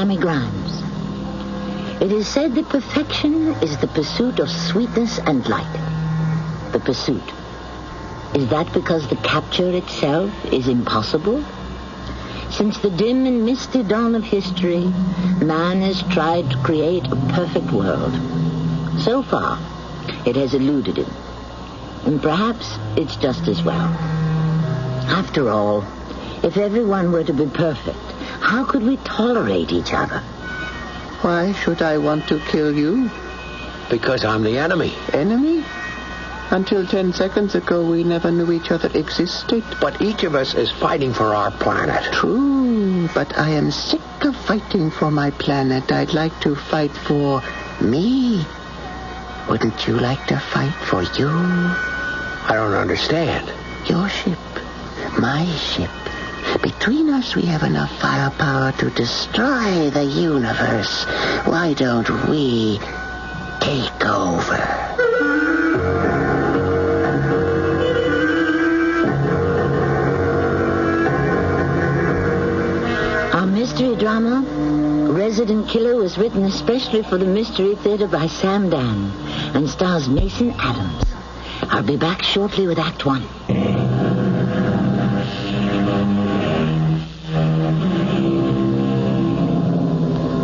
Tammy Grimes. It is said that perfection is the pursuit of sweetness and light. The pursuit. Is that because the capture itself is impossible? Since the dim and misty dawn of history, man has tried to create a perfect world. So far, it has eluded him. And perhaps it's just as well. After all, if everyone were to be perfect, how could we tolerate each other? Why should I want to kill you? Because I'm the enemy. Enemy? Until 10 seconds ago, we never knew each other existed. But each of us is fighting for our planet. True, but I am sick of fighting for my planet. I'd like to fight for me. Wouldn't you like to fight for you? I don't understand. Your ship, my ship. Between us, we have enough firepower to destroy the universe. Why don't we take over? Our mystery drama, Resident Killer, was written especially for the Mystery Theater by Sam Dan and stars Mason Adams. I'll be back shortly with Act 1.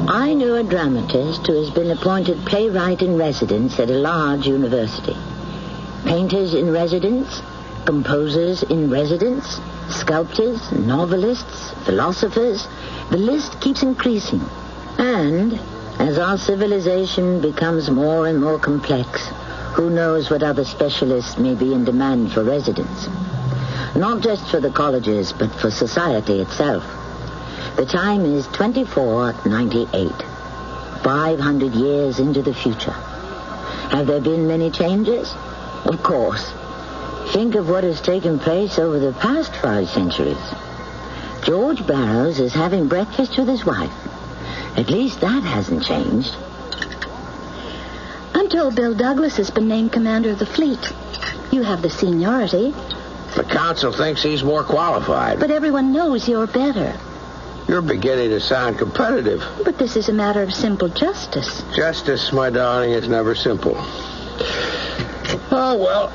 I know a dramatist who has been appointed playwright in residence at a large university. Painters in residence, composers in residence, sculptors, novelists, philosophers. The list keeps increasing. And as our civilization becomes more and more complex, who knows what other specialists may be in demand for residence. Not just for the colleges, but for society itself. The time is 2498, 500 years into the future. Have there been many changes? Of course. Think of what has taken place over the past 5 centuries. George Barrows is having breakfast with his wife. At least that hasn't changed. I'm told Bill Douglas has been named commander of the fleet. You have the seniority. The council thinks he's more qualified. But everyone knows you're better. You're beginning to sound competitive. But this is a matter of simple justice. Justice, my darling, is never simple. Oh, well,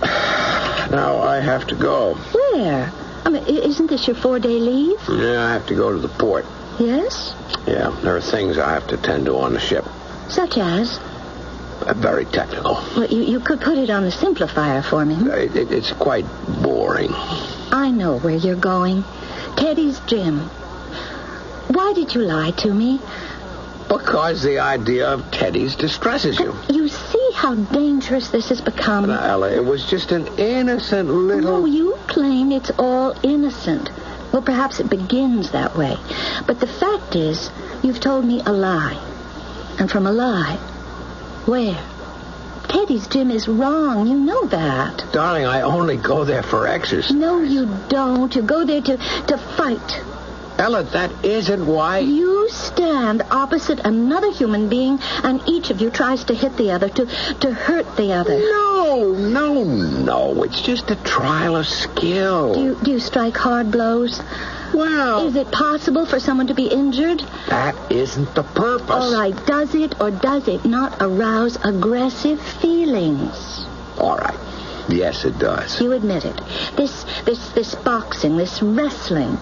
now I have to go. Where? I mean, isn't this your 4-day leave? Yeah, I have to go to the port. Yes? Yeah, there are things I have to tend to on the ship. Such as? Very technical. Well, you could put it on the simplifier for me. It's quite boring. I know where you're going. Teddy's gym. Why did you lie to me? Because the idea of Teddy's distresses you. You see how dangerous this has become. Now, Ella, it was just an innocent little... No, you claim it's all innocent. Well, perhaps it begins that way. But the fact is, you've told me a lie. And from a lie, where? Teddy's gym is wrong. You know that. Darling, I only go there for exercise. No, you don't. You go there to fight. Ella, that isn't why... You stand opposite another human being, and each of you tries to hit the other, to hurt the other. No. It's just a trial of skill. Do you strike hard blows? Well... Is it possible for someone to be injured? That isn't the purpose. All right, does it or does it not arouse aggressive feelings? All right. Yes, it does. You admit it. This boxing, this wrestling...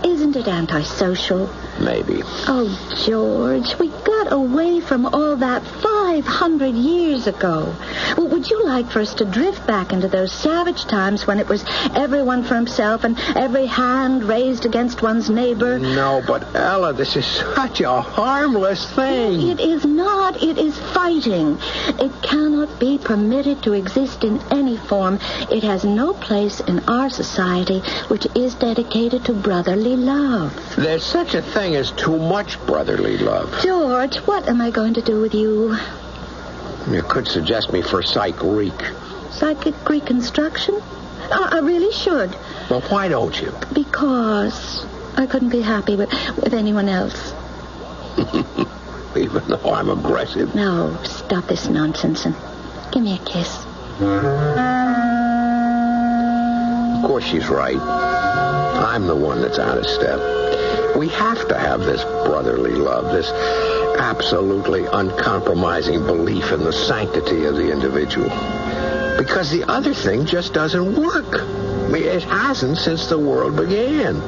Isn't it antisocial? Maybe. Oh, George, we got away from all that 500 years ago. Well, would you like for us to drift back into those savage times when it was everyone for himself and every hand raised against one's neighbor? No, but Ella, this is such a harmless thing. It is not. It is fighting. It cannot be permitted to exist in any form. It has no place in our society, which is dedicated to brotherly love. There's such a thing as too much brotherly love. George, what am I going to do with you? You could suggest me for psychic reconstruction? I really should. Well, why don't you? Because I couldn't be happy with anyone else. Even though I'm aggressive. No, stop this nonsense and give me a kiss. Of course she's right. I'm the one that's out of step. We have to have this brotherly love, this absolutely uncompromising belief in the sanctity of the individual. Because the other thing just doesn't work. I mean, it hasn't since the world began.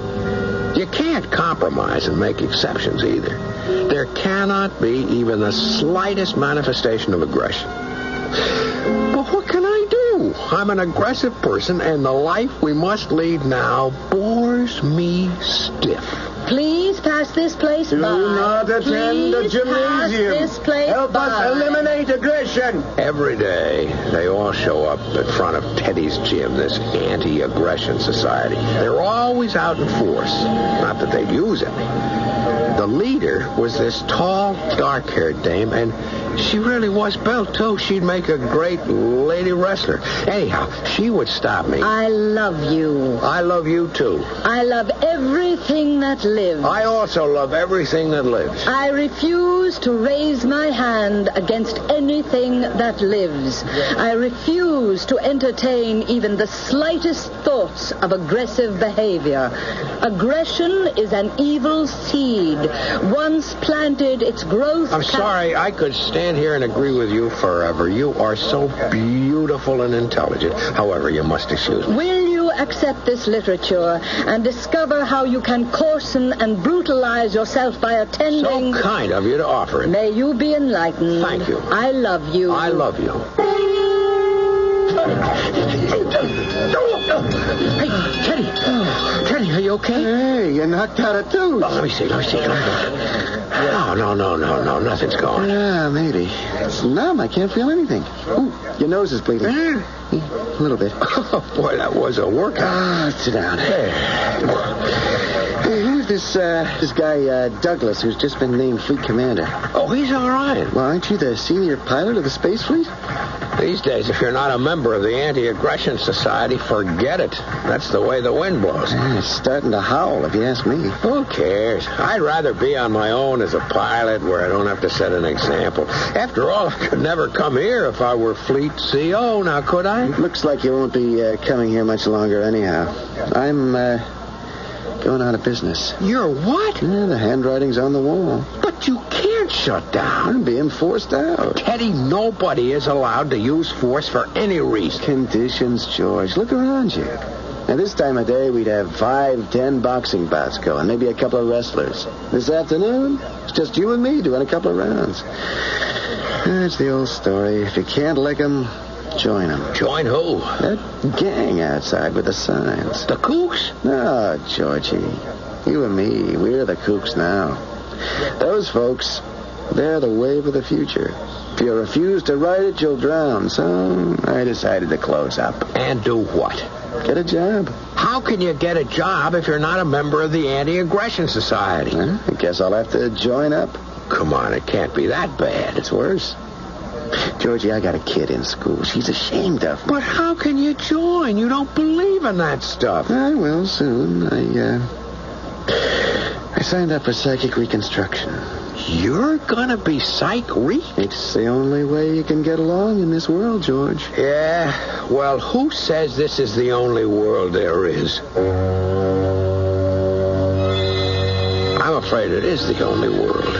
You can't compromise and make exceptions either. There cannot be even the slightest manifestation of aggression. But what can I do? I'm an aggressive person, and the life we must lead now bores me stiff. Please pass this place by. Do not attend the Please gymnasium. pass this place Help by. us eliminate aggression. Every day, they all show up in front of Teddy's gym, this anti-aggression society. They're always out in force. Not that they'd use it. The leader was this tall, dark-haired dame, and she really was built, too. She'd make a great lady wrestler. Anyhow, she would stop me. I love you. I love you, too. I love everything that lives. I also love everything that lives. I refuse to raise my hand against anything that lives. I refuse to entertain even the slightest thoughts of aggressive behavior. Aggression is an evil seed. Once planted, its growth... I'm sorry, I could stand here and agree with you forever. You are so beautiful and intelligent. However, you must excuse me. Will you accept this literature and discover how you can coarsen and brutalize yourself by attending... So kind of you to offer it. May you be enlightened. Thank you. I love you. I love you. Hey, Teddy. Teddy, are you okay? Hey, you knocked out a tooth. Oh, let me see. No, nothing's gone. Yeah, maybe. It's numb. I can't feel anything. Ooh, your nose is bleeding. A little bit. Oh, boy, that was a workout. Sit down. Hey, who's this guy, Douglas, who's just been named Fleet Commander? Oh, he's all right. Well, aren't you the senior pilot of the Space Fleet? These days, if you're not a member of the Anti-Aggression Society, forget it. That's the way the wind blows. It's starting to howl, if you ask me. Who cares? I'd rather be on my own as a pilot where I don't have to set an example. After all, I could never come here if I were Fleet CO, now could I? Looks like you won't be coming here much longer anyhow. I'm going out of business. You're what? Yeah, the handwriting's on the wall. But you can't shut down. I'm being forced out. Teddy, nobody is allowed to use force for any reason. Conditions, George. Look around you. Now, this time of day, we'd have 5-10 boxing bouts going, maybe a couple of wrestlers. This afternoon, it's just you and me doing a couple of rounds. That's the old story. If you can't lick them, join them. Join who? That gang outside with the signs. The Kooks? No, Georgie. You and me, we're the Kooks now. Those folks, they're the wave of the future. If you refuse to ride it, you'll drown. So I decided to close up. And do what? Get a job. How can you get a job if you're not a member of the Anti-Aggression Society? I guess I'll have to join up. Come on, it can't be that bad. It's worse. Georgie, I got a kid in school. She's ashamed of me. But how can you join? You don't believe in that stuff. I will soon. I signed up for psychic reconstruction. You're gonna be psych-re? It's the only way you can get along in this world, George. Yeah, well, who says this is the only world there is? I'm afraid it is the only world.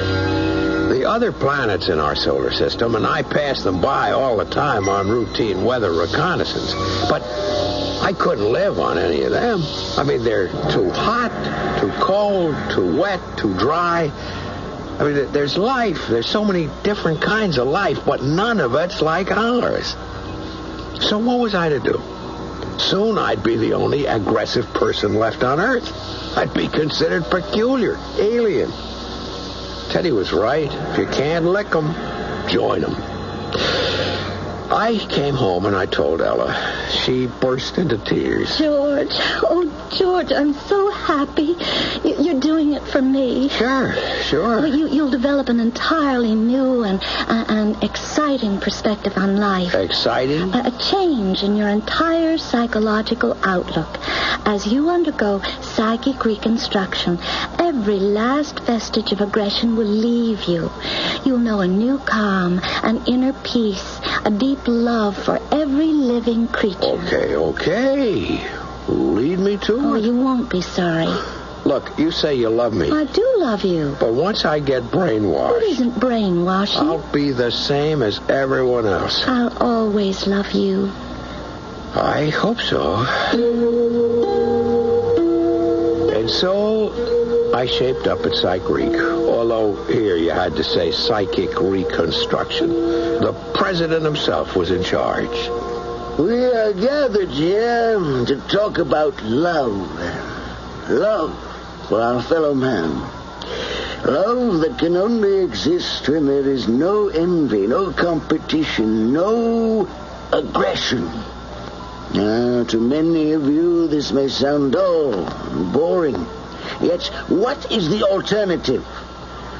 The other planets in our solar system, and I pass them by all the time on routine weather reconnaissance, but I couldn't live on any of them. I mean, they're too hot, too cold, too wet, too dry. I mean, there's life. There's so many different kinds of life, but none of it's like ours. So what was I to do? Soon I'd be the only aggressive person left on Earth. I'd be considered peculiar, alien. Teddy was right. If you can't lick them, join them. I came home and I told Ella. She burst into tears. George. Oh, George, I'm so happy. You're doing it for me. Sure. Well, you'll develop an entirely new and exciting perspective on life. Exciting? A change in your entire psychological outlook. As you undergo psychic reconstruction, every last vestige of aggression will leave you. You'll know a new calm, an inner peace, a deep love for every living creature. Okay. Lead me to Oh, it. you won't be sorry. Look, you say you love me. I do love you. But once I get brainwashed... What isn't brainwashing? I'll be the same as everyone else. I'll always love you. I hope so. And so I shaped up at Psych Reek, although here you had to say psychic reconstruction. The president himself was in charge. We are gathered here to talk about love. Love for our fellow man. Love that can only exist when there is no envy, no competition, no aggression. Now, to many of you, this may sound dull and boring. Yet, what is the alternative?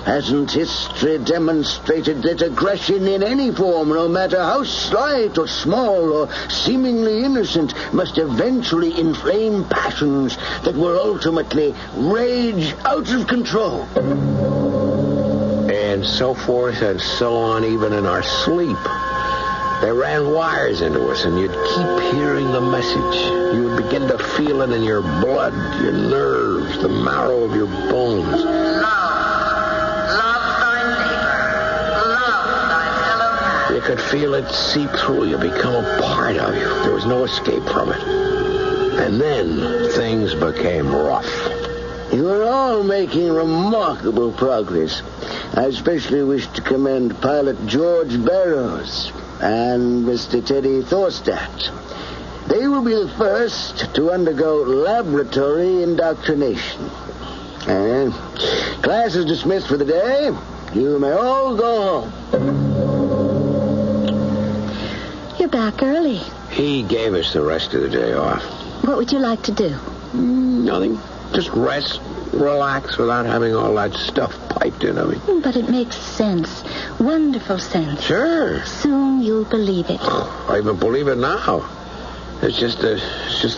Hasn't history demonstrated that aggression in any form, no matter how slight or small or seemingly innocent, must eventually inflame passions that will ultimately rage out of control? And so forth and so on, even in our sleep. They ran wires into us, and you'd keep hearing the message. You would begin to feel it in your blood, your nerves, the marrow of your bones. You could feel it seep through you, become a part of you. There was no escape from it. And then things became rough. You are all making remarkable progress. I especially wish to commend Pilot George Barrows and Mr. Teddy Thorstadt. They will be the first to undergo laboratory indoctrination. And class is dismissed for the day. You may all go home. You're back early. He gave us the rest of the day off. What would you like to do? Nothing. Just rest, relax without having all that stuff piped into me. But it makes sense. Wonderful sense. Sure. Soon you'll believe it. I even believe it now. It's just that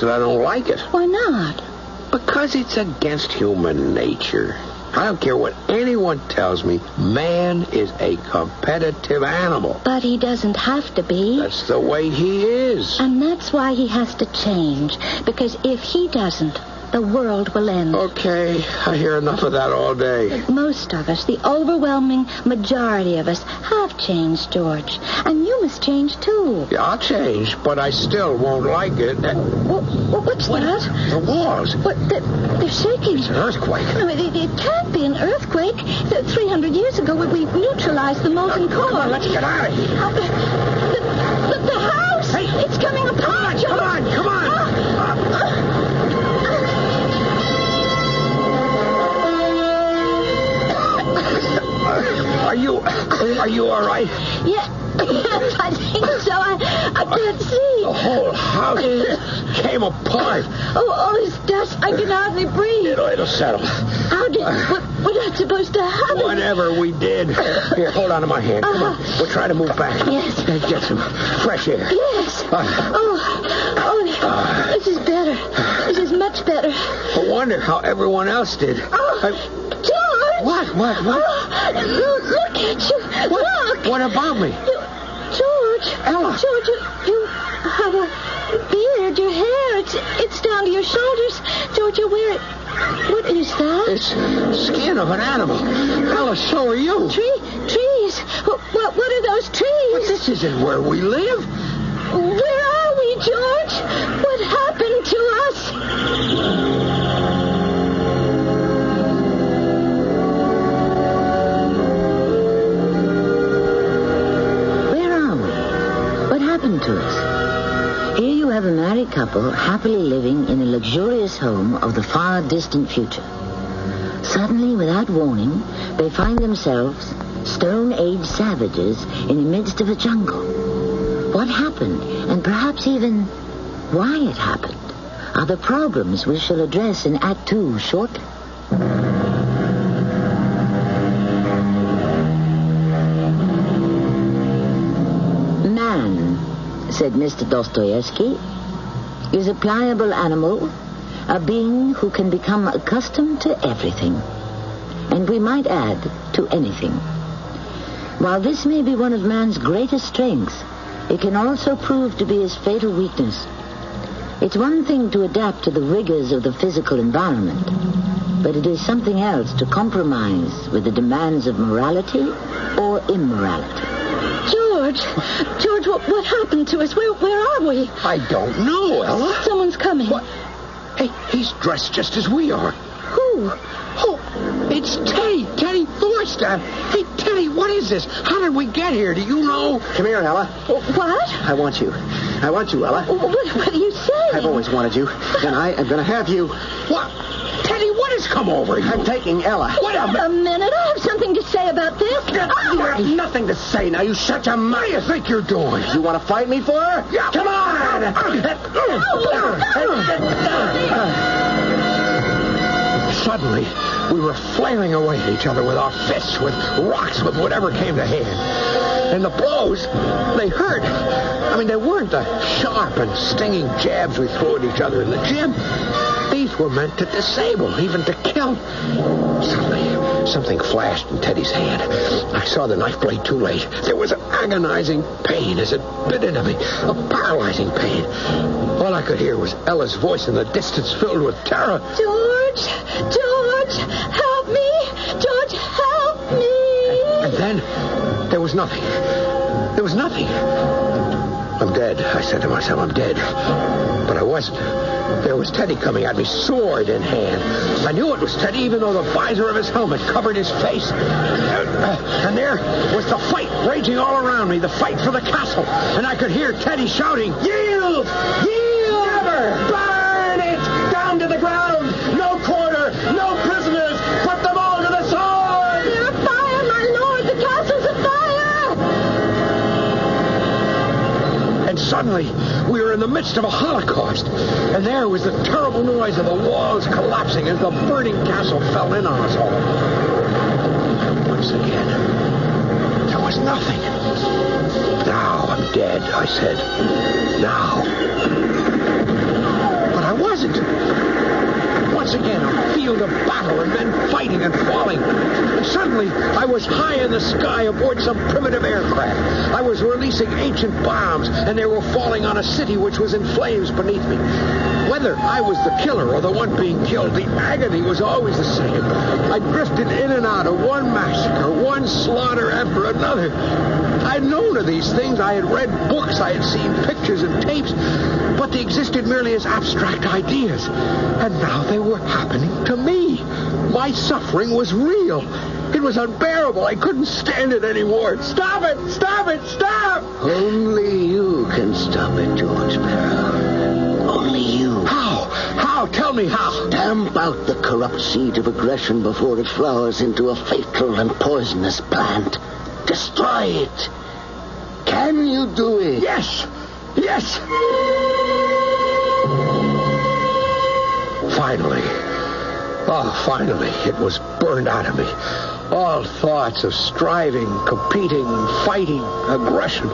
I don't like it. Why not? Because it's against human nature. I don't care what anyone tells me. Man is a competitive animal. But he doesn't have to be. That's the way he is. And that's why he has to change. Because if he doesn't, the world will end. Okay, I hear enough of that all day. Most of us, the overwhelming majority of us, have changed, George. And you must change, too. Yeah, I'll change, but I still won't like it. What's that? The walls. What? They're shaking. It's an earthquake. No, it can't be an earthquake. 300 years ago, we neutralized the molten core. Let's get out of here. The house! Hey. It's coming apart, George! Come on! Are you all right? Yes, I think so. I can't see. The whole house came apart. Oh, all this dust. I can hardly breathe. It'll settle. How did... What was supposed to happen? Whatever we did. Here, hold on to my hand. Come on. We'll try to move back. Yes. Get some fresh air. Yes. This is better. This is much better. I wonder how everyone else did. George! What? Look at you. Look. What about me? George. Ella. George, you have a beard. Your hair, it's down to your shoulders. George, you're wearing... What is that? It's skin of an animal. Ella, so are you. Trees. What are those trees? But this isn't where we live. Where are we, George? What happened to us? To us. Here you have a married couple happily living in a luxurious home of the far distant future. Suddenly, without warning, they find themselves Stone Age savages in the midst of a jungle. What happened, and perhaps even why it happened, are the problems we shall address in Act 2 shortly. Said Mr. Dostoevsky, is a pliable animal, a being who can become accustomed to everything, and we might add, to anything. While this may be one of man's greatest strengths, it can also prove to be his fatal weakness. It's one thing to adapt to the rigors of the physical environment. but it is something else to compromise with the demands of morality or immorality. George, what happened to us? Where are we? I don't know, Ella. Someone's coming. What? Hey, he's dressed just as we are. Who? Oh, it's Teddy Forster. Hey, Teddy, what is this? How did we get here? Do you know? Come here, Ella. What? I want you, Ella. What are you saying? I've always wanted you, and I am going to have you. What? Teddy, what has come over you? I'm taking Ella. What A minute. I have something to say about this. You have nothing to say now. You shut your mouth. What do you think you're doing? You want to fight me for her? Yeah. Come on! Suddenly, we were flailing away at each other with our fists, with rocks, with whatever came to hand. And the blows, they hurt. I mean, they weren't the sharp and stinging jabs we threw at each other in the gym. These were meant to disable, even to kill. Suddenly, something flashed in Teddy's hand. I saw the knife blade too late. There was an agonizing pain as it bit into me, a paralyzing pain. All I could hear was Ella's voice in the distance filled with terror. George, help me. George, help me. And then, there was nothing. There was nothing. I'm dead, I said to myself. I'm dead. But I wasn't. There was Teddy coming at me, sword in hand. I knew it was Teddy, even though the visor of his helmet covered his face. And there was the fight raging all around me, the fight for the castle. And I could hear Teddy shouting, "Yield! Yield! Never! Burn it! Down to the ground! No quarter! No prisoners! Put them all to the sword!" They're afire, my lord! The castle's afire! And suddenly, we were in the midst of a holocaust. And there was the terrible noise of the walls collapsing as the burning castle fell in on us all. Once again, there was nothing. Now I'm dead, I said. Now. But I wasn't. Once again, a field of battle and men fighting and falling. And suddenly, I was high in the sky aboard some primitive aircraft. I was releasing ancient bombs, and they were falling on a city which was in flames beneath me. Whether I was the killer or the one being killed, the agony was always the same. I drifted in and out of one massacre, one slaughter after another. I'd known of these things. I had read books. I had seen pictures and tapes. But they existed merely as abstract ideas. And now they were happening to me. My suffering was real. It was unbearable. I couldn't stand it anymore. Stop it! Stop it! Stop! Only you can stop it, George Sparrow. Only you. How? How? Tell me how. Stamp out the corrupt seed of aggression before it flowers into a fatal and poisonous plant. Destroy it. Can you do it? Yes! Yes! Finally. Oh, finally, it was burned out of me. All thoughts of striving, competing, fighting, aggression.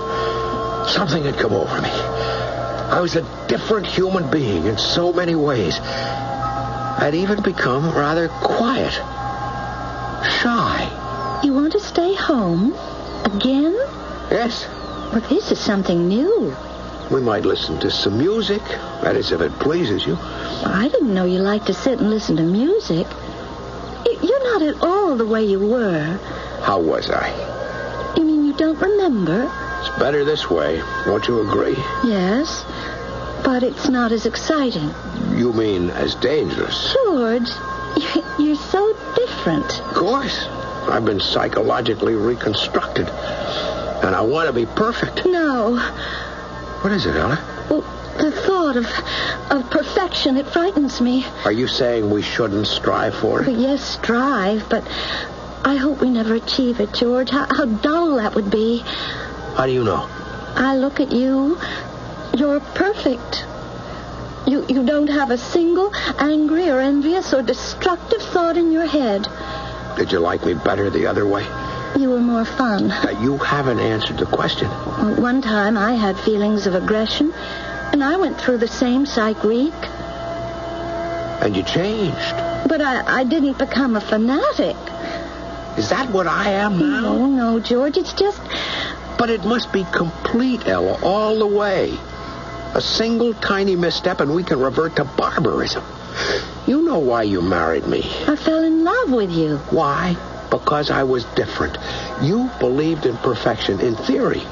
Something had come over me. I was a different human being in so many ways. I'd even become rather quiet. Shy. You want to stay home? Again? Yes. Well, this is something new. We might listen to some music. That is, if it pleases you. I didn't know you liked to sit and listen to music. You're not at all the way you were. How was I? You mean you don't remember? It's better this way. Won't you agree? Yes, but it's not as exciting. You mean as dangerous? George, you're so different. Of course. I've been psychologically reconstructed. And I want to be perfect. No. What is it, Ella? Well, the thought of perfection, it frightens me. Are you saying we shouldn't strive for it? Well, yes, strive, but I hope we never achieve it, George. How dull that would be. How do you know? I look at you. You're perfect. You don't have a single angry or envious or destructive thought in your head. Did you like me better the other way? You were more fun. You haven't answered the question. Well, one time I had feelings of aggression, and I went through the same psych week. And you changed. But I didn't become a fanatic. Is that what I am now? No, George, it's just... But it must be complete, Ella, all the way. A single tiny misstep and we can revert to barbarism. You know why you married me. I fell in love with you. Why? Because I was different. You believed in perfection in theory.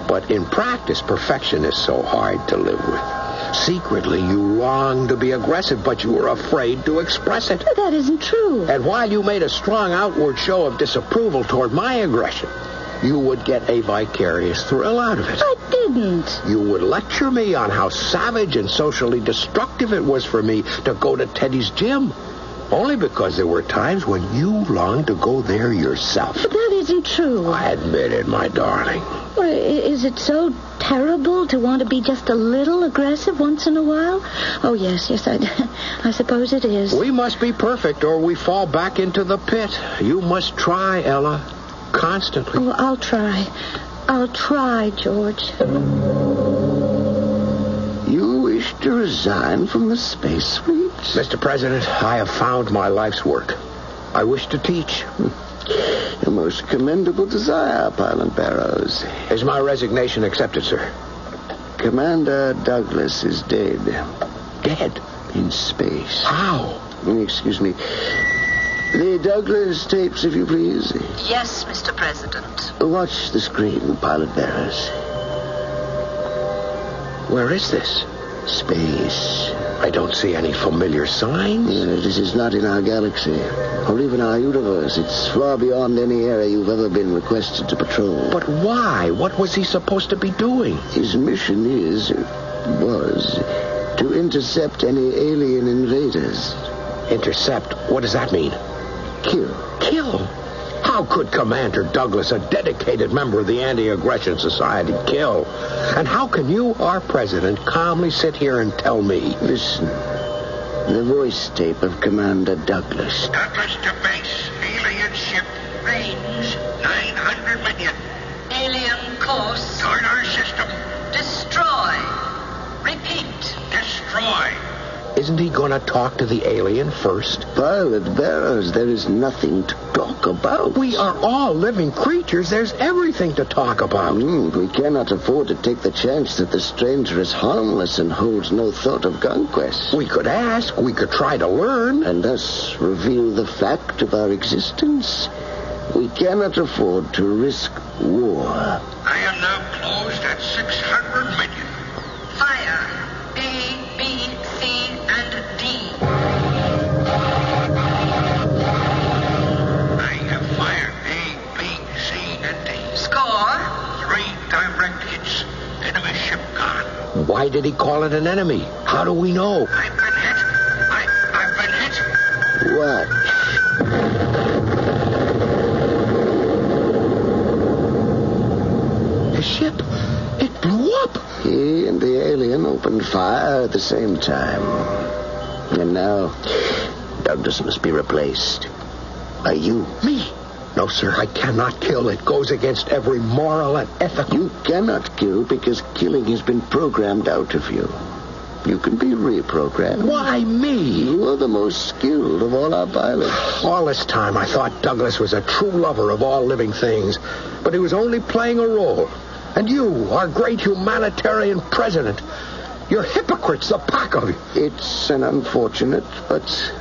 But in practice, perfection is so hard to live with. Secretly, you longed to be aggressive, but you were afraid to express it. That isn't true. And while you made a strong outward show of disapproval toward my aggression, you would get a vicarious thrill out of it. I didn't. You would lecture me on how savage and socially destructive it was for me to go to Teddy's gym. Only because there were times when you longed to go there yourself. But that isn't true. I admit it, my darling. Well, is it so terrible to want to be just a little aggressive once in a while? Oh, yes, I suppose it is. We must be perfect or we fall back into the pit. You must try, Ella. Constantly. Oh, I'll try. I'll try, George. You wish to resign from the space fleet? Mr. President, I have found my life's work. I wish to teach. A most commendable desire, Pilot Barrows. Is my resignation accepted, sir? Commander Douglas is dead. Dead? In space. How? Excuse me. The Douglas tapes, if you please. Yes, Mr. President. Watch the screen, Pilot Barrows. Where is this? Space. I don't see any familiar signs. This is not in our galaxy, or even our universe. It's far beyond any area you've ever been requested to patrol. But why? What was he supposed to be doing? His mission was to intercept any alien invaders. Intercept? What does that mean? Kill. Kill? How could Commander Douglas, a dedicated member of the Anti-Aggression Society, kill? And how can you, our president, calmly sit here and tell me? Listen. The voice tape of Commander Douglas. Douglas to base. Alien ship. Range. 900 million. Alien course. Toward our system. Destroy. Repeat. Destroy. Isn't he going to talk to the alien first? Pilot Barrows, there is nothing to talk about. We are all living creatures. There's everything to talk about. We cannot afford to take the chance that the stranger is harmless and holds no thought of conquest. We could ask. We could try to learn. And thus reveal the fact of our existence. We cannot afford to risk war. I am now closed at 600 million. Fire. A, B, C, and D. I have fired A, B, C, and D. Score. 3 direct hits. Enemy ship gone. Why did he call it an enemy? How do we know? I've been hit. I've been hit. What? The ship. It blew up. He and the alien opened fire at the same time. And now, Douglas must be replaced. By you. Me? No, sir, I cannot kill. It goes against every moral and ethical... You cannot kill because killing has been programmed out of you. You can be reprogrammed. Why me? You are the most skilled of all our pilots. All this time, I thought Douglas was a true lover of all living things. But he was only playing a role. And you, our great humanitarian president, you're hypocrites, the pack of you. It's an unfortunate but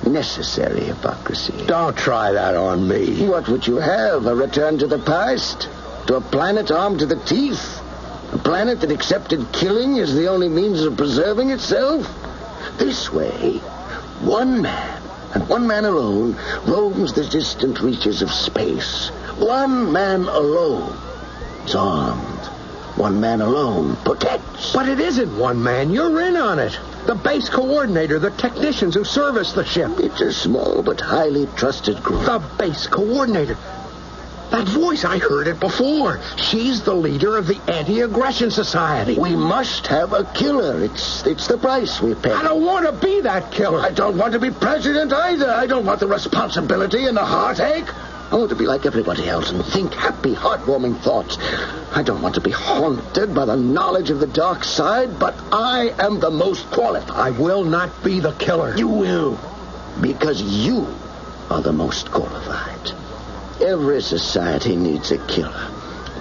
necessary hypocrisy. Don't try that on me. What would you have? A return to the past? To a planet armed to the teeth? A planet that accepted killing as the only means of preserving itself? This way, one man, and one man alone, roams the distant reaches of space. One man alone is armed. One man alone protects. But it isn't one man. You're in on it. The base coordinator, the technicians who service the ship. It's a small but highly trusted group. The base coordinator. That voice, I heard it before. She's the leader of the Anti-Aggression Society. We must have a killer. It's the price we pay. I don't want to be that killer. I don't want to be president either. I don't want the responsibility and the heartache. I want to be like everybody else and think happy, heartwarming thoughts. I don't want to be haunted by the knowledge of the dark side, but I am the most qualified. I will not be the killer. You will, because you are the most qualified. Every society needs a killer.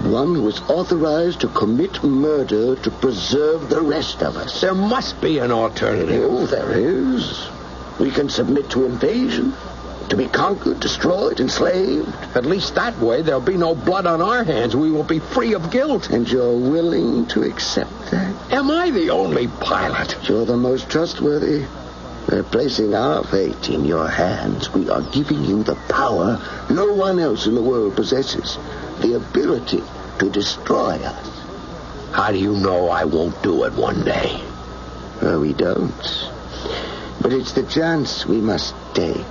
One who is authorized to commit murder to preserve the rest of us. There must be an alternative. Oh, there is. We can submit to invasion, to be conquered, destroyed, enslaved. At least that way there'll be no blood on our hands. We will be free of guilt. And you're willing to accept that? Am I the only pilot? You're the most trustworthy. We're placing our fate in your hands. We are giving you the power no one else in the world possesses. The ability to destroy us. How do you know I won't do it one day? Well, we don't. But it's the chance we must take.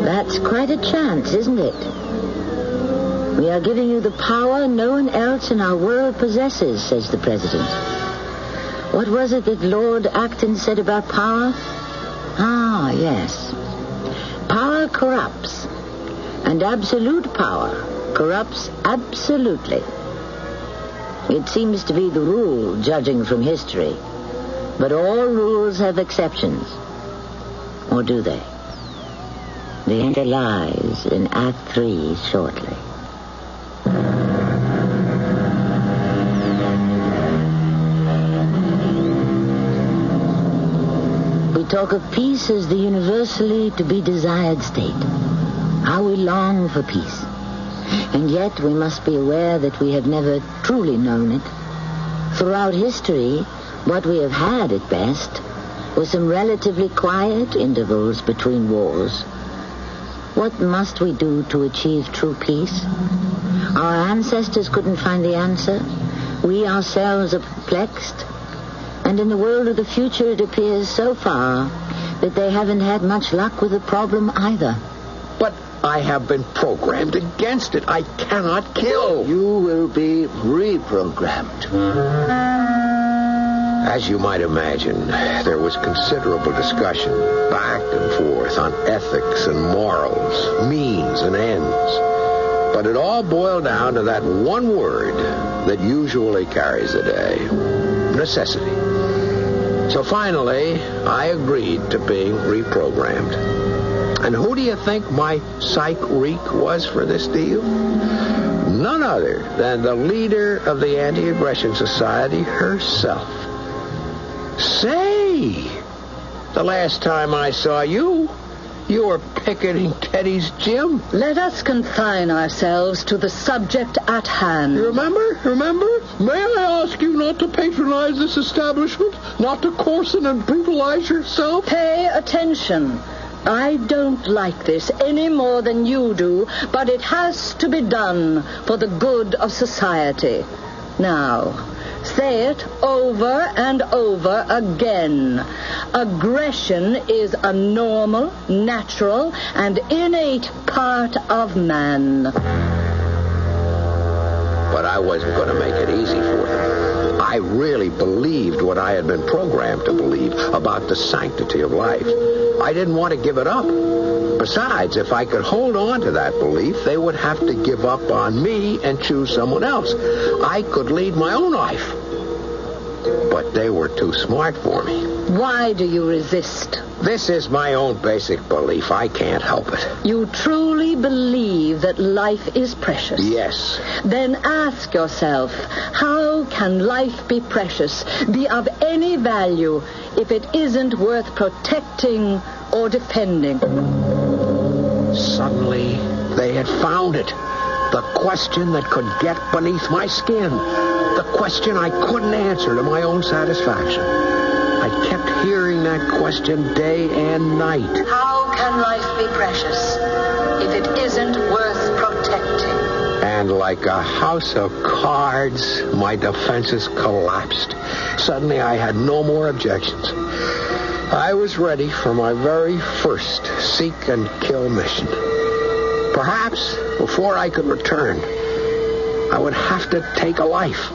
That's quite a chance, isn't it? We are giving you the power no one else in our world possesses, says the president. What was it that Lord Acton said about power? Ah, yes. Power corrupts, and absolute power corrupts absolutely. It seems to be the rule, judging from history. But all rules have exceptions. Or do they? The answer lies in Act 3 shortly. We talk of peace as the universally to be desired state. How we long for peace. And yet we must be aware that we have never truly known it. Throughout history, what we have had at best was some relatively quiet intervals between wars. What must we do to achieve true peace? Our ancestors couldn't find the answer. We ourselves are perplexed. And in the world of the future, it appears so far that they haven't had much luck with the problem either. But I have been programmed against it. I cannot kill. You will be reprogrammed. As you might imagine, there was considerable discussion back and forth on ethics and morals, means and ends. But it all boiled down to that one word that usually carries the day: necessity. So finally, I agreed to being reprogrammed. And who do you think my psych-reek was for this deal? None other than the leader of the Anti-Aggression Society herself. Say, the last time I saw you, you were picketing Teddy's gym. Let us confine ourselves to the subject at hand. You remember? May I ask you not to patronize this establishment? Not to coarsen and brutalize yourself? Pay attention. I don't like this any more than you do, but it has to be done for the good of society. Now, say it over and over again. Aggression is a normal, natural, and innate part of man. But I wasn't going to make it easy for them. I really believed what I had been programmed to believe about the sanctity of life. I didn't want to give it up. Besides, if I could hold on to that belief, they would have to give up on me and choose someone else. I could lead my own life. But they were too smart for me. Why do you resist? This is my own basic belief. I can't help it. You truly believe that life is precious? Yes. Then ask yourself, how can life be precious, be of any value, if it isn't worth protecting or defending? Suddenly, they had found it. The question that could get beneath my skin. The question I couldn't answer to my own satisfaction. I kept hearing that question day and night. How can life be precious if it isn't worth protecting? And like a house of cards, my defenses collapsed. Suddenly, I had no more objections. I was ready for my very first seek and kill mission. Perhaps before I could return, I would have to take a life.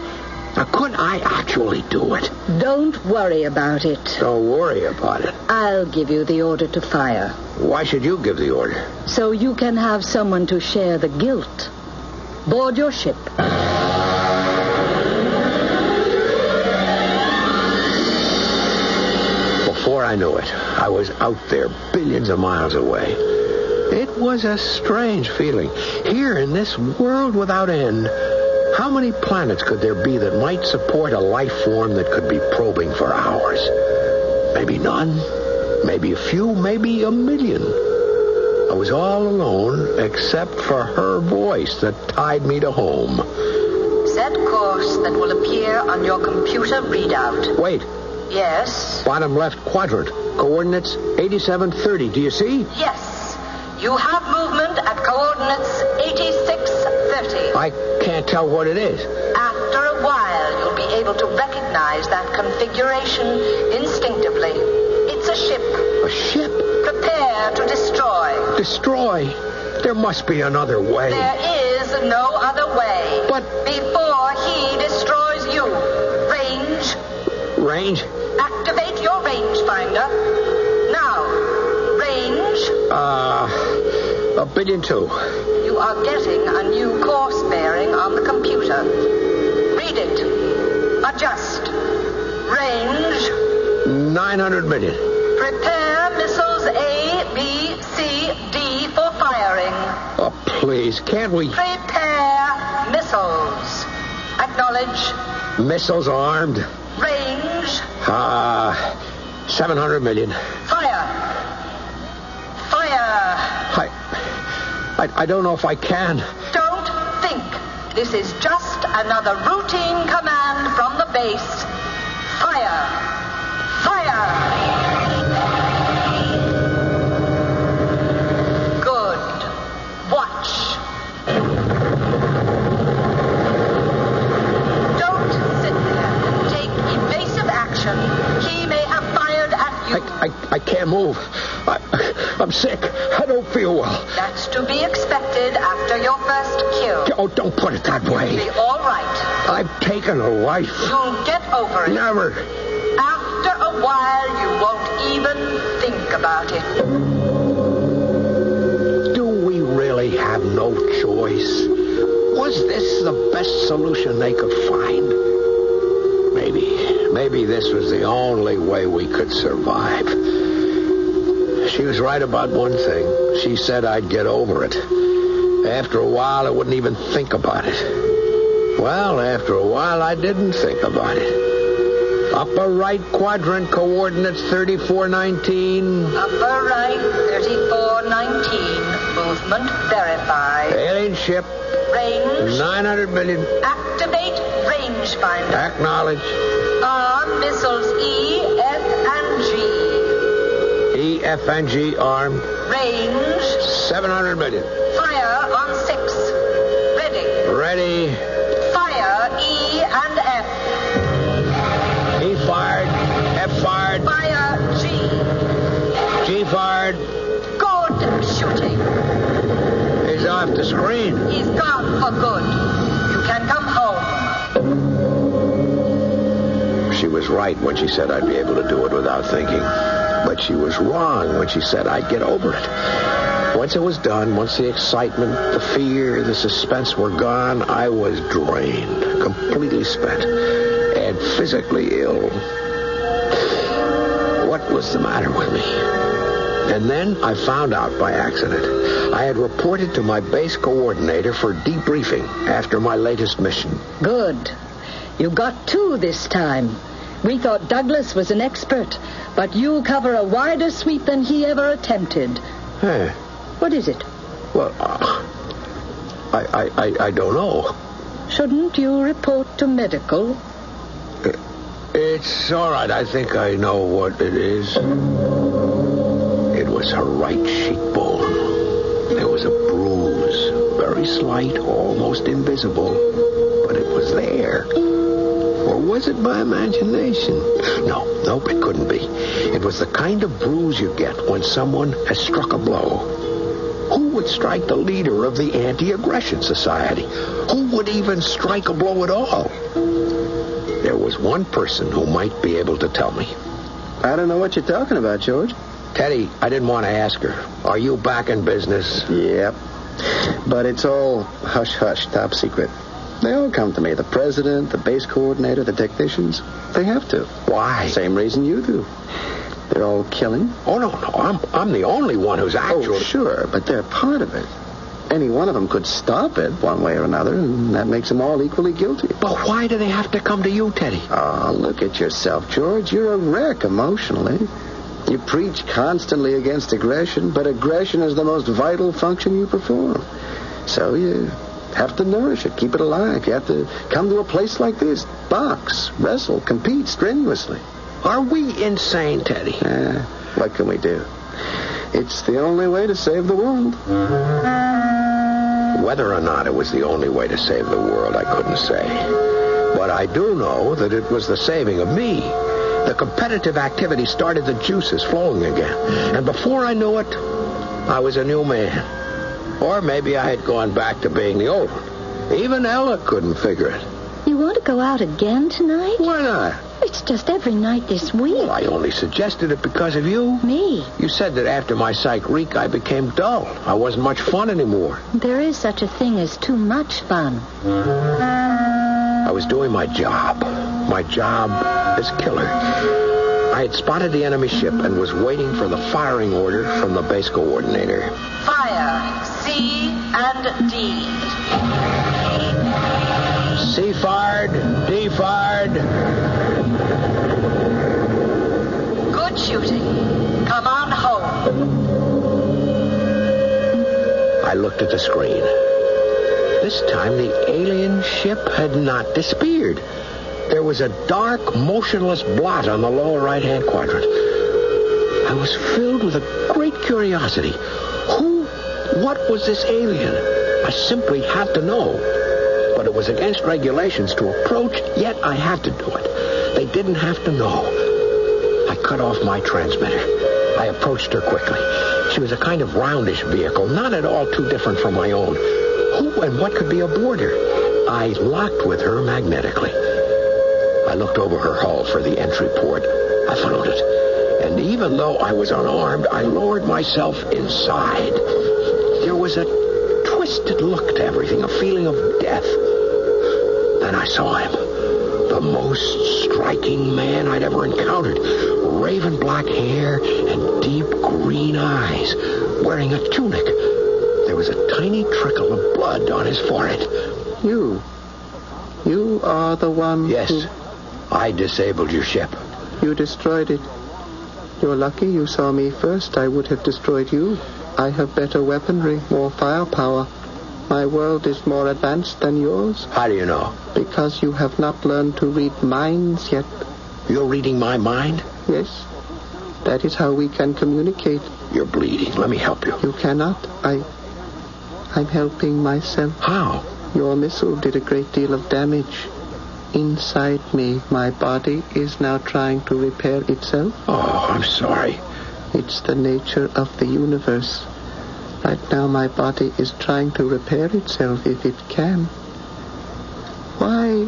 Now, could I actually do it? Don't worry about it. Don't worry about it. I'll give you the order to fire. Why should you give the order? So you can have someone to share the guilt. Board your ship. Before I knew it, I was out there billions of miles away. It was a strange feeling. Here in this world without end, How many planets could there be that might support a life form that could be probing for hours? Maybe none. Maybe a few. Maybe a million. I was all alone except for her voice that tied me to home. Set course that will appear on your computer readout. Wait. Yes? Bottom left quadrant. Coordinates 8730. Do you see? Yes. You have movement at coordinates 8630. I can't tell what it is. After a while, you'll be able to recognize that configuration instinctively. It's a ship. A ship? Prepare to destroy. Destroy? There must be another way. There is no other way. But... Before he destroys you. Range. Range? Activate your rangefinder. Now. Range. 1.2 billion. You are getting a new course bearing on the computer. Read it. Adjust. Range. 900 million. Prepare missiles A, B, C, D for firing. Oh, please, can't we... Prepare missiles. Acknowledge. Missiles armed. Range. 700 million. Fire. I don't know if I can. Don't think. This is just another routine command from the base. Fire. Fire. Good. Watch. Don't sit there. Take evasive action. He may have fired at you. I can't move. I'm sick. I don't feel well. That's to be expected after your first kill. Oh, don't put it that way. Be all right. I've taken a life. You'll get over it. Never. After a while, you won't even think about it. Do we really have no choice? Was this the best solution they could find? Maybe this was the only way we could survive. She was right about one thing. She said I'd get over it. After a while, I wouldn't even think about it. Well, after a while, I didn't think about it. Upper right quadrant, coordinates 3419. Upper right, 3419. Movement verified. Alien ship. Range. 900 million. Activate rangefinder. Acknowledge. Arm missiles E, F, and G. E, F, and G armed. Range. 700 million. Fire on 6. Ready. Ready. Fire E and F. E fired. F fired. Fire G. G fired. Good shooting. He's off the screen. He's gone for good. You can come home. She was right when she said I'd be able to do it without thinking. But she was wrong when she said I'd get over it. Once it was done, once the excitement, the fear, the suspense were gone, I was drained, completely spent, and physically ill. What was the matter with me? And then I found out by accident. I had reported to my base coordinator for debriefing after my latest mission. Good. You got 2 this time. We thought Douglas was an expert, but you cover a wider sweep than he ever attempted. Huh. What is it? Well, I don't know. Shouldn't you report to medical? It's all right. I think I know what it is. It was her right cheekbone. There was a bruise, very slight, almost invisible, but it was there. Or was it my imagination? Nope, it couldn't be. It was the kind of bruise you get when someone has struck a blow. Who would strike the leader of the Anti-Aggression Society? Who would even strike a blow at all? There was one person who might be able to tell me. I don't know what you're talking about, George. Teddy, I didn't want to ask her. Are you back in business? Yep. But it's all hush-hush, top secret. They all come to me. The president, the base coordinator, the technicians. They have to. Why? Same reason you do. They're all killing. Oh, no. I'm the only one who's actually... Oh, sure, but they're part of it. any one of them could stop it one way or another, and that makes them all equally guilty. But why do they have to come to you, Teddy? Oh, look at yourself, George. You're a wreck emotionally. You preach constantly against aggression, but aggression is the most vital function you perform. So you have to nourish it, keep it alive. You have to come to a place like this, box, wrestle, compete strenuously. Are we insane, Teddy? What can we do? It's the only way to save the world. Whether or not it was the only way to save the world, I couldn't say. But I do know that it was the saving of me. The competitive activity started the juices flowing again. And before I knew it, I was a new man. Or maybe I had gone back to being the old one. Even Ella couldn't figure it. You want to go out again tonight? Why not? It's just every night this week. Well, I only suggested it because of you. Me? You said that after my Shriek, I became dull. I wasn't much fun anymore. There is such a thing as too much fun. I was doing my job. My job as killer. I had spotted the enemy ship and was waiting for the firing order from the base coordinator. Fire C and D. C fired, D fired. Good shooting. Come on home. I looked at the screen. This time the alien ship had not disappeared. There was a dark, motionless blot on the lower right-hand quadrant. I was filled with a great curiosity. What was this alien? I simply had to know. But it was against regulations to approach, yet I had to do it. They didn't have to know. I cut off my transmitter. I approached her quickly. She was a kind of roundish vehicle, not at all too different from my own. Who and what could be aboard her? I locked with her magnetically. I looked over her hull for the entry port. I found it. And even though I was unarmed, I lowered myself inside. There was a twisted look to everything, a feeling of death. Then I saw him. The most striking man I'd ever encountered. Raven black hair and deep green eyes. Wearing a tunic. There was a tiny trickle of blood on his forehead. You are the one Yes. who... I disabled your ship. You destroyed it. You're lucky you saw me first. I would have destroyed you. I have better weaponry, more firepower. My world is more advanced than yours. How do you know? Because you have not learned to read minds yet. You're reading my mind? Yes. That is how we can communicate. You're bleeding. Let me help you. You cannot. I'm helping myself. How? Your missile did a great deal of damage. Inside me, my body is now trying to repair itself. Oh, I'm sorry. It's the nature of the universe. Right now, my body is trying to repair itself if it can. Why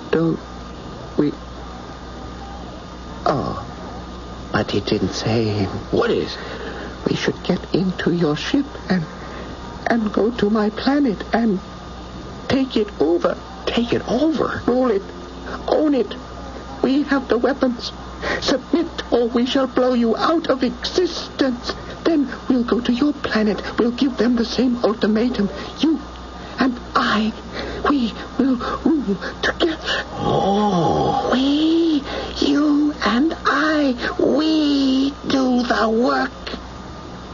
don't we... Oh, but it didn't say... What is? We should get into your ship and go to my planet and take it over. Take it over? Rule it. Own it. We have the weapons. Submit, or we shall blow you out of existence. Then we'll go to your planet. We'll give them the same ultimatum. You and I, we will rule together. Oh. We, you and I, we do the work.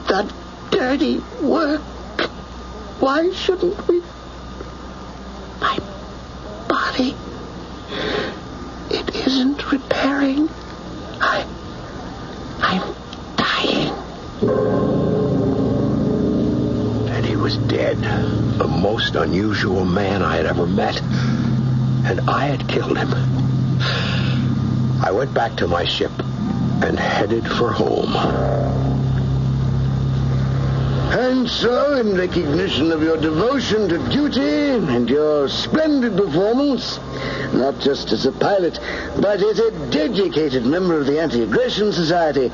The dirty work. Why shouldn't we? My body, it isn't repairing. I'm dying. And he was dead. The most unusual man I had ever met. And I had killed him. I went back to my ship and headed for home. And so, in recognition of your devotion to duty and your splendid performance, not just as a pilot, but as a dedicated member of the Anti-Aggression Society,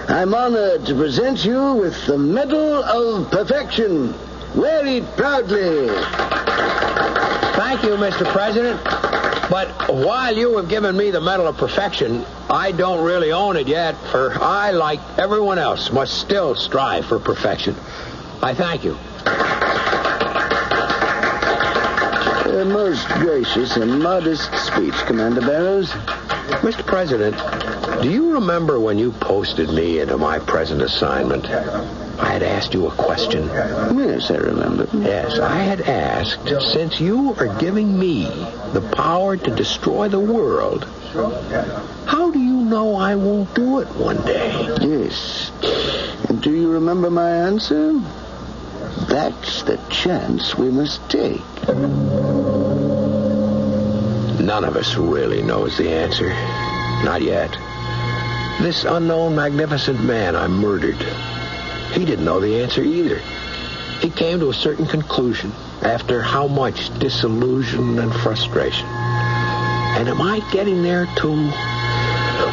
I'm honored to present you with the Medal of Perfection. Wear it proudly. Thank you, Mr. President. But while you have given me the Medal of Perfection, I don't really own it yet, for I, like everyone else, must still strive for perfection. I thank you. A most gracious and modest speech, Commander Barrows. Mr. President, do you remember when you posted me into my present assignment? I had asked you a question. Yes, I remember. Yes, I had asked, since you are giving me the power to destroy the world, how do you know I won't do it one day? Yes. And do you remember my answer? That's the chance we must take. None of us really knows the answer. Not yet. This unknown, magnificent man I murdered, he didn't know the answer either. He came to a certain conclusion after how much disillusion and frustration. And am I getting there too?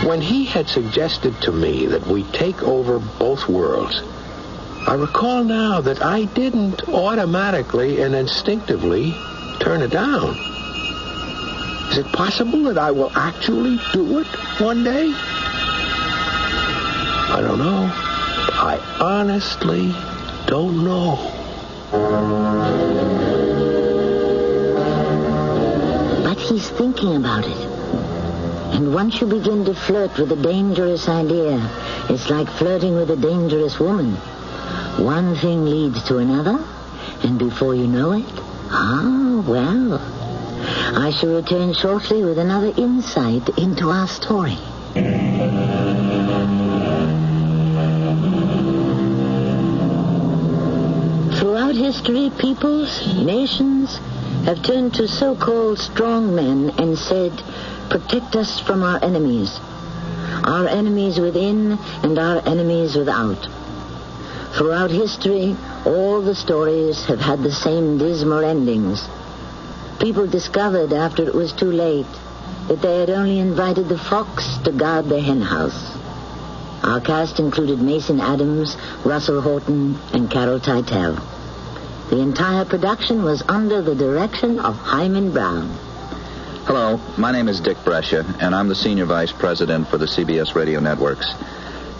When he had suggested to me that we take over both worlds, I recall now that I didn't automatically and instinctively turn it down. Is it possible that I will actually do it one day? I don't know. I honestly don't know. But he's thinking about it. And once you begin to flirt with a dangerous idea, it's like flirting with a dangerous woman. One thing leads to another, and before you know it, I shall return shortly with another insight into our story. Throughout history, peoples, nations have turned to so-called strong men and said, protect us from our enemies within and our enemies without. Throughout history, all the stories have had the same dismal endings. People discovered after it was too late that they had only invited the fox to guard their hen house. Our cast included Mason Adams, Russell Horton, and Carol Teitel. The entire production was under the direction of Hyman Brown. Hello, my name is Dick Brescia, and I'm the Senior Vice President for the CBS Radio Networks.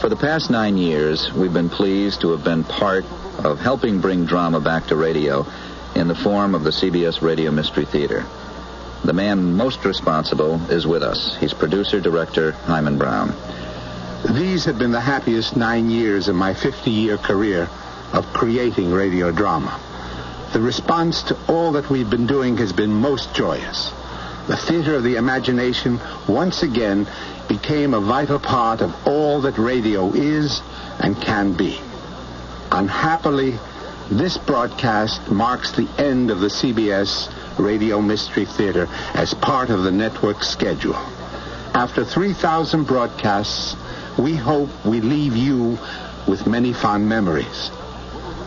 For the past 9 years, we've been pleased to have been part of helping bring drama back to radio in the form of the CBS Radio Mystery Theater. The man most responsible is with us. He's producer-director Hyman Brown. These have been the happiest 9 years of my 50-year career of creating radio drama. The response to all that we've been doing has been most joyous. The theater of the imagination once again became a vital part of all that radio is and can be. Unhappily, this broadcast marks the end of the CBS Radio Mystery Theater as part of the network's schedule. After 3,000 broadcasts, we hope we leave you with many fond memories.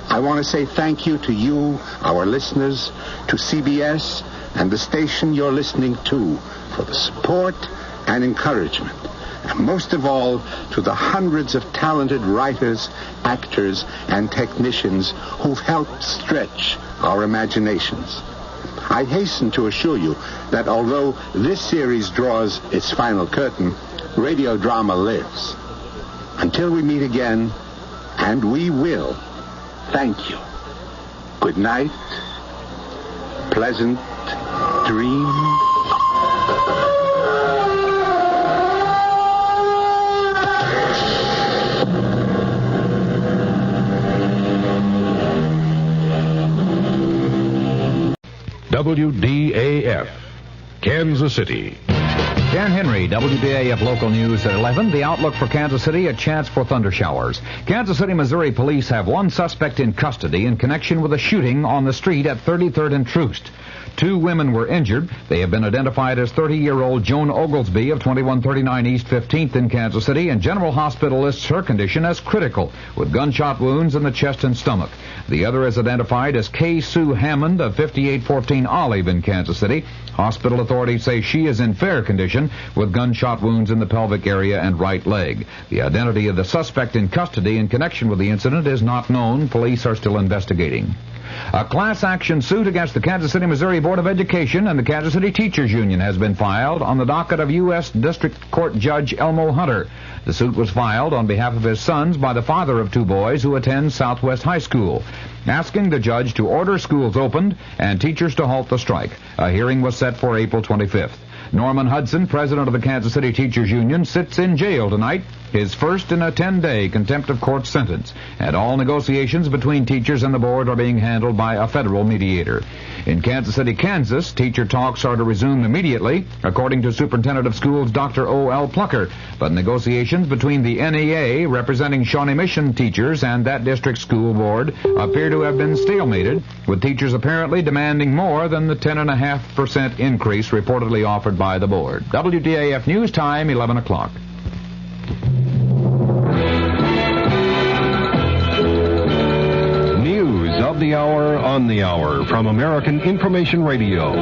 I want to say thank you to you, our listeners, to CBS and the station you're listening to for the support and encouragement. And most of all, to the hundreds of talented writers, actors, and technicians who've helped stretch our imaginations. I hasten to assure you that although this series draws its final curtain, radio drama lives. Until we meet again, and we will, thank you. Good night. Pleasant dreams. WDAF, Kansas City. Dan Henry, WDAF Local News at 11. The outlook for Kansas City, a chance for thunder showers. Kansas City, Missouri police have one suspect in custody in connection with a shooting on the street at 33rd and Troost. 2 women were injured. They have been identified as 30-year-old Joan Oglesby of 2139 East 15th in Kansas City, and General Hospital lists her condition as critical, with gunshot wounds in the chest and stomach. The other is identified as Kay Sue Hammond of 5814 Olive in Kansas City. Hospital authorities say she is in fair condition with gunshot wounds in the pelvic area and right leg. The identity of the suspect in custody in connection with the incident is not known. Police are still investigating. A class action suit against the Kansas City, Missouri Board of Education and the Kansas City Teachers Union has been filed on the docket of U.S. District Court Judge Elmo Hunter. The suit was filed on behalf of his sons by the father of two boys who attend Southwest High School, asking the judge to order schools opened and teachers to halt the strike. A hearing was set for April 25th. Norman Hudson, president of the Kansas City Teachers Union, sits in jail tonight, his first in a 10-day contempt of court sentence. And all negotiations between teachers and the board are being handled by a federal mediator. In Kansas City, Kansas, teacher talks are to resume immediately, according to Superintendent of Schools Dr. O.L. Plucker. But negotiations between the NEA, representing Shawnee Mission teachers, and that district school board appear to have been stalemated, with teachers apparently demanding more than the 10.5% increase reportedly offered by the board. WDAF News Time, 11 o'clock. News of the hour on the hour from American Information Radio.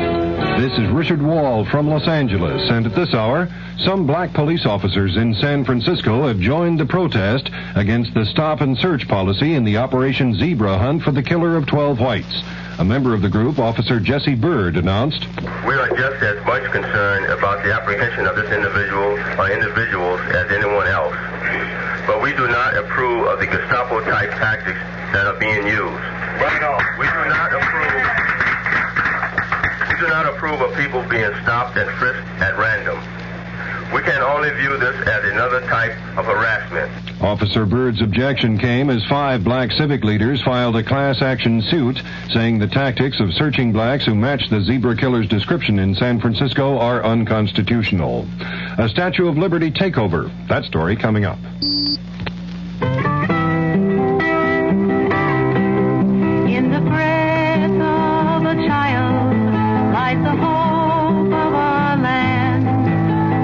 This is Richard Wall from Los Angeles, and at this hour, some black police officers in San Francisco have joined the protest against the stop and search policy in the Operation Zebra hunt for the killer of 12 whites. A member of the group, Officer Jesse Bird, announced, "We are just as much concerned about the apprehension of this individual or individuals as anyone else. But we do not approve of the Gestapo-type tactics that are being used. We do not approve of people being stopped and frisked at random. We can only view this as another type of harassment." Officer Bird's objection came as 5 black civic leaders filed a class action suit saying the tactics of searching blacks who match the zebra killer's description in San Francisco are unconstitutional. A Statue of Liberty takeover. That story coming up. In the breath of a child lies the hope of our land.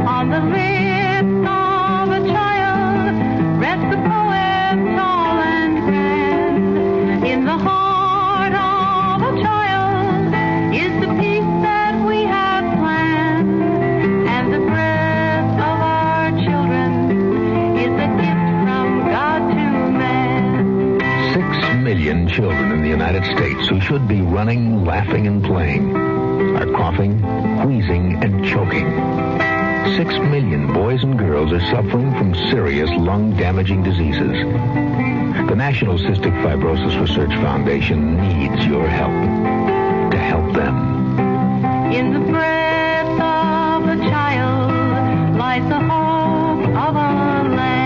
On the lips of a child rests the poem tall and grand. In the heart of a child is the peace that we have planned. And the breath of our children is a gift from God to man. 6 million children in the United States who should be running, laughing, and playing are coughing, wheezing, and choking. 6 million boys and girls are suffering from serious lung-damaging diseases. The National Cystic Fibrosis Research Foundation needs your help to help them. In the breath of a child lies the hope of our land.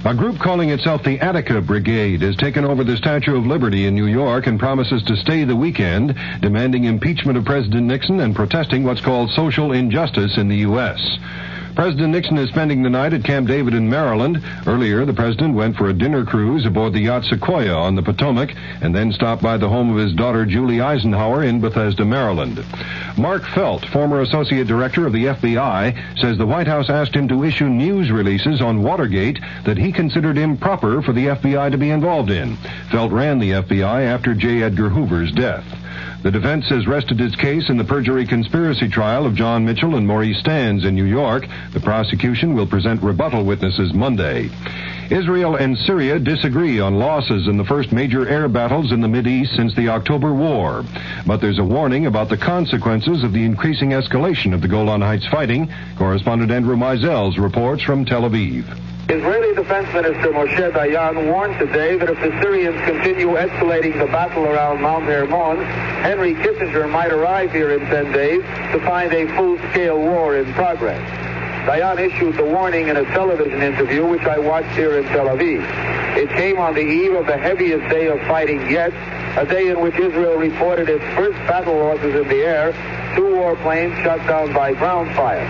A group calling itself the Attica Brigade has taken over the Statue of Liberty in New York and promises to stay the weekend, demanding impeachment of President Nixon and protesting what's called social injustice in the U.S. President Nixon is spending the night at Camp David in Maryland. Earlier, the president went for a dinner cruise aboard the yacht Sequoia on the Potomac and then stopped by the home of his daughter Julie Eisenhower in Bethesda, Maryland. Mark Felt, former associate director of the FBI, says the White House asked him to issue news releases on Watergate that he considered improper for the FBI to be involved in. Felt ran the FBI after J. Edgar Hoover's death. The defense has rested its case in the perjury conspiracy trial of John Mitchell and Maurice Stans in New York. The prosecution will present rebuttal witnesses Monday. Israel and Syria disagree on losses in the first major air battles in the Mideast since the October War. But there's a warning about the consequences of the increasing escalation of the Golan Heights fighting. Correspondent Andrew Mizell's reports from Tel Aviv. Israeli Defense Minister Moshe Dayan warned today that if the Syrians continue escalating the battle around Mount Hermon, Henry Kissinger might arrive here in 10 days to find a full-scale war in progress. Dayan issued the warning in a television interview, which I watched here in Tel Aviv. It came on the eve of the heaviest day of fighting yet, a day in which Israel reported its first battle losses in the air, 2 warplanes shot down by ground fire.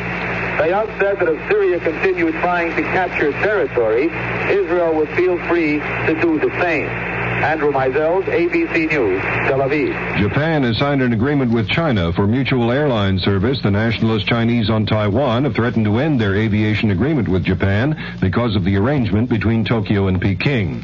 Dayan said that if Syria continued trying to capture territory, Israel would feel free to do the same. Andrew Mizell, ABC News, Tel Aviv. Japan has signed an agreement with China for mutual airline service. The nationalist Chinese on Taiwan have threatened to end their aviation agreement with Japan because of the arrangement between Tokyo and Peking.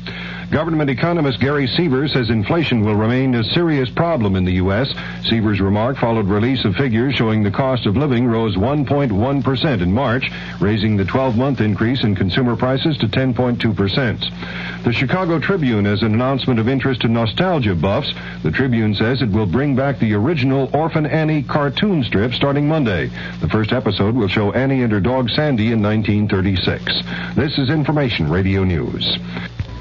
Government economist Gary Seaver says inflation will remain a serious problem in the U.S. Seaver's remark followed release of figures showing the cost of living rose 1.1% in March, raising the 12-month increase in consumer prices to 10.2%. The Chicago Tribune has an announcement of interest to nostalgia buffs. The Tribune says it will bring back the original Orphan Annie cartoon strip starting Monday. The first episode will show Annie and her dog Sandy in 1936. This is Information Radio News.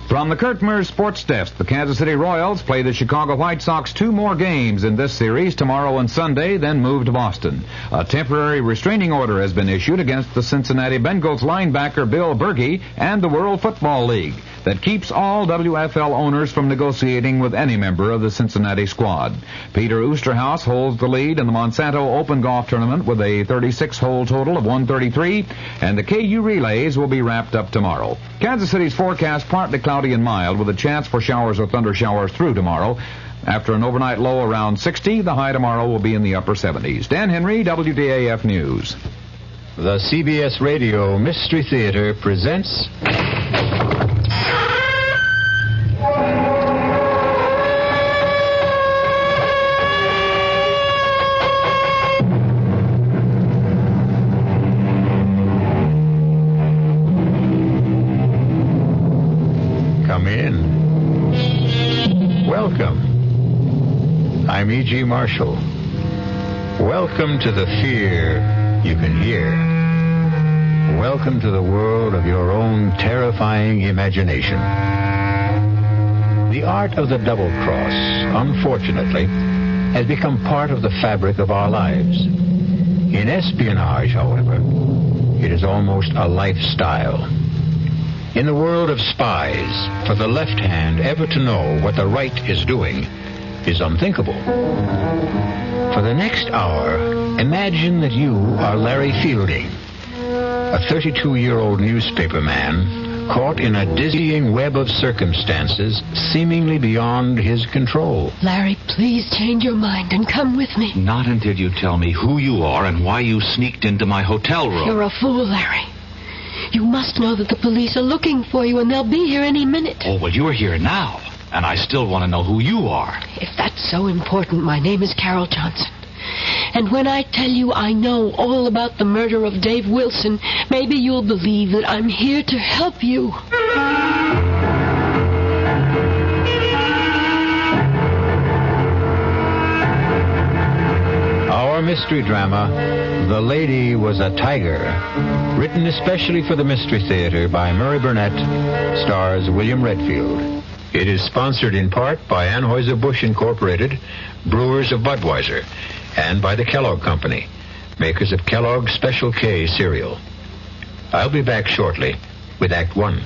From the Kurt Mears Sports Desk, the Kansas City Royals play the Chicago White Sox 2 more games in this series, tomorrow and Sunday, then move to Boston. A temporary restraining order has been issued against the Cincinnati Bengals linebacker Bill Berkey and the World Football League that keeps all WFL owners from negotiating with any member of the Cincinnati squad. Peter Oosterhouse holds the lead in the Monsanto Open Golf Tournament with a 36-hole total of 133, and the KU Relays will be wrapped up tomorrow. Kansas City's forecast partly cloudy and mild with a chance for showers or thunder showers through tomorrow. After an overnight low around 60, the high tomorrow will be in the upper 70s. Dan Henry, WDAF News. The CBS Radio Mystery Theater presents... Come in. Welcome. I'm E.G. Marshall. Welcome to the fear you can hear. Welcome to the world of your own terrifying imagination. The art of the double cross, unfortunately, has become part of the fabric of our lives. In espionage, however, it is almost a lifestyle. In the world of spies, for the left hand ever to know what the right is doing is unthinkable. For the next hour, imagine that you are Larry Fielding, a 32-year-old newspaper man caught in a dizzying web of circumstances seemingly beyond his control. Larry, please change your mind and come with me. Not until you tell me who you are and why you sneaked into my hotel room. You're a fool, Larry. You must know that the police are looking for you and they'll be here any minute. Oh, well, you're here now, and I still want to know who you are. If that's so important, my name is Carol Johnson. And when I tell you I know all about the murder of Dave Wilson, maybe you'll believe that I'm here to help you. Our mystery drama, The Lady Was a Tiger, written especially for the Mystery Theater by Murray Burnett, stars William Redfield. It is sponsored in part by Anheuser-Busch Incorporated, brewers of Budweiser, and by the Kellogg Company, makers of Kellogg's Special K cereal. I'll be back shortly with Act One.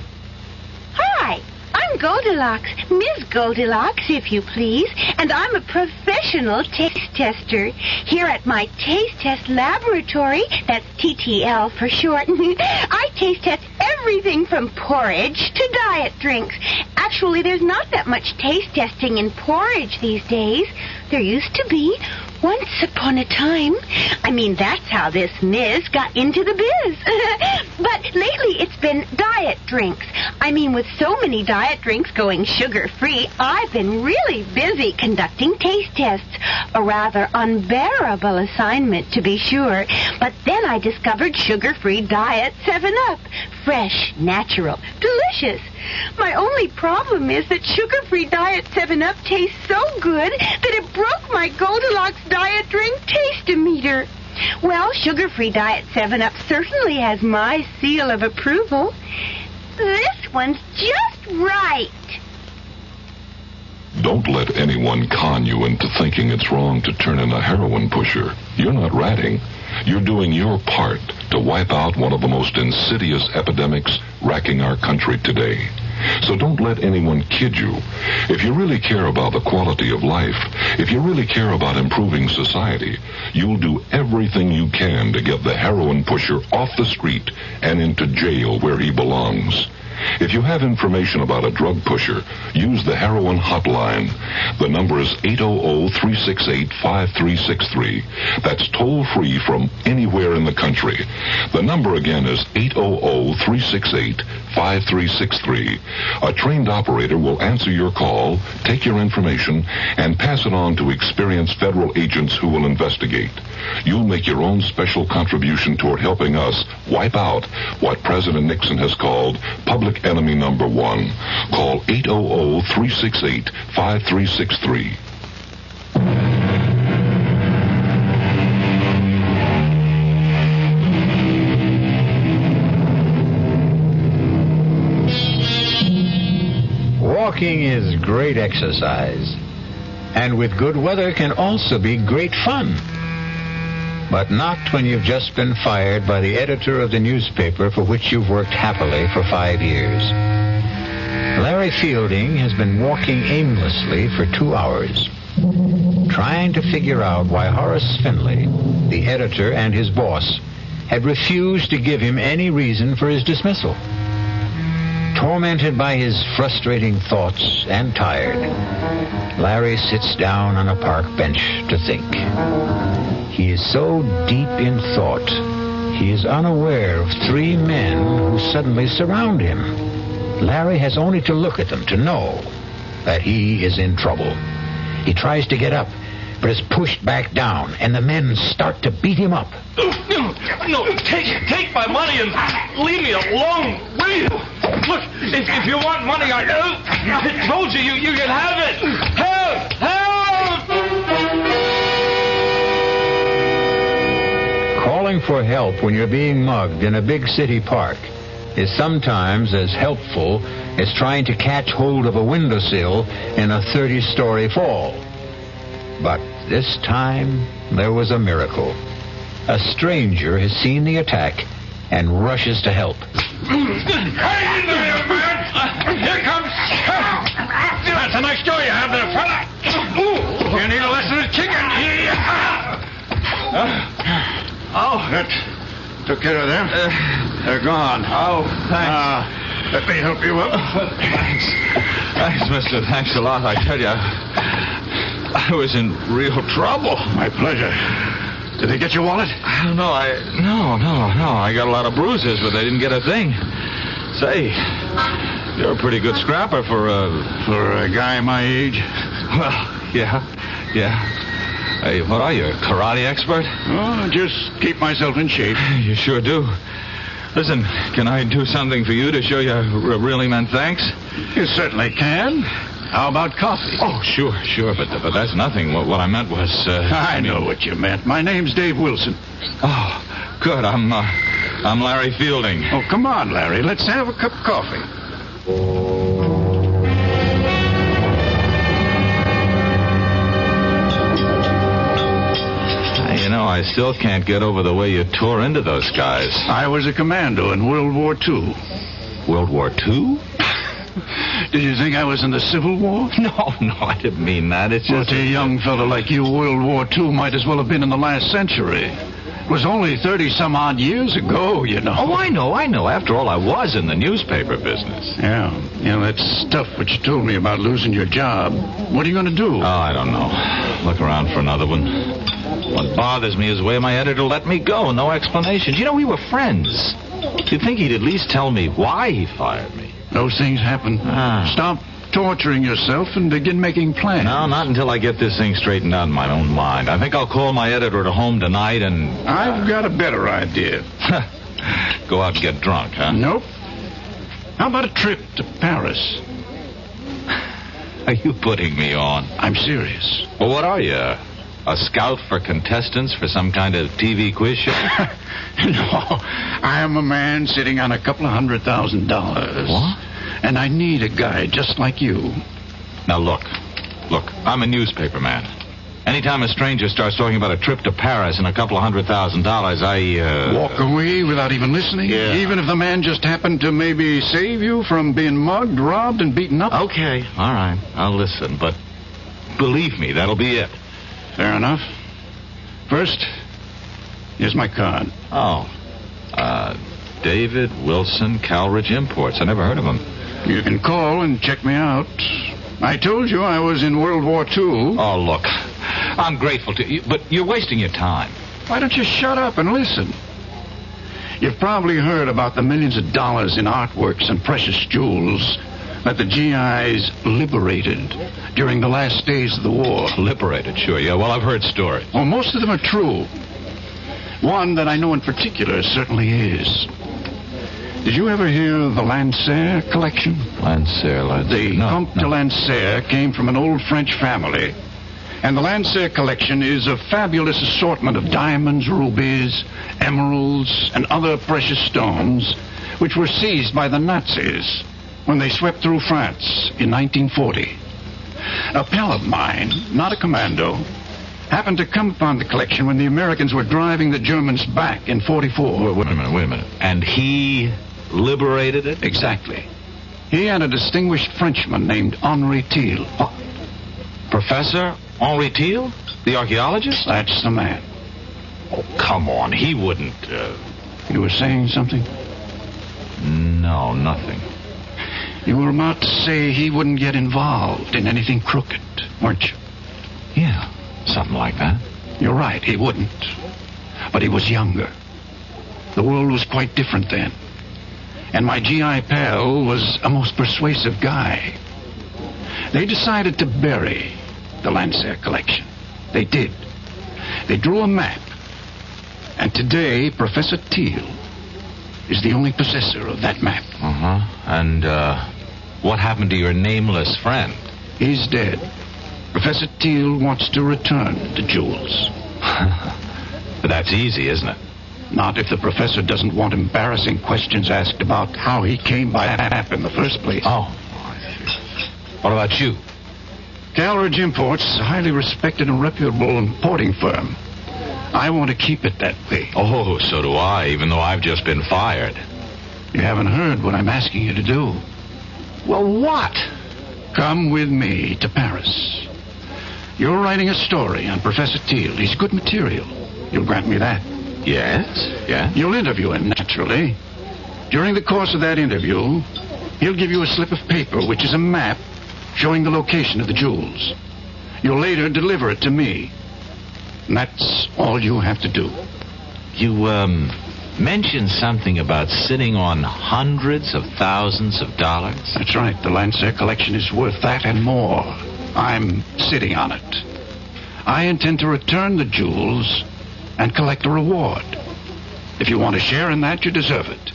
Hi, I'm Goldilocks, Ms. Goldilocks, if you please, and I'm a professional taste tester. Here at my taste test laboratory, that's TTL for short, I taste test everything from porridge to diet drinks. Actually, there's not that much taste testing in porridge these days. There used to be. Once upon a time. I mean, that's how this Ms. got into the biz. But lately it's been diet drinks. I mean, with so many diet drinks going sugar-free, I've been really busy conducting taste tests. A rather unbearable assignment, to be sure. But then I discovered sugar-free diet 7-Up. Fresh, natural, delicious. My only problem is that sugar-free diet 7-Up tastes so good that it broke my Goldilocks diet drink taste-o-meter. Well, sugar-free diet 7-Up certainly has my seal of approval. This one's just right. Don't let anyone con you into thinking it's wrong to turn in a heroin pusher. You're not ratting. You're doing your part to wipe out one of the most insidious epidemics racking our country today. So don't let anyone kid you. If you really care about the quality of life, if you really care about improving society, you'll do everything you can to get the heroin pusher off the street and into jail where he belongs. If you have information about a drug pusher, use the heroin hotline. The number is 800-368-5363. That's toll-free from anywhere in the country. The number again is 800-368-5363. A trained operator will answer your call, take your information, and pass it on to experienced federal agents who will investigate. You'll make your own special contribution toward helping us wipe out what President Nixon has called public enemy number one. Call 800-368-5363. Walking is great exercise, and with good weather can also be great fun. But not when you've just been fired by the editor of the newspaper for which you've worked happily for 5 years. Larry Fielding has been walking aimlessly for 2 hours, trying to figure out why Horace Finley, the editor and his boss, had refused to give him any reason for his dismissal. Tormented by his frustrating thoughts and tired, Larry sits down on a park bench to think. He is so deep in thought, he is unaware of 3 men who suddenly surround him. Larry has only to look at them to know that he is in trouble. He tries to get up, but is pushed back down, and the men start to beat him up. No, take my money and leave me alone, will you? Look, if you want money, I told you can have it. Help! Calling for help when you're being mugged in a big city park is sometimes as helpful as trying to catch hold of a windowsill in a 30-story fall. But this time, there was a miracle. A stranger has seen the attack and rushes to help. Hey, there, man! Here comes... That's a nice door you have there, fella. You need a lesson of chicken. That took care of them. They're gone. Oh, thanks. Let me help you up. Thanks, mister. Thanks a lot. I tell you, I was in real trouble. My pleasure. Did they get your wallet? No. I got a lot of bruises, but they didn't get a thing. Say, you're a pretty good scrapper for a guy my age. Well, yeah. Hey, what are you, a karate expert? Oh, just keep myself in shape. You sure do. Listen, can I do something for you to show you I really meant thanks? You certainly can. How about coffee? Oh, sure, but that's nothing. What I meant was... I know what you meant. My name's Dave Wilson. Oh, good. I'm Larry Fielding. Oh, come on, Larry. Let's have a cup of coffee. You know, I still can't get over the way you tore into those guys. I was a commando in World War II. World War II? Did you think I was in the Civil War? No, I didn't mean that. It's just... Well, to a young fellow like you, World War II might as well have been in the last century. It was only 30-some-odd years ago, you know. Oh, I know. After all, I was in the newspaper business. Yeah, that stuff which you told me about losing your job. What are you going to do? Oh, I don't know. Look around for another one. What bothers me is the way my editor let me go. No explanations. You know, we were friends. You'd think he'd at least tell me why he fired me. Those things happen. Stop torturing yourself and begin making plans. No, not until I get this thing straightened out in my own mind. I think I'll call my editor at home tonight and... I've got a better idea. Go out and get drunk, huh? Nope. How about a trip to Paris? Are you putting me on? I'm serious. Well, what are you? A scout for contestants for some kind of TV quiz show? No, I am a man sitting on $200,000. What? And I need a guy just like you. Now, look, I'm a newspaper man. Anytime a stranger starts talking about a trip to Paris and $200,000, I, Walk away without even listening? Yeah. Even if the man just happened to maybe save you from being mugged, robbed, and beaten up? Okay, all right, I'll listen, but believe me, that'll be it. Fair enough. First, here's my card. Oh, David Wilson Calridge Imports. I never heard of him. You can call and check me out. I told you I was in World War II. Oh, look, I'm grateful to you, but you're wasting your time. Why don't you shut up and listen? You've probably heard about the millions of dollars in artworks and precious jewels that the GIs liberated during the last days of the war. Liberated, sure, yeah. Well, I've heard stories. Well, most of them are true. One that I know in particular certainly is. Did you ever hear of the Lancer collection? Lancer. The Comte de Lancer came from an old French family. And the Lancer collection is a fabulous assortment of diamonds, rubies, emeralds, and other precious stones, which were seized by the Nazis when they swept through France in 1940. A pal of mine, not a commando, happened to come upon the collection when the Americans were driving the Germans back in 44. Wait a minute. And he liberated it? Exactly. He and a distinguished Frenchman named Henri Thiel. Oh. Professor Henri Thiel? The archaeologist? That's the man. Oh, come on. He wouldn't, You were saying something? No, nothing. You were about to say he wouldn't get involved in anything crooked, weren't you? Yeah, something like that. You're right, he wouldn't. But he was younger. The world was quite different then. And my GI pal was a most persuasive guy. They decided to bury the Lancer collection. They did. They drew a map. And today, Professor Thiel is the only possessor of that map. Uh-huh. And, what happened to your nameless friend? He's dead. Professor Thiel wants to return the jewels. But that's easy, isn't it? Not if the professor doesn't want embarrassing questions asked about how he came by that map in the first place. Oh. What about you? Calridge Imports is a highly respected and reputable importing firm. I want to keep it that way. Oh, so do I, even though I've just been fired. You haven't heard what I'm asking you to do. Well, what? Come with me to Paris. You're writing a story on Professor Thiel. He's good material. You'll grant me that. Yes. You'll interview him, naturally. During the course of that interview, he'll give you a slip of paper, which is a map showing the location of the jewels. You'll later deliver it to me. And that's all you have to do. You, mentioned something about sitting on hundreds of thousands of dollars? That's right. The Lancer collection is worth that and more. I'm sitting on it. I intend to return the jewels and collect a reward. If you want to share in that, you deserve it.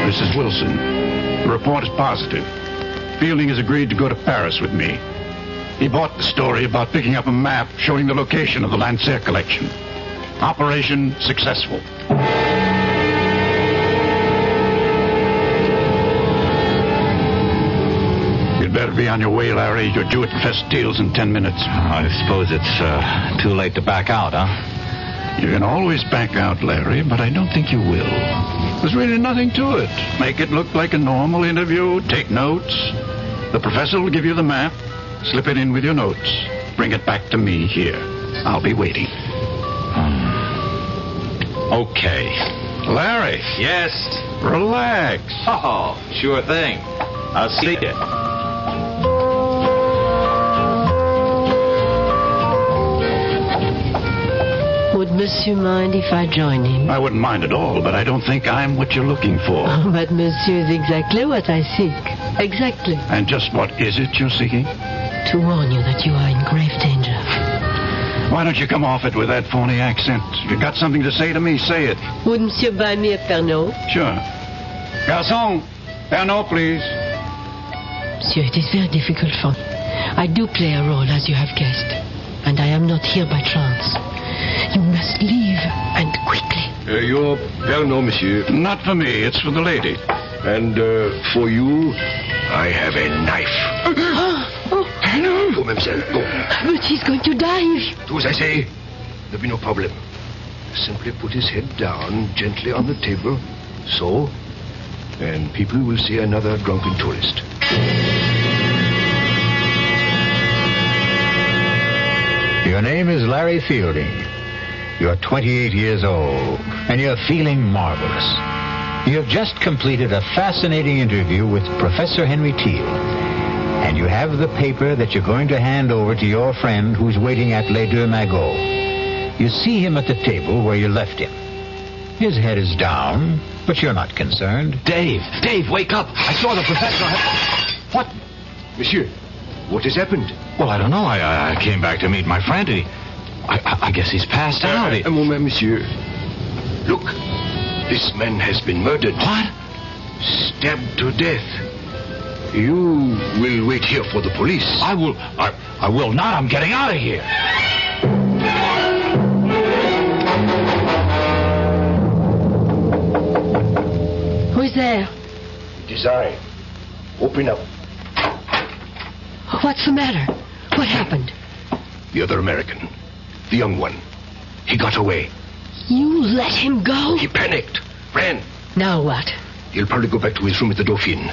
Mrs. Wilson, the report is positive. Fielding has agreed to go to Paris with me. He bought the story about picking up a map showing the location of the Lancer collection. Operation successful. You'd better be on your way, Larry. You're due at Professor Thiel's in 10 minutes. I suppose it's too late to back out, huh? You can always back out, Larry, but I don't think you will. There's really nothing to it. Make it look like a normal interview. Take notes. The professor will give you the map. Slip it in with your notes. Bring it back to me here. I'll be waiting. Okay. Larry. Yes? Relax. Oh, sure thing. I'll see you. Would Monsieur mind if I join him? I wouldn't mind at all, but I don't think I'm what you're looking for. Oh, but Monsieur is exactly what I seek. Exactly. And just what is it you're seeking? To warn you that you are in grave danger. Why don't you come off it with that phony accent? If you've got something to say to me, say it. Would Monsieur buy me a Pernod? Sure. Garçon, Pernod, please. Monsieur, it is very difficult for me. I do play a role, as you have guessed. And I am not here by chance. You must leave, and quickly. Your Pernod, monsieur. Not for me, it's for the lady. And for you, I have a knife. Go, mademoiselle, go. But he's going to die. Do as I say. There'll be no problem. Simply put his head down gently on the table. So. And people will see another drunken tourist. Your name is Larry Fielding. You're 28 years old, and you're feeling marvelous. You have just completed a fascinating interview with Professor Henry Teal, and you have the paper that you're going to hand over to your friend who's waiting at Les Deux Magots. You see him at the table where you left him. His head is down, but you're not concerned. Dave, wake up. I saw the professor. What? Monsieur, what has happened? Well, I don't know. I came back to meet my friend. I guess he's passed out. A moment, monsieur. Look, this man has been murdered. What? Stabbed to death. You will wait here for the police. I will not. I'm getting out of here. Who's there? It is I. Open up. What's the matter? What happened? The other American. The young one. He got away. You let him go? He panicked. Ran. Now what? He'll probably go back to his room at the Dauphine.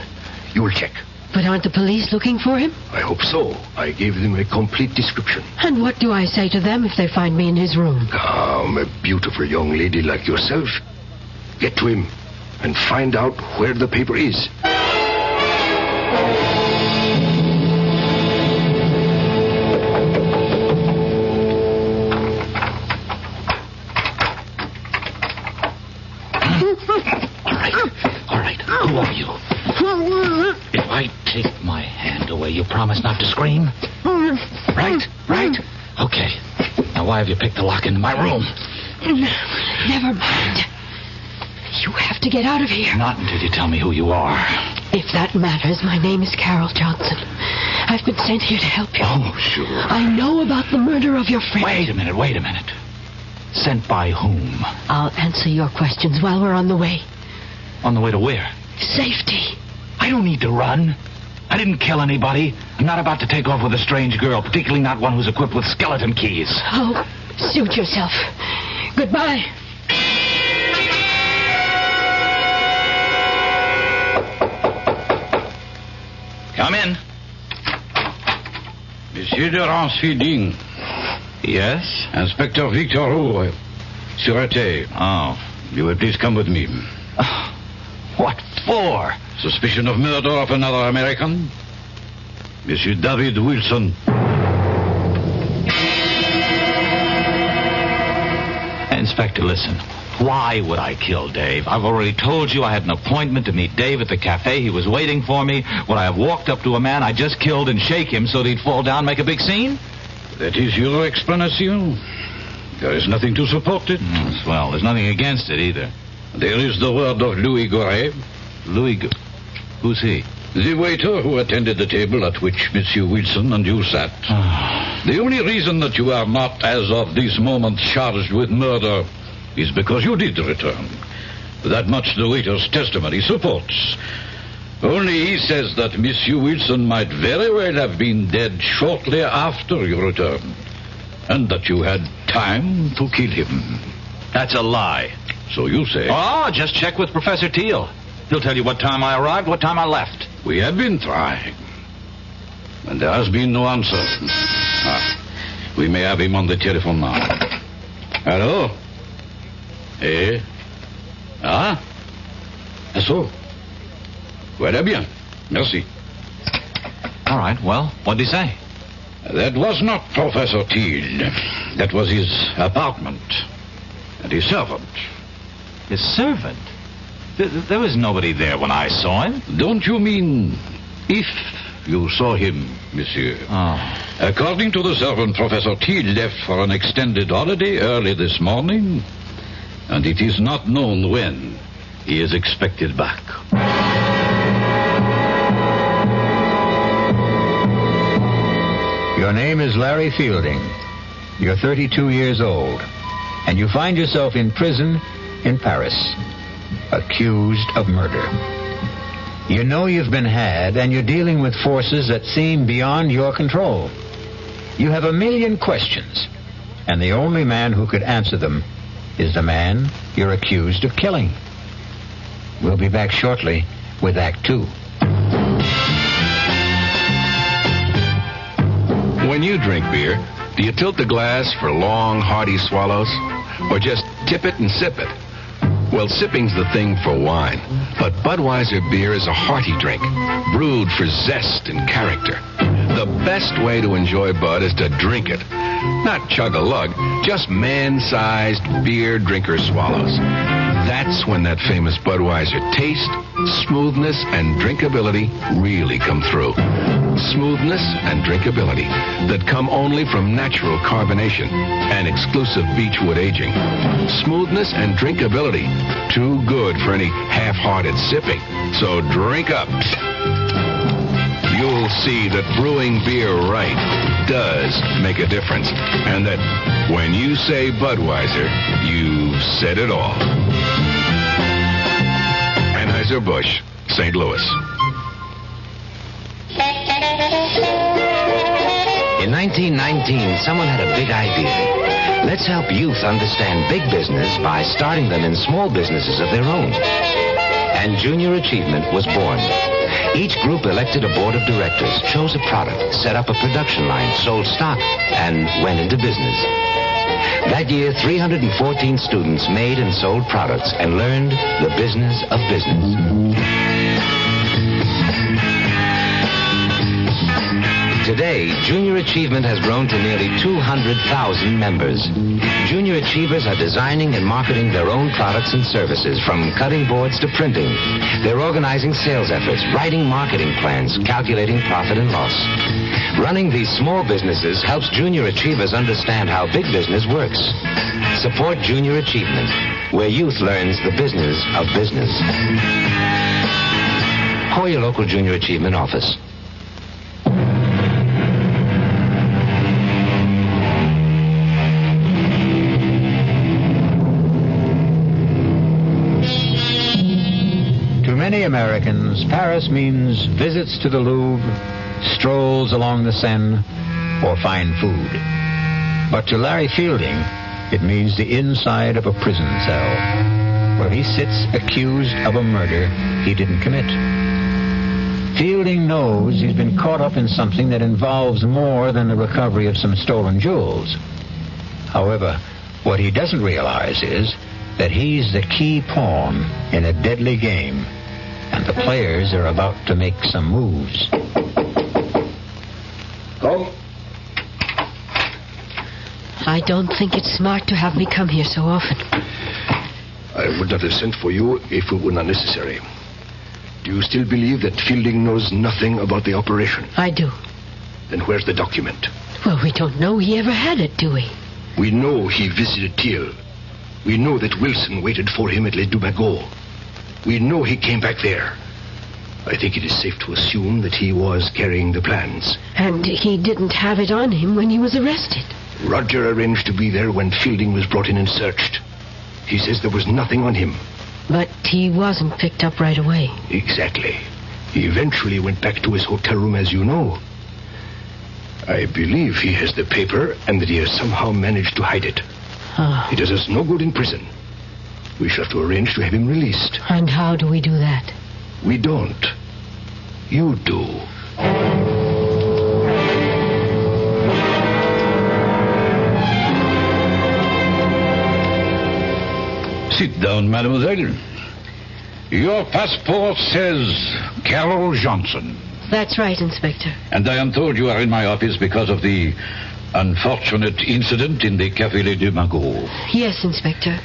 You will check. But aren't the police looking for him? I hope so. I gave them a complete description. And what do I say to them if they find me in his room? Calm, a beautiful young lady like yourself. Get to him and find out where the paper is. All right. Who are you? If I take my hand away, you promise not to scream? Right? Okay. Now, why have you picked the lock into my room? Never mind. You have to get out of here. Not until you tell me who you are. If that matters, my name is Carol Johnson. I've been sent here to help you. Oh, sure. I know about the murder of your friend. Wait a minute. Sent by whom? I'll answer your questions while we're on the way. On the way to where? Safety. I don't need to run. I didn't kill anybody. I'm not about to take off with a strange girl, particularly not one who's equipped with skeleton keys. Oh, suit yourself. Goodbye. Come in. Monsieur de Ransfielding. Yes? Inspector Victor Roux, Sûreté. Oh. You will please come with me. What for? Suspicion of murder of another American. Monsieur David Wilson. Inspector, listen. Why would I kill Dave? I've already told you I had an appointment to meet Dave at the cafe. He was waiting for me. Would I have walked up to a man I just killed and shake him so that he'd fall down and make a big scene? That is your explanation. There is nothing to support it. Well, there's nothing against it either. There is the word of Louis Goret. Who's he? The waiter who attended the table at which Monsieur Wilson and you sat. The only reason that you are not, as of this moment, charged with murder is because you did return. That much the waiter's testimony supports. Only he says that Monsieur Wilson might very well have been dead shortly after you returned, and that you had time to kill him. That's a lie. So you say. Oh, just check with Professor Teal. He'll tell you what time I arrived, what time I left. We have been trying, and there has been no answer. We may have him on the telephone now. Hello? Eh? So? Voilà bien. Merci. All right, well, what'd he say? That was not Professor Teal. That was his apartment. And his servant. His servant? There was nobody there when I saw him. Don't you mean if you saw him, monsieur? Oh. According to the servant, Professor Teal left for an extended holiday early this morning, and it is not known when he is expected back. Your name is Larry Fielding. You're 32 years old, and you find yourself in prison in Paris, accused of murder. You know you've been had, and you're dealing with forces that seem beyond your control. You have a million questions, and the only man who could answer them is the man you're accused of killing. We'll be back shortly with Act 2. When you drink beer, do you tilt the glass for long, hearty swallows? or just tip it and sip it? Well, sipping's the thing for wine, but Budweiser beer is a hearty drink, brewed for zest and character. The best way to enjoy Bud is to drink it, not chug a lug, just man-sized beer drinker swallows. That's when that famous Budweiser taste, smoothness, and drinkability really come through. Smoothness and drinkability that come only from natural carbonation and exclusive beechwood aging. Smoothness and drinkability, too good for any half-hearted sipping. So drink up. You'll see that brewing beer right does make a difference, and that when you say Budweiser, you've said it all. Anheuser-Busch, St. Louis. In 1919, someone had a big idea. Let's help youth understand big business by starting them in small businesses of their own. And Junior Achievement was born. Each group elected a board of directors, chose a product, set up a production line, sold stock, and went into business. That year, 314 students made and sold products and learned the business of business. Today, Junior Achievement has grown to nearly 200,000 members. Junior Achievers are designing and marketing their own products and services, from cutting boards to printing. They're organizing sales efforts, writing marketing plans, calculating profit and loss. Running these small businesses helps Junior Achievers understand how big business works. Support Junior Achievement, where youth learns the business of business. Call your local Junior Achievement office. Many Americans, Paris means visits to the Louvre, strolls along the Seine, or fine food. But to Larry Fielding, it means the inside of a prison cell, where he sits accused of a murder he didn't commit. Fielding knows he's been caught up in something that involves more than the recovery of some stolen jewels. However, what he doesn't realize is that he's the key pawn in a deadly game, and the players are about to make some moves. Come. I don't think it's smart to have me come here so often. I would not have sent for you if it were not necessary. Do you still believe that Fielding knows nothing about the operation? I do. Then where's the document? Well, we don't know he ever had it, do we? We know he visited Thiel. We know that Wilson waited for him at Les Dumagots. We know he came back there. I think it is safe to assume that he was carrying the plans. And he didn't have it on him when he was arrested. Roger arranged to be there when Fielding was brought in and searched. He says there was nothing on him. But he wasn't picked up right away. Exactly. He eventually went back to his hotel room, as you know. I believe he has the paper and that he has somehow managed to hide it. He does us no good in prison. We shall have to arrange to have him released. And how do we do that? We don't. You do. Sit down, mademoiselle. Your passport says Carol Johnson. That's right, Inspector. And I am told you are in my office because of the unfortunate incident in the Café Les Dumagots. Yes, Inspector.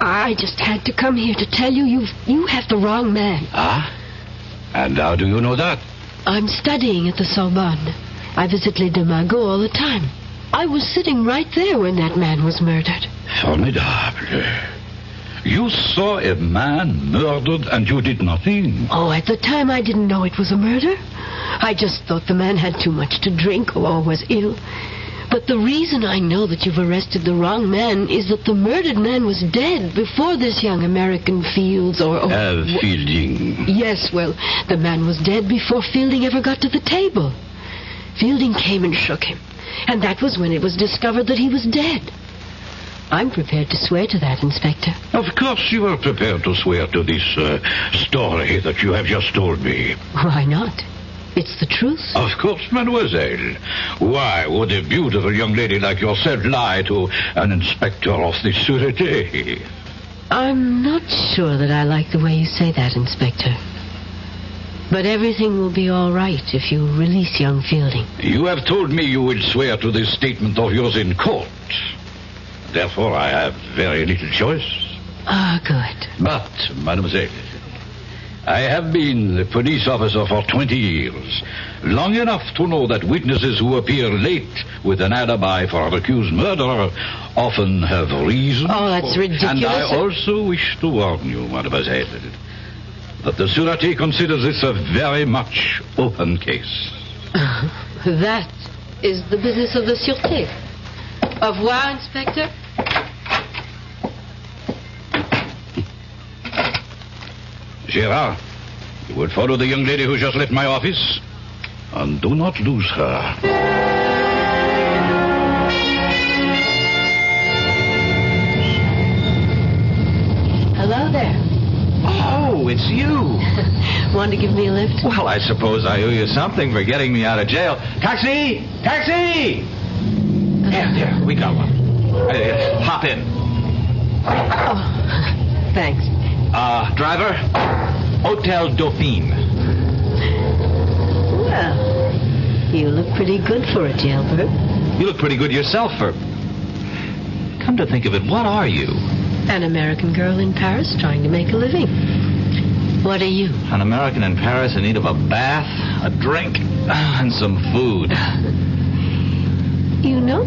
I just had to come here to tell you you have the wrong man. Ah? And how do you know that? I'm studying at the Sorbonne. I visit Les Dumagots all the time. I was sitting right there when that man was murdered. Formidable. You saw a man murdered and you did nothing? Oh, at the time I didn't know it was a murder. I just thought the man had too much to drink or was ill. But the reason I know that you've arrested the wrong man is that the murdered man was dead before this young American Fields Fielding. Yes, well, the man was dead before Fielding ever got to the table. Fielding came and shook him. And that was when it was discovered that he was dead. I'm prepared to swear to that, Inspector. Of course you are prepared to swear to this story that you have just told me. Why not? It's the truth. Of course, mademoiselle. Why would a beautiful young lady like yourself lie to an inspector of the Sûreté? I'm not sure that I like the way you say that, Inspector. But everything will be all right if you release young Fielding. You have told me you will swear to this statement of yours in court. Therefore, I have very little choice. Ah, good. But, mademoiselle, I have been the police officer for 20 years. Long enough to know that witnesses who appear late with an alibi for an accused murderer often have reason. Oh, that's ridiculous. And I also wish to warn you, mademoiselle, that the Sûreté considers this a very much open case. That is the business of the Sûreté. Au revoir, Inspector. Gérard, you will follow the young lady who just left my office, and do not lose her. Hello there. Oh, it's you. Want to give me a lift? Well, I suppose I owe you something for getting me out of jail. Taxi! Taxi! There, we got one. Hop in. Oh, thanks. Driver, Hotel Dauphine. Well, you look pretty good for a jailbird. You look pretty good yourself for... Come to think of it, what are you? An American girl in Paris trying to make a living. What are you? An American in Paris in need of a bath, a drink, and some food. You know,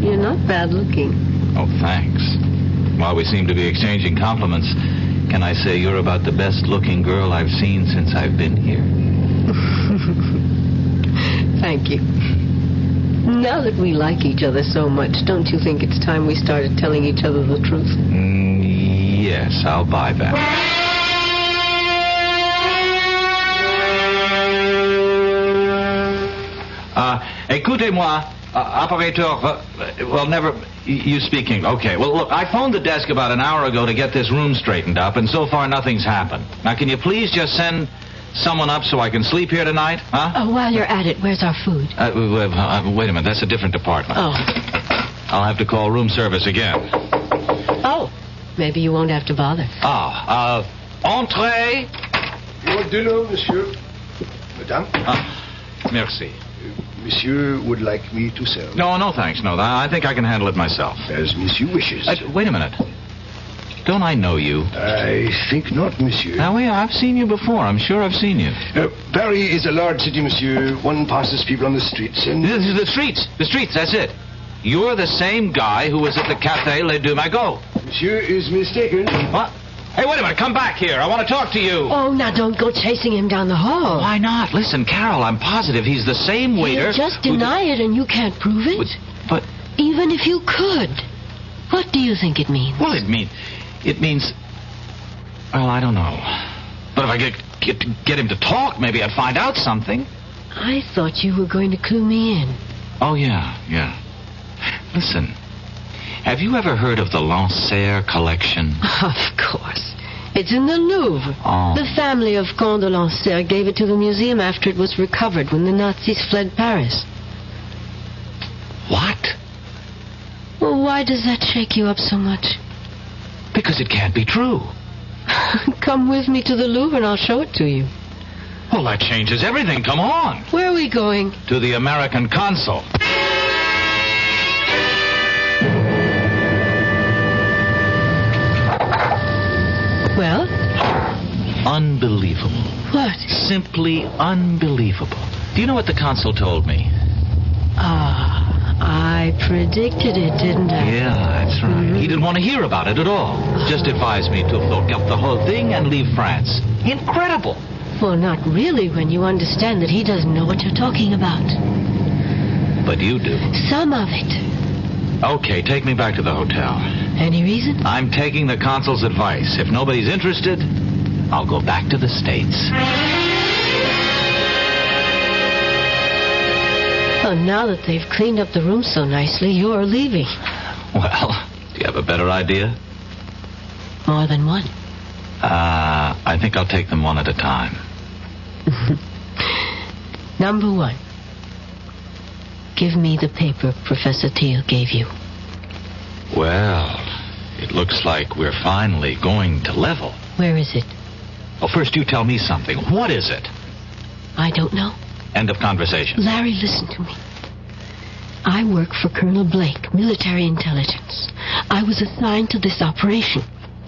you're not bad looking. Oh, thanks. While we seem to be exchanging compliments, can I say you're about the best-looking girl I've seen since I've been here? Thank you. Now that we like each other so much, don't you think it's time we started telling each other the truth? Yes, I'll buy that. Écoutez-moi, operateur, you speaking. Okay, well, look, I phoned the desk about an hour ago to get this room straightened up, and so far nothing's happened. Now, can you please just send someone up so I can sleep here tonight, huh? Oh, while you're at it, where's our food? Wait a minute, that's a different department. Oh. I'll have to call room service again. Oh, maybe you won't have to bother. Entree. Your dinner, monsieur. Madame? Merci. Monsieur would like me to serve. No, thanks. No, I think I can handle it myself. As monsieur wishes. Wait a minute. Don't I know you? I think not, monsieur. Now, I've seen you before. I'm sure I've seen you. Paris is a large city, monsieur. One passes people on the streets and... The streets, that's it. You're the same guy who was at the Café Les Deux Magots. Monsieur is mistaken. What? Hey, wait a minute. Come back here. I want to talk to you. Oh, now don't go chasing him down the hall. Why not? Listen, Carol, I'm positive he's the same waiter. You just deny it and you can't prove it. But... Even if you could, what do you think it means? Well, it means... Well, I don't know. But if I get him to talk, maybe I'd find out something. I thought you were going to clue me in. Oh, yeah. Listen, have you ever heard of the Lancer collection? Of course. It's in the Louvre. Oh. The family of Comte de Lancer gave it to the museum after it was recovered when the Nazis fled Paris. What? Well, why does that shake you up so much? Because it can't be true. Come with me to the Louvre and I'll show it to you. Well, that changes everything. Come on. Where are we going? To the American consul. Well? Unbelievable. What? Simply unbelievable. Do you know what the consul told me? I predicted it, didn't I? Yeah, that's right. Mm-hmm. He didn't want to hear about it at all. Just advised me to look up the whole thing and leave France. Incredible. Well, not really when you understand that he doesn't know what you're talking about. But you do. Some of it. Okay, take me back to the hotel. Any reason? I'm taking the consul's advice. If nobody's interested, I'll go back to the States. Oh, now that they've cleaned up the room so nicely, you're leaving. Well, do you have a better idea? More than one. I think I'll take them one at a time. Number 1. Give me the paper Professor Teal gave you. Well, it looks like we're finally going to level. Where is it? Well, first you tell me something. What is it? I don't know. End of conversation. Larry, listen to me. I work for Colonel Blake, military intelligence. I was assigned to this operation.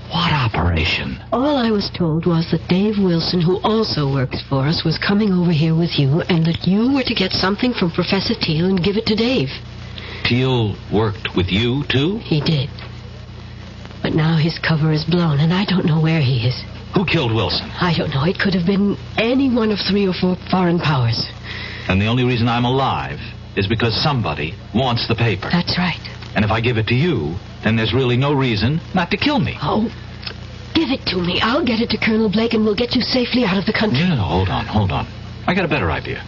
What operation? All I was told was that Dave Wilson, who also works for us, was coming over here with you, and that you were to get something from Professor Teal and give it to Dave. Teal worked with you, too? He did. But now his cover is blown, and I don't know where he is. Who killed Wilson? I don't know. It could have been any one of 3 or 4 foreign powers. And the only reason I'm alive is because somebody wants the paper. That's right. And if I give it to you, then there's really no reason not to kill me. Oh, give it to me. I'll get it to Colonel Blake, and we'll get you safely out of the country. No, hold on. I got a better idea.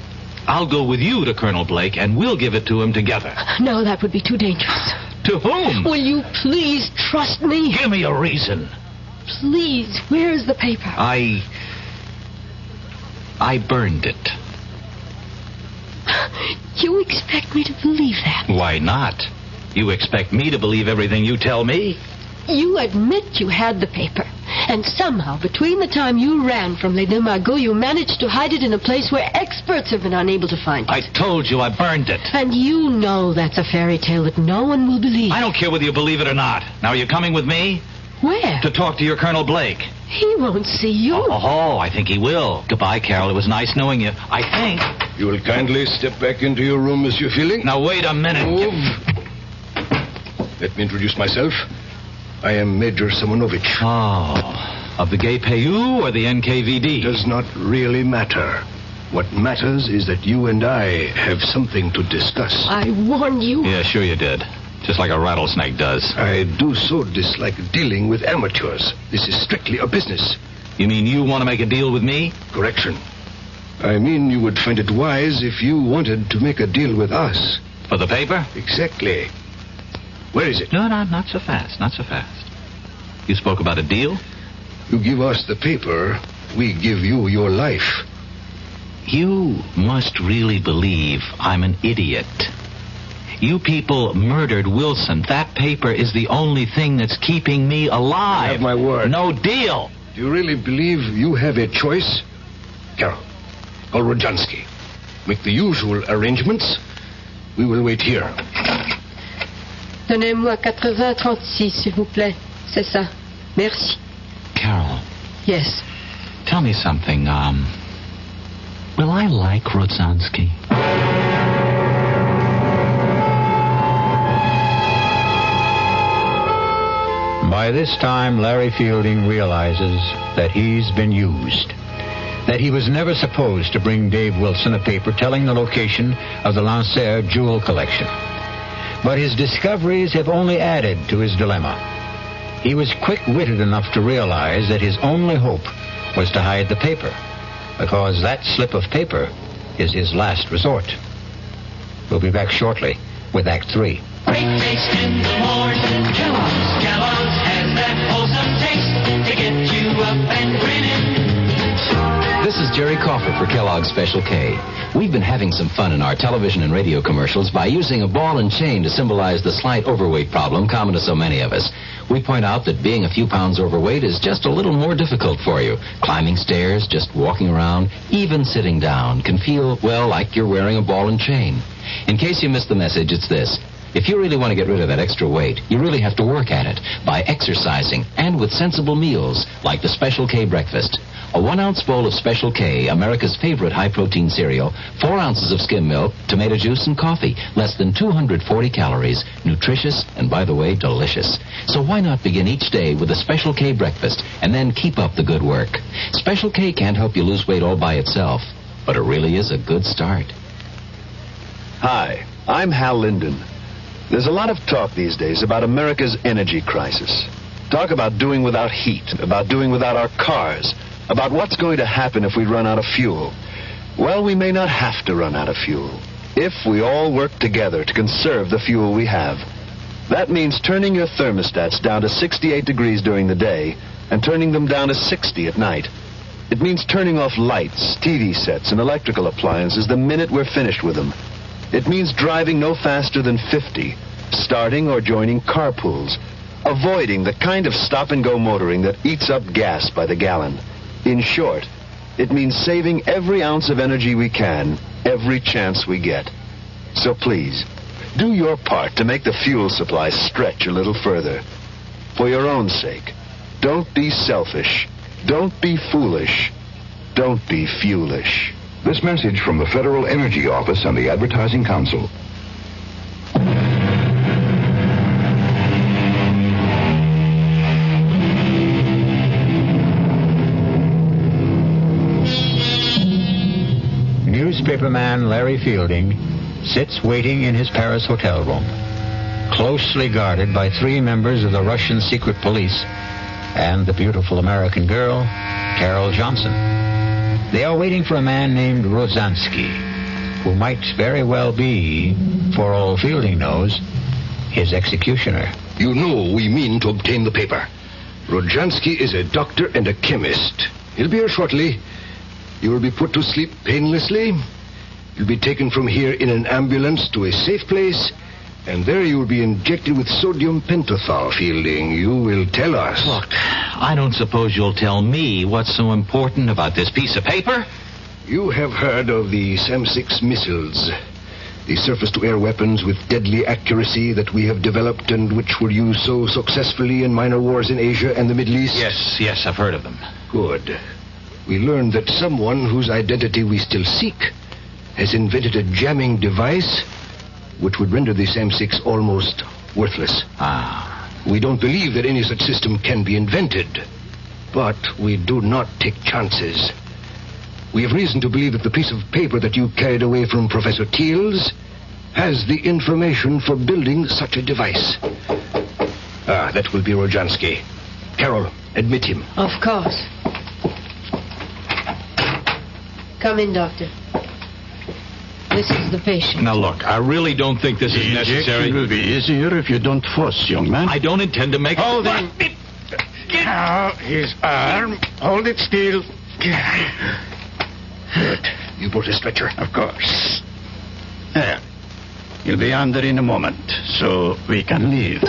I'll go with you to Colonel Blake, and we'll give it to him together. No, that would be too dangerous. To whom? Will you please trust me? Give me a reason. Please, where is the paper? I burned it. You expect me to believe that? Why not? You expect me to believe everything you tell me? You admit you had the paper, and somehow, between the time you ran from Les Deux Magots, you managed to hide it in a place where experts have been unable to find it. I told you I burned it. And you know that's a fairy tale that no one will believe. I don't care whether you believe it or not. Now, are you coming with me? Where? To talk to your Colonel Blake. He won't see you. Oh, I think he will. Goodbye, Carol. It was nice knowing you. I think. You will kindly step back into your room, Monsieur Feeling. Now, wait a minute. Let me introduce myself. I am Major Simonovich. Oh, of the Gay Payou or the NKVD? Does not really matter. What matters is that you and I have something to discuss. I warned you. Yeah, sure you did. Just like a rattlesnake does. I do so dislike dealing with amateurs. This is strictly a business. You mean you want to make a deal with me? Correction. I mean you would find it wise if you wanted to make a deal with us. For the paper? Exactly. Where is it? No, not so fast. Not so fast. You spoke about a deal? You give us the paper, we give you your life. You must really believe I'm an idiot. You people murdered Wilson. That paper is the only thing that's keeping me alive. You have my word. No deal. Do you really believe you have a choice? Carol, call Rodjansky. Make the usual arrangements. We will wait here. Donnez-moi 80-36, s'il vous plaît. C'est ça. Merci. Carol. Yes. Tell me something. Will I like Rodzansky? By this time, Larry Fielding realizes that he's been used. That he was never supposed to bring Dave Wilson a paper telling the location of the Lancer jewel collection. But his discoveries have only added to his dilemma. He was quick-witted enough to realize that his only hope was to hide the paper, because that slip of paper is his last resort. We'll be back shortly with Act 3. Great taste in the morning. Kellogg's has that wholesome taste to get you up and grinning. This is Jerry Crawford for Kellogg's Special K. We've been having some fun in our television and radio commercials by using a ball and chain to symbolize the slight overweight problem common to so many of us. We point out that being a few pounds overweight is just a little more difficult for you. Climbing stairs, just walking around, even sitting down can feel, well, like you're wearing a ball and chain. In case you missed the message, it's this. If you really want to get rid of that extra weight, you really have to work at it by exercising and with sensible meals like the Special K breakfast. A 1-ounce bowl of Special K, America's favorite high-protein cereal, 4 ounces of skim milk, tomato juice, and coffee. Less than 240 calories. Nutritious and, by the way, delicious. So why not begin each day with a Special K breakfast and then keep up the good work? Special K can't help you lose weight all by itself, but it really is a good start. Hi, I'm Hal Linden. There's a lot of talk these days about America's energy crisis. Talk about doing without heat, about doing without our cars, about what's going to happen if we run out of fuel. Well, we may not have to run out of fuel if we all work together to conserve the fuel we have. That means turning your thermostats down to 68 degrees during the day and turning them down to 60 at night. It means turning off lights, TV sets, and electrical appliances the minute we're finished with them. It means driving no faster than 50, starting or joining carpools, avoiding the kind of stop-and-go motoring that eats up gas by the gallon. In short, it means saving every ounce of energy we can, every chance we get. So please, do your part to make the fuel supply stretch a little further. For your own sake, don't be selfish. Don't be foolish. Don't be fuelish. This message from the Federal Energy Office and the Advertising Council. Newspaperman Larry Fielding sits waiting in his Paris hotel room, closely guarded by 3 members of the Russian secret police and the beautiful American girl, Carol Johnson. They are waiting for a man named Rozansky, who might very well be, for all Fielding knows, his executioner. You know we mean to obtain the paper. Rozansky is a doctor and a chemist. He'll be here shortly. You will be put to sleep painlessly. You'll be taken from here in an ambulance to a safe place, and there you will be injected with sodium pentothal, Fielding. You will tell us. Look, I don't suppose you'll tell me what's so important about this piece of paper? You have heard of the SAM-6 missiles, the surface-to-air weapons with deadly accuracy that we have developed and which were used so successfully in minor wars in Asia and the Middle East? Yes, I've heard of them. Good. We learned that someone whose identity we still seek has invented a jamming device which would render the SAM-6 almost worthless. We don't believe that any such system can be invented, but we do not take chances. We have reason to believe that the piece of paper that you carried away from Professor Teals has the information for building such a device. That will be Rozansky. Carol, admit him. Of course. Come in, Doctor. This is the patient. Now, look, I really don't think this is necessary. It will be easier if you don't fuss, young man. I don't intend to make... Hold him. Now, his arm. Hold it still. Good. You brought a stretcher? Of course. There. He'll be under in a moment, so we can leave.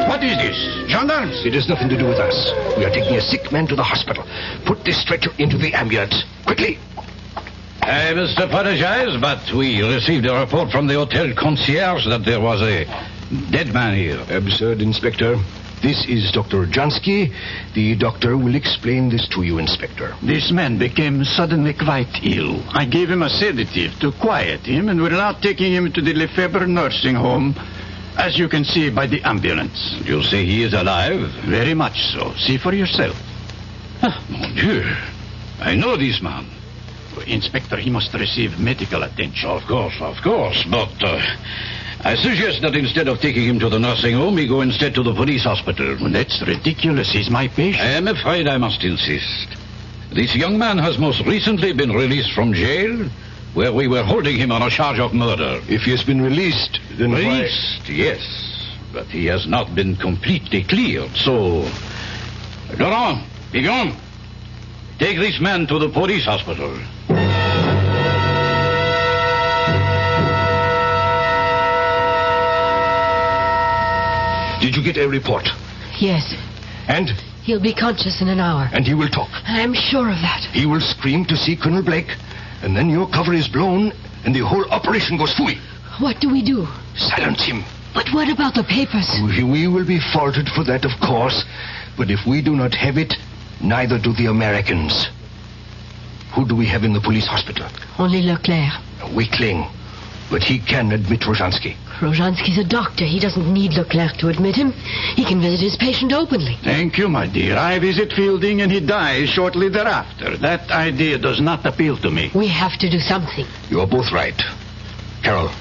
What is this? Gendarmes? It has nothing to do with us. We are taking a sick man to the hospital. Put this stretcher into the ambulance. Quickly. I must apologize, but we received a report from the hotel concierge that there was a dead man here. Absurd, Inspector. This is Dr. Jansky. The doctor will explain this to you, Inspector. This man became suddenly quite ill. I gave him a sedative to quiet him, and we're now taking him to the Lefebvre nursing home, as you can see by the ambulance. You say he is alive? Very much so. See for yourself. Mon Dieu. I know this man. Inspector, he must receive medical attention. Of course. But I suggest that instead of taking him to the nursing home, he go instead to the police hospital. Well, that's ridiculous. He's my patient. I am afraid I must insist. This young man has most recently been released from jail, where we were holding him on a charge of murder. If he has been released, then Released, yes. But he has not been completely cleared, so... Laurent, begone. Take this man to the police hospital. Did you get a report? Yes. And? He'll be conscious in an hour. And he will talk. I'm sure of that. He will scream to see Colonel Blake, and then your cover is blown, and the whole operation goes fooey. What do we do? Silence him. But what about the papers? We will be faulted for that, of course. But if we do not have it, neither do the Americans. Who do we have in the police hospital? Only Leclerc. A weakling. But he can admit Rozansky. Rozansky's a doctor. He doesn't need Leclerc to admit him. He can visit his patient openly. Thank you, my dear. I visit Fielding and he dies shortly thereafter. That idea does not appeal to me. We have to do something. You are both right. Carol,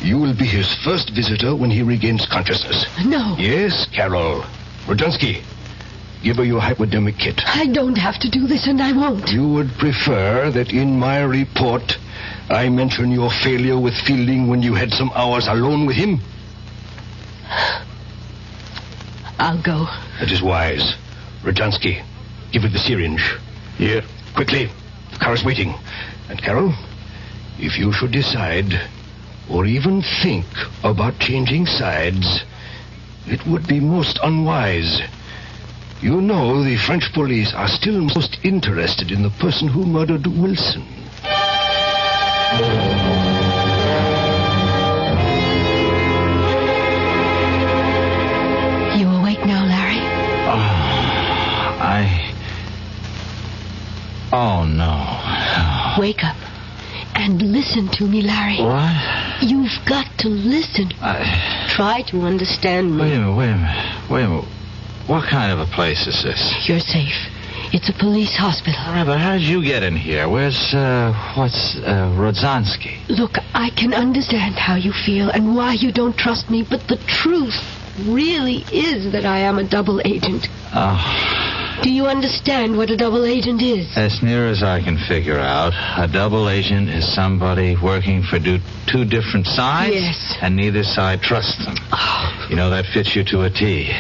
you will be his first visitor when he regains consciousness. No. Yes, Carol. Rozansky, give her your hypodermic kit. I don't have to do this, and I won't. You would prefer that in my report I mention your failure with Fielding when you had some hours alone with him? I'll go. That is wise. Rajansky, give her the syringe. Here. Quickly. The car is waiting. And Carol, if you should decide, or even think about changing sides, it would be most unwise. You know the French police are still most interested in the person who murdered Wilson. You awake now, Larry? Oh, no. Wake up and listen to me, Larry. What? You've got to listen. Try to understand me. Wait a minute. What kind of a place is this? You're safe. It's a police hospital. All right, but how did you get in here? Where's Rodzansky? Look, I can understand how you feel and why you don't trust me, but the truth really is that I am a double agent. Do you understand what a double agent is? As near as I can figure out, a double agent is somebody working for two different sides. Yes. And neither side trusts them. You know, that fits you to a T.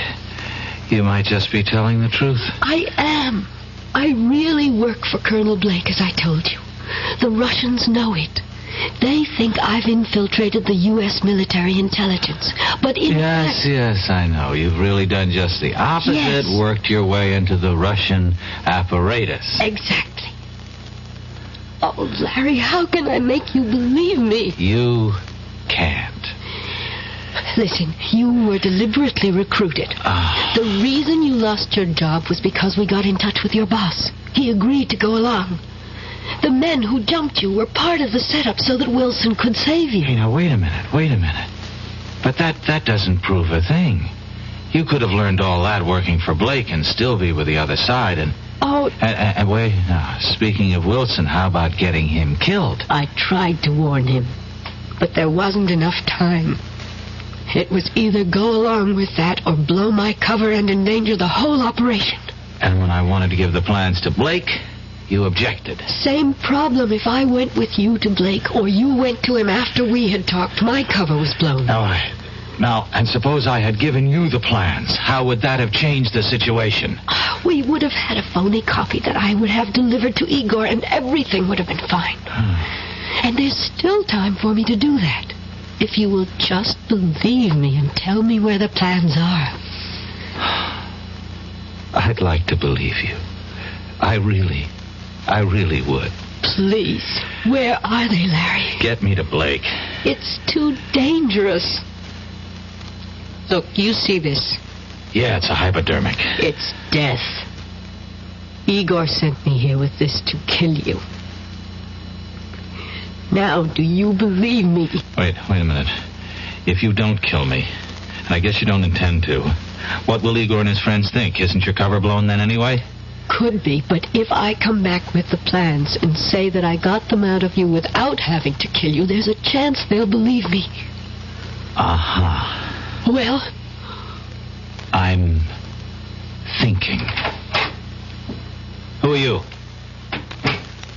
You might just be telling the truth. I am. I really work for Colonel Blake, as I told you. The Russians know it. They think I've infiltrated the U.S. military intelligence. But in fact... Yes, I know. You've really done just the opposite. Yes. Worked your way into the Russian apparatus. Exactly. Oh, Larry, how can I make you believe me? You can't. Listen, you were deliberately recruited. The reason you lost your job was because we got in touch with your boss. He agreed to go along. The men who jumped you were part of the setup so that Wilson could save you. Hey, now, wait a minute. But that doesn't prove a thing. You could have learned all that working for Blake and still be with the other side and... And wait, now, speaking of Wilson, how about getting him killed? I tried to warn him, but there wasn't enough time. It was either go along with that or blow my cover and endanger the whole operation. And when I wanted to give the plans to Blake, you objected. Same problem if I went with you to Blake or you went to him after we had talked. My cover was blown. Now, and suppose I had given you the plans. How would that have changed the situation? We would have had a phony copy that I would have delivered to Igor and everything would have been fine. And there's still time for me to do that. If you will just believe me and tell me where the plans are. I'd like to believe you. I really would. Please. Where are they, Larry? Get me to Blake. It's too dangerous. Look, you see this? Yeah, it's a hypodermic. It's death. Igor sent me here with this to kill you. Now, do you believe me? Wait a minute. If you don't kill me, and I guess you don't intend to, what will Igor and his friends think? Isn't your cover blown then anyway? Could be, but if I come back with the plans and say that I got them out of you without having to kill you, there's a chance they'll believe me. Well? I'm thinking. Who are you?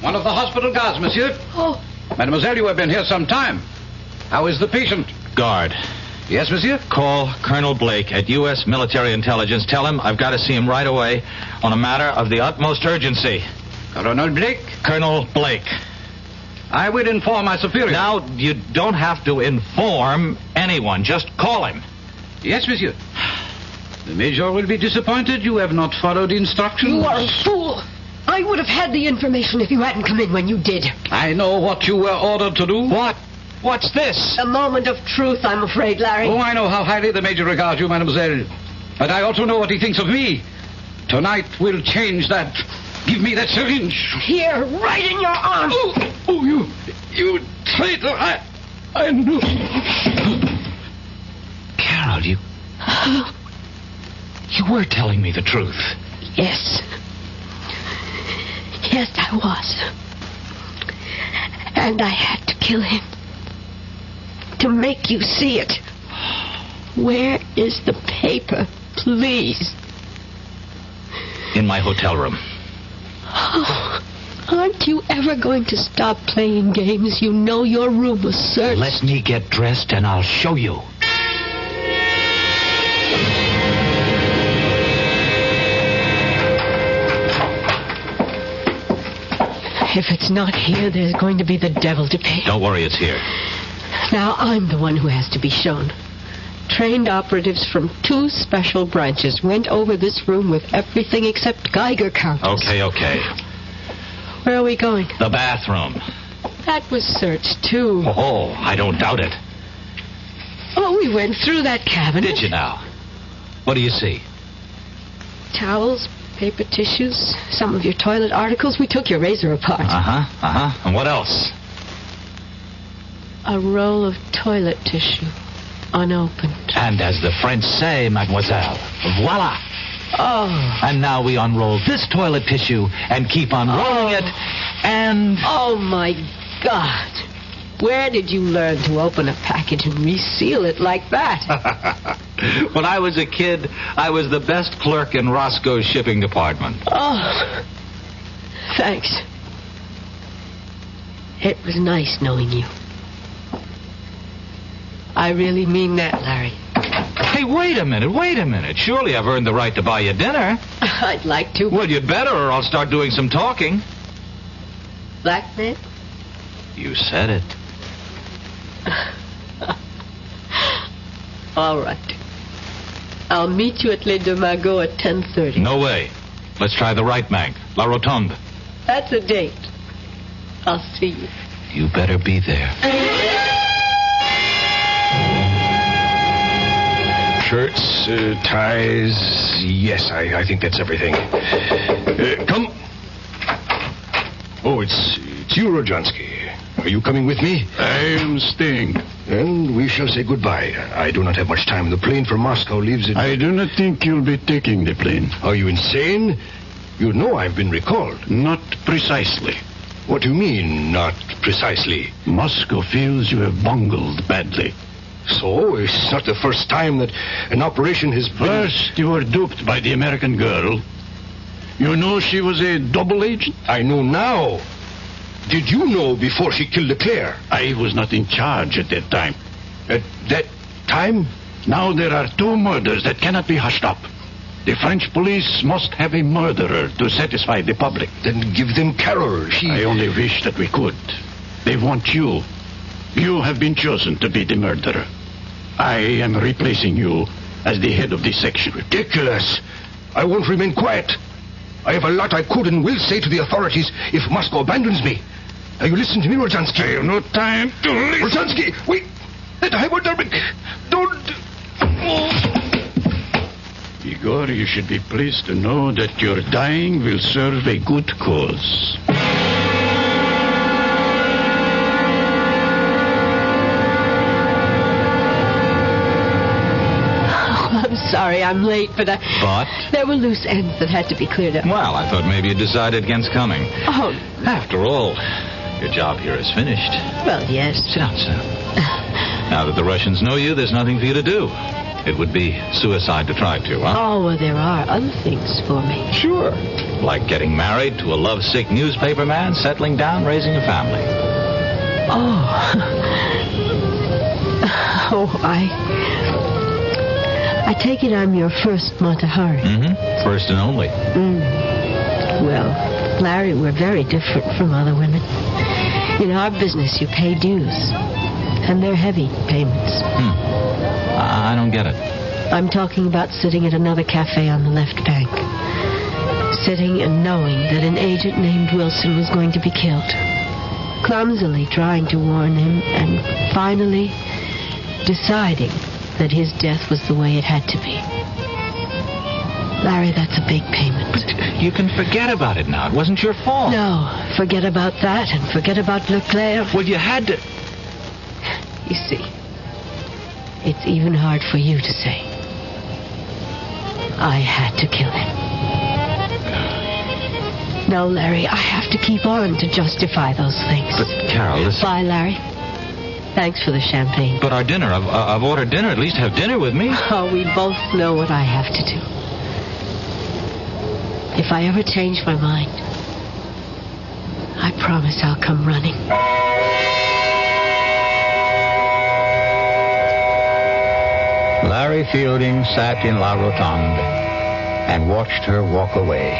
One of the hospital guards, monsieur. Oh. Mademoiselle, you have been here some time. How is the patient? Guard. Yes, monsieur? Call Colonel Blake at U.S. Military Intelligence. Tell him I've got to see him right away on a matter of the utmost urgency. Colonel Blake? Colonel Blake. I will inform my superior. Now, you don't have to inform anyone. Just call him. Yes, monsieur. The major will be disappointed you have not followed instructions. You are a fool. I would have had the information if you hadn't come in when you did. I know what you were ordered to do. What? What's this? A moment of truth, I'm afraid, Larry. Oh, I know how highly the major regards you, mademoiselle. But I also know what he thinks of me. Tonight will change that. Give me that syringe. Here, right in your arm. Oh, you traitor. I knew. Carol, you were telling me the truth. Yes. Yes, I was. And I had to kill him. To make you see it. Where is the paper, please? In my hotel room. Oh, aren't you ever going to stop playing games? You know your room was searched. Let me get dressed and I'll show you. If it's not here, there's going to be the devil to pay. Don't worry, it's here. Now I'm the one who has to be shown. Trained operatives from 2 special branches went over this room with everything except Geiger counters. Okay. Where are we going? The bathroom. That was searched, too. Oh, I don't doubt it. Oh, we went through that cabinet. Did you now? What do you see? Towels, paper tissues, some of your toilet articles. We took your razor apart. And what else? A roll of toilet tissue, unopened. And as the French say, mademoiselle, voila. Oh. And now we unroll this toilet tissue and keep unrolling it, and... Oh, my God. Where did you learn to open a package and reseal it like that? When I was a kid, I was the best clerk in Roscoe's shipping department. Oh, thanks. It was nice knowing you. I really mean that, Larry. Hey, wait a minute. Surely I've earned the right to buy you dinner. I'd like to. Well, you'd better, or I'll start doing some talking. Blackmail? You said it. All right. I'll meet you at Les Deux Magots at 10:30. No way. Let's try the right mag. La Rotonde. That's a date. I'll see you. You better be there. Shirts, ties. Yes, I think that's everything. Come. Oh, it's you, Rojansky. Are you coming with me? I am staying. And we shall say goodbye. I do not have much time. The plane from Moscow leaves at... I do not think you'll be taking the plane. Are you insane? You know I've been recalled. Not precisely. What do you mean, not precisely? Moscow feels you have bungled badly. So? It's not the first time that an operation has been... First, you were duped by the American girl. You know she was a double agent? I know now. Did you know before she killed Leclerc? I was not in charge at that time. At that time? Now there are 2 murders that cannot be hushed up. The French police must have a murderer to satisfy the public. Then give them Carol. I only wish that we could. They want you. You have been chosen to be the murderer. I am replacing you as the head of this section. Ridiculous. I won't remain quiet. I have a lot I could and will say to the authorities if Moscow abandons me. Now you listen to me, Rojansky. I have no time to listen. Rojansky, wait. That hypodermic. Don't... Igor, you should be pleased to know that your dying will serve a good cause. Sorry, I'm late, but there were loose ends that had to be cleared up. Well, I thought maybe you decided against coming. Oh. After all, your job here is finished. Well, yes. Sit down. Now that the Russians know you, there's nothing for you to do. It would be suicide to try to, huh? Oh, well, there are other things for me. Sure. Like getting married to a lovesick newspaper man, settling down, raising a family. I take it I'm your first Matahari. Mm-hmm. First and only. Well, Larry, we're very different from other women. In our business, you pay dues. And they're heavy payments. I don't get it. I'm talking about sitting at another cafe on the left bank. Sitting and knowing that an agent named Wilson was going to be killed. Clumsily trying to warn him, and finally deciding that his death was the way it had to be. Larry, that's a big payment. But you can forget about it now. It wasn't your fault. No, forget about that and forget about Leclerc. Well, you had to... You see, it's even hard for you to say. I had to kill him. No, Larry, I have to keep on to justify those things. But, Carol, listen... Bye, Larry. Thanks for the champagne. But our dinner, I've ordered dinner. At least have dinner with me. Oh, we both know what I have to do. If I ever change my mind, I promise I'll come running. Larry Fielding sat in La Rotonde and watched her walk away.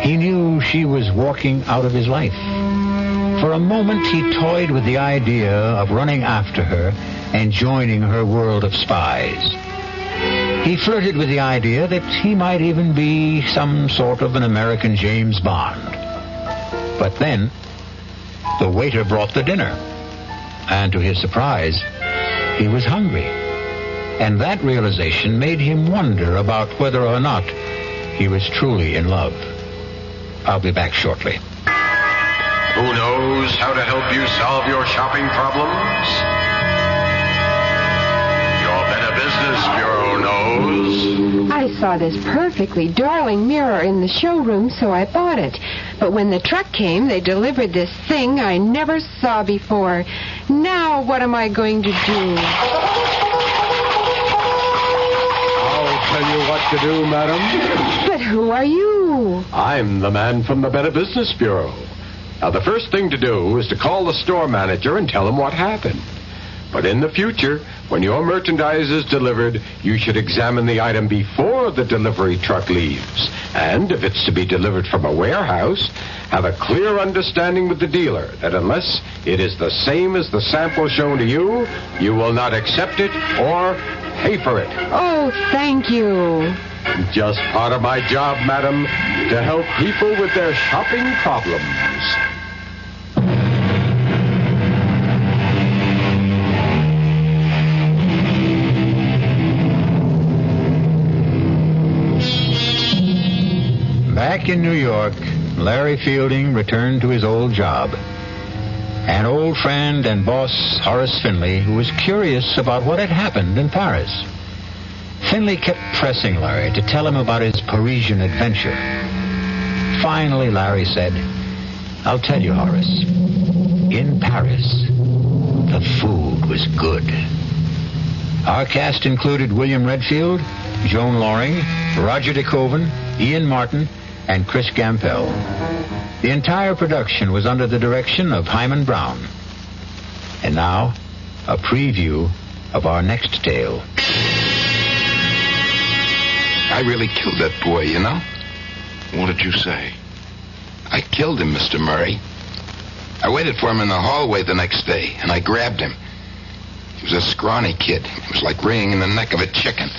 He knew she was walking out of his life. For a moment, he toyed with the idea of running after her and joining her world of spies. He flirted with the idea that he might even be some sort of an American James Bond. But then, the waiter brought the dinner. And to his surprise, he was hungry. And that realization made him wonder about whether or not he was truly in love. I'll be back shortly. Who knows how to help you solve your shopping problems? Your Better Business Bureau knows. I saw this perfectly darling mirror in the showroom, so I bought it. But when the truck came, they delivered this thing I never saw before. Now what am I going to do? I'll tell you what to do, madam. But who are you? I'm the man from the Better Business Bureau. Now, the first thing to do is to call the store manager and tell him what happened. But in the future, when your merchandise is delivered, you should examine the item before the delivery truck leaves. And if it's to be delivered from a warehouse, have a clear understanding with the dealer that unless it is the same as the sample shown to you, you will not accept it or pay for it. Oh, thank you. Just part of my job, madam, to help people with their shopping problems. Back in New York, Larry Fielding returned to his old job. An old friend and boss, Horace Finley, who was curious about what had happened in Paris. Finley kept pressing Larry to tell him about his Parisian adventure. Finally, Larry said, I'll tell you, Horace. In Paris, the food was good. Our cast included William Redfield, Joan Loring, Roger DeKoven, Ian Martin, and Chris Gampel. The entire production was under the direction of Hyman Brown. And now, a preview of our next tale. I really killed that boy, you know? What did you say? I killed him, Mr. Murray. I waited for him in the hallway the next day, and I grabbed him. He was a scrawny kid. It was like wringing in the neck of a chicken.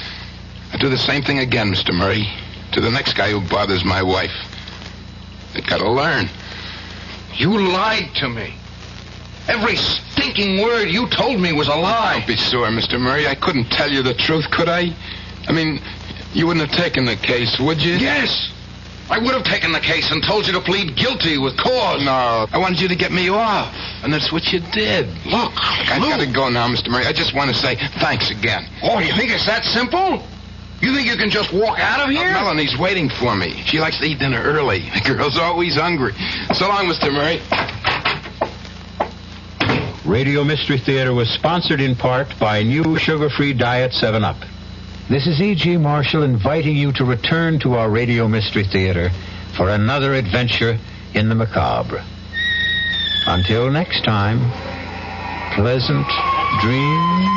I'd do the same thing again, Mr. Murray, to the next guy who bothers my wife. They've got to learn. You lied to me. Every stinking word you told me was a lie. Don't be sore, Mr. Murray. I couldn't tell you the truth, could I? I mean, you wouldn't have taken the case, would you? Yes. I would have taken the case and told you to plead guilty with cause. No, I wanted you to get me off, and that's what you did. Look, I've got to go now, Mr. Murray. I just want to say thanks again. Oh, you think it's that simple? You think you can just walk out of here? Melanie's waiting for me. She likes to eat dinner early. The girl's always hungry. So long, Mr. Murray. Radio Mystery Theater was sponsored in part by new sugar-free Diet 7-Up. This is E.G. Marshall inviting you to return to our Radio Mystery Theater for another adventure in the macabre. Until next time, pleasant dreams.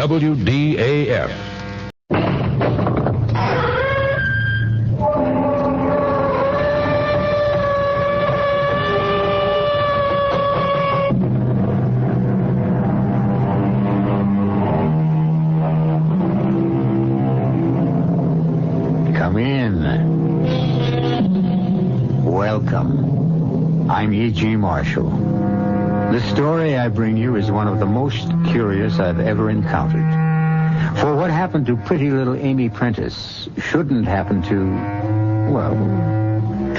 WDAF. Come in. Welcome. I'm E.G. Marshall. The story I bring you is one of the most curious I've ever encountered. For what happened to pretty little Amy Prentice shouldn't happen to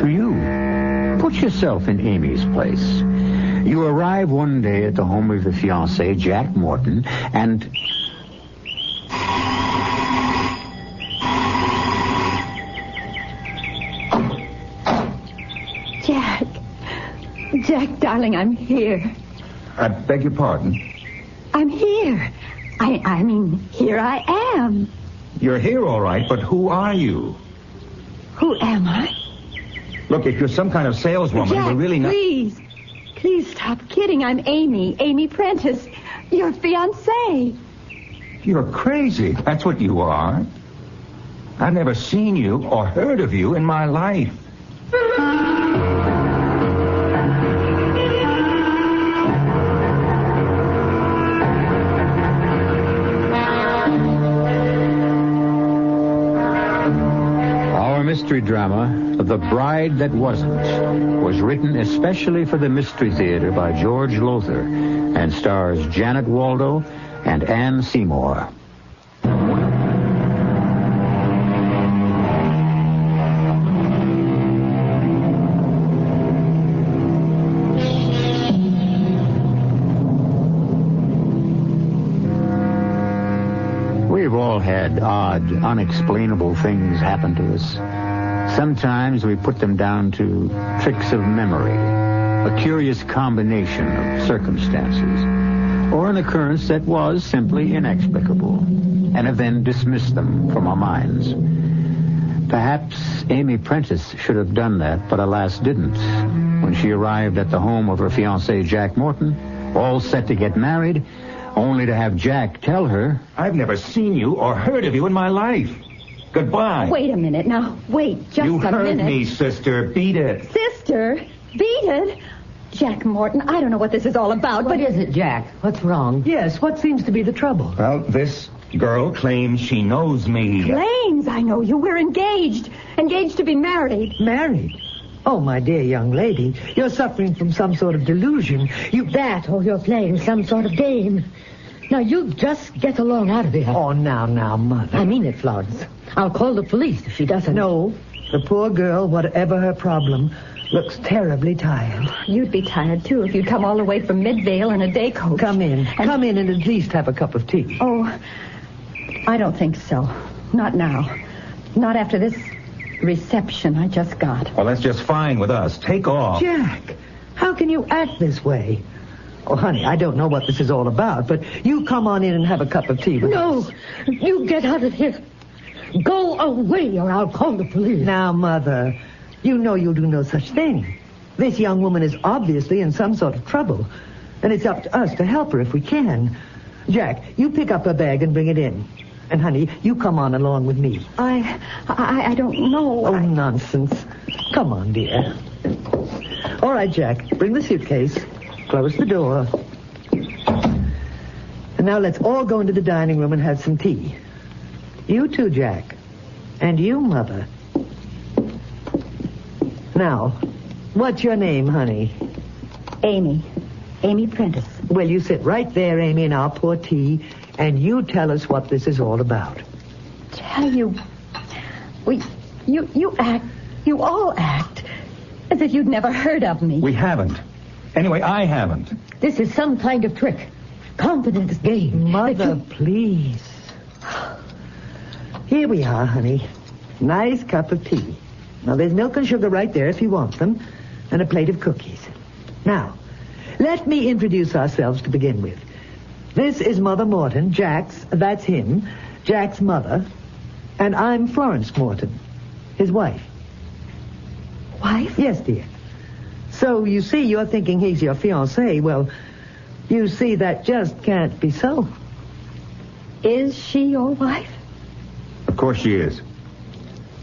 you. Put yourself in Amy's place. You arrive one day at the home of your fiancé, Jack Morton, and... Jack, darling, I'm here. I beg your pardon. I'm here. I mean, here I am. You're here, all right, but who are you? Who am I? Look, if you're some kind of saleswoman, Jack, we're really not... Please stop kidding. I'm Amy Prentice, your fiancée. You're crazy. That's what you are. I've never seen you or heard of you in my life. Mystery drama, The Bride That Wasn't, was written especially for the Mystery Theater by George Lothar and stars Janet Waldo and Ann Seymour. We've all had odd, unexplainable things happen to us. Sometimes we put them down to tricks of memory, a curious combination of circumstances, or an occurrence that was simply inexplicable, and have then dismissed them from our minds. Perhaps Amy Prentice should have done that, but alas didn't. When she arrived at the home of her fiancé, Jack Morton, all set to get married, only to have Jack tell her, I've never seen you or heard of you in my life. Goodbye. Wait a minute now. Wait just a minute. You heard me, sister. Beat it. Sister? Beat it? Jack Morton, I don't know what this is all about, What is it, Jack? What's wrong? Yes, what seems to be the trouble? Well, this girl claims she knows me. Claims I know you. We're engaged. Engaged to be married. Married? Oh, my dear young lady, you're suffering from some sort of delusion. That or you're playing some sort of game. Now, you just get along out of here. Oh, now, Mother. I mean it, Florence. I'll call the police if she doesn't. No, the poor girl, whatever her problem, looks terribly tired. You'd be tired, too, if you'd come all the way from Midvale in a day coach. Come in. Come in and at least have a cup of tea. Oh, I don't think so. Not now. Not after this reception I just got. Well, that's just fine with us. Take off. Jack, how can you act this way? Oh, honey, I don't know what this is all about, but you come on in and have a cup of tea with us. No, you get out of here. Go away or I'll call the police. Now, Mother, you know you'll do no such thing. This young woman is obviously in some sort of trouble, and it's up to us to help her if we can. Jack, you pick up her bag and bring it in. And, honey, you come on along with me. I don't know. Oh, nonsense. Come on, dear. All right, Jack, bring the suitcase. Close the door. And now let's all go into the dining room and have some tea. You too, Jack. And you, Mother. Now, what's your name, honey? Amy Prentice. Well, you sit right there, Amy, and I'll pour tea, and you tell us what this is all about. Tell you... You all act as if you'd never heard of me. We haven't. Anyway, I haven't. This is some kind of trick. Confidence game. Mother, please. Here we are, honey. Nice cup of tea. Now, there's milk and sugar right there if you want them, and a plate of cookies. Now, let me introduce ourselves to begin with. This is Mother Morton, that's him, Jack's mother, and I'm Florence Morton, his wife. Wife? Yes, dear. So, you see, you're thinking he's your fiancé. Well, you see, that just can't be so. Is she your wife? Of course she is.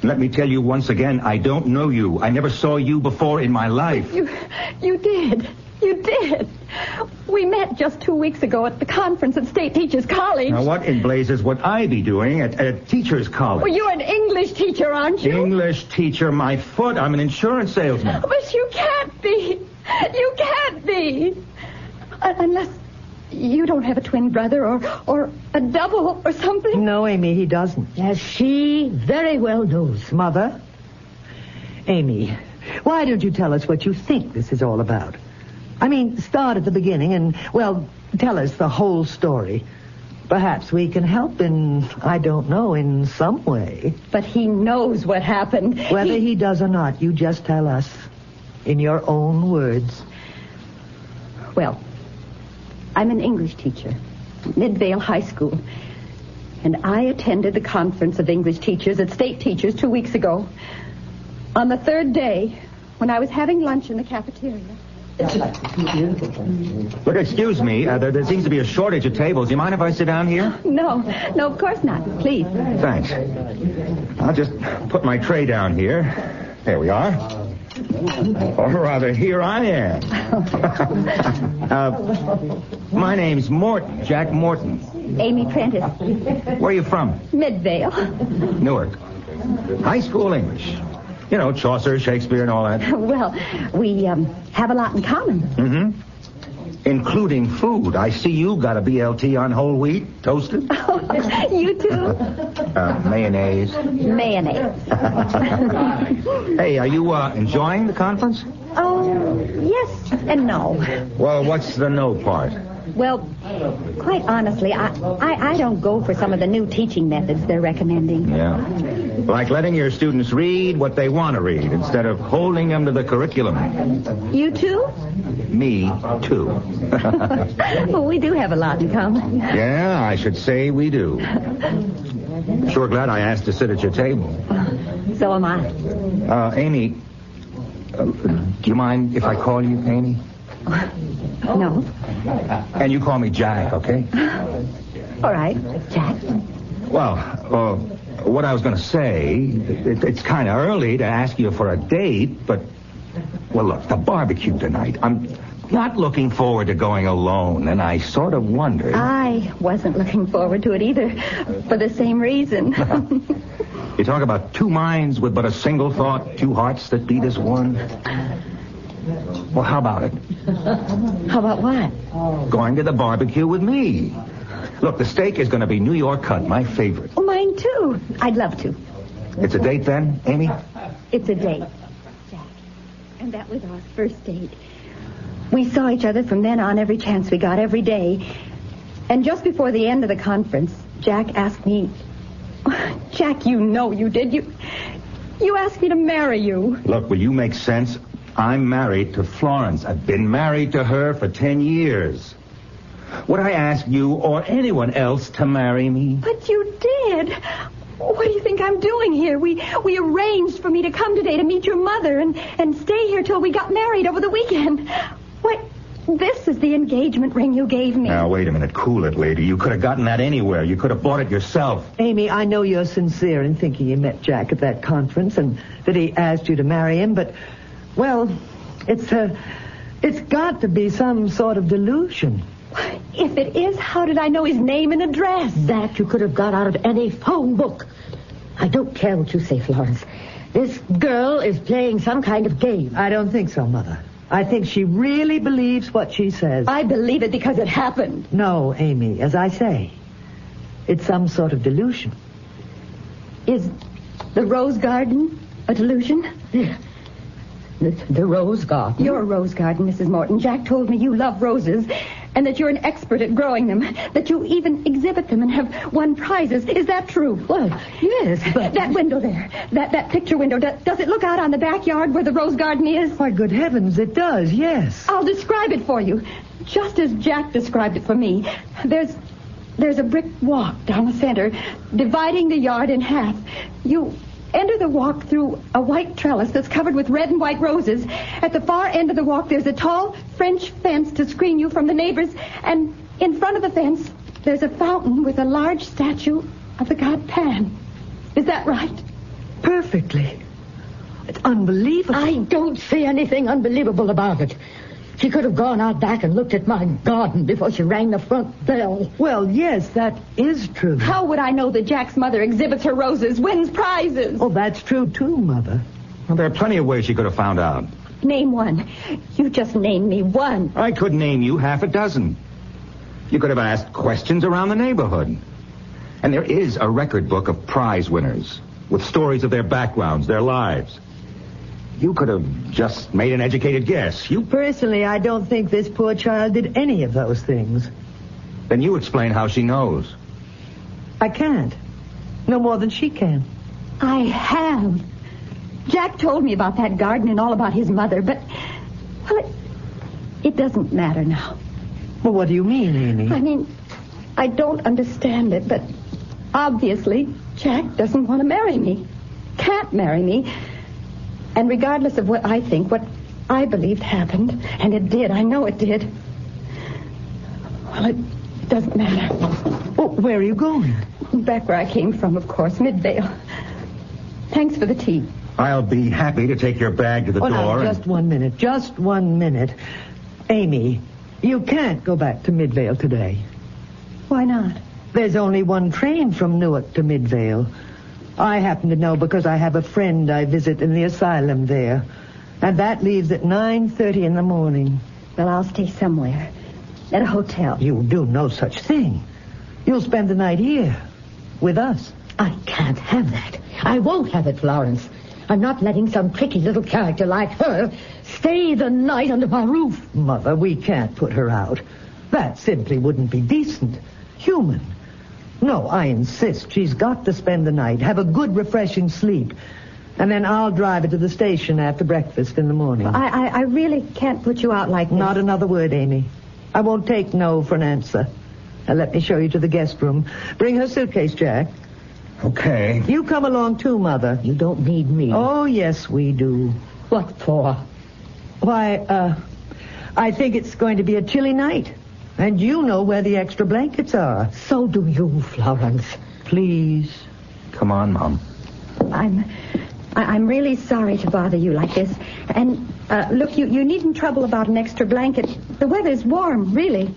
Let me tell you once again, I don't know you. I never saw you before in my life. You did. You did. We met just 2 weeks ago at the conference at State Teachers College. Now, what in blazes would I be doing at a teacher's college? Well, you're an English teacher, aren't you? English teacher, my foot. I'm an insurance salesman. But you can't be. You can't be. Unless you don't have a twin brother or a double or something. No, Amy, he doesn't. As she very well knows. Mother? Amy, why don't you tell us what you think this is all about? I mean, start at the beginning and, well, tell us the whole story. Perhaps we can help in, I don't know, in some way. But he knows what happened. Whether he does or not, you just tell us in your own words. Well, I'm an English teacher. Midvale High School. And I attended the conference of English teachers at state teachers 2 weeks ago. On the third day, when I was having lunch in the cafeteria. Look, excuse me. There seems to be a shortage of tables. Do you mind if I sit down here? No, of course not. Please. Thanks. I'll just put my tray down here. There we are. Or rather, here I am. My name's Morton, Jack Morton. Amy Prentice. Where are you from? Midvale. Newark. High school English. You know, Chaucer, Shakespeare, and all that. Well, we have a lot in common. Mm-hmm. Including food. I see you got a BLT on whole wheat, toasted. Oh, you too? Mayonnaise. Mayonnaise. Hey, are you enjoying the conference? Oh, yes and no. Well, what's the no part? Well, quite honestly, I don't go for some of the new teaching methods they're recommending. Yeah. Like letting your students read what they want to read instead of holding them to the curriculum. You too? Me, too. Well, we do have a lot in common. Yeah, I should say we do. Sure glad I asked to sit at your table. So am I. Amy, do you mind if I call you Amy? No. And you call me Jack, okay? All right, Jack. Well, what I was going to say, it's kind of early to ask you for a date, but, well, look, the barbecue tonight. I'm not looking forward to going alone, and I sort of wondered. I wasn't looking forward to it either, for the same reason. You talk about two minds with but a single thought, two hearts that beat as one. Well, how about it? How about what? Going to the barbecue with me. Look, the steak is going to be New York cut, my favorite. Oh, mine too. I'd love to. It's a date then, Amy? It's a date, Jack. And that was our first date. We saw each other from then on every chance we got, every day. And just before the end of the conference, Jack asked me... Jack, you know you did. You asked me to marry you. Look, will you make sense? I'm married to Florence. I've been married to her for 10 years. Would I ask you or anyone else to marry me? But you did. What do you think I'm doing here? We arranged for me to come today to meet your mother and stay here till we got married over the weekend. What? This is the engagement ring you gave me. Now, wait a minute. Cool it, lady. You could have gotten that anywhere. You could have bought it yourself. Amy, I know you're sincere in thinking you met Jack at that conference and that he asked you to marry him, but, well, it's got to be some sort of delusion. If it is, how did I know his name and address? That you could have got out of any phone book. I don't care what you say, Florence. This girl is playing some kind of game. I don't think so, Mother. I think she really believes what she says. I believe it because it happened. No, Amy, as I say, it's some sort of delusion. Is the rose garden a delusion? Yeah. The rose garden? Your rose garden, Mrs. Morton. Jack told me you love roses and that you're an expert at growing them, that you even exhibit them and have won prizes. Is that true? Well, yes, but... That window there, that picture window, does it look out on the backyard where the rose garden is? Why, good heavens, it does, yes. I'll describe it for you, just as Jack described it for me. There's a brick walk down the center, dividing the yard in half. You enter the walk through a white trellis that's covered with red and white roses. At the far end of the walk, there's a tall French fence to screen you from the neighbors. And in front of the fence, there's a fountain with a large statue of the god Pan. Is that right? Perfectly. It's unbelievable. I don't see anything unbelievable about it. She could have gone out back and looked at my garden before she rang the front bell. Well, yes, that is true. How would I know that Jack's mother exhibits her roses, wins prizes? Oh, that's true, too, Mother. Well, there are plenty of ways she could have found out. Name one. You just named me one. I could name you half a dozen. You could have asked questions around the neighborhood. And there is a record book of prize winners with stories of their backgrounds, their lives. You could have just made an educated guess. Personally, I don't think this poor child did any of those things. Then you explain how she knows. I can't. No more than she can. I have. Jack told me about that garden and all about his mother, but, well, it doesn't matter now. Well, what do you mean, Amy? I mean, I don't understand it, but obviously Jack doesn't want to marry me. Can't marry me. And regardless of what I think, what I believed happened, and it did, I know it did. Well, it doesn't matter. Oh, where are you going? Back where I came from, of course, Midvale. Thanks for the tea. I'll be happy to take your bag to the door. Now, just 1 minute. Just 1 minute. Amy, you can't go back to Midvale today. Why not? There's only one train from Newark to Midvale. I happen to know because I have a friend I visit in the asylum there. And that leaves at 9:30 in the morning. Well, I'll stay somewhere. At a hotel. You'll do no such thing. You'll spend the night here. With us. I can't have that. I won't have it, Florence. I'm not letting some tricky little character like her stay the night under my roof. Mother, we can't put her out. That simply wouldn't be decent. Human. No, I insist. She's got to spend the night, have a good, refreshing sleep. And then I'll drive her to the station after breakfast in the morning. I really can't put you out like this. Not another word, Amy. I won't take no for an answer. Now, let me show you to the guest room. Bring her suitcase, Jack. Okay. You come along too, Mother. You don't need me. Oh, yes, we do. What for? Why, I think it's going to be a chilly night. And you know where the extra blankets are. So do you, Florence. Please. Come on, Mom. I'm really sorry to bother you like this. And, look, you needn't trouble about an extra blanket. The weather's warm, really.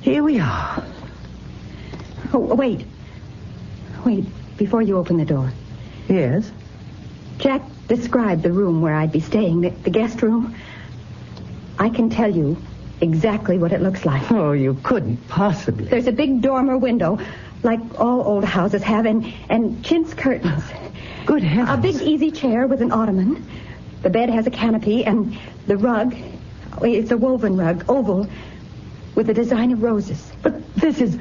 Here we are. Oh, wait. Wait, before you open the door. Yes? Jack described the room where I'd be staying, the guest room. I can tell you exactly what it looks like. Oh, you couldn't possibly. There's a big dormer window, like all old houses have, and chintz curtains. Good heavens. A big easy chair with an ottoman. The bed has a canopy, and the rug, it's a woven rug, oval, with a design of roses. But this is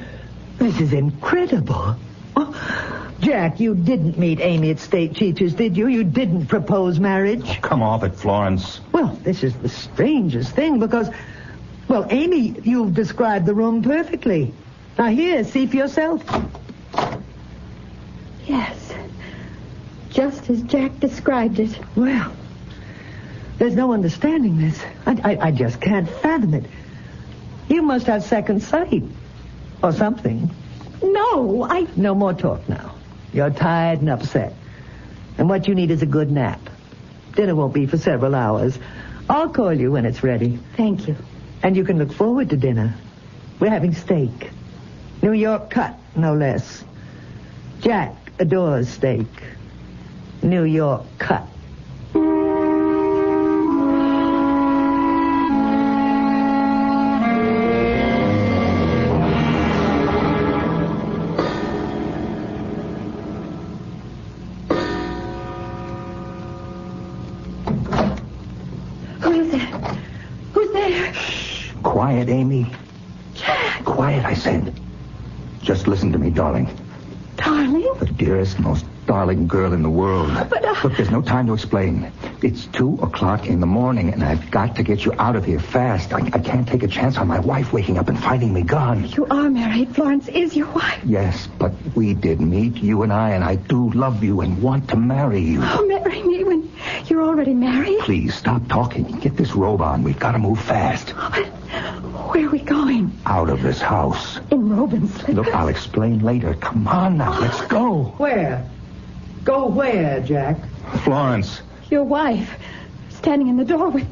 incredible. Oh, Jack, you didn't meet Amy at State Teachers, did you? You didn't propose marriage? Oh, come off it, Florence. Well, this is the strangest thing because, well, Amy, you've described the room perfectly. Now, here, see for yourself. Yes. Just as Jack described it. Well, there's no understanding this. I just can't fathom it. You must have second sight. Or something. No, No more talk now. You're tired and upset. And what you need is a good nap. Dinner won't be for several hours. I'll call you when it's ready. Thank you. And you can look forward to dinner. We're having steak. New York cut, no less. Jack adores steak. New York cut. Quiet, Amy. Jack. Quiet, I said. Just listen to me, darling. Darling? The dearest, most darling girl in the world. But, Look, there's no time to explain. It's 2:00 in the morning, and I've got to get you out of here fast. I can't take a chance on my wife waking up and finding me gone. You are married. Florence is your wife. Yes, but we did meet, you and I do love you and want to marry you. Oh, marry me when you're already married? Please, stop talking. Get this robe on. We've got to move fast. Where are we going? Out of this house. In robe and slippers? Look, I'll explain later. Come on now, let's go. Where? Go where, Jack? Florence. Your wife, standing in the door with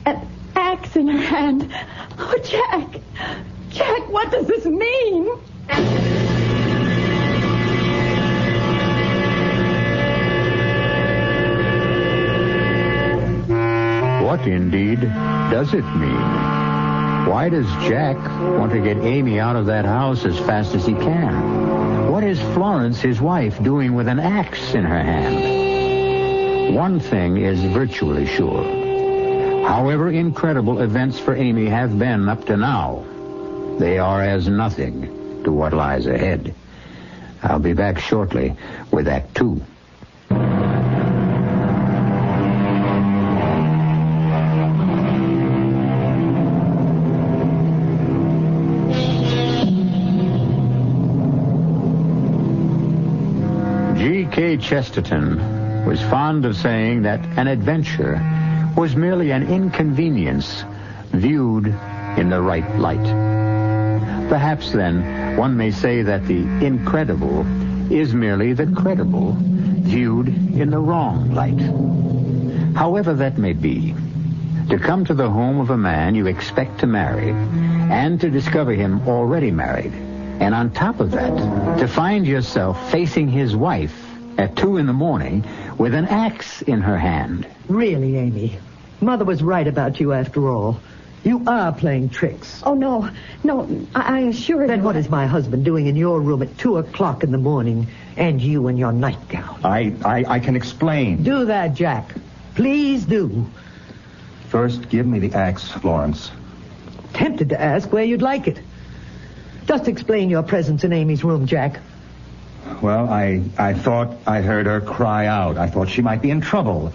an axe in her hand. Oh, Jack. Jack, what does this mean? What, indeed, does it mean? Why does Jack want to get Amy out of that house as fast as he can? What is Florence, his wife, doing with an axe in her hand? One thing is virtually sure. However incredible events for Amy have been up to now, they are as nothing to what lies ahead. I'll be back shortly with Act 2. G.K. Chesterton was fond of saying that an adventure was merely an inconvenience viewed in the right light. Perhaps, then, one may say that the incredible is merely the credible viewed in the wrong light. However that may be, to come to the home of a man you expect to marry and to discover him already married, and on top of that, to find yourself facing his wife at 2 a.m. with an axe in her hand. Really, Amy, Mother was right about you after all. You are playing tricks. Oh, no, I assure you. Then what is my husband doing in your room at 2 o'clock in the morning, and you in your nightgown? I can explain. Do that, Jack. Please do. First, give me the axe, Florence. Tempted to ask where you'd like it. Just explain your presence in Amy's room, Jack. Well, I thought I heard her cry out. I thought she might be in trouble.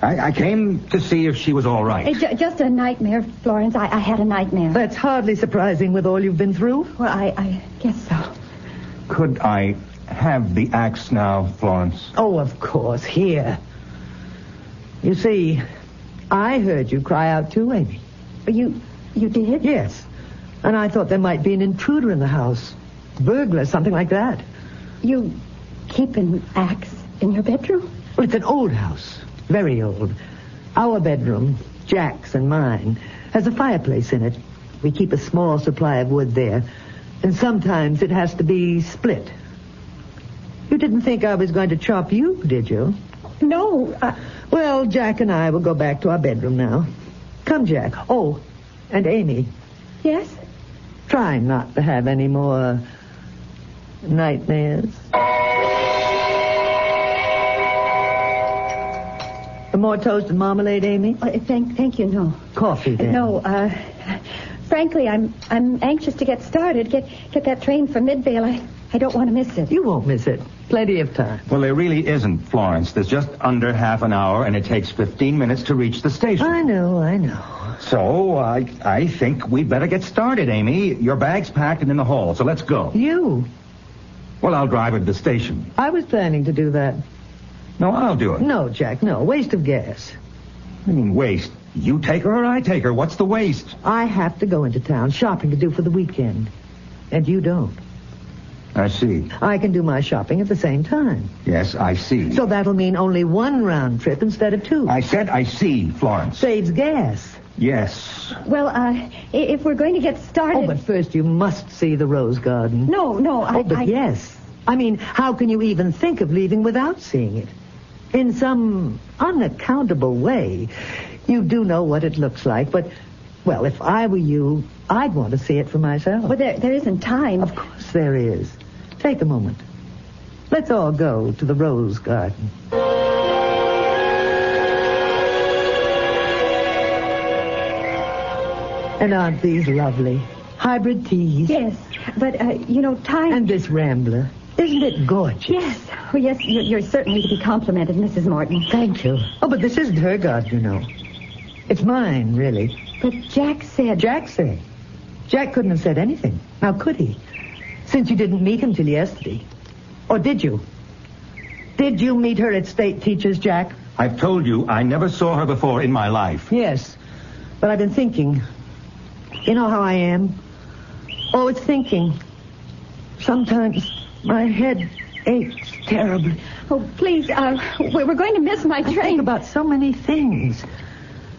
I came to see if she was all right. Just a nightmare, Florence. I had a nightmare. That's hardly surprising with all you've been through. Well, I guess so. Could I have the axe now, Florence? Oh, of course. Here. You see, I heard you cry out too, Amy. You did? Yes. And I thought there might be an intruder in the house. Burglar, something like that. You keep an axe in your bedroom? Well, it's an old house. Very old. Our bedroom, Jack's and mine, has a fireplace in it. We keep a small supply of wood there. And sometimes it has to be split. You didn't think I was going to chop you, did you? No. Well, Jack and I will go back to our bedroom now. Come, Jack. Oh, and Amy. Yes? Try not to have any more nightmares. More toast and marmalade, Amy? Thank you, no. Coffee, then? No, frankly, I'm anxious to get started. Get that train from Midvale. I don't want to miss it. You won't miss it. Plenty of time. Well, there really isn't, Florence. There's just under half an hour, and it takes 15 minutes to reach the station. I know. So, I think we'd better get started, Amy. Your bag's packed and in the hall, so let's go. You? Well, I'll drive her to the station. I was planning to do that. No, I'll do it. No, Jack, no. Waste of gas. I mean, waste. You take her or I take her. What's the waste? I have to go into town shopping to do for the weekend. And you don't. I see. I can do my shopping at the same time. Yes, I see. So that'll mean only one round trip instead of 2. I said I see, Florence. Saves gas. Yes. Well, if we're going to get started... Oh, but first you must see the rose garden. No, yes. I mean, how can you even think of leaving without seeing it? In some unaccountable way, you do know what it looks like, but, well, if I were you, I'd want to see it for myself. Well, there isn't time. Of course there is. Take a moment. Let's all go to the rose garden. And aren't these lovely? Hybrid teas. Yes, but, time... And this rambler. Isn't it gorgeous? Yes. Oh, yes, you're certainly to be complimented, Mrs. Morton. Thank you. Oh, but this isn't her garden, you know. It's mine, really. But Jack said... Jack said? Jack couldn't have said anything. How could he? Since you didn't meet him till yesterday. Or did you? Did you meet her at State Teachers, Jack? I've told you I never saw her before in my life. Yes, but I've been thinking. You know how I am? Always thinking. Sometimes my head aches terribly. Oh, please, we're going to miss my train. I think about so many things.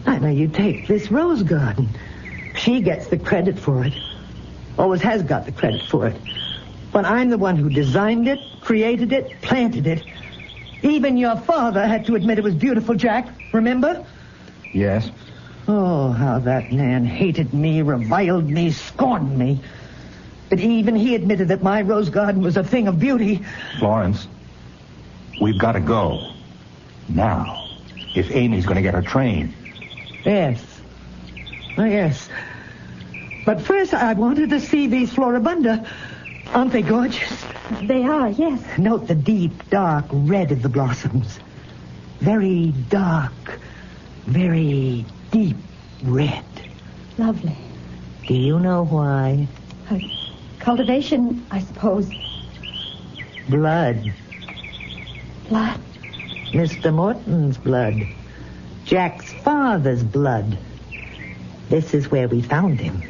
I know you take this rose garden. She gets the credit for it. Always has got the credit for it. But I'm the one who designed it, created it, planted it. Even your father had to admit it was beautiful, Jack. Remember? Yes. Oh, how that man hated me, reviled me, scorned me. But even he admitted that my rose garden was a thing of beauty. Florence, we've got to go. Now. If Amy's going to get her train. Yes. Oh, yes. But first, I wanted to see these floribunda. Aren't they gorgeous? They are, yes. Note the deep, dark red of the blossoms. Very dark, very deep red. Lovely. Do you know why? Cultivation, I suppose. Blood. Blood? Mr. Morton's blood. Jack's father's blood. This is where we found him.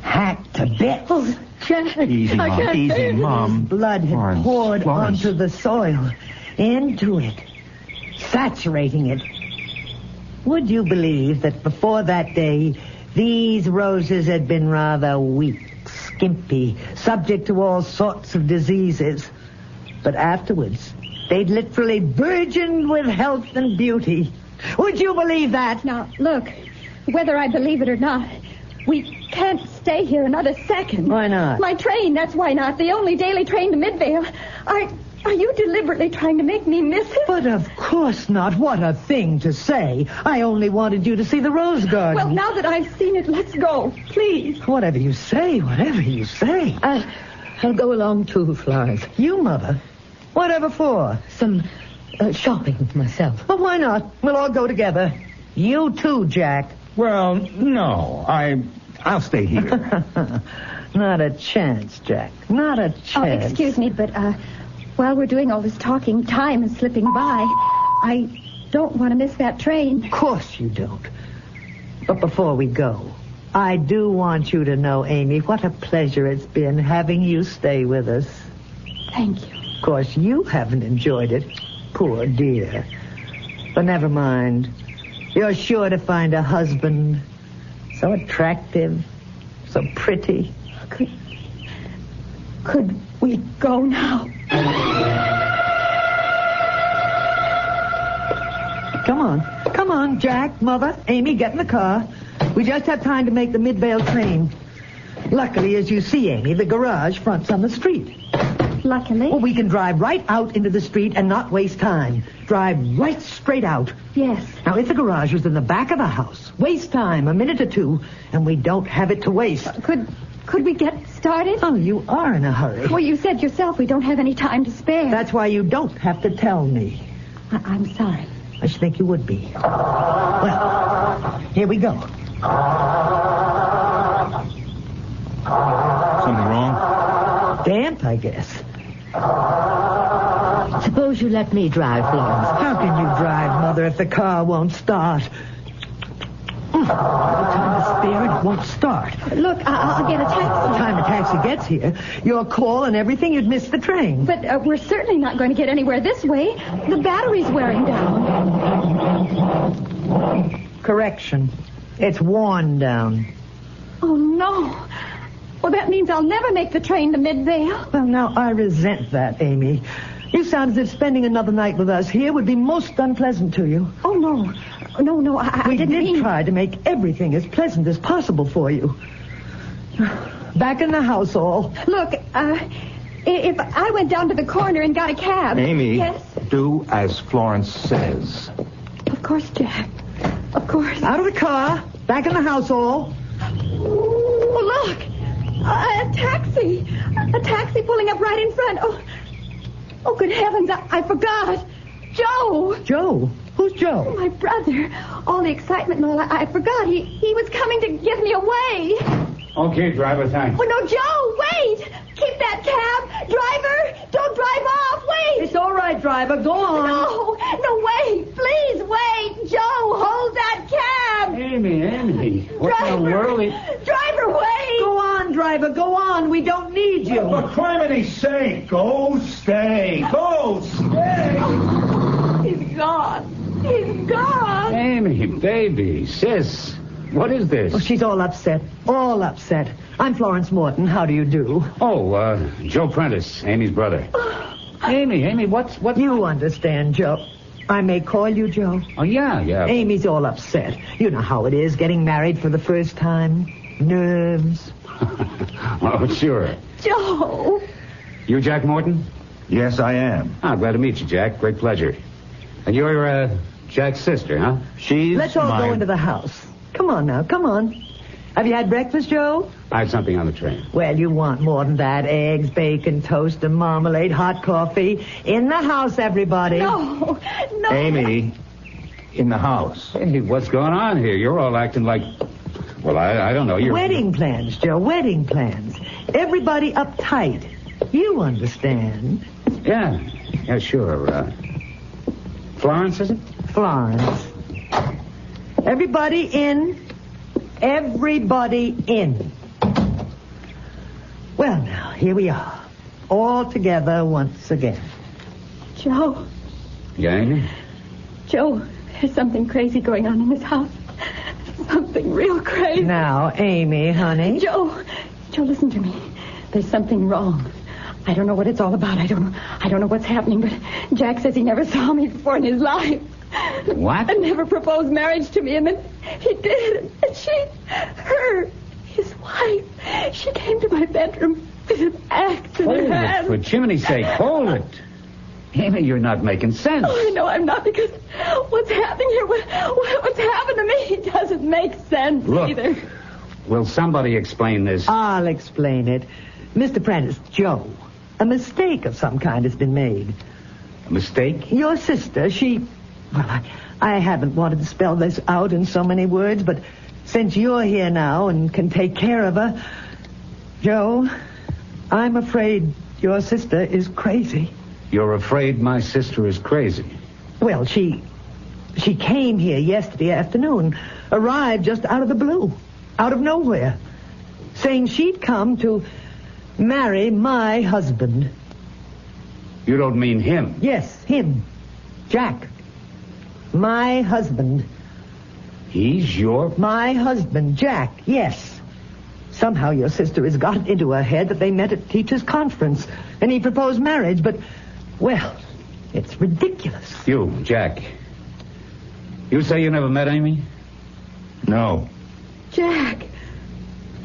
Hacked to bits. Oh, Jack. Easy, I Mom. can't Easy, bear this. Mom. His blood had Florence, poured Florence. onto the soil, into it, saturating it. Would you believe that before that day, these roses had been rather weak, skimpy, subject to all sorts of diseases? But afterwards, they'd literally burgeoned with health and beauty. Would you believe that? Now, look, whether I believe it or not, we can't stay here another second. Why not? My train, that's why not. The only daily train to Midvale. Are you deliberately trying to make me miss it? But of course not. What a thing to say. I only wanted you to see the rose garden. Well, now that I've seen it, let's go. Please. Whatever you say, whatever you say. I'll go along too, Florence. You, Mother? Whatever for? Some shopping myself. Well, why not? We'll all go together. You too, Jack. Well, no. I'll stay here. Not a chance, Jack. Not a chance. Oh, excuse me, but while we're doing all this talking, time is slipping by. I don't want to miss that train. Of course you don't. But before we go, I do want you to know, Amy, what a pleasure it's been having you stay with us. Thank you. Of course, you haven't enjoyed it. Poor dear. But never mind. You're sure to find a husband so attractive, so pretty. Could we go now? Come on, Jack, Mother, Amy, get in the car. We just have time to make the Midvale train. Luckily, as you see, Amy, the garage fronts on the street. Luckily? Well, we can drive right out into the street and not waste time. Drive right straight out. Yes. Now, if the garage was in the back of the house, waste time, a minute or two, and we don't have it to waste. Could we get started? Oh, you are in a hurry. Well, you said yourself we don't have any time to spare. That's why you don't have to tell me. I'm sorry. I should think you would be. Well, here we go. Something wrong? Damp, I guess. Suppose you let me drive, Florence. How can you drive, Mother, if the car won't start? Time to spare and it won't start. Look, I'll get a taxi. By the time a taxi gets here, your call and everything, you'd miss the train. But we're certainly not going to get anywhere this way. The battery's wearing down. Correction. It's worn down. Oh, no. Well, that means I'll never make the train to Midvale. Well, now, I resent that, Amy. You sound as if spending another night with us here would be most unpleasant to you. Oh, no. No, I didn't mean... We did try to make everything as pleasant as possible for you. Back in the house, all. Look, if I went down to the corner and got a cab... Amy, Yes? do as Florence says. Of course, Jack. Of course. Out of the car. Back in the house, all. Oh, look. A taxi. A taxi pulling up right in front. Oh, good heavens. I forgot. Joe. Joe? Who's Joe? Oh, my brother. All the excitement and all, I forgot. He was coming to give me away. Okay, driver, thanks. Oh, no, Joe, wait. Keep that cab. Driver, don't drive off. Wait. It's all right, driver. Go on. No, wait. Please, wait. Joe, hold that cab. Amy. What in the world? Driver, wait. Go on, driver. Go on. We don't need you. For criminy's sake, go stay. Go stay. He's gone. He's gone. Amy, baby, sis, what is this? Oh, she's all upset. All upset. I'm Florence Morton. How do you do? Oh, Joe Prentice, Amy's brother. Amy, what's... You understand, Joe. I may call you Joe. Oh, yeah. Amy's all upset. You know how it is, getting married for the first time. Nerves. Oh, sure. Joe. You Jack Morton? Yes, I am. Glad to meet you, Jack. Great pleasure. And you're, Jack's sister, huh? Let's all go into the house. Come on now, come on. Have you had breakfast, Joe? I had something on the train. Well, you want more than that. Eggs, bacon, toast, and marmalade, hot coffee. In the house, everybody. No. Amy, in the house. Hey, what's going on here? You're all acting like... Well, I don't know. You're... Wedding plans, Joe, wedding plans. Everybody uptight. You understand. Yeah, sure. Florence, is it? Florence. Everybody in. Everybody in. Well, now, here we are. All together once again. Joe. Yeah, Amy? Joe, there's something crazy going on in this house. Something real crazy. Now, Amy, honey. Joe, listen to me. There's something wrong. I don't know what it's all about. I don't know what's happening, but Jack says he never saw me before in his life. What? And never proposed marriage to me, and then he did. And his wife, she came to my bedroom with an axe in her hand. For chimney's sake, hold it. Amy, you're not making sense. Oh, I know I'm not, because what's happening here, what's happened to me doesn't make sense either. Will somebody explain this? I'll explain it. Mr. Prentice, Joe, a mistake of some kind has been made. A mistake? Your sister, well, I haven't wanted to spell this out in so many words, but since you're here now and can take care of her, Joe, I'm afraid your sister is crazy. You're afraid my sister is crazy? Well, she came here yesterday afternoon, arrived just out of the blue, out of nowhere, saying she'd come to marry my husband. You don't mean him? Yes, him. Jack. My husband. He's My husband, Jack, yes. Somehow your sister has got into her head that they met at teachers' conference, and he proposed marriage, but, well, it's ridiculous. You, Jack. You say you never met Amy? No. Jack,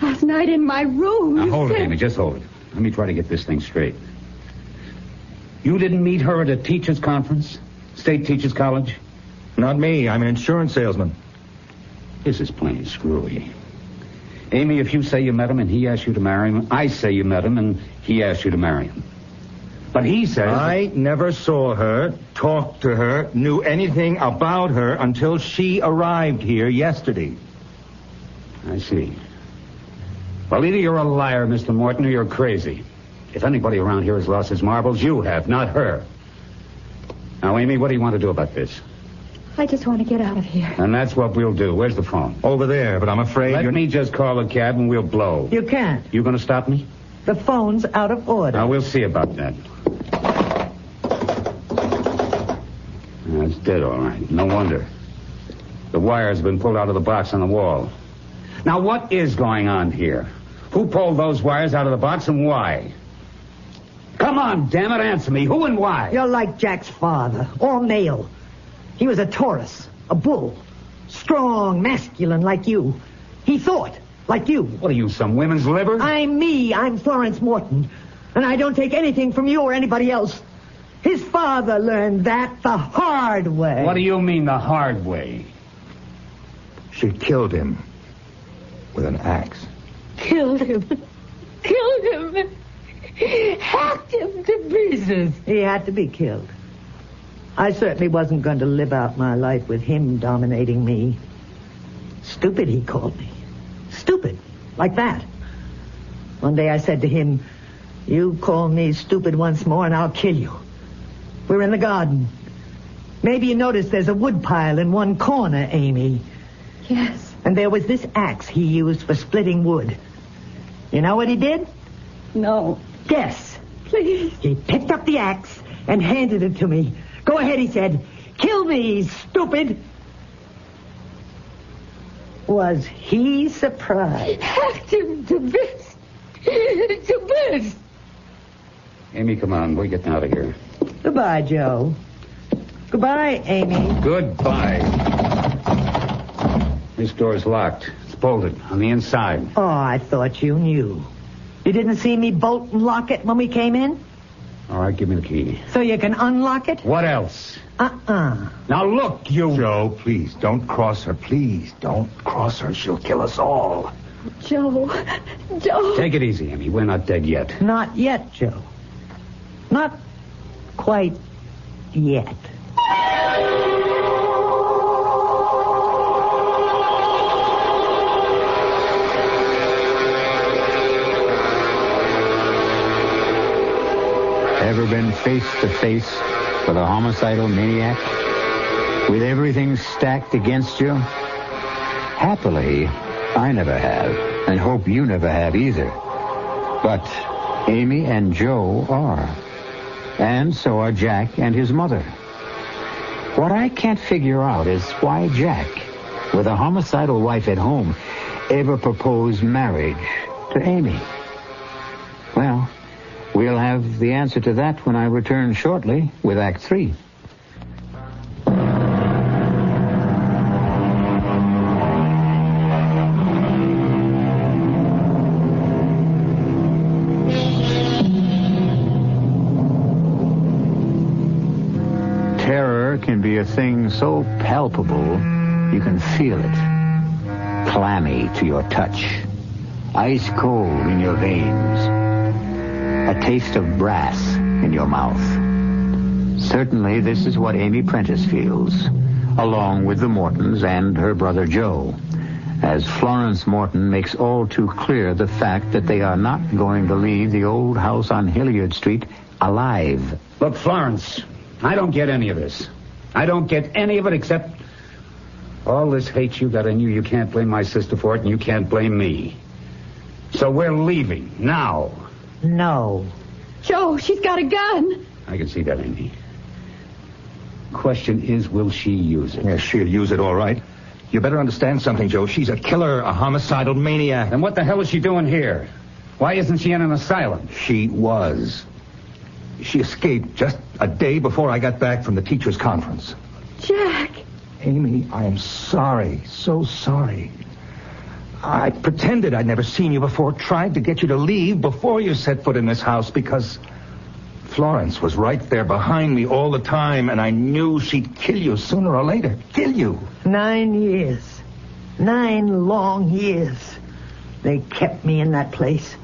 last night in my room. Now, hold it, Amy, just hold it. Let me try to get this thing straight. You didn't meet her at a teachers' conference? State Teachers College? Not me. I'm an insurance salesman. This is plain screwy. Amy, if you say you met him and he asked you to marry him, I say you met him and he asked you to marry him. But he says... I never saw her, talked to her, knew anything about her until she arrived here yesterday. I see. Well, either you're a liar, Mr. Morton, or you're crazy. If anybody around here has lost his marbles, you have, not her. Now, Amy, what do you want to do about this? I just want to get out of here. And that's what we'll do. Where's the phone? Over there, but I'm afraid Let me just call a cab and we'll blow. You can't. You going to stop me? The phone's out of order. Now, we'll see about that. It's dead, all right. No wonder. The wire's been pulled out of the box on the wall. Now, what is going on here? Who pulled those wires out of the box and why? Come on, damn it, answer me. Who and why? You're like Jack's father, all male. He was a Taurus, a bull, strong, masculine like you. He thought like you. What are you, some women's liver? I'm me. I'm Florence Morton. And I don't take anything from you or anybody else. His father learned that the hard way. What do you mean, the hard way? She killed him with an axe. Killed him. Killed him. Hacked him to pieces. He had to be killed. I certainly wasn't going to live out my life with him dominating me. Stupid, he called me. Stupid. Like that. One day I said to him, you call me stupid once more and I'll kill you. We're in the garden. Maybe you noticed there's a wood pile in one corner, Amy. Yes. And there was this axe he used for splitting wood. You know what he did? No. Guess. Please. He picked up the axe and handed it to me. Go ahead, he said. Kill me, stupid. Was he surprised? Hacked him to bits. To bits. Amy, come on. We're getting out of here. Goodbye, Joe. Goodbye, Amy. Goodbye. This door's locked. It's bolted on the inside. Oh, I thought you knew. You didn't see me bolt and lock it when we came in? All right, give me the key. So you can unlock it? What else? Now, look, you... Joe, please, don't cross her. Please, don't cross her. She'll kill us all. Joe. Take it easy, Amy. We're not dead yet. Not yet, Joe. Not quite yet. Ever been face to face with a homicidal maniac? with everything stacked against you? Happily, I never have, and hope you never have either. But Amy and Joe are. And so are Jack and his mother. What I can't figure out is why Jack, with a homicidal wife at home, ever proposed marriage to Amy. Well, we'll have the answer to that when I return shortly with Act 3. Terror can be a thing so palpable you can feel it. Clammy to your touch. Ice cold in your veins. A taste of brass in your mouth. Certainly this is what Amy Prentice feels, along with the Mortons and her brother Joe, as Florence Morton makes all too clear the fact that they are not going to leave the old house on Hilliard Street alive. Look, Florence, I don't get any of this. I don't get any of it except all this hate you got in you. You can't blame my sister for it, and you can't blame me. So we're leaving now. No. Joe, she's got a gun. I can see that, Amy. Question is, will she use it? Yes, she'll use it all right. You better understand something, Joe. She's a killer, a homicidal maniac. Then what the hell is she doing here? Why isn't she in an asylum? She was. She escaped just a day before I got back from the teachers' conference. Jack. Amy, I am sorry. So sorry. I pretended I'd never seen you before, tried to get you to leave before you set foot in this house because Florence was right there behind me all the time, and I knew she'd kill you sooner or later. Kill you. 9 years. 9 long years. They kept me in that place.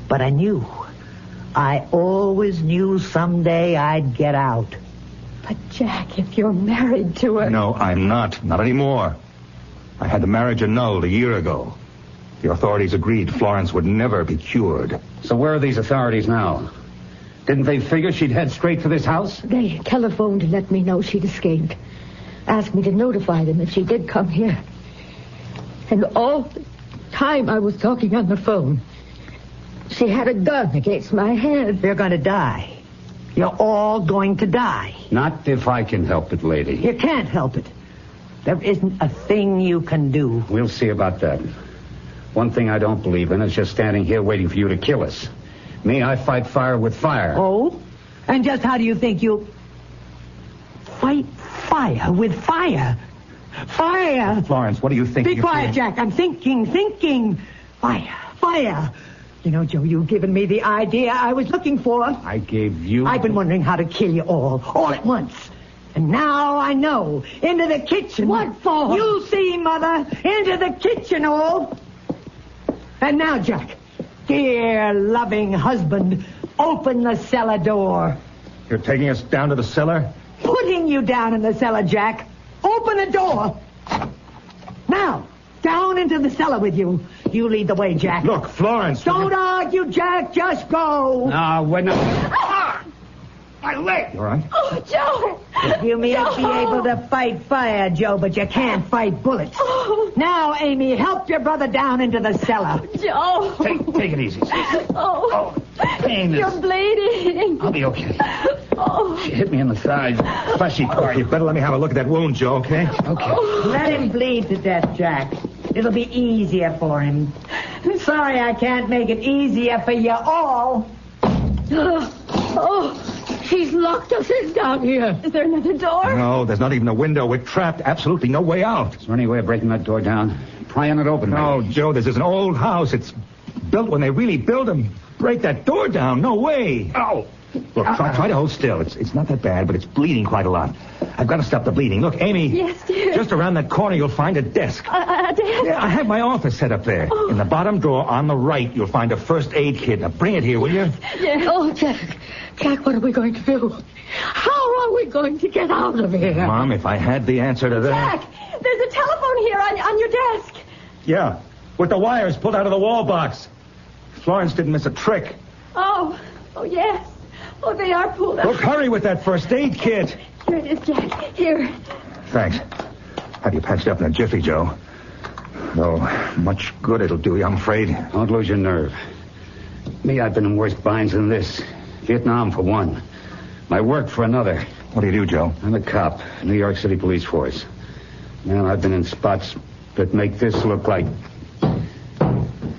But I knew. I always knew someday I'd get out. But, Jack, if you're married to her... No, I'm not. Not anymore. I had the marriage annulled a year ago. The authorities agreed Florence would never be cured. So where are these authorities now? Didn't they figure she'd head straight for this house? They telephoned to let me know she'd escaped. Asked me to notify them if she did come here. And all the time I was talking on the phone, she had a gun against my head. You're going to die. You're all going to die. Not if I can help it, lady. You can't help it. There isn't a thing you can do. We'll see about that. One thing I don't believe in is just standing here waiting for you to kill us. Me, I fight fire with fire. Oh? And just how do you think you'll fight fire with fire? Fire! Florence, what do you think? Be quiet, Jack. I'm thinking. Fire. You know, Joe, you've given me the idea I was looking for. I gave you... I've been wondering how to kill you all at once. And now I know. Into the kitchen. What for? You'll see, Mother. Into the kitchen, all. And now, Jack, dear loving husband, open the cellar door. You're taking us down to the cellar? Putting you down in the cellar, Jack. Open the door. Now, down into the cellar with you. You lead the way, Jack. Look, Florence. Don't argue, Jack. Just go. No, we're not... My leg! You all right? Oh, Joe! You may be able to fight fire, Joe, but you can't fight bullets. Oh. Now, Amy, help your brother down into the cellar. Joe! Take it easy. Oh. Pain is... You're bleeding. I'll be okay. Oh. She hit me in the side. Fleshy part. You better let me have a look at that wound, Joe, okay? Okay. Let him bleed to death, Jack. It'll be easier for him. Sorry I can't make it easier for you all. She's locked us in down here. Is there another door? No, there's not even a window. We're trapped. Absolutely no way out. Is there any way of breaking that door down? Prying it open? No, maybe? Joe, this is an old house. It's built when they really build them. Break that door down. No way. Oh. Look, try to hold still. It's not that bad, but it's bleeding quite a lot. I've got to stop the bleeding. Look, Amy. Yes, dear. Just around that corner, you'll find a desk. A desk? Yeah, I have my office set up there. Oh. In the bottom drawer on the right, you'll find a first aid kit. Now, bring it here, will you? Yes. Oh, Jack, what are we going to do? How are we going to get out of here? Mom, if I had the answer to that... Jack, there's a telephone here on your desk. Yeah, with the wires pulled out of the wall box. Florence didn't miss a trick. Oh, yes. Oh, they are pulled out. Look, hurry with that first aid kit. Here it is, Jack. Here. Thanks. Have you patched up in a jiffy, Joe. Though much good it'll do you, I'm afraid. Don't lose your nerve. Me, I've been in worse binds than this. Vietnam, for one. My work for another. What do you do, Joe? I'm a cop, New York City Police Force. Man, I've been in spots that make this look like...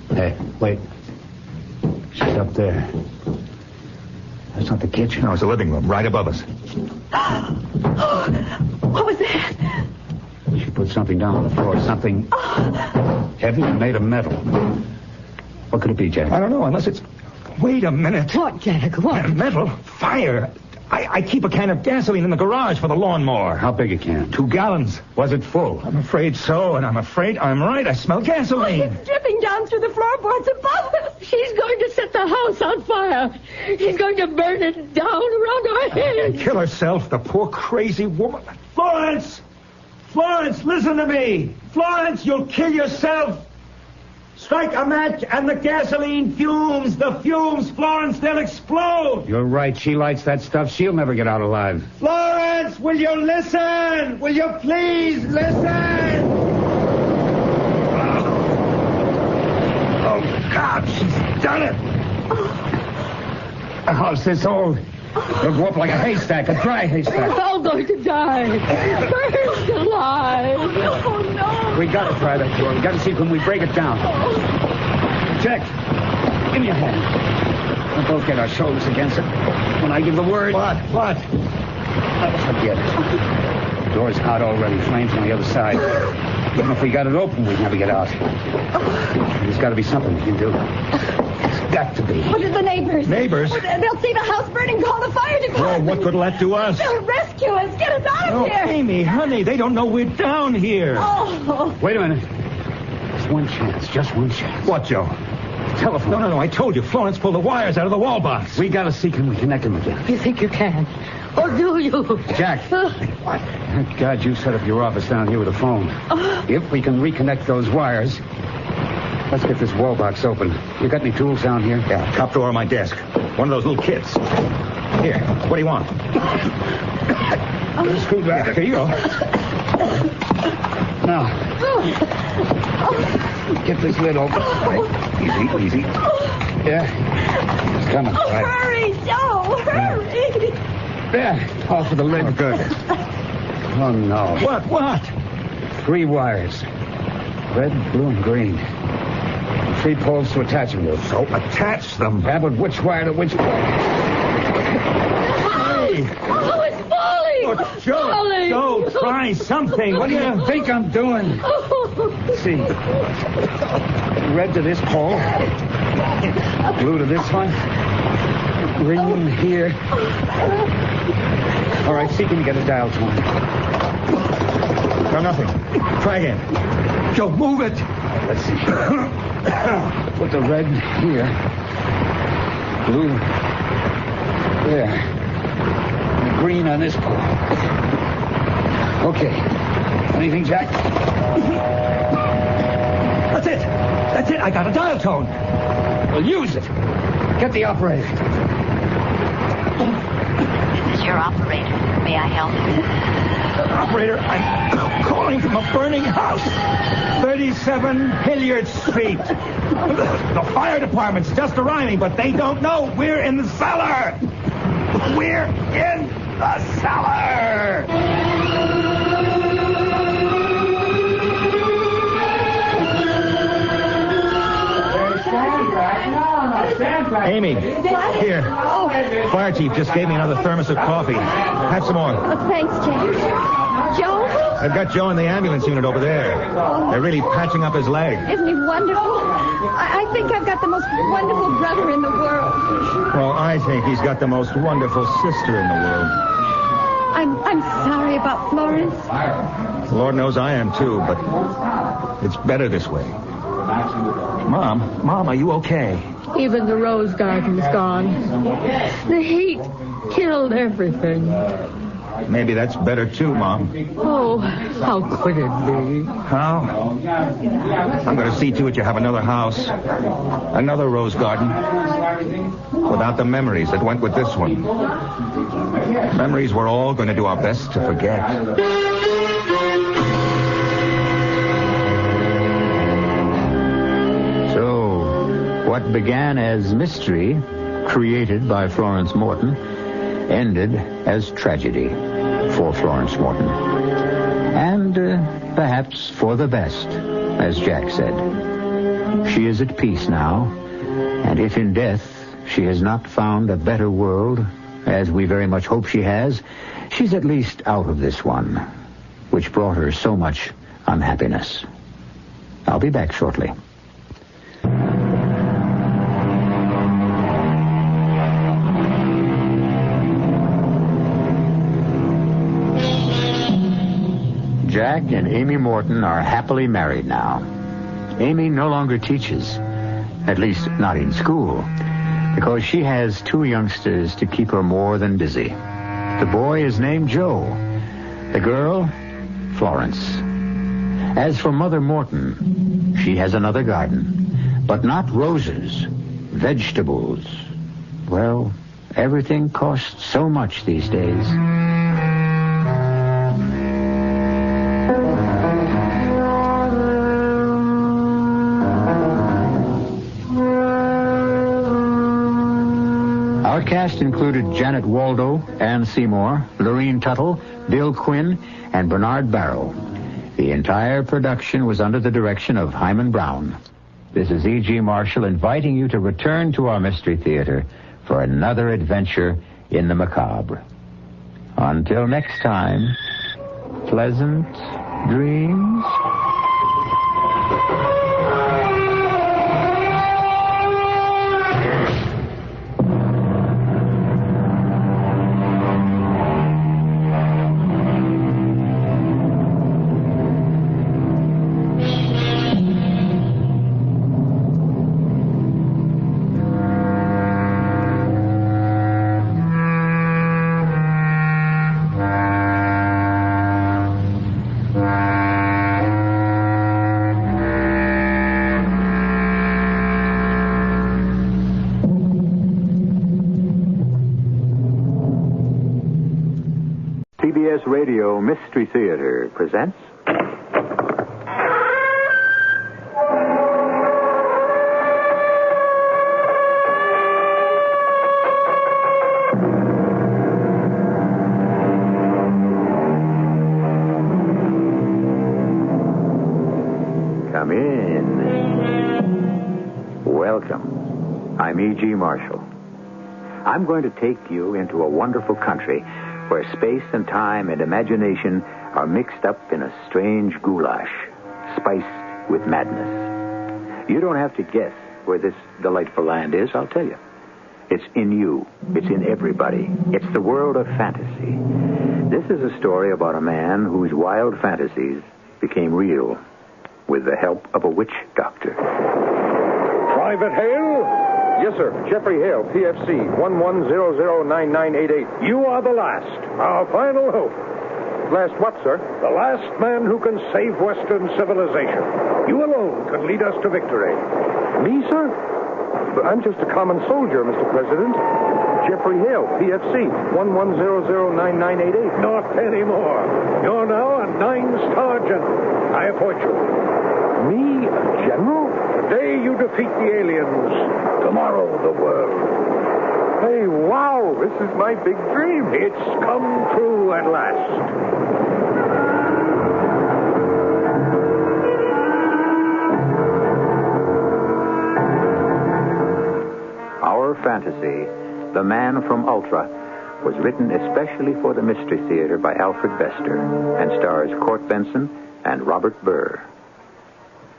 Hey, wait. She's up there. That's not the kitchen. No, it's the living room, right above us. What was that? She put something down on the floor, something heavy and made of metal. What could it be, Jack? I don't know, unless it's... Wait a minute. What, Jack? What? Metal? Fire. I keep a can of gasoline in the garage for the lawnmower. How big a can? 2 gallons. Was it full? I'm afraid so, and I'm afraid I'm right. I smell gasoline. It's dripping down through the floorboards above us. She's going to set the house on fire. She's going to burn it down around our heads. Kill herself, the poor crazy woman. Florence! Florence, listen to me. Florence, you'll kill yourself. Strike a match and the gasoline fumes. The fumes, Florence, they'll explode. You're right. She lights that stuff. She'll never get out alive. Florence, will you listen? Will you please listen? Oh, God, she's done it. The house this old. It'll go up like a haystack, a dry haystack. We're all going to die. Burned alive. Oh, no. We gotta try that door. We gotta see when we break it down. Jack, give me a hand. We'll both get our shoulders against it. When I give the word... What? Forget it. The door's hot already. Flames on the other side. Even if we got it open, we'd never get out. There's got to be something we can do. It's got to be. What are the neighbors? Neighbors? They'll see the house burning, call the fire department. Oh, what could that do us? They'll rescue us. Get us out of here. Amy, honey, they don't know we're down here. Oh. Wait a minute. There's one chance, just one chance. What, Joe? Telephone. No, I told you. Florence pulled the wires out of the wall box. We gotta see can we connect them again. You think you can? Or do you? Jack. What? Thank God you set up your office down here with a phone. If we can reconnect those wires, let's get this wall box open. You got any tools down here? Yeah, top drawer of my desk. One of those little kits. Here, what do you want? Screwdriver. Here you go. Now, get this lid open. Right. Easy. Yeah. It's coming. Right. Hurry, Joe. Hurry. There. Off of the lid. Oh, good. Oh, no. What? 3 wires. Red, blue, and green. 3 poles to attach them to. So attach them. Yeah, but which wire to which pole? Hey! Oh, it's falling! Oh, Joe, try something. What do you think I'm doing? Let's see. Red to this pole. Blue to this one. Green here. All right, see, can you get a dial tone? No, nothing. Try again. Joe, move it. Let's see. Put the red here. Blue there. And green on this pole. Okay. Anything, Jack? That's it. I got a dial tone. Well, use it. Get the operator. This is your operator. May I help you? Operator, I'm calling from a burning house. 37 Hilliard Street. The fire department's just arriving, but they don't know we're in the cellar. We're in the cellar. Amy, here. Fire chief just gave me another thermos of coffee. Have some more. Thanks, Jack. Joe? I've got Joe in the ambulance unit over there. They're really patching up his leg. Isn't he wonderful? I think I've got the most wonderful brother in the world. Well, I think he's got the most wonderful sister in the world. I'm sorry about Florence. Lord knows I am too, but it's better this way. Mom, are you okay? Even the rose garden's gone. The heat killed everything. Maybe that's better too, Mom. Oh, how could it be? How? I'm going to see to it you have another house, another rose garden, without the memories that went with this one. Memories we're all going to do our best to forget. What began as mystery, created by Florence Morton, ended as tragedy for Florence Morton. And perhaps for the best, as Jack said. She is at peace now, and if in death she has not found a better world, as we very much hope she has, she's at least out of this one, which brought her so much unhappiness. I'll be back shortly. Jack and Amy Morton are happily married now. Amy no longer teaches, at least not in school, because she has 2 youngsters to keep her more than busy. The boy is named Joe. The girl, Florence. As for Mother Morton, she has another garden, but not roses, vegetables. Well, everything costs so much these days. Our cast included Janet Waldo, Ann Seymour, Lorene Tuttle, Bill Quinn, and Bernard Barrow. The entire production was under the direction of Hyman Brown. This is E.G. Marshall inviting you to return to our Mystery Theater for another adventure in the macabre. Until next time, pleasant dreams. CBS Radio Mystery Theater presents... Come in. Welcome. I'm E.G. Marshall. I'm going to take you into a wonderful country where space and time and imagination are mixed up in a strange goulash, spiced with madness. You don't have to guess where this delightful land is, I'll tell you. It's in you. It's in everybody. It's the world of fantasy. This is a story about a man whose wild fantasies became real with the help of a witch doctor. Private Hale? Yes, sir. Jeffrey Hale, PFC, 11009988. You are the last. Our final hope. Last what, sir? The last man who can save Western civilization. You alone can lead us to victory. Me, sir? But I'm just a common soldier, Mr. President. Jeffrey Hale, PFC, 11009988. Not anymore. You're now a 9-star general. I appoint you. Me, a general? Today you defeat the aliens. Tomorrow the world. Hey, wow, this is my big dream. It's come true at last. Our fantasy, The Man from Ultra, was written especially for the Mystery Theater by Alfred Bester and stars Court Benson and Robert Burr.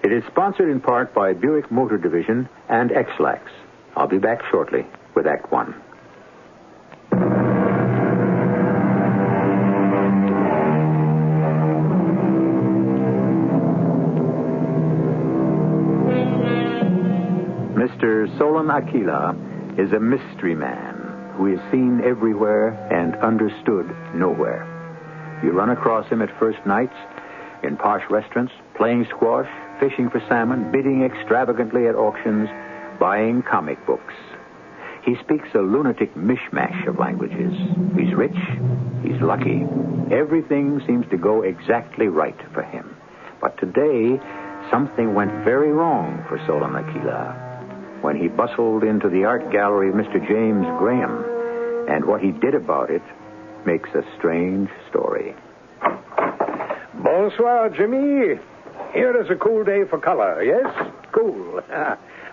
It is sponsored in part by Buick Motor Division and X-Lax. I'll be back shortly with Act One. Mr. Solon Aquila is a mystery man who is seen everywhere and understood nowhere. You run across him at first nights in posh restaurants, playing squash, fishing for salmon, bidding extravagantly at auctions, buying comic books. He speaks a lunatic mishmash of languages. He's rich. He's lucky. Everything seems to go exactly right for him. But today, something went very wrong for Solon Aquila. when he bustled into the art gallery of Mr. James Graham. And what he did about it makes a strange story. Bonsoir, Jimmy. Here is a cool day for color, yes? Cool.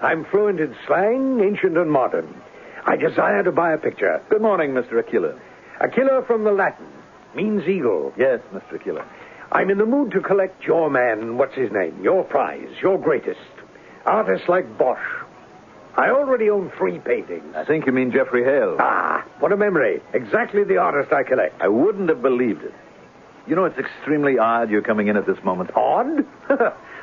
I'm fluent in slang, ancient and modern. I desire to buy a picture. Good morning, Mr. Aquila. Aquila from the Latin. Means eagle. Yes, Mr. Aquila. I'm in the mood to collect your man, what's his name? Your prize, your greatest. Artists like Bosch. I already own 3 paintings. I think you mean Geoffrey Hale. Ah, what a memory. Exactly the artist I collect. I wouldn't have believed it. You know, it's extremely odd you're coming in at this moment. Odd?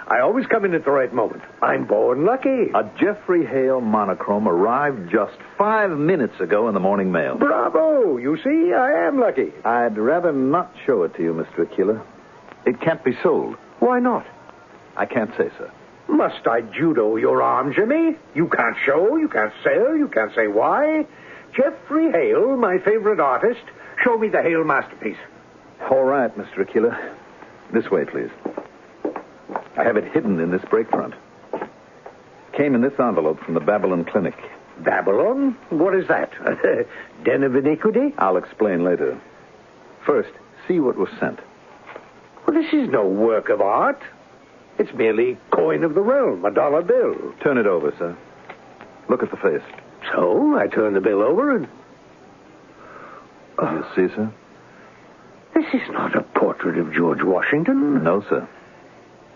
I always come in at the right moment. I'm born lucky. A Geoffrey Hale monochrome arrived just 5 minutes ago in the morning mail. Bravo! You see, I am lucky. I'd rather not show it to you, Mr. Aquila. It can't be sold. Why not? I can't say, sir. Must I judo your arm, Jimmy? You can't show, you can't sell, you can't say why. Geoffrey Hale, my favorite artist. Show me the Hale masterpiece. All right, Mr. Aquila. This way, please. I have it hidden in this break front. Came in this envelope from the Babylon Clinic. Babylon? What is that? Den of iniquity? I'll explain later. First, see what was sent. Well, this is no work of art. It's merely coin of the realm, a dollar bill. Turn it over, sir. Look at the face. So, I turn the bill over and... You see, sir? This is not a portrait of George Washington. No, sir.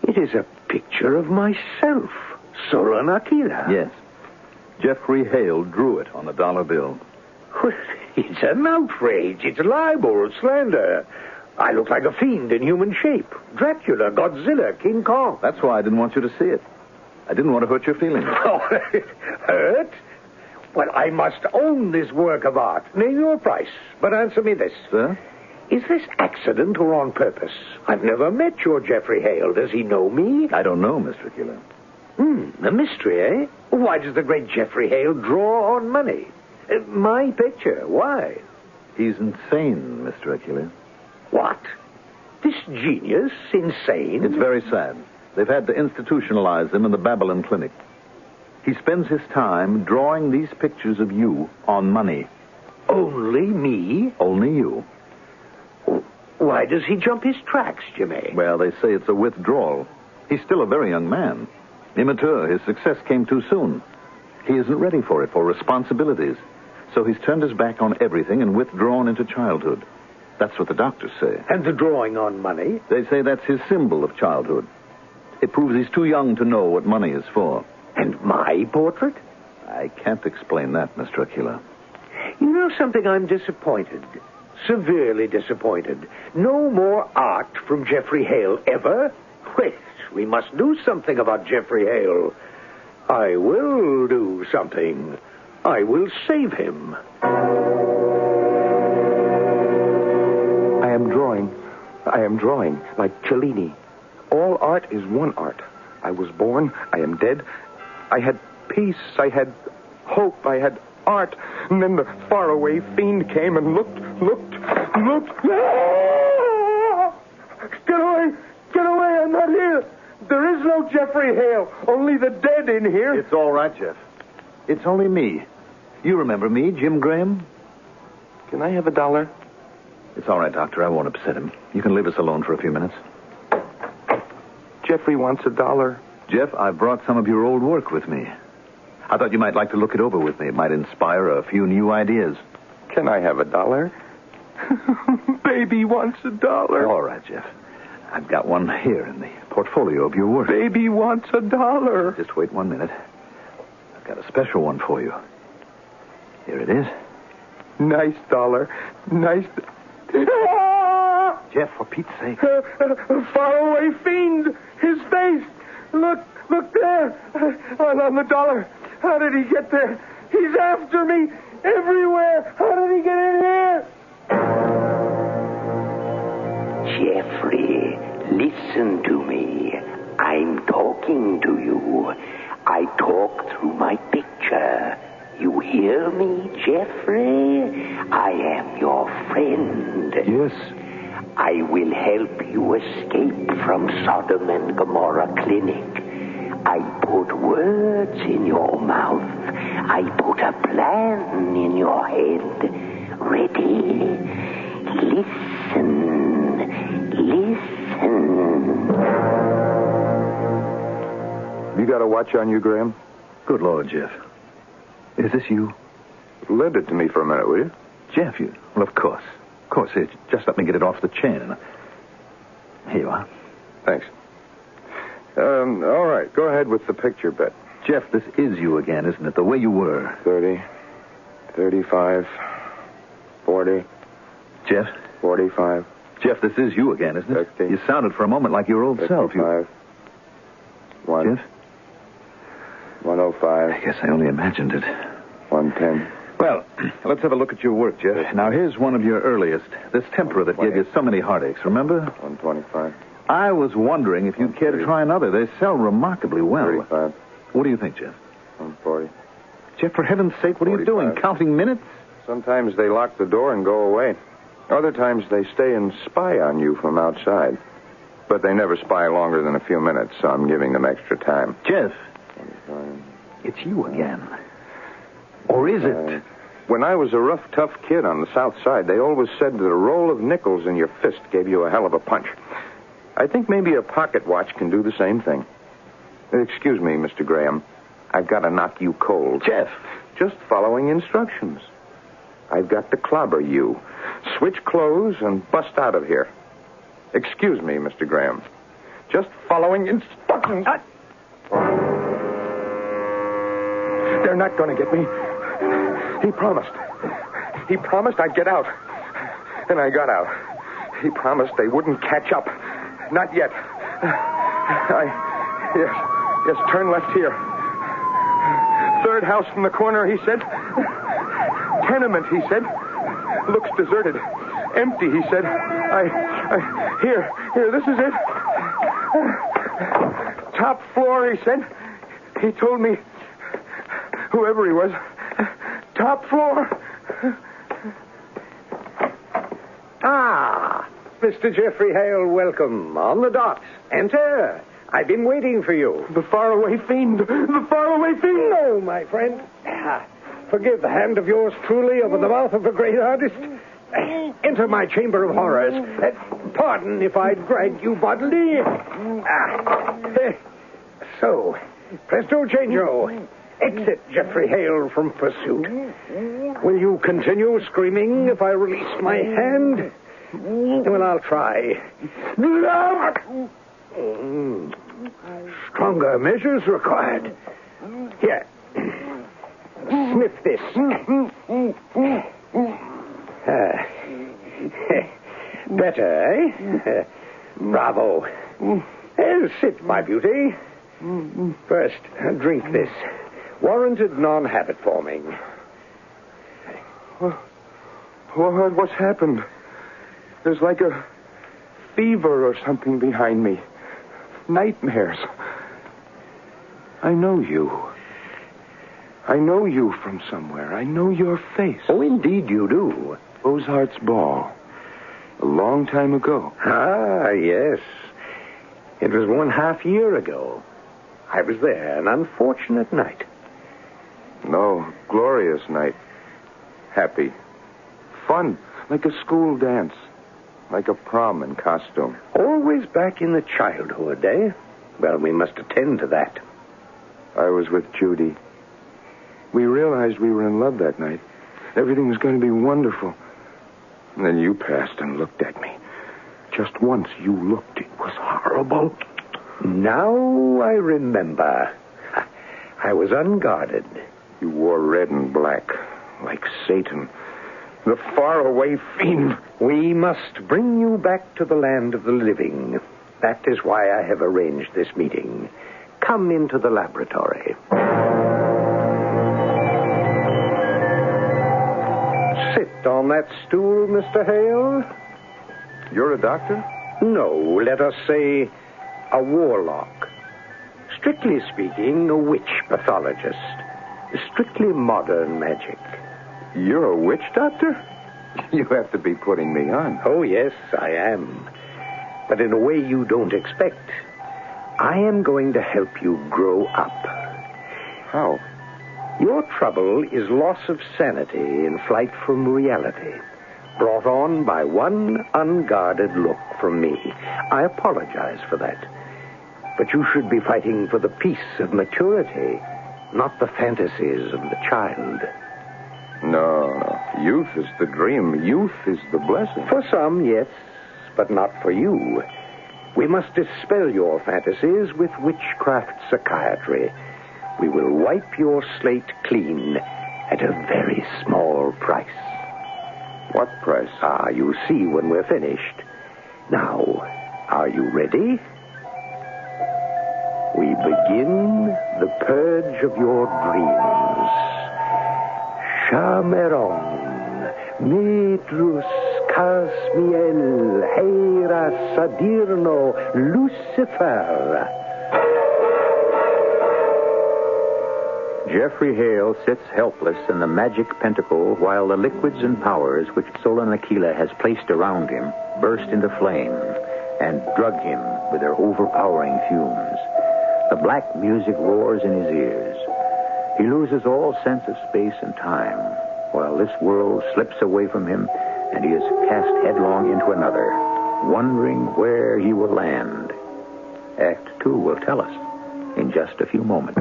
It is a picture of myself, Soren Aquila. Yes. Geoffrey Hale drew it on the dollar bill. It's an outrage. It's libel, slander. I look like a fiend in human shape. Dracula, Godzilla, King Kong. That's why I didn't want you to see it. I didn't want to hurt your feelings. Oh, hurt? Well, I must own this work of art. Name your price, but answer me this. Sir? Is this accident or on purpose? I've never met your Geoffrey Hale. Does he know me? I don't know, Mr. Aquila. A mystery, eh? Why does the great Geoffrey Hale draw on money? My picture. Why? He's insane, Mr. Aquila. What? This genius? Insane? It's very sad. They've had to institutionalize him in the Babylon Clinic. He spends his time drawing these pictures of you on money. Only me? Only you. Why does he jump his tracks, Jimmy? Well, they say it's a withdrawal. He's still a very young man. Immature. His success came too soon. He isn't ready for it, for responsibilities. So he's turned his back on everything and withdrawn into childhood. That's what the doctors say. And the drawing on money? They say that's his symbol of childhood. It proves he's too young to know what money is for. And my portrait? I can't explain that, Mr. Aquila. You know something? I'm disappointed. Severely disappointed. No more art from Geoffrey Hale ever? Wait, we must do something about Geoffrey Hale. I will do something. I will save him. I am drawing, like Cellini. All art is one art. I was born, I am dead. I had peace, I had hope, I had art. And then the faraway fiend came and looked. Ah! Get away, I'm not here. There is no Geoffrey Hale, only the dead in here. It's all right, Jeff. It's only me. You remember me, Jim Graham? Can I have $1? It's all right, Doctor. I won't upset him. You can leave us alone for a few minutes. Geoffrey wants $1. Jeff, I brought some of your old work with me. I thought you might like to look it over with me. It might inspire a few new ideas. Can I have $1? Baby wants $1. All right, Jeff. I've got one here in the portfolio of your work. Baby wants $1. Just wait 1 minute. I've got a special one for you. Here it is. Nice $1. Nice. Jeff, for Pete's sake. A faraway fiend. His face. Look there. On the $1. How did he get there? He's after me everywhere. How did he get in here? Geoffrey, listen to me. I'm talking to you. I talk through my picture. You hear me, Geoffrey? I am your friend. Yes. I will help you escape from Sodom and Gomorrah Clinic. I put words in your mouth. I put a plan in your head. Ready? Listen. You got a watch on you, Graham? Good Lord, Jeff. Is this you? Lend it to me for a minute, will you? Jeff, you? Well, of course. Of course. Here, just let me get it off the chain. Here you are. Thanks. All right. Go ahead with the picture bet. Jeff, this is you again, isn't it? The way you were. 30, 35, 40. Jeff? 45. Jeff, this is you again, isn't it? 50. You sounded for a moment like your old 55. self. 1. Jeff? 105. I guess I only imagined it. 110. Well, let's have a look at your work, Jeff. Now, here's one of your earliest. This tempera that gave you so many heartaches, remember? 125. I was wondering if you'd care to try another. They sell remarkably well. 35. What do you think, Jeff? 140. Jeff, for heaven's sake, what are you doing? Counting minutes? Sometimes they lock the door and go away. Other times they stay and spy on you from outside. But they never spy longer than a few minutes, so I'm giving them extra time. Jeff. 25. It's you again. Or is it? When I was a rough, tough kid on the south side, they always said that a roll of nickels in your fist gave you a hell of a punch. I think maybe a pocket watch can do the same thing. Excuse me, Mr. Graham. I've got to knock you cold. Jeff. Just following instructions. I've got to clobber you. Switch clothes and bust out of here. Excuse me, Mr. Graham. Just following instructions. They're not going to get me. He promised. He promised I'd get out. And I got out. He promised they wouldn't catch up. Not yet. Yes, turn left here. Third house from the corner, he said. Tenement, he said. Looks deserted. Empty, he said. Here, this is it. Top floor, he said. He told me, whoever he was, top floor. Ah, Mr. Geoffrey Hale, welcome. On the dot. Enter. I've been waiting for you. The faraway fiend. The faraway fiend. No, my friend. Forgive the hand of yours truly over the mouth of a great artist. Enter my chamber of horrors. Pardon if I drag you bodily. So, presto changeo. Exit Geoffrey Hale from pursuit. Will you continue screaming if I release my hand? Well, I'll try. Stronger measures required. Here. Sniff this. Better, eh? Bravo. Sit, my beauty. First, drink this. Warranted non-habit forming. What's happened? There's like a fever or something behind me. Nightmares. I know you. I know you from somewhere. I know your face. Oh, indeed you do. Ozart's Ball. A long time ago. Ah, yes. It was 1/2 year ago. I was there, an unfortunate night. No, glorious night. Happy. Fun, like a school dance. Like a prom in costume. Always back in the childhood, eh? Well, we must attend to that. I was with Judy. We realized we were in love that night. Everything was going to be wonderful. And then you passed and looked at me. Just once you looked. It was horrible. Now I remember. I was unguarded. You wore red and black, like Satan. The faraway fiend. We must bring you back to the land of the living. That is why I have arranged this meeting. Come into the laboratory. Sit on that stool, Mr. Hale. You're a doctor? No, let us say a warlock. Strictly speaking, a witch pathologist. Strictly modern magic. You're a witch doctor? You have to be putting me on. Oh, yes, I am. But in a way you don't expect. I am going to help you grow up. How? Your trouble is loss of sanity in flight from reality, brought on by one unguarded look from me. I apologize for that. But you should be fighting for the peace of maturity, not the fantasies of the child. No. Youth is the dream. Youth is the blessing. For some, yes, but not for you. We must dispel your fantasies with witchcraft psychiatry. We will wipe your slate clean at a very small price. What price? You'll see when we're finished. Now, are you ready? We begin the purge of your dreams. Chameron, Medrus, Casmiel, Hera, Sadirno, Lucifer. Jeffrey Hale sits helpless in the magic pentacle while the liquids and powers which Solan Aquila has placed around him burst into flame and drug him with their overpowering fumes. The black music roars in his ears. He loses all sense of space and time, while this world slips away from him and he is cast headlong into another, wondering where he will land. Act 2 will tell us in just a few moments.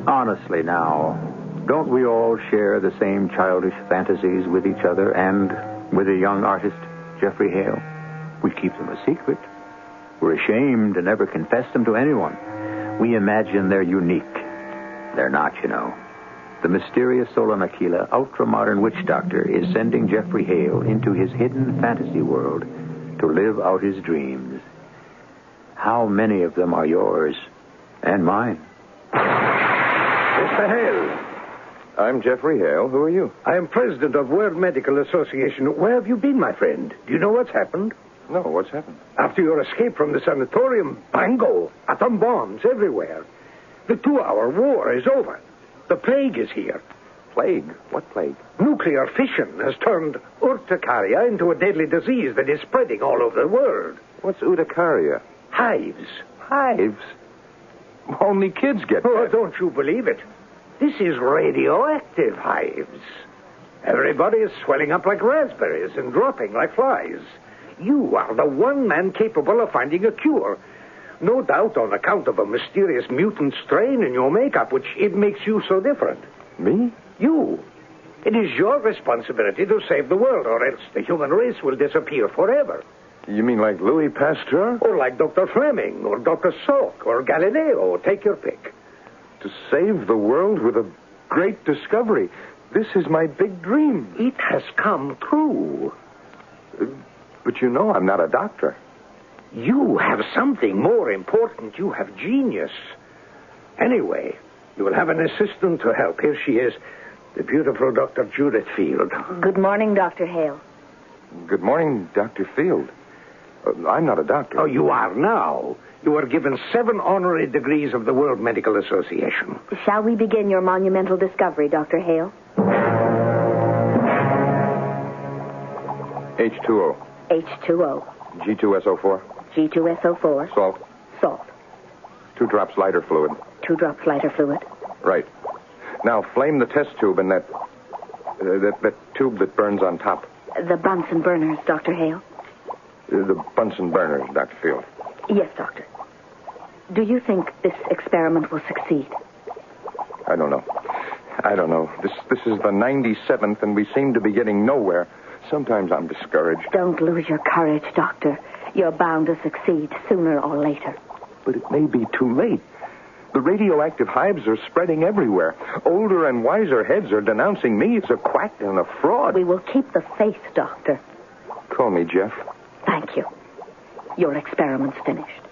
Honestly now, don't we all share the same childish fantasies with each other and with the young artist, Jeffrey Hale? We keep them a secret. We're ashamed to never confess them to anyone. We imagine they're unique. They're not, you know. The mysterious Solan Aquila, ultra-modern witch doctor, is sending Jeffrey Hale into his hidden fantasy world to live out his dreams. How many of them are yours and mine? Mr. Hale. I'm Jeffrey Hale. Who are you? I am president of World Medical Association. Where have you been, my friend? Do you know what's happened? No, what's happened? After your escape from the sanatorium, bango, atom bombs everywhere. The 2-hour war is over. The plague is here. Plague? What plague? Nuclear fission has turned urticaria into a deadly disease that is spreading all over the world. What's urticaria? Hives. Hives? Only kids get that. Oh, don't you believe it? This is radioactive hives. Everybody is swelling up like raspberries and dropping like flies. You are the one man capable of finding a cure. No doubt on account of a mysterious mutant strain in your makeup, which it makes you so different. Me? You. It is your responsibility to save the world, or else the human race will disappear forever. You mean like Louis Pasteur? Or like Dr. Fleming, or Dr. Salk, or Galileo. Take your pick. To save the world with a great discovery. This is my big dream. It has come true. But you know I'm not a doctor. You have something more important. You have genius. Anyway, you will have an assistant to help. Here she is, the beautiful Dr. Judith Field. Good morning, Dr. Hale. Good morning, Dr. Field. I'm not a doctor. Oh, you are now. You are given 7 honorary degrees of the World Medical Association. Shall we begin your monumental discovery, Dr. Hale? H2O. H2O. G2SO4. G2SO4. Salt. Salt. 2 drops lighter fluid. 2 drops lighter fluid. Right. Now flame the test tube in that tube that burns on top. The Bunsen burners, Dr. Hale. The Bunsen burners, Dr. Field. Yes, Doctor. Do you think this experiment will succeed? I don't know. This is the 97th, and we seem to be getting nowhere. Sometimes I'm discouraged. Don't lose your courage, Doctor. You're bound to succeed sooner or later. But it may be too late. The radioactive hives are spreading everywhere. Older and wiser heads are denouncing me as a quack and a fraud. We will keep the faith, Doctor. Call me Jeff. Thank you. Your experiment's finished.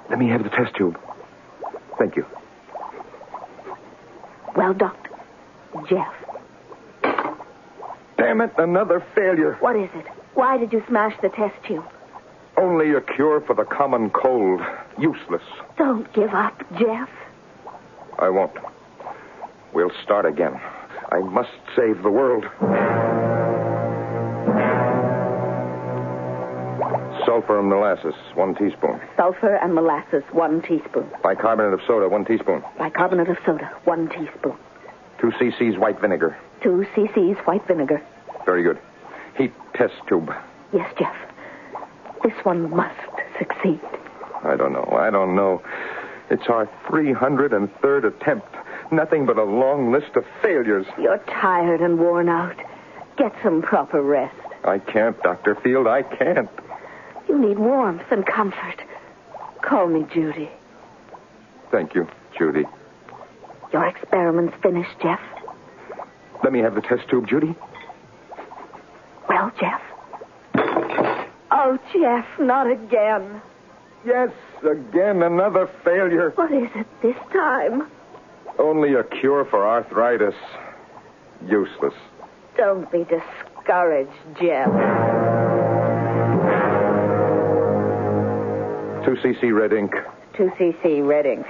Let me have the test tube. Thank you. Well, Doctor. Jeff. Damn it, another failure. What is it? Why did you smash the test tube? Only a cure for the common cold. Useless. Don't give up, Jeff. I won't. We'll start again. I must save the world. Sulfur and molasses, 1 teaspoon. Sulfur and molasses, 1 teaspoon. Bicarbonate of soda, 1 teaspoon. Bicarbonate of soda, 1 teaspoon. 2 cc's white vinegar. 2 cc's white vinegar. Very good. Heat test tube. Yes, Jeff. This one must succeed. I don't know. It's our 303rd attempt. Nothing but a long list of failures. You're tired and worn out. Get some proper rest. I can't, Dr. Field. I can't. You need warmth and comfort. Call me Judy. Thank you, Judy. Your experiment's finished, Jeff. Let me have the test tube, Judy. Well, Jeff. Oh, Jeff, not again. Yes, again, another failure. What is it this time? Only a cure for arthritis. Useless. Don't be discouraged, Jeff. 2 cc red ink. 2 cc red ink.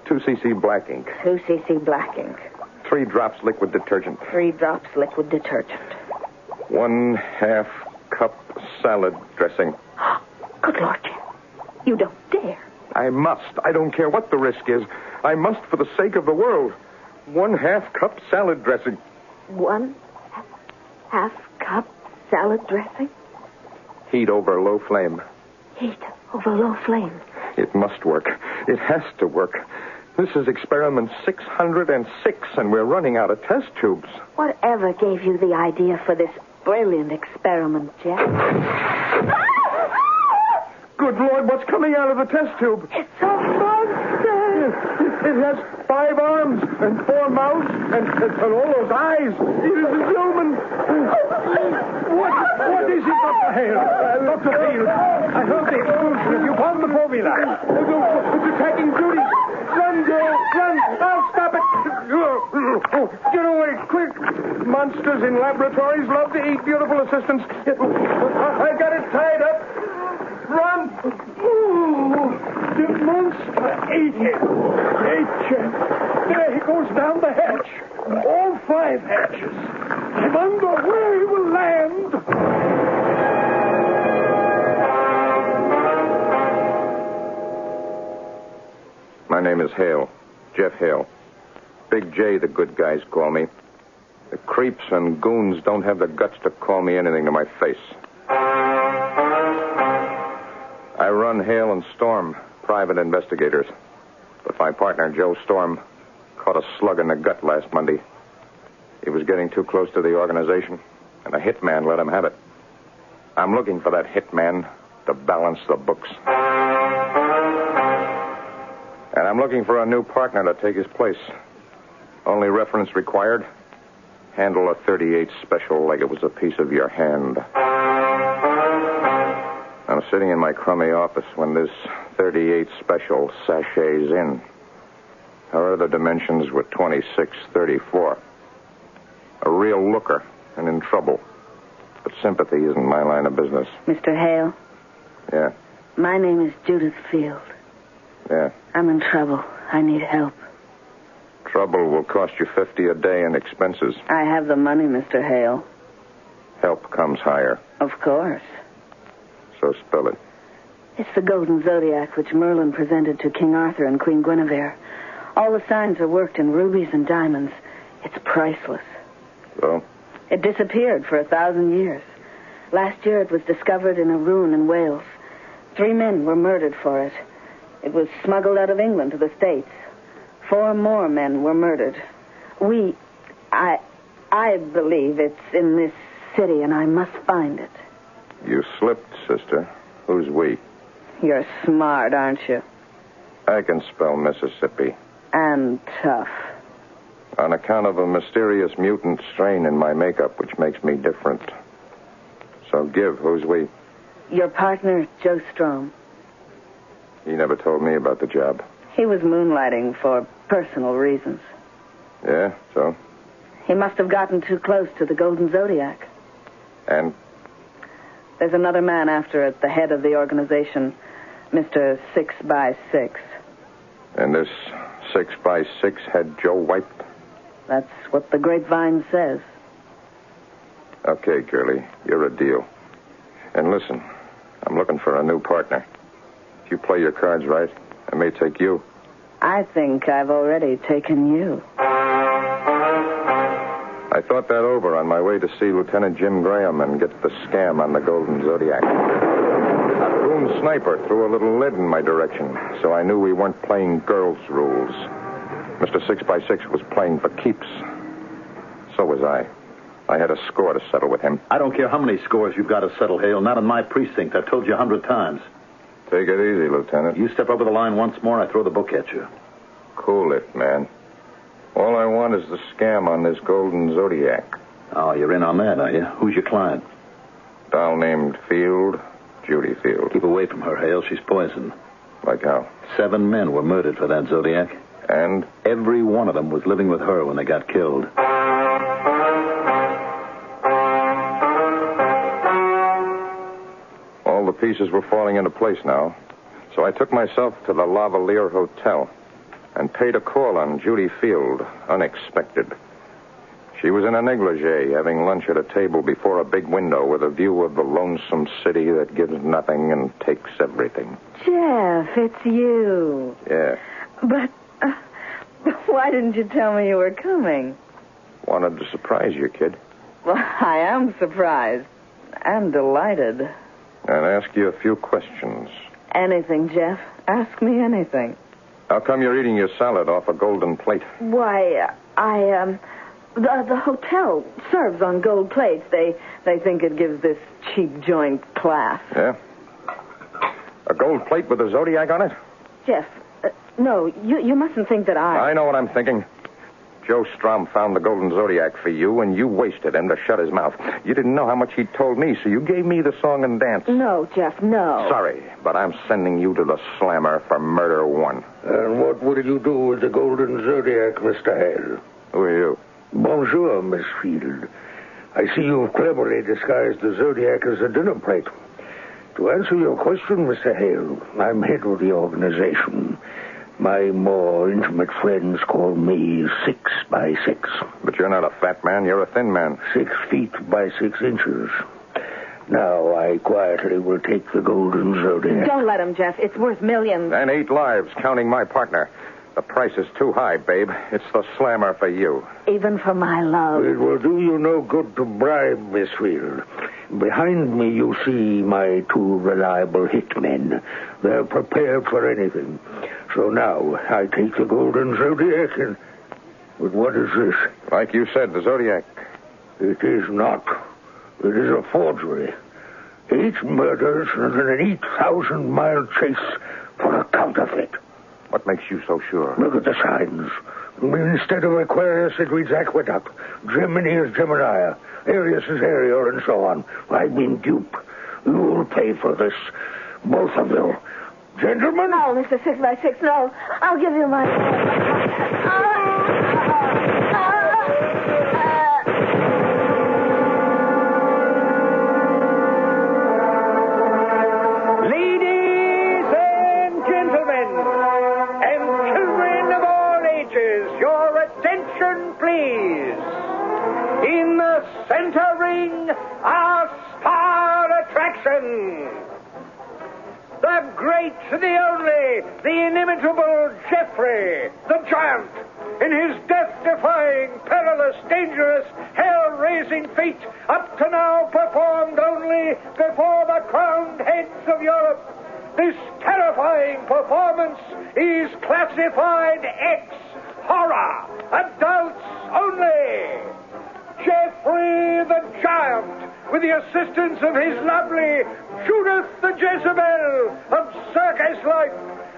2 cc black ink. 2 cc black ink. 3 drops liquid detergent. 3 drops liquid detergent. 1/2 cup salad dressing. Good Lord, Jeff. You don't dare. I must. I don't care what the risk is. I must for the sake of the world. 1/2 cup salad dressing. 1/2 cup salad dressing? Heat over low flame. Heat over low flame. It must work. It has to work. This is experiment 606, and we're running out of test tubes. Whatever gave you the idea for this brilliant experiment, Jeff? Good Lord, what's coming out of the test tube? It's a monster! It has 5 arms and 4 mouths and all those eyes. It is a human. What is it, Dr. Hale? Dr. Field, I heard the explosion. Have you found the formula? It's attacking Judy. Run, girl, run. I'll stop it. Get away, quick. Monsters in laboratories love to eat beautiful assistants. I got it tied up. Run! Ooh, the monster ate it. Jeff. There he goes down the hatch. All 5 hatches. I wonder where he will land. My name is Hale. Jeff Hale. Big J, the good guys call me. The creeps and goons don't have the guts to call me anything to my face. I run Hale and Storm, private investigators. But my partner, Joe Storm, caught a slug in the gut last Monday. He was getting too close to the organization, and a hitman let him have it. I'm looking for that hitman to balance the books. And I'm looking for a new partner to take his place. Only reference required. Handle a 38 special like it was a piece of your hand. I'm sitting in my crummy office when this 38 special sachets in. Her other dimensions were 2634. A real looker and in trouble. But sympathy isn't my line of business. Mr. Hale? Yeah. My name is Judith Field. Yeah. I'm in trouble. I need help. Trouble will cost you $50 a day in expenses. I have the money, Mr. Hale. Help comes higher. Of course. So spell it. It's the golden zodiac which Merlin presented to King Arthur and Queen Guinevere. All the signs are worked in rubies and diamonds. It's priceless. So? It disappeared for 1,000 years. Last year it was discovered in a ruin in Wales. 3 men were murdered for it. It was smuggled out of England to the States. 4 more men were murdered. I believe it's in this city, and I must find it. You slipped, sister. Who's we? You're smart, aren't you? I can spell Mississippi. And tough. On account of a mysterious mutant strain in my makeup, which makes me different. So give, who's we? Your partner, Joe Strom. He never told me about the job. He was moonlighting for personal reasons. Yeah, so? He must have gotten too close to the Golden Zodiac. And? There's another man after at the head of the organization, Mr. 6x6. And this 6x6 had Joe wiped? That's what the grapevine says. Okay, Curly, you're a deal. And listen, I'm looking for a new partner. If you play your cards right, I may take you. I think I've already taken you. I thought that over on my way to see Lieutenant Jim Graham and get the scam on the Golden Zodiac. A goon sniper threw a little lead in my direction, so I knew we weren't playing girls' rules. Mr. 6x6 was playing for keeps. So was I. I had a score to settle with him. I don't care how many scores you've got to settle, Hale. Not in my precinct. I've told you 100 times. Take it easy, Lieutenant. You step over the line once more, I throw the book at you. Cool it, man. All I want is the scam on this Golden Zodiac. Oh, you're in on that, are you? Who's your client? Doll named Field, Judy Field. Keep away from her, Hale. She's poisoned. Like how? 7 men were murdered for that Zodiac. And? Every one of them was living with her when they got killed. All the pieces were falling into place now. So I took myself to the Lavalier Hotel and paid a call on Judy Field, unexpected. She was in a negligee, having lunch at a table before a big window with a view of the lonesome city that gives nothing and takes everything. Jeff, it's you. Yeah. But why didn't you tell me you were coming? Wanted to surprise you, kid. Well, I am surprised and delighted. And ask you a few questions. Anything, Jeff. Ask me anything. How come you're eating your salad off a golden plate? Why, the hotel serves on gold plates. They think it gives this cheap joint class. Yeah? A gold plate with a Zodiac on it? Jeff, no, you mustn't think that I know what I'm thinking. Joe Strom found the Golden Zodiac for you, and you wasted him to shut his mouth. You didn't know how much he told me, so you gave me the song and dance. No, Jeff, no. Sorry, but I'm sending you to the slammer for murder 1. And what would you do with the Golden Zodiac, Mr. Hale? Who are you? Bonjour, Miss Field. I see you've cleverly disguised the Zodiac as a dinner plate. To answer your question, Mr. Hale, I'm head of the organization. My more intimate friends call me 6x6. But you're not a fat man, you're a thin man. 6 feet by 6 inches. Now, I quietly will take the Golden Zodiac. Don't let him, Jeff. It's worth millions. And 8 lives, counting my partner. The price is too high, babe. It's the slammer for you. Even for my love. It will do you no good to bribe, Miss Field. Behind me, you see my 2 reliable hitmen. They're prepared for anything. So now, I take the Golden Zodiac and... But what is this? Like you said, the Zodiac. It is not. It is a forgery. 8 murders and an 8,000-mile chase for a counterfeit. What makes you so sure? Look at the signs. Instead of Aquarius, it reads Aqueduct. Gemini is Gemini. Arius is Ariel, and so on. I've been duped. You'll pay for this. Both of you. Gentlemen? No, Mr. 6x6, no. I'll give you my... Ladies and gentlemen, and children of all ages, your attention, please. In the center ring, our star attraction. The great, the only, the inimitable Jeffrey, the giant, in his death-defying, perilous, dangerous, hell-raising feat, up to now performed only before the crowned heads of Europe. This terrifying performance is classified X, horror, adults only. Jeffrey the Giant, with the assistance of his lovely Judith the Jezebel of circus life,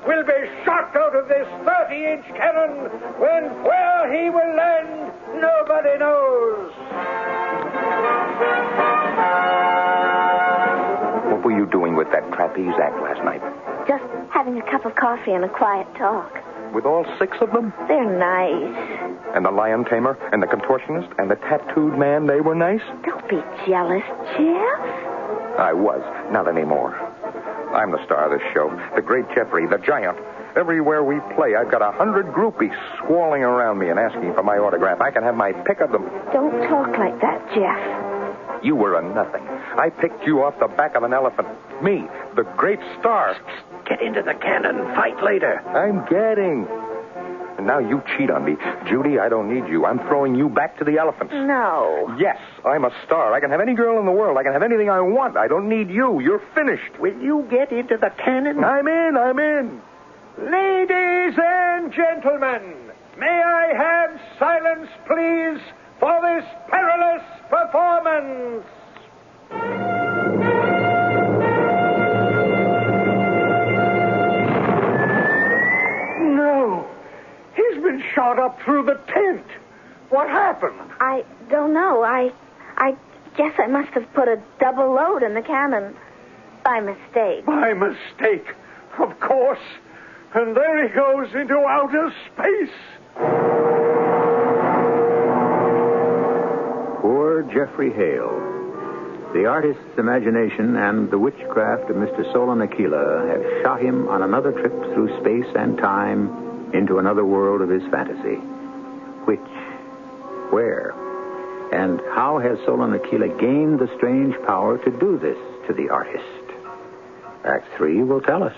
will be shot out of this 30-inch cannon when where he will land, nobody knows. What were you doing with that trapeze act last night? Just having a cup of coffee and a quiet talk. With all 6 of them? They're nice. And the lion tamer, and the contortionist, and the tattooed man, they were nice? Don't be jealous, Jeff. I was. Not anymore. I'm the star of this show. The great Jeffrey, the giant. Everywhere we play, I've got 100 groupies squalling around me and asking for my autograph. I can have my pick of them. Don't talk like that, Jeff. You were a nothing. I picked you off the back of an elephant. Me, the great star. Get into the cannon. Fight later. I'm getting. And now you cheat on me. Judy, I don't need you. I'm throwing you back to the elephants. No. Yes, I'm a star. I can have any girl in the world. I can have anything I want. I don't need you. You're finished. Will you get into the cannon? I'm in. Ladies and gentlemen, may I have silence, please, for this perilous performance? No. He's been shot up through the tent. What happened? I don't know. I guess I must have put a double load in the cannon by mistake. By mistake, of course. And there he goes into outer space. Poor Jeffrey Hale. The artist's imagination and the witchcraft of Mr. Solon Aquila have shot him on another trip through space and time into another world of his fantasy. Which, where, and how has Solon Aquila gained the strange power to do this to the artist? Act 3 will tell us.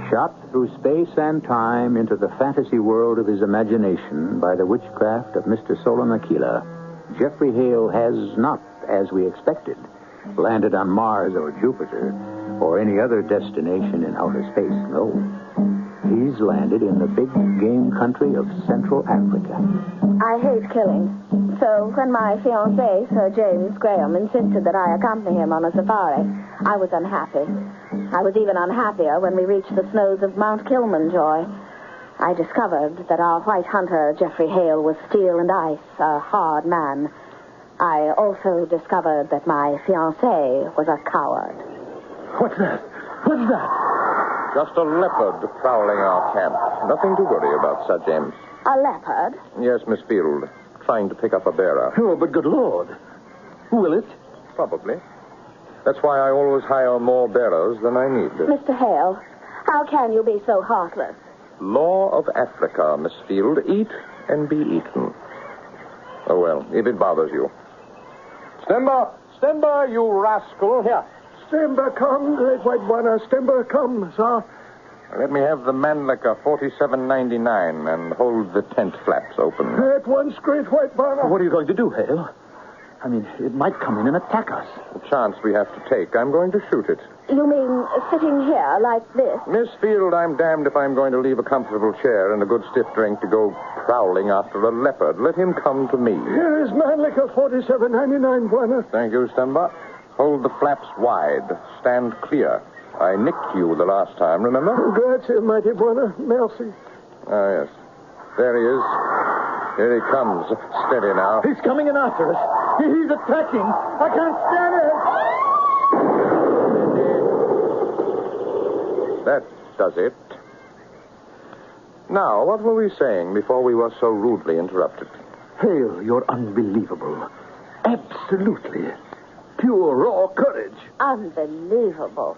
Shot through space and time into the fantasy world of his imagination by the witchcraft of Mr. Solon Aquila, Jeffrey Hale has not, as we expected, landed on Mars or Jupiter or any other destination in outer space. No. He's landed in the big game country of Central Africa. I hate killing. So when my fiancé, Sir James Graham, insisted that I accompany him on a safari, I was unhappy. I was even unhappier when we reached the snows of Mount Kilimanjaro. I discovered that our white hunter, Jeffrey Hale, was steel and ice, a hard man. I also discovered that my fiancé was a coward. What's that? Just a leopard prowling our camp. Nothing to worry about, Sir James. A leopard? Yes, Miss Field. Trying to pick up a bearer. Oh, but good Lord. Will it? Probably. That's why I always hire more bearers than I need. Mr. Hale, how can you be so heartless? Law of Africa, Miss Field. Eat and be eaten. Oh, well, if it bothers you. Stemba, you rascal. Here. Stemba, come, great white one. Stemba, come, sir. Let me have the Mandrake $47.99 and hold the tent flaps open. At once, great white banner. What are you going to do, Hale? I mean, it might come in and attack us. A chance we have to take. I'm going to shoot it. You mean sitting here like this? Miss Field, I'm damned if I'm going to leave a comfortable chair and a good stiff drink to go prowling after a leopard. Let him come to me. Here is Mandrake $47.99, Buena. Thank you, Stemba. Hold the flaps wide. Stand clear. I nicked you the last time, remember? Grazie, mighty Buena. Merci. Ah, yes. There he is. Here he comes. Steady now. He's coming in after us. He's attacking. I can't stand it. That does it. Now, what were we saying before we were so rudely interrupted? Hale, you're unbelievable. Absolutely. Pure, raw courage. Unbelievable.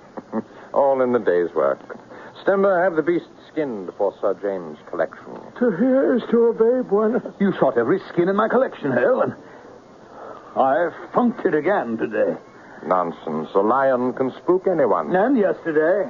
All in the day's work. Stemba, have the beast skinned for Sir James' collection. To hear is to obey, Buena. You shot every skin in my collection, Hale, and I funked it again today. Nonsense. A lion can spook anyone. And yesterday.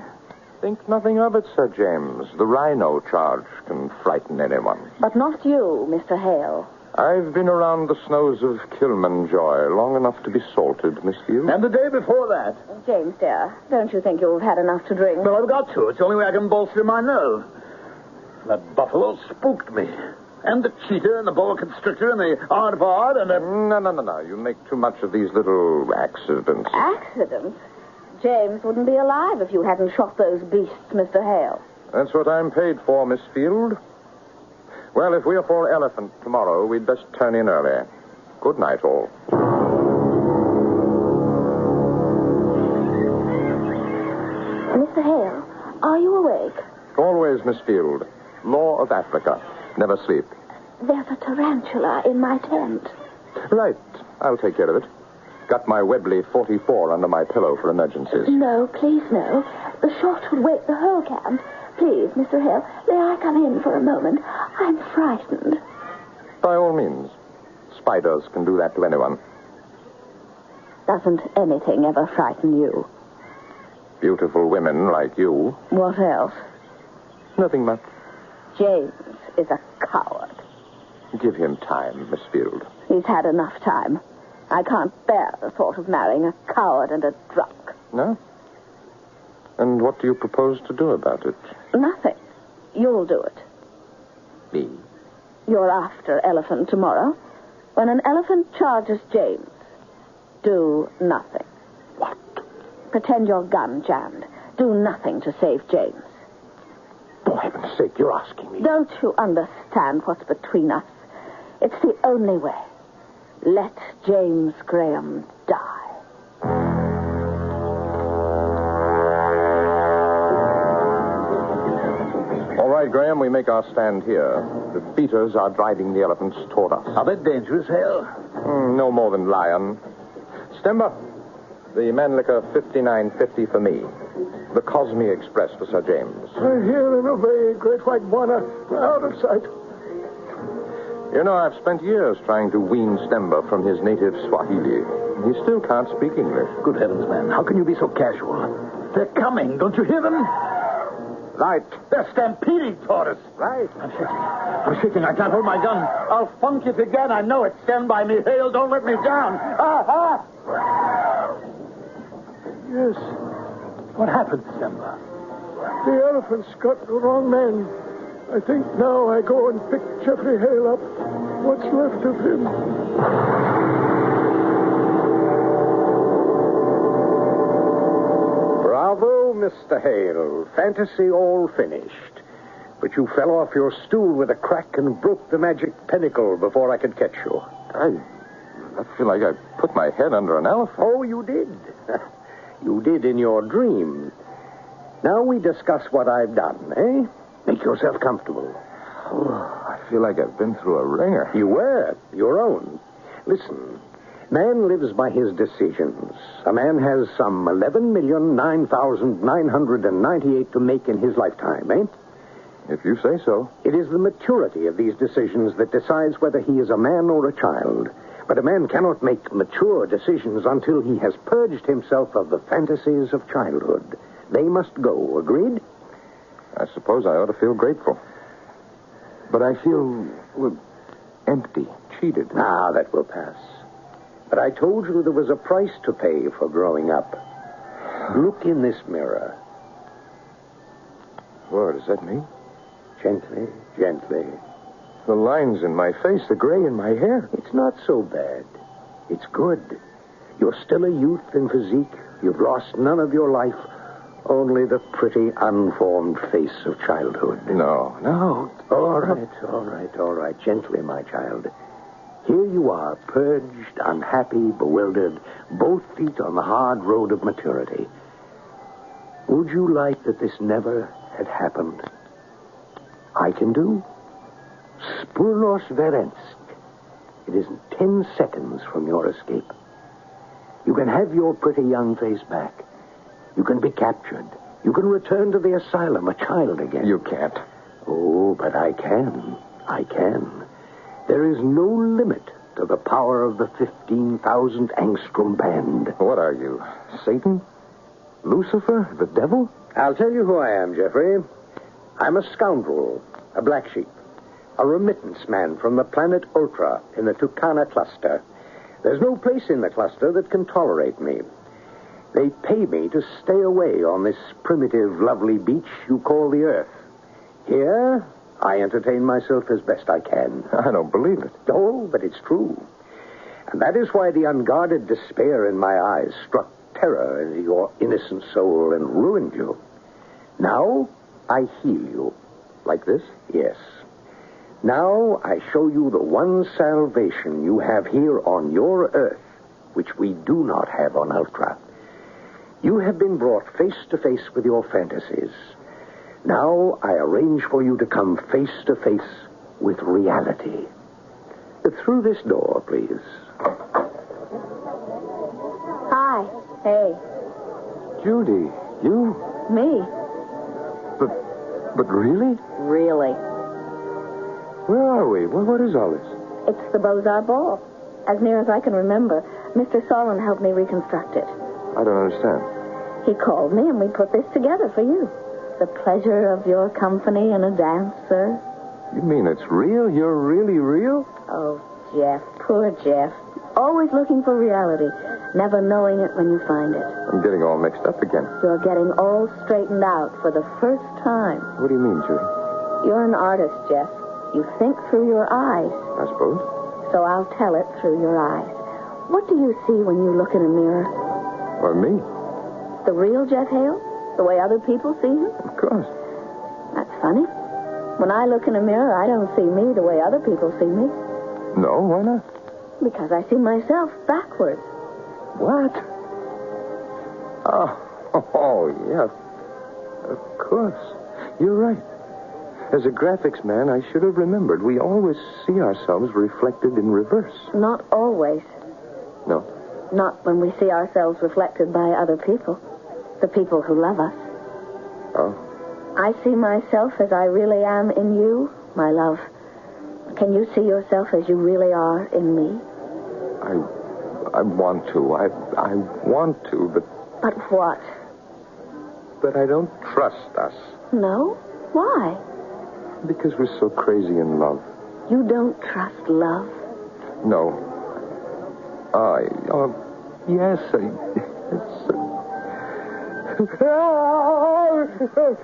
Think nothing of it, Sir James. The rhino charge can frighten anyone. But not you, Mr. Hale. I've been around the snows of Kilimanjaro long enough to be salted, Miss Field. And the day before that. James, dear, don't you think you've had enough to drink? Well, I've got to. It's the only way I can bolster my nerve. That buffalo spooked me. And the cheetah and the boa constrictor and the aardvark and the... No. You make too much of these little accidents. Accidents? James wouldn't be alive if you hadn't shot those beasts, Mr. Hale. That's what I'm paid for, Miss Field. Well, if we're for Elephant tomorrow, we'd best turn in early. Good night, all. Mr. Hale, are you awake? Always, Miss Field. Law of Africa. Never sleep. There's a tarantula in my tent. Right. I'll take care of it. Got my Webley 44 under my pillow for emergencies. No, please, no. The shot would wake the whole camp. Please, Mr. Hill, may I come in for a moment? I'm frightened. By all means. Spiders can do that to anyone. Doesn't anything ever frighten you? Beautiful women like you. What else? Nothing much. James is a coward. Give him time, Miss Field. He's had enough time. I can't bear the thought of marrying a coward and a drunk. No? And what do you propose to do about it? Nothing. You'll do it. Me? You're after Elephant tomorrow. When an elephant charges James, do nothing. What? Pretend your gun jammed. Do nothing to save James. For heaven's sake, you're asking me. Don't you understand what's between us? It's the only way. Let James Graham die. All right, Graham, we make our stand here. The beaters are driving the elephants toward us. Are they dangerous, Hale? No more than lion. Stemba, the Manlicker 5950 for me. The Cosme Express for Sir James. I hear and obey, Great White Bwana. Out of sight. You know, I've spent years trying to wean Stemba from his native Swahili. He still can't speak English. Good heavens, man. How can you be so casual? They're coming. Don't you hear them? Right. They're stampeding toward us. Right. I'm shaking. I can't hold my gun. I'll funk it again. I know it. Stand by me, Hale. Don't let me down. Yes. What happened, Simba? The elephant's got the wrong man. I think now I go and pick Jeffrey Hale up. What's left of him? Bravo, Mr. Hale. Fantasy all finished. But you fell off your stool with a crack and broke the magic pinnacle before I could catch you. I feel like I put my head under an elephant. Oh, you did. You did in your dream. Now we discuss what I've done, eh? Make yourself comfortable. Oh, I feel like I've been through a ringer. You were. Your own. Listen. Man lives by his decisions. A man has some 11,009,998 to make in his lifetime, eh? If you say so. It is the maturity of these decisions that decides whether he is a man or a child. But a man cannot make mature decisions until he has purged himself of the fantasies of childhood. They must go. Agreed? I suppose I ought to feel grateful. But I feel, empty, cheated. Ah, that will pass. But I told you there was a price to pay for growing up. Look in this mirror. What does that mean? Gently, gently. The lines in my face, the gray in my hair. It's not so bad. It's good. You're still a youth in physique. You've lost none of your life. Only the pretty, unformed face of childhood. No. All right. Gently, my child. Here you are, purged, unhappy, bewildered, both feet on the hard road of maturity. Would you like that this never had happened? I can do. Spurlos Verensk. It is 10 seconds from your escape. You can have your pretty young face back. You can be captured. You can return to the asylum, a child again. You can't. Oh, but I can. I can. There is no limit to the power of the 15,000 angstrom band. What are you, Satan? Lucifer? The devil? I'll tell you who I am, Jeffrey. I'm a scoundrel, a black sheep, a remittance man from the planet Ultra in the Tucana cluster. There's no place in the cluster that can tolerate me. They pay me to stay away on this primitive, lovely beach you call the Earth. Here, I entertain myself as best I can. I don't believe it. Oh, but it's true. And that is why the unguarded despair in my eyes struck terror into your innocent soul and ruined you. Now, I heal you. Like this? Yes. Now, I show you the one salvation you have here on your Earth, which we do not have on Ultra. You have been brought face to face with your fantasies. Now I arrange for you to come face to face with reality. Through this door, please. Hi. Hey. Judy, you? Me. But really? Really. Where are we? What is all this? It's the Beaux-Arts Ball. As near as I can remember, Mr. Solon helped me reconstruct it. I don't understand. He called me and we put this together for you. The pleasure of your company and a dance, sir. You mean it's real? You're really real? Oh, Jeff. Poor Jeff. Always looking for reality, never knowing it when you find it. I'm getting all mixed up again. You're getting all straightened out for the first time. What do you mean, Judy? You're an artist, Jeff. You think through your eyes. I suppose. So I'll tell it through your eyes. What do you see when you look in a mirror? Or me? The real Jeff Hale? The way other people see him? Of course. That's funny. When I look in a mirror, I don't see me the way other people see me. No, why not? Because I see myself backwards. What? Oh, yeah. Of course. You're right. As a graphics man, I should have remembered. We always see ourselves reflected in reverse. Not always. No? Not when we see ourselves reflected by other people. The people who love us. Oh? I see myself as I really am in you, my love. Can you see yourself as you really are in me? I want to. I want to, but... But what? But I don't trust us. No? Why? Because we're so crazy in love. You don't trust love? No. Yes,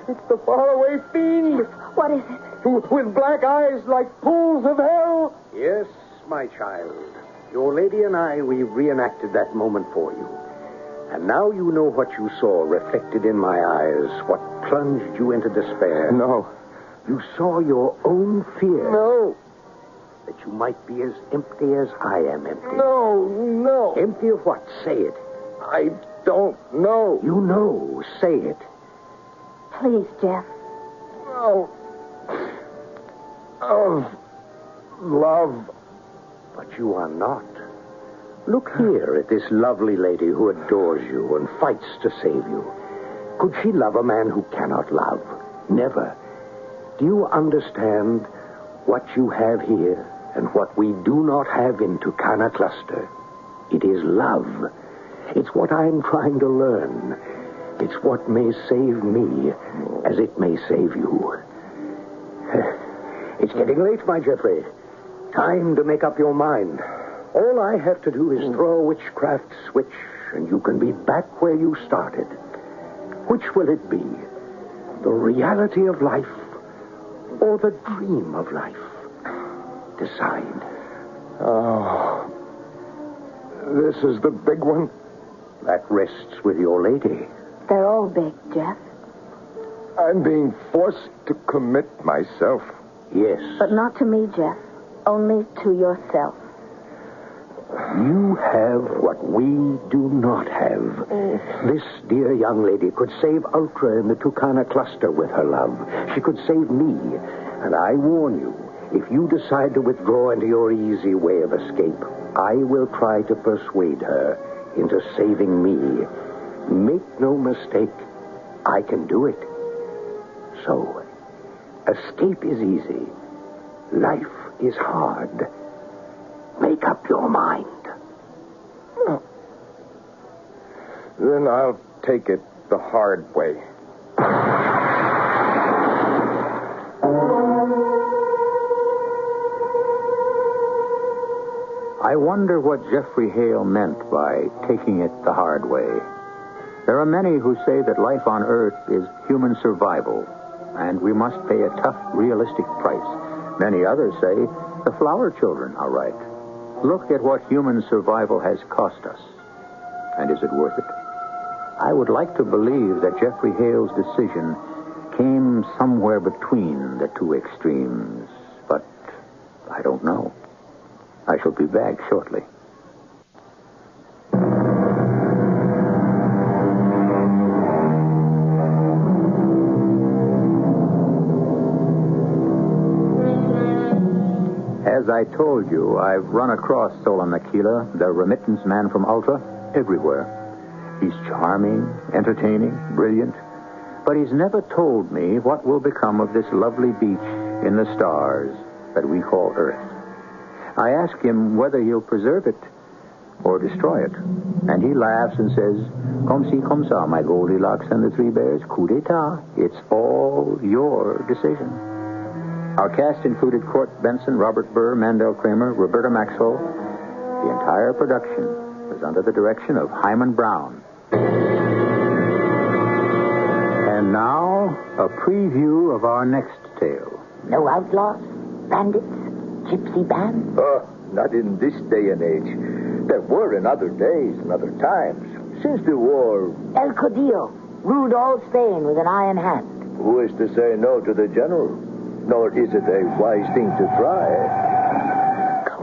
it's the faraway fiend. What is it? With black eyes like pools of hell. Yes, my child. Your lady and I, we reenacted that moment for you. And now you know what you saw reflected in my eyes, what plunged you into despair. No. You saw your own fear. No. That you might be as empty as I am empty. No. Empty of what? Say it. I don't know. You know. Say it. Please, Jeff. No. Of love. But you are not. Look here at this lovely lady who adores you and fights to save you. Could she love a man who cannot love? Never. Do you understand what you have here and what we do not have in Tucana Cluster? It is love. It's what I'm trying to learn. It's what may save me as it may save you. It's getting late, my Jeffrey. Time to make up your mind. All I have to do is throw a witchcraft switch, and you can be back where you started. Which will it be? The reality of life or the dream of life? Decide. Oh. This is the big one? That rests with your lady. They're all big, Jeff. I'm being forced to commit myself. Yes. But not to me, Jeff. Only to yourself. You have what we do not have. This dear young lady could save Ultra in the Tucana Cluster with her love. She could save me. And I warn you, if you decide to withdraw into your easy way of escape, I will try to persuade her into saving me. Make no mistake, I can do it. So, escape is easy. Life is hard. Make up your mind. Oh. Then I'll take it the hard way. I wonder what Jeffrey Hale meant by taking it the hard way. There are many who say that life on Earth is human survival, and we must pay a tough, realistic price. Many others say the flower children are right. Look at what human survival has cost us. And is it worth it? I would like to believe that Jeffrey Hale's decision came somewhere between the two extremes, but I don't know. I shall be back shortly. I told you, I've run across Solon Aquila, the remittance man from Ultra, everywhere. He's charming, entertaining, brilliant, but he's never told me what will become of this lovely beach in the stars that we call Earth. I ask him whether he'll preserve it or destroy it, and he laughs and says, "Comme ci, comme ça, my Goldilocks and the Three Bears, coup d'etat. It's all your decision." Our cast included Court Benson, Robert Burr, Mandel Kramer, Roberta Maxwell. The entire production was under the direction of Hyman Brown. And now, a preview of our next tale. No outlaws? Bandits? Gypsy bands? Not in this day and age. There were in other days and other times. Since the war... El Codillo ruled all Spain with an iron hand. Who is to say no to the general? Nor is it a wise thing to try.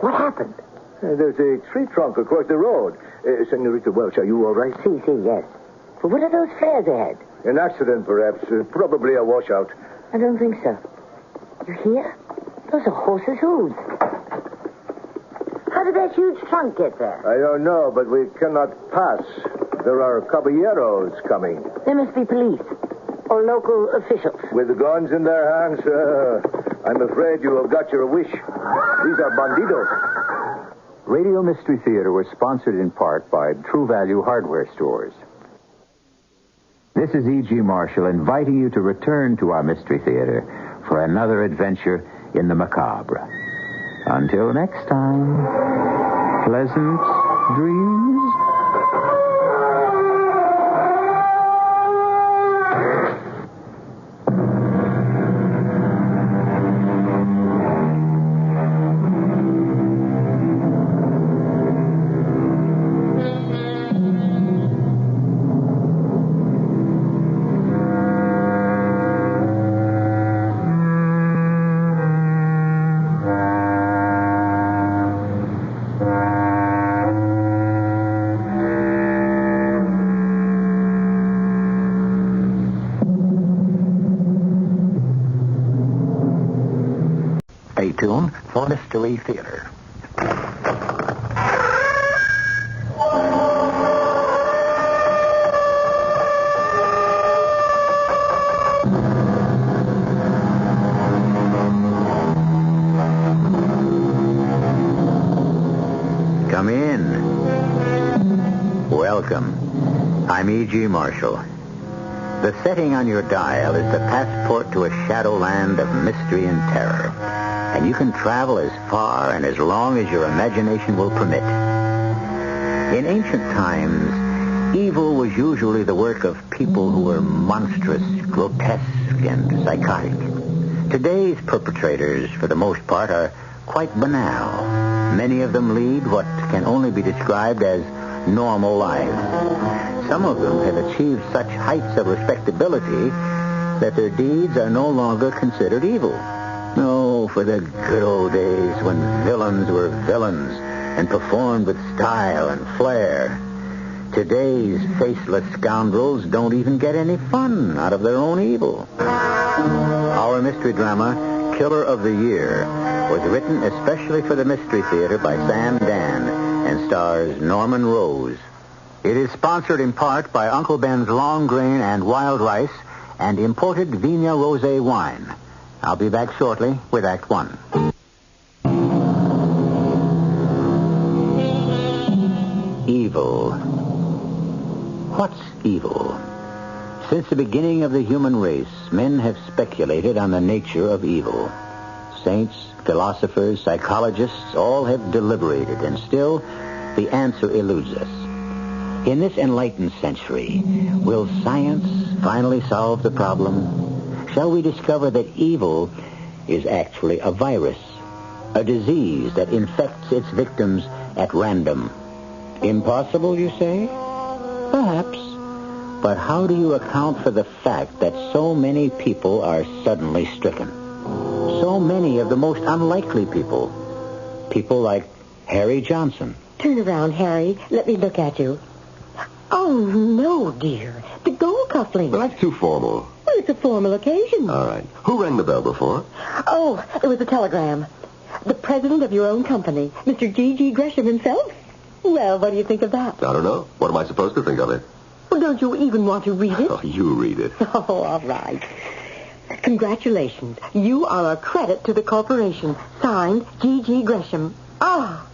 What happened? There's a tree trunk across the road. Senorita Welch, are you all right? See, yes. But what are those flares ahead? An accident, perhaps. Probably a washout. I don't think so. You hear? Those are horses' hooves. How did that huge trunk get there? I don't know, but we cannot pass. There are caballeros coming. They must be police or local officials. With guns in their hands, I'm afraid you have got your wish. These are bandidos. Radio Mystery Theater was sponsored in part by True Value Hardware Stores. This is E.G. Marshall inviting you to return to our Mystery Theater for another adventure in the macabre. Until next time, pleasant dreams. Stay tuned for Mystery Theater. Come in. Welcome. I'm E.G. Marshall. The setting on your dial is the passport to a shadowland of mystery and terror. And you can travel as far and as long as your imagination will permit. In ancient times, evil was usually the work of people who were monstrous, grotesque, and psychotic. Today's perpetrators, for the most part, are quite banal. Many of them lead what can only be described as normal lives. Some of them have achieved such heights of respectability that their deeds are no longer considered evil. No, for the good old days when villains were villains and performed with style and flair. Today's faceless scoundrels don't even get any fun out of their own evil. Our mystery drama, Killer of the Year, was written especially for the Mystery Theater by Sam Dan and stars Norman Rose. It is sponsored in part by Uncle Ben's Long Grain and Wild Rice and imported Vigna Rosé wine. I'll be back shortly with Act One. Evil. What's evil? Since the beginning of the human race, men have speculated on the nature of evil. Saints, philosophers, psychologists, all have deliberated, and still the answer eludes us. In this enlightened century, will science finally solve the problem? Shall we discover that evil is actually a virus, a disease that infects its victims at random? Impossible, you say? Perhaps. But how do you account for the fact that so many people are suddenly stricken? So many of the most unlikely people. People like Harry Johnson. Turn around, Harry. Let me look at you. Oh, no, dear. The gold cufflink. Well, that's too formal. Well, it's a formal occasion. All right. Who rang the bell before? Oh, it was a telegram. The president of your own company, Mr. G.G. Gresham himself? Well, what do you think of that? I don't know. What am I supposed to think of it? Well, don't you even want to read it? Oh, you read it. Oh, all right. Congratulations. You are a credit to the corporation. Signed, G.G. Gresham. Ah.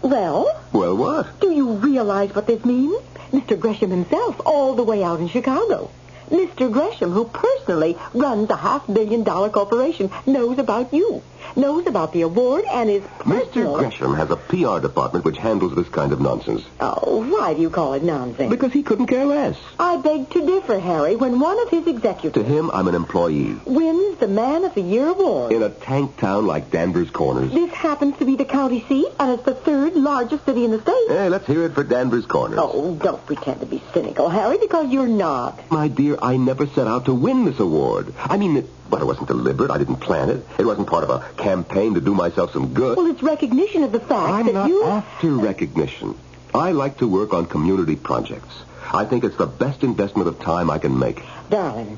Well? Well, what? Do you realize what this means? Mr. Gresham himself, all the way out in Chicago. Mr. Gresham, who personally runs a $500 million corporation, knows about you, knows about the award, and is personal. Mr. Gresham has a PR department which handles this kind of nonsense. Oh, why do you call it nonsense? Because he couldn't care less. I beg to differ, Harry. When one of his executives... To him, I'm an employee. ...wins the Man of the Year award... In a tank town like Danvers Corners. This happens to be the county seat, and it's the third largest city in the state. Hey, let's hear it for Danvers Corners. Oh, don't pretend to be cynical, Harry, because you're not. My dear, I never set out to win this award. I mean, it wasn't deliberate. I didn't plan it. It wasn't part of a campaign to do myself some good. Well, it's recognition of the fact that you... I'm not after recognition. I like to work on community projects. I think it's the best investment of time I can make. Darling,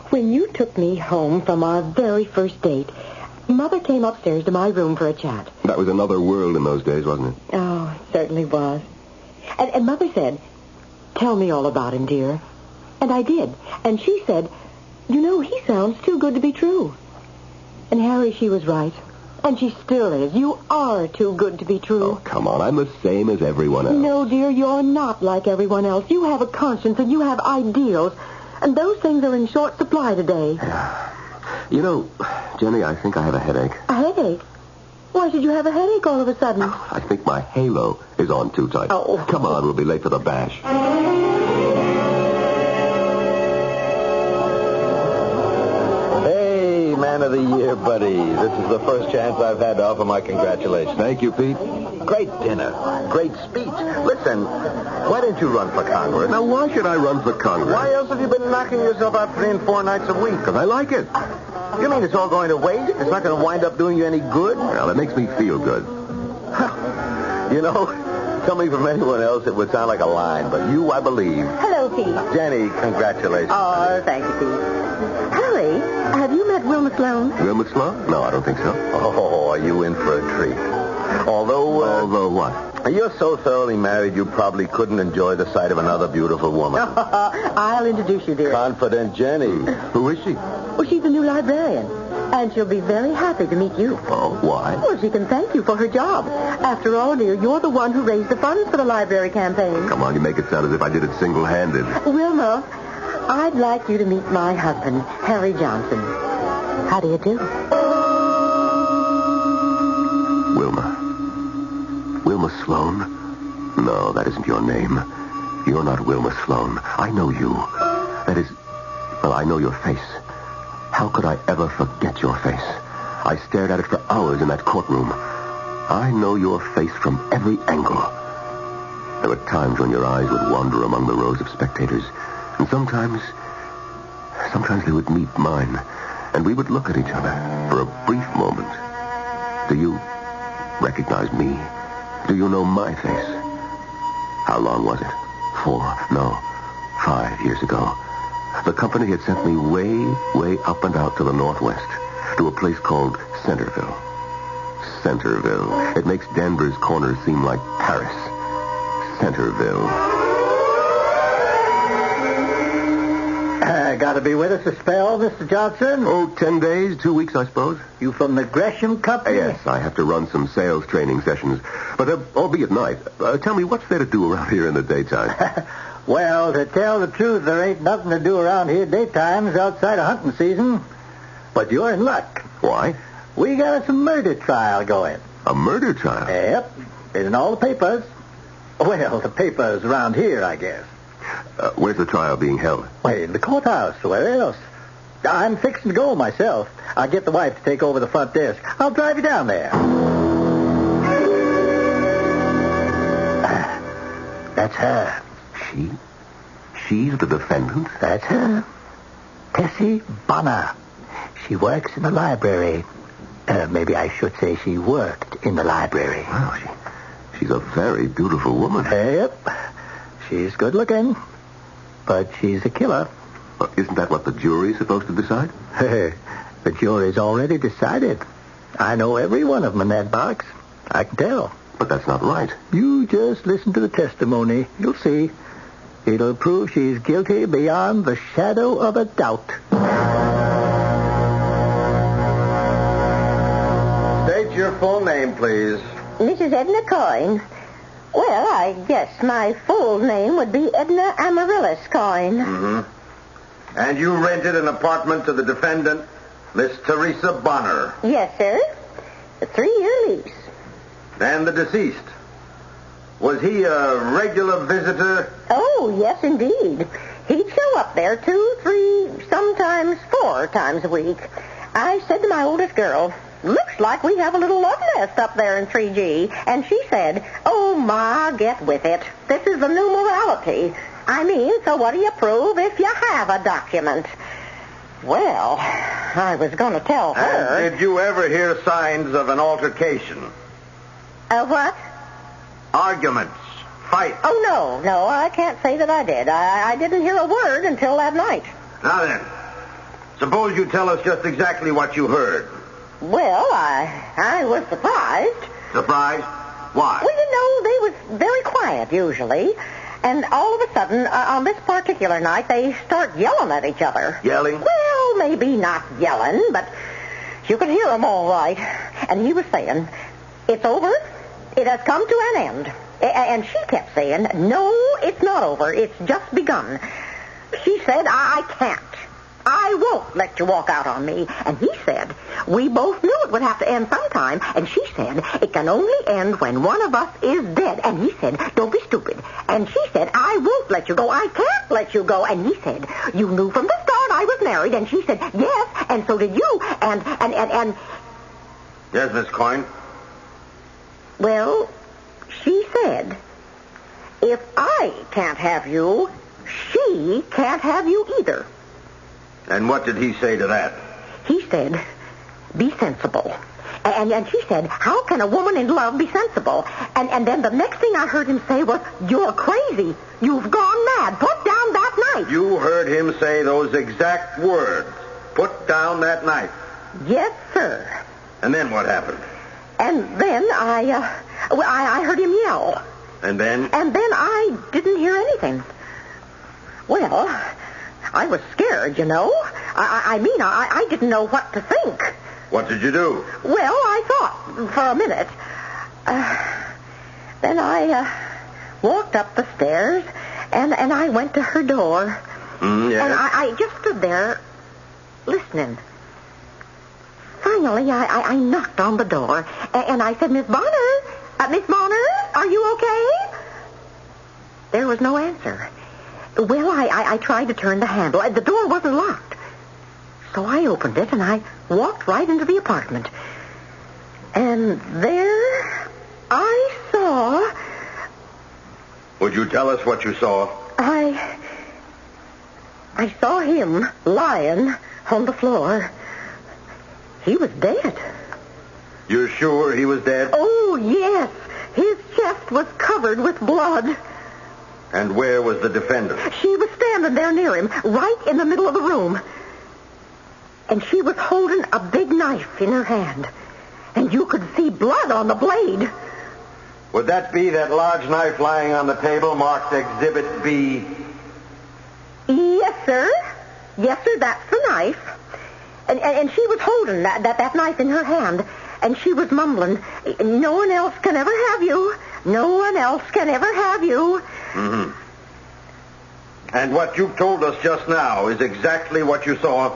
when you took me home from our very first date, Mother came upstairs to my room for a chat. That was another world in those days, wasn't it? Oh, it certainly was. And Mother said, "Tell me all about him, dear." And I did. And she said, "You know, he sounds too good to be true." And Harry, she was right. And she still is. You are too good to be true. Oh, come on. I'm the same as everyone else. No, dear, you're not like everyone else. You have a conscience and you have ideals. And those things are in short supply today. You know, Jenny, I think I have a headache. A headache? Why should you have a headache all of a sudden? I think my halo is on too tight. Oh. Come on, we'll be late for the bash. Man of the Year, buddy. This is the first chance I've had to offer my congratulations. Thank you, Pete. Great dinner. Great speech. Listen, why didn't you run for Congress? Now, why should I run for Congress? Why else have you been knocking yourself out 3 and 4 nights a week? Because I like it. You mean it's all going to waste? It's not going to wind up doing you any good? Well, it makes me feel good. You know, coming from anyone else, it would sound like a line, but you, I believe. Hello, Pete. Jenny, congratulations. Oh, thank you, Pete. Harry, have you met Wilma Sloan? Wilma Sloan? No, I don't think so. Oh, are you in for a treat? Although what? You're so thoroughly married, you probably couldn't enjoy the sight of another beautiful woman. I'll introduce you, dear. Confident Jenny. Who is she? Well, she's the new librarian. And she'll be very happy to meet you. Oh, why? Well, she can thank you for her job. After all, dear, you're the one who raised the funds for the library campaign. Come on, you make it sound as if I did it single-handed. Wilma, I'd like you to meet my husband, Harry Johnson. How do you do? Wilma Sloan? No, that isn't your name. You're not Wilma Sloan. I know you. That is, well, I know your face. How could I ever forget your face? I stared at it for hours in that courtroom. I know your face from every angle. There were times when your eyes would wander among the rows of spectators, and sometimes they would meet mine, and we would look at each other for a brief moment. Do you recognize me? Do you know my face? How long was it? 5 years ago. The company had sent me way up and out to the northwest, to a place called Centerville. Centerville. It makes Danvers Corners seem like Paris. Centerville. Gotta be with us a spell, Mr. Johnson? Oh, 10 days, 2 weeks, I suppose. You from the Gresham Company? Yes, I have to run some sales training sessions. But I'll be at night. Tell me, what's there to do around here in the daytime? Well, to tell the truth, there ain't nothing to do around here daytimes outside of hunting season. But you're in luck. Why? We got us a murder trial going. A murder trial? Yep. It's in all the papers. Well, the papers around here, I guess. Where's the trial being held? Wait, in the courthouse. Where else? I'm fixing to go myself. I'll get the wife to take over the front desk. I'll drive you down there. That's her. She's the defendant? That's her. Tessie Bonner. She works in the library. Maybe I should say she worked in the library. Well, she's a very beautiful woman. Yep. She's good looking. But she's a killer. Isn't that what the jury's supposed to decide? The jury's already decided. I know every one of them in that box. I can tell. But that's not right. You just listen to the testimony. You'll see. It'll prove she's guilty beyond the shadow of a doubt. State your full name, please. Mrs. Edna Coyne. Well, I guess my full name would be Edna Amaryllis Coyne. Mm-hmm. And you rented an apartment to the defendant, Miss Teresa Bonner. Yes, sir. A 3-year lease. And the deceased. Was he a regular visitor? Oh, yes, indeed. He'd show up there 2, 3, sometimes 4 times a week. I said to my oldest girl, looks like we have a little love nest up there in 3G. And she said, oh, Ma, get with it. This is the new morality. I mean, so what do you prove if you have a document? Well, I was going to tell her. And did you ever hear signs of an altercation? What? Arguments. Fight. Oh, no, I can't say that I did. I didn't hear a word until that night. Now then, suppose you tell us just exactly what you heard. Well, I was surprised. Surprised? Why? Well, they was very quiet usually. And all of a sudden, on this particular night, they start yelling at each other. Yelling? Well, maybe not yelling, but you could hear them all right. And he was saying, it's over. It has come to an end. And she kept saying, no, it's not over. It's just begun. She said, I can't. I won't let you walk out on me. And he said, we both knew it would have to end sometime. And she said, it can only end when one of us is dead. And he said, don't be stupid. And she said, I won't let you go. I can't let you go. And he said, you knew from the start I was married. And she said, yes, and so did you. And... Yes, Miss Coyne? Well, she said, if I can't have you, she can't have you either. And what did he say to that? He said, be sensible. And she said, how can a woman in love be sensible? And then the next thing I heard him say was, you're crazy. You've gone mad. Put down that knife. You heard him say those exact words. Put down that knife. Yes, sir. And then what happened? And then I heard him yell. And then? And then I didn't hear anything. Well, I was scared, you know. I didn't know what to think. What did you do? Well, I thought for a minute. Then I walked up the stairs, and I went to her door. Yes. And I just stood there listening. Finally, I knocked on the door, and I said, Miss Bonner, Miss Bonner, are you okay? There was no answer. Well, I tried to turn the handle. The door wasn't locked. So I opened it, and I walked right into the apartment. And there I saw... Would you tell us what you saw? I saw him lying on the floor. He was dead. You're sure he was dead? Oh, yes. His chest was covered with blood. And where was the defendant? She was standing there near him, right in the middle of the room. And she was holding a big knife in her hand. And you could see blood on the blade. Would that be that large knife lying on the table marked Exhibit B? Yes, sir. Yes, sir, that's the knife. And she was holding that knife in her hand. And she was mumbling, no one else can ever have you. No one else can ever have you. Mm-hmm. And what you told us just now is exactly what you saw?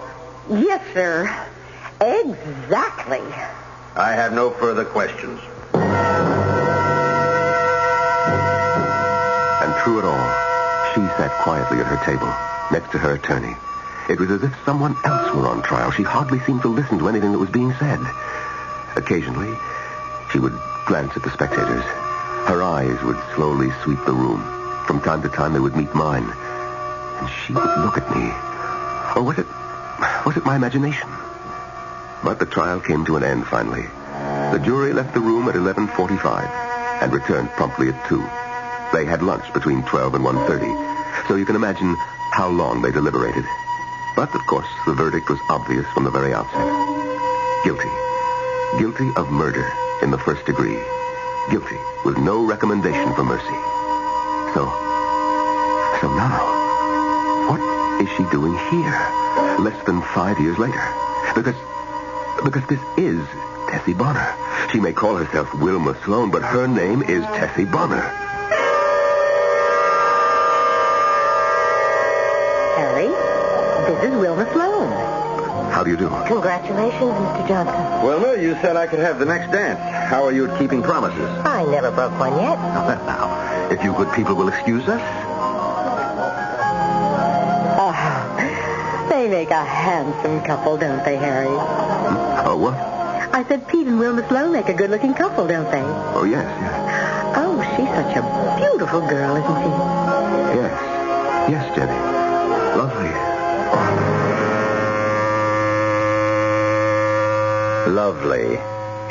Yes, sir. Exactly. I have no further questions. And through it all, she sat quietly at her table, next to her attorney. It was as if someone else were on trial. She hardly seemed to listen to anything that was being said. Occasionally, she would glance at the spectators. Her eyes would slowly sweep the room. From time to time, they would meet mine. And she would look at me. Or was it my imagination? But the trial came to an end finally. The jury left the room at 11:45 and returned promptly at 2. They had lunch between 12 and 1:30. So you can imagine how long they deliberated. But, of course, the verdict was obvious from the very outset. Guilty. Guilty of murder in the first degree. Guilty with no recommendation for mercy. So now, what is she doing here? Less than 5 years later. Because this is Tessie Bonner. She may call herself Wilma Sloan, but her name is Tessie Bonner. Harry, this is Wilma Sloan. How do you do? Congratulations, Mr. Johnson. Wilma, you said I could have the next dance. How are you at keeping promises? I never broke one yet. Now, if you good people will excuse us. Oh, they make a handsome couple, don't they, Harry? Oh, what? I said Pete and Wilma Sloan make a good-looking couple, don't they? Oh, yes. Oh, she's such a beautiful girl, isn't she? Yes, Jenny. Lovely. Lovely,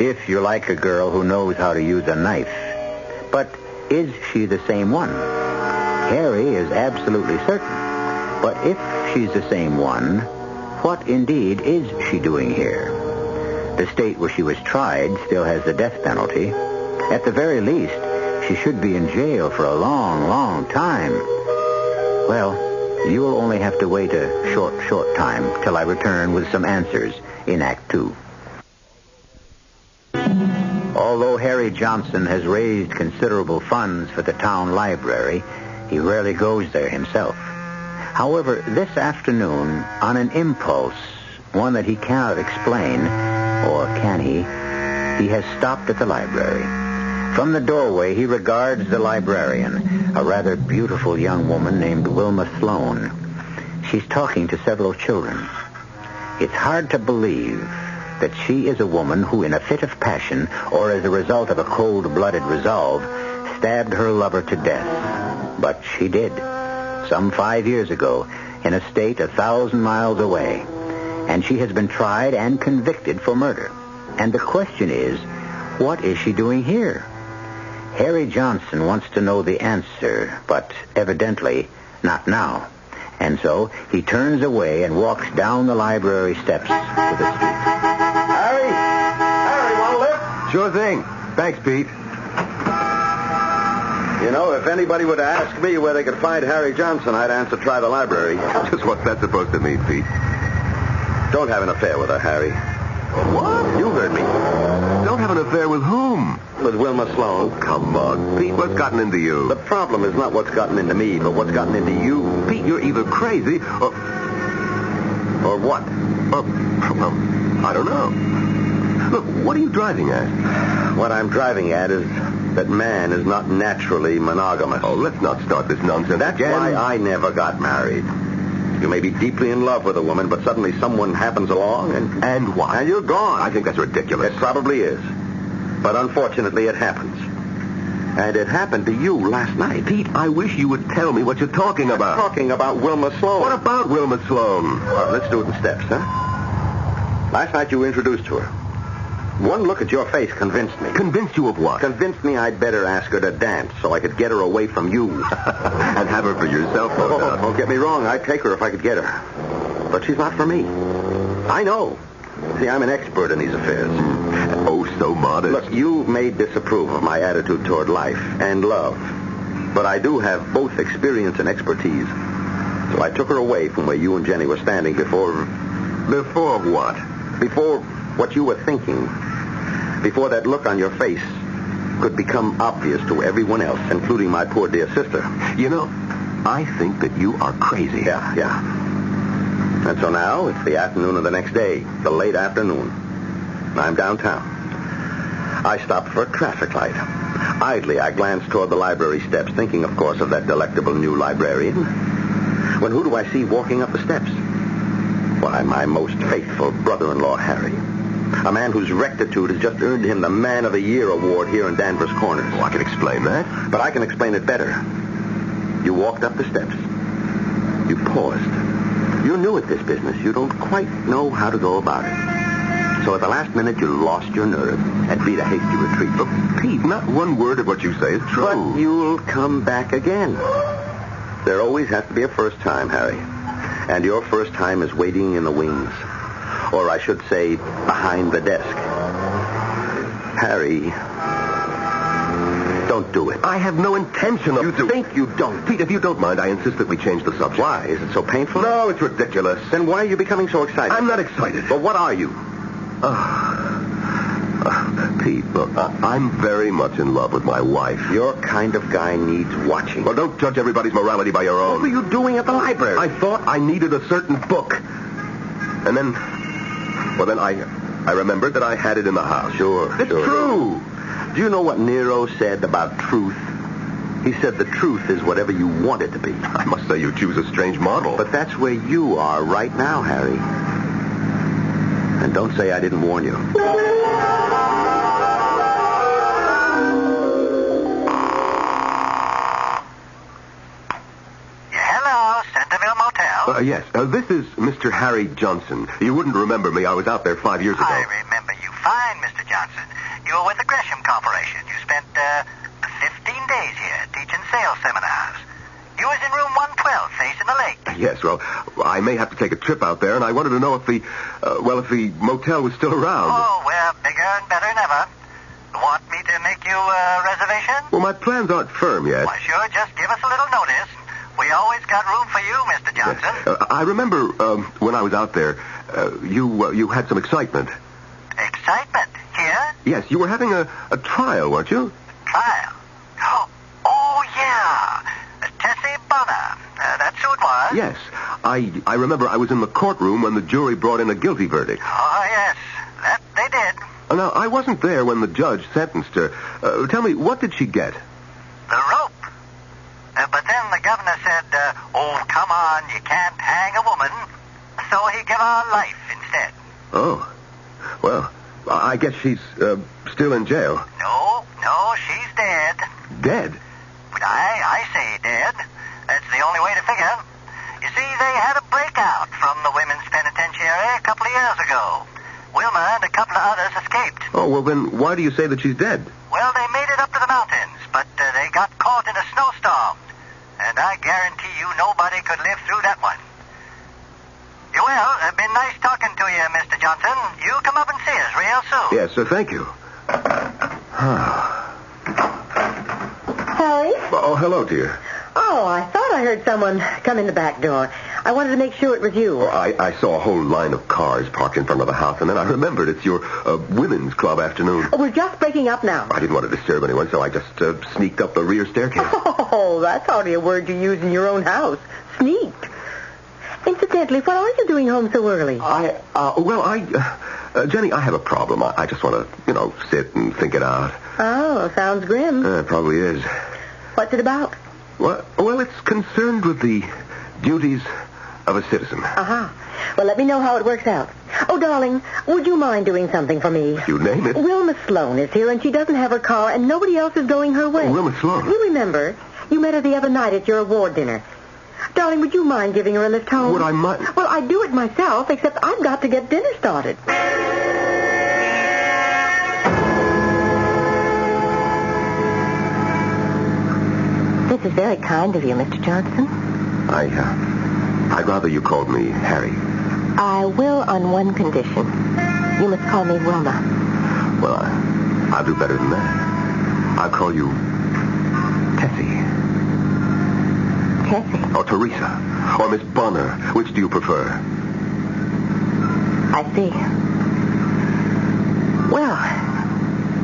if you're like a girl who knows how to use a knife. But is she the same one? Harry is absolutely certain. But if she's the same one, what indeed is she doing here? The state where she was tried still has the death penalty. At the very least, she should be in jail for a long, long time. Well, you'll only have to wait a short time till I return with some answers in Act 2. Although Harry Johnson has raised considerable funds for the town library, he rarely goes there himself. However, this afternoon, on an impulse, one that he cannot explain, or can he has stopped at the library. From the doorway, he regards the librarian, a rather beautiful young woman named Wilma Sloan. She's talking to several children. It's hard to believe that she is a woman who, in a fit of passion, or as a result of a cold-blooded resolve, stabbed her lover to death. But she did, some 5 years ago, in a state 1,000 miles away. And she has been tried and convicted for murder. And the question is, what is she doing here? Harry Johnson wants to know the answer, but evidently not now. And so he turns away and walks down the library steps to the street. Harry, want a lift? Sure thing. Thanks, Pete. You know, if anybody were to ask me where they could find Harry Johnson, I'd answer try the library. Just what's that supposed to mean, Pete? Don't have an affair with her, Harry. What? You heard me. Don't have an affair with whom? With Wilma Sloan. Oh, come on, Pete. What's gotten into you? The problem is not what's gotten into me, but what's gotten into you. Pete, you're either crazy or... Or what? I don't know. Look, what are you driving at? What I'm driving at is that man is not naturally monogamous. Oh, let's not start this nonsense That's again. why I never got married. You may be deeply in love with a woman, but suddenly someone happens along and... And what? And you're gone. I think that's ridiculous. It probably is. But unfortunately, it happens. And it happened to you last night. Pete, I wish you would tell me what you're talking about. I'm talking about Wilma Sloan. What about Wilma Sloan? Let's do it in steps, huh? Last night you were introduced to her. One look at your face convinced me. Convinced you of what? Convinced me I'd better ask her to dance so I could get her away from you. And have her for yourself, no doubt. Don't get me wrong. I'd take her if I could get her. But she's not for me. I know. See, I'm an expert in these affairs. Oh, so modest. Look, you may disapprove of my attitude toward life and love. But I do have both experience and expertise. So I took her away from where you and Jenny were standing before... Before what? Before what you were thinking. Before that look on your face could become obvious to everyone else, including my poor dear sister. You know, I think that you are crazy. Yeah. And so now it's the afternoon of the next day, the late afternoon. I'm downtown. I stopped for a traffic light. Idly, I glanced toward the library steps, thinking, of course, of that delectable new librarian. When who do I see walking up the steps? Why, my most faithful brother-in-law, Harry. A man whose rectitude has just earned him the Man of the Year award here in Danvers Corners. Oh, I can explain that. But I can explain it better. You walked up the steps. You paused. You're new at this business. You don't quite know how to go about it. So at the last minute, you lost your nerve and beat a hasty retreat. But, Pete, not one word of what you say is true. But you'll come back again. There always has to be a first time, Harry. And your first time is waiting in the wings. Or I should say, behind the desk. Harry, don't do it. I have no intention of... You do. Think you don't. Pete, if you don't mind, I insist that we change the subject. Why? Is it so painful? No, it's ridiculous. Then why are you becoming so excited? I'm not excited. But what are you? Pete, look, I'm very much in love with my wife. Your kind of guy needs watching. Well, don't judge everybody's morality by your own. What were you doing at the library? I thought I needed a certain book. And then... Well, then I remembered that I had it in the house. Sure. It's true. Do you know what Nero said about truth? He said the truth is whatever you want it to be. I must say you choose a strange model. But that's where you are right now, Harry. And don't say I didn't warn you. Hello, Centerville Motel. Yes. This is Mr. Harry Johnson. You wouldn't remember me. I was out there 5 years ago. I remember you fine, Mr. Johnson. You were with the Gresham Corporation. You spent 15 days here teaching sales seminars. You was in room 112 facing the lake. Yes, well, I may have to take a trip out there, and I wanted to know if the motel was still around. Oh, we're bigger and better than ever. Want me to make you a reservation? Well, my plans aren't firm yet. Why, sure, just give us a little notice. We always got room for you, Mr. Johnson. Yes. I remember when I was out there, you had some excitement. Excitement? Here? Yes, you were having a trial, weren't you? Trial? Oh, yeah. Tessie Bonner. That's who it was. Yes. I remember I was in the courtroom when the jury brought in a guilty verdict. Oh, yes. That they did. Now, I wasn't there when the judge sentenced her. Tell me, what did she get? The rope. But then the governor said, oh, come on, you can't hang a woman. So he gave her life instead. Oh. Well, I guess she's still in jail. No, she's dead. Dead? But I say dead. That's the only way to figure. You see, they had a breakout from the women's penitentiary a couple of years ago. Wilma and a couple of others escaped. Oh, well, then why do you say that she's dead? Well, they made it up to the mountains, but they got caught in a snowstorm. And I guarantee you nobody could live through that one. Well, it's been nice talking to you, Mr. Johnson. You come up and see us real soon. Yes, thank you. Harry? Oh, hello, dear. Oh, I thought I heard someone come in the back door. I wanted to make sure it was you. Well, I saw a whole line of cars parked in front of the house, and then I remembered it's your women's club afternoon. Oh, we're just breaking up now. I didn't want to disturb anyone, so I just sneaked up the rear staircase. Oh, that's hardly a word you use in your own house. Sneaked. Incidentally, what are you doing home so early? Jenny, I have a problem. I just want to, sit and think it out. Oh, sounds grim. It probably is. What's it about? Well, it's concerned with the duties of a citizen. Aha. Well, let me know how it works out. Oh, darling, would you mind doing something for me? You name it. Wilma Sloan is here, and she doesn't have her car, and nobody else is going her way. Oh, Wilma Sloan? You remember? You met her the other night at your award dinner. Darling, would you mind giving her a lift home? Would I mind? Well, I'd do it myself, except I've got to get dinner started. This is very kind of you, Mr. Johnson. I'd rather you called me Harry. I will on one condition. You must call me Wilma. Well, I'll do better than that. I'll call you Tessie. Tessie? Or Teresa. Or Miss Bonner. Which do you prefer? I see. Well,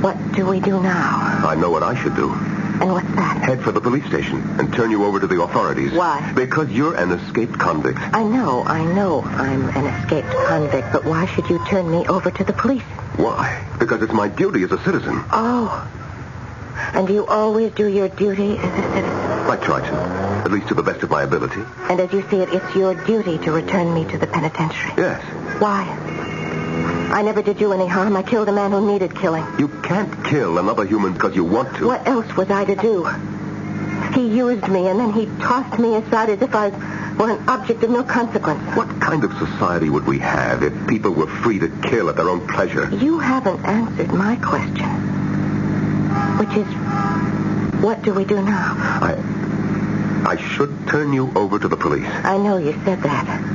what do we do now? I know what I should do. And what's that? Head for the police station and turn you over to the authorities. Why? Because you're an escaped convict. I know I'm an escaped convict, but why should you turn me over to the police? Why? Because it's my duty as a citizen. Oh. And you always do your duty as a citizen? I try to. At least to the best of my ability. And as you see it, it's your duty to return me to the penitentiary? Yes. Why? I never did you any harm. I killed a man who needed killing. You can't kill another human because you want to. What else was I to do? He used me, and then he tossed me aside as if I were an object of no consequence. What kind of society would we have if people were free to kill at their own pleasure? You haven't answered my question, which is, what do we do now? I should turn you over to the police. I know you said that.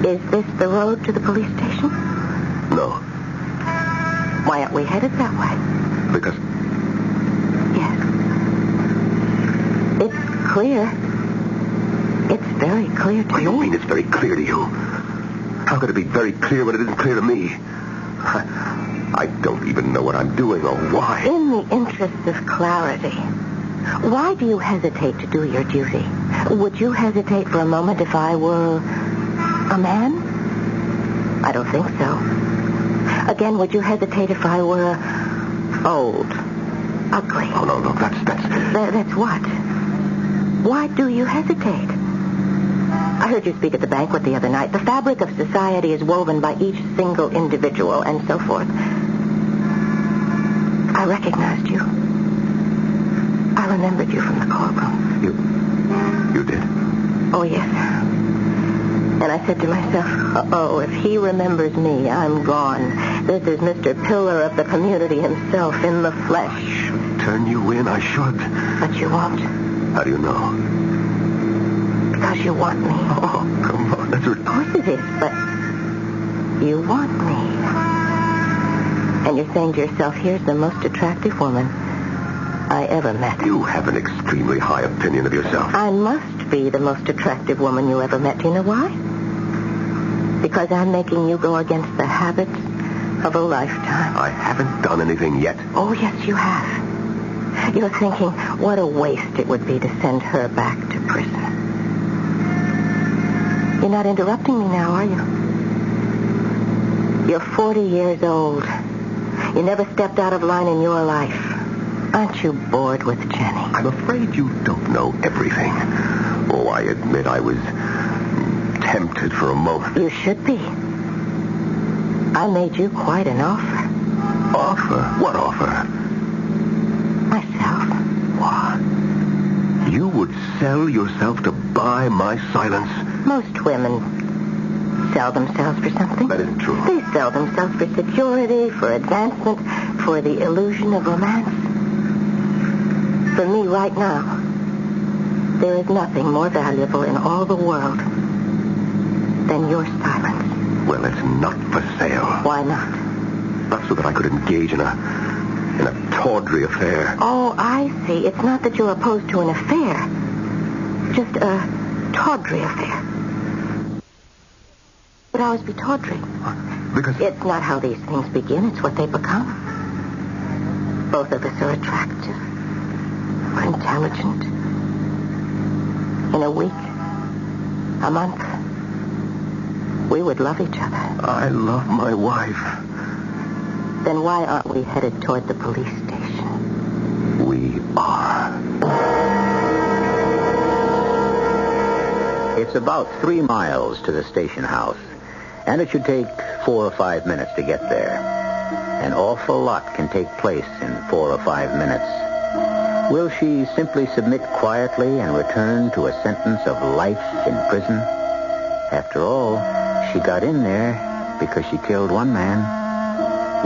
Is this the road to the police station? No. Why aren't we headed that way? Because... Yes. It's clear. It's very clear to me. What do you mean it's very clear to you? How could it be very clear when it isn't clear to me? I don't even know what I'm doing or why. In the interest of clarity, why do you hesitate to do your duty? Would you hesitate for a moment if I were a man? I don't think so. Again, would you hesitate if I were old, ugly? Oh, no, that's... That's what? Why do you hesitate? I heard you speak at the banquet the other night. The fabric of society is woven by each single individual and so forth. I recognized you. I remembered you from the courtroom. You did? Oh, yes. And I said to myself, uh-oh, if he remembers me, I'm gone. This is Mr. Pillar of the community himself in the flesh. Turn you in, I should. But you won't. How do you know? Because you want me. Oh, come on, that's Of course it is, but you want me. And you're saying to yourself, here's the most attractive woman I ever met. You have an extremely high opinion of yourself. I must be the most attractive woman you ever met. Do you know why? Because I'm making you go against the habits of a lifetime. I haven't done anything yet. Oh, yes, you have. You're thinking, what a waste it would be to send her back to prison. You're not interrupting me now, are you? You're 40 years old. You never stepped out of line in your life. Aren't you bored with Jenny? I'm afraid you don't know everything. Oh, I admit I was tempted for a moment. You should be. I made you quite an offer. Offer? What offer? Myself. What? You would sell yourself to buy my silence? Most women sell themselves for something. That isn't true. They sell themselves for security, for advancement, for the illusion of romance. For me right now, there is nothing more valuable in all the world than your silence. Well, it's not for sale. Why not? Not so that I could engage in a tawdry affair. Oh, I see. It's not that you're opposed to an affair. Just a tawdry affair. Would always be tawdry. Because... It's not how these things begin. It's what they become. Both of us are attractive. We're intelligent. In a week, a month, we would love each other. I love my wife. Then why aren't we headed toward the police station? We are. It's about 3 miles to the station house, and it should take 4 or 5 minutes to get there. An awful lot can take place in 4 or 5 minutes. Will she simply submit quietly and return to a sentence of life in prison? After all, she got in there because she killed one man.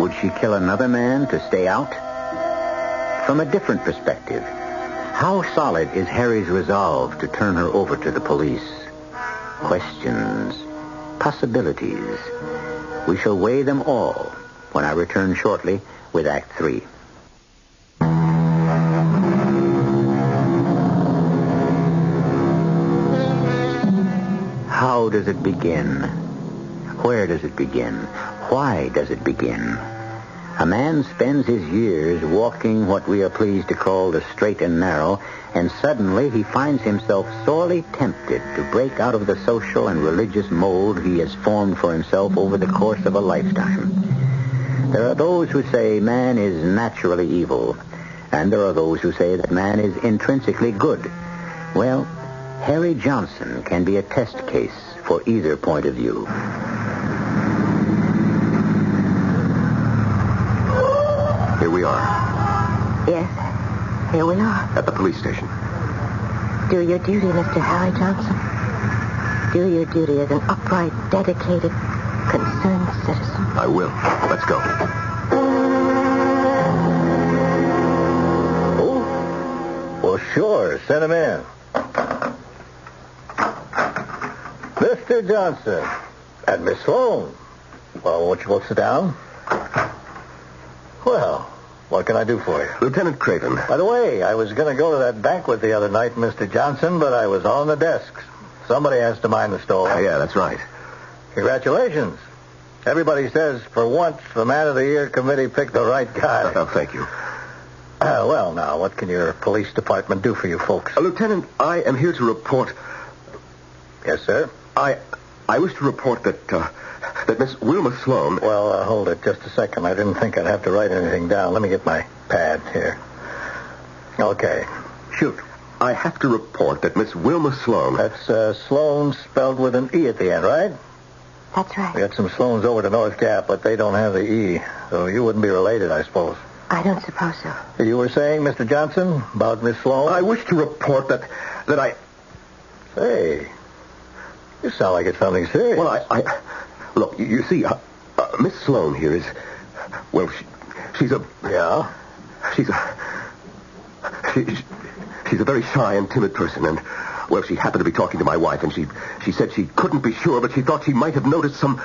Would she kill another man to stay out? From a different perspective, how solid is Harry's resolve to turn her over to the police? Questions, possibilities. We shall weigh them all when I return shortly with Act 3. How does it begin? Where does it begin? Why does it begin? A man spends his years walking what we are pleased to call the straight and narrow, and suddenly he finds himself sorely tempted to break out of the social and religious mold he has formed for himself over the course of a lifetime. There are those who say man is naturally evil, and there are those who say that man is intrinsically good. Well, Harry Johnson can be a test case for either point of view. Here we are. Yes, here we are. At the police station. Do your duty, Mr. Harry Johnson. Do your duty as an upright, dedicated, concerned citizen. I will. Let's go. Oh? Well, sure. Send him in. Mr. Johnson. And Miss Sloan. Well, won't you both sit down? Well, what can I do for you? Lieutenant Craven. By the way, I was going to go to that banquet the other night, Mr. Johnson, but I was on the desks. Somebody has to mind the store. Yeah, that's right. Congratulations. Everybody says, for once, the Man of the Year committee picked the right guy. Oh, thank you. Well, now, what can your police department do for you folks? Lieutenant, I am here to report... Yes, sir? I wish to report that Miss Wilma Sloan... Well, hold it just a second. I didn't think I'd have to write anything down. Let me get my pad here. Okay. Shoot. I have to report that Miss Wilma Sloan... That's Sloan spelled with an E at the end, right? That's right. We got some Sloans over to North Gap, but they don't have the E. So you wouldn't be related, I suppose. I don't suppose so. You were saying, Mr. Johnson, about Miss Sloan? I wish to report that I... Say, you sound like it's something serious. Well, I... Look, you see, Miss Sloan here is... Well, she's a... Yeah? She's a very shy and timid person, and... Well, she happened to be talking to my wife, and she said she couldn't be sure, but she thought she might have noticed some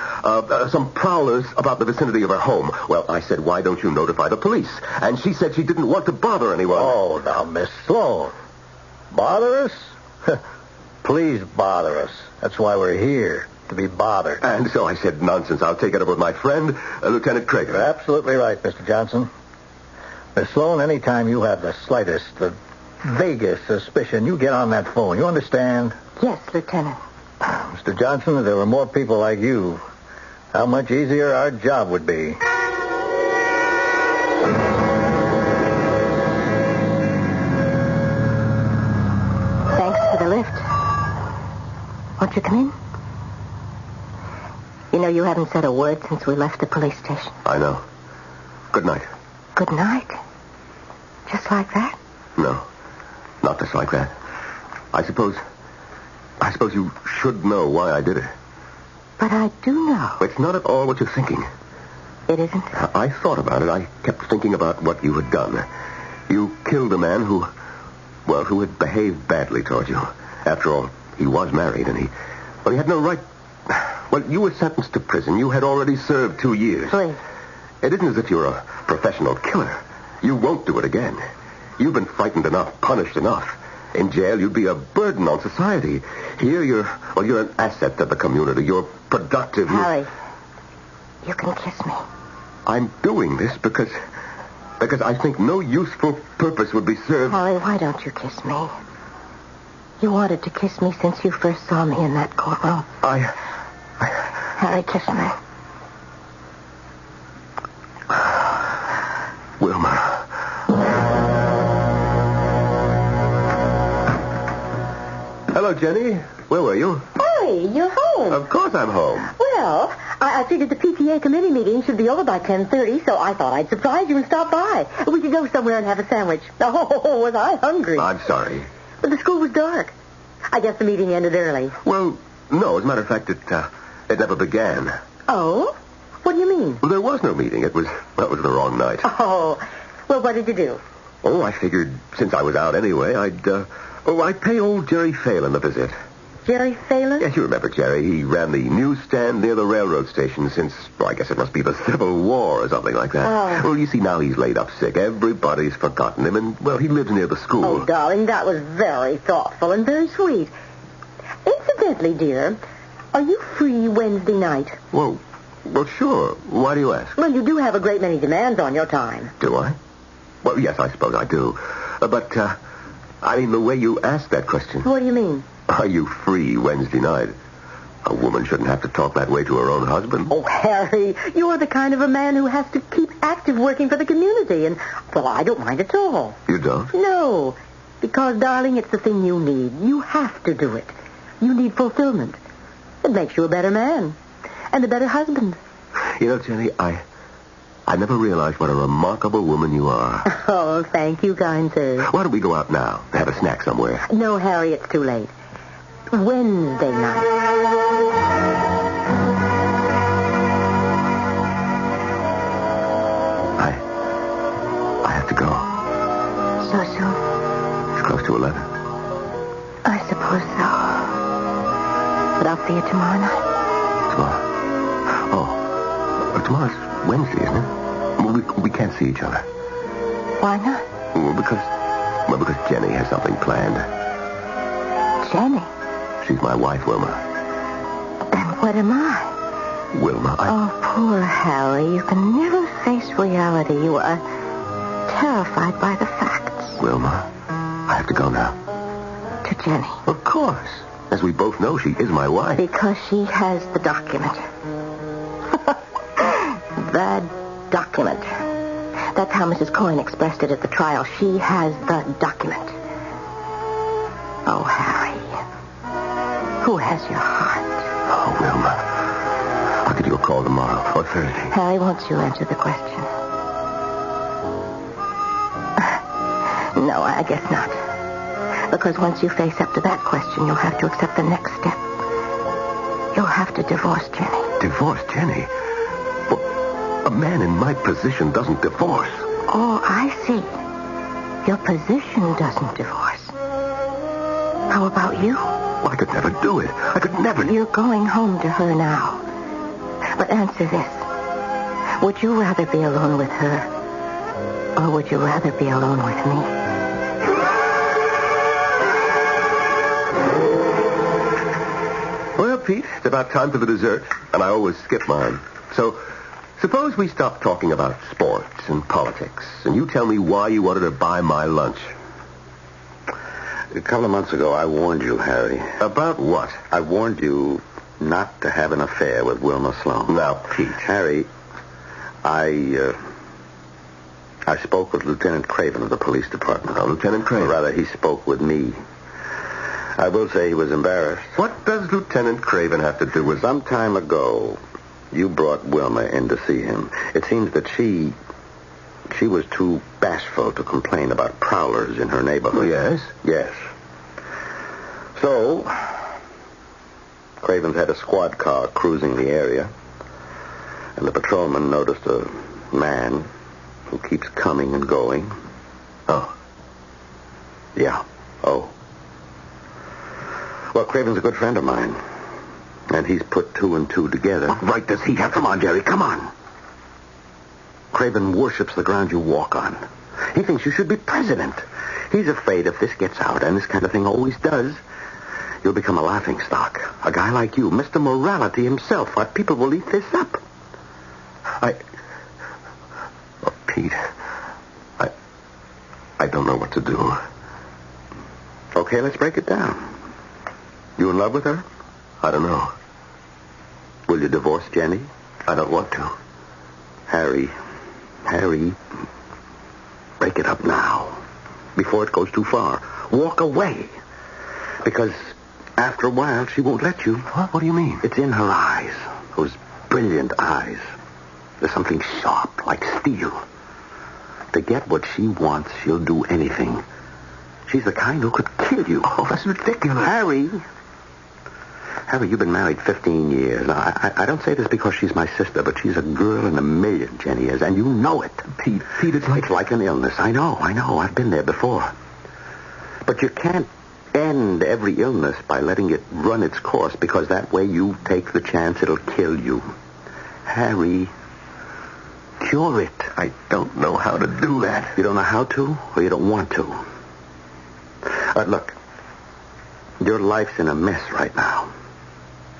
prowlers about the vicinity of her home. Well, I said, why don't you notify the police? And she said she didn't want to bother anyone. Oh, now, Miss Sloan. Bother us? Please bother us. That's why we're here, to be bothered. And so I said, nonsense. I'll take it up with my friend, Lieutenant Craig. You're absolutely right, Mr. Johnson. Miss Sloan, anytime you have the slightest, the vaguest suspicion, you get on that phone. You understand? Yes, Lieutenant. Mr. Johnson, if there were more people like you, how much easier our job would be. Thanks for the lift. Won't you come in? You know, you haven't said a word since we left the police station. I know. Good night. Good night? Just like that? No. Not just like that. I suppose you should know why I did it. But I do know. It's not at all what you're thinking. It isn't? I thought about it. I kept thinking about what you had done. You killed a man who had behaved badly toward you. After all, he was married, and he had no right... Well, you were sentenced to prison. You had already served 2 years. Please. It isn't as if you're a professional killer. You won't do it again. You've been frightened enough, punished enough. In jail, you'd be a burden on society. Here, you're an asset to the community. You're productive. Harry, you can kiss me. I'm doing this because I think no useful purpose would be served. Harry, why don't you kiss me? You wanted to kiss me since you first saw me in that courtroom. Harry, kiss me. Wilma. Hello, Jenny. Where were you? Harry, you're home. Of course I'm home. Well, I figured the PTA committee meeting should be over by 10:30, so I thought I'd surprise you and stop by. We could go somewhere and have a sandwich. Oh, was I hungry. I'm sorry. But the school was dark. I guess the meeting ended early. Well, no. As a matter of fact, it never began. Oh? What do you mean? Well, there was no meeting. It was the wrong night. Oh. Well, what did you do? Oh, I figured since I was out anyway, I'd pay old Jerry Phelan a visit. Jerry Phelan? Yes, you remember Jerry. He ran the newsstand near the railroad station since, I guess it must be the Civil War or something like that. Oh. Well, you see, now he's laid up sick. Everybody's forgotten him, and, he lives near the school. Oh, darling, that was very thoughtful and very sweet. Incidentally, dear, are you free Wednesday night? Well, sure. Why do you ask? Well, you do have a great many demands on your time. Do I? Well, yes, I suppose I do. But the way you ask that question... What do you mean? Are you free Wednesday night? A woman shouldn't have to talk that way to her own husband. Oh, Harry, you're the kind of a man who has to keep active working for the community, and, I don't mind at all. You don't? No, because, darling, it's the thing you need. You have to do it. You need fulfillment. It makes you a better man and a better husband. You know, Jenny, I never realized what a remarkable woman you are. Oh, thank you, kind sir. Why don't we go out now? Have a snack somewhere? No, Harry, it's too late. Wednesday night. I have to go. So soon? It's close to 11. I suppose so. But I'll see you tomorrow night. Tomorrow? Oh, tomorrow's Wednesday, isn't it? We can't see each other. Why not? Because Jenny has something planned. Jenny? She's my wife, Wilma. And what am I? Wilma, Oh, poor Harry. You can never face reality. You are terrified by the facts. Wilma, I have to go now. To Jenny? Of course. As we both know, she is my wife. Because she has the document. The document. That's how Mrs. Coyne expressed it at the trial. She has the document. Oh, Harry. Who has your heart? Oh, Wilma. I'll give you a call tomorrow or Thursday. Harry, won't you answer the question? No, I guess not. Because once you face up to that question, you'll have to accept the next step. You'll have to divorce Jenny. Divorce Jenny? Well, a man in my position doesn't divorce. Oh, I see. Your position doesn't divorce. How about you? Well, I could never do it. I could never... You're going home to her now. But answer this. Would you rather be alone with her, or would you rather be alone with me? Well, Pete, it's about time for the dessert, and I always skip mine. So, suppose we stop talking about sports and politics, and you tell me why you wanted to buy my lunch. A couple of months ago, I warned you, Harry. About what? I warned you not to have an affair with Wilma Sloan. Now, Pete. Harry, I spoke with Lieutenant Craven of the police department. Oh, Lieutenant Craven? Or rather, he spoke with me. I will say he was embarrassed. What does Lieutenant Craven have to do with... Some time ago, you brought Wilma in to see him. It seems that she was too bashful to complain about prowlers in her neighborhood. Oh, yes? Yes. So, Craven's had a squad car cruising the area, and the patrolman noticed a man who keeps coming and going. Oh. Yeah. Oh. Well, Craven's a good friend of mine, and he's put two and two together. What right does he have? Come on, Jerry, come on. Craven worships the ground you walk on. He thinks you should be president. He's afraid if this gets out, and this kind of thing always does, you'll become a laughingstock. A guy like you, Mr. Morality himself. Why, people will eat this up. Pete, I don't know what to do. Okay, let's break it down. You in love with her? I don't know. Will you divorce Jenny? I don't want to. Harry, break it up now, before it goes too far. Walk away. Because after a while, she won't let you. What do you mean? It's in her eyes. Those brilliant eyes. There's something sharp, like steel. To get what she wants, she'll do anything. She's the kind who could kill you. Oh, that's ridiculous. Harry, you've been married 15 years. Now, I don't say this because she's my sister, but she's a girl in a million, Jenny is, and you know it. Pete, it's like an illness. I know. I've been there before. But you can't end every illness by letting it run its course, because that way you take the chance it'll kill you. Harry, cure it. I don't know how to do that. You don't know how to, or you don't want to? Look, your life's in a mess right now.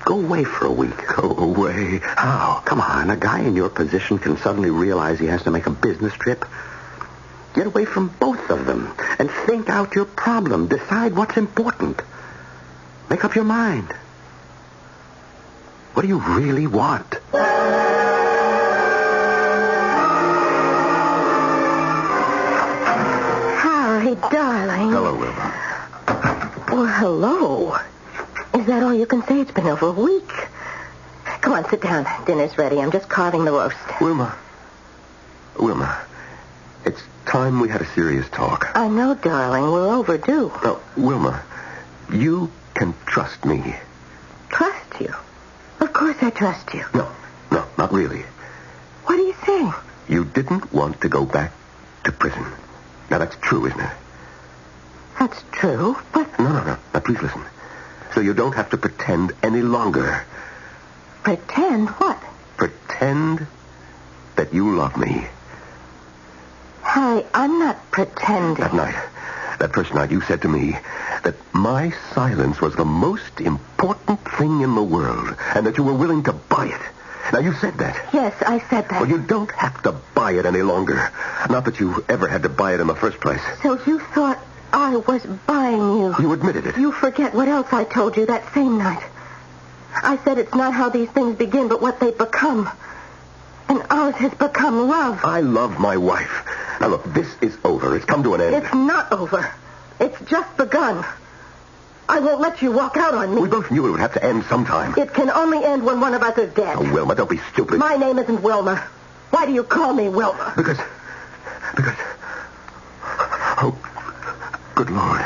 Go away for a week. Go away? How? Come on, a guy in your position can suddenly realize he has to make a business trip. Get away from both of them and think out your problem. Decide what's important. Make up your mind. What do you really want? Harry, darling. Hello, Wilma. Well, hello. Is that all you can say? It's been over a week. Come on, sit down. Dinner's ready. I'm just carving the roast. Wilma, it's time we had a serious talk. I know, darling. We're overdue. Now, Wilma, you can trust me. Trust you? Of course I trust you. No, not really. What are you saying? You didn't want to go back to prison. Now, that's true, isn't it? That's true, but... No. Now, please listen. So you don't have to pretend any longer. Pretend what? Pretend that you love me Harry, I'm not pretending. That first night, you said to me that my silence was the most important thing in the world, and that you were willing to buy it. Now, you said that. Yes, I said that. Well, you don't have to buy it any longer. Not that you ever had to buy it in the first place. So you thought I was buying you. You admitted it. You forget what else I told you that same night. I said it's not how these things begin, but what they become. And ours has become love. I love my wife. Now, look, this is over. It's come to an end. It's not over. It's just begun. I won't let you walk out on me. We both knew it would have to end sometime. It can only end when one of us is dead. Oh, Wilma, don't be stupid. My name isn't Wilma. Why do you call me Wilma? Because... Oh, good Lord.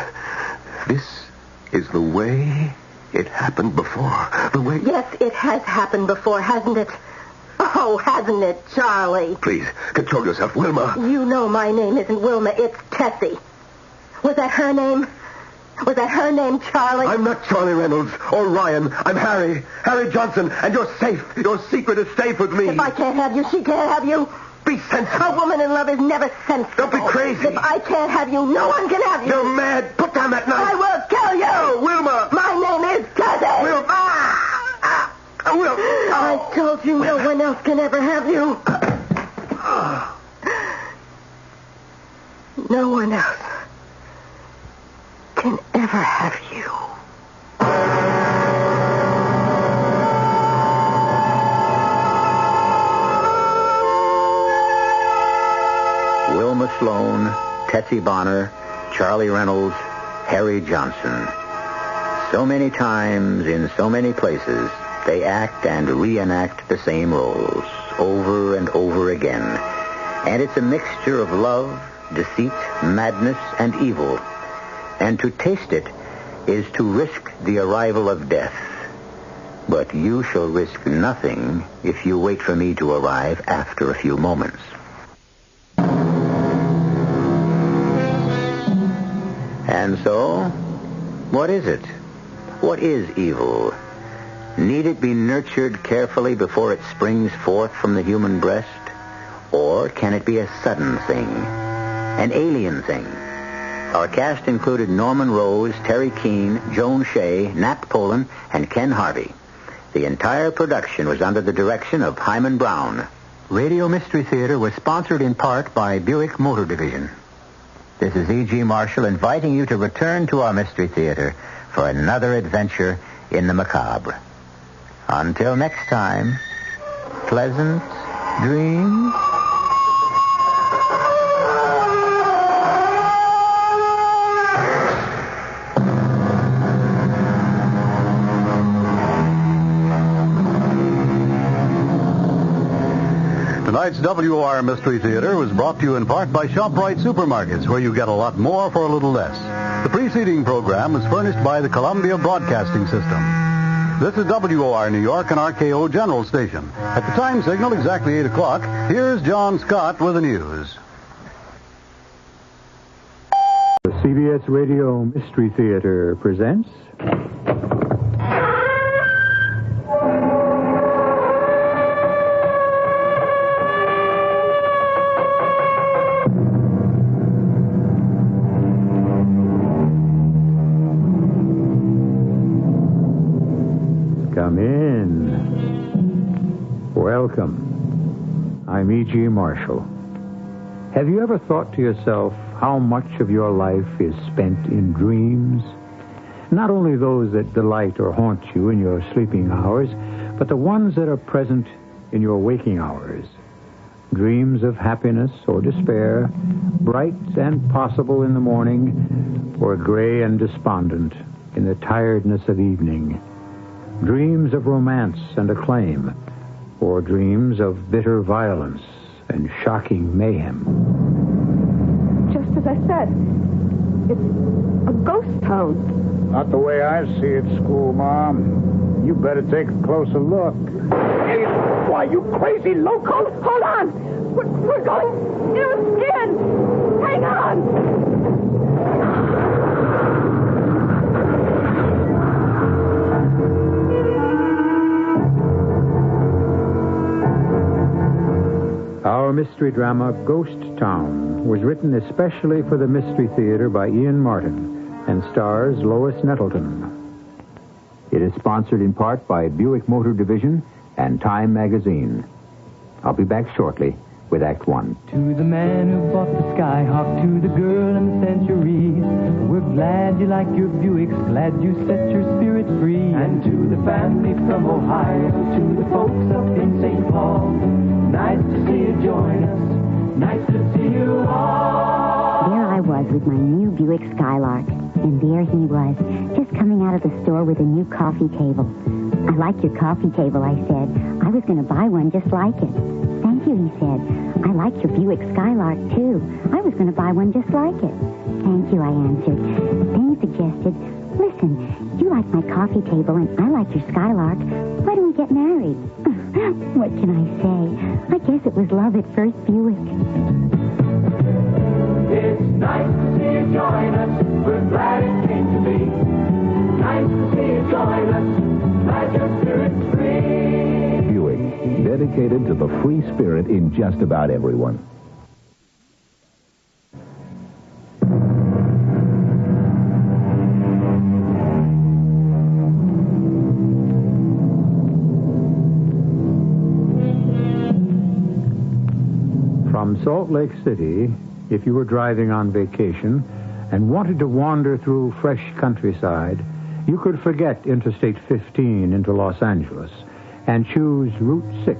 This is the way it happened before. The way... Yes, it has happened before, hasn't it? Oh, hasn't it, Charlie? Please, control yourself, Wilma. You know my name isn't Wilma, it's Tessie. Was that her name? Was that her name, Charlie? I'm not Charlie Reynolds or Ryan. I'm Harry. Harry Johnson, and you're safe. Your secret is safe with me. If I can't have you, she can't have you. Be sensible. A woman in love is never sensible. Don't be crazy. If I can't have you, no one can have you. You're mad. Put down that knife. I will kill you. No, Wilma. My name is Tessie. Wilma. I told you no one else can ever have you. No one else can ever have you. Wilma Sloan, Tessie Bonner, Charlie Reynolds, Harry Johnson. So many times, in so many places, they act and reenact the same roles over and over again. And it's a mixture of love, deceit, madness, and evil. And to taste it is to risk the arrival of death. But you shall risk nothing if you wait for me to arrive after a few moments. And so, what is it? What is evil? Need it be nurtured carefully before it springs forth from the human breast? Or can it be a sudden thing, an alien thing? Our cast included Norman Rose, Terry Keane, Joan Shea, Nat Polan, and Ken Harvey. The entire production was under the direction of Hyman Brown. Radio Mystery Theater was sponsored in part by Buick Motor Division. This is E.G. Marshall inviting you to return to our Mystery Theater for another adventure in the macabre. Until next time, pleasant dreams. Tonight's WOR Mystery Theater was brought to you in part by ShopRite Supermarkets, where you get a lot more for a little less. The preceding program was furnished by the Columbia Broadcasting System. This is WOR New York and RKO General Station. At the time signal, exactly 8 o'clock, here's John Scott with the news. The CBS Radio Mystery Theater presents... Come in. Welcome. I'm E.G. Marshall. Have you ever thought to yourself how much of your life is spent in dreams? Not only those that delight or haunt you in your sleeping hours, but the ones that are present in your waking hours. Dreams of happiness or despair, bright and possible in the morning, or gray and despondent in the tiredness of evening. Dreams of romance and acclaim, or dreams of bitter violence and shocking mayhem. Just as I said, it's a ghost town. Not the way I see it, School Mom. You better take a closer look. Hey, why, you crazy loco? Hold on! We're going near skin! Hang on! Our mystery drama Ghost Town was written especially for the Mystery Theater by Ian Martin and stars Lois Nettleton. It is sponsored in part by Buick Motor Division and Time Magazine. I'll be back shortly with Act One. To the man who bought the Skyhawk, to the girl in the Century, we're glad you like your Buicks, glad you set your spirit free. And to the family from Ohio, to the folks up in St. Paul, nice to see you join us, nice to see you all. There I was with my new Buick Skylark, and there he was, just coming out of the store with a new coffee table. I like your coffee table, I said. I was going to buy one just like it. Thank you, he said. I like your Buick Skylark, too. I was going to buy one just like it. Thank you, I answered. Then he suggested, listen, you like my coffee table and I like your Skylark. Why don't we get married? What can I say? I guess it was love at first Buick. It's nice to see you join us. We're glad it came to be. Nice to see you join us. Glad your spirit's free. Buick, dedicated to the free spirit in just about everyone. From Salt Lake City, if you were driving on vacation and wanted to wander through fresh countryside, you could forget Interstate 15 into Los Angeles and choose Route 6.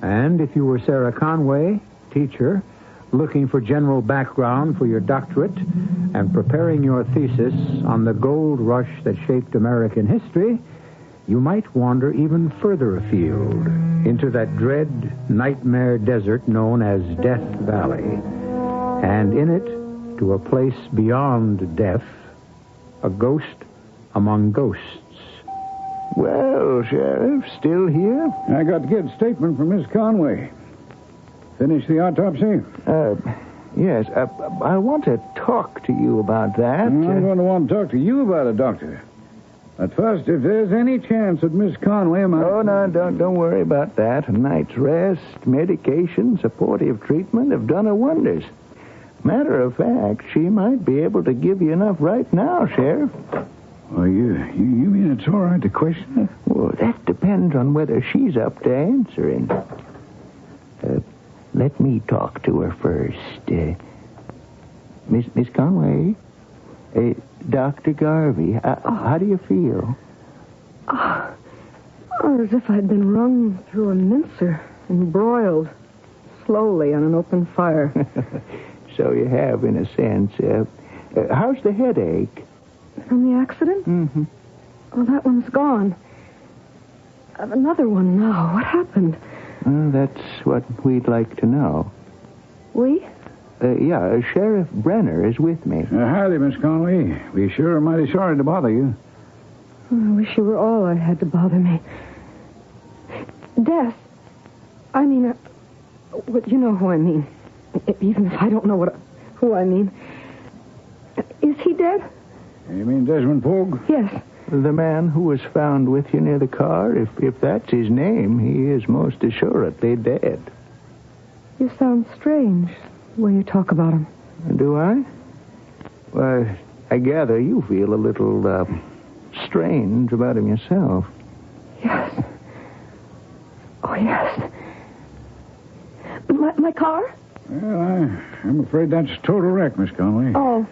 And if you were Sarah Conway, teacher, looking for general background for your doctorate and preparing your thesis on the gold rush that shaped American history, you might wander even further afield into that dread nightmare desert known as Death Valley. And in it, to a place beyond death, a ghost among ghosts. Well, Sheriff, still here? I got to get a statement from Miss Conway. Finish the autopsy? Yes. I want to talk to you about that. I'm going to want to talk to you about it, Doctor. But first, if there's any chance that Miss Conway might... Oh, no, don't worry about that. A night's rest, medication, supportive treatment have done her wonders. Matter of fact, she might be able to give you enough right now, Sheriff. Oh, you mean it's all right to question her? Well, that depends on whether she's up to answering. Let me talk to her first. Miss Conway? Dr. Garvey, how do you feel? As if I'd been wrung through a mincer and broiled slowly on an open fire. So you have, in a sense. How's the headache? From the accident? Mm-hmm. Oh, that one's gone. I have another one now. What happened? That's what we'd like to know. We? Yeah, Sheriff Brenner is with me. Howdy, Miss Conway. We sure are mighty sorry to bother you. I wish you were all I had to bother me. Death. I mean, you know who I mean. Even if I don't know who I mean. Is he dead? You mean Desmond Pogue? Yes. The man who was found with you near the car, if that's his name, he is most assuredly dead. You sound strange when you talk about him. Do I? Well, I gather you feel a little strange about him yourself. Yes. Oh, yes. My car? Well, I'm afraid that's a total wreck, Miss Conway. Oh,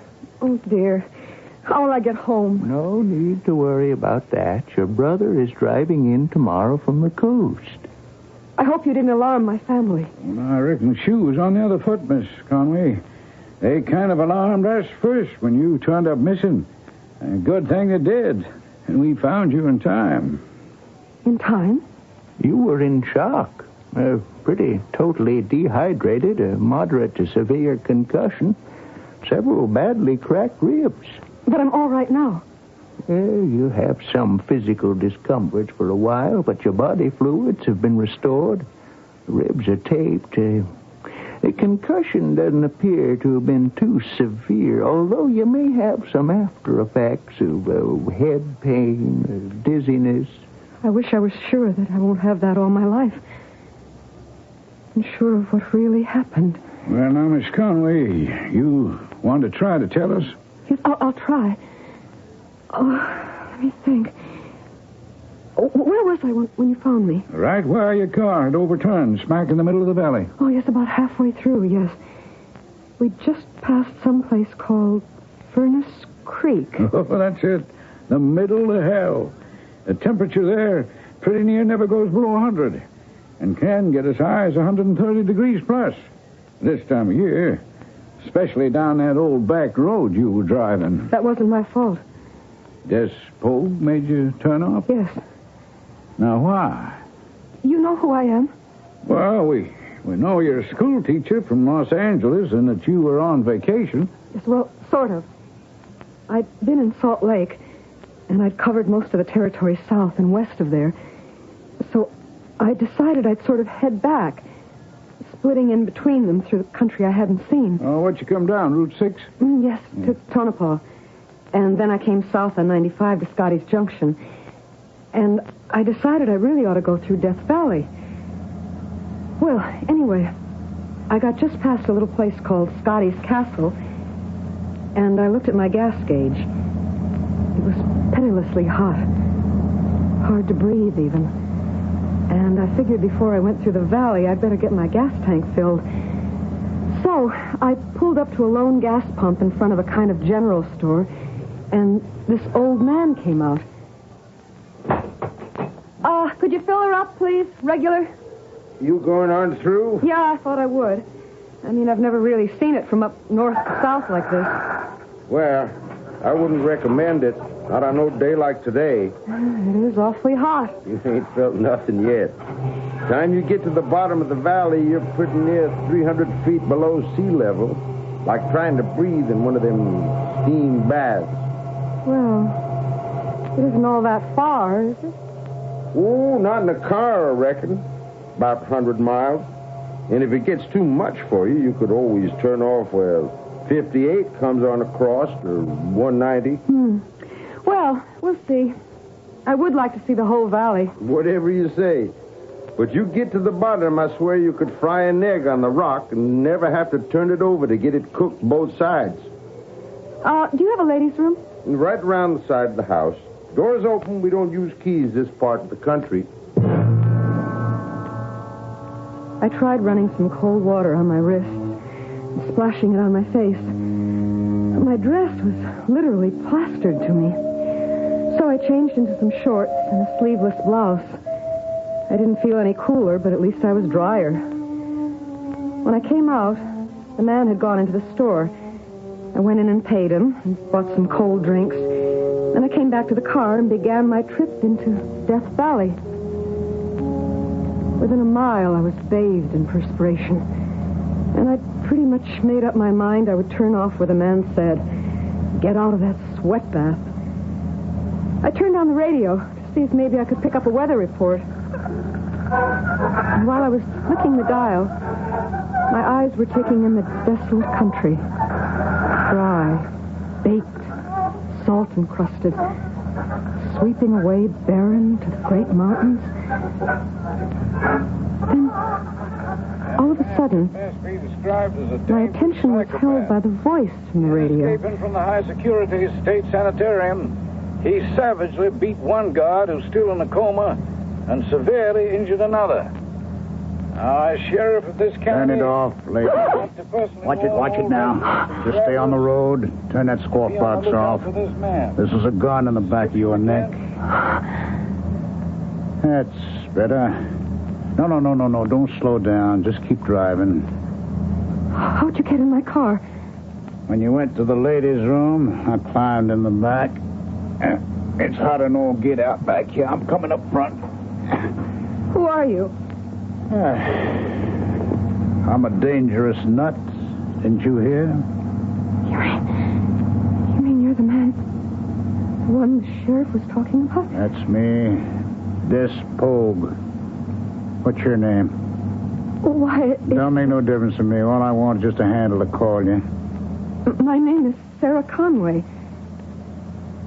dear. How will I get home? No need to worry about that. Your brother is driving in tomorrow from the coast. I hope you didn't alarm my family. Well, I reckon she was on the other foot, Miss Conway. They kind of alarmed us first when you turned up missing. Good thing they did. And we found you in time. In time? You were in shock. Pretty totally dehydrated, a moderate to severe concussion, several badly cracked ribs. But I'm all right now. You have some physical discomfort for a while, but your body fluids have been restored. The ribs are taped. The concussion doesn't appear to have been too severe, although you may have some after effects of head pain, dizziness. I wish I was sure that I won't have that all my life. sure of what really happened. Well, now, Miss Conway, you want to try to tell us? Yes, I'll try. Oh, let me think. Oh, where was I when you found me? Right where your car had overturned, smack in the middle of the valley. Oh, yes, about halfway through, yes. We just passed someplace called Furnace Creek. Oh, that's it. The middle of hell. The temperature there pretty near never goes below 100 and can get as high as 130 degrees plus this time of year, especially down that old back road you were driving. That wasn't my fault. This Pogue made you turn off? Yes. Now, why? You know who I am? Well, we know you're a school teacher from Los Angeles and that you were on vacation. Yes, well, sort of. I'd been in Salt Lake, and I'd covered most of the territory south and west of there. So I decided I'd sort of head back, splitting in between them through the country I hadn't seen. Oh, what'd you come down, Route 6? Yes, to Tonopah. And then I came south on 95 to Scotty's Junction. And I decided I really ought to go through Death Valley. Well, anyway, I got just past a little place called Scotty's Castle, and I looked at my gas gauge. It was pitilessly hot. Hard to breathe, even. And I figured before I went through the valley, I'd better get my gas tank filled. So I pulled up to a lone gas pump in front of a kind of general store, and this old man came out. Could you fill her up, please? Regular? You going on through? Yeah, I thought I would. I mean, I've never really seen it from up north to south like this. Well, I wouldn't recommend it. Not on no day like today. It is awfully hot. You ain't felt nothing yet. Time you get to the bottom of the valley, you're pretty near 300 feet below sea level. Like trying to breathe in one of them steam baths. Well, it isn't all that far, is it? Oh, not in a car, I reckon. About 100 miles. And if it gets too much for you, you could always turn off where 58 comes on across, or 190. Well, we'll see. I would like to see the whole valley. Whatever you say. But you get to the bottom, I swear you could fry an egg on the rock and never have to turn it over to get it cooked both sides. Do you have a ladies' room? Right around the side of the house. Doors open. We don't use keys this part of the country. I tried running some cold water on my wrists and splashing it on my face. My dress was literally plastered to me. So I changed into some shorts and a sleeveless blouse. I didn't feel any cooler, but at least I was drier. When I came out, the man had gone into the store. I went in and paid him and bought some cold drinks. Then I came back to the car and began my trip into Death Valley. Within a mile, I was bathed in perspiration. And I'd pretty much made up my mind I would turn off where the man said, "Get out of that sweat bath." I turned on the radio to see if maybe I could pick up a weather report. And while I was flicking the dial, my eyes were taking in the desolate country. Dry, baked, salt-encrusted, sweeping away barren to the great mountains. Then, all of a sudden, my attention was held by the voice from the radio. Escaping from the high-security state sanitarium, he savagely beat one guard who's still in a coma and severely injured another. Now, as sheriff of this county... Turn it off, lady. Watch it now. Just stay on the road. Turn that squawk box off. This is a gun in the back of your neck. That's better. No. Don't slow down. Just keep driving. How'd you get in my car? When you went to the ladies' room, I climbed in the back. It's hot and all get out back here. I'm coming up front. Who are you? I'm a dangerous nut. Didn't you hear? You mean you're the man... the one the sheriff was talking about? That's me. This Pogue. What's your name? Why, Don't make no difference to me. All I want is just a handle to call you. My name is Sarah Conway.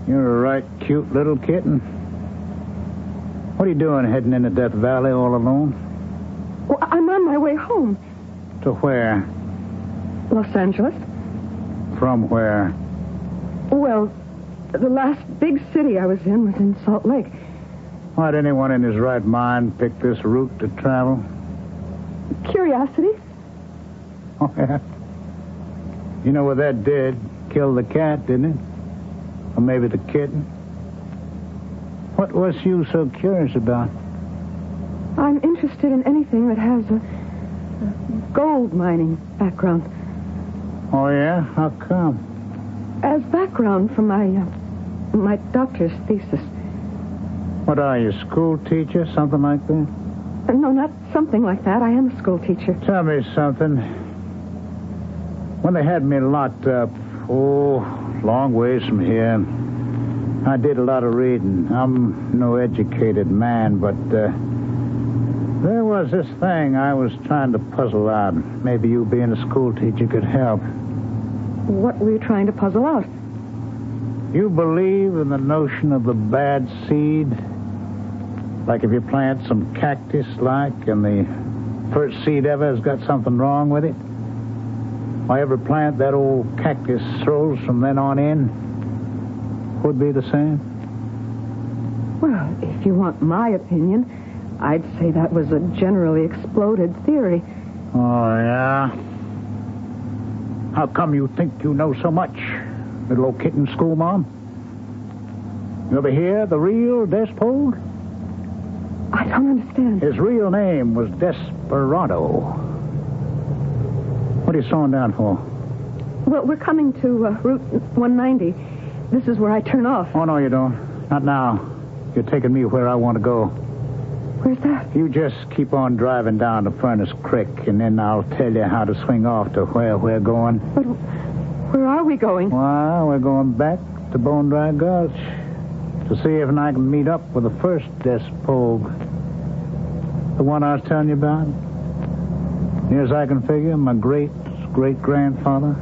You're a right cute little kitten. What are you doing heading into Death Valley all alone? Well, I'm on on my way home. To where? Los Angeles. From where? Well, the last big city I was in was in Salt Lake. Why'd anyone in his right mind pick this route to travel? Curiosity. Oh, yeah. You know what that did? Killed the cat, didn't it? Or maybe the kitten? What was you so curious about? I'm interested in anything that has a gold mining background. Oh, yeah? How come? As background for my doctor's thesis. What are you, school teacher? Something like that? No, not something like that. I am a school teacher. Tell me something. When they had me locked up, long ways from here, I did a lot of reading. I'm no educated man, but there was this thing I was trying to puzzle out. Maybe you being a school teacher could help. What were you trying to puzzle out? You believe in the notion of the bad seed? Like if you plant some cactus, and the first seed ever has got something wrong with it? Why, every plant that old cactus throws from then on in would be the same? Well, if you want my opinion, I'd say that was a generally exploded theory. Oh, yeah? How come you think you know so much, little old kitten school mom? You ever hear the real Despogue? I don't understand. His real name was Desperado. What are you slowing down for? Well, we're coming to Route 190. This is where I turn off. Oh, no, you don't. Not now. You're taking me where I want to go. Where's that? You just keep on driving down to Furnace Creek, and then I'll tell you how to swing off to where we're going. But where are we going? Well, we're going back to Bone Dry Gulch to see if I can meet up with the first Despogue. The one I was telling you about. Near as I can figure, my great-great-grandfather.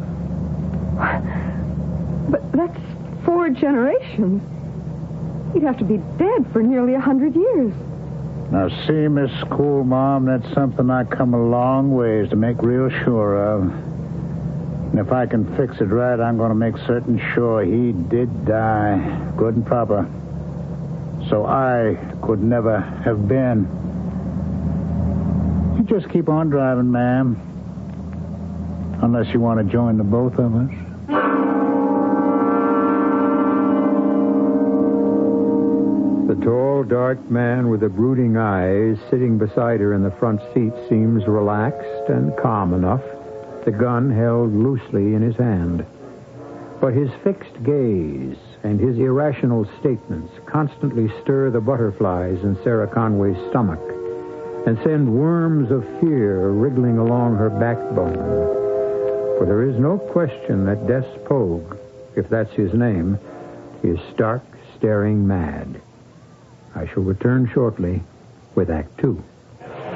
But that's 4 generations. He'd have to be dead for nearly 100 years. Now, see, Miss School Mom, that's something I come a long ways to make real sure of. And if I can fix it right, I'm going to make certain sure he did die, good and proper. So I could never have been. You just keep on driving, ma'am. Unless you want to join the both of us. The tall, dark man with the brooding eyes sitting beside her in the front seat seems relaxed and calm enough, the gun held loosely in his hand. But his fixed gaze and his irrational statements constantly stir the butterflies in Sarah Conway's stomach and send worms of fear wriggling along her backbone. For there is no question that Despogue, if that's his name, is stark, staring mad. I shall return shortly with Act 2.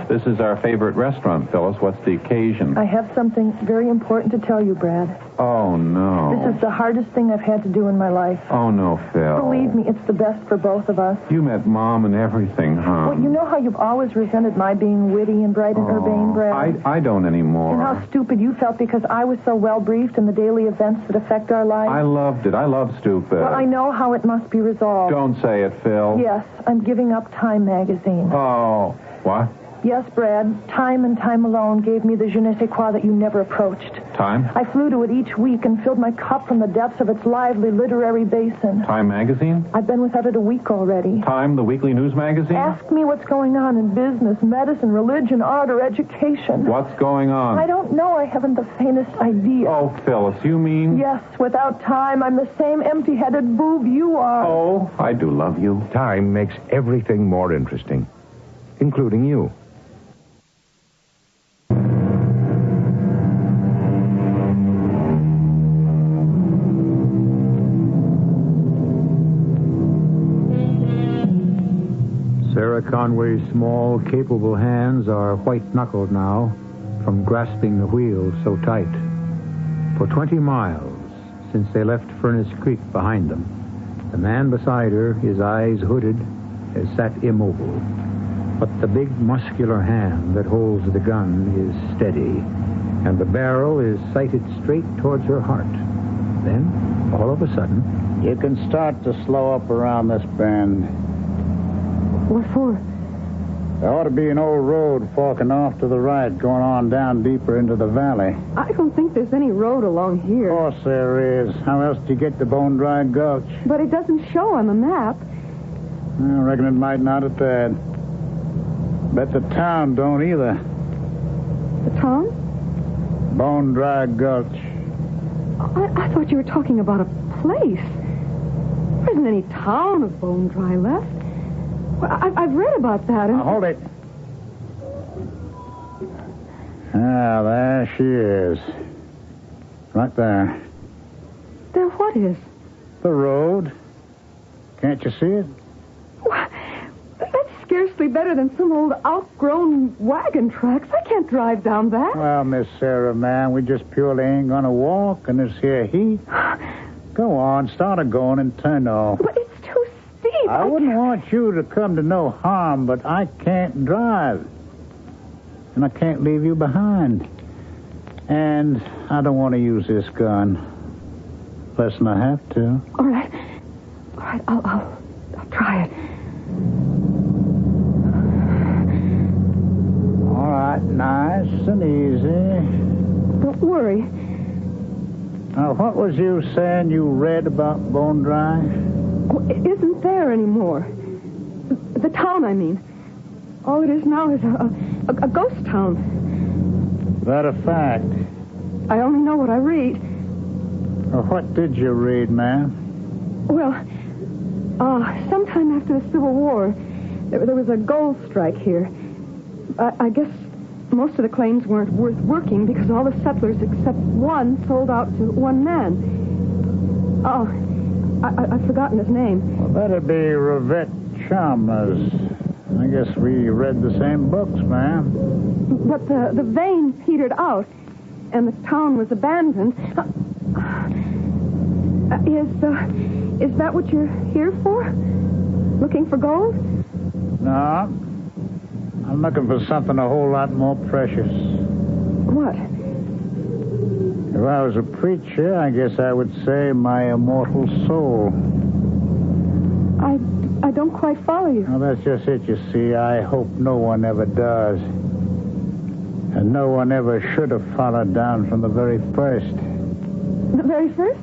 This is our favorite restaurant, Phyllis. What's the occasion? I have something very important to tell you, Brad. Oh, no. This is the hardest thing I've had to do in my life. Oh, no, Phil. Believe me, it's the best for both of us. You met Mom and everything, huh? Well, you know how you've always resented my being witty and bright and urbane, Brad? I don't anymore. And how stupid you felt because I was so well briefed in the daily events that affect our lives. I loved it. I love stupid. Well, I know how it must be resolved. Don't say it, Phil. Yes, I'm giving up Time magazine. Oh, what? Yes, Brad. Time and time alone gave me the je ne sais quoi that you never approached. Time? I flew to it each week and filled my cup from the depths of its lively literary basin. Time magazine? I've been without it a week already. Time, the weekly news magazine? Ask me what's going on in business, medicine, religion, art, or education. What's going on? I don't know. I haven't the faintest idea. Oh, Phyllis, you mean? Yes, without time, I'm the same empty-headed boob you are. Oh, I do love you. Time makes everything more interesting, including you. Sarah Conway's small, capable hands are white-knuckled now from grasping the wheel so tight. For 20 miles, since they left Furnace Creek behind them, the man beside her, his eyes hooded, has sat immobile. But the big muscular hand that holds the gun is steady, and the barrel is sighted straight towards her heart. Then, all of a sudden... You can start to slow up around this bend. What for? There ought to be an old road forking off to the right, going on down deeper into the valley. I don't think there's any road along here. Of course there is. How else do you get to Bone Dry Gulch? But it doesn't show on the map. I reckon it might not at that. Bet the town don't either. The town? Bone Dry Gulch. I thought you were talking about a place. There isn't any town of Bone Dry left. Well, I've read about that. And... Now, hold it. Ah, there she is. Right there. There what is? The road. Can't you see it? Well, that's scarcely better than some old outgrown wagon tracks. I can't drive down that. Well, Miss Sarah, man, we just purely ain't gonna walk in this here heat. Go on, start a-going and turn off. But it's too steep. I wouldn't want you to come to no harm, but I can't drive. And I can't leave you behind. And I don't want to use this gun. Less than I have to. All right. I'll try it. All right, nice and easy. Don't worry. Now, what was you saying you read about Bone Dry? Oh, it isn't there anymore. The town, I mean. All it is now is a ghost town. That a fact? I only know what I read. Well, what did you read, ma'am? Well, sometime after the Civil War, there was a gold strike here. I guess most of the claims weren't worth working because all the settlers except one sold out to one man. Oh, I've forgotten his name. Well, that'd be Rivette Chalmers. I guess we read the same books, ma'am. But the vein petered out, and the town was abandoned. Is that what you're here for? Looking for gold? No. I'm looking for something a whole lot more precious. What? If I was a preacher, I guess I would say my immortal soul. I don't quite follow you. Well, that's just it, you see. I hope no one ever does. And no one ever should have followed down from the very first. The very first?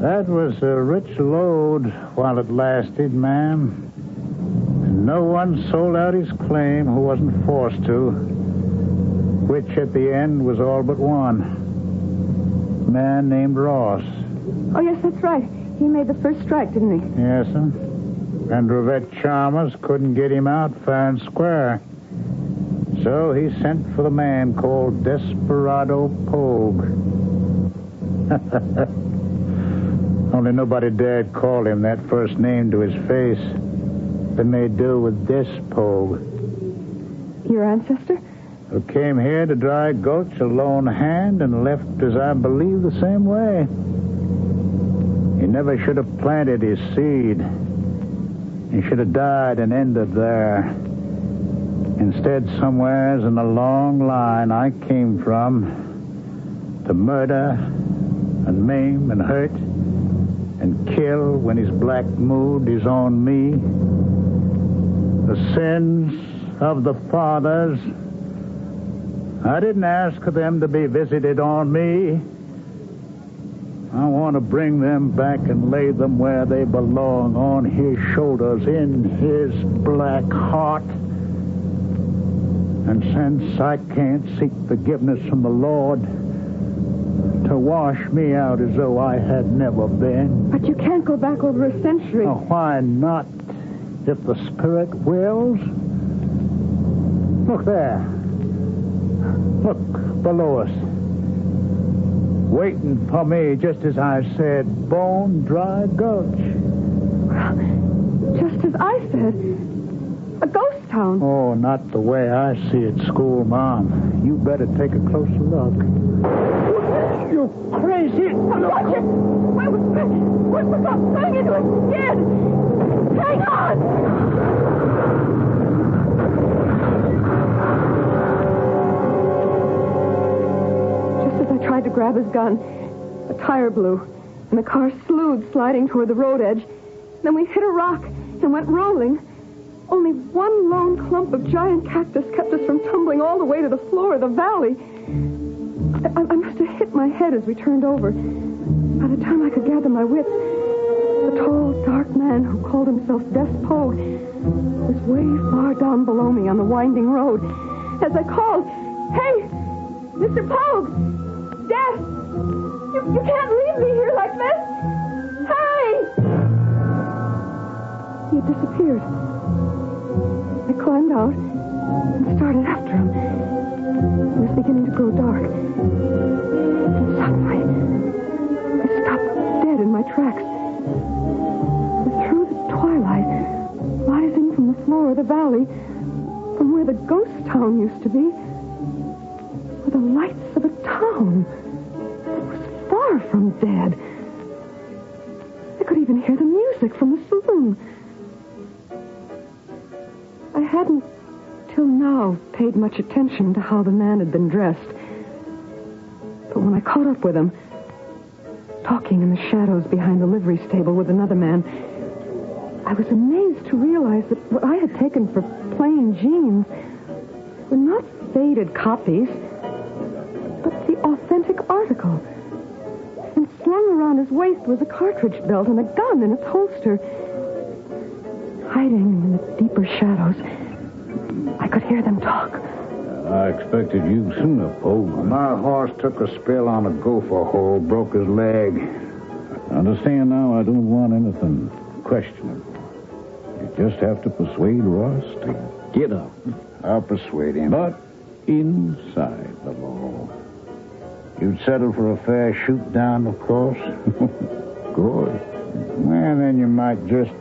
That was a rich load while it lasted, ma'am. And no one sold out his claim who wasn't forced to, which at the end was all but one. A man named Ross. Oh, yes, that's right. He made the first strike, didn't he? Yes, sir. And Rivette Chalmers couldn't get him out fair and square. So he sent for the man called Desperado Pogue. Only nobody dared call him that first name to his face. They made do with this Pogue. Your ancestor? Who came here to Dry Gulch a lone hand and left, as I believe, the same way. He never should have planted his seed. He should have died and ended there. Instead, somewheres in the long line I came from to murder and maim and hurt and kill when his black mood is on me. The sins of the fathers, I didn't ask them to be visited on me. I want to bring them back and lay them where they belong, on his shoulders, in his black heart. And since I can't seek forgiveness from the Lord, to wash me out as though I had never been. But you can't go back over a century. Oh, why not, if the Spirit wills? Look there. Look below us. Waiting for me, just as I said, Bone Dry Gulch. Just as I said. A ghost town. Oh, not the way I see it, school mom. You better take a closer look. You crazy... Watch it! We're going into a skid! Hang on! tried to grab his gun. A tire blew, and the car slewed, sliding toward the road edge. Then we hit a rock and went rolling. Only one lone clump of giant cactus kept us from tumbling all the way to the floor of the valley. I must have hit my head as we turned over. By the time I could gather my wits, the tall, dark man who called himself Death Pogue was way far down below me on the winding road. As I called, "Hey, Mr. Pogue! Death! You can't leave me here like this! Hey!" He had disappeared. I climbed out and started after him. It was beginning to grow dark. And suddenly, I stopped dead in my tracks. And through the twilight, rising from the floor of the valley, from where the ghost town used to be, were the lights of a town that was far from dead. I could even hear the music from the saloon. I hadn't, till now, paid much attention to how the man had been dressed. But when I caught up with him, talking in the shadows behind the livery stable with another man, I was amazed to realize that what I had taken for plain jeans were not faded copies, but the authentic article. And slung around his waist was a cartridge belt and a gun in its holster. Hiding in the deeper shadows, I could hear them talk. I expected you sooner, Pogue. My horse took a spill on a gopher hole, broke his leg. Understand now, I don't want anything questionable. You just have to persuade Ross to get up. I'll persuade him. But inside the law. You'd settle for a fair shoot down, of course? Good. Well, then you might just,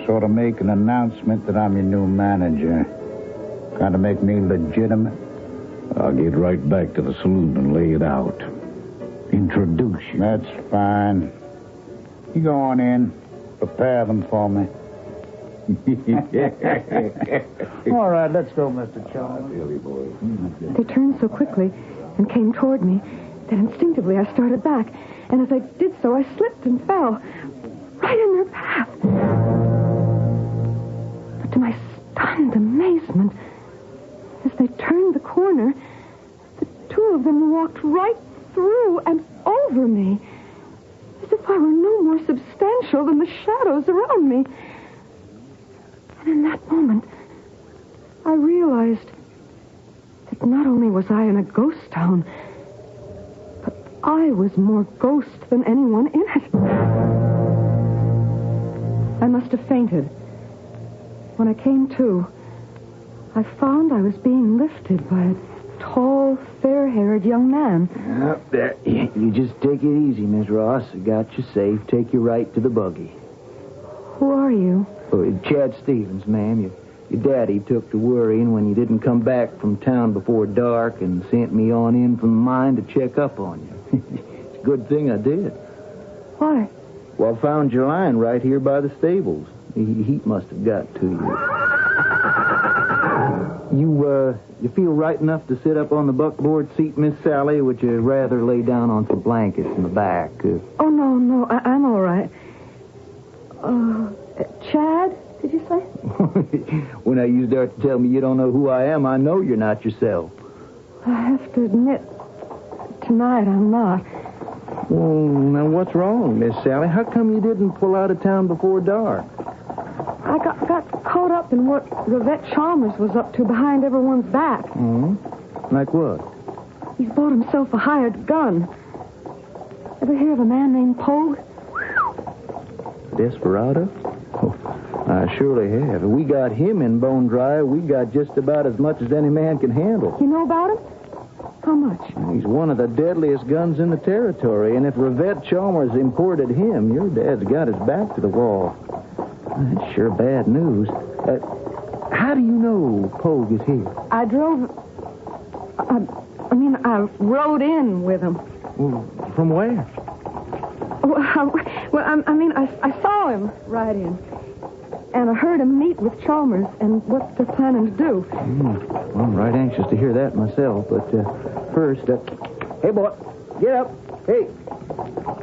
sort of make an announcement that I'm your new manager. Kind of make me legitimate. I'll get right back to the saloon and lay it out. Introduce you. That's fine. You go on in. Prepare them for me. All right, let's go, Mr. Chalmers. They turned so quickly and came toward me that instinctively I started back. And as I did so, I slipped and fell right in their path. But to my stunned amazement, as they turned the corner, the two of them walked right through and over me, as if I were no more substantial than the shadows around me. And in that moment, I realized that not only was I in a ghost town, but I was more ghost than anyone in it. I must have fainted. When I came to, I found I was being lifted by a tall, fair-haired young man. There. You just take it easy, Miss Ross. I got you safe. Take you right to the buggy. Who are you? Oh, Chad Stevens, ma'am. Your daddy took to worrying when you didn't come back from town before dark and sent me on in from the mine to check up on you. It's a good thing I did. Why? Well, I found your line right here by the stables. The heat must have got to you. You feel right enough to sit up on the buckboard seat, Miss Sally, or would you rather lay down on some blankets in the back? Oh, no, I'm all right. Chad, did you say? When you start to tell me you don't know who I am, I know you're not yourself. I have to admit, tonight I'm not. Well, now what's wrong, Miss Sally? How come you didn't pull out of town before dark? I got caught up in what Rivette Chalmers was up to behind everyone's back. Mm-hmm. Like what? He's bought himself a hired gun. Ever hear of a man named Pogue? Desperado? Oh, I surely have. If we got him in bone dry, we got just about as much as any man can handle. You know about him? How much? He's one of the deadliest guns in the territory, and if Rivette Chalmers imported him, your dad's got his back to the wall. That's sure bad news. How do you know Pogue is here? I rode in with him. Well, from where? I saw him ride in. And I heard him meet with Chalmers and what they're planning to do. Well, I'm right anxious to hear that myself. But first, Hey, boy, get up. Hey.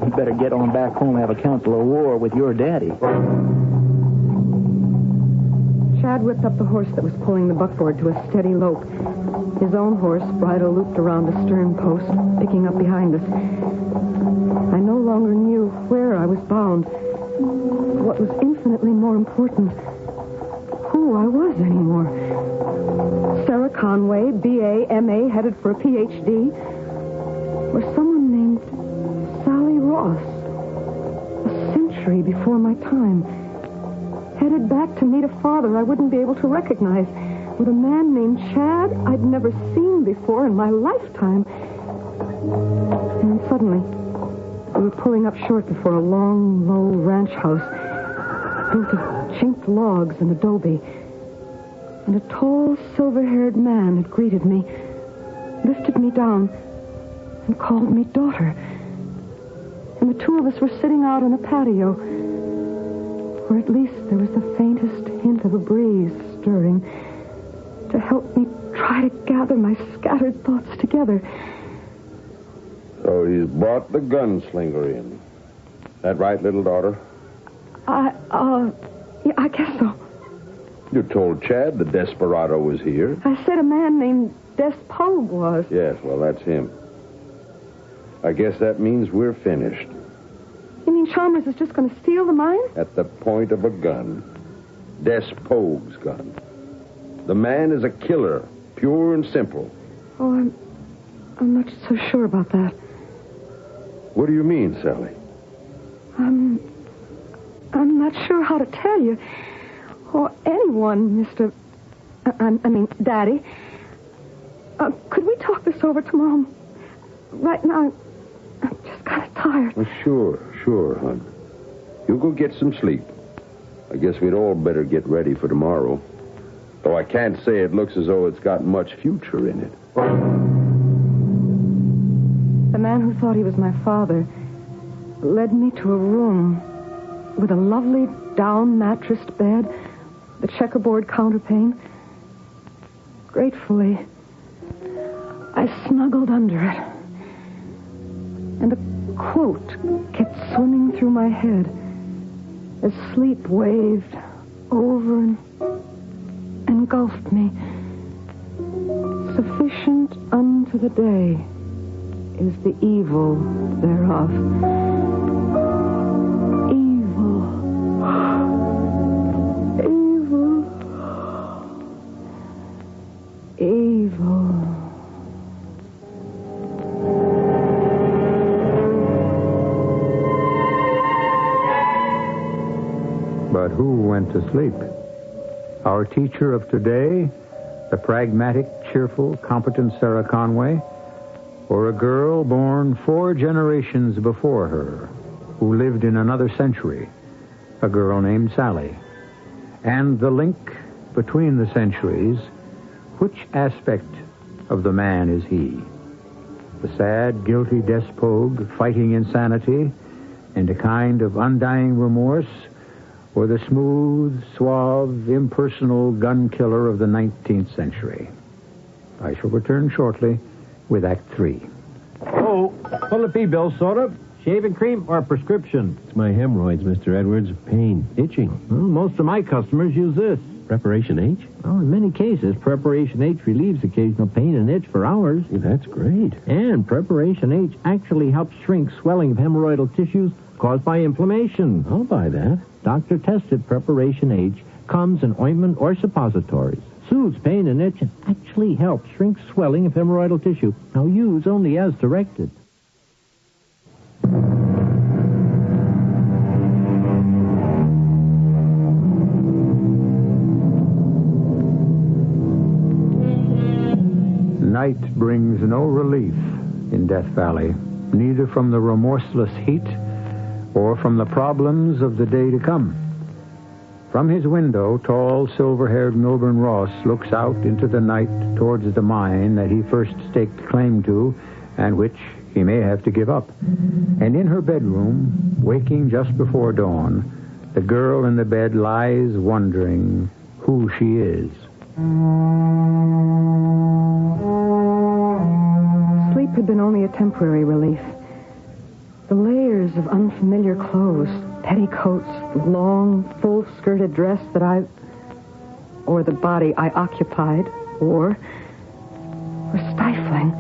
You better get on back home and have a council of war with your daddy. Chad whipped up the horse that was pulling the buckboard to a steady lope. His own horse, bridle looped around the stern post, picking up behind us. I no longer knew where I was bound. What was infinitely more important, who I was anymore. Sarah Conway, B.A., M.A., headed for a Ph.D., or someone named Sally Ross, a century before my time, headed back to meet a father I wouldn't be able to recognize, with a man named Chad I'd never seen before in my lifetime. And suddenly, we were pulling up short before a long, low ranch house built of chinked logs and adobe. And a tall, silver-haired man had greeted me, lifted me down, and called me daughter. And the two of us were sitting out on a patio, where at least there was the faintest hint of a breeze stirring to help me try to gather my scattered thoughts together. So he's brought the gunslinger in. That right, little daughter? Yeah, I guess so. You told Chad the desperado was here. I said a man named Des Pogue was. Yes, well, that's him. I guess that means we're finished. You mean Chalmers is just going to steal the mine? At the point of a gun. Des Pogue's gun. The man is a killer, pure and simple. Oh, I'm not so sure about that. What do you mean, Sally? I'm not sure how to tell you. Or anyone, Mr. Daddy. Could we talk this over tomorrow? Right now, I'm just kind of tired. Well, sure, hon. You go get some sleep. I guess we'd all better get ready for tomorrow. Though I can't say it looks as though it's got much future in it. The man who thought he was my father led me to a room with a lovely down-mattressed bed, the checkerboard counterpane. Gratefully, I snuggled under it. And a quote kept swimming through my head as sleep waved over and engulfed me. Sufficient unto the day is the evil thereof. Evil. But who went to sleep? Our teacher of today, the pragmatic, cheerful, competent Sarah Conway, or a girl born 4 generations before her, who lived in another century, a girl named Sally? And the link between the centuries, which aspect of the man is he? The sad, guilty Des Pogue fighting insanity and a kind of undying remorse, or the smooth, suave, impersonal gun killer of the 19th century? I shall return shortly with Act 3. Oh, will it be, Bill? Soda, shaving cream, or prescription? It's my hemorrhoids, Mr. Edwards. Pain, itching. Well, most of my customers use this. Preparation H? Well, in many cases, Preparation H relieves occasional pain and itch for hours. Yeah, that's great. And Preparation H actually helps shrink swelling of hemorrhoidal tissues caused by inflammation. I'll buy that. Doctor-tested Preparation H comes in ointment or suppositories. Soothes pain and itch and actually helps shrink swelling of hemorrhoidal tissue. Now use only as directed. Night brings no relief in Death Valley, neither from the remorseless heat or from the problems of the day to come. From his window, tall, silver-haired Milburn Ross looks out into the night towards the mine that he first staked claim to and which he may have to give up. And in her bedroom, waking just before dawn, the girl in the bed lies wondering who she is. Sleep had been only a temporary relief. The layers of unfamiliar clothes, petticoats, the long, full-skirted dress or the body I occupied, were stifling.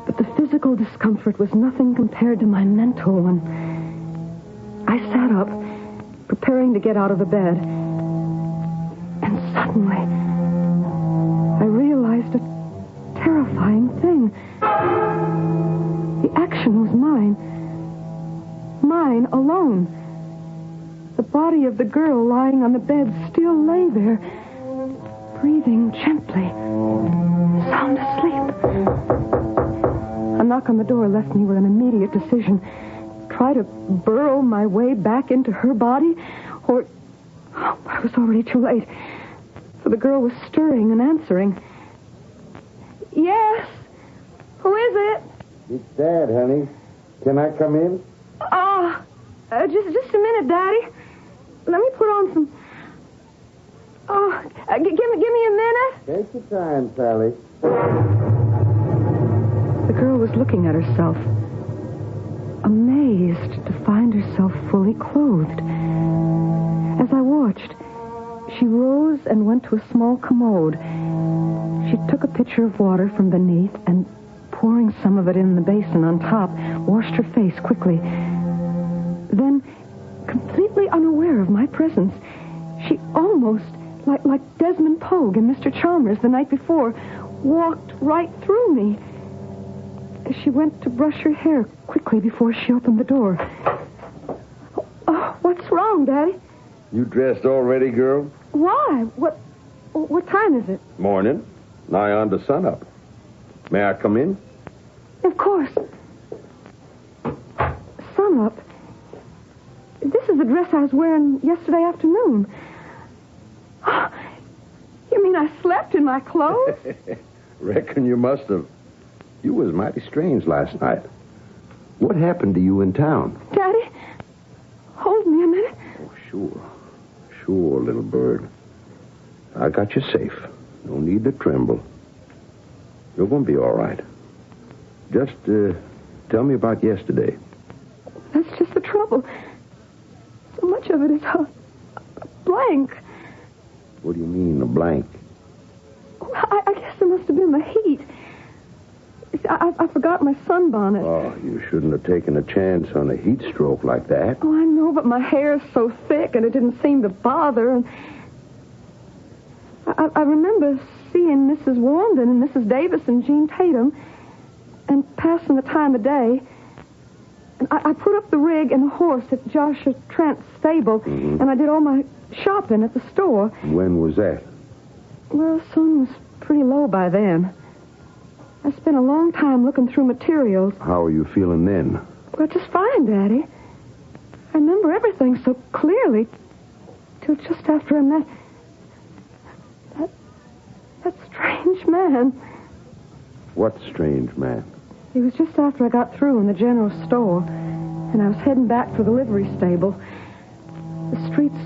But the physical discomfort was nothing compared to my mental one. I sat up, preparing to get out of the bed, and suddenly I realized a terrifying thing. The action was mine. Mine alone. The body of the girl lying on the bed still lay there, breathing gently, sound asleep. A knock on the door left me with an immediate decision. Try to burrow my way back into her body, or... Oh, but it was already too late. For the girl was stirring and answering. Yes? Who is it? It's Dad, honey. Can I come in? Just a minute, Daddy. Let me put on some... give me a minute. Take your time, Sally. The girl was looking at herself, amazed to find herself fully clothed. As I watched, she rose and went to a small commode. She took a pitcher of water from beneath and, pouring some of it in the basin on top, washed her face quickly. Then, completely unaware of my presence, she almost, like Desmond Pogue in Mr. Chalmers the night before, walked right through me. She went to brush her hair quickly before she opened the door. Oh, what's wrong, Daddy? You dressed already, girl? Why? What time is it? Morning. Nigh on to sunup. May I come in? Of course. Sunup? This is the dress I was wearing yesterday afternoon. You mean I slept in my clothes? Reckon you must have. You was mighty strange last night. What happened to you in town? Daddy, hold me a minute. Oh, sure. Sure, little bird. I got you safe. No need to tremble. You're going to be all right. Just tell me about yesterday. That's just the trouble. So much of it is a blank. What do you mean, a blank? I guess it must have been the heat. I forgot my sunbonnet. Oh, you shouldn't have taken a chance on a heat stroke like that. Oh, I know, but my hair is so thick and it didn't seem to bother. And I remember seeing Mrs. Warnden and Mrs. Davis and Jean Tatum and passing the time of day. And I put up the rig and the horse at Joshua Trent's stable, and I did all my shopping at the store. When was that? Well, the sun was pretty low by then. I spent a long time looking through materials. How are you feeling then? Well, just fine, Daddy. I remember everything so clearly till just after I met that strange man. What strange man? It was just after I got through in the general store, and I was heading back for the livery stable. The streets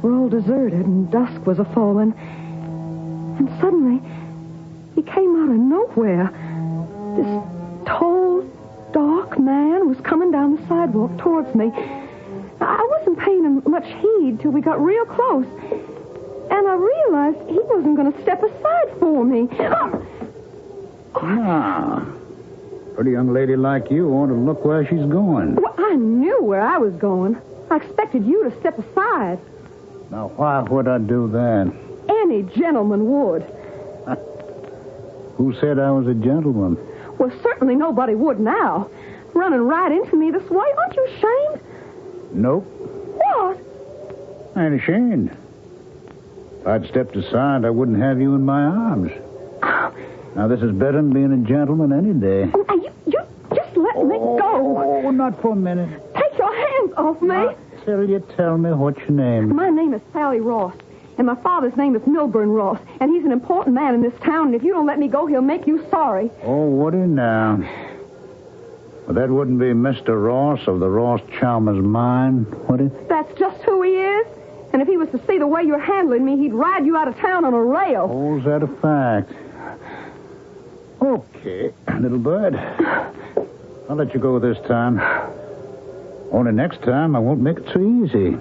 were all deserted, and dusk was a-falling. And suddenly, he came out of nowhere. This tall, dark man was coming down the sidewalk towards me. I wasn't paying him much heed till we got real close. And I realized he wasn't going to step aside for me. Now, pretty young lady like you ought to look where she's going. Well, I knew where I was going. I expected you to step aside. Now, why would I do that? Any gentleman would. Who said I was a gentleman? Well, certainly nobody would now. Running right into me this way. Aren't you ashamed? Nope. What? I ain't ashamed. If I'd stepped aside, I wouldn't have you in my arms. Now, this is better than being a gentleman any day. Now, you just let me go. Oh, not for a minute. Take your hands off me. Now, tell me what's your name. My name is Sally Ross. And my father's name is Milburn Ross. And he's an important man in this town. And if you don't let me go, he'll make you sorry. Oh, would he now? Well, that wouldn't be Mr. Ross of the Ross Chalmers mine, would it? That's just who he is. And if he was to see the way you're handling me, he'd ride you out of town on a rail. Oh, is that a fact? Okay, little bird. I'll let you go this time. Only next time I won't make it so easy.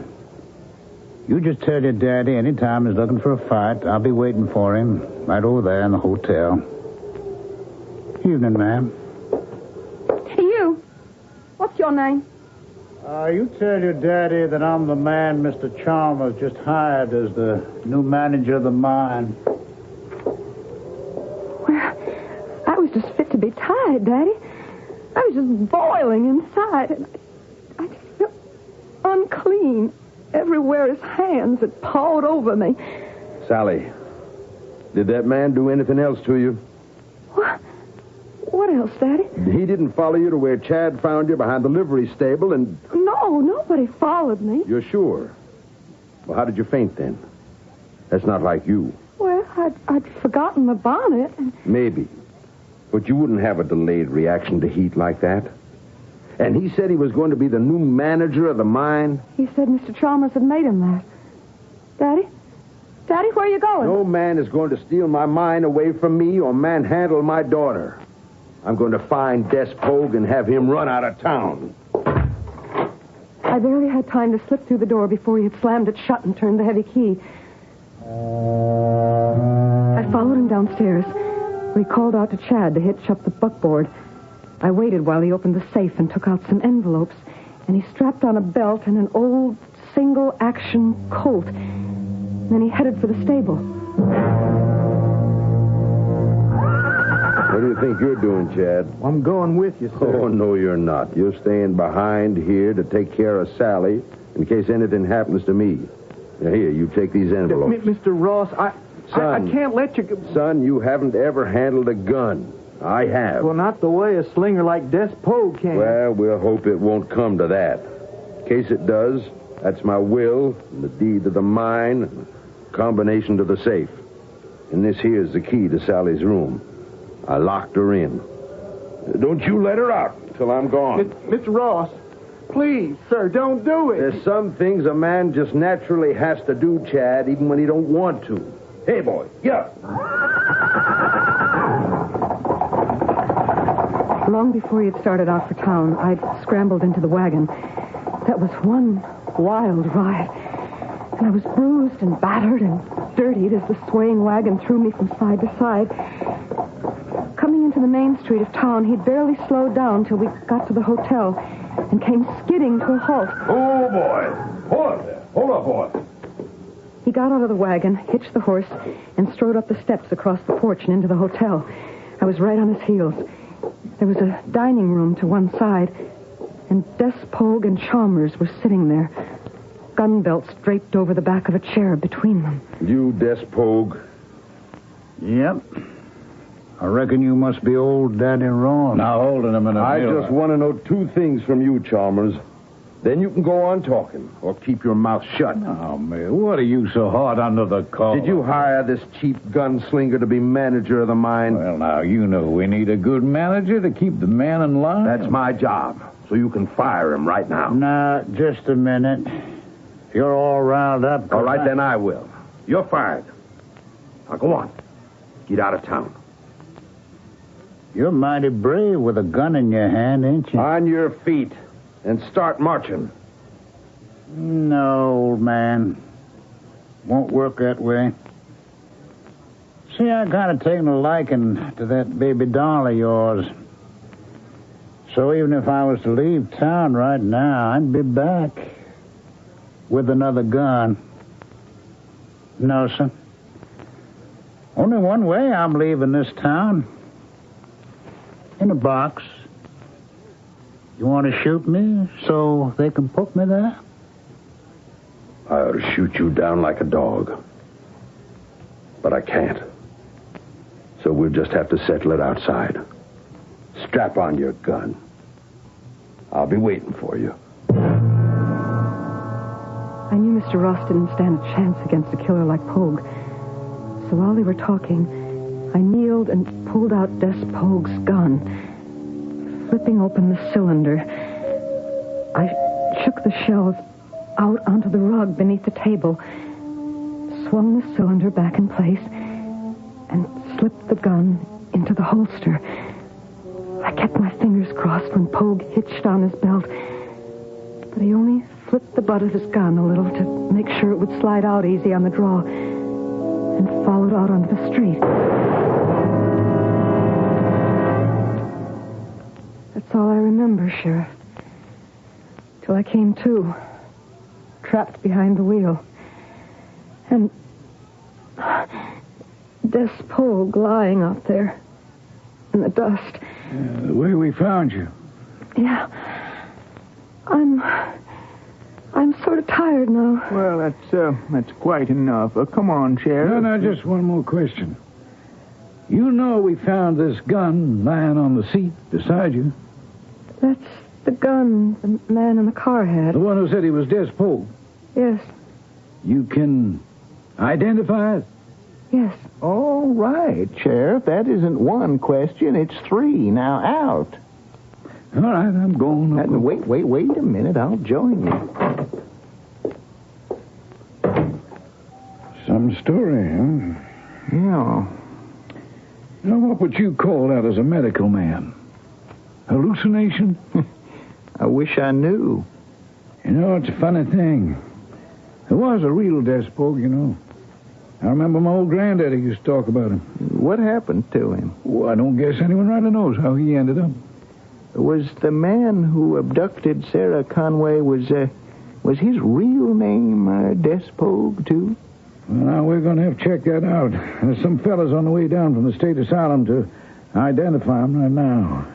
You just tell your daddy anytime he's looking for a fight, I'll be waiting for him right over there in the hotel. Evening, ma'am. You. What's your name? You tell your daddy that I'm the man Mr. Chalmers just hired as the new manager of the mine. Well, I was just fit to be tied, Daddy. I was just boiling inside. And I just felt unclean. Everywhere his hands had pawed over me. Sally, did that man do anything else to you? What? What else, Daddy? He didn't follow you to where Chad found you behind the livery stable and... No, nobody followed me. You're sure? Well, how did you faint then? That's not like you. Well, I'd forgotten my bonnet. Maybe. But you wouldn't have a delayed reaction to heat like that. And he said he was going to be the new manager of the mine. He said Mr. Chalmers had made him that. Daddy? Daddy, where are you going? No man is going to steal my mine away from me or manhandle my daughter. I'm going to find Des Pogue and have him run out of town. I barely had time to slip through the door before he had slammed it shut and turned the heavy key. I followed him downstairs, where he called out to Chad to hitch up the buckboard. I waited while he opened the safe and took out some envelopes, and he strapped on a belt and an old single-action Colt. Then he headed for the stable. What do you think you're doing, Chad? I'm going with you, sir. Oh, no, you're not. You're staying behind here to take care of Sally in case anything happens to me. Now, here, you take these envelopes. Mr. Ross, I can't let you... Son, you haven't ever handled a gun. I have. Well, not the way a slinger like Des Pogue can. Well, we'll hope it won't come to that. In case it does, that's my will, and the deed to the mine, and the combination to the safe. And this here's the key to Sally's room. I locked her in. Don't you let her out till I'm gone. Mr. Ross, please, sir, don't do it. There's some things a man just naturally has to do, Chad, even when he don't want to. Hey, boy, get up. Long before he had started out for town, I'd scrambled into the wagon. That was one wild ride. And I was bruised and battered and dirtied as the swaying wagon threw me from side to side. Coming into the main street of town, he'd barely slowed down till we got to the hotel and came skidding to a halt. Oh, boy. Hold up there. Hold up, boy. He got out of the wagon, hitched the horse, and strode up the steps across the porch and into the hotel. I was right on his heels. There was a dining room to one side, and Des Pogue and Chalmers were sitting there, gun belts draped over the back of a chair between them. You, Des Pogue? Yep. I reckon you must be old Daddy Ron. Now, holding him in a I wheel. just want to know two things from you, Chalmers. Then you can go on talking, or keep your mouth shut. Oh, man, what are you so hard under the collar? Did you hire this cheap gunslinger to be manager of the mine? Well, now, you know we need a good manager to keep the man in line. That's my job, so you can fire him right now. Now, just a minute. You're all riled up. All right, then I will. You're fired. Now, go on. Get out of town. You're mighty brave with a gun in your hand, ain't you? On your feet. And start marching. No, old man. Won't work that way. See, I kind of taken a liking to that baby doll of yours. So even if I was to leave town right now, I'd be back with another gun. No, sir. Only one way I'm leaving this town. In a box. You want to shoot me so they can put me there? I ought to shoot you down like a dog. But I can't. So we'll just have to settle it outside. Strap on your gun. I'll be waiting for you. I knew Mr. Ross didn't stand a chance against a killer like Pogue. So while they were talking, I kneeled and pulled out Des Pogue's gun. Flipping open the cylinder, I shook the shells out onto the rug beneath the table, swung the cylinder back in place, and slipped the gun into the holster. I kept my fingers crossed when Pogue hitched on his belt, but he only flipped the butt of his gun a little to make sure it would slide out easy on the draw, and followed out onto the street. That's all I remember, Sheriff. Till I came to, trapped behind the wheel. And Des Pogue lying out there in the dust. The way we found you. Yeah. I'm sort of tired now. Well, that's quite enough. Come on, Sheriff. No, just one more question. You know we found this gun lying on the seat beside you. That's the gun the man in the car had. The one who said he was Des Pogue. Yes. You can identify it? Yes. All right, Sheriff. That isn't one question. It's three. Now out. All right, I'm going. Wait a minute. I'll join you. Some story, huh? Yeah. Now, what would you call that as a medical man? Hallucination? I wish I knew. You know, it's a funny thing. There was a real Des Pogue, you know. I remember my old granddaddy used to talk about him. What happened to him? Oh, I don't guess anyone really knows how he ended up. Was the man who abducted Sarah Conway, was his real name Des Pogue, too? Well, now, we're going to have to check that out. There's some fellas on the way down from the state asylum to identify him right now.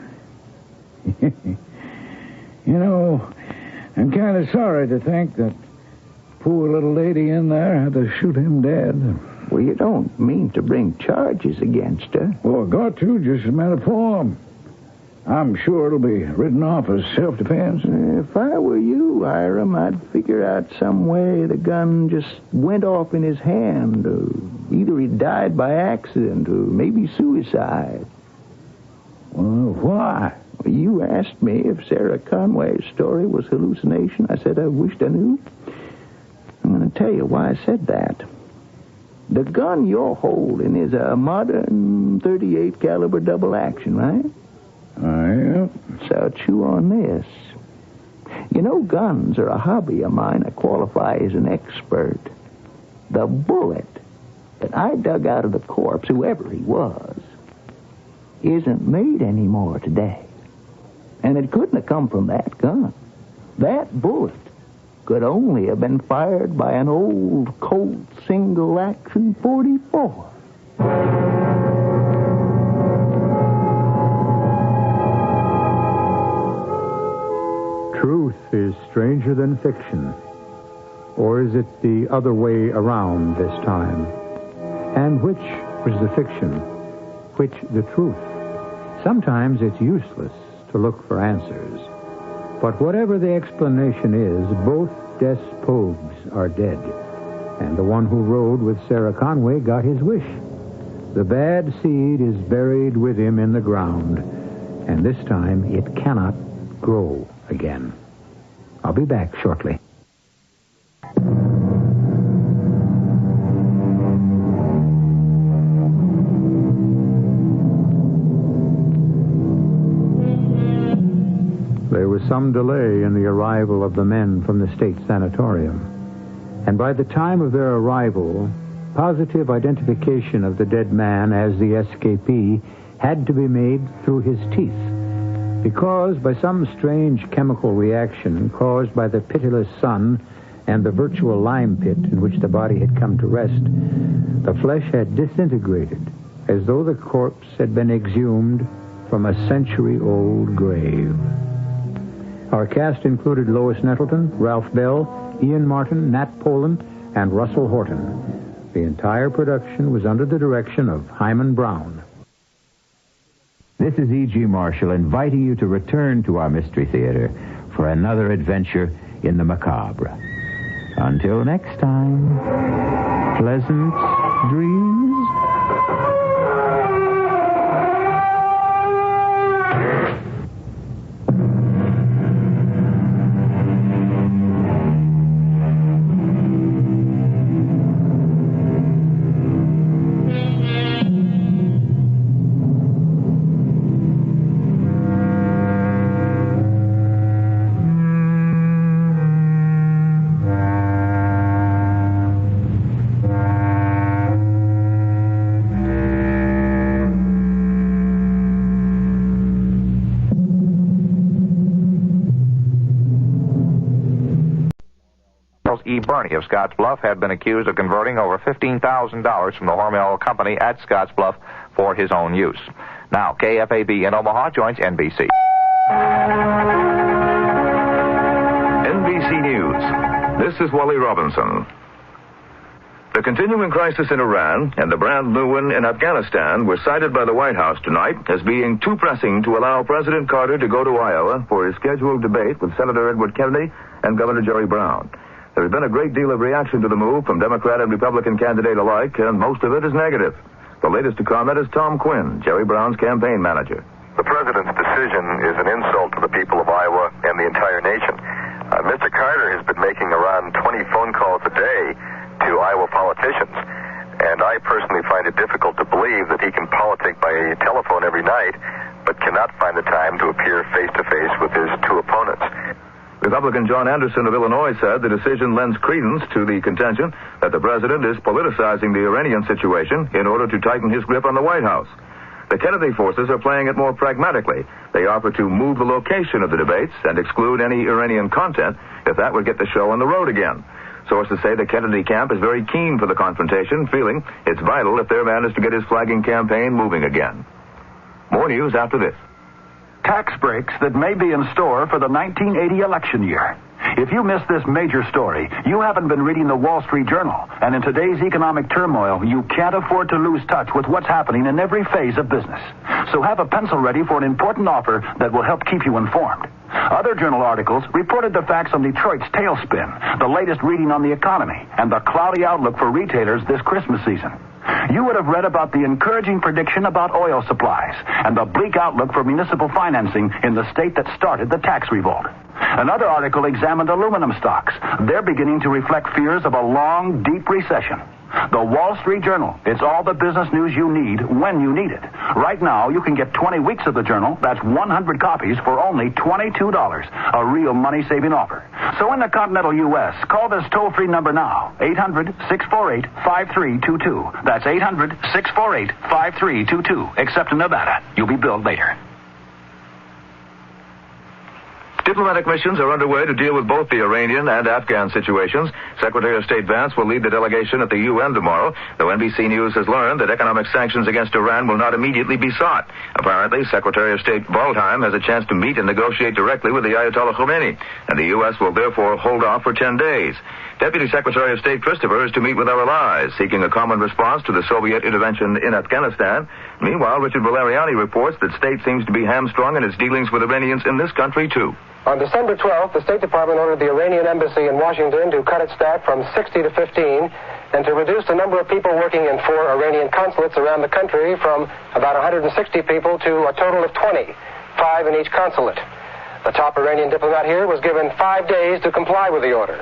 You know, I'm kind of sorry to think that poor little lady in there had to shoot him dead. Well, you don't mean to bring charges against her. Well, got to, just as a matter of form. I'm sure it'll be written off as self-defense. If I were you, Hiram, I'd figure out some way the gun just went off in his hand. Or either he died by accident or maybe suicide. Well, why? Well, you asked me if Sarah Conway's story was hallucination. I said I wished I knew. I'm going to tell you why I said that. The gun you're holding is a modern .38 caliber double action, right? Yeah. So chew on this. You know, guns are a hobby of mine. I qualify as an expert. The bullet that I dug out of the corpse, whoever he was, isn't made anymore today. And it couldn't have come from that gun. That bullet could only have been fired by an old Colt single-action .44. Truth is stranger than fiction. Or is it the other way around this time? And which was the fiction? Which the truth? Sometimes it's useless to look for answers. But whatever the explanation is, both Des Pogues are dead. And the one who rode with Sarah Conway got his wish. The bad seed is buried with him in the ground. And this time it cannot grow again. I'll be back shortly. There was some delay in the arrival of the men from the state sanatorium. And by the time of their arrival, positive identification of the dead man as the escapee had to be made through his teeth. Because by some strange chemical reaction caused by the pitiless sun and the virtual lime pit in which the body had come to rest, the flesh had disintegrated as though the corpse had been exhumed from a century-old grave. Our cast included Lois Nettleton, Ralph Bell, Ian Martin, Nat Poland, and Russell Horton. The entire production was under the direction of Hyman Brown. This is E.G. Marshall inviting you to return to our Mystery Theater for another adventure in the macabre. Until next time, pleasant dreams. E. Burney of Scottsbluff had been accused of converting over $15,000 from the Hormel Company at Scottsbluff for his own use. Now, KFAB in Omaha joins NBC. NBC News. This is Wally Robinson. The continuing crisis in Iran and the brand new one in Afghanistan were cited by the White House tonight as being too pressing to allow President Carter to go to Iowa for his scheduled debate with Senator Edward Kennedy and Governor Jerry Brown. There has been a great deal of reaction to the move from Democrat and Republican candidate alike, and most of it is negative. The latest to comment is Tom Quinn, Jerry Brown's campaign manager. The president's decision is an insult to the people of Iowa and the entire nation. Mr. Carter has been making around 20 phone calls a day to Iowa politicians, and I personally find it difficult to believe that he can politic by telephone every night, but cannot find the time to appear face-to-face with his two opponents. Republican John Anderson of Illinois said the decision lends credence to the contention that the president is politicizing the Iranian situation in order to tighten his grip on the White House. The Kennedy forces are playing it more pragmatically. They offer to move the location of the debates and exclude any Iranian content if that would get the show on the road again. Sources say the Kennedy camp is very keen for the confrontation, feeling it's vital if their man is to get his flagging campaign moving again. More news after this. Tax breaks that may be in store for the 1980 election year. If you missed this major story, you haven't been reading the Wall Street Journal. And in today's economic turmoil, you can't afford to lose touch with what's happening in every phase of business. So have a pencil ready for an important offer that will help keep you informed. Other journal articles reported the facts on Detroit's tailspin, the latest reading on the economy, and the cloudy outlook for retailers this Christmas season. You would have read about the encouraging prediction about oil supplies and the bleak outlook for municipal financing in the state that started the tax revolt. Another article examined aluminum stocks. They're beginning to reflect fears of a long, deep recession. The Wall Street Journal. It's all the business news you need when you need it. Right now, you can get 20 weeks of the Journal. That's 100 copies for only $22. A real money-saving offer. So in the continental U.S., call this toll-free number now. 800-648-5322. That's 800-648-5322. Except in Nevada. You'll be billed later. Diplomatic missions are underway to deal with both the Iranian and Afghan situations. Secretary of State Vance will lead the delegation at the UN tomorrow, though NBC News has learned that economic sanctions against Iran will not immediately be sought. Apparently, Secretary of State Waldheim has a chance to meet and negotiate directly with the Ayatollah Khomeini, and the U.S. will therefore hold off for 10 days. Deputy Secretary of State Christopher is to meet with our allies, seeking a common response to the Soviet intervention in Afghanistan. Meanwhile, Richard Valeriani reports that state seems to be hamstrung in its dealings with Iranians in this country, too. On December 12th, the State Department ordered the Iranian embassy in Washington to cut its staff from 60 to 15 and to reduce the number of people working in 4 Iranian consulates around the country from about 160 people to a total of 20, 5 in each consulate. The top Iranian diplomat here was given 5 days to comply with the order.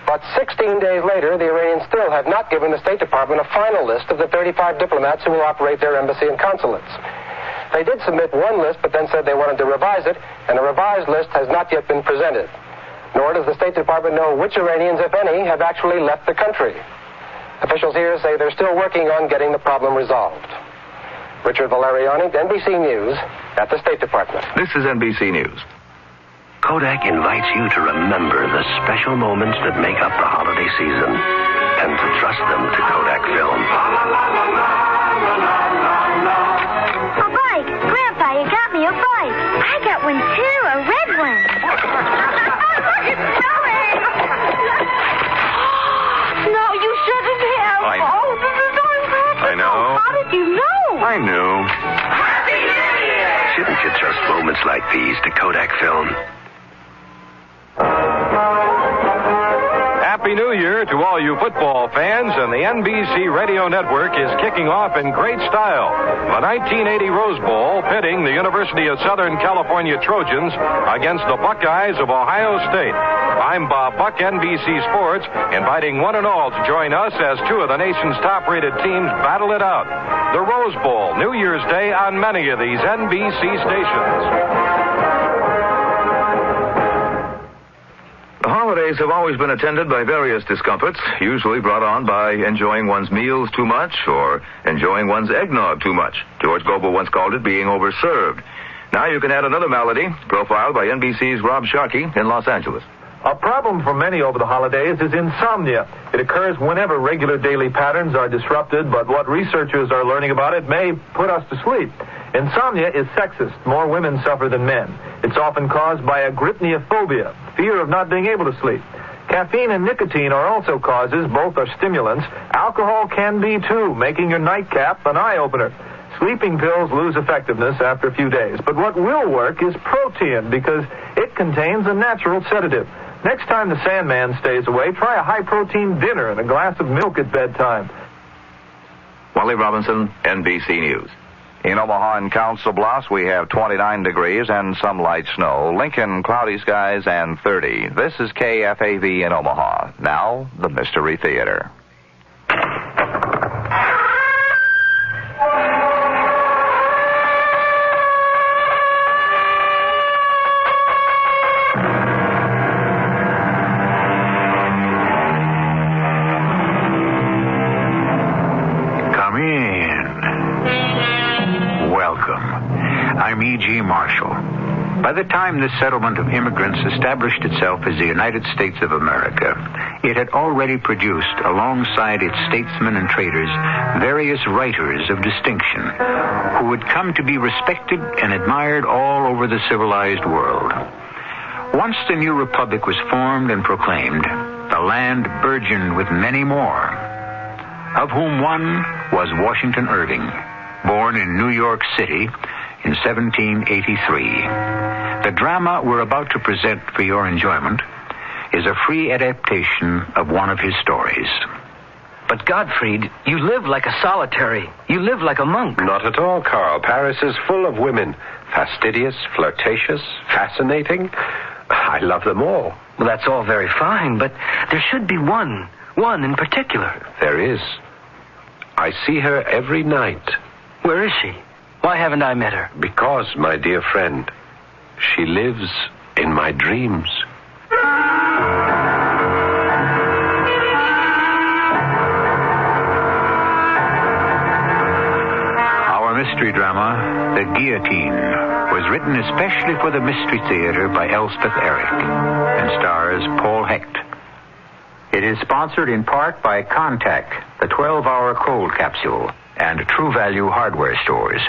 But 16 days later, the Iranians still have not given the State Department a final list of the 35 diplomats who will operate their embassy and consulates. They did submit one list, but then said they wanted to revise it, and a revised list has not yet been presented. Nor does the State Department know which Iranians, if any, have actually left the country. Officials here say they're still working on getting the problem resolved. Richard Valeriani, NBC News, at the State Department. This is NBC News. Kodak invites you to remember the special moments that make up the holiday season and to trust them to Kodak Film. A bike! Grandpa, you got me a bike. I got one too, a red one. It's snowing! No, you shouldn't have. Oh, this is so impressive. I know. How did you know? I knew. Happy New Year! Shouldn't you trust moments like these to Kodak Film? Happy New Year to all you football fans, and the NBC Radio Network is kicking off in great style. The 1980 Rose Bowl pitting the University of Southern California Trojans against the Buckeyes of Ohio State. I'm Bob Buck, NBC Sports, inviting one and all to join us as two of the nation's top-rated teams battle it out. The Rose Bowl, New Year's Day on many of these NBC stations. The holidays have always been attended by various discomforts, usually brought on by enjoying one's meals too much or enjoying one's eggnog too much. George Gobel once called it being overserved. Now you can add another malady, profiled by NBC's Rob Sharkey in Los Angeles. A problem for many over the holidays is insomnia. It occurs whenever regular daily patterns are disrupted, but what researchers are learning about it may put us to sleep. Insomnia is sexist. More women suffer than men. It's often caused by agrypniophobia, fear of not being able to sleep. Caffeine and nicotine are also causes. Both are stimulants. Alcohol can be, too, making your nightcap an eye-opener. Sleeping pills lose effectiveness after a few days. But what will work is Protein, because it contains a natural sedative. Next time the Sandman stays away, try a high-protein dinner and a glass of milk at bedtime. Wally Robinson, NBC News. In Omaha and Council Bluffs, we have 29 degrees and some light snow. Lincoln, cloudy skies and 30. This is KFAV in Omaha. Now, the Mystery Theater. I'm E.G. Marshall. By the time this settlement of immigrants established itself as the United States of America, it had already produced, alongside its statesmen and traders, various writers of distinction who would come to be respected and admired all over the civilized world. Once the new republic was formed and proclaimed, the land burgeoned with many more, of whom one was Washington Irving, born in New York City in 1783. The drama we're about to present for your enjoyment is a free adaptation of one of his stories. But Gottfried, you live like a solitary. You live like a monk. Not at all, Carl. Paris is full of women. Fastidious, flirtatious, fascinating. I love them all. Well, that's all very fine, but there should be one in particular. There is. I see her every night. Where is she? Why haven't I met her? Because, my dear friend, she lives in my dreams. Our mystery drama, The Guillotine, was written especially for the Mystery Theater by Elspeth Eric and stars Paul Hecht. It is sponsored in part by Contact, the 12-hour cold capsule, and True Value hardware stores.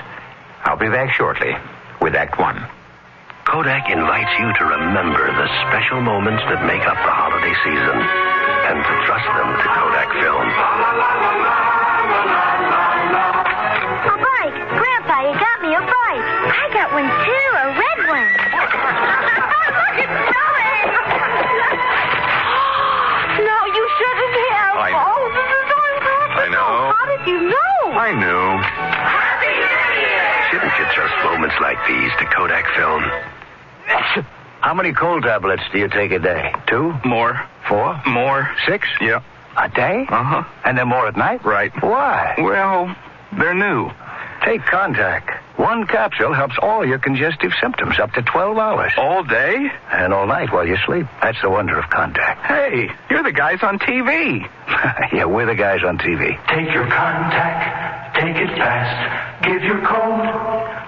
I'll be back shortly with Act One. Kodak invites you to remember the special moments that make up the holiday season and to trust them to Kodak Film. A bike! Grandpa, you got me a bike. I got one too, a red one. Look, it's snowing! No, you shouldn't have. Oh, this is so impossible. I know. How did you know? I knew. Shouldn't you trust moments like these to Kodak Film? How many cold tablets do you take a day? 2? More. 4? More. 6? Yeah. A day? Uh-huh. And then more at night? Right. Why? Well, they're new. Take Contact. One capsule helps all your congestive symptoms up to 12 hours. All day? And all night while you sleep. That's the wonder of Contact. Hey, you're the guys on TV. Yeah, we're the guys on TV. Take your Contact. Take it fast. Give your code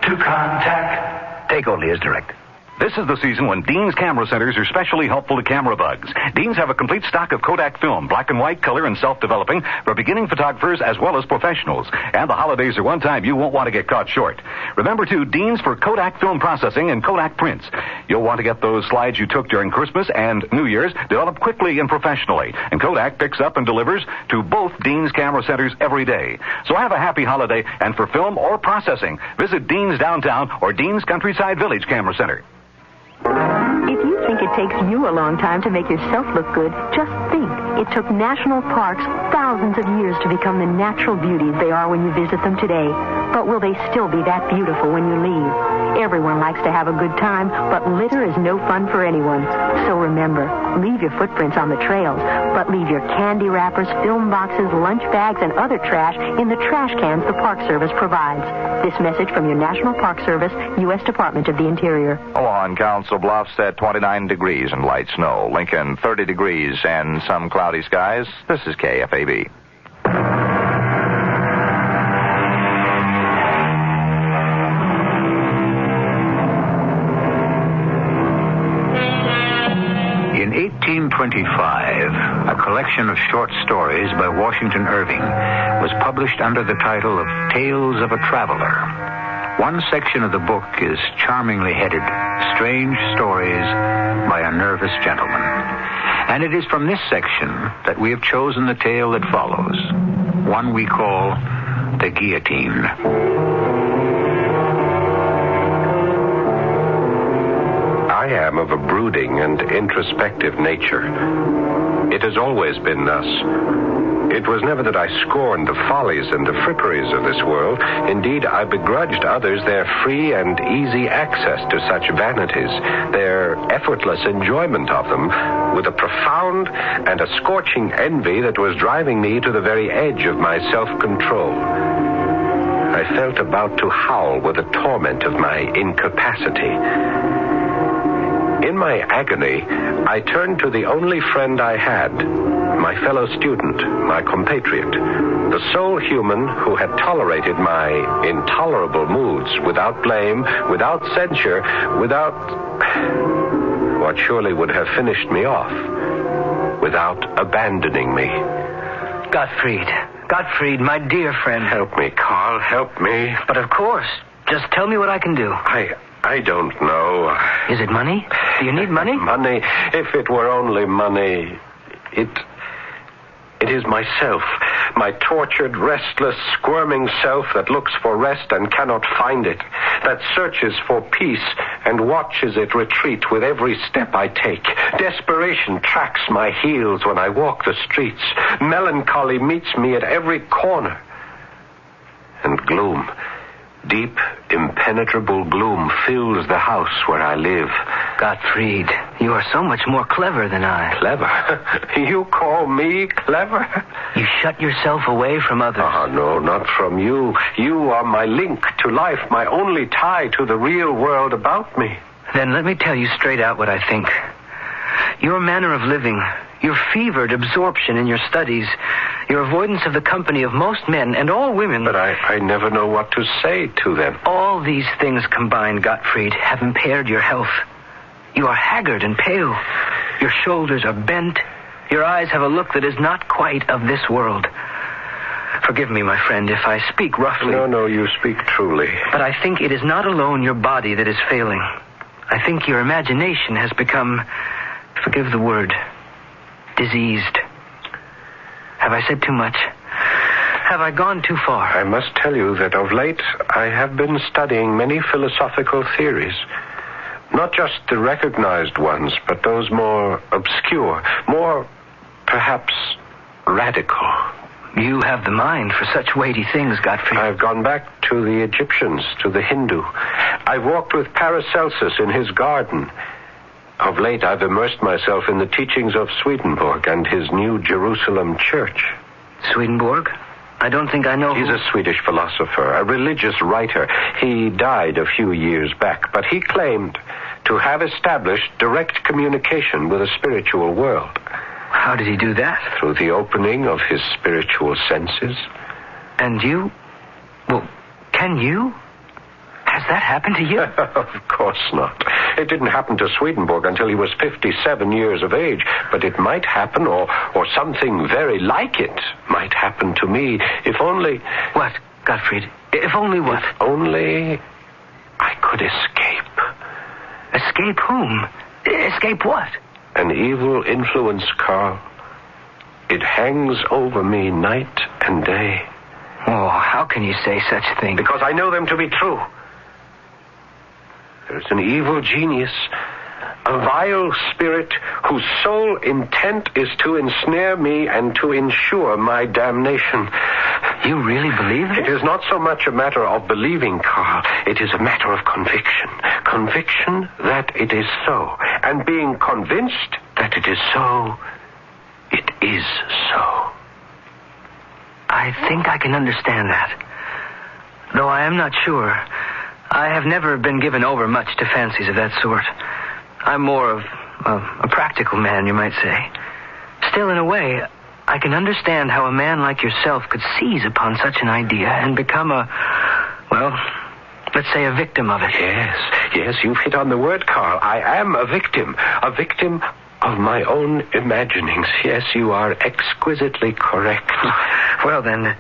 to Contact. Take only as directed. This is the season when Dean's camera centers are specially helpful to camera bugs. Dean's have a complete stock of Kodak film, black and white, color, and self-developing for beginning photographers as well as professionals. And the holidays are one time you won't want to get caught short. Remember, too, Dean's for Kodak film processing and Kodak prints. You'll want to get those slides you took during Christmas and New Year's developed quickly and professionally. And Kodak picks up and delivers to both Dean's camera centers every day. So have a happy holiday, and for film or processing, visit Dean's Downtown or Dean's Countryside Village Camera Center. If you think it takes you a long time to make yourself look good, just think. It took national parks thousands of years to become the natural beauties they are when you visit them today. But will they still be that beautiful when you leave? Everyone likes to have a good time, but litter is no fun for anyone. So remember, leave your footprints on the trails, but leave your candy wrappers, film boxes, lunch bags, and other trash in the trash cans the Park Service provides. This message from your National Park Service, U.S. Department of the Interior. On Council Bluffs at 29 degrees and light snow. Lincoln, 30 degrees and some cloudy skies. This is KFAB. In 1825, a collection of short stories by Washington Irving was published under the title of Tales of a Traveler. One section of the book is charmingly headed, Strange Stories by a Nervous Gentleman. And it is from this section that we have chosen the tale that follows, one we call The Guillotine. I am of a brooding and introspective nature. It has always been thus. It was never that I scorned the follies and the fripperies of this world. Indeed, I begrudged others their free and easy access to such vanities, their effortless enjoyment of them, with a profound and a scorching envy that was driving me to the very edge of my self-control. I felt about to howl with the torment of my incapacity. In my agony, I turned to the only friend I had, my fellow student, my compatriot, the sole human who had tolerated my intolerable moods without blame, without censure, without what surely would have finished me off, without abandoning me. Gottfried, my dear friend. Help me, Carl, help me. But of course, just tell me what I can do. I don't know. Is it money? Do you need money? Money. If it were only money. It is myself. My tortured, restless, squirming self that looks for rest and cannot find it. That searches for peace and watches it retreat with every step I take. Desperation tracks my heels when I walk the streets. Melancholy meets me at every corner. And gloom, deep, impenetrable gloom fills the house where I live. Gottfried, you are so much more clever than I. Clever? You call me clever? You shut yourself away from others. Oh, no, not from you. You are my link to life, my only tie to the real world about me. Then let me tell you straight out what I think. Your manner of living, your fevered absorption in your studies, your avoidance of the company of most men and all women... But I never know what to say to them. All these things combined, Gottfried, have impaired your health. You are haggard and pale. Your shoulders are bent. Your eyes have a look that is not quite of this world. Forgive me, my friend, if I speak roughly. No, you speak truly. But I think it is not alone your body that is failing. I think your imagination has become, forgive the word, diseased. Have I said too much? Have I gone too far? I must tell you that of late I have been studying many philosophical theories. Not just the recognized ones, but those more obscure, more, perhaps, radical. You have the mind for such weighty things, Gottfried. I've gone back to the Egyptians, to the Hindu. I've walked with Paracelsus in his garden. Of late, I've immersed myself in the teachings of Swedenborg and his New Jerusalem Church. Swedenborg? I don't think I know. He's a Swedish philosopher, a religious writer. He died a few years back, but he claimed to have established direct communication with the spiritual world. How did he do that? Through the opening of his spiritual senses. And you? Well, can you? Has that happened to you? Of course not. It didn't happen to Swedenborg until he was 57 years of age, but it might happen, or something very like it might happen to me, if only... What, Gottfried? If only what? If only I could escape. Escape whom? Escape what? An evil influence, Carl. It hangs over me night and day. Oh, how can you say such things? Because I know them to be true. There's an evil genius, a vile spirit whose sole intent is to ensnare me and to ensure my damnation. You really believe it? It is not so much a matter of believing, Carl. It is a matter of conviction. Conviction that it is so. And being convinced that it is so, it is so. I think I can understand that. Though I am not sure. I have never been given over much to fancies of that sort. I'm more of a practical man, you might say. Still, in a way, I can understand how a man like yourself could seize upon such an idea and become let's say a victim of it. Yes, you've hit on the word, Carl. I am a victim of my own imaginings. Yes, you are exquisitely correct. Well, then,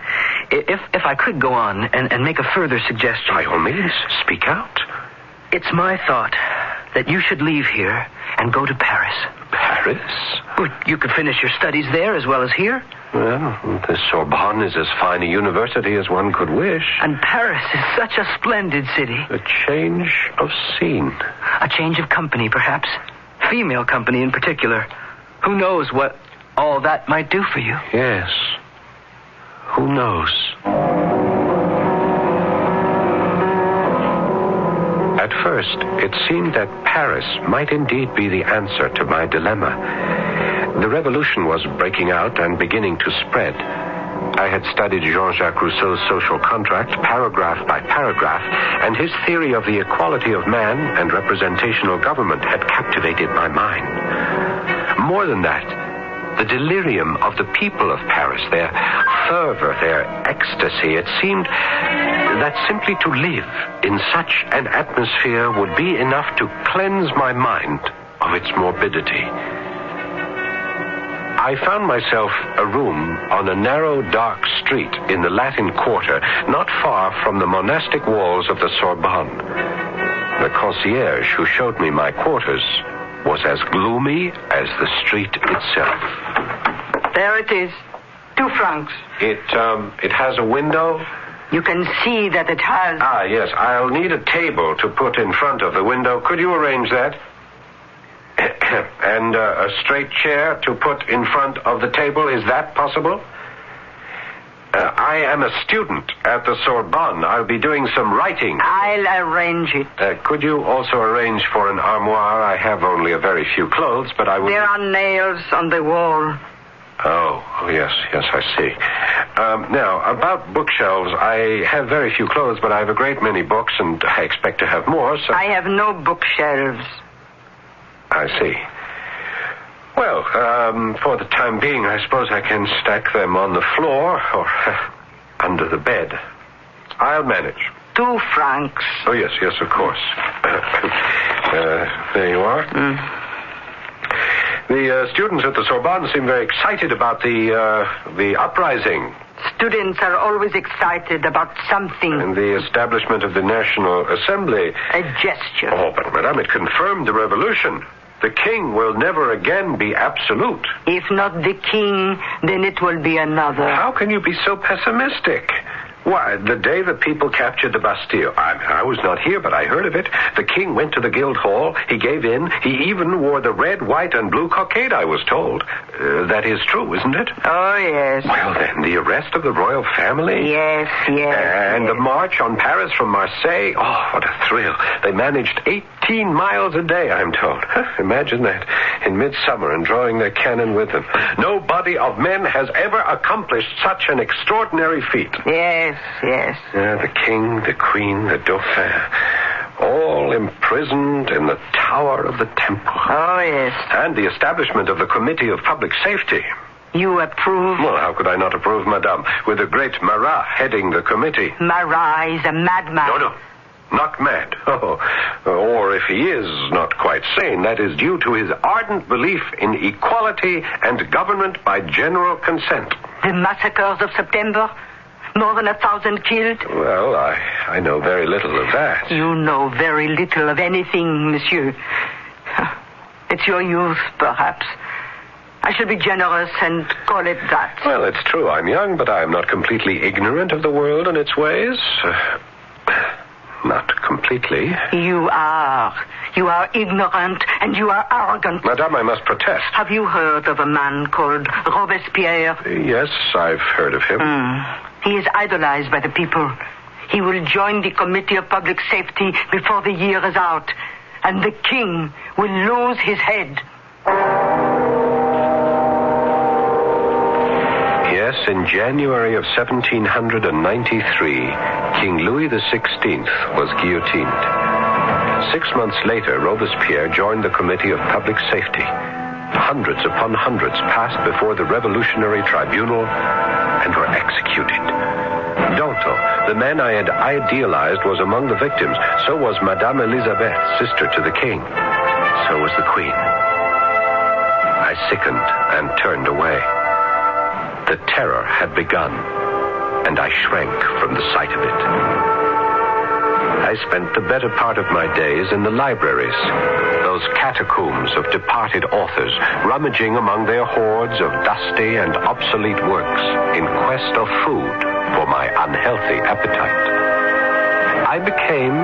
if I could go on and make a further suggestion. By all means, speak out. It's my thought that you should leave here and go to Paris. Paris? Well, you could finish your studies there as well as here. Well, the Sorbonne is as fine a university as one could wish. And Paris is such a splendid city. A change of scene. A change of company, perhaps. Female company in particular. Who knows what all that might do for you? Yes. Who knows? At first, it seemed that Paris might indeed be the answer to my dilemma. The revolution was breaking out and beginning to spread. I had studied Jean-Jacques Rousseau's social contract paragraph by paragraph, and his theory of the equality of man and representational government had captivated my mind. More than that, the delirium of the people of Paris, their fervor, their ecstasy, it seemed that simply to live in such an atmosphere would be enough to cleanse my mind of its morbidity. I found myself a room on a narrow, dark street in the Latin Quarter, not far from the monastic walls of the Sorbonne. The concierge who showed me my quarters was as gloomy as the street itself. There it is. 2 francs. It has a window? You can see that it has. Ah, yes. I'll need a table to put in front of the window. Could you arrange that? And a straight chair to put in front of the table. Is that possible? I am a student at the Sorbonne. I'll be doing some writing. I'll arrange it. Could you also arrange for an armoire? I have only a very few clothes, but I will... There are nails on the wall. Oh, yes, I see. Now, about bookshelves, I have very few clothes, but I have a great many books, and I expect to have more, so... I have no bookshelves. I see. Well, for the time being, I suppose I can stack them on the floor or under the bed. I'll manage. 2 francs. Oh, yes, of course. There you are. The students at the Sorbonne seem very excited about the uprising. Students are always excited about something. And the establishment of the National Assembly. A gesture. Oh, but, madame, it confirmed the revolution. The king will never again be absolute. If not the king, then it will be another. How can you be so pessimistic? Why, the day the people captured the Bastille, I was not here, but I heard of it. The king went to the Guildhall. He gave in. He even wore the red, white, and blue cockade, I was told. That is true, isn't it? Oh, yes. Well, then, the arrest of the royal family? Yes. And the march on Paris from Marseille? Oh, what a thrill. They managed 18 miles a day, I'm told. Imagine that. In midsummer and drawing their cannon with them. No body of men has ever accomplished such an extraordinary feat. Yes. The king, the queen, the dauphin, all imprisoned in the tower of the temple. Oh, yes. And the establishment of the Committee of Public Safety. You approve? Well, how could I not approve, madame, with the great Marat heading the committee? Marat is a madman. No. Not mad. Oh, or if he is not quite sane, that is due to his ardent belief in equality and government by general consent. The massacres of September? More than 1,000 killed? Well, I know very little of that. You know very little of anything, monsieur. It's your youth, perhaps. I should be generous and call it that. Well, it's true. I'm young, but I'm not completely ignorant of the world and its ways. Not completely. You are. You are ignorant and you are arrogant. Madame, I must protest. Have you heard of a man called Robespierre? Yes, I've heard of him. He is idolized by the people. He will join the Committee of Public Safety before the year is out, and the king will lose his head. Yes, in January of 1793, King Louis XVI was guillotined. 6 months later, Robespierre joined the Committee of Public Safety. Hundreds upon hundreds passed before the Revolutionary Tribunal and were executed. Danton, the man I had idealized, was among the victims. So was Madame Elisabeth, sister to the king. So was the queen. I sickened and turned away. The terror had begun, and I shrank from the sight of it. I spent the better part of my days in the libraries, those catacombs of departed authors, rummaging among their hoards of dusty and obsolete works in quest of food for my unhealthy appetite. I became,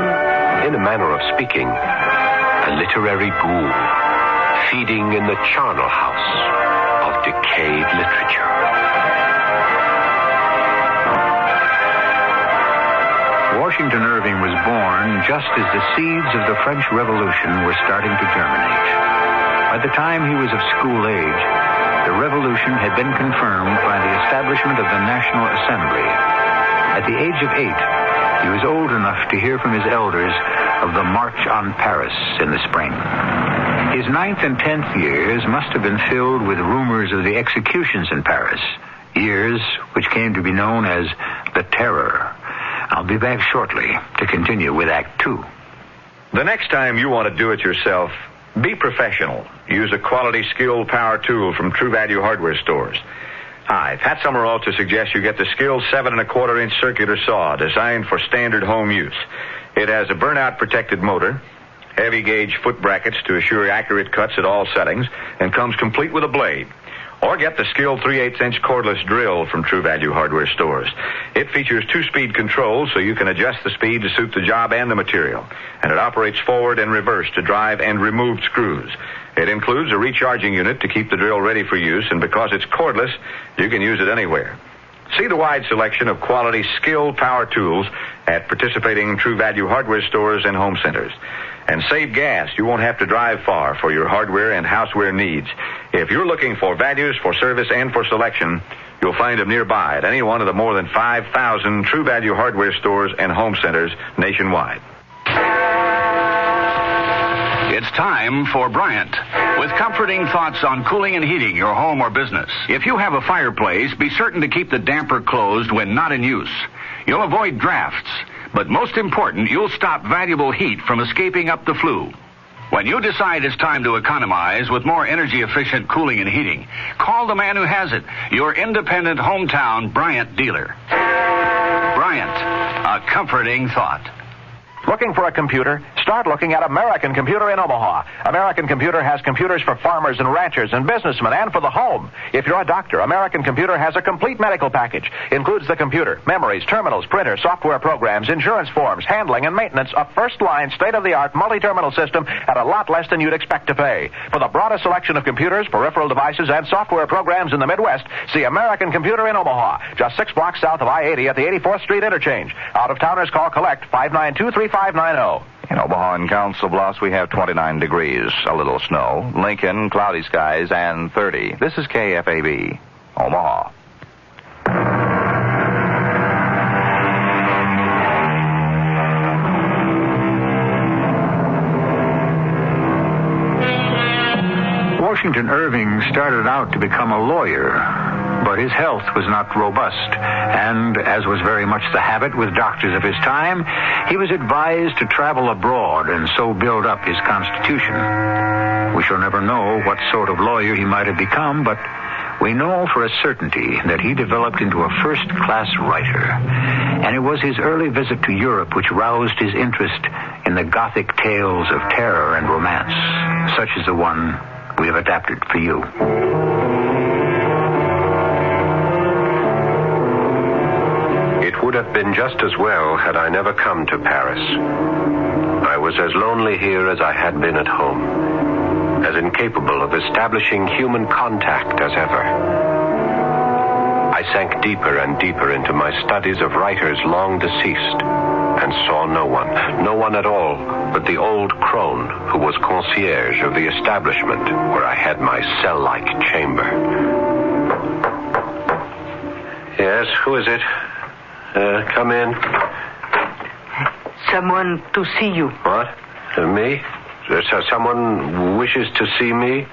in a manner of speaking, a literary ghoul, feeding in the charnel house of decayed literature. Washington Irving was born just as the seeds of the French Revolution were starting to germinate. By the time he was of school age, the revolution had been confirmed by the establishment of the National Assembly. At the age of 8, he was old enough to hear from his elders of the March on Paris in the spring. His 9th and 10th years must have been filled with rumors of the executions in Paris, years which came to be known as the Terror. I'll be back shortly to continue with Act 2. The next time you want to do it yourself, be professional. Use a quality, skilled power tool from True Value hardware stores. Hi, Pat Summerall to suggest you get the skilled 7 1/4-inch circular saw designed for standard home use. It has a burnout-protected motor, heavy gauge foot brackets to assure accurate cuts at all settings, and comes complete with a blade. Or get the skilled 3/8-inch cordless drill from True Value hardware stores. It features 2-speed controls so you can adjust the speed to suit the job and the material. And it operates forward and reverse to drive and remove screws. It includes a recharging unit to keep the drill ready for use, and because it's cordless, you can use it anywhere. See the wide selection of quality, skilled power tools at participating True Value hardware stores and home centers. And save gas. You won't have to drive far for your hardware and houseware needs. If you're looking for values, for service, and for selection, you'll find them nearby at any one of the more than 5,000 True Value hardware stores and home centers nationwide. It's time for Bryant, with comforting thoughts on cooling and heating your home or business. If you have a fireplace, be certain to keep the damper closed when not in use. You'll avoid drafts, but most important, you'll stop valuable heat from escaping up the flue. When you decide it's time to economize with more energy-efficient cooling and heating, call the man who has it, your independent hometown Bryant dealer. Bryant, a comforting thought. Looking for a computer? Start looking at American Computer in Omaha. American Computer has computers for farmers and ranchers and businessmen and for the home. If you're a doctor, American Computer has a complete medical package. Includes the computer, memories, terminals, printer, software programs, insurance forms, handling and maintenance, a first-line, state-of-the-art multi-terminal system at a lot less than you'd expect to pay. For the broadest selection of computers, peripheral devices, and software programs in the Midwest, see American Computer in Omaha, just 6 blocks south of I-80 at the 84th Street interchange. Out-of-towners call collect 592-3590. In Omaha and Council Bluffs, we have 29 degrees, a little snow. Lincoln, cloudy skies, and 30. This is KFAB, Omaha. Washington Irving started out to become a lawyer, but his health was not robust, and, as was very much the habit with doctors of his time, he was advised to travel abroad and so build up his constitution. We shall never know what sort of lawyer he might have become, but we know for a certainty that he developed into a first-class writer, and it was his early visit to Europe which roused his interest in the Gothic tales of terror and romance, such as the one we have adapted for you. It would have been just as well had I never come to Paris. I was as lonely here as I had been at home, as incapable of establishing human contact as ever. I sank deeper and deeper into my studies of writers long deceased, and saw no one at all but the old crone who was concierge of the establishment where I had my cell-like chamber. Yes, who is it? Come in. Someone to see you. What? Me? Someone wishes to see me?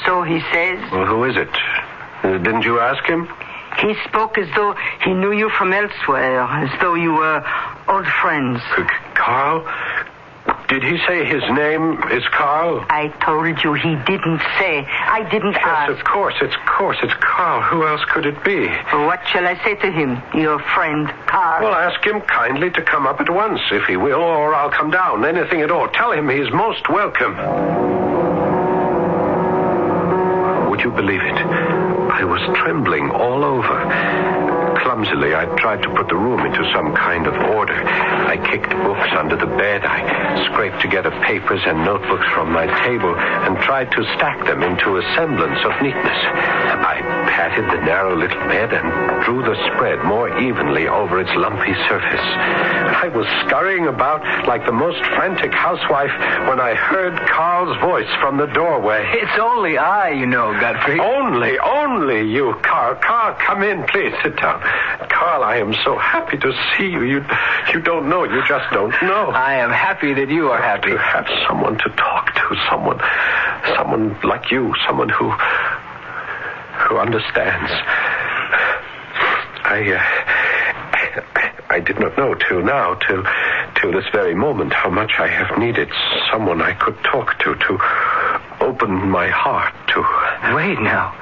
So he says. Well, who is it? Didn't you ask him? He spoke as though he knew you from elsewhere, as though you were old friends. Carl? Did he say his name is Carl? I told you he didn't say. I didn't ask. Yes, of course, it's Carl. Who else could it be? What shall I say to him, your friend Carl? Well, ask him kindly to come up at once, if he will, or I'll come down. Anything at all. Tell him he's most welcome. Would you believe it? I was trembling all over. Clumsily, I tried to put the room into some kind of order. I kicked books under the bed. I scraped together papers and notebooks from my table and tried to stack them into a semblance of neatness. I patted the narrow little bed and drew the spread more evenly over its lumpy surface. I was scurrying about like the most frantic housewife when I heard Carl's voice from the doorway. It's only I, you know, Godfrey. Only you, Carl. Carl, come in, please. Sit down. Carl, I am so happy to see you. You don't know. You just don't know. I am happy that you are happy. To have someone to talk to, someone like you, someone who understands. I did not know till this very moment how much I have needed someone I could talk to open my heart to. Wait now.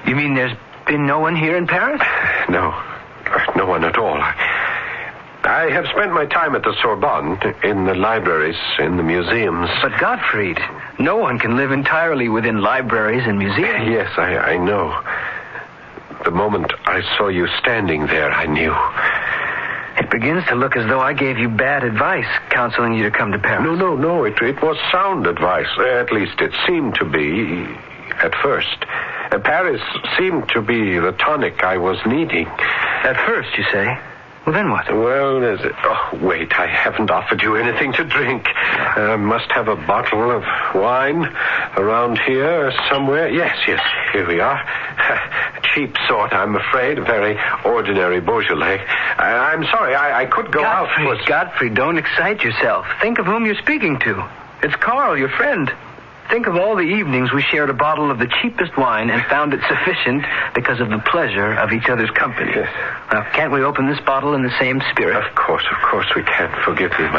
You mean there's been no one here in Paris? No one at all. I have spent my time at the Sorbonne, in the libraries, in the museums. But Gottfried, no one can live entirely within libraries and museums. Yes, I know. The moment I saw you standing there, I knew. It begins to look as though I gave you bad advice, counseling you to come to Paris. No. It was sound advice. At least it seemed to be at first. Paris seemed to be the tonic I was needing. At first, you say? Well, then what? Well, wait, I haven't offered you anything to drink. Must have a bottle of wine around here somewhere. Yes, here we are. Cheap sort, I'm afraid. Very ordinary Beaujolais. I'm sorry, I could go out. Godfrey, don't excite yourself. Think of whom you're speaking to. It's Carl, your friend. Think of all the evenings we shared a bottle of the cheapest wine and found it sufficient because of the pleasure of each other's company. Yes. Now, can't we open this bottle in the same spirit? Of course we can. Forgive me.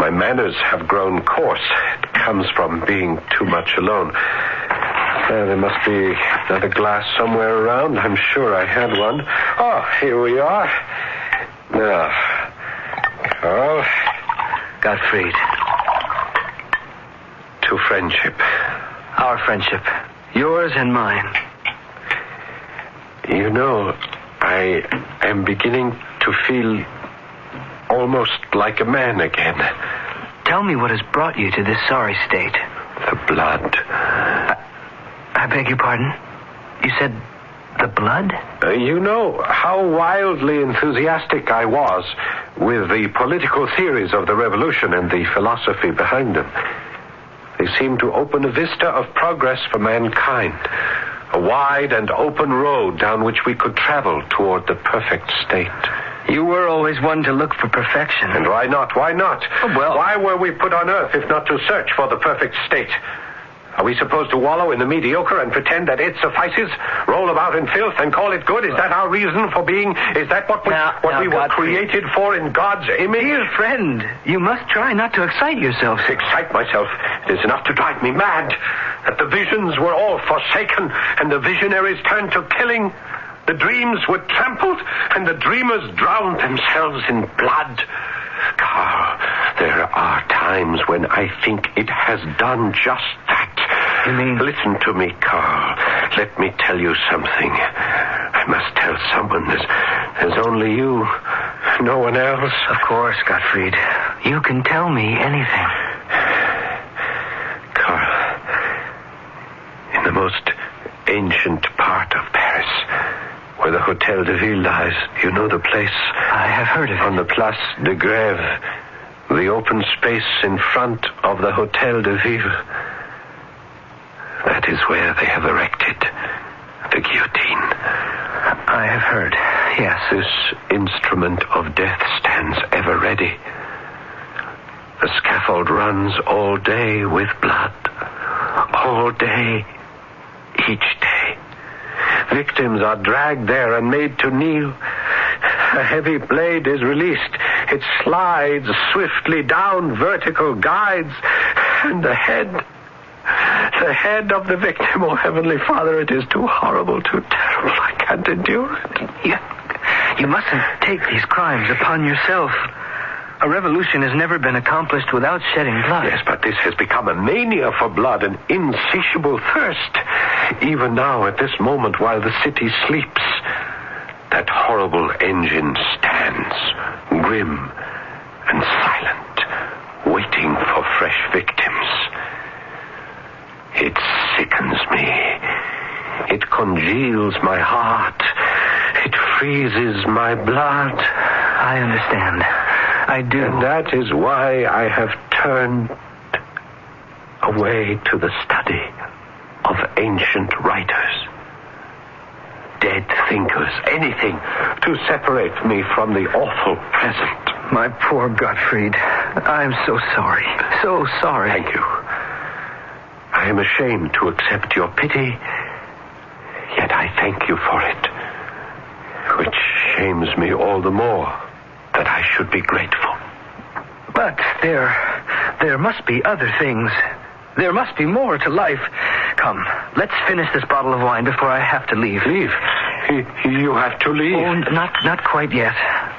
My manners have grown coarse. It comes from being too much alone. There must be another glass somewhere around. I'm sure I had one. Oh, here we are. Now, Carl. Gottfried. To friendship. Our friendship. Yours and mine. You know, I am beginning to feel almost like a man again. Tell me what has brought you to this sorry state. The blood. I beg your pardon? You said the blood? You know how wildly enthusiastic I was with the political theories of the revolution and the philosophy behind them. They seem to open a vista of progress for mankind, a wide and open road down which we could travel toward the perfect state. You were always one to look for perfection. And why not? Why not? Oh, well, why were we put on earth if not to search for the perfect state? Are we supposed to wallow in the mediocre and pretend that it suffices? Roll about in filth and call it good? Is that our reason for being? Is that what we were created for in God's image? Dear friend, you must try not to excite yourself. Excite myself? It is enough to drive me mad. That the visions were all forsaken and the visionaries turned to killing. The dreams were trampled and the dreamers drowned themselves in blood. Carl, there are times when I think it has done just that. You mean? Listen to me, Carl. Let me tell you something. I must tell someone. There's only you. No one else. Of course, Gottfried. You can tell me anything. Carl, in the most ancient part of Paris, where the Hotel de Ville lies, you know the place? I have heard of it. On the Place de Grève, the open space in front of the Hotel de Ville. That is where they have erected the guillotine. I have heard, yes. This instrument of death stands ever ready. The scaffold runs all day with blood. All day, each day. Victims are dragged there and made to kneel. A heavy blade is released, It slides swiftly down vertical guides, and the head of the victim, oh Heavenly Father, it is too horrible, too terrible. I can't endure it. You mustn't take these crimes upon yourself. A revolution has never been accomplished without shedding blood. Yes, but this has become a mania for blood, an insatiable thirst. Even now, at this moment, while the city sleeps, that horrible engine stands, grim and silent, waiting for fresh victims. It sickens me. It congeals my heart. It freezes my blood. I understand. I do. And that is why I have turned away to the study of ancient writers, dead thinkers, anything to separate me from the awful present. My poor Gottfried. I'm so sorry. So sorry. Thank you. I am ashamed to accept your pity, yet I thank you for it, which shames me all the more that I should be grateful. But there must be other things. There must be more to life. Come, let's finish this bottle of wine before I have to leave. Leave? You have to leave? Oh, not quite yet.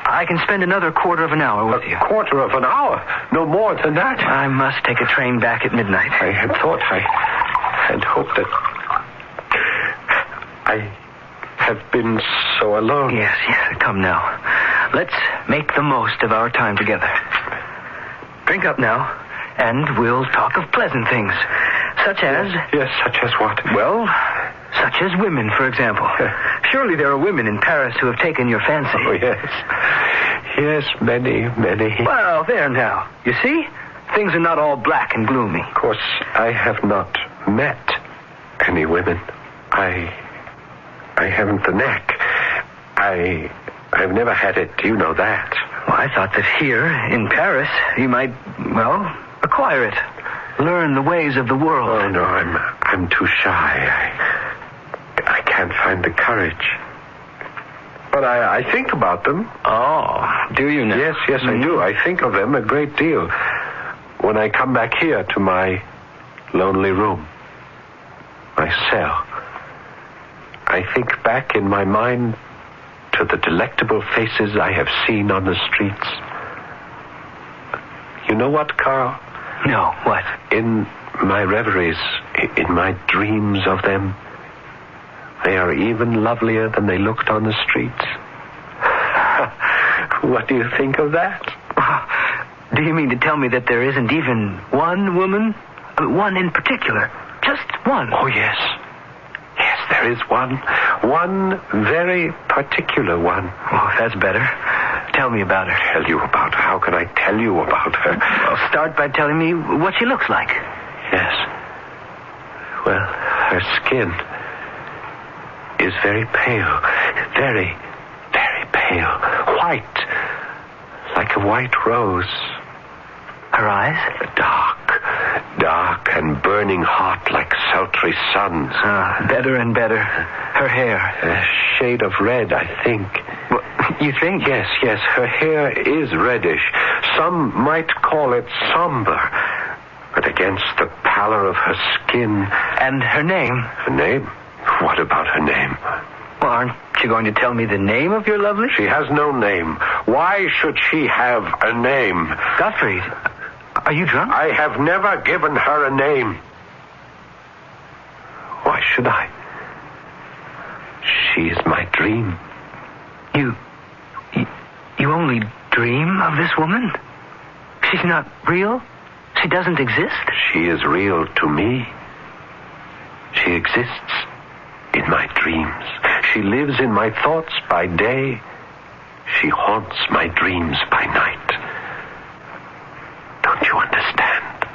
I can spend another quarter of an hour with you. A quarter of an hour? No more than that? I must take a train back at midnight. I had thought, I had hoped that I have been so alone. Yes, come now. Let's make the most of our time together. Drink up now, and we'll talk of pleasant things. Such as... Yes, such as what? Well, such as women, for example. Surely there are women in Paris who have taken your fancy. Oh, yes. Yes, many. Well, there now. You see? Things are not all black and gloomy. Of course, I have not met any women. I haven't the knack. I've never had it. You know that. Well, I thought that here, in Paris, you might, acquire it. Learn the ways of the world. Oh, no, I'm too shy. I can't find the courage. But I think about them. Oh, do you now? Yes, I do. I think of them a great deal when I come back here to my lonely room, my cell. I think back in my mind to the delectable faces I have seen on the streets. You know what, Carl? No, what? In my reveries, in my dreams of them, they are even lovelier than they looked on the streets. What do you think of that? Do you mean to tell me that there isn't even one woman? One in particular? Just one? Oh, yes. Yes, there is one. One very particular one. Oh, that's better. Tell me about her. Tell you about her? How can I tell you about her? Well, start by telling me what she looks like. Yes. Well, her skin is very pale. Very, very pale. White. Like a white rose. Her eyes? Dark and burning hot like sultry suns. Better and better. Her hair? A shade of red, I think. Well, you think? Yes. Her hair is reddish. Some might call it somber. But against the pallor of her skin... And her name? Her name? What about her name? Well, aren't you going to tell me the name of your lovely? She has no name. Why should she have a name? Gottfried, are you drunk? I have never given her a name. Why should I? She is my dream. You only dream of this woman? She's not real? She doesn't exist? She is real to me. She exists in my dreams. She lives in my thoughts by day. She haunts my dreams by night. Don't you understand?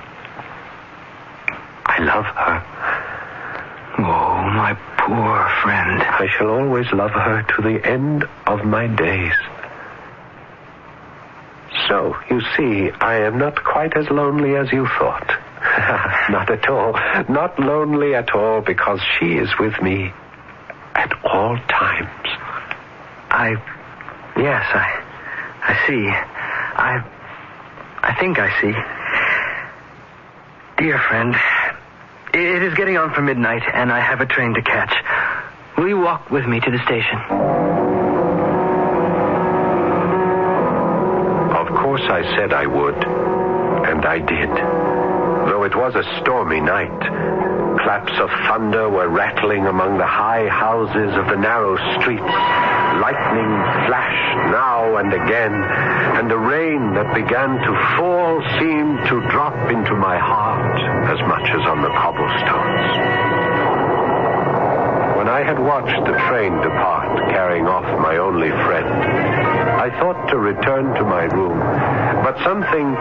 I love her. Oh, my poor friend. I shall always love her to the end of my days. So, you see, I am not quite as lonely as you thought. Not at all. Not lonely at all, because she is with me at all times. Yes, I see. I think I see. Dear friend, it is getting on for midnight, and I have a train to catch. Will you walk with me to the station? Of course I said I would, and I did. Though it was a stormy night. Claps of thunder were rattling among the high houses of the narrow streets. Lightning flashed now and again, and the rain that began to fall seemed to drop into my heart as much as on the cobblestones. When I had watched the train depart, carrying off my only friend, I thought to return to my room, but something...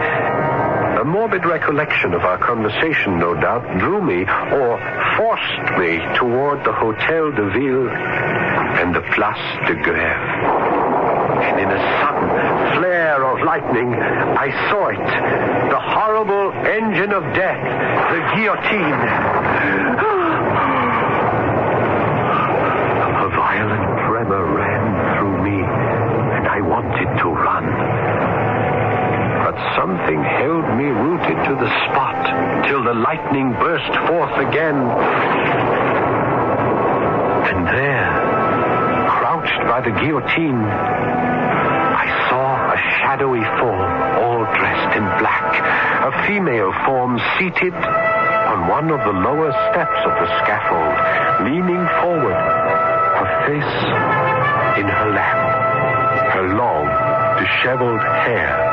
a morbid recollection of our conversation, no doubt, drew me, or forced me, toward the Hotel de Ville and the Place de Grève. And in a sudden flare of lightning, I saw it. The horrible engine of death, the guillotine. A violent tremor ran through me, and I wanted to run. But something held me rooted to the spot till the lightning burst forth again. And there, crouched by the guillotine, I saw a shadowy form, all dressed in black, a female form seated on one of the lower steps of the scaffold, leaning forward, her face in her lap, her long, disheveled hair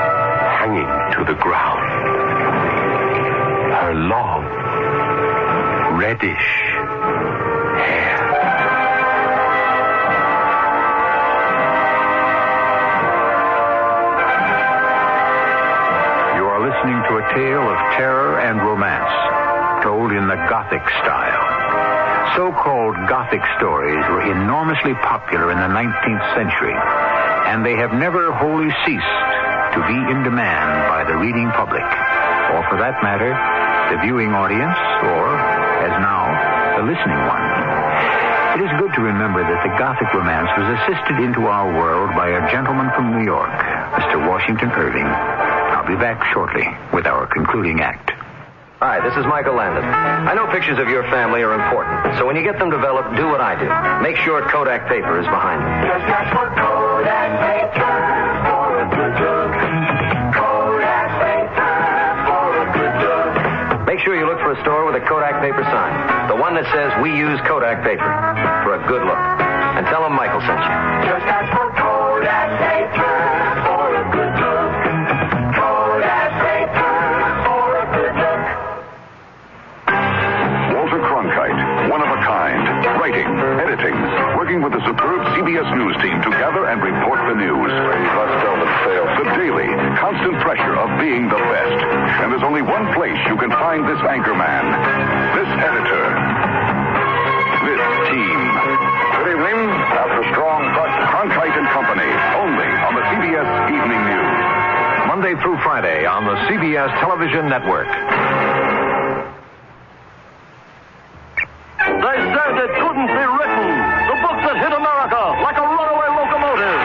hanging to the ground. Her long, reddish hair. You are listening to a tale of terror and romance, told in the Gothic style. So-called Gothic stories were enormously popular in the 19th century, and they have never wholly ceased to be in demand by the reading public, or for that matter, the viewing audience, or, as now, the listening one. It is good to remember that the Gothic romance was assisted into our world by a gentleman from New York, Mr. Washington Irving. I'll be back shortly with our concluding act. Hi, this is Michael Landon. I know pictures of your family are important, so when you get them developed, do what I do. Make sure Kodak paper is behind them. Just ask for Kodak paper for a good look. Kodak paper for a good look. Make sure you look for a store with a Kodak paper sign. The one that says, "We use Kodak paper," for a good look. And tell them Michael sent you. Just ask for Kodak paper for a good look. Kodak paper for a good look. Walter Cronkite, one of a kind. Writing, editing, working with the superb CBS News team to gather and report the news. The daily, constant pressure of being the best. And there's only one place you can find this anchor man, this editor, this team. Good evening. After strong but Cronkite and Company, only on the CBS Evening News. Monday through Friday on the CBS Television Network. They said it couldn't be written. The book that hit America like a runaway locomotive.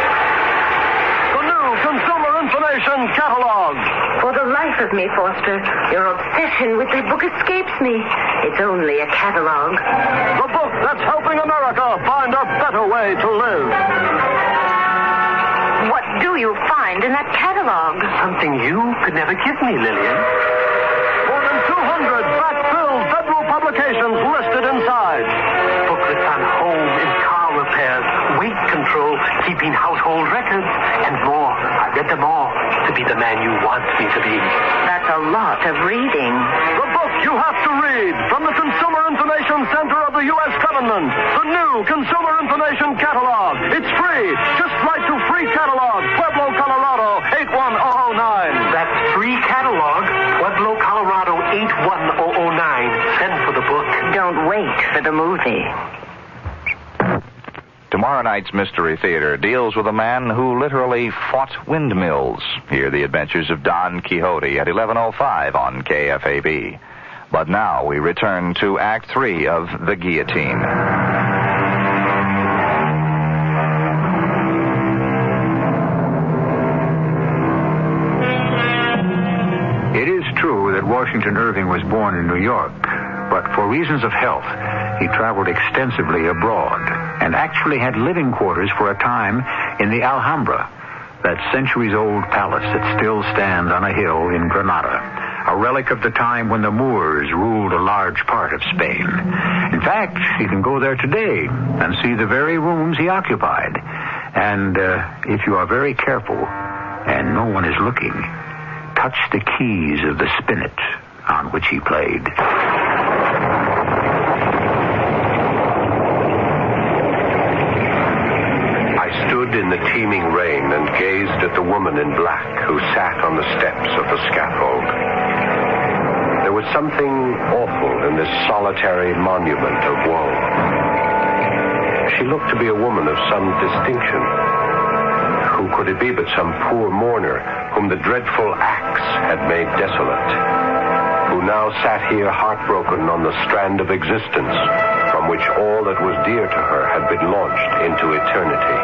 The new Consumer Information Catalog. For the life of me, Foster, your obsession with the book escapes me. It's only a catalog. The book that's helping America find a better way to live. What do you find in that catalog? Something you could never give me, Lillian. More than 200 back-filled federal publications listed inside. Booklets on home and car repairs, weight control, keeping household records, and more. I read them all to be the man you want me to be. That's a lot of reading. The book you have to read from the Consumer Information Center of the U.S. Government. The new Consumer Information Catalog. It's free. Just write to Free Catalog, Pueblo, Colorado, 81009. That's Free Catalog, Pueblo, Colorado, 81009. Send for the book. Don't wait for the movie. Tomorrow night's Mystery Theater deals with a man who literally fought windmills. Hear the adventures of Don Quixote at 11:05 on KFAB. But now we return to Act 3 of The Guillotine. Washington Irving was born in New York, but for reasons of health, he traveled extensively abroad and actually had living quarters for a time in the Alhambra, that centuries-old palace that still stands on a hill in Granada, a relic of the time when the Moors ruled a large part of Spain. In fact, you can go there today and see the very rooms he occupied. And if you are very careful and no one is looking, touch the keys of the spinet on which he played. I stood in the teeming rain and gazed at the woman in black who sat on the steps of the scaffold. There was something awful in this solitary monument of woe. She looked to be a woman of some distinction. Who could it be but some poor mourner whom the dreadful axe had made desolate, who now sat here heartbroken on the strand of existence from which all that was dear to her had been launched into eternity.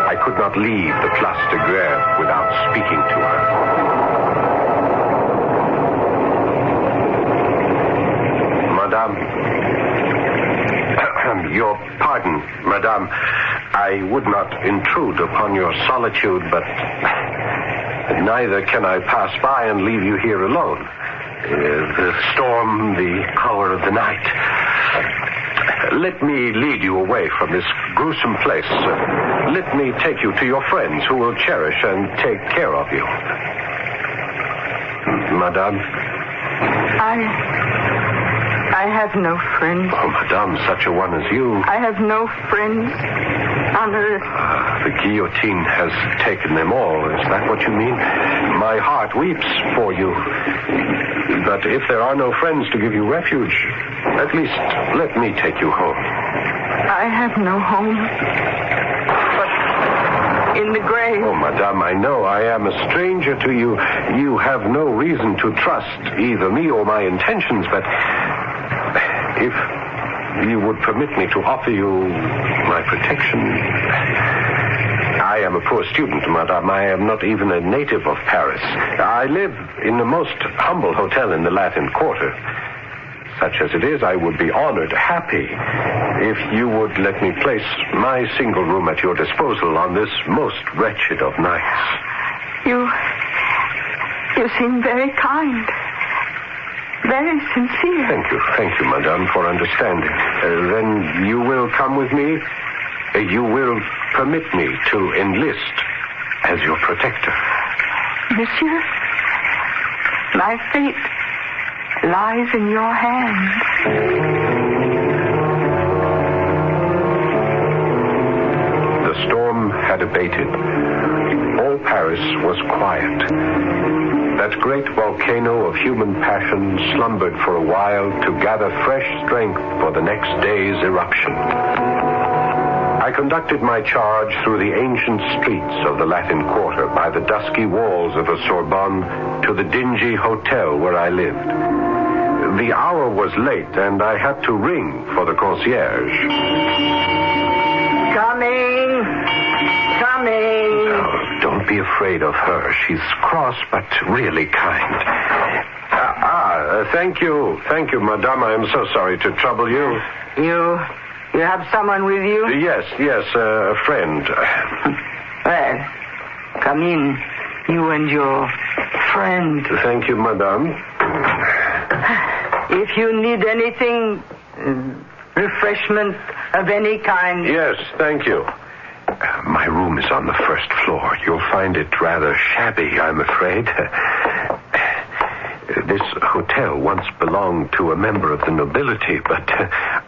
I could not leave the Place de Grève without speaking to her. Madame, your pardon, Madame. I would not intrude upon your solitude, but neither can I pass by and leave you here alone. The storm, the hour of the night. Let me lead you away from this gruesome place. Let me take you to your friends who will cherish and take care of you. Madame? I have no friends. Oh, Madame, such a one as you. I have no friends on earth. The guillotine has taken them all. Is that what you mean? My heart weeps for you. But if there are no friends to give you refuge, at least let me take you home. I have no home. But in the grave. Oh, Madame, I know I am a stranger to you. You have no reason to trust either me or my intentions, but if you would permit me to offer you my protection. I am a poor student, Madame. I am not even a native of Paris. I live in the most humble hotel in the Latin Quarter. Such as it is, I would be honored, happy, if you would let me place my single room at your disposal on this most wretched of nights. You seem very kind. Very sincere. Thank you, Madame, for understanding. Then you will come with me? You will permit me to enlist as your protector? Monsieur, my fate lies in your hands. The storm had abated. All Paris was quiet. That great volcano of human passion slumbered for a while to gather fresh strength for the next day's eruption. I conducted my charge through the ancient streets of the Latin Quarter, by the dusky walls of the Sorbonne, to the dingy hotel where I lived. The hour was late, and I had to ring for the concierge. Coming. Oh, don't be afraid of her. She's cross, but really kind. Thank you, Madame. I am so sorry to trouble you. You have someone with you? Yes, a friend. Well, come in, you and your friend. Thank you, Madame. If you need anything, refreshment of any kind. Yes, thank you. My room is on the first floor. You'll find it rather shabby, I'm afraid. This hotel once belonged to a member of the nobility, but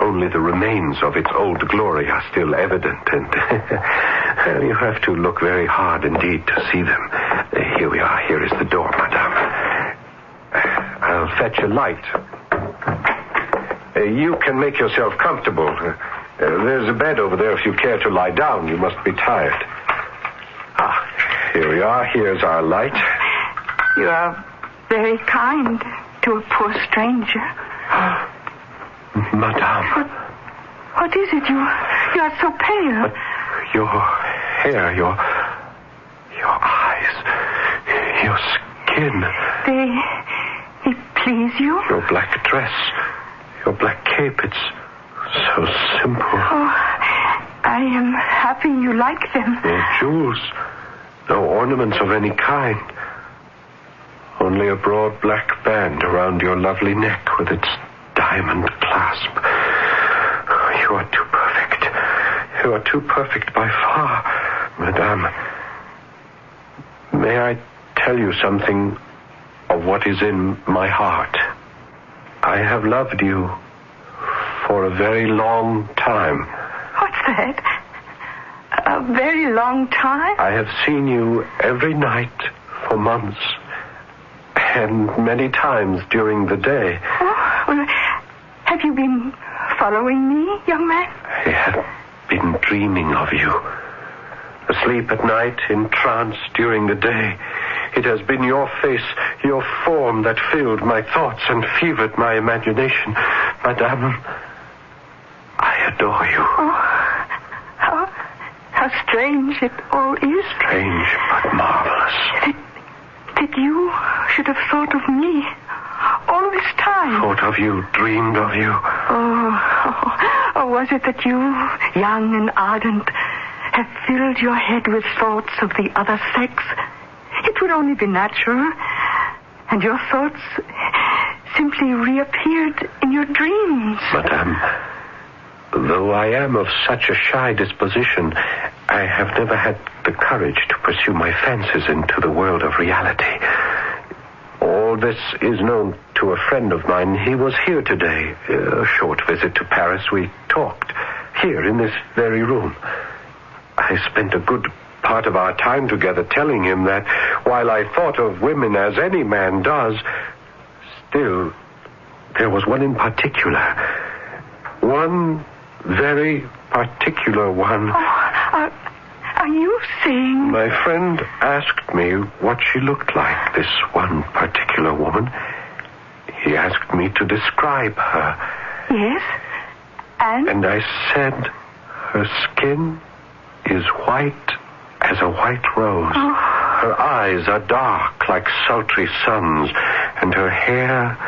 only the remains of its old glory are still evident, and you have to look very hard indeed to see them. Here we are. Here is the door, Madame. I'll fetch a light. You can make yourself comfortable. There's a bed over there if you care to lie down. You must be tired. Here we are. Here's our light. You are very kind to a poor stranger. Madame. What is it? You are so pale. Your hair, your eyes, your skin. They please you? Your black dress, your black cape, it's so simple. Oh, I am happy you like them. No jewels, no ornaments of any kind. Only a broad black band around your lovely neck with its diamond clasp. You are too perfect. You are too perfect by far, Madame. May I tell you something of what is in my heart? I have loved you for a very long time. What's that? A very long time? I have seen you every night for months, and many times during the day. Oh, well, have you been following me, young man? I have been dreaming of you. Asleep at night, in trance during the day. It has been your face, your form that filled my thoughts and fevered my imagination. Madame, I adore you. Oh, how strange it all is. Strange, but marvelous. That you should have thought of me all this time. Thought of you, dreamed of you. Or was it that you, young and ardent, have filled your head with thoughts of the other sex? It would only be natural. And your thoughts simply reappeared in your dreams. Madame, though I am of such a shy disposition, I have never had the courage to pursue my fancies into the world of reality. All this is known to a friend of mine. He was here today. A short visit to Paris. We talked here in this very room. I spent a good part of our time together telling him that while I thought of women as any man does, still, there was one in particular. One very particular one. Are you saying... My friend asked me what she looked like, this one particular woman. He asked me to describe her. Yes? And I said her skin is white as a white rose. Oh. Her eyes are dark like sultry suns, and her hair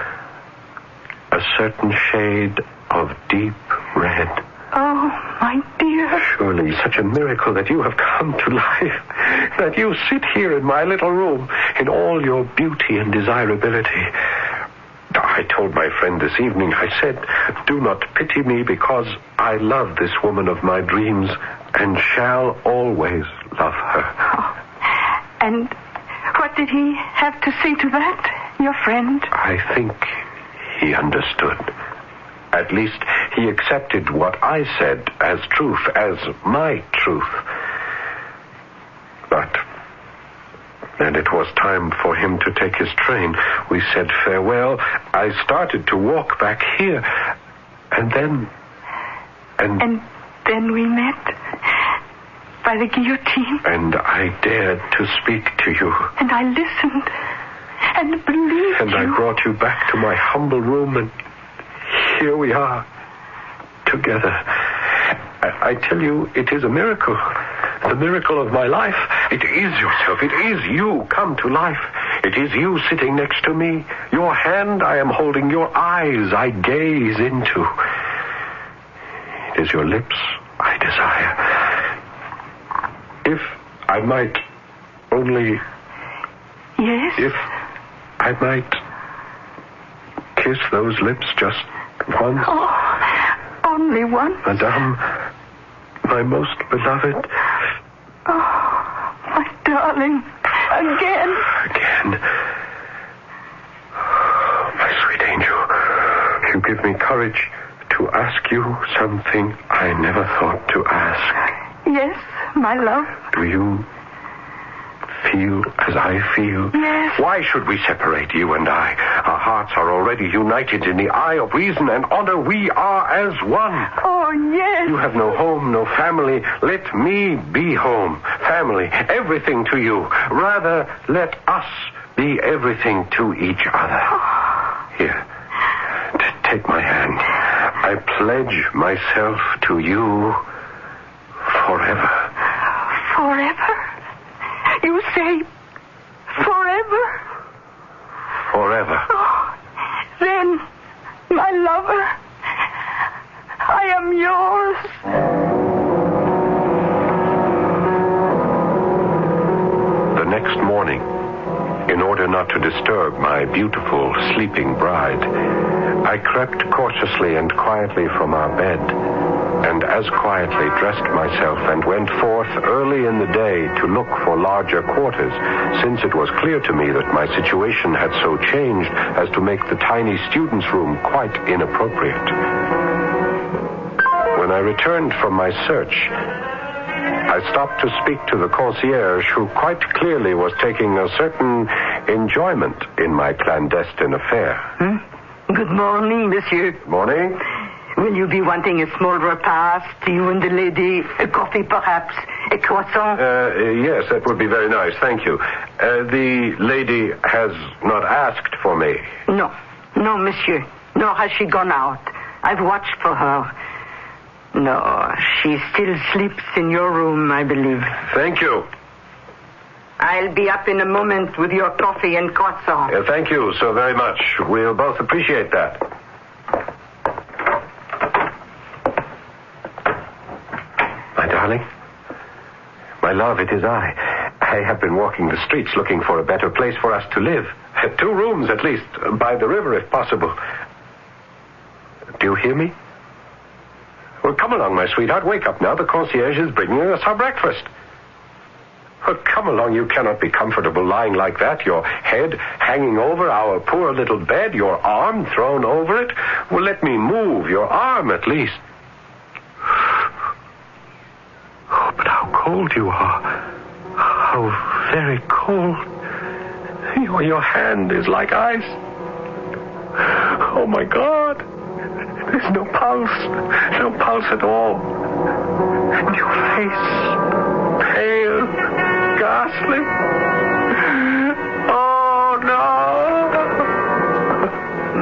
a certain shade of deep red. Oh, my dear. Surely such a miracle that you have come to life, that you sit here in my little room in all your beauty and desirability. I told my friend this evening, I said, do not pity me because I love this woman of my dreams and shall always love her. Oh. And what did he have to say to that, your friend? I think he understood. At least he accepted what I said as truth, as my truth. But then it was time for him to take his train. We said farewell. I started to walk back here. And then we met by the guillotine. And I dared to speak to you. And I listened and believed and you. I brought you back to my humble room, and here we are, together. I tell you, it is a miracle. The miracle of my life. It is yourself. It is you come to life. It is you sitting next to me. Your hand I am holding. Your eyes I gaze into. It is your lips I desire. If I might only... Yes? If I might kiss those lips just once. Oh, only once? Madame, my most beloved. Oh, my darling. Again. Again. Oh, my sweet angel. You give me courage to ask you something I never thought to ask. Yes, my love. Do you feel as I feel? Yes. Why should we separate, you and I? Our hearts are already united in the eye of reason and honor. We are as one. Oh, yes. You have no home, no family. Let me be home, family, everything to you. Rather, let us be everything to each other. Here, take my hand. I pledge myself to you forever. Forever? You say forever? Forever. Oh, The next morning, in order not to disturb my beautiful sleeping bride, I crept cautiously and quietly from our bed, and as quietly dressed myself and went forth early in the day to look for larger quarters, since it was clear to me that my situation had so changed as to make the tiny student's room quite inappropriate. When I returned from my search, I stopped to speak to the concierge, who quite clearly was taking a certain enjoyment in my clandestine affair. Good morning, monsieur. Morning. Will you be wanting a small repast, you and the lady? A coffee, perhaps? A croissant? Yes, that would be very nice, thank you. The lady has not asked for me. No, monsieur. Nor has she gone out. I've watched for her. No, she still sleeps in your room, I believe. Thank you. I'll be up in a moment with your coffee and croissant. Thank you so very much. We'll both appreciate that. My darling, my love, it is I. I have been walking the streets looking for a better place for us to live. 2 rooms, at least, by the river, if possible. Do you hear me? Well, come along, my sweetheart. Wake up now. The concierge is bringing us our breakfast. Well, come along. You cannot be comfortable lying like that, your head hanging over our poor little bed, your arm thrown over it. Well, let me move your arm, at least. Oh, but how cold you are. How very cold. Your hand is like ice. Oh, my God. There's no pulse at all. And your face, pale, ghastly. Oh, no.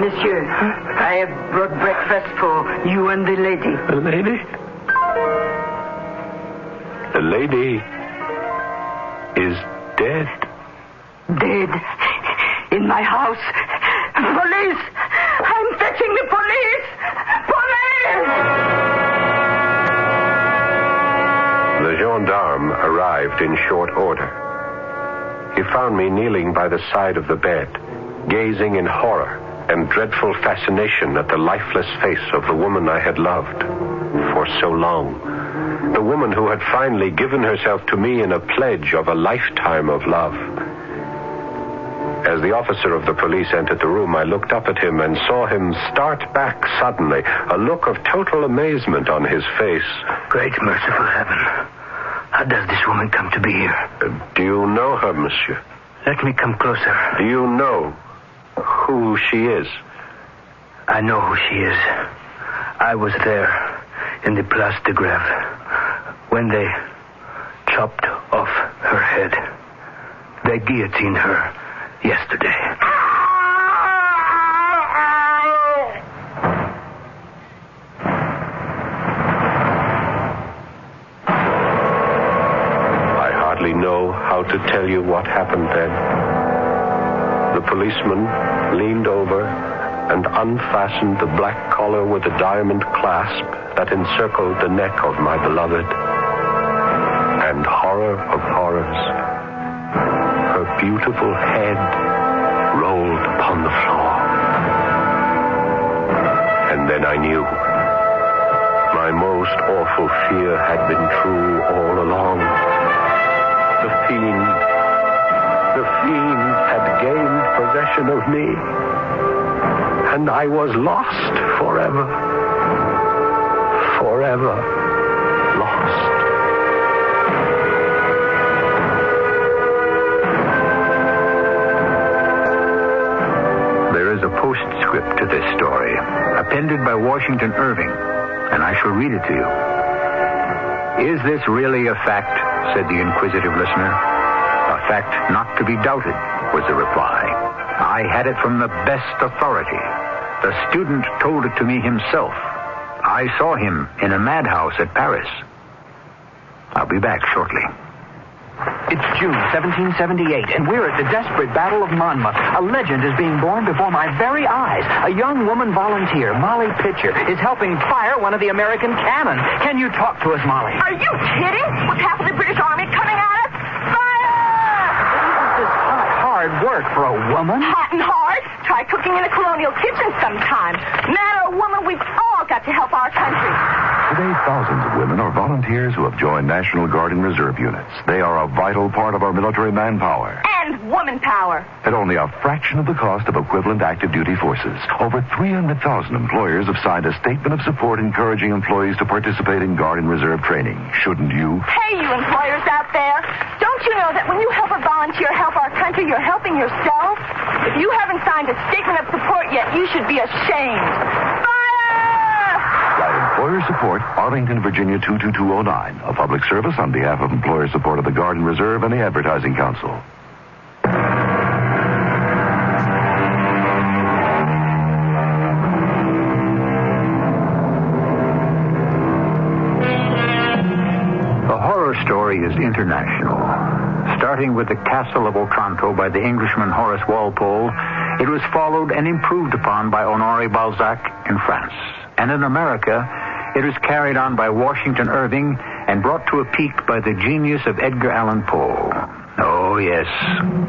Monsieur, I have brought breakfast for you and the lady. The lady? The lady is dead. Dead? In my house? Police! I'm fetching the police! Police! The gendarme arrived in short order. He found me kneeling by the side of the bed, gazing in horror and dreadful fascination at the lifeless face of the woman I had loved for so long. The woman who had finally given herself to me in a pledge of a lifetime of love. As the officer of the police entered the room, I looked up at him and saw him start back suddenly, a look of total amazement on his face. Great merciful heaven. How does this woman come to be here? Do you know her, monsieur? Let me come closer. Do you know who she is? I know who she is. I was there in the Place de Grève when they chopped off her head. They guillotined her yesterday. I hardly know how to tell you what happened then. The policeman leaned over and unfastened the black collar with a diamond clasp that encircled the neck of my beloved. And horror of horrors, her beautiful head rolled upon the floor. And then I knew. My most awful fear had been true all along. The fiend had gained possession of me. And I was lost forever. Forever lost. There is a postscript to this story, appended by Washington Irving, and I shall read it to you. Is this really a fact? Said the inquisitive listener. A fact not to be doubted, was the reply. I had it from the best authority. The student told it to me himself. I saw him in a madhouse at Paris. I'll be back shortly. It's June 1778, and we're at the desperate Battle of Monmouth. A legend is being born before my very eyes. A young woman volunteer, Molly Pitcher, is helping fire one of the American cannon. Can you talk to us, Molly? Are you kidding? With half of the British Army coming at us? Fire! This is hard work for a woman. Hot and hard? Try cooking in a colonial kitchen sometime. Man or woman, we've all got to help our country. Today, thousands of women are volunteers who have joined National Guard and Reserve units. They are a vital part of our military manpower. And woman power. At only a fraction of the cost of equivalent active duty forces, over 300,000 employers have signed a statement of support encouraging employees to participate in Guard and Reserve training. Shouldn't you? Hey, you employers out there. Don't you know that when you help a volunteer help our country, you're helping yourself? If you haven't signed a statement of support yet, you should be ashamed. Employer Support, Arlington, Virginia 22209. A public service on behalf of Employer Support of the Guard and Reserve and the Advertising Council. The horror story is international. Starting with the Castle of Otranto by the Englishman Horace Walpole, it was followed and improved upon by Honoré Balzac in France. And in America, it was carried on by Washington Irving and brought to a peak by the genius of Edgar Allan Poe. Oh, yes,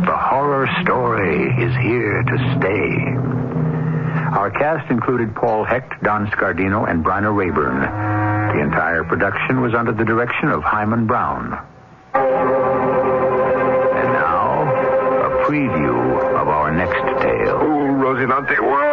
the horror story is here to stay. Our cast included Paul Hecht, Don Scardino, and Bryna Rayburn. The entire production was under the direction of Hyman Brown. And now, a preview of our next tale. Oh, Rosinante, whoa!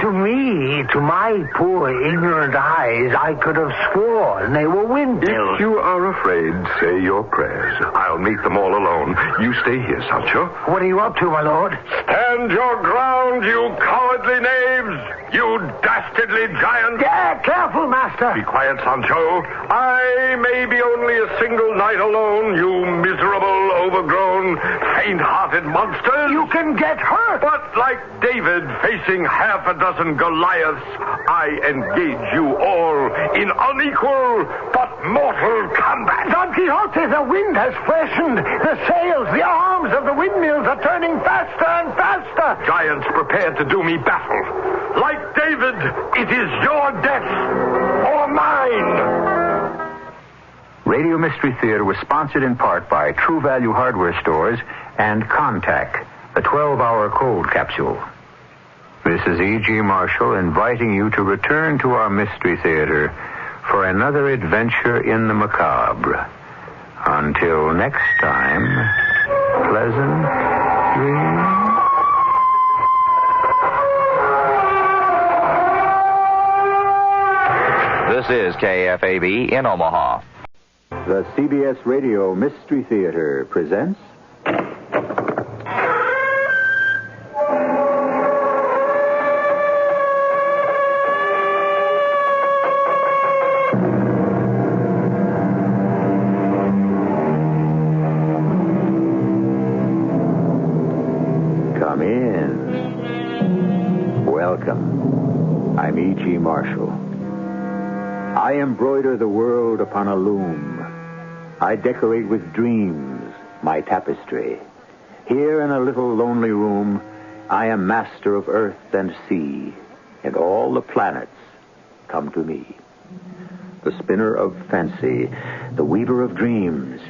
To me, to my poor ignorant eyes, I could have sworn they were windmills. If you are afraid, say your prayers. I'll meet them all alone. You stay here, Sancho. What are you up to, my lord? Stand your ground, you cowardly knaves! You dastardly giants! Yeah, careful, master! Be quiet, Sancho. I may be only a single night alone, you miserable, overgrown, faint-hearted monsters. You can get hurt! But like David facing half a dozen Goliaths, I engage you all in unequal but mortal combat. Don Quixote, the wind has freshened. The sails, the arms of the windmills are turning faster and faster. Giants, prepare to do me battle. Like David, it is your death or mine. Radio Mystery Theater was sponsored in part by True Value Hardware Stores and Contact, the 12-hour cold capsule. This is E.G. Marshall inviting you to return to our Mystery Theater for another adventure in the macabre. Until next time, pleasant dreams. This is KFAB in Omaha. The CBS Radio Mystery Theater presents... Come in. Welcome. I'm E.G. Marshall. I embroider the world upon a loom. I decorate with dreams my tapestry. Here in a little lonely room, I am master of earth and sea, and all the planets come to me. The spinner of fancy, the weaver of dreams.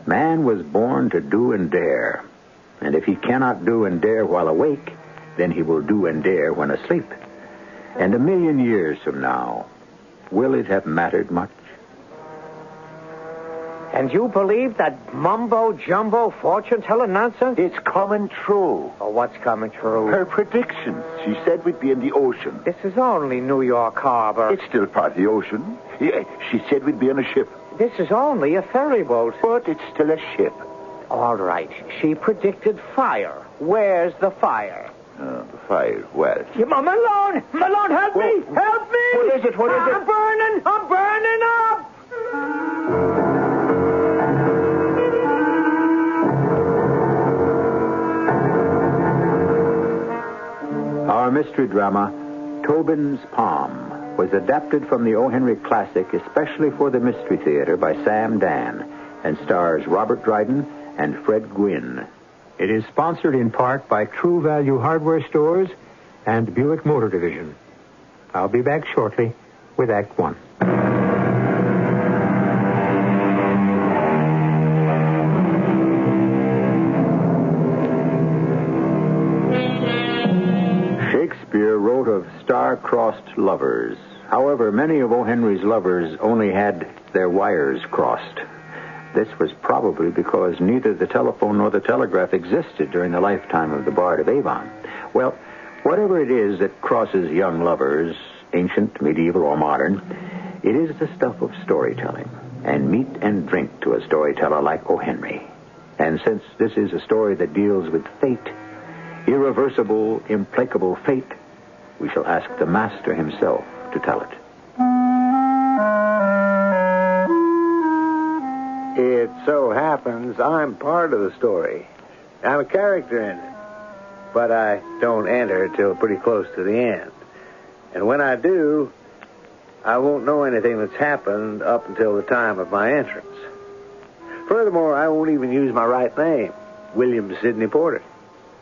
Man was born to do and dare, and if he cannot do and dare while awake, then he will do and dare when asleep. And 1,000,000 years from now, will it have mattered much? And you believe that mumbo-jumbo fortune-telling nonsense? It's coming true. Oh, what's coming true? Her predictions. She said we'd be in the ocean. This is only New York Harbor. It's still part of the ocean. Yeah, she said we'd be on a ship. This is only a ferry boat. But it's still a ship. All right. She predicted fire. Where's the fire? The fire. Well... Malone! Malone, help me! Help me! What is it? What is it? I'm burning! I'm burning up! Our mystery drama, Tobin's Palm, was adapted from the O. Henry classic especially for the Mystery Theater by Sam Dan and stars Robert Dryden and Fred Gwynn. It is sponsored in part by True Value Hardware Stores and Buick Motor Division. I'll be back shortly with Act One. Shakespeare wrote of star-crossed lovers. However, many of O. Henry's lovers only had their wires crossed. This was probably because neither the telephone nor the telegraph existed during the lifetime of the Bard of Avon. Well, whatever it is that crosses young lovers, ancient, medieval, or modern, it is the stuff of storytelling, and meat and drink to a storyteller like O. Henry. And since this is a story that deals with fate, irreversible, implacable fate, we shall ask the master himself to tell it. It so happens I'm part of the story. I'm a character in it. But I don't enter till pretty close to the end. And when I do, I won't know anything that's happened up until the time of my entrance. Furthermore, I won't even use my right name, William Sidney Porter,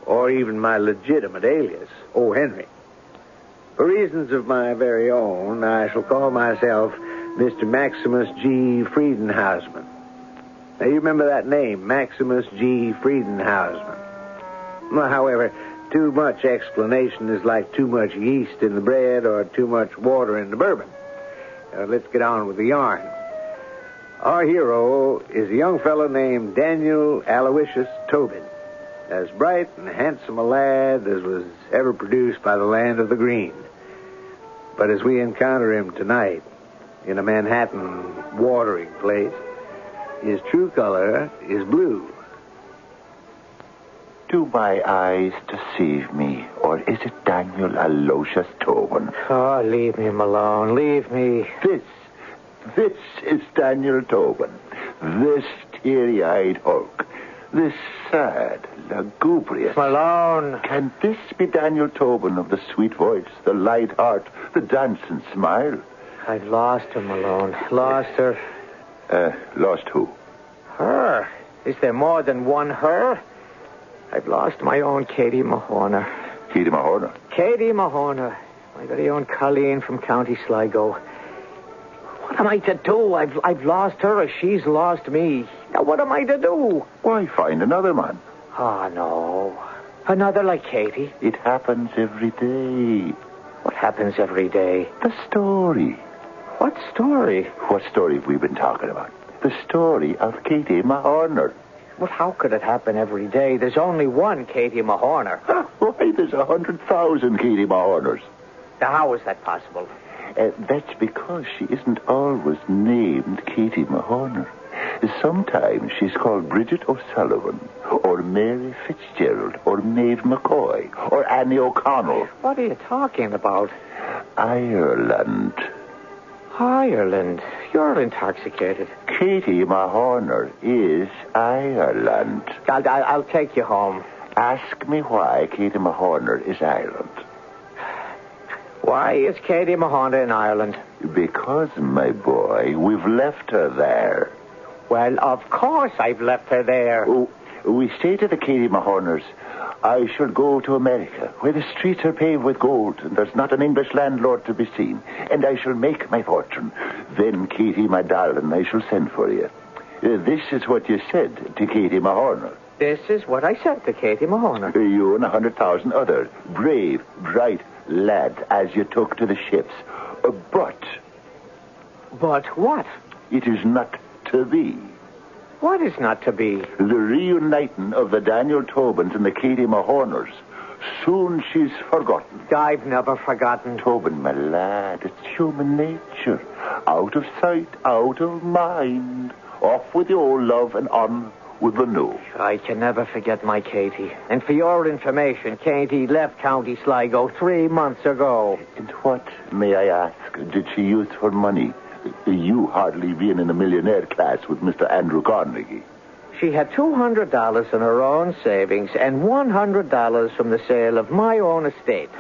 or even my legitimate alias, O. Henry. For reasons of my very own, I shall call myself Mr. Maximus G. Friedenhausman. Now, you remember that name, Maximus G. Friedenhausman. Well, however, too much explanation is like too much yeast in the bread or too much water in the bourbon. Let's get on with the yarn. Our hero is a young fellow named Daniel Aloysius Tobin, as bright and handsome a lad as was ever produced by the land of the green. But as we encounter him tonight in a Manhattan watering place, his true color is blue. Do my eyes deceive me, or is it Daniel Aloysius Tobin? Oh, leave me alone. Leave me. This is Daniel Tobin. This teary-eyed Hulk. This sad, lugubrious... Malone. Can this be Daniel Tobin of the sweet voice, the light heart, the dancing smile? I've lost her, Malone. Lost her. Lost who? Her. Is there more than one her? I've lost my own Katie Mahorner. Katie Mahorner? Katie Mahorner. My very own Colleen from County Sligo. What am I to do? I've lost her or she's lost me. Now, what am I to do? Why, find another man. Oh, no. Another like Katie? It happens every day. What happens every day? The story. What story? What story have we been talking about? The story of Katie Mahorner. Well, how could it happen every day? There's only one Katie Mahorner. Why, there's 100,000 Katie Mahorners. Now, how is that possible? That's because she isn't always named Katie Mahorner. Sometimes she's called Bridget O'Sullivan, or Mary Fitzgerald, or Maeve McCoy, or Annie O'Connell. What are you talking about? Ireland. Ireland? You're intoxicated. Katie Mahorner is Ireland. I'll take you home. Ask me why Katie Mahorner is Ireland. Why is Katie Mahorner in Ireland? Because, my boy, we've left her there. Well, of course I've left her there. Oh, we say to the Katie Mahorners, I shall go to America, where the streets are paved with gold, and there's not an English landlord to be seen, and I shall make my fortune. Then, Katie, my darling, I shall send for you. This is what you said to Katie Mahorner. This is what I said to Katie Mahorner. You and 100,000 other brave, bright lads as you took to the ships. But what? It is not to be. What is not to be? The reuniting of the Daniel Tobins and the Katie Mahorners. Soon she's forgotten. I've never forgotten. Tobin, my lad, it's human nature. Out of sight, out of mind. Off with the old love and on with the new. I can never forget my Katie. And for your information, Katie left County Sligo 3 months ago. And what, may I ask, did she use for money? You hardly being in the millionaire class with Mr. Andrew Carnegie. She had $200 in her own savings and $100 from the sale of my own estate.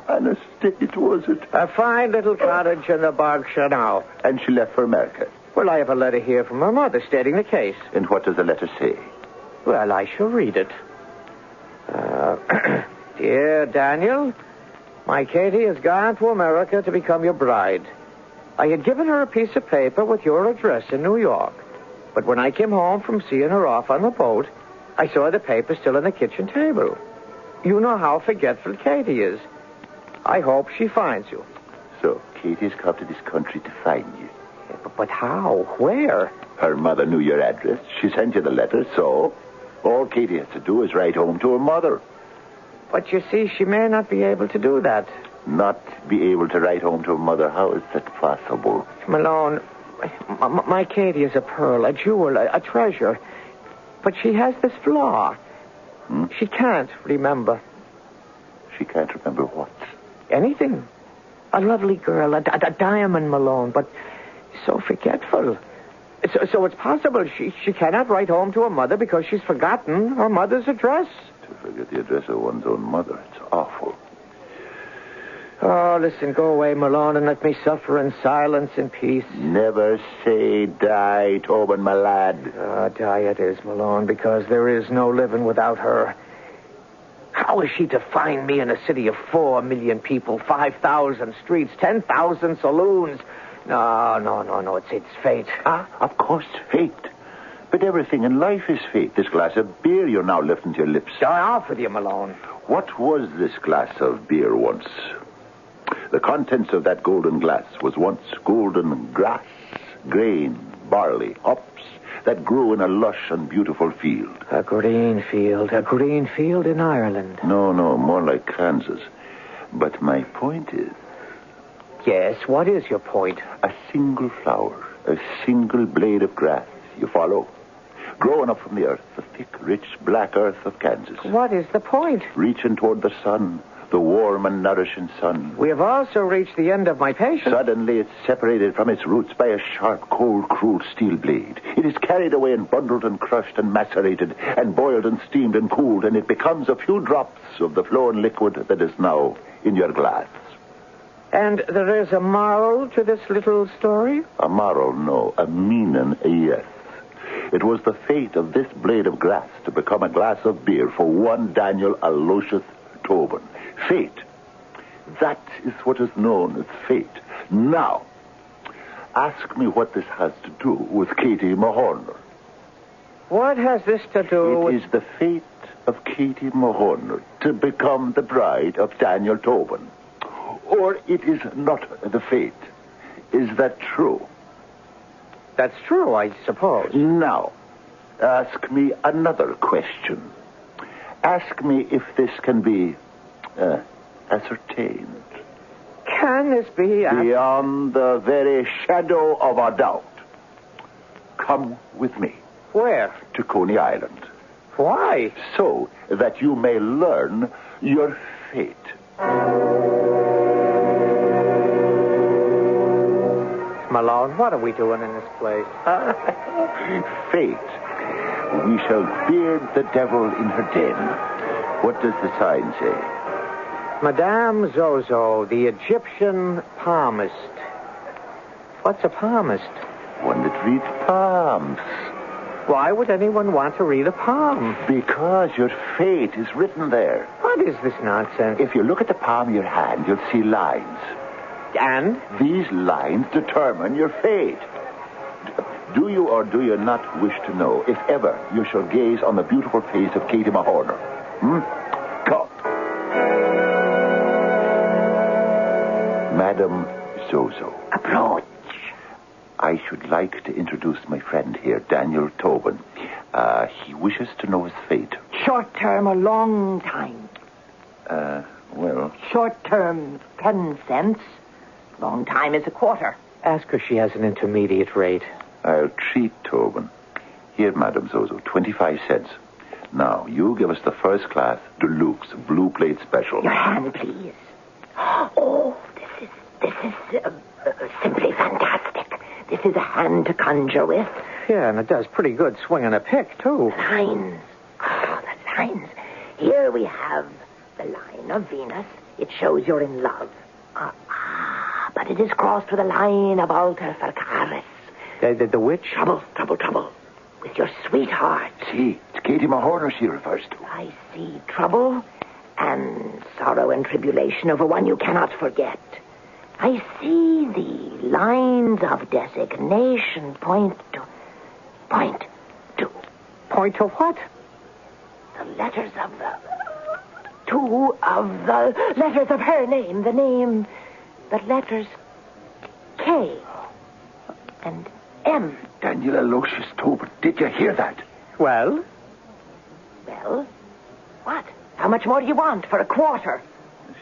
An estate, was it? A fine little cottage in the Berkshire now. And she left for America? Well, I have a letter here from her mother stating the case. And what does the letter say? Well, I shall read it. Dear Daniel, my Katie has gone to America to become your bride. I had given her a piece of paper with your address in New York. But when I came home from seeing her off on the boat, I saw the paper still on the kitchen table. You know how forgetful Katie is. I hope she finds you. So, Katie's come to this country to find you. But how? Where? Her mother knew your address. She sent you the letter, so all Katie has to do is write home to her mother. But you see, she may not be able to do that. Not be able to write home to her mother? How is that possible? Malone, my Katie is a pearl, a jewel, a treasure. But she has this flaw. She can't remember. She can't remember what? Anything. A lovely girl, a diamond, Malone, but so forgetful. So it's possible she cannot write home to her mother because she's forgotten her mother's address. To forget the address of one's own mother, it's awful. Oh, listen, go away, Malone, and let me suffer in silence and peace. Never say die, Tobin, my lad. Die it is, Malone, because there is no living without her. How is she to find me in a city of 4 million people, 5,000 streets, 10,000 saloons? No, it's fate. Of course, fate. But everything in life is fate. This glass of beer you're now lifting to your lips. Off with you, Malone. What was this glass of beer once? The contents of that golden glass was once golden grass, grain, barley, hops that grew in a lush and beautiful field. A green field in Ireland. No, more like Kansas. But my point is... Yes, what is your point? A single flower, a single blade of grass, you follow? Growing up from the earth, the thick, rich, black earth of Kansas. What is the point? Reaching toward the sun, the warm and nourishing sun. We have also reached the end of my patience. Suddenly it's separated from its roots by a sharp, cold, cruel steel blade. It is carried away and bundled and crushed and macerated and boiled and steamed and cooled, and it becomes a few drops of the flowing liquid that is now in your glass. And there is a moral to this little story? A moral, no. A meaning, yes. It was the fate of this blade of grass to become a glass of beer for one Daniel Aloysius Tobin. Fate. That is what is known as fate. Now, ask me what this has to do with Katie Mahorner. What has this to do with... It is the fate of Katie Mahorner to become the bride of Daniel Tobin. Or it is not the fate. Is that true? That's true, I suppose. Now, ask me another question. Ask me if this can be ascertained. Can this be... Beyond the very shadow of a doubt. Come with me. Where? To Coney Island. Why? So that you may learn your fate. Malone, what are we doing in this place? Fate. We shall beard the devil in her den. What does the sign say? Madame Zozo, the Egyptian palmist. What's a palmist? One that reads palms. Why would anyone want to read a palm? Because your fate is written there. What is this nonsense? If you look at the palm of your hand, you'll see lines. And? These lines determine your fate. Do you or do you not wish to know if ever you shall gaze on the beautiful face of Katie Mahorner? Come. Madame Zozo. Approach. I should like to introduce my friend here, Daniel Tobin. He wishes to know his fate. Short term or long time? Well... Short term, 10 cents. Long time is a quarter. Ask her she has an intermediate rate. I'll treat Tobin. Here, Madame Zozo, 25 cents. Now, you give us the first class deluxe blue plate special. Your hand, please. Oh, this is simply fantastic. This is a hand to conjure with. Yeah, and it does pretty good swinging a pick, too. The lines. Oh, the lines. Here we have the line of Venus. It shows you're in love. But it is crossed with a line of alter fercaris. The which? Trouble. with your sweetheart. See, it's Katie Mahorner she refers to. I see trouble and sorrow and tribulation over one you cannot forget. I see the lines of designation point to... Point to what? The letters of the... Two of the letters of her name. The name... The letters K and M. Daniel Aloysius Tobin, did you hear that? Well? Well? What? How much more do you want for a quarter?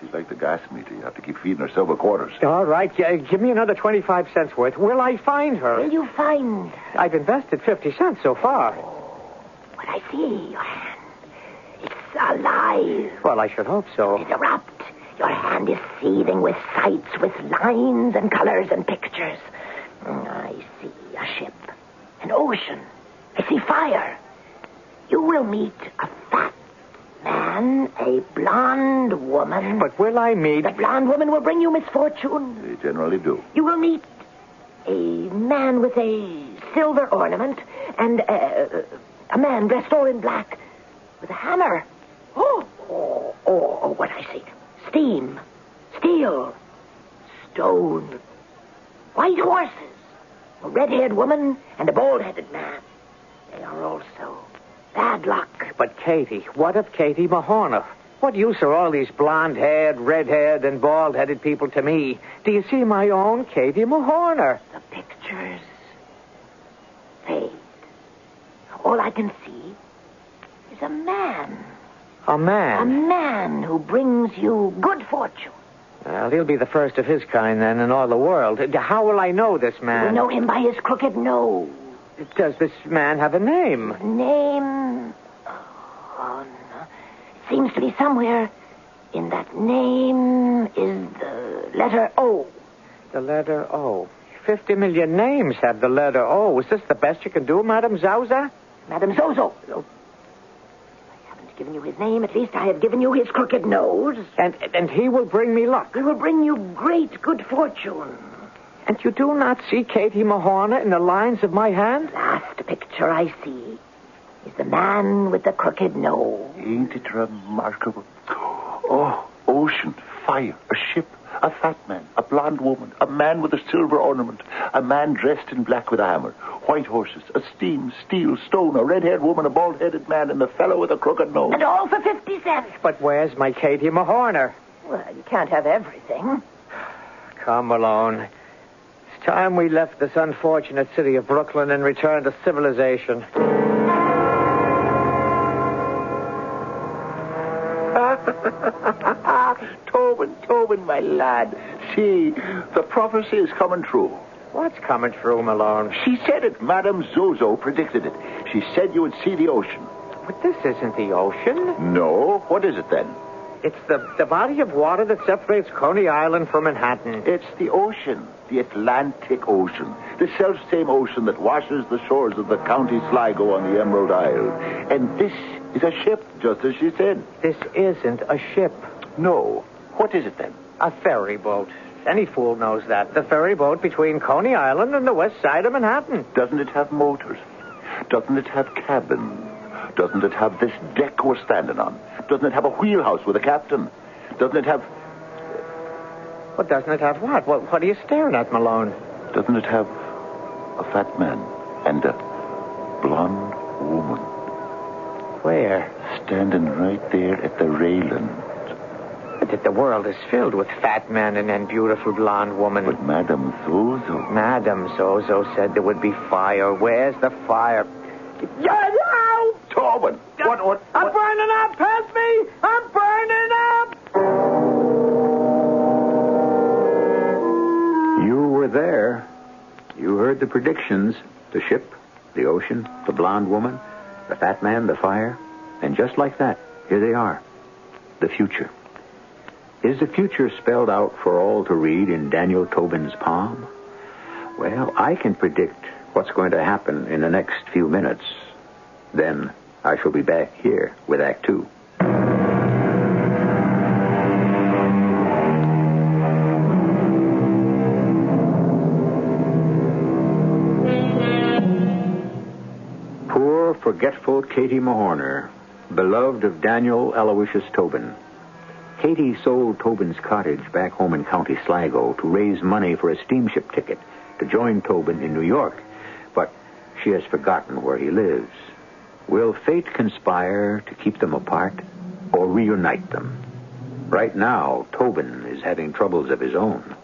She's like the gas meter. You have to keep feeding her silver quarters. All right, give me another 25 cents worth. Will I find her? Will you find her? I've invested 50 cents so far. What I see, your hand. It's alive. Well, I should hope so. It erupts. Your hand is seething with sights, with lines and colors and pictures. I see a ship, an ocean. I see fire. You will meet a fat man, a blonde woman. But will I meet... The blonde woman will bring you misfortune. They generally do. You will meet a man with a silver ornament and a man dressed all in black with a hammer. Oh, what I see. Steam, steel, stone, white horses, a red-haired woman, and a bald-headed man. They are also bad luck. But Katie, what of Katie Mahorner? What use are all these blonde-haired, red-haired, and bald-headed people to me? Do you see my own Katie Mahorner? The pictures fade. All I can see is a man. A man? A man who brings you good fortune. Well, he'll be the first of his kind, then, in all the world. How will I know this man? You will know him by his crooked nose. Does this man have a name? Name? Oh, no. It seems to be somewhere in that name is the letter O. The letter O. 50 million names have the letter O. Is this the best you can do, Madame Zauza? Madame Zozo. I haven't given you his name. At least I have given you his crooked nose. And he will bring me luck. He will bring you great good fortune. And you do not see Katie Mahorner in the lines of my hand? Last picture I see is the man with the crooked nose. Ain't it remarkable? Oh, ocean, fire, a ship, a fat man, a blonde woman, a man with a silver ornament, a man dressed in black with a hammer, white horses, a steam, steel, stone, a red-haired woman, a bald-headed man, and the fellow with a crooked nose. And all for 50 cents. But where's my Katie Mahorner? Well, you can't have everything. Come, Malone. It's time we left this unfortunate city of Brooklyn and returned to civilization. Tobin, my lad. See, the prophecy is coming true. What's coming true, Malone? She said it. Madame Zozo predicted it. She said you would see the ocean. But this isn't the ocean. No? What is it then? It's the body of water that separates Coney Island from Manhattan. It's the ocean. The Atlantic Ocean. The self-same ocean that washes the shores of the County Sligo on the Emerald Isle. And this is a ship, just as she said. This isn't a ship. No. What is it then? A ferry boat. Any fool knows that. The ferry boat between Coney Island and the west side of Manhattan. Doesn't it have motors? Doesn't it have cabins? Doesn't it have this deck we're standing on? Doesn't it have a wheelhouse with a captain? Doesn't it have... Well, doesn't it have what? What are you staring at, Malone? Doesn't it have a fat man and a blonde woman? Where? Standing right there at the railing. But the world is filled with fat men and beautiful blonde women. But Madame Zozo... Madame Zozo said there would be fire. Where's the fire? Now! Tobin! What? I'm burning up! Help me! I'm burning up! You were there. You heard the predictions. The ship, the ocean, the blonde woman, the fat man, the fire. And just like that, here they are. The future. Is the future spelled out for all to read in Daniel Tobin's palm? Well, I can predict what's going to happen in the next few minutes. Then I shall be back here with Act 2. Poor, forgetful Katie Mahorner, beloved of Daniel Aloysius Tobin. Katie sold Tobin's cottage back home in County Sligo to raise money for a steamship ticket to join Tobin in New York, but she has forgotten where he lives. Will fate conspire to keep them apart or reunite them? Right now, Tobin is having troubles of his own.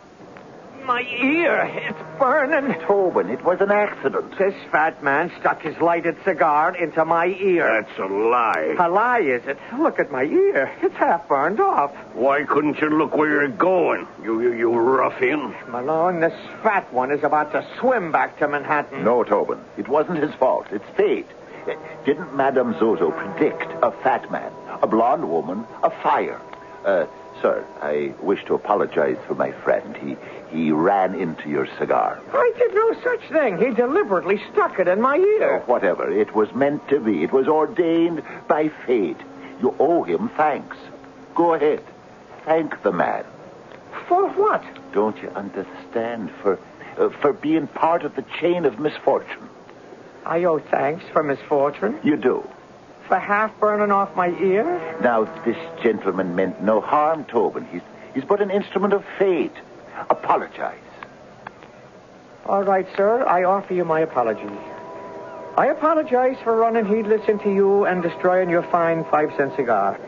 My ear, it's burning. Tobin, it was an accident. This fat man stuck his lighted cigar into my ear. That's a lie. A lie, is it? Look at my ear. It's half burned off. Why couldn't you look where you're going, you ruffian? Malone, this fat one is about to swim back to Manhattan. No, Tobin, it wasn't his fault. It's fate. Didn't Madame Zozo predict a fat man, a blonde woman, a fire? Sir, I wish to apologize for my friend. He ran into your cigar. I did no such thing. He deliberately stuck it in my ear. Oh, whatever. It was meant to be. It was ordained by fate. You owe him thanks. Go ahead. Thank the man. For what? Don't you understand? For being part of the chain of misfortune. I owe thanks for misfortune? You do. For half burning off my ear? Now, this gentleman meant no harm, Tobin. He's but an instrument of fate. Apologize. All right, sir. I offer you my apology. I apologize for running heedless into you and destroying your fine 5-cent cigar.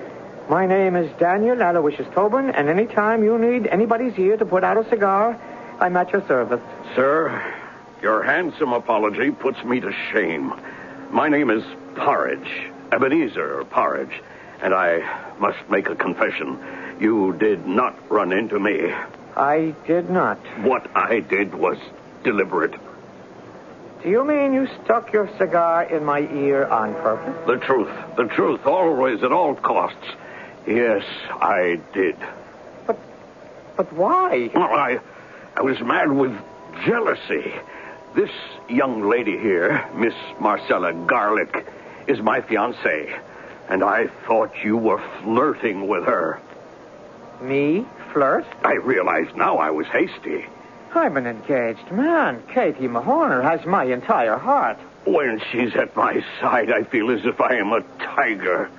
My name is Daniel Aloysius Tobin, and any time you need anybody's ear to put out a cigar, I'm at your service. Sir, your handsome apology puts me to shame. My name is Porridge, Ebenezer Porridge, and I must make a confession. You did not run into me. I did not. What I did was deliberate. Do you mean you stuck your cigar in my ear on purpose? The truth, always at all costs. Yes, I did. But why? Well, I was mad with jealousy. This young lady here, Miss Marcella Garlick, is my fiancée, and I thought you were flirting with her. Me? Flirt? I realize now I was hasty. I'm an engaged man. Katie Mahorner has my entire heart. When she's at my side, I feel as if I am a tiger.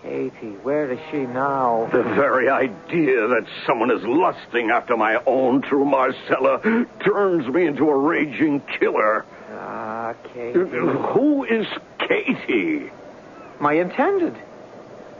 Katie, where is she now? The very idea that someone is lusting after my own true Marcella turns me into a raging killer. Ah, Katie. Who is Katie? My intended.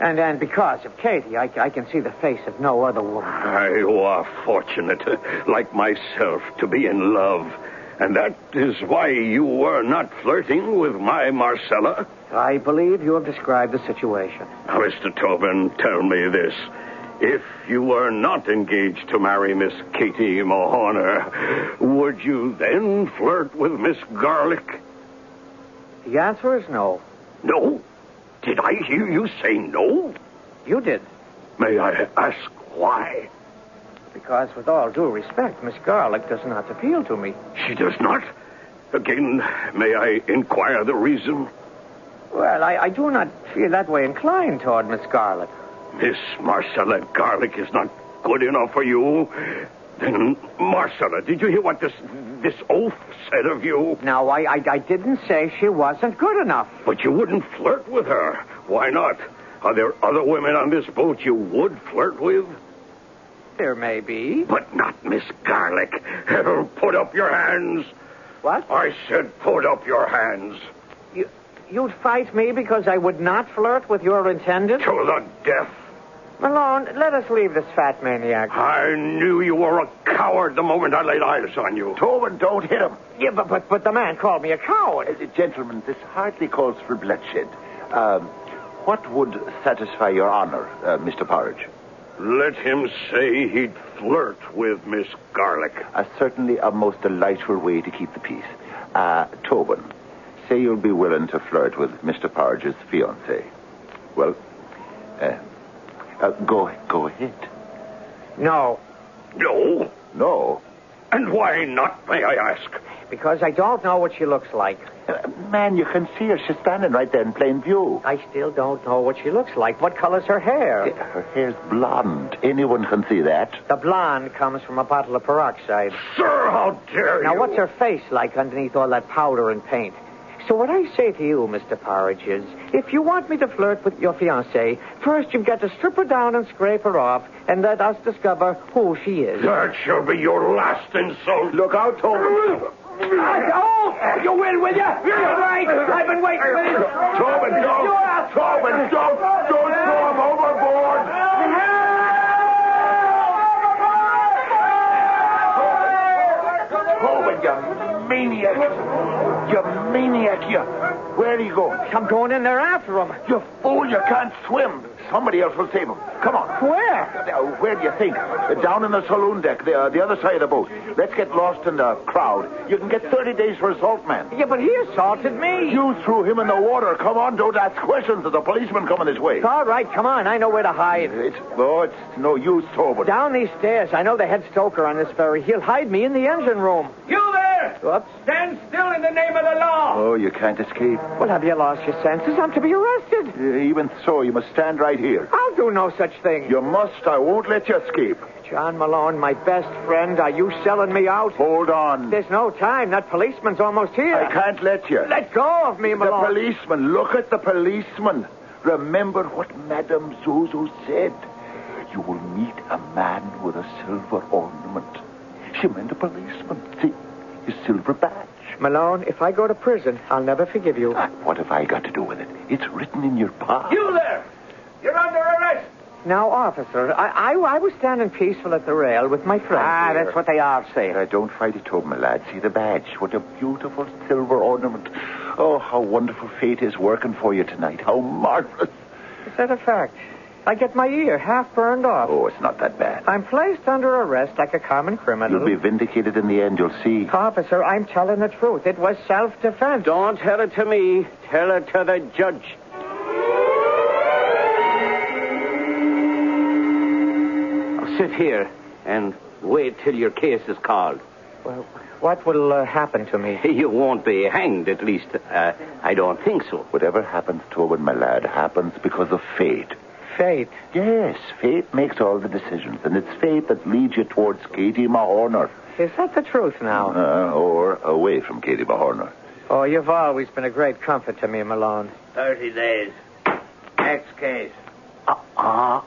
And because of Katie, I can see the face of no other woman. You are fortunate, like myself, to be in love. And that is why you were not flirting with my Marcella. I believe you have described the situation. Now, Mr. Tobin, tell me this. If you were not engaged to marry Miss Katie Mahorner, would you then flirt with Miss Garlick? The answer is no. No? Did I hear you say no? You did. May I ask why? Because, with all due respect, Miss Garlick does not appeal to me. She does not? Again, may I inquire the reason? Well, I do not feel that way inclined toward Miss Garlick. Miss Marcella Garlick is not good enough for you? Then, Marcella, did you hear what this oaf said of you? No, I didn't say she wasn't good enough. But you wouldn't flirt with her. Why not? Are there other women on this boat you would flirt with? There may be. But not Miss Garlick. Put up your hands. What? I said put up your hands. You'd fight me because I would not flirt with your intended? To the death. Malone, let us leave this fat maniac. I knew you were a coward the moment I laid eyes on you. Tobin, don't hit him. Yeah, but the man called me a coward. Gentlemen, this hardly calls for bloodshed. What would satisfy your honor, Mr. Porridge? Let him say he'd flirt with Miss Garlick. Certainly a most delightful way to keep the peace. Tobin, say you'll be willing to flirt with Mr. Porridge's fiancée. Well, go ahead. No. No? No? And why not, may I ask? Because I don't know what she looks like. Man, you can see her. She's standing right there in plain view. I still don't know what she looks like. What color's her hair? Her hair's blonde. Anyone can see that. The blonde comes from a bottle of peroxide. Sir, how dare you? Now, what's her face like underneath all that powder and paint? So what I say to you, Mr. Porridge, is if you want me to flirt with your fiancée, first you've got to strip her down and scrape her off and let us discover who she is. That shall be your last insult. Look out, Tobin. Oh, you will you? You're right. I've been waiting for this. Tobin, don't. Tobin, don't throw him overboard. Tobin, you maniac. You maniac, you. Where'd he go? I'm going in there after him. You fool, you can't swim. Somebody else will save him. Come on. Where? Where do you think? Down in the saloon deck, the other side of the boat. Let's get lost in the crowd. You can get 30 days for assault, man. Yeah, but he assaulted me. You threw him in the water. Come on, don't ask questions. There's a policeman coming this way. All right, come on. I know where to hide. It's no use, Tobin. Down these stairs. I know the head stoker on this ferry. He'll hide me in the engine room. You there! Whoops. Stand still in the name of the law. Oh, you can't escape. Well, have you lost your senses? I'm to be arrested. Even so, you must stand right here. I'll do no such thing. You must. I won't let you escape. John Malone, my best friend, are you selling me out? Hold on. There's no time. That policeman's almost here. I can't let you. Let go of me, Malone. The policeman. Look at the policeman. Remember what Madame Zozo said. You will meet a man with a silver ornament. She meant a policeman. See, his silver badge. Malone, if I go to prison, I'll never forgive you. What have I got to do with it? It's written in your palm. You there! You're under arrest. Now, officer, I was standing peaceful at the rail with my friend. That's what they all say. Don't fight it, Tobin, my lad. See the badge. What a beautiful silver ornament. Oh, how wonderful fate is working for you tonight. How marvelous. Is that a fact? I get my ear half burned off. Oh, it's not that bad. I'm placed under arrest like a common criminal. You'll be vindicated in the end, you'll see. Officer, I'm telling the truth. It was self-defense. Don't tell it to me. Tell it to the judge. Sit here and wait till your case is called. Well, what will happen to me? You won't be hanged, at least. I don't think so. Whatever happens, Tobin, my lad, happens because of fate. Fate? Yes, fate makes all the decisions, and it's fate that leads you towards Katie Mahorner. Is that the truth now? Or away from Katie Mahorner. Oh, you've always been a great comfort to me, Malone. 30 days. Next case.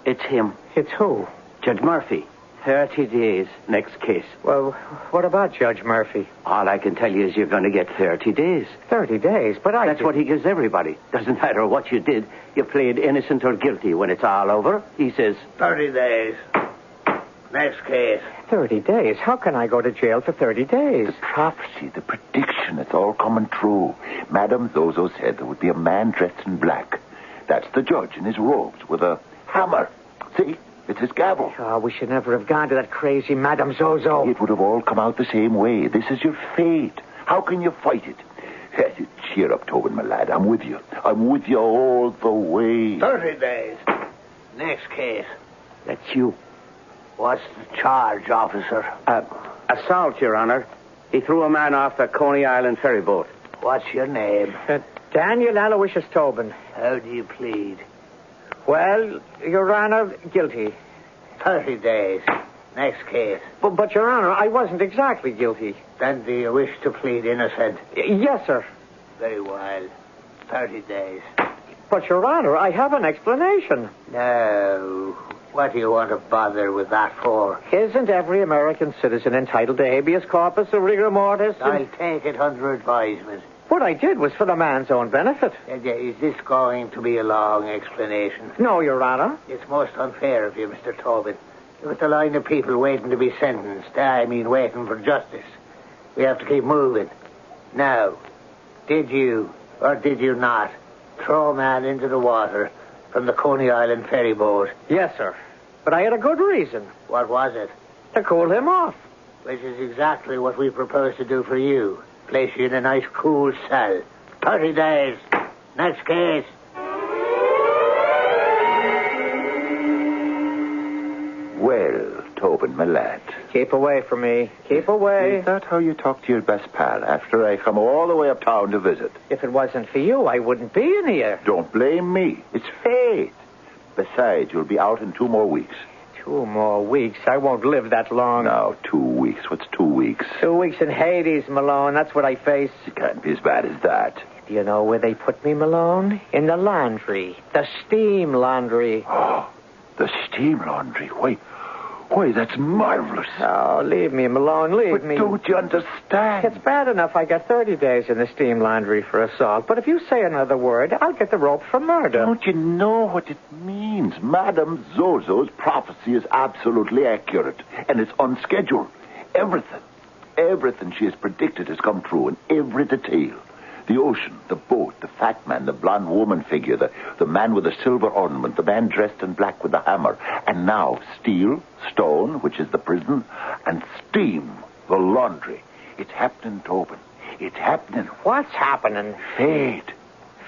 It's him. It's who? Judge Murphy. 30 days. Next case. Well, what about Judge Murphy? All I can tell you is you're going to get 30 days. 30 days? But That's what he gives everybody. Doesn't matter what you did. You played innocent or guilty. When it's all over, he says, 30 days. Next case. 30 days? How can I go to jail for 30 days? The prophecy, the prediction, it's all coming true. Madame Zozo said there would be a man dressed in black. That's the judge in his robes with a hammer. See? It's his gavel. Oh, we should never have gone to that crazy Madame Zozo. It would have all come out the same way. This is your fate. How can you fight it? Cheer up, Tobin, my lad. I'm with you. I'm with you all the way. 30 days. Next case. That's you. What's the charge, officer? Assault, Your Honor. He threw a man off the Coney Island ferry boat. What's your name? Daniel Aloysius Tobin. How do you plead? Well, Your Honor, guilty. 30 days. Next case. But, Your Honor, I wasn't exactly guilty. Then do you wish to plead innocent? Yes, sir. Very well. 30 days. But, Your Honor, I have an explanation. No. What do you want to bother with that for? Isn't every American citizen entitled to habeas corpus or rigor mortis? I'll take it under advisement. What I did was for the man's own benefit. Is this going to be a long explanation? No, Your Honor. It's most unfair of you, Mr. Tobin. With the line of people waiting to be sentenced, waiting for justice. We have to keep moving. Now, did you, or did you not, throw a man into the water from the Coney Island ferry boat? Yes, sir. But I had a good reason. What was it? To cool him off. Which is exactly what we propose to do for you. Place you in a nice, cool cell. 30 days. Next case. Well, Tobin, my lad. Keep away from me. Keep away. Is that how you talk to your best pal after I come all the way uptown to visit? If it wasn't for you, I wouldn't be in here. Don't blame me. It's fate. Besides, you'll be out in 2 more weeks. 2 more weeks? I won't live that long. No, 2 weeks. What's 2 weeks? 2 weeks in Hades, Malone. That's what I face. It can't be as bad as that. The Do you know where they put me, Malone? In the laundry. The steam laundry. Oh, the steam laundry. Why, that's marvelous. Oh, leave me, Malone, leave me. Don't you understand? It's bad enough I got 30 days in the steam laundry for assault, but if you say another word, I'll get the rope for murder. Don't you know what it means? Madame Zozo's prophecy is absolutely accurate, and it's on schedule. Everything she has predicted has come true in every detail. The ocean, the boat, the fat man, the blonde woman figure, the man with the silver ornament, the man dressed in black with the hammer, and now steel, stone, which is the prison, and steam, the laundry. It's happening, Tobin. It's happening. What's happening? Fate.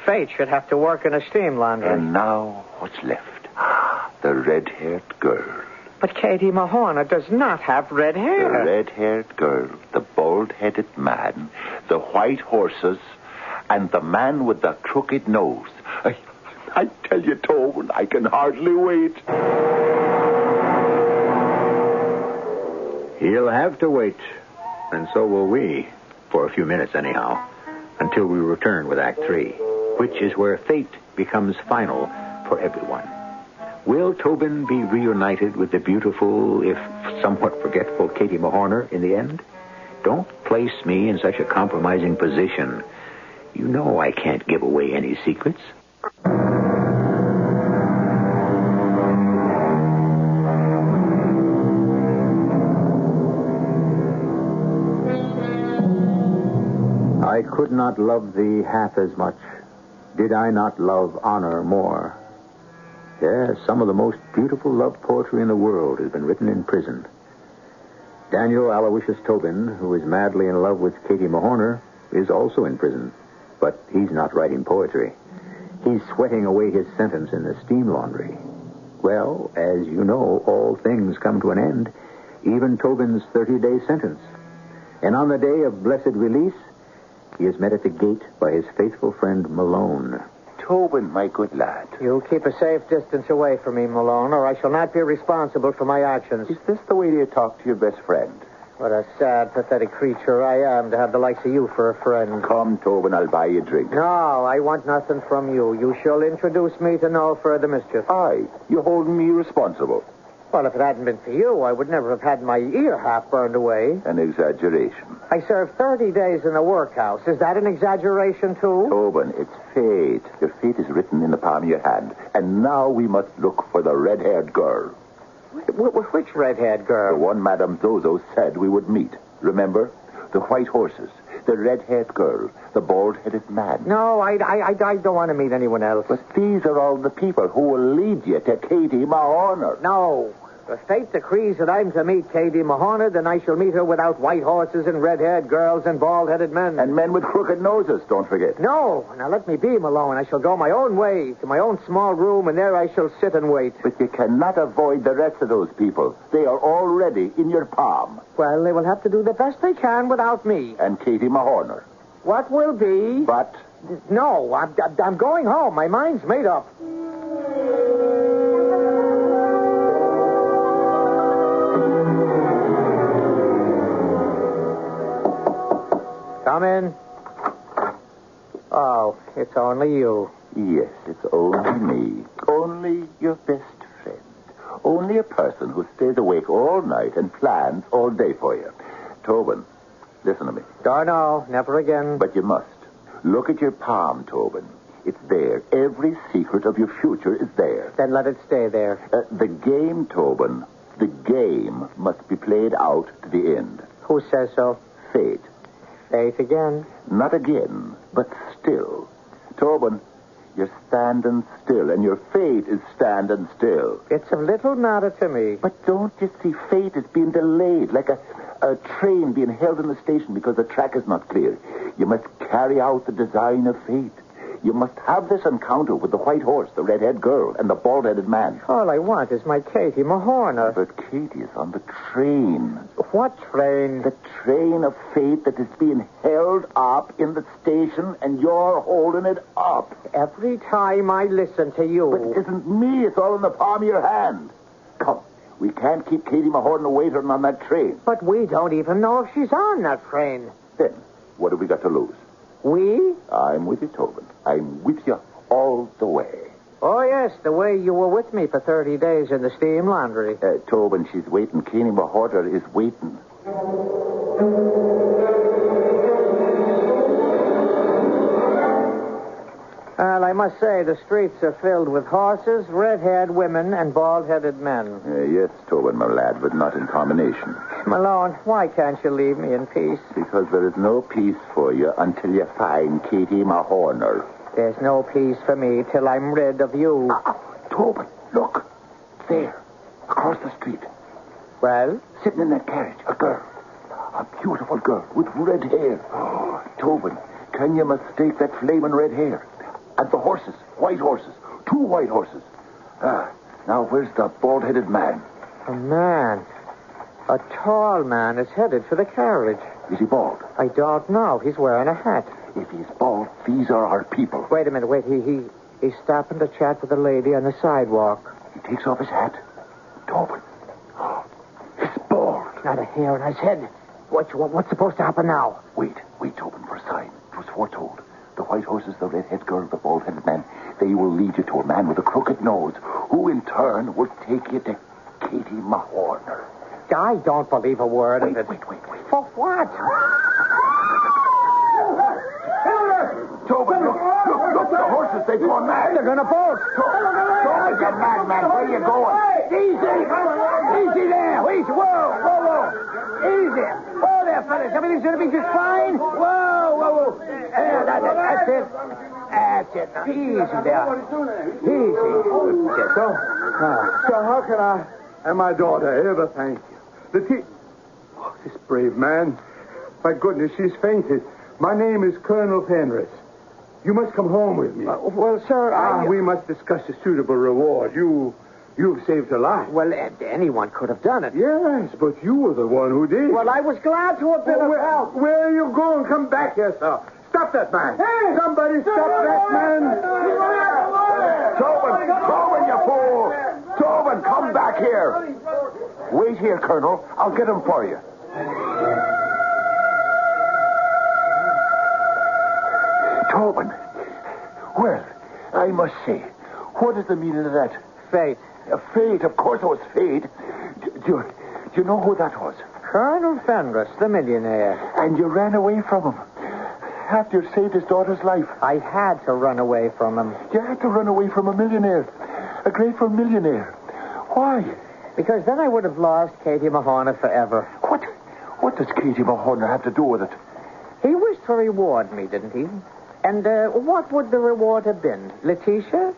Fate should have to work in a steam laundry. And now, what's left? The red-haired girl. But Katie Mahorner does not have red hair. The red-haired girl, the bald-headed man, the white horses, and the man with the crooked nose. I tell you, Tobin, I can hardly wait. He'll have to wait, and so will we, for a few minutes anyhow, until we return with Act 3, which is where fate becomes final for everyone. Will Tobin be reunited with the beautiful, if somewhat forgetful, Katie Mahorner in the end? Don't place me in such a compromising position. You know I can't give away any secrets. I could not love thee half as much, did I not love honor more. Yes, some of the most beautiful love poetry in the world has been written in prison. Daniel Aloysius Tobin, who is madly in love with Katie Mahorner, is also in prison. But he's not writing poetry. He's sweating away his sentence in the steam laundry. Well, as you know, all things come to an end, even Tobin's 30-day sentence. And on the day of blessed release, he is met at the gate by his faithful friend Malone. Tobin, my good lad. You keep a safe distance away from me, Malone, or I shall not be responsible for my actions. Is this the way you talk to your best friend? What a sad, pathetic creature I am to have the likes of you for a friend. Come, Tobin, I'll buy you a drink. No, I want nothing from you. You shall introduce me to no further mischief. Aye, you're holding me responsible. Well, if it hadn't been for you, I would never have had my ear half burned away. An exaggeration. I served 30 days in the workhouse. Is that an exaggeration, too? Tobin, it's fate. Your fate is written in the palm of your hand. And now we must look for the red-haired girl. Which red-haired girl? The one Madame Zozo said we would meet. Remember? The white horses, the red-haired girl, the bald-headed man. No, I don't want to meet anyone else. But these are all the people who will lead you to Katie Mahorner. No. If fate decrees that I'm to meet Katie Mahorner, then I shall meet her without white horses and red-haired girls and bald-headed men. And men with crooked noses, don't forget. No. Now let me be, Malone. I shall go my own way to my own small room, and there I shall sit and wait. But you cannot avoid the rest of those people. They are already in your palm. Well, they will have to do the best they can without me. And Katie Mahorner. What will be? But? No, I'm going home. My mind's made up. Come in. Oh, it's only you. Yes, it's only me. Only your best friend. Only a person who stays awake all night and plans all day for you. Tobin, listen to me. Oh, no, never again. But you must. Look at your palm, Tobin. It's there. Every secret of your future is there. Then let it stay there. The game, Tobin, the game must be played out to the end. Who says so? Fate. Fate again? Not again, but still. Tobin, you're standing still, and your fate is standing still. It's of little matter to me. But don't you see fate is being delayed, like a train being held in the station because the track is not clear. You must carry out the design of fate. You must have this encounter with the white horse, the red-haired girl, and the bald-headed man. All I want is my Katie Mahorner. But Katie is on the train. What train? The train of fate that is being held up in the station, and you're holding it up. Every time I listen to you... But it isn't me. It's all in the palm of your hand. Come. We can't keep Katie Mahorner waiting on that train. But we don't even know if she's on that train. Then, what have we got to lose? We? I'm with you, Tobin. I'm with you all the way. Oh, yes, the way you were with me for 30 days in the steam laundry. Tobin, she's waiting. Keeney Mahorter is waiting. Well, I must say, the streets are filled with horses, red-haired women, and bald-headed men. Yes, Tobin, my lad, but not in combination. Malone, why can't you leave me in peace? Because there is no peace for you until you find Katie Mahorner. There's no peace for me till I'm rid of you. Tobin, look. There, across the street. Well? Sitting in that carriage, a girl. A beautiful girl with red hair. Tobin, can you mistake that flaming red hair? And the horses, white horses, 2 white horses. Now where's the bald-headed man? A man? A tall man is headed for the carriage. Is he bald? I don't know. He's wearing a hat. If he's bald, these are our people. Wait a minute, wait. He's stopping to chat with a lady on the sidewalk. He takes off his hat. Tobin. He's bald. Not a hair on his head. What's supposed to happen now? Wait, Tobin, for a sign. It was foretold. The white horses, the red-headed girl, the bald-headed man, they will lead you to a man with a crooked nose, who in turn will take you to Katie Mahorner. I don't believe a word of it. Wait. For what? Tobin, look, the horses, they've gone mad. They're going to bolt. Tobin, you madman, where are you going? Easy there. Whoa. Easy. Whoa there, fellas. Everything's going to be just fine. Whoa. That's it. Easy there. Easy. So how can I and my daughter ever thank you? This brave man. My goodness, she's fainted. My name is Colonel Penrith. You must come home with me. Well, sir, we must discuss a suitable reward. You've saved her life. Well, anyone could have done it. Yes, but you were the one who did. Well, I was glad to have been of help. Where are you going? Come back here, sir. Stop that man. Hey! Somebody stop that man. Tobin, you fool. Tobin, come back here. Wait here, Colonel. I'll get him for you. Tobin. Well, I must say, what is the meaning of that? Fate. Fate, of course it was fate. Do you know who that was? Colonel Fenris, the millionaire. And you ran away from him after you saved his daughter's life. I had to run away from him. You had to run away from a millionaire. A grateful millionaire. Why? Because then I would have lost Katie Mahorner forever. What does Katie Mahorner have to do with it? He wished to reward me, didn't he? And what would the reward have been? Letitia?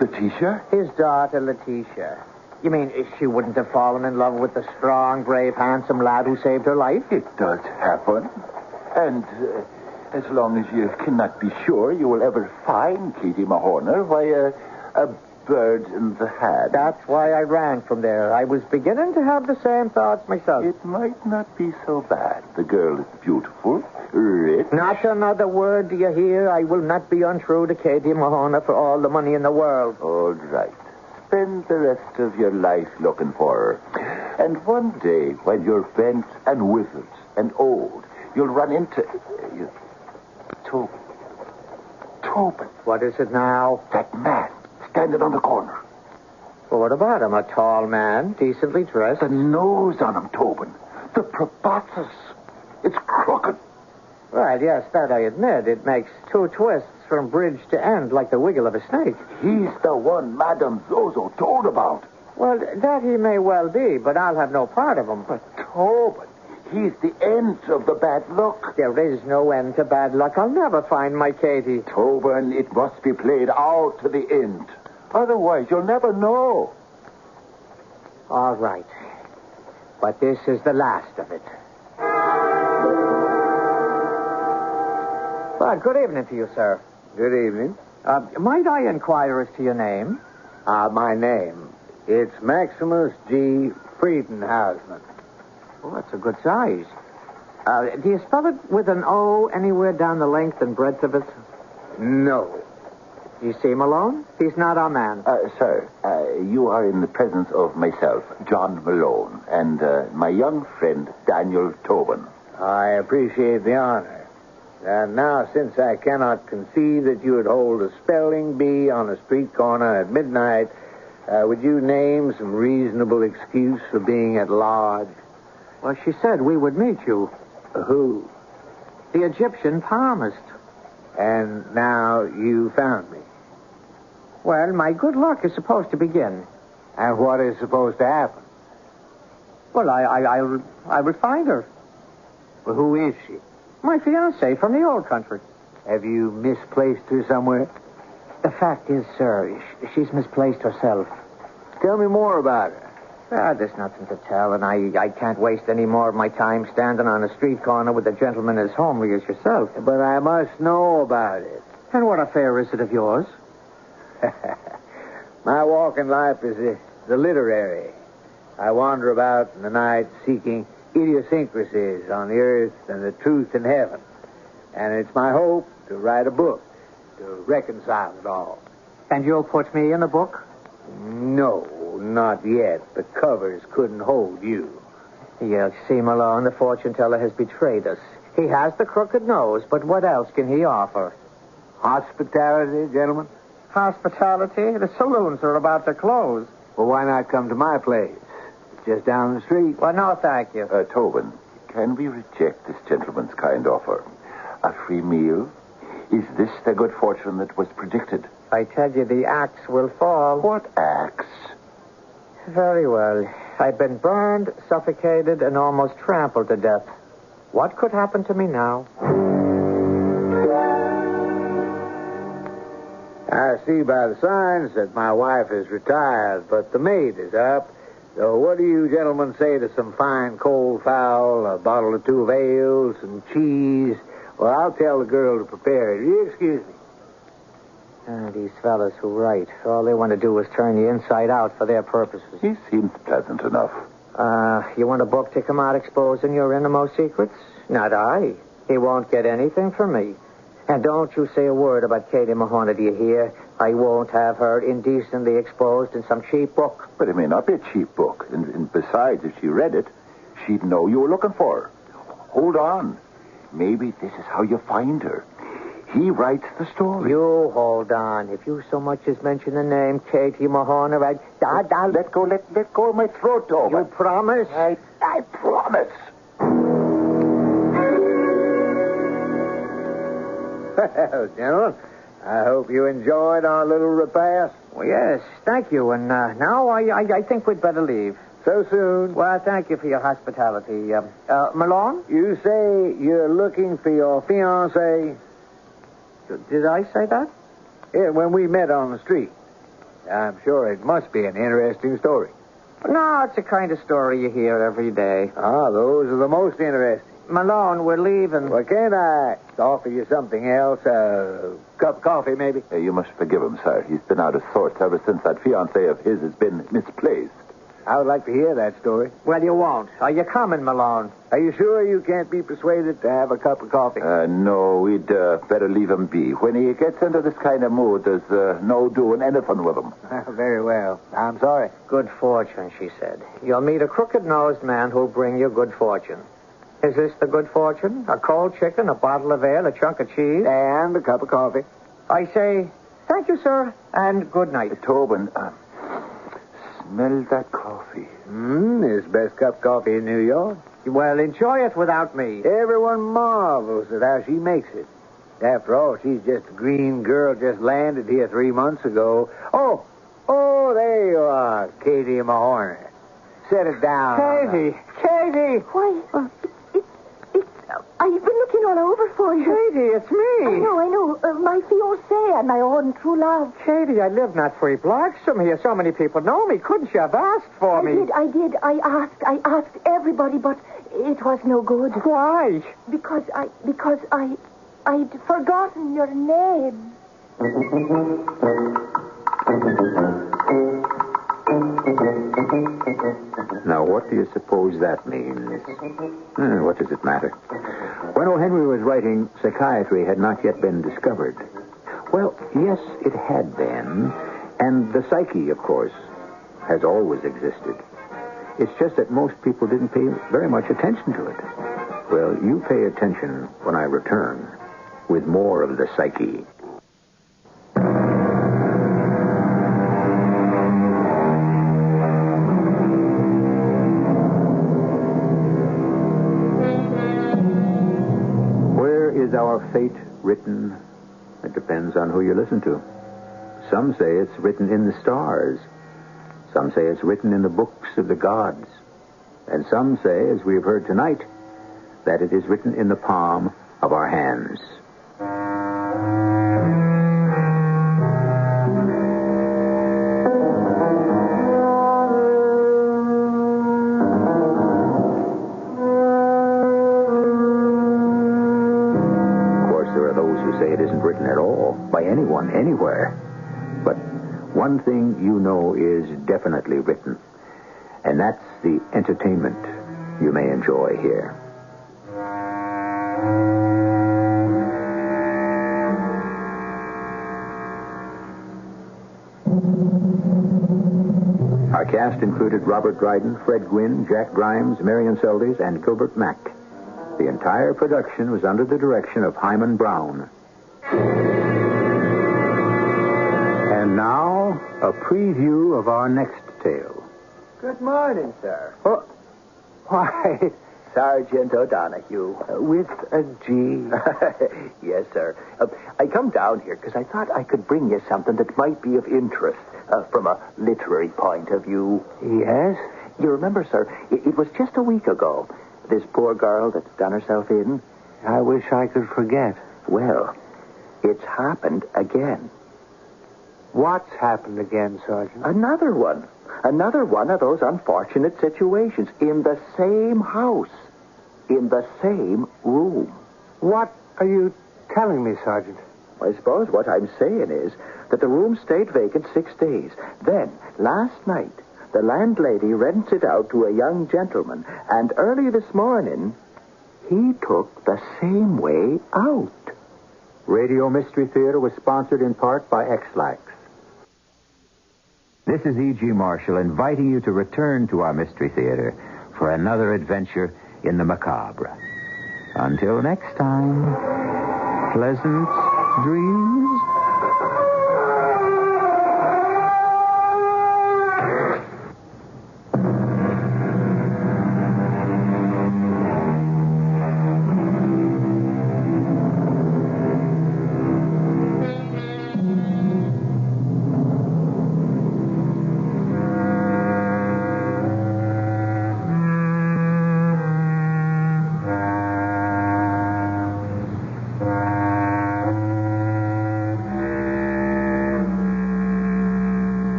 Letitia? His daughter, Letitia. You mean she wouldn't have fallen in love with the strong, brave, handsome lad who saved her life? It does happen. And as long as you cannot be sure you will ever find Katie Mahorner, why, a bird in the hand. That's why I ran from there. I was beginning to have the same thoughts myself. It might not be so bad. The girl is beautiful, rich. Not another word, do you hear? I will not be untrue to Katie Mahorner for all the money in the world. All right. Spend the rest of your life looking for her. And one day, when you're bent and withered and old, you'll run into... Tobin. What is it now? That man standing on the corner. Well, what about him? A tall man, decently dressed. The nose on him, Tobin. The proboscis. It's crooked. Well, yes, that I admit. It makes 2 twists from bridge to end like the wiggle of a snake. He's the one Madame Zozo told about. Well, that he may well be, but I'll have no part of him. But Tobin, he's the end of the bad luck. There is no end to bad luck. I'll never find my Katie. Tobin, it must be played out to the end. Otherwise, you'll never know. All right. But this is the last of it. Well, good evening to you, sir. Good evening. Might I inquire as to your name? My name. It's Maximus G. Friedenhausman. Well, that's a good size. Do you spell it with an O anywhere down the length and breadth of it? No. You see Malone? He's not our man. Sir, you are in the presence of myself, John Malone, and my young friend, Daniel Tobin. I appreciate the honor. And now, since I cannot conceive that you would hold a spelling bee on a street corner at midnight, would you name some reasonable excuse for being at large? Well, she said we would meet you. Who? The Egyptian palmist. And now you found me. Well, my good luck is supposed to begin. And what is supposed to happen? Well, I will find her. Well, who is she? My fiancée from the old country. Have you misplaced her somewhere? The fact is, sir, she's misplaced herself. Tell me more about her. There's nothing to tell, and I can't waste any more of my time standing on a street corner with a gentleman as homely as yourself. But I must know about it. And what affair is it of yours? My walk in life is the literary. I wander about in the night seeking idiosyncrasies on the earth and the truth in heaven. And it's my hope to write a book to reconcile it all. And you'll put me in a book? No, not yet. The covers couldn't hold you. You see, Malone, the fortune teller has betrayed us. He has the crooked nose, but what else can he offer? Hospitality, gentlemen? Hospitality? The saloons are about to close. Well, why not come to my place? It's just down the street. Well, no, thank you. Tobin, can we reject this gentleman's kind offer? A free meal? Is this the good fortune that was predicted? I tell you, the axe will fall. What axe? Very well. I've been burned, suffocated, and almost trampled to death. What could happen to me now? I see by the signs that my wife is retired, but the maid is up. So what do you gentlemen say to some fine cold fowl, a bottle or two of ale, some cheese? Well, I'll tell the girl to prepare it. Will you excuse me? These fellas who write, all they want to do is turn you inside out for their purposes. He seems pleasant enough. You want a book to come out exposing your innermost secrets? Not I. He won't get anything from me. And don't you say a word about Katie Mahoney, do you hear? I won't have her indecently exposed in some cheap book. But it may not be a cheap book. And besides, if she read it, she'd know you were looking for her. Hold on. Maybe this is how you find her. He writes the story. You hold on. If you so much as mention the name Katie Mahoney, I'll let go of my throat, Tobin. You promise? I promise. Well, gentlemen, I hope you enjoyed our little repast. Well, yes, thank you. And now I think we'd better leave. So soon. Well, thank you for your hospitality. Malone? You say you're looking for your fiancée? Did I say that? Yeah, when we met on the street. I'm sure it must be an interesting story. No, it's the kind of story you hear every day. Ah, those are the most interesting. Malone, we're leaving. Well, can't I offer you something else? A cup of coffee, maybe? You must forgive him, sir. He's been out of sorts ever since that fiancée of his has been misplaced. I would like to hear that story. Well, you won't. Are you coming, Malone? Are you sure you can't be persuaded to have a cup of coffee? No, we'd better leave him be. When he gets into this kind of mood, there's no doing anything with him. Very well. I'm sorry. Good fortune, she said. You'll meet a crooked-nosed man who'll bring you good fortune. Is this the good fortune? A cold chicken, a bottle of ale, a chunk of cheese? And a cup of coffee. I say, thank you, sir, and good night. Tobin, smell that coffee. It's the best cup of coffee in New York. Well, enjoy it without me. Everyone marvels at how she makes it. After all, she's just a green girl just landed here 3 months ago. Oh, there you are, Katie Mahoney. Set it down. Katie! Why, I've been looking all over for you. Katie, it's me. I know. My fiancé and my own true love. Katie, I live not 3 blocks from here. So many people know me. Couldn't you have asked for me? I did. I asked everybody, but it was no good. Why? Because I'd forgotten your name. Now, what do you suppose that means? What does it matter? When O. Henry was writing, psychiatry had not yet been discovered. Well, yes, it had been. And the psyche, of course, has always existed. It's just that most people didn't pay very much attention to it. Well, you pay attention when I return. with more of the psyche. Where is our fate written? It depends on who you listen to. Some say it's written in the stars. Some say it's written in the books of the gods. And some say, as we have heard tonight, that it is written in the palm of our hands. Of course, there are those who say it isn't written at all, by anyone, anywhere. But one thing you know is definitely written, and that's the entertainment you may enjoy here. Our cast included Robert Dryden, Fred Gwynne, Jack Grimes, Marion Seldes, and Gilbert Mack. The entire production was under the direction of Hyman Brown. And now, a preview of our next tale. Good morning, sir. Oh, why, Sergeant O'Donoghue. With a G? Yes, sir. I come down here because I thought I could bring you something that might be of interest from a literary point of view. Yes? You remember, sir, it was just a week ago, this poor girl that's done herself in. I wish I could forget. Well, it's happened again. What's happened again, Sergeant? Another one. Another one of those unfortunate situations in the same house, in the same room. What are you telling me, Sergeant? I suppose what I'm saying is that the room stayed vacant 6 days. Then, last night, the landlady rents it out to a young gentleman, and early this morning, he took the same way out. Radio Mystery Theater was sponsored in part by X-Lax. This is E.G. Marshall inviting you to return to our Mystery Theater for another adventure in the macabre. Until next time, pleasant dreams.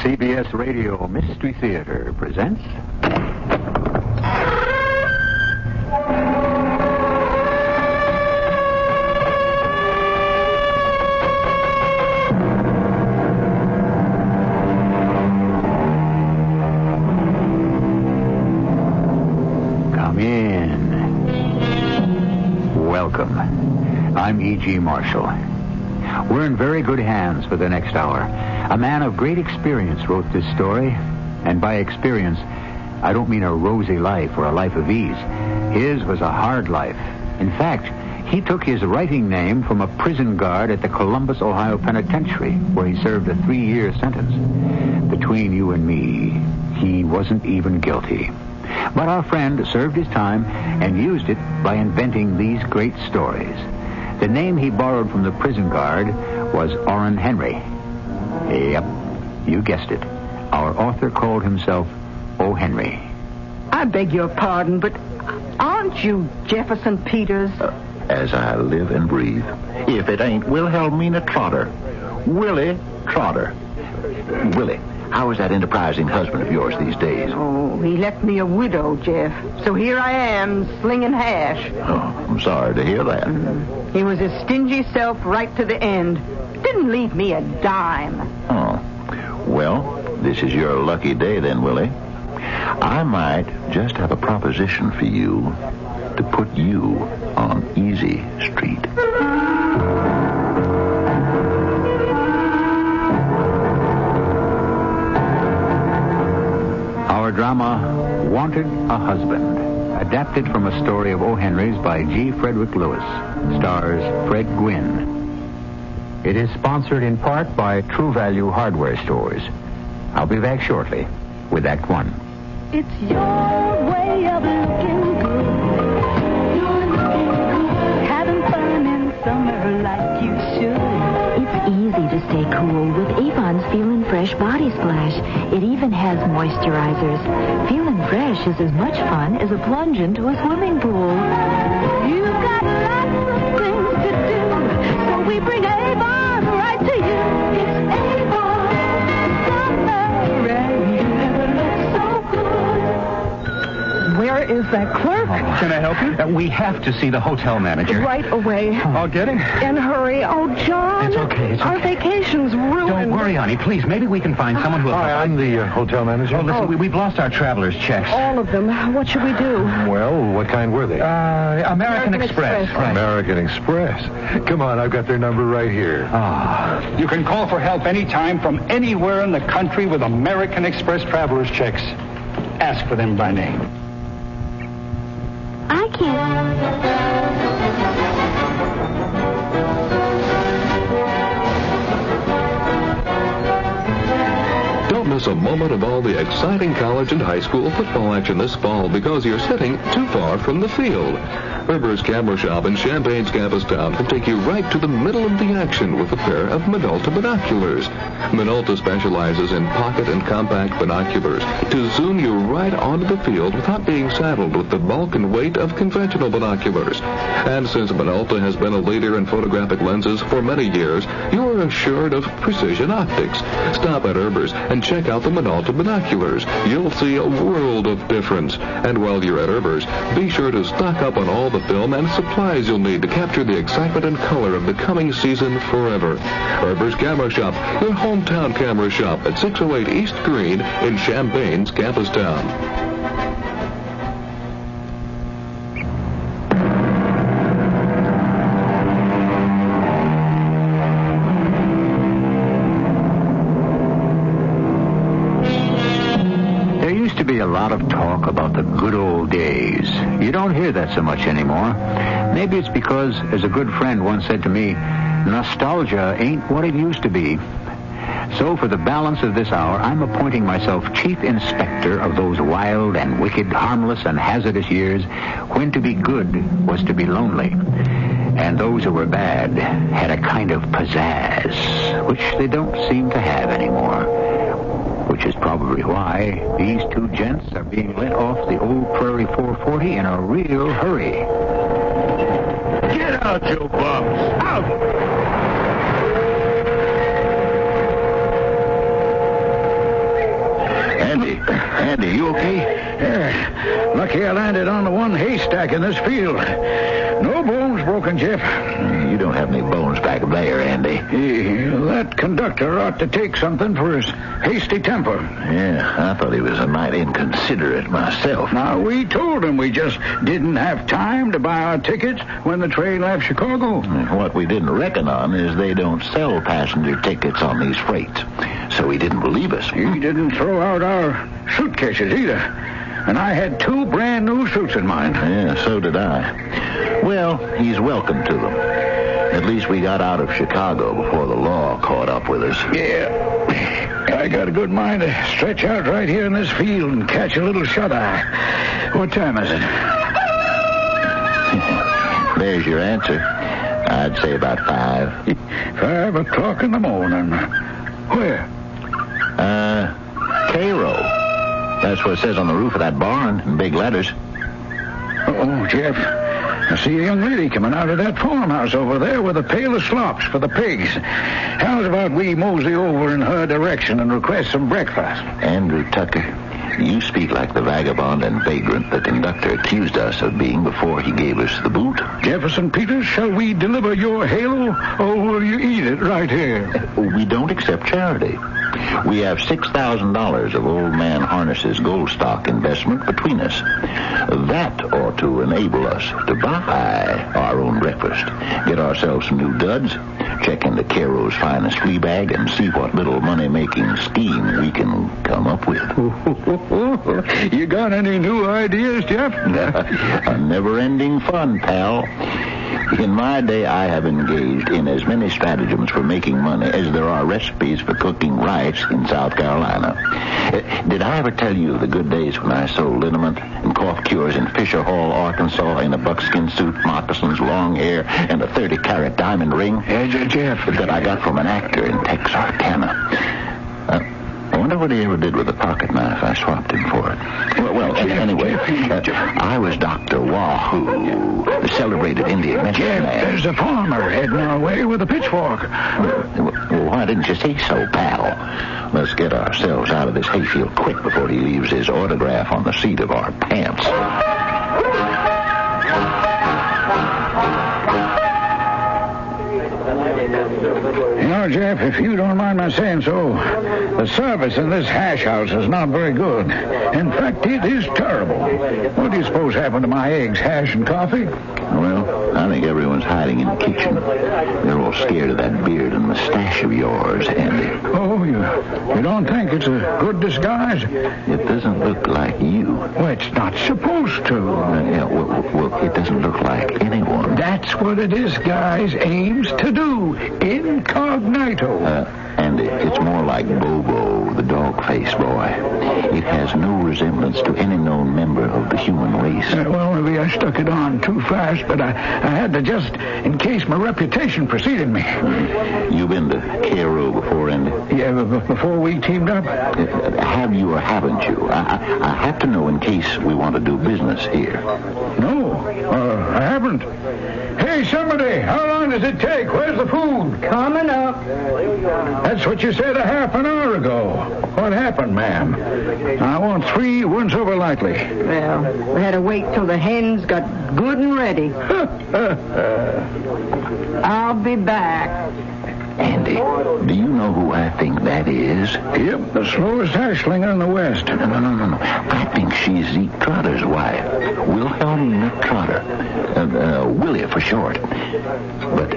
CBS Radio Mystery Theater presents... Come in. Welcome. I'm E.G. Marshall. We're in very good hands for the next hour. A man of great experience wrote this story, and by experience, I don't mean a rosy life or a life of ease. His was a hard life. In fact, he took his writing name from a prison guard at the Columbus, Ohio Penitentiary, where he served a 3-year sentence. Between you and me, he wasn't even guilty. But our friend served his time and used it by inventing these great stories. The name he borrowed from the prison guard was Orrin Henry. Yep, you guessed it. Our author called himself O. Henry. I beg your pardon, but aren't you Jefferson Peters? As I live and breathe. If it ain't Wilhelmina Trotter. Willie Trotter. Willie, how is that enterprising husband of yours these days? Oh, he left me a widow, Jeff. So here I am, slinging hash. Oh, I'm sorry to hear that. He was his stingy self right to the end. Didn't leave me a dime. Oh. Well, this is your lucky day then, Willie. I might just have a proposition for you to put you on Easy Street. Our drama, Wanted a Husband, adapted from a story of O. Henry's by G. Frederick Lewis. Stars Fred Gwynn. It is sponsored in part by True Value Hardware Stores. I'll be back shortly with Act One. It's your way of looking good. You're looking good. Having fun in summer like you should. It's easy to stay cool with Avon's Feelin' Fresh Body Splash. It even has moisturizers. Feelin' Fresh is as much fun as a plunge into a swimming pool. You've got lots of things to do, so we bring Avon right to you. It's Avon Summer, and you never look so good. Where is that clerk? Can I help you? We have to see the hotel manager. Right away. I'll get him. In a hurry. Oh, John. It's okay. Our vacation's ruined. Don't worry, honey. Please, maybe we can find someone who will... Hi, I'm the hotel manager. Oh, listen, we've lost our traveler's checks. All of them. What should we do? Well, what kind were they? American Express. Right. American Express. Come on, I've got their number right here. You can call for help anytime from anywhere in the country with American Express traveler's checks. Ask for them by name. I can't. Don't miss a moment of all the exciting college and high school football action this fall because you're sitting too far from the field. Herber's Camera Shop in Champaign's campus town can take you right to the middle of the action with a pair of Minolta binoculars. Minolta specializes in pocket and compact binoculars to zoom you right onto the field without being saddled with the bulk and weight of conventional binoculars. And since Minolta has been a leader in photographic lenses for many years, you're assured of precision optics. Stop at Herber's and check out the Minolta binoculars. You'll see a world of difference. And while you're at Herber's, be sure to stock up on all the film and supplies you'll need to capture the excitement and color of the coming season forever. Herber's Camera Shop, your hometown camera shop at 608 East Green in Champaign's campus town. A lot of talk about the good old days. You don't hear that so much anymore. Maybe it's because, as a good friend once said to me, nostalgia ain't what it used to be. So for the balance of this hour, I'm appointing myself chief inspector of those wild and wicked, harmless and hazardous years when to be good was to be lonely. And those who were bad had a kind of pizzazz, which they don't seem to have anymore. Which is probably why these two gents are being let off the old Prairie 440 in a real hurry. Get out, you bums! Out! Andy, you okay? Yeah. Lucky I landed on the one haystack in this field. No bones broken, Jeff. You don't have any bones back there, Andy. That conductor ought to take something for his hasty temper. Yeah, I thought he was a mite inconsiderate myself. Now, we told him we just didn't have time to buy our tickets when the train left Chicago. What we didn't reckon on is they don't sell passenger tickets on these freights. So he didn't believe us. He didn't throw out our suitcases either. And I had 2 brand new suits in mine. Yeah, so did I. Well, he's welcome to them. At least we got out of Chicago before the law caught up with us. Yeah. I got a good mind to stretch out right here in this field and catch a little shut-eye. What time is it? There's your answer. I'd say about 5. 5 o'clock in the morning. Where? Cairo. That's what it says on the roof of that barn in big letters. Oh, Jeff. I see a young lady coming out of that farmhouse over there with a pail of slops for the pigs. How's about we mosey over in her direction and request some breakfast? Andrew Tucker, you speak like the vagabond and vagrant the conductor accused us of being before he gave us the boot. Jefferson Peters, shall we deliver your halo, or will you eat it right here? We don't accept charity. We have $6,000 of Old Man Harness's gold stock investment between us. That ought to enable us to buy our own breakfast, get ourselves some new duds, check into Caro's finest flea bag and see what little money-making scheme we can come up with. You got any new ideas, Jeff? A never-ending fun, pal. In my day, I have engaged in as many stratagems for making money as there are recipes for cooking rice in South Carolina. Did I ever tell you the good days when I sold liniment and cough cures in Fisher Hall, Arkansas, in a buckskin suit, moccasins, long hair, and a 30-carat diamond ring? Jeff. That I got from an actor in Texarkana. I wonder what he ever did with the pocket knife I swapped him for it. Well, anyway, I was Dr. Wahoo, the celebrated Indian medicine man. There's a farmer heading our way with a pitchfork. Well, why didn't you say so, pal? Let's get ourselves out of this hayfield quick before he leaves his autograph on the seat of our pants. You know, Jeff, if you don't mind my saying so, the service in this hash house is not very good. In fact, it is terrible. What do you suppose happened to my eggs, hash, and coffee? Well, I think everyone's hiding in the kitchen. They're all scared of that beard and mustache of yours, Andy. Oh, you don't think it's a good disguise? It doesn't look like you. Well, it's not supposed to. Well, it doesn't look like anyone. That's what a disguise aims to do. Incognito. Andy, it's more like Bobo, the dog-faced boy. It has no resemblance to any known member of the human race. Well, maybe I stuck it on too fast, but I had to just in case my reputation preceded me. You've been to Caro before, Andy? Yeah, before we teamed up? Have you or haven't you? I have to know in case we want to do business here. No, I haven't. Hey, somebody, how long does it take? Where's the food? Coming up. That's what you said a half an hour ago. What happened, ma'am? I want 3 once over lightly. Well, we had to wait till the hens got good and ready. I'll be back. Andy, do you know who I think that is? Yep, the slowest hashlinger in the West. No. I think she's Zeke Trotter's wife. Wilhelmina Trotter. Willie for short. But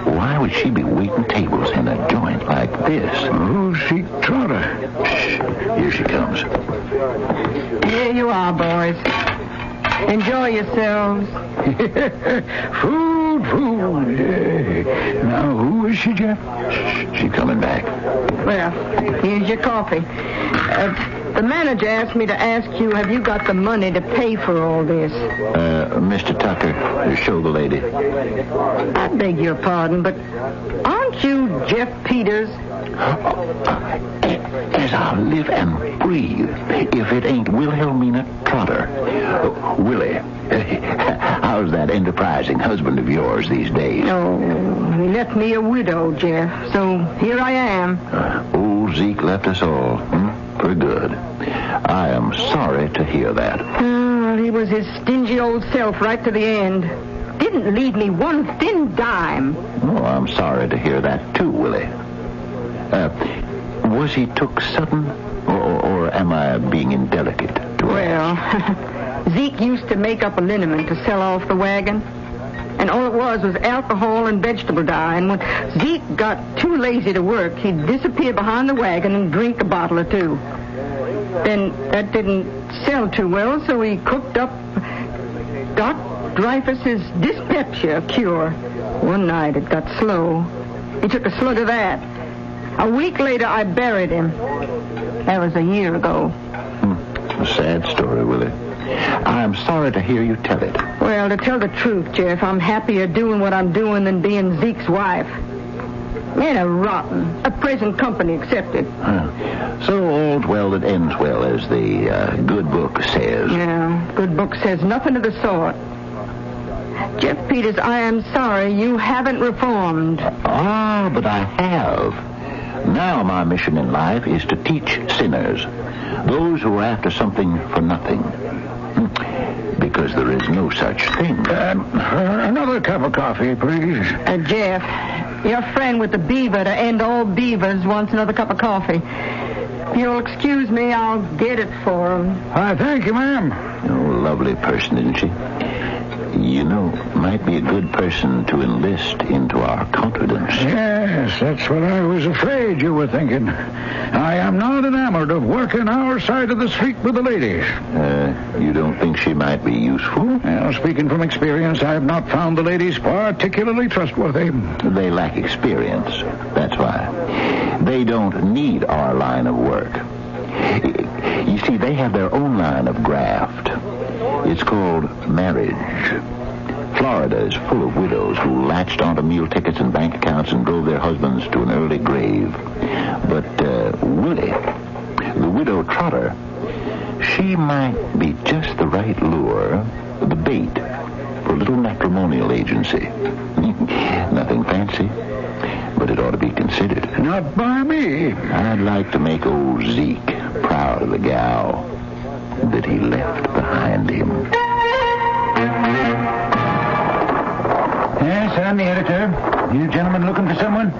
why would she be waiting tables in a joint like this? Who's Zeke Trotter? Shh, here she comes. Here you are, boys. Enjoy yourselves. Food. Now, who is she, Jeff? Shh, she's coming back. Well, here's your coffee. The manager asked me to ask you, have you got the money to pay for all this? Mr. Tucker, show the lady. I beg your pardon, but aren't you Jeff Peters? As I live and breathe, if it ain't Wilhelmina Trotter. Willie, how's that enterprising husband of yours these days? Oh, he left me a widow, Jeff, so here I am. Old Zeke left us all, for good. I am sorry to hear that. Well, he was his stingy old self right to the end. Didn't leave me one thin dime. Oh, I'm sorry to hear that, too, Willie. Was he took sudden, or am I being indelicate? Well, Zeke used to make up a liniment to sell off the wagon. And all it was alcohol and vegetable dye. And when Zeke got too lazy to work, he'd disappear behind the wagon and drink a bottle or two. Then that didn't sell too well, so he cooked up Doc Dreyfus's dyspepsia cure. One night it got slow. He took a slug of that. A week later, I buried him. That was a year ago. A sad story, Willie. I'm sorry to hear you tell it. Well, to tell the truth, Jeff, I'm happier doing what I'm doing than being Zeke's wife. Men are rotten. A present company accepted. So all's well that ends well, as the good book says. Yeah, good book says nothing of the sort. Jeff Peters, I am sorry you haven't reformed. But I have. Now my mission in life is to teach sinners, those who are after something for nothing. Because there is no such thing. Another cup of coffee, please. Jeff, your friend with the beaver to end all beavers wants another cup of coffee. If you'll excuse me, I'll get it for him. Thank you, ma'am. Oh, lovely person, isn't she? You know might be a good person to enlist into our confidence. Yes, that's what I was afraid you were thinking. I am not enamored of working our side of the street with the ladies. You don't think she might be useful? Well, speaking from experience, I have not found the ladies particularly trustworthy. They lack experience. That's why. They don't need our line of work. You see, they have their own line of graft. It's called marriage. Florida is full of widows who latched onto meal tickets and bank accounts and drove their husbands to an early grave. But Willie, the widow trotter, she might be just the right lure, the bait, for a little matrimonial agency. Nothing fancy, but it ought to be considered. Not by me. I'd like to make old Zeke proud of the gal that he left behind him. Yes, I'm the editor. You gentlemen looking for someone?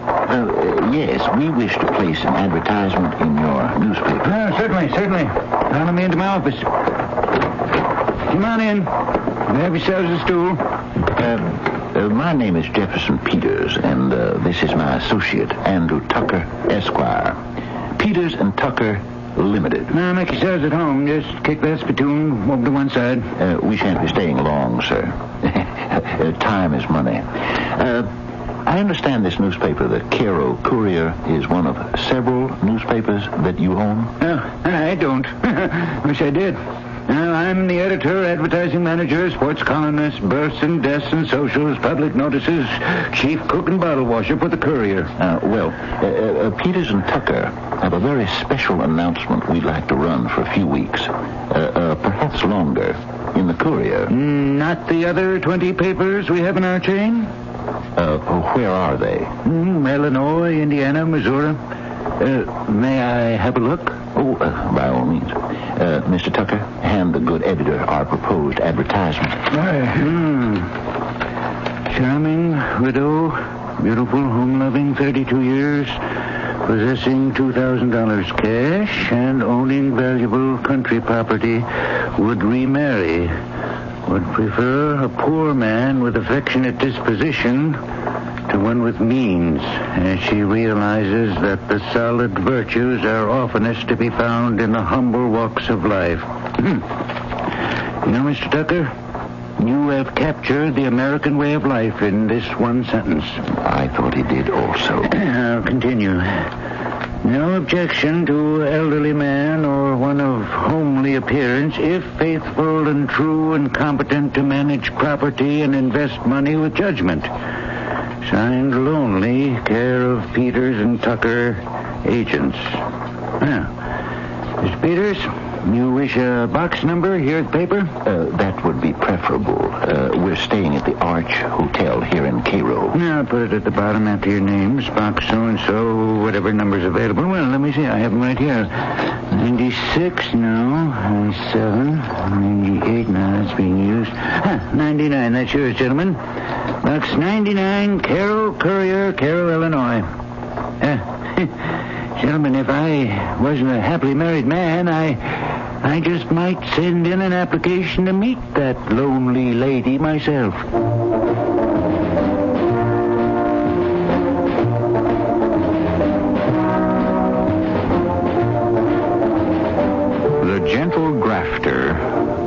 Yes, we wish to place an advertisement in your newspaper. Certainly. Follow me into my office. Come on in. Have yourselves a stool. My name is Jefferson Peters, and this is my associate, Andrew Tucker, Esquire. Peters and Tucker Limited. Now, make yourselves at home. Just kick that spittoon over to one side. We shan't be staying long, sir. Time is money. I understand this newspaper, the Cairo Courier, is one of several newspapers that you own? Oh, I don't. Wish I did. Well, I'm the editor, advertising manager, sports columnist, births and deaths and socials, public notices, chief cook and bottle washer for the Courier. Peters and Tucker have a very special announcement we'd like to run for a few weeks. Perhaps longer. In the Courier. Not the other 20 papers we have in our chain? Where are they? Illinois, Indiana, Missouri. May I have a look? Oh, by all means. Mr. Tucker, hand the good editor our proposed advertisement. Charming widow, beautiful, home-loving, 32 years, possessing $2,000 cash and owning valuable country property, would remarry. Would prefer a poor man with affectionate disposition to one with means, as she realizes that the solid virtues are oftenest to be found in the humble walks of life. You know, Mr. Tucker, you have captured the American way of life in this one sentence. I thought he did also. I'll continue. No objection to elderly man or one of homely appearance if faithful and true and competent to manage property and invest money with judgment. Signed Lonely, care of Peters and Tucker, agents. Now, Mr. Peters, you wish a box number here at the paper? That would be preferable. We're staying at the Arch Hotel here in Cairo. Now, put it at the bottom after your names, box so-and-so, whatever number's available. Well, let me see. I have them right here. 96, no. 97, 98, no, that's being used. 99, that's yours, gentlemen. Box 99, Cairo Courier, Cairo, Illinois. Gentlemen, if I wasn't a happily married man, I just might send in an application to meet that lonely lady myself. The Gentle Grafter,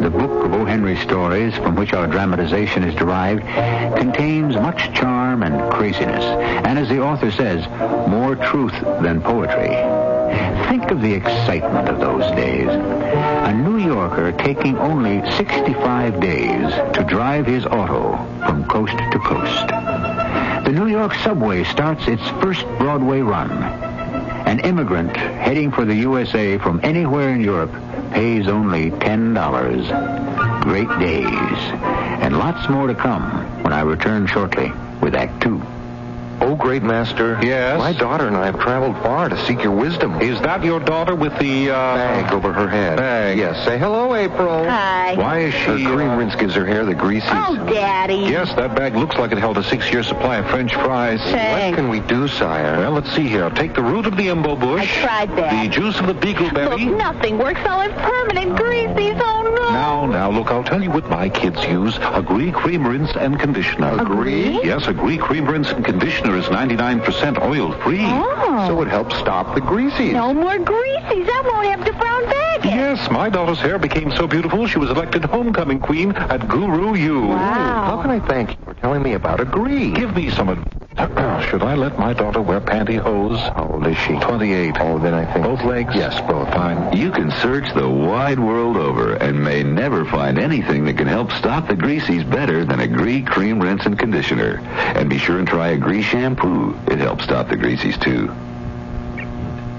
the book of O. Henry stories from which our dramatization is derived, contains much charm and craziness, and as the author says, more truth than poetry. Think of the excitement of those days. A New Yorker taking only 65 days to drive his auto from coast to coast. The New York subway starts its first Broadway run. An immigrant heading for the USA from anywhere in Europe pays only $10. Great days. And lots more to come when I return shortly with Act 2. Oh, great master. Yes? My daughter and I have traveled far to seek your wisdom. Is that your daughter with the, bag over her head? Bag. Yes. Say hello, April. Hi. Why is she... Her cream rinse gives her hair the greasiest. Oh, Daddy. Yes, that bag looks like it held a 6-year supply of French fries. What can we do, sire? Well, let's see here. Take the root of the imbo bush. I tried that. The juice of the beagleberry. Look, nothing works. All it's permanent greasies. Oh, no. Now, look, I'll tell you what my kids use. Agree Cream Rinse and Conditioner. Agree? Yes, Agree Cream Rinse and Conditioner is 99% oil-free. Oh. So it helps stop the greasies. No more greasies. I won't have to brown bag it. Yes, my daughter's hair became so beautiful she was elected homecoming queen at Guru U. Wow. How can I thank you for telling me about Agree? Give me some Should I let my daughter wear pantyhose? How old is she? 28. Oh, then I think... Both legs? Yes, both. Fine. You can search the wide world over and may never find anything that can help stop the greasies better than Agree Cream Rinse and Conditioner. And be sure and try Agree Shampoo. It helps stop the greasies, too.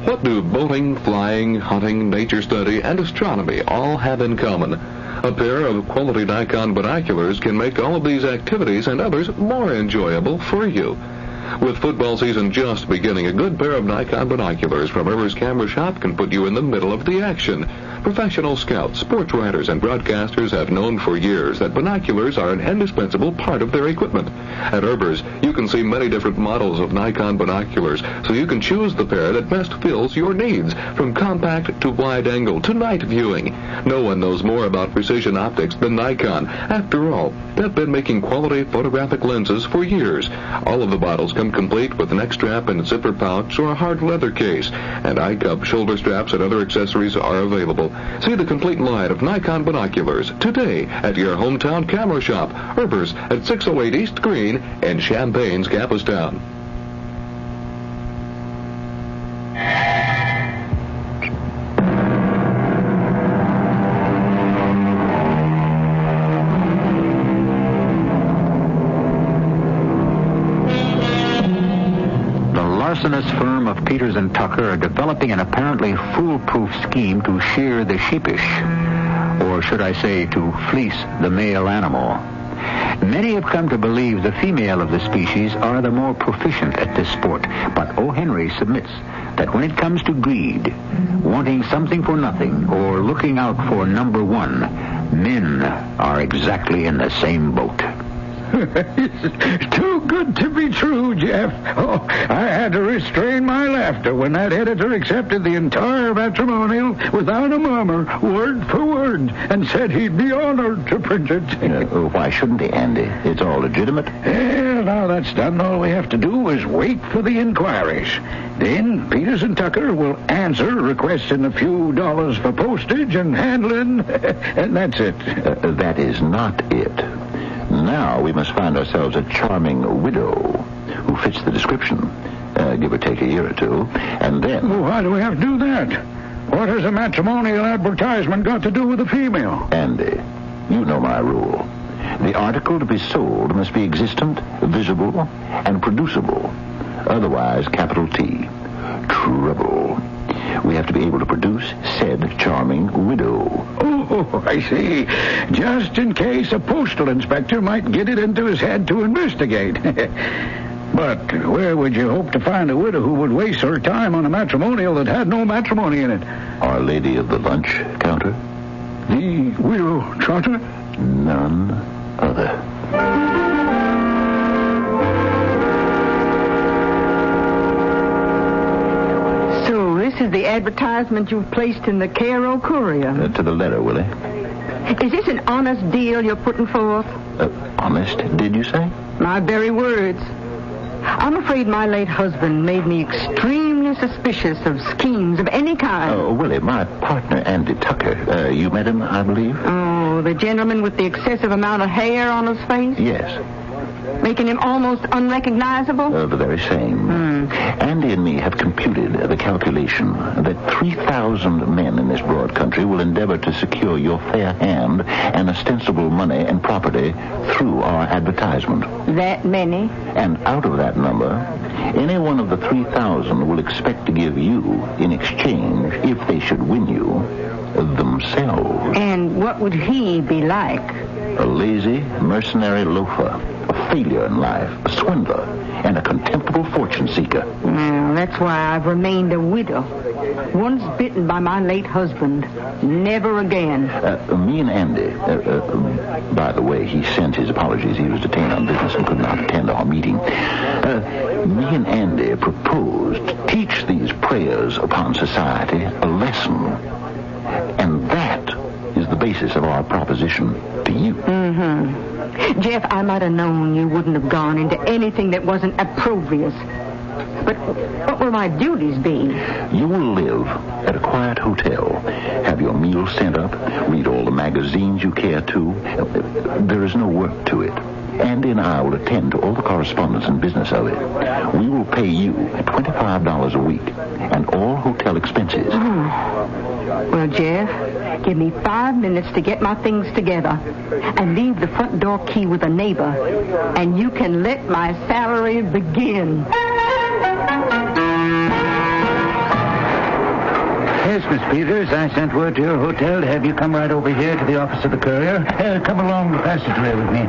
What do boating, flying, hunting, nature study, and astronomy all have in common? A pair of quality Nikon binoculars can make all of these activities and others more enjoyable for you. With football season just beginning, a good pair of Nikon binoculars from Rivers Camera Shop can put you in the middle of the action. Professional scouts, sports writers, and broadcasters have known for years that binoculars are an indispensable part of their equipment. At Rivers, you can see many different models of Nikon binoculars, so you can choose the pair that best fills your needs, from compact to wide angle to night viewing. No one knows more about precision optics than Nikon. After all, they've been making quality photographic lenses for years. All of the bottles come complete with neck strap and zipper pouch or a hard leather case, and eye cup, shoulder straps, and other accessories are available. See the complete line of Nikon binoculars today at your hometown camera shop, Herbers at 608 East Green in Champaign's Gapustown. Larcenous firm of Peters and Tucker are developing an apparently foolproof scheme to shear the sheepish, or should I say to fleece the male animal. Many have come to believe the female of the species are the more proficient at this sport, but O. Henry submits that when it comes to greed, wanting something for nothing, or looking out for number one, men are exactly in the same boat. It's too good to be true, Jeff. Oh, I had to restrain my laughter when that editor accepted the entire matrimonial without a murmur, word for word, and said he'd be honored to print it. Why shouldn't he, Andy? It's all legitimate. Well, now that's done, all we have to do is wait for the inquiries. Then Peters and Tucker will answer, requesting a few dollars for postage and handling, and that's it. That is not it. Now we must find ourselves a charming widow who fits the description, give or take a year or two, and then... Well, why do we have to do that? What has a matrimonial advertisement got to do with a female? Andy, you know my rule. The article to be sold must be existent, visible, and producible. Otherwise, capital T, trouble. We have to be able to produce said charming widow. Oh, I see. Just in case a postal inspector might get it into his head to investigate. But where would you hope to find a widow who would waste her time on a matrimonial that had no matrimony in it? Our Lady of the Lunch Counter? The widow Trotter? None other. This is the advertisement you've placed in the Cairo Courier. To the letter, Willie. Is this an honest deal you're putting forth? Honest, did you say? My very words. I'm afraid my late husband made me extremely suspicious of schemes of any kind. Oh, Willie, my partner, Andy Tucker. You met him, I believe? Oh, the gentleman with the excessive amount of hair on his face? Yes. Making him almost unrecognizable? The very same. Andy and me have computed the calculation that 3,000 men in this broad country will endeavor to secure your fair hand and ostensible money and property through our advertisement. That many? And out of that number, any one of the 3,000 will expect to give you, in exchange, if they should win you, themselves. And what would he be like? A lazy, mercenary loafer, a failure in life, a swindler, and a contemptible fortune seeker. Well, that's why I've remained a widow. Once bitten by my late husband, never again. Me and Andy, by the way, he sent his apologies. He was detained on business and could not attend our meeting. Me and Andy proposed to teach these preyers upon society a lesson. And that is the basis of our proposition to you. Mm-hmm. Jeff, I might have known you wouldn't have gone into anything that wasn't opprobrious. But what will my duties be? You will live at a quiet hotel, have your meals sent up, read all the magazines you care to. There is no work to it. Andy and I will attend to all the correspondence and business of it. We will pay you $25 a week and all hotel expenses. Well, Jeff, give me 5 minutes to get my things together and leave the front door key with a neighbor, and you can let my salary begin. Yes, Miss Peters, I sent word to your hotel to have you come right over here to the office of the courier. Come along the passageway with me.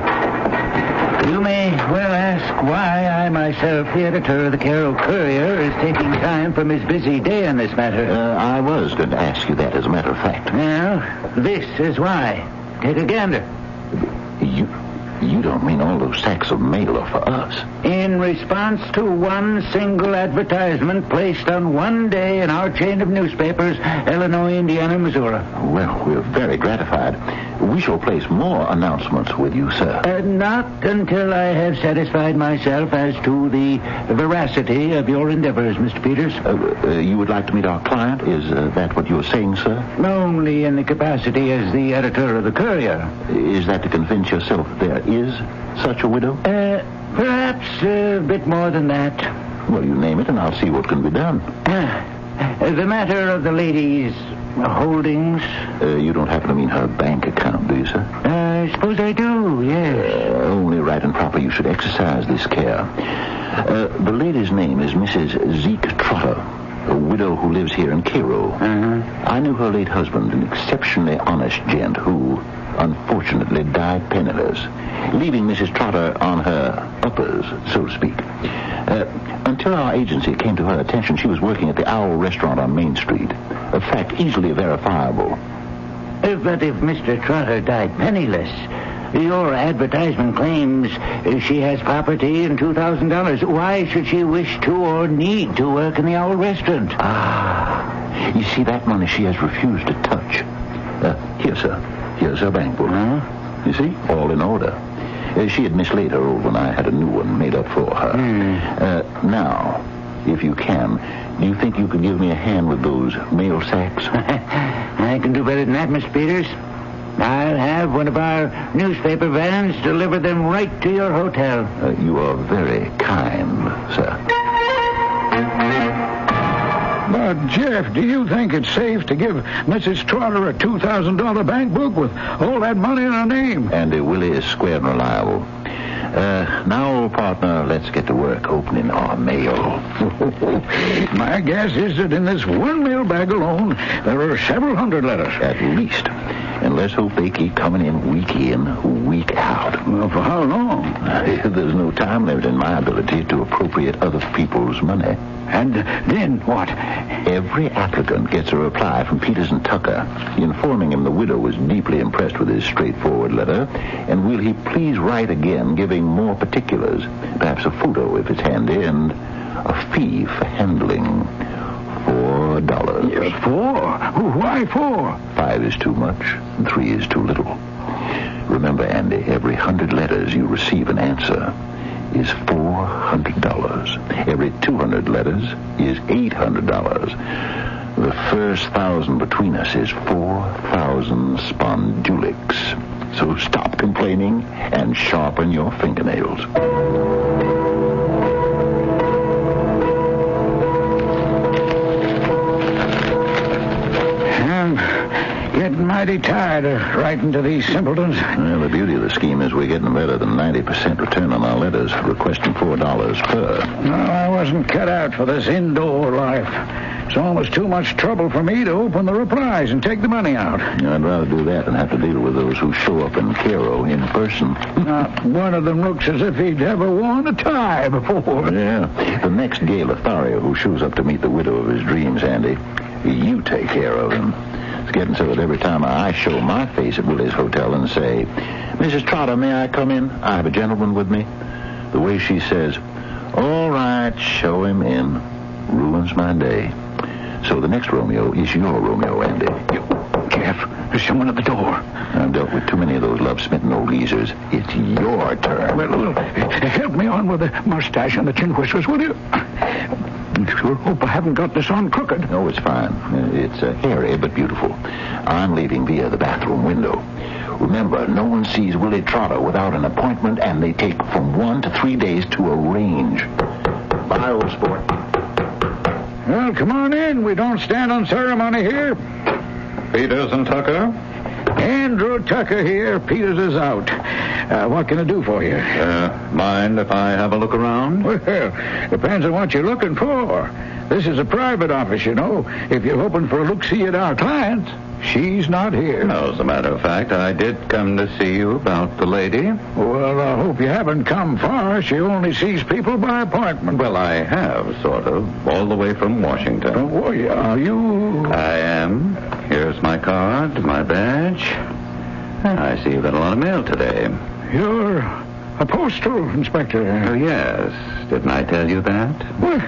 You may well ask why I myself, the editor of the Carroll Courier, is taking time from his busy day on this matter. I was going to ask you that, as a matter of fact. Well, this is why. Take a gander. You don't mean all those sacks of mail are for us? In response to one single advertisement placed on one day in our chain of newspapers, Illinois, Indiana, Missouri. Well, we're very gratified. We shall place more announcements with you, sir. Not until I have satisfied myself as to the veracity of your endeavors, Mr. Peters. You would like to meet our client? Is that what you're saying, sir? Only in the capacity as the editor of the Courier. Is that to convince yourself that there is such a widow? Perhaps a bit more than that. Well, you name it, and I'll see what can be done. The matter of the lady's holdings. You don't happen to mean her bank account, do you, sir? I suppose I do, yes. Only right and proper you should exercise this care. The lady's name is Mrs. Zeke Trotter, a widow who lives here in Cairo. I knew her late husband, an exceptionally honest gent who, unfortunately, died penniless, leaving Mrs. Trotter on her uppers, so to speak. Until our agency came to her attention, she was working at the Owl Restaurant on Main Street. A fact easily verifiable. But if Mr. Trotter died penniless, your advertisement claims she has property and $2,000. Why should she wish to or need to work in the Owl Restaurant? You see, that money she has refused to touch. Here, sir. Here's her bank book. You see? All in order. She had mislaid her old one. I had a new one made up for her. Now, if you can, do you think you could give me a hand with those mail sacks? I can do better than that, Miss Peters. I'll have one of our newspaper vans deliver them right to your hotel. You are very kind, sir. But, Jeff, do you think it's safe to give Mrs. Trotter a $2,000 bank book with all that money in her name? Andy Willie is square and reliable. Now, old partner, let's get to work opening our mail. My guess is that in this one mail bag alone, there are several hundred letters. At least. And let's hope they keep coming in, week out. Well, for how long? There's no time limit in my ability to appropriate other people's money. And then what? Every applicant gets a reply from Peters and Tucker informing him the widow was deeply impressed with his straightforward letter, and will he please write again, giving more particulars, perhaps a photo if it's handy, and a fee for handling. $4. Yeah, 4? Why 4? 5 is too much, and 3 is too little. Remember, Andy, every 100 letters you receive an answer is $400. Every 200 letters is $800. The first 1,000 between us is 4,000 spondulics. So stop complaining and sharpen your fingernails. Getting mighty tired of writing to these simpletons. Well, the beauty of the scheme is we're getting better than 90% return on our letters, requesting $4 per. No, I wasn't cut out for this indoor life. It's almost too much trouble for me to open the replies and take the money out. I'd rather do that than have to deal with those who show up in Cairo in person. Not one of them looks as if he'd ever worn a tie before. Yeah. The next gay Lothario who shows up to meet the widow of his dreams, Andy, you take care of him. It's getting so that every time I show my face at Willie's hotel and say, Mrs. Trotter, may I come in? I have a gentleman with me. The way she says, all right, show him in, ruins my day. So the next Romeo is your Romeo, Andy. Jeff, there's someone at the door. I've dealt with too many of those love-smitten old geezers. It's your turn. Well, help me on with the mustache and the chin whiskers, will you? Sure hope I haven't got this on crooked. No, it's fine. It's hairy but beautiful. I'm leaving via the bathroom window. Remember, no one sees Willie Trotter without an appointment, and they take from 1 to 3 days to arrange. Bye, old sport. Well, come on in. We don't stand on ceremony here. Peters and Tucker? Andrew Tucker here. Peters is out. What can I do for you? Mind if I have a look around? Well, depends on what you're looking for. This is a private office, you know. If you're hoping for a look-see at our client, she's not here. No, as a matter of fact, I did come to see you about the lady. Well, I hope you haven't come far. She only sees people by appointment. Well, I have, sort of, all the way from Washington. Oh, are you? I am. Here's my card, my badge. I see you've got a lot of mail today. You're a postal inspector. Oh, yes. Didn't I tell you that? Well,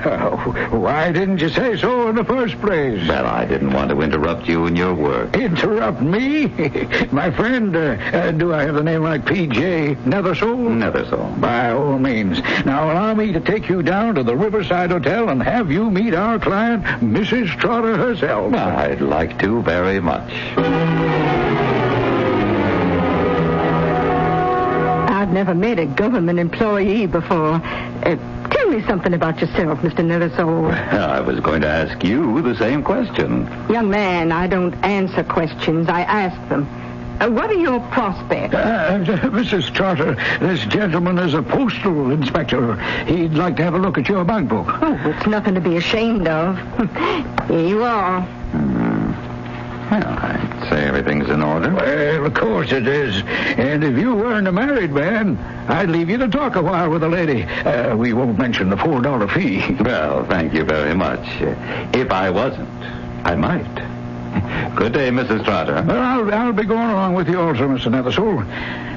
why didn't you say so in the first place? Well, I didn't want to interrupt you in your work. Interrupt me? My friend, do I have the name like P.J. Nethersoul? Nethersoul. By all means. Now, allow me to take you down to the Riverside Hotel and have you meet our client, Mrs. Trotter herself. I'd like to very much. I've never met a government employee before. Tell me something about yourself, Mr. Nethersoul. I was going to ask you the same question. Young man, I don't answer questions. I ask them. What are your prospects? Mrs. Trotter, this gentleman is a postal inspector. He'd like to have a look at your bank book. Oh, it's nothing to be ashamed of. Here you are. Well, I'd say everything's in order. Well, of course it is. And if you weren't a married man, I'd leave you to talk a while with the lady. We won't mention the $4 fee. Well, thank you very much. If I wasn't, I might. Good day, Mrs. Trotter. Well, I'll be going along with you also, Mr. Nethersoul.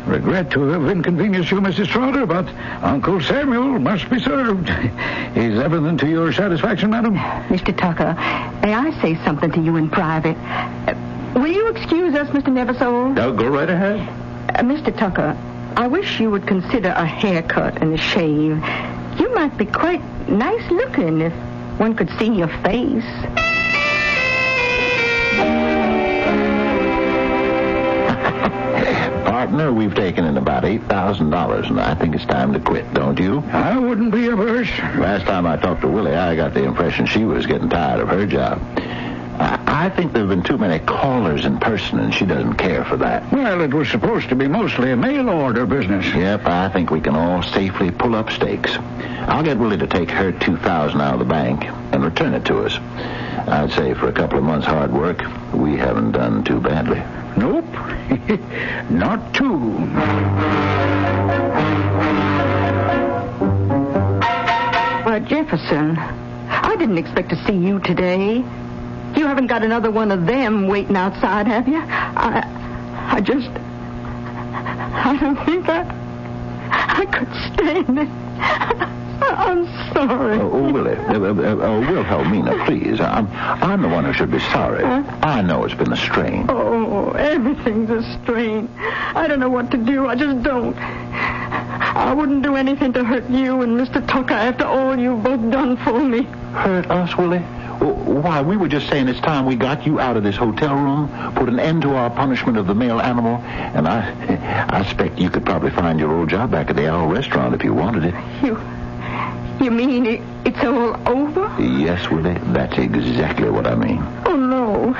Regret to have inconvenienced you, Mrs. Trotter, but Uncle Samuel must be served. Is everything to your satisfaction, madam? Mr. Tucker, may I say something to you in private? Will you excuse us, Mr. Nethersoul? No, go right ahead. Mr. Tucker, I wish you would consider a haircut and a shave. You might be quite nice looking if one could see your face. Partner, we've taken in about $8,000, and I think it's time to quit, don't you? I wouldn't be averse. Last time I talked to Willie, I got the impression she was getting tired of her job. I think there have been too many callers in person, and she doesn't care for that. Well, it was supposed to be mostly a mail order business. Yep, I think we can all safely pull up stakes. I'll get Willie to take her $2,000 out of the bank and return it to us. I'd say for a couple of months' hard work, we haven't done too badly. Nope. Not too. Why, Jefferson, I didn't expect to see you today. You haven't got another one of them waiting outside, have you? I don't think I could stand it. I'm sorry. Willie, Wilhelmina, please. I'm the one who should be sorry. I know it's been a strain. Oh, everything's a strain. I don't know what to do. I just don't. I wouldn't do anything to hurt you and Mr. Tucker after all you've both done for me. Hurt us, Willie? Why, we were just saying it's time we got you out of this hotel room, put an end to our punishment of the male animal, and I expect you could probably find your old job back at the Owl Restaurant if you wanted it. You mean it's all over? Yes, Willie, that's exactly what I mean. Oh, no.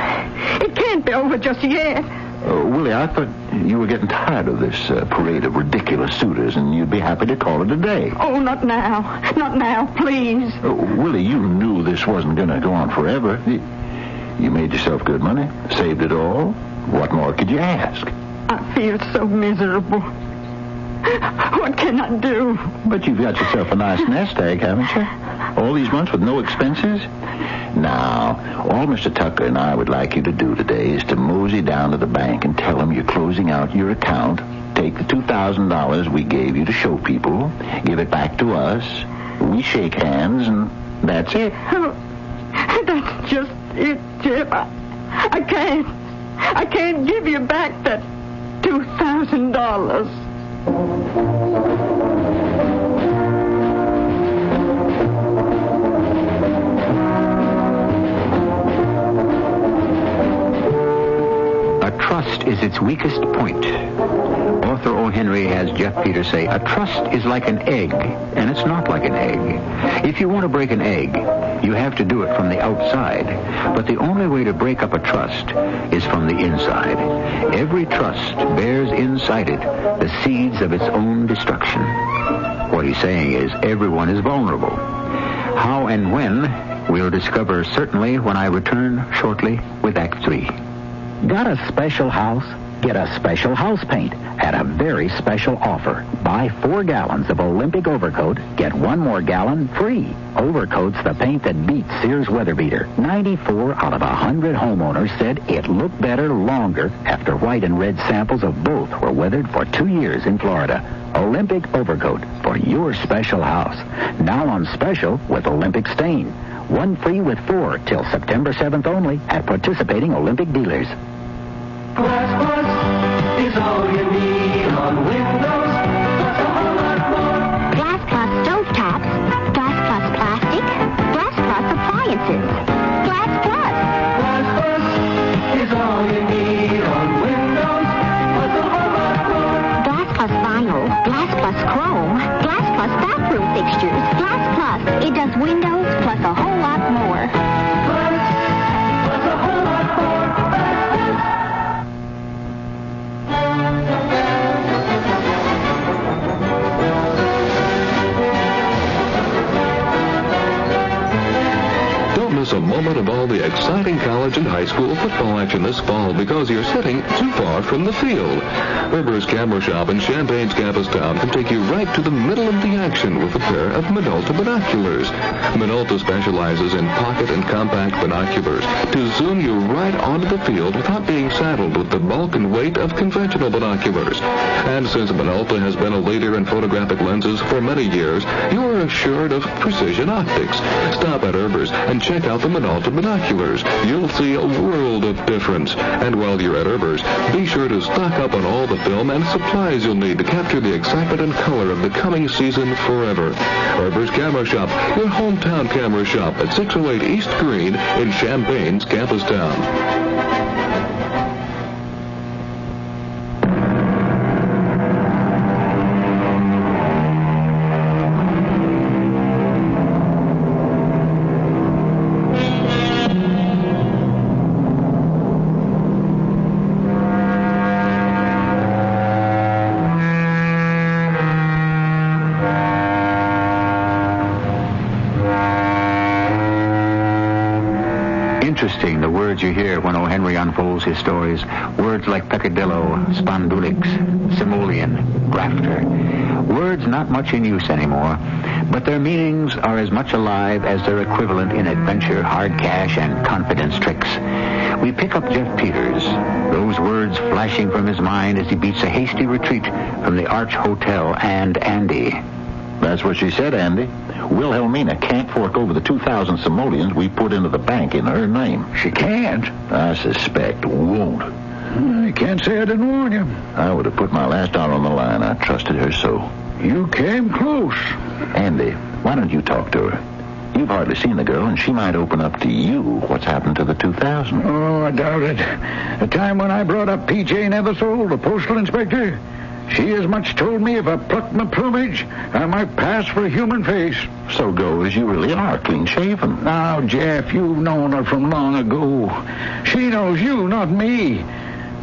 It can't be over just yet. Willie, I thought you were getting tired of this parade of ridiculous suitors, and you'd be happy to call it a day. Oh, not now. Not now, please. Willie, you knew this wasn't going to go on forever. You made yourself good money, saved it all. What more could you ask? I feel so miserable. What can I do? But you've got yourself a nice nest egg, haven't you? All these months with no expenses? Now, all Mr. Tucker and I would like you to do today is to mosey down to the bank and tell them you're closing out your account, take the $2,000 we gave you to show people, give it back to us, we shake hands, and that's it. Oh, that's just it, Jeff. I can't. I can't give you back that $2,000. Trust is its weakest point. Author O. Henry has Jeff Peters say, a trust is like an egg, and it's not like an egg. If you want to break an egg, you have to do it from the outside. But the only way to break up a trust is from the inside. Every trust bears inside it the seeds of its own destruction. What he's saying is everyone is vulnerable. How and when, we'll discover certainly when I return shortly with Act 3. Got a special house? Get a special house paint at a very special offer. Buy 4 gallons of Olympic Overcoat, get 1 more gallon free. Overcoat's the paint that beats Sears Weather Beater. 94 out of 100 homeowners said it looked better longer after white and red samples of both were weathered for 2 years in Florida. Olympic Overcoat for your special house. Now on special with Olympic Stain. 1 free with 4 till September 7th only at participating Olympic dealers. Glass Plus is all you need on Windows, plus a whole lot more. Glass Plus stove tops, Glass Plus plastic, Glass Plus appliances. Glass Plus. Glass Plus is all you need on Windows, plus a whole lot more. Glass Plus vinyl, Glass Plus chrome, Glass Plus bathroom fixtures. Glass Plus. It does windows plus a whole lot more. Glass plus a whole lot more. Don't miss a moment of all the exciting college and high school football action this fall because you're sitting too far from the field. Rivers Camera Shop in Champaign's campus town can take you right to the middle of the action with a pair of Minolta binoculars. Minolta specializes in pocket and compact binoculars to zoom you right onto the field without being saddled with the bulk and weight of conventional binoculars. And since Minolta has been a leader in photographic lenses for many years, you're assured of precision optics. Stop at Rivers and check out the Minolta binoculars. You'll see a world of difference. And while you're at Rivers, be sure to stock up on all the film and supplies you'll need to capture the excitement and color of the coming season forever. Rivers Camera Shop, your hometown camera shop at 608 East Green in Champaign's campus town. Interesting, the words you hear when O. Henry unfolds his stories. Words like peccadillo, spondulix, simoleon, grafter. Words not much in use anymore, but their meanings are as much alive as their equivalent in adventure, hard cash, and confidence tricks. We pick up Jeff Peters, those words flashing from his mind as he beats a hasty retreat from the Arch Hotel and Andy. That's what she said, Andy. Wilhelmina can't fork over the 2,000 simoleons we put into the bank in her name. She can't. I suspect won't. I can't say I didn't warn you. I would have put my last dollar on the line. I trusted her so. You came close. Andy, why don't you talk to her? You've hardly seen the girl, and she might open up to you what's happened to the 2,000. Oh, I doubt it. The time when I brought up P.J. Nethersole, the postal inspector, she as much told me if I plucked my plumage, I might pass for a human face. So goes you really are clean-shaven. Now, Jeff, you've known her from long ago. She knows you, not me.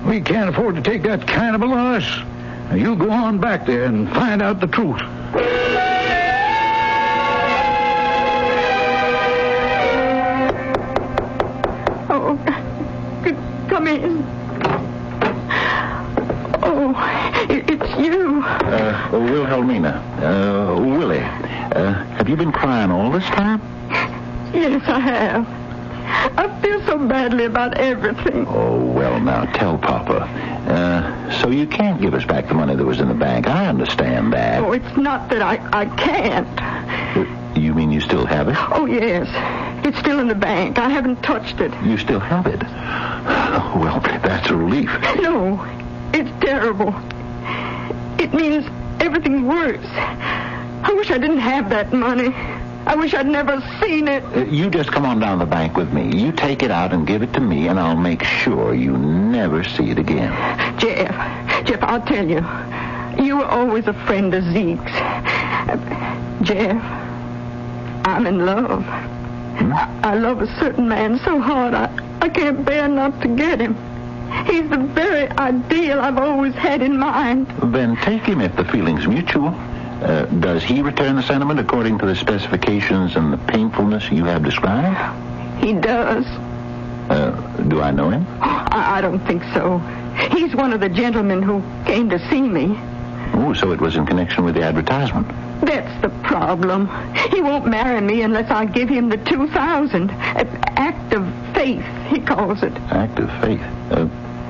We can't afford to take that kind of a loss. Now, you go on back there and find out the truth. Oh, come in. Oh, it's you. Wilhelmina. Willie. Have you been crying all this time? Yes, I have. I feel so badly about everything. Oh, well, now, tell Papa. So you can't give us back the money that was in the bank. I understand that. Oh, it's not that I can't. You mean you still have it? Oh, yes. It's still in the bank. I haven't touched it. You still have it? Oh, well, that's a relief. No, it's terrible. It means everything's worse. I wish I didn't have that money. I wish I'd never seen it. You just come on down to the bank with me. You take it out and give it to me, and I'll make sure you never see it again. Jeff, I'll tell you. You were always a friend of Zeke's. Jeff, I'm in love. I love a certain man so hard I can't bear not to get him. He's the very ideal I've always had in mind. Then take him if the feeling's mutual. Does he return the sentiment according to the specifications and the painfulness you have described? He does. Do I know him? I don't think so. He's one of the gentlemen who came to see me. Oh, so it was in connection with the advertisement. That's the problem. He won't marry me unless I give him the $2,000. Act of faith, he calls it. Act of faith?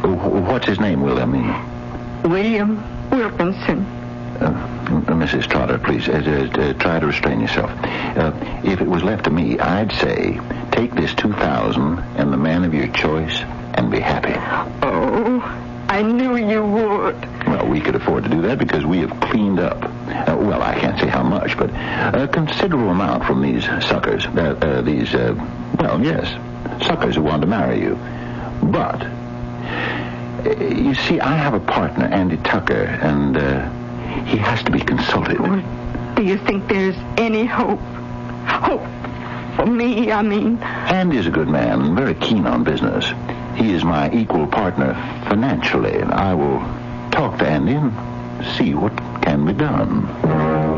What's his name, Will? I mean? William Wilkinson. Mrs. Trotter, please, try to restrain yourself. If it was left to me, I'd say take this $2,000 and the man of your choice and be happy. Oh, I knew you would. Well, we could afford to do that because we have cleaned up. Well, I can't say how much, but a considerable amount from these suckers. Suckers who want to marry you. But, you see, I have a partner, Andy Tucker, and he has to be consulted. Do you think there's any hope? Hope for me, I mean. Andy's a good man and very keen on business. He is my equal partner financially. I will talk to Andy and see what can be done. Well,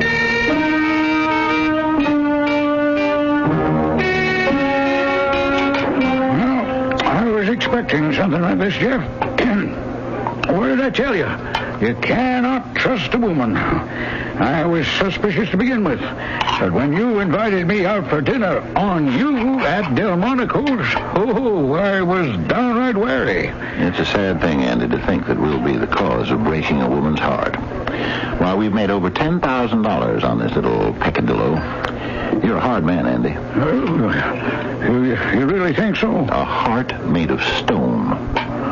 I was expecting something like this, Jeff. What did I tell you? You cannot trust a woman. I was suspicious to begin with. But when you invited me out for dinner on you at Delmonico's, I was downright wary. It's a sad thing, Andy, to think that we'll be the cause of breaking a woman's heart. Why, we've made over $10,000 on this little peccadillo. You're a hard man, Andy. You really think so? A heart made of stone.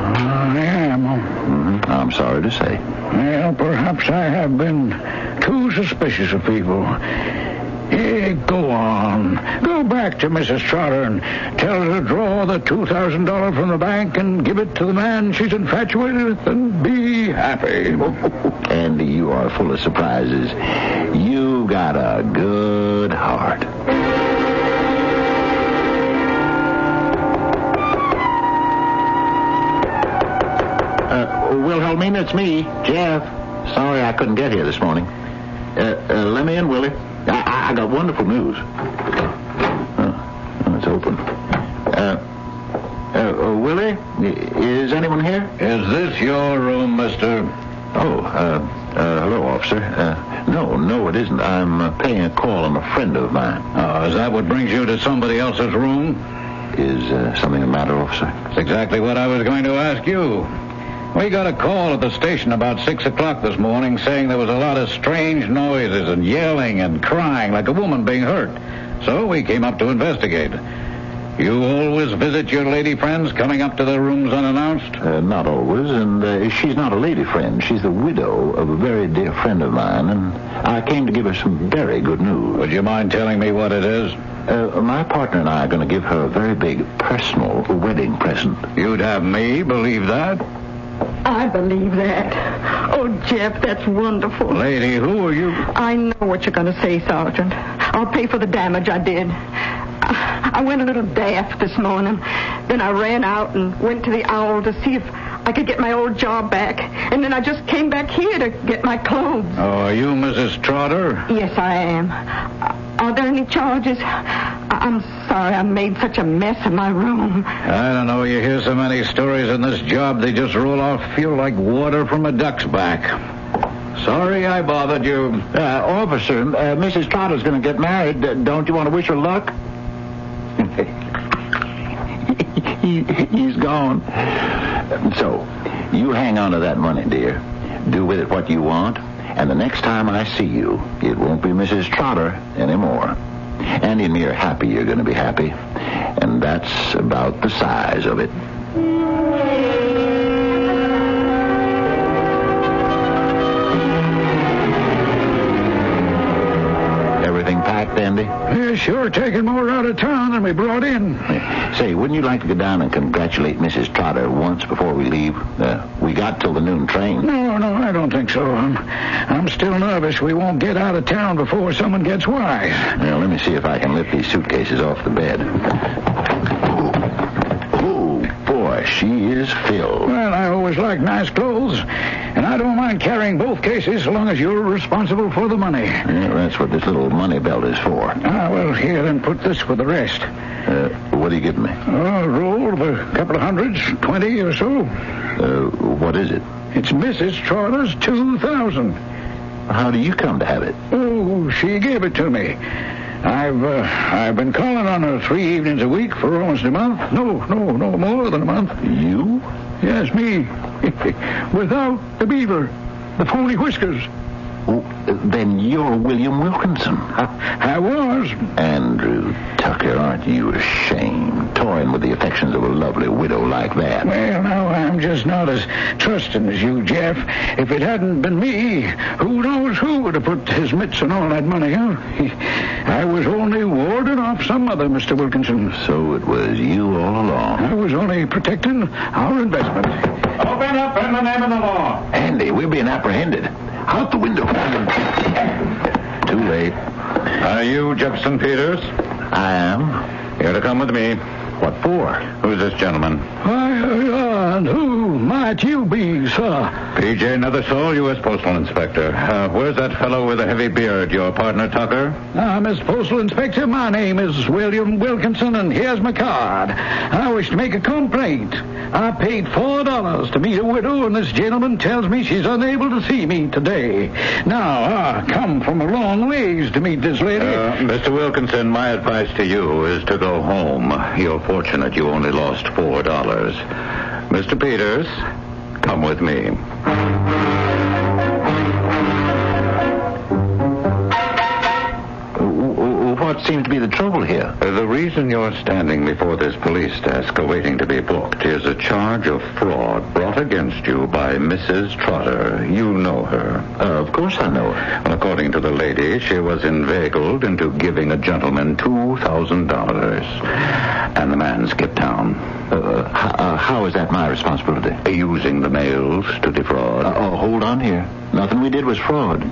I am. Mm-hmm. I'm sorry to say. Well, perhaps I have been too suspicious of people. Hey, go on. Go back to Mrs. Trotter and tell her to draw the $2,000 from the bank and give it to the man she's infatuated with and be happy. Andy, you are full of surprises. You've got a good heart. Wilhelmina, it's me, Jeff. Sorry I couldn't get here this morning. Let me in, Willie. I got wonderful news. It's open. Willie, is anyone here? Is this your room, mister? Hello, officer. No, it isn't. I'm paying a call on a friend of mine. Is that what brings you to somebody else's room? Is something the matter, officer? That's exactly what I was going to ask you. We got a call at the station about 6 o'clock this morning saying there was a lot of strange noises and yelling and crying like a woman being hurt. So we came up to investigate. You always visit your lady friends coming up to their rooms unannounced? Not always, and she's not a lady friend. She's the widow of a very dear friend of mine, and I came to give her some very good news. Would you mind telling me what it is? My partner and I are going to give her a very big personal wedding present. You'd have me believe that? I believe that. Oh, Jeff, that's wonderful. Lady, who are you? I know what you're going to say, Sergeant. I'll pay for the damage I did. I went a little daft this morning. Then I ran out and went to the Owl to see if I could get my old job back. And then I just came back here to get my clothes. Oh, are you Mrs. Trotter? Yes, I am. Are there any charges? I'm sorry I made such a mess of my room. I don't know. You hear so many stories in this job, they just roll off feel like water from a duck's back. Sorry I bothered you. Officer, Mrs. Trotter's going to get married. Don't you want to wish her luck? He's gone. So, you hang on to that money, dear. Do with it what you want. And the next time I see you, it won't be Mrs. Trotter anymore. And in mere happy, you're going to be happy. And that's about the size of it. Everything packed, Andy? Yeah, sure, taking more out of town than we brought in. Say, wouldn't you like to go down and congratulate Mrs. Trotter once before we leave? We got till the noon train. No, I don't think so. I'm still nervous we won't get out of town before someone gets wise. Now, let me see if I can lift these suitcases off the bed. Oh, boy, she is filled. Well, I always like nice clothes, and I don't mind carrying both cases so long as you're responsible for the money. Yeah, that's what this little money belt is for. Well, here, then put this with the rest. What are you giving me? A roll of a couple of hundreds, 20 or so. What is it? It's Mrs. Trotter's 2,000. How do you come to have it? Oh, she gave it to me. I've been calling on her 3 evenings a week for almost a month. No, more than a month. You? Yes, me. Without the beaver, the phony whiskers. Oh, then you're William Wilkinson. I was. Andrew Tucker, aren't you ashamed? Toying with the affections of a lovely widow like that. Well, now, I'm just not as trusting as you, Jeff. If it hadn't been me, who knows who would have put his mitts on all that money, huh? I was only warding off some other Mr. Wilkinson. So it was you all along. I was only protecting our investment. Open up in the name of the law. Andy, we're being apprehended. Out the window. Too late. Are you Jefferson Peters? I am. You're to come with me. What for? Who's this gentleman? Who might you be, sir? P.J. Nethersoul, U.S. Postal Inspector. Where's that fellow with the heavy beard, your partner, Tucker? Miss Postal Inspector, my name is William Wilkinson, and here's my card. I wish to make a complaint. I paid $4 to meet a widow, and this gentleman tells me she's unable to see me today. Now, I come from a long ways to meet this lady. Mr. Wilkinson, my advice to you is to go home. You're fortunate you only lost $4. Mr. Peters, come with me. What seems to be the trouble here? The reason you're standing before this police desk awaiting to be booked is a charge of fraud brought against you by Mrs. Trotter. You know her. Of course I know her. Well, according to the lady, she was inveigled into giving a gentleman $2,000. And the man skipped town. How is that my responsibility? Using the mails to defraud. Hold on here. Nothing we did was fraud.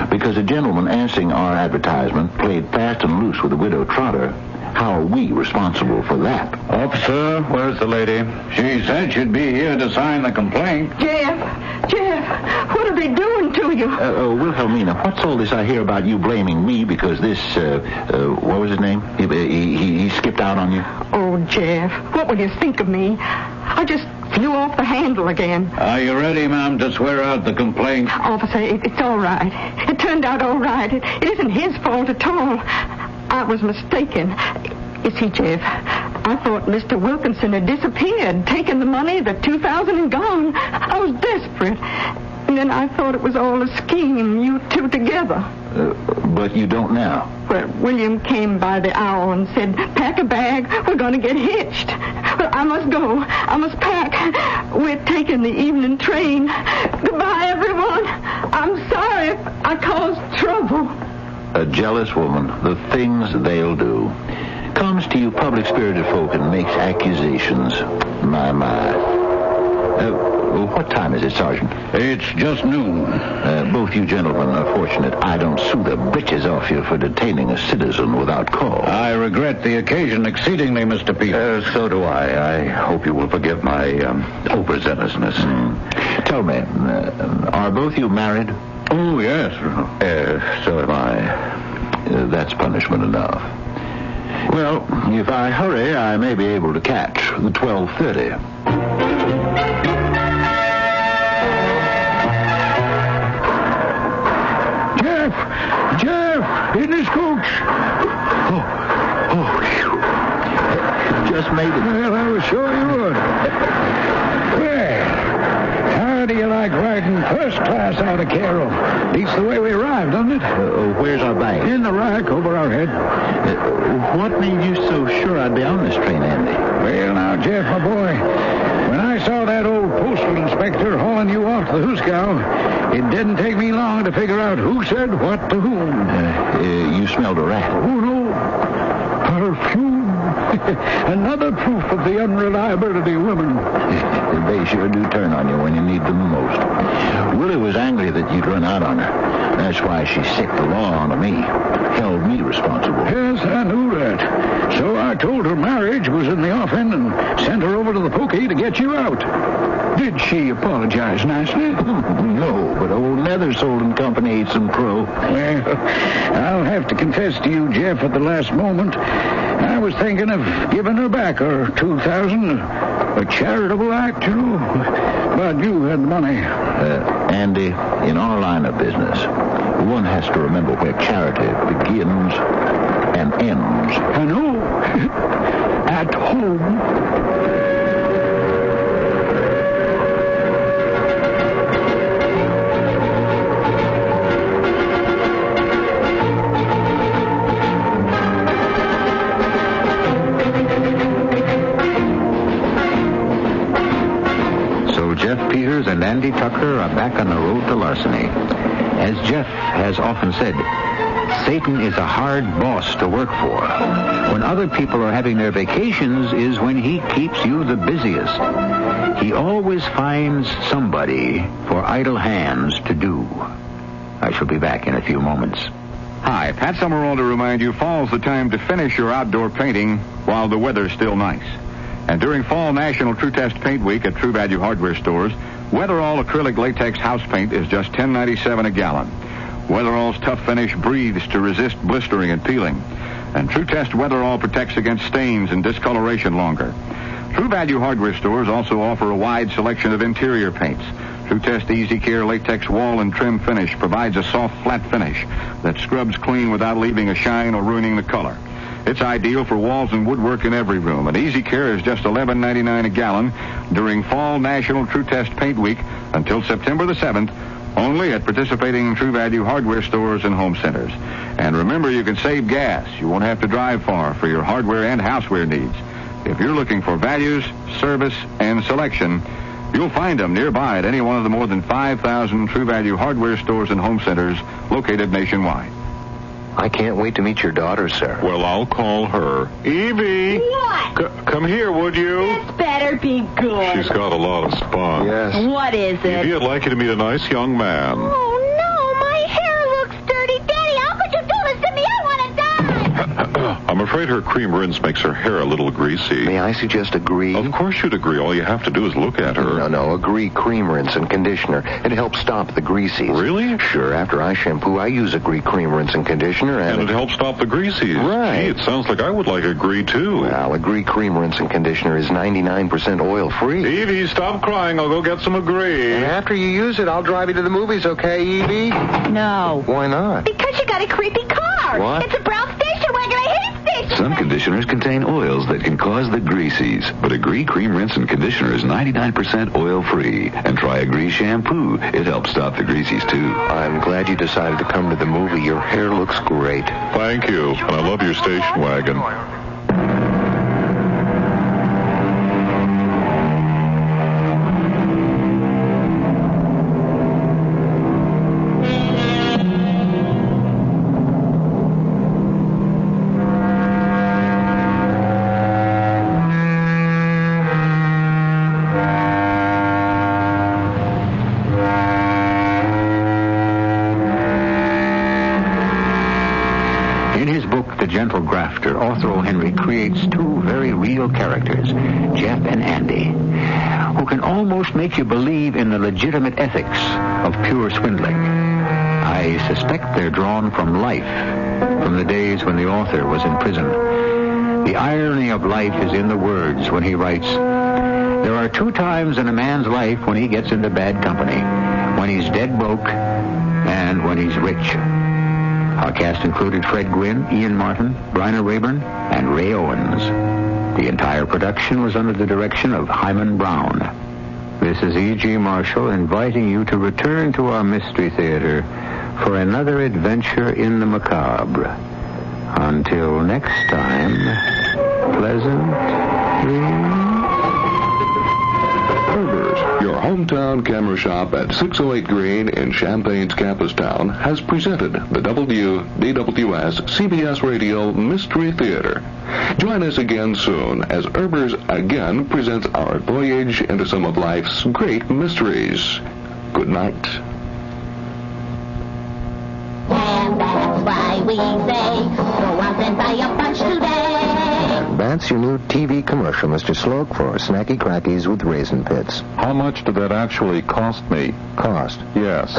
Because a gentleman answering our advertisement played fast and loose with the widow Trotter. How are we responsible for that? Officer, where's the lady? She said she'd be here to sign the complaint. Jeff, what are they doing to you? Wilhelmina, what's all this I hear about you blaming me because this, what was his name? He skipped out on you? Oh, Jeff, what will you think of me? I just flew off the handle again. Are you ready, ma'am, to swear out the complaint? Officer, it's all right. It turned out all right. It isn't his fault at all. I was mistaken. You see, Jeff, I thought Mr. Wilkinson had disappeared, taken the money, the $2,000 and gone. I was desperate. And then I thought it was all a scheme, you two together. But you don't now. Well, William came by the hour and said, pack a bag, we're going to get hitched. Well, I must go. I must pack. We're taking the evening train. Goodbye, everyone. I'm sorry if I caused trouble. A jealous woman, the things they'll do. Comes to you public-spirited folk and makes accusations. My. What time is it, Sergeant? It's just noon. Both you gentlemen are fortunate I don't sue the britches off you for detaining a citizen without cause. I regret the occasion exceedingly, Mr. Peters. So do I. I hope you will forgive my overzealousness. Tell me, are both you married? Oh, yes. So am I. That's punishment enough. Well, if I hurry, I may be able to catch the 12:30. Jeff, in this coach. Just made it. Well, I was sure you would. Well, How do you like riding first class out of Cairo? Beats the way we arrived, doesn't it? Where's our bag? In the rack over our head. What made you so sure I'd be on this train, Andy? Well, now, Jeff, my boy, when I saw that old postal inspector hauling you off the Hooskow, it didn't take me long to figure out who said what to whom. You smelled a rat. Oh, no. Perfume. Another proof of the unreliability of women. They sure do turn on you when you need them most. Willie was angry that you'd run out on her. That's why she sicked the law onto me. Held me responsible. Yes, I knew that. So I told her marriage was in the offing and sent her over to the pokey to get you out. Did she apologize nicely? No, but old Leather Sold Company ain't some crow. Well, I'll have to confess to you, Jeff, at the last moment, I was thinking of giving her back her $2,000. A charitable act, you know. But you had the money. Andy, in our line of business, one has to remember where charity begins and ends. I know. At home. And Andy Tucker are back on the road to larceny. As Jeff has often said, Satan is a hard boss to work for. When other people are having their vacations is when he keeps you the busiest. He always finds somebody for idle hands to do. I shall be back in a few moments. Hi, Pat Summerall to remind you, fall's the time to finish your outdoor painting while the weather's still nice. And during Fall National True Test Paint Week at True Value Hardware stores, Weatherall acrylic latex house paint is just $10.97 a gallon. Weatherall's tough finish breathes to resist blistering and peeling. And True Test Weatherall protects against stains and discoloration longer. True Value Hardware stores also offer a wide selection of interior paints. True Test Easy Care Latex Wall and Trim Finish provides a soft, flat finish that scrubs clean without leaving a shine or ruining the color. It's ideal for walls and woodwork in every room. And Easy Care is just $11.99 a gallon during Fall National True Test Paint Week until September the 7th, only at participating True Value Hardware stores and home centers. And remember, you can save gas. You won't have to drive far for your hardware and houseware needs. If you're looking for values, service, and selection, you'll find them nearby at any one of the more than 5,000 True Value Hardware stores and home centers located nationwide. I can't wait to meet your daughter, sir. Well, I'll call her. Evie! What? Come here, would you? This better be good. She's got a lot of spots. Yes. What is it? Evie, I'd like you to meet a nice young man. Oh, no, my hair looks dirty. Daddy, how could you do this to me? I want to die. I'm afraid her cream rinse makes her hair a little greasy. May I suggest agree? Of course you'd agree. All you have to do is look at her. No, agree cream rinse and conditioner. It helps stop the greasies. Really? Sure, after I shampoo, I use agree cream rinse and conditioner. And it helps stop the greasies. Right. Gee, it sounds like I would like agree, too. Well, agree cream rinse and conditioner is 99% oil-free. Evie, stop crying. I'll go get some agree. And after you use it, I'll drive you to the movies, okay, Evie? No. Why not? Because you got a creepy car. What? It's a brown station wagon. I hate station Some conditioners contain oils that can cause the greasies, but Agree Cream Rinse and Conditioner is 99% oil-free. And try Agree Shampoo. It helps stop the greasies, too. I'm glad you decided to come to the movie. Your hair looks great. Thank you. And I love your station wagon. Creates two very real characters, Jeff and Andy, who can almost make you believe in the legitimate ethics of pure swindling. I suspect they're drawn from life, from the days when the author was in prison. The irony of life is in the words when he writes, "There are two times in a man's life when he gets into bad company, when he's dead broke and when he's rich." Our cast included Fred Gwynn, Ian Martin, Bryna Rayburn, and Ray Owens. The entire production was under the direction of Hyman Brown. This is E.G. Marshall inviting you to return to our Mystery Theater for another adventure in the macabre. Until next time, pleasant dreams. Herber's, your hometown camera shop at 608 Green in Champaign's Campus Town, has presented the WDWS CBS Radio Mystery Theater. Join us again soon as Herber's again presents our voyage into some of life's great mysteries. Good night. And that's why we say, go out and buy a bunch today. That's your new TV commercial, Mr. Sloak, for snacky crackies with raisin pits. How much did that actually cost me? Cost? Yes.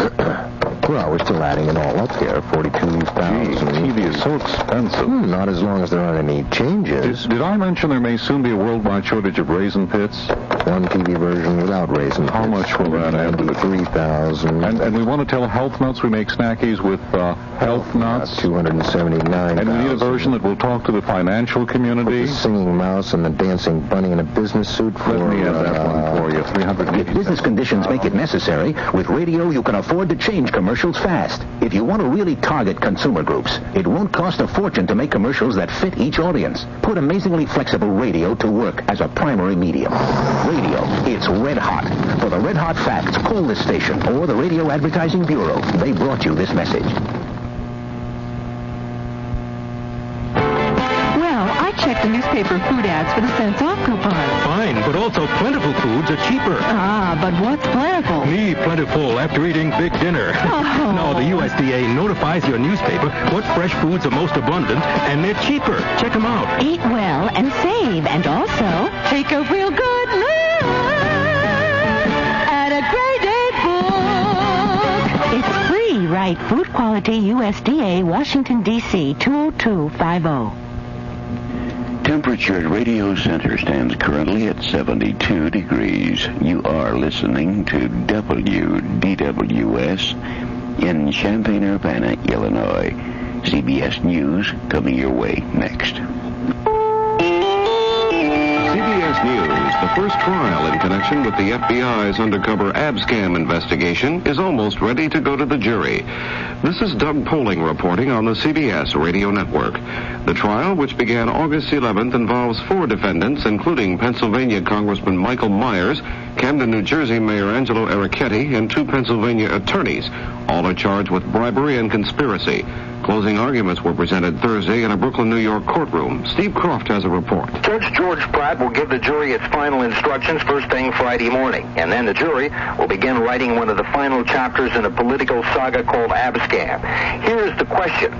Well, we're still adding it all up here. 42,000. TV is so expensive. Not as long as there aren't any changes. Did I mention there may soon be a worldwide shortage of raisin pits? One TV version without raisin pits. How much will that add to the 3,000? And we want to tell health nuts we make snackies with health nuts. 279,000. And we need a version that will talk to the financial community. With the singing mouse and the dancing bunny in a business suit for... Let me add that one for you. 380. If business conditions make it necessary, with radio you can afford to change commercials fast. If you want to really target consumer groups, it won't cost a fortune to make commercials that fit each audience. Put amazingly flexible radio to work as a primary medium. Radio, it's red hot. For the red hot facts, call this station or the Radio Advertising Bureau. They brought you this message. Check the newspaper food ads for the cents off coupon. Fine, but also plentiful foods are cheaper. Ah, but what's plentiful? Me plentiful after eating big dinner. Oh. No, the USDA notifies your newspaper what fresh foods are most abundant, and they're cheaper. Check them out. Eat well and save, and also take a real good look at a grade 8 book. It's free, right? Food quality USDA, Washington, D.C., 20250. Temperature at Radio Center stands currently at 72 degrees. You are listening to WDWS in Champaign-Urbana, Illinois. CBS News coming your way next. CBS News, the first trial in connection with the FBI's undercover abscam investigation, is almost ready to go to the jury. This is Doug Poling reporting on the CBS Radio Network. The trial, which began August 11th, involves 4 defendants, including Pennsylvania Congressman Michael Myers, Camden, New Jersey Mayor Angelo Ericetti, and 2 Pennsylvania attorneys. All are charged with bribery and conspiracy. Closing arguments were presented Thursday in a Brooklyn, New York courtroom. Steve Croft has a report. Judge George Pratt will give the jury its final instructions first thing Friday morning, and then the jury will begin writing one of the final chapters in a political saga called Abscam. Here is the question.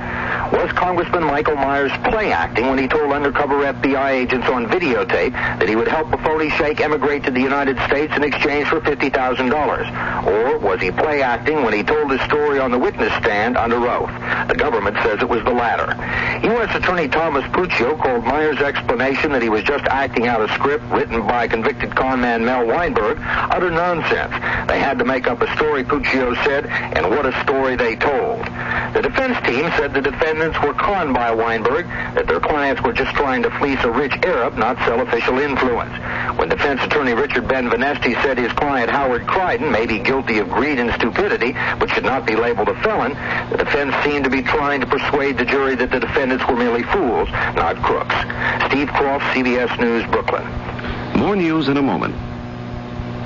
Was Congressman Michael Myers play acting when he told undercover FBI agents on videotape that he would help a phony sheikh emigrate to the United States in exchange for $50,000? Or was he play acting when he told his story on the witness stand under oath? The government says it was the latter. U.S. Attorney Thomas Puccio called Myers' explanation that he was just acting out a script written by convicted conman Mel Weinberg utter nonsense. They had to make up a story, Puccio said, and what a story they told. The defense team said the defendants were conned by Weinberg, that their clients were just trying to fleece a rich Arab, not sell official influence. When defense attorney Richard Benveniste said his client Howard Crichton may be guilty of greed and stupidity, but should not be labeled a felon, the defense seemed to be trying to persuade the jury that the defendants were merely fools, not crooks. Steve Croft, CBS News, Brooklyn. More news in a moment.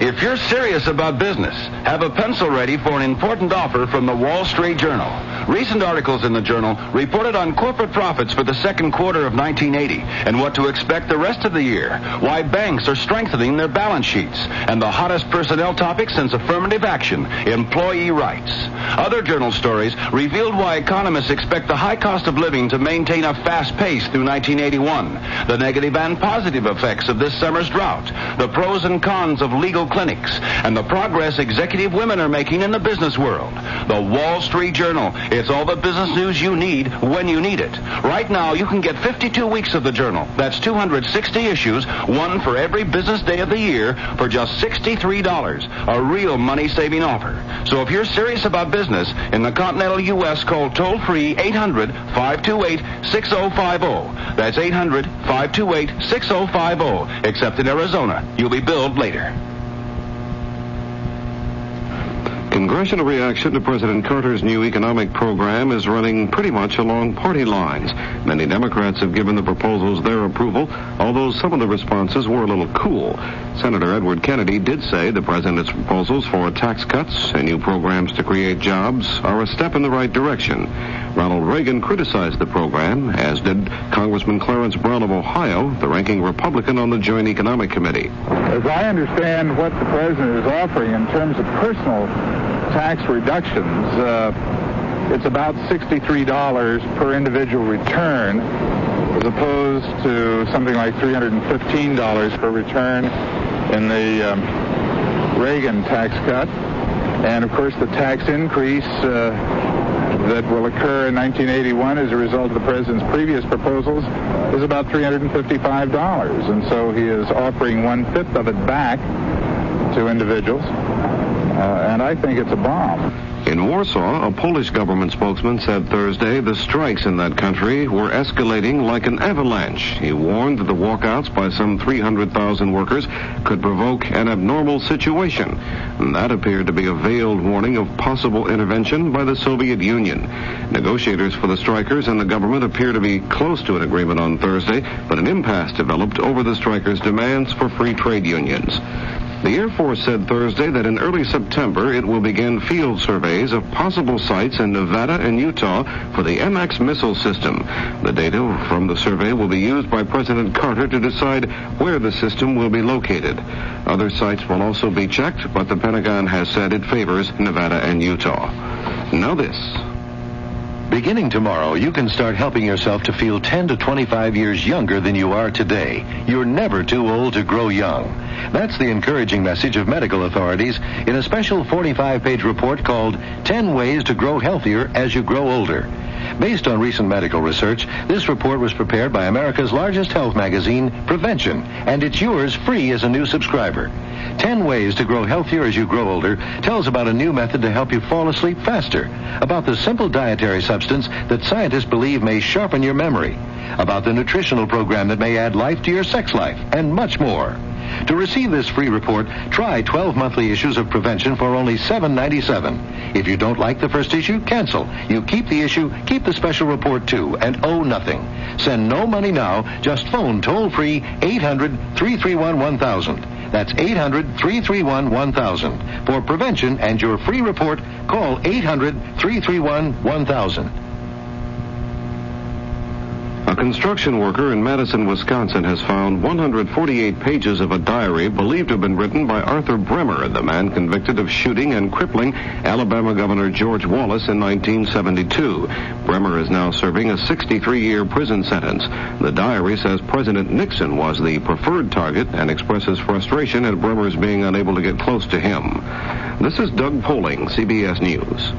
If you're serious about business, have a pencil ready for an important offer from the Wall Street Journal. Recent articles in the Journal reported on corporate profits for the second quarter of 1980 and what to expect the rest of the year, why banks are strengthening their balance sheets, and the hottest personnel topic since affirmative action, employee rights. Other Journal stories revealed why economists expect the high cost of living to maintain a fast pace through 1981, the negative and positive effects of this summer's drought, the pros and cons of legal clinics, and the progress executive women are making in the business world. The Wall Street Journal. It's all the business news you need when you need it. Right now, you can get 52 weeks of the Journal. That's 260 issues, one for every business day of the year, for just $63. A real money-saving offer. So if you're serious about business in the continental U.S., call toll-free 800-528-6050. That's 800-528-6050. Except in Arizona. You'll be billed later. Congressional reaction to President Carter's new economic program is running pretty much along party lines. Many Democrats have given the proposals their approval, although some of the responses were a little cool. Senator Edward Kennedy did say the president's proposals for tax cuts and new programs to create jobs are a step in the right direction. Ronald Reagan criticized the program, as did Congressman Clarence Brown of Ohio, the ranking Republican on the Joint Economic Committee. As I understand what the president is offering in terms of personal tax reductions, it's about $63 per individual return, as opposed to something like $315 per return in the Reagan tax cut. And, of course, the tax increase that will occur in 1981 as a result of the president's previous proposals is about $355. And so he is offering 1/5 of it back to individuals. And I think it's a bomb. In Warsaw, a Polish government spokesman said Thursday the strikes in that country were escalating like an avalanche. He warned that the walkouts by some 300,000 workers could provoke an abnormal situation. And that appeared to be a veiled warning of possible intervention by the Soviet Union. Negotiators for the strikers and the government appear to be close to an agreement on Thursday, but an impasse developed over the strikers' demands for free trade unions. The Air Force said Thursday that in early September it will begin field surveys of possible sites in Nevada and Utah for the MX missile system. The data from the survey will be used by President Carter to decide where the system will be located. Other sites will also be checked, but the Pentagon has said it favors Nevada and Utah. Now this. Beginning tomorrow, you can start helping yourself to feel 10 to 25 years younger than you are today. You're never too old to grow young. That's the encouraging message of medical authorities in a special 45-page report called 10 Ways to Grow Healthier as You Grow Older. Based on recent medical research, this report was prepared by America's largest health magazine, Prevention, and it's yours free as a new subscriber. 10 Ways to Grow Healthier as You Grow Older tells about a new method to help you fall asleep faster, about the simple dietary substance that scientists believe may sharpen your memory, about the nutritional program that may add life to your sex life, and much more. To receive this free report, try 12 monthly issues of Prevention for only $7.97. If you don't like the first issue, cancel. You keep the issue, keep the special report too, and owe nothing. Send no money now, just phone toll-free 800-331-1000. That's 800-331-1000. For Prevention and your free report, call 800-331-1000. A construction worker in Madison, Wisconsin has found 148 pages of a diary believed to have been written by Arthur Bremer, the man convicted of shooting and crippling Alabama Governor George Wallace in 1972. Bremer is now serving a 63-year prison sentence. The diary says President Nixon was the preferred target and expresses frustration at Bremer's being unable to get close to him. This is Doug Poling, CBS News.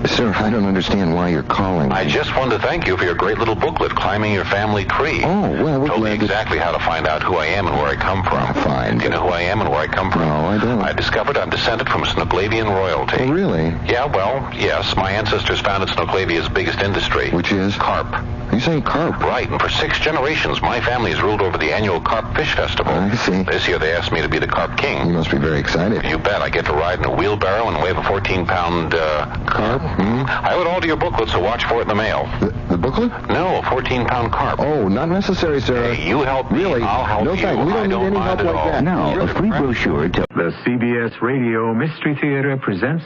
Sir, I don't understand why you're calling. I just wanted to thank you for your great little booklet, Climbing Your Family Tree. Oh, well, we're told me glad exactly how to find out who I am and where I come from. Fine. Do you know who I am and where I come from? No, I don't. I discovered I'm descended from Snoqualvian royalty. Oh, really? Yeah, well, yes. My ancestors founded Snoqualvia's biggest industry. Which is? Carp. You say carp? Right, and for 6 generations, my family has ruled over the annual Carp Fish Festival. I see. This year they asked me to be the Carp King. You must be very excited. You bet. I get to ride in a wheelbarrow and wave a 14-pound, carp? Mm-hmm. I owe it all to your booklet, so watch for it in the mail. The booklet? No, a 14-pound carp. Oh, not necessary, sir. Hey, you help me. Really? I'll help no, you. thanks. We don't need any help like that. Now, a free brochure to the CBS Radio Mystery Theater presents...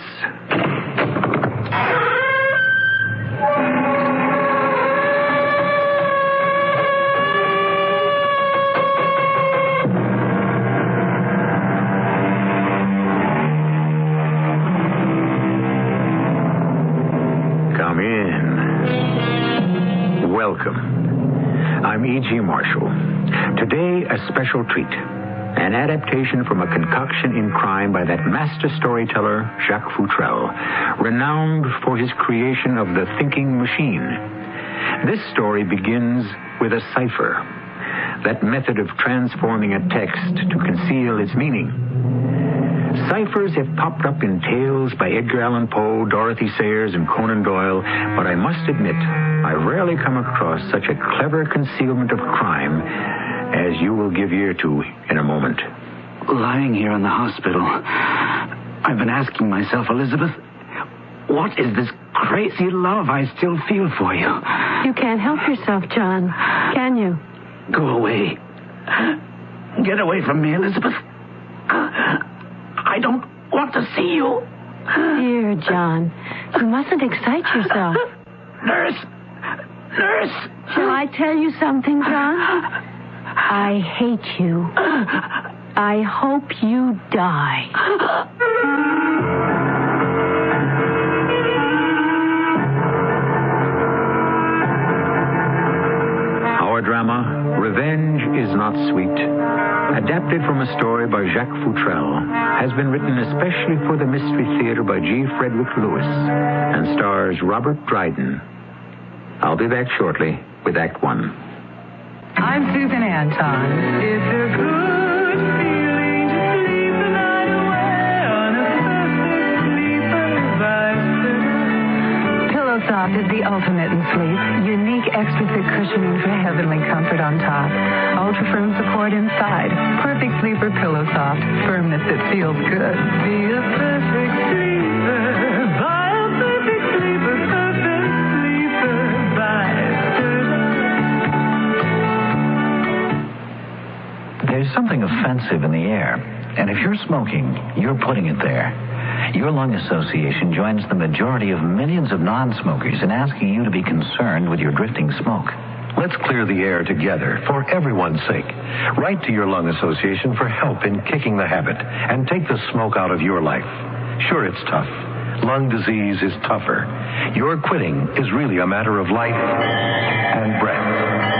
Come in. Welcome. I'm E.G. Marshall. Today, a special treat. An adaptation from a concoction in crime by that master storyteller, Jacques Futrelle, renowned for his creation of the thinking machine. This story begins with a cipher, that method of transforming a text to conceal its meaning. Ciphers have popped up in tales by Edgar Allan Poe, Dorothy Sayers, and Conan Doyle, but I must admit, I rarely come across such a clever concealment of crime as you will give ear to in a moment. lying here in the hospital, I've been asking myself, Elizabeth, what is this crazy love I still feel for you? You can't help yourself, John, can you? Go away. Get away from me, Elizabeth. I don't want to see you. Dear John, you mustn't excite yourself. Nurse! Shall I tell you something, John? I hate you. I hope you die. Our drama, Revenge is Not Sweet, adapted from a story by Jacques Futrell, has been written especially for the Mystery Theater by G. Frederick Lewis and stars Robert Dryden. I'll be back shortly with Act One. I'm Susan Anton. It's a good feeling to sleep the night away on a perfect sleeper vibe. Pillow Soft is the ultimate in sleep. Unique extra thick cushioning for heavenly comfort on top. Ultra firm support inside. Perfect sleeper Pillow Soft. Firmness that feels good. Be a perfect sleeper. Buy a perfect sleeper. Perfect sleeper. There's something offensive in the air, and if you're smoking, you're putting it there. Your Lung Association joins the majority of millions of non-smokers in asking you to be concerned with your drifting smoke. Let's clear the air together for everyone's sake. Write to your Lung Association for help in kicking the habit and take the smoke out of your life. Sure, it's tough. Lung disease is tougher. Your quitting is really a matter of life and breath.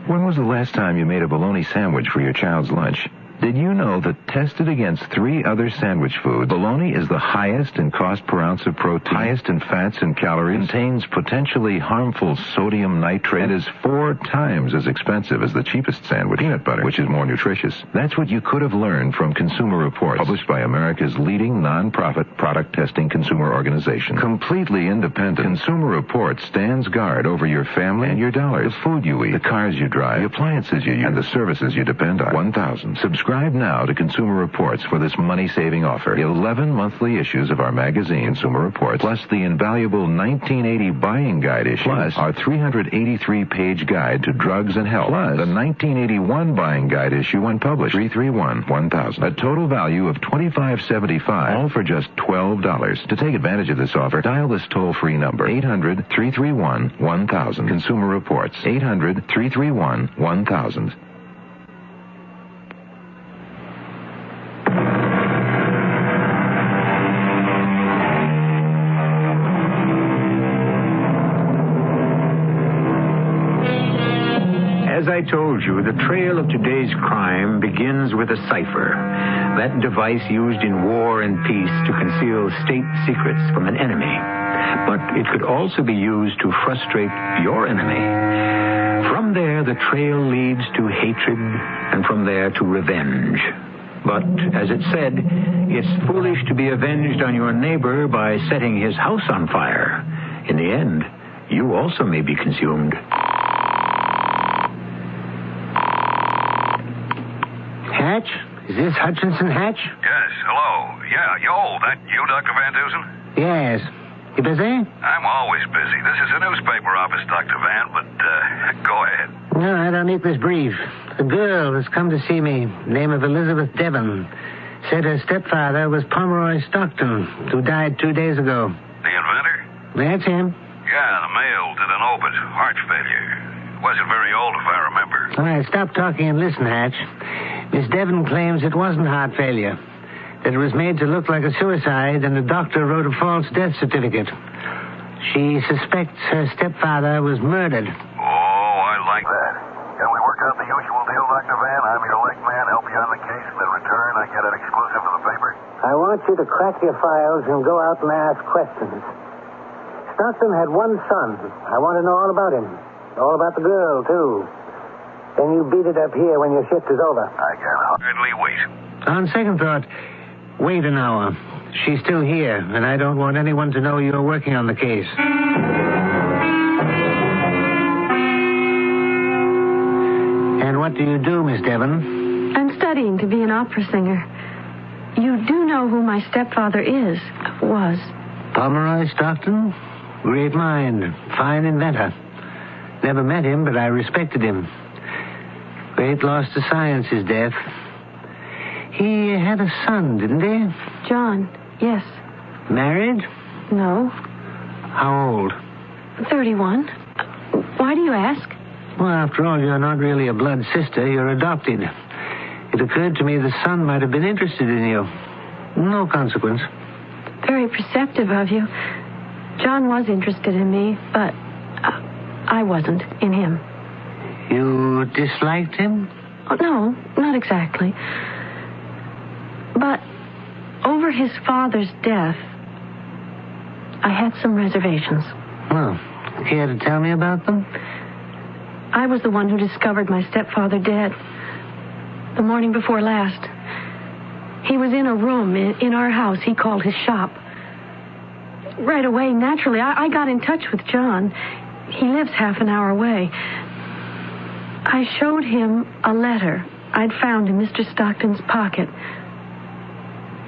When was the last time you made a bologna sandwich for your child's lunch? Did you know that tested against 3 other sandwich foods, bologna is the highest in cost per ounce of protein, highest in fats and calories, contains potentially harmful sodium nitrate, and is 4 times as expensive as the cheapest sandwich, peanut butter, which is more nutritious. That's what you could have learned from Consumer Reports, published by America's leading non-profit product testing consumer organization. Completely independent, Consumer Reports stands guard over your family and your dollars, the food you eat, the cars you drive, the appliances you use, and the services you depend on. 1,000. Subscribe now to Consumer Reports for this money-saving offer. 11 monthly issues of our magazine, Consumer Reports, plus the invaluable 1980 buying guide issue, plus our 383-page guide to drugs and health, plus the 1981 buying guide issue when published, 331-1000. A total value of $25.75, all for just $12. To take advantage of this offer, dial this toll-free number, 800-331-1000. Consumer Reports, 800-331-1000. As I told you, the trail of today's crime begins with a cipher, that device used in war and peace to conceal state secrets from an enemy. But it could also be used to frustrate your enemy. From there, the trail leads to hatred, and from there to revenge. But, as it said, it's foolish to be avenged on your neighbor by setting his house on fire. In the end, you also may be consumed. Hatch? Is this Hutchinson Hatch? Yes, hello. Yeah, yo, that you, Dr. Van Dusen? Yes. You busy? I'm always busy. This is a newspaper office, Dr. Van, but go ahead. No, I don't need this brief. A girl has come to see me, name of Elizabeth Devon. Said her stepfather was Pomeroy Stockton, who died 2 days ago. The inventor? That's him. Yeah, the male did an obit, heart failure. Wasn't very old, if I remember. All right, stop talking and listen, Hatch. Miss Devon claims it wasn't heart failure, that it was made to look like a suicide, and the doctor wrote a false death certificate. She suspects her stepfather was murdered. Oh, I like that. Can we work out the usual deal, Dr. Van? I'm your leg man, help you on the case, and in return I get an exclusive to the paper? I want you to crack your files and go out and ask questions. Stockton had one son. I want to know all about him. All about the girl, too. Then you beat it up here when your shift is over. I can hardly wait. On second thought, wait an hour. She's still here, and I don't want anyone to know you're working on the case. And what what do you do, Miss Devon? I'm studying to be an opera singer. You do know who my stepfather was. Pomeroy Stockton? Great mind. Fine inventor. Never met him, but I respected him. Great loss to science, his death. He had a son, didn't he? John, yes. Married? No. How old? 31. Why do you ask? Well, after all, you're not really a blood sister. You're adopted. It occurred to me the son might have been interested in you. No consequence. Very perceptive of you. John was interested in me, but I wasn't in him. You disliked him? Oh, no, not exactly. But over his father's death, I had some reservations. Well, care to tell me about them? I was the one who discovered my stepfather dead. The morning before last. He was in a room in our house he called his shop. Right away, naturally, I got in touch with John. He lives half an hour away. I showed him a letter I'd found in Mr. Stockton's pocket.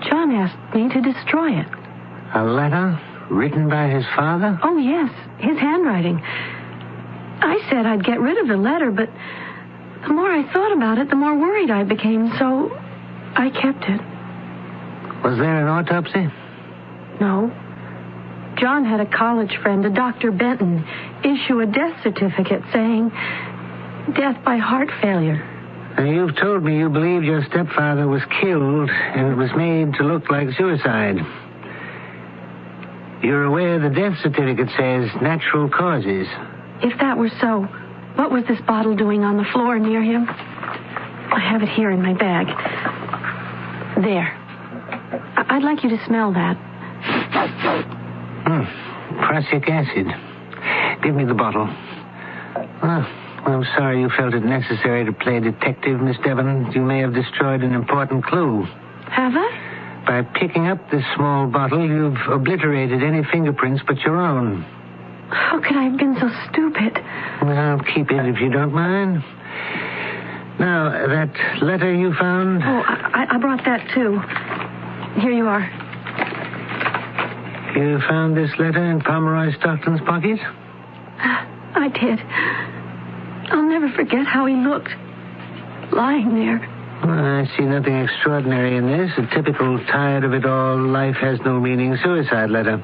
John asked me to destroy it. A letter written by his father? Oh, yes, his handwriting. I said I'd get rid of the letter, but the more I thought about it, the more worried I became, so I kept it. Was there an autopsy? No. John had a college friend, a Dr. Benton, issue a death certificate saying death by heart failure. Now, you've told me you believe your stepfather was killed and it was made to look like suicide. You're aware the death certificate says natural causes. If that were so, what was this bottle doing on the floor near him? I have it here in my bag. There. I'd like you to smell that. Prussic acid. Give me the bottle. Well, I'm sorry you felt it necessary to play detective, Miss Devon. You may have destroyed an important clue. Have I? By picking up this small bottle, you've obliterated any fingerprints but your own. How could I have been so stupid? Well, keep it if you don't mind. Now, that letter you found... Oh, I brought that, too. Here you are. You found this letter in Pomeroy Stockton's pocket? I did. I'll never forget how he looked. Lying there. Well, I see nothing extraordinary in this. A typical tired of it all, life has no meaning suicide letter.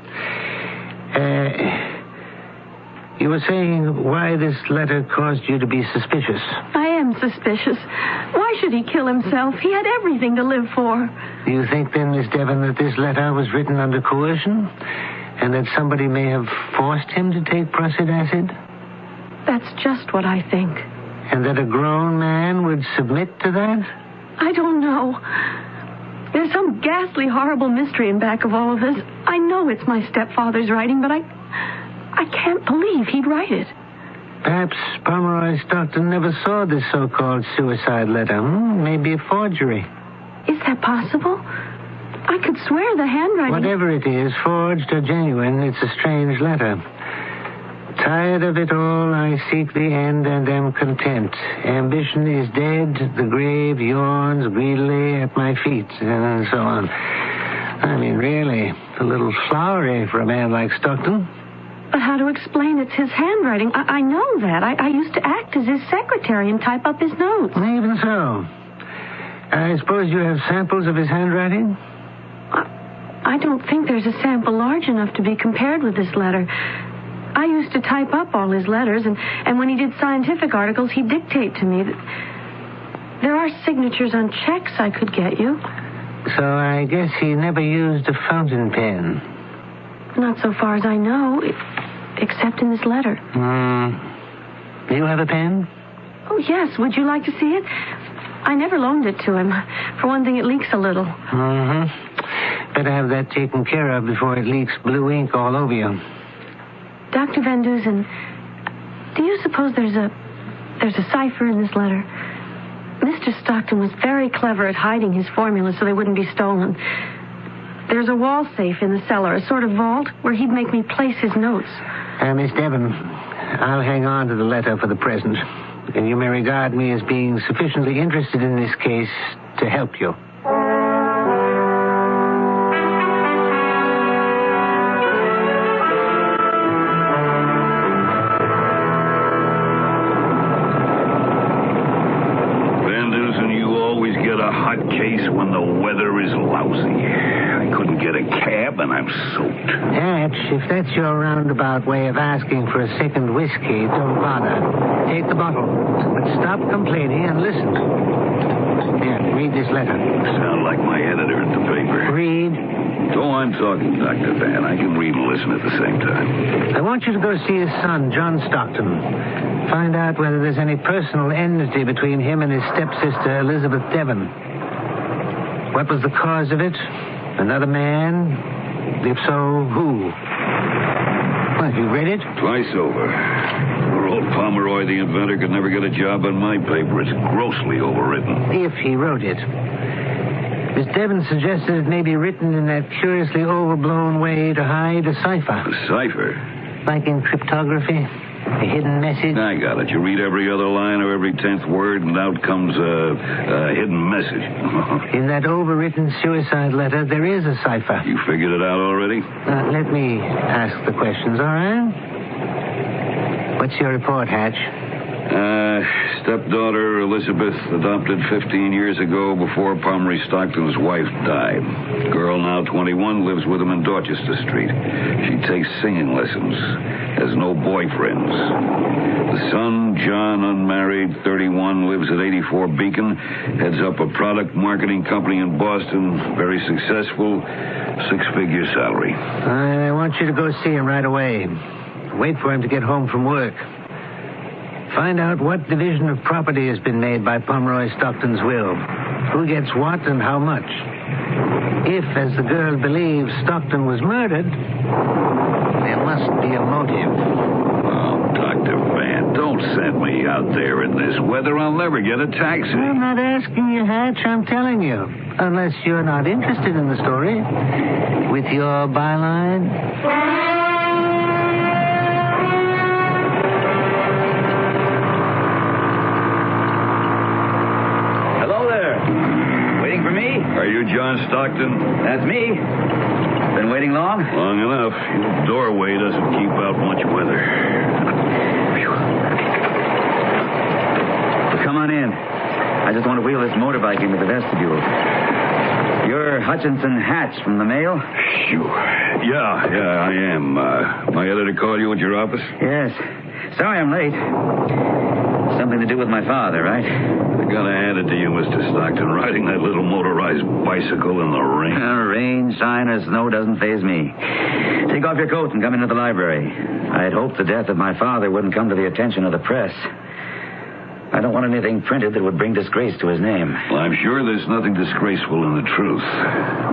You were saying why this letter caused you to be suspicious. I am suspicious. Why should he kill himself? He had everything to live for. Do you think then, Miss Devon, that this letter was written under coercion? And that somebody may have forced him to take prussic acid? That's just what I think. And that a grown man would submit to that? I don't know. There's some ghastly, horrible mystery in back of all of this. I know it's my stepfather's writing, but I can't believe he'd write it. Perhaps Pomeroy Stockton never saw this so-called suicide letter. Maybe a forgery. Is that possible? I could swear the handwriting... Whatever it is, forged or genuine, it's a strange letter. Tired of it all, I seek the end and am content. Ambition is dead, the grave yawns greedily at my feet, and so on. I mean, really, a little flowery for a man like Stockton. But how to explain it's his handwriting? I know that. I used to act as his secretary and type up his notes. Even so. I suppose you have samples of his handwriting? I don't think there's a sample large enough to be compared with this letter. I used to type up all his letters, and when he did scientific articles, he'd dictate to me. There are signatures on checks I could get you. So I guess he never used a fountain pen. Not so far as I know, except in this letter. Do you have a pen? Oh, yes. Would you like to see it? I never loaned it to him. For one thing, it leaks a little. Better have that taken care of before it leaks blue ink all over you. Dr. Van Dusen, do you suppose there's a cipher in this letter? Mr. Stockton was very clever at hiding his formulas so they wouldn't be stolen. There's a wall safe in the cellar, a sort of vault, where he'd make me place his notes. Miss Devon, I'll hang on to the letter for the present. and you may regard me as being sufficiently interested in this case to help you. When the weather is lousy. I couldn't get a cab and I'm soaked. Hatch, if that's your roundabout way of asking for a second whiskey, don't bother. Take the bottle. But stop complaining and listen. Here, read this letter. Sound like my editor at the paper. Read. Go on talking, Dr. Van. I can read and listen at the same time. I want you to go see his son, John Stockton. Find out whether there's any personal enmity between him and his stepsister, Elizabeth Devon. What was the cause of it? Another man? If so, who? What, you read it? Twice over. Poor old Pomeroy, the inventor, could never get a job on my paper. It's grossly overwritten. If he wrote it. Miss Devon suggested it may be written in that curiously overblown way to hide a cipher. A cipher? Like in cryptography? A hidden message? I got it. You read every other line or every 10th word, and out comes a hidden message. In that overwritten suicide letter, there is a cipher. You figured it out already? Let me ask the questions, all right? What's your report, Hatch? Stepdaughter Elizabeth, adopted 15 years ago before Pomeroy Stockton's wife died. Girl, now 21, lives with him in Dorchester Street. She takes singing lessons, has no boyfriends. The son, John, unmarried, 31, lives at 84 Beacon, heads up a product marketing company in Boston, very successful, 6-figure salary. I want you to go see him right away. Wait for him to get home from work. Find out what division of property has been made by Pomeroy Stockton's will. Who gets what and how much. If, as the girl believes, Stockton was murdered, there must be a motive. Oh, Dr. Van, don't send me out there in this weather. I'll never get a taxi. I'm not asking you, Hatch. I'm telling you. Unless you're not interested in the story. With your byline... Are you John Stockton? That's me. Been waiting long? Long enough. Your doorway doesn't keep out much weather. Well, come on in. I just want to wheel this motorbike into the vestibule. You're Hutchinson Hatch from the mail? Sure. Yeah, I am. My editor called you at your office? Yes. Sorry I'm late. Something to do with my father, right? I gotta hand it to you, Mr. Stockton, riding that little motorized bicycle in the rain. Rain, shine, or snow doesn't faze me. Take off your coat and come into the library. I'd hoped the death of my father wouldn't come to the attention of the press. I don't want anything printed that would bring disgrace to his name. Well, I'm sure there's nothing disgraceful in the truth.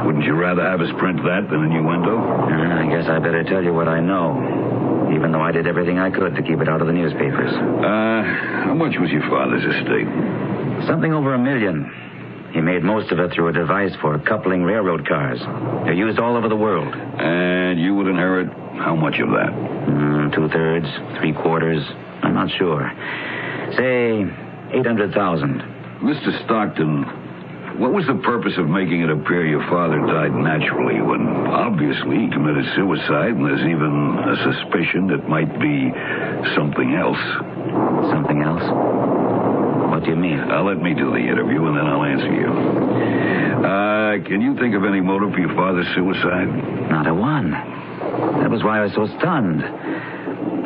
Wouldn't you rather have us print that than innuendo? I guess I better tell you what I know, even though I did everything I could to keep it out of the newspapers. How much was your father's estate? Something over $1 million. He made most of it through a device for coupling railroad cars. They're used all over the world. And you would inherit how much of that? 2/3, 3/4. I'm not sure. Say, $800,000. Mr. Stockton, what was the purpose of making it appear your father died naturally when obviously he committed suicide and there's even a suspicion it might be something else? Something else? What do you mean? Let me do the interview and then I'll answer you. Can you think of any motive for your father's suicide? Not a one. That was why I was so stunned.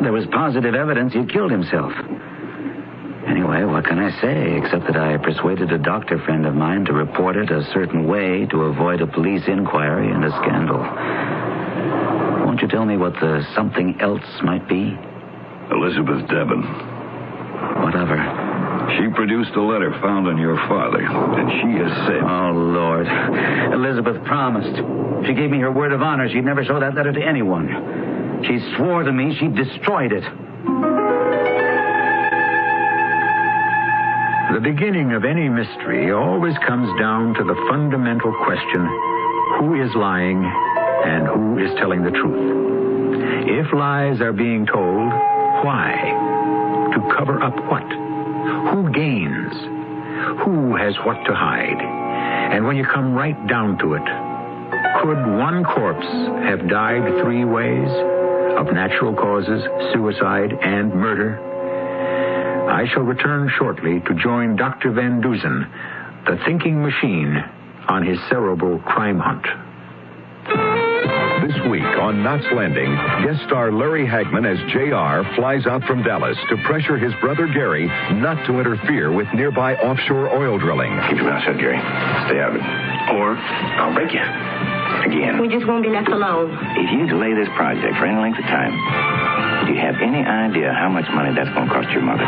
There was positive evidence he'd killed himself. Anyway, what can I say, except that I persuaded a doctor friend of mine to report it a certain way to avoid a police inquiry and a scandal. Won't you tell me what the something else might be? Elizabeth Devon. What of her? She produced a letter found on your father, and she has said... Oh, Lord. Elizabeth promised. She gave me her word of honor she'd never show that letter to anyone. She swore to me she'd destroyed it. The beginning of any mystery always comes down to the fundamental question, who is lying and who is telling the truth? If lies are being told, why? To cover up what? Who gains? Who has what to hide? And when you come right down to it, could one corpse have died 3 ways? Of natural causes, suicide, and murder? I shall return shortly to join Dr. Van Dusen, the thinking machine, on his cerebral crime hunt. This week on Knots Landing, guest star Larry Hagman as J.R. flies out from Dallas to pressure his brother Gary not to interfere with nearby offshore oil drilling. Keep your mouth shut, Gary. Stay out of it. Or I'll break you. Again. We just won't be left alone. If you delay this project for any length of time, do you have any idea how much money that's going to cost your mother?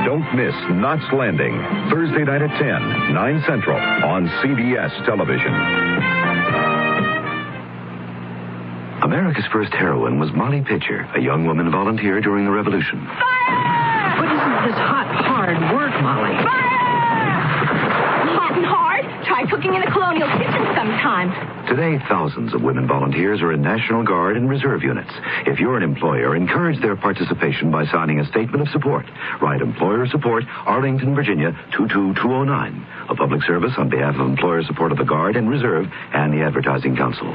Don't miss Knots Landing, Thursday night at 10, 9 Central, on CBS Television. America's first heroine was Molly Pitcher, a young woman volunteer during the Revolution. Fire! But isn't this hard work, Molly? Fire! Hot and hard? Try cooking in a colonial kitchen sometime. Today, thousands of women volunteers are in National Guard and Reserve units. If you're an employer, encourage their participation by signing a statement of support. Write Employer Support, Arlington, Virginia, 22209. A public service on behalf of employer support of the Guard and Reserve and the Advertising Council.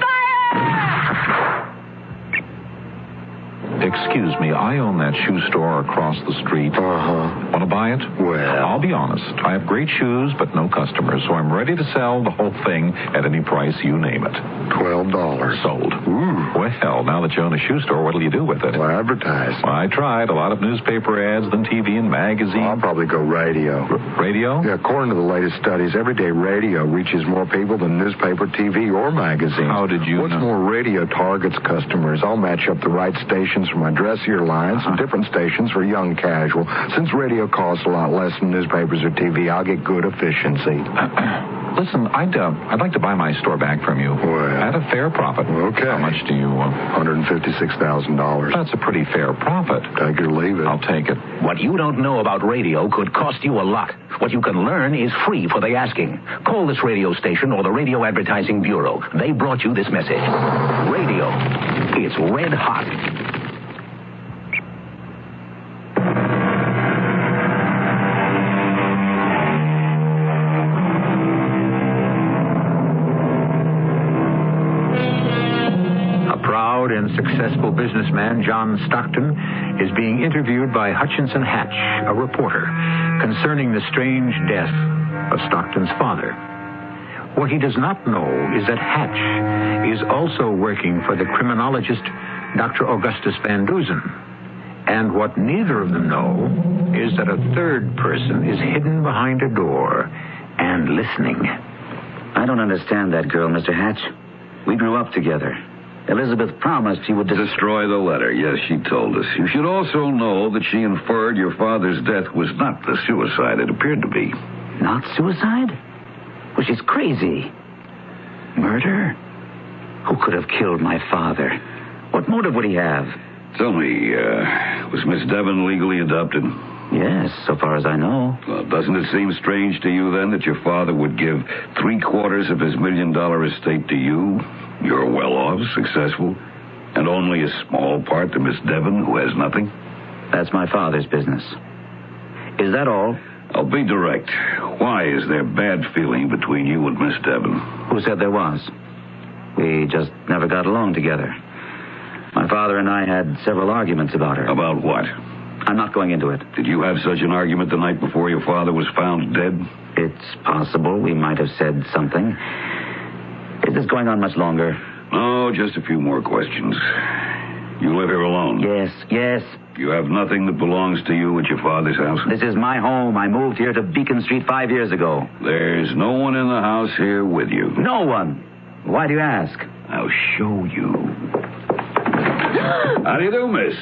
Excuse me, I own that shoe store across the street. Want to buy it? Well, I'll be honest. I have great shoes, but no customers, so I'm ready to sell the whole thing at any price you name it. $12. Sold. Well, now that you own a shoe store, what'll you do with it? Well, advertise. Well, I tried. A lot of newspaper ads, then TV and magazines. I'll probably go radio. Radio? Yeah, according to the latest studies, everyday radio reaches more people than newspaper, TV, or magazines. How did you What's know? more, radio targets customers. I'll match up the right stations for my dressier lines and different stations for young casual. Since radio costs a lot less than newspapers or TV, I'll get good efficiency. Listen, I'd like to buy my store back from you. Well, at a fair profit. Okay. How much do you want? $156,000. That's a pretty fair profit. Take it or leave it. I'll take it. What you don't know about radio could cost you a lot. What you can learn is free for the asking. Call this radio station or the Radio Advertising Bureau. They brought you this message. Radio. It's red hot. And successful businessman John Stockton is being interviewed by Hutchinson Hatch, a reporter, concerning the strange death of Stockton's father. What he does not know is that Hatch is also working for the criminologist Dr. Augustus Van Dusen. And what neither of them know is that a third person is hidden behind a door and listening. I don't understand that girl, Mr. Hatch. We grew up together. Elizabeth promised she would destroy the letter. Yes, she told us. You should also know that she inferred your father's death was not the suicide it appeared to be. Not suicide? Well, she's crazy. Murder? Who could have killed my father? What motive would he have? Tell me, was Miss Devon legally adopted? Yes, so far as I know. Well, doesn't it seem strange to you, then, that your father would give 3/4 of his $1 million estate to you? You're well off, successful, and only a small part to Miss Devon, who has nothing? That's my father's business. Is that all? I'll be direct. Why is there bad feeling between you and Miss Devon? Who said there was? We just never got along together. My father and I had several arguments about her. About what? I'm not going into it. Did you have such an argument the night before your father was found dead? It's possible we might have said something. Is this going on much longer? Oh, just a few more questions. You live here alone? Yes. You have nothing that belongs to you at your father's house? This is my home. I moved here to Beacon Street 5 years ago. There's no one in the house here with you? No one. Why do you ask? I'll show you. How do you do, miss?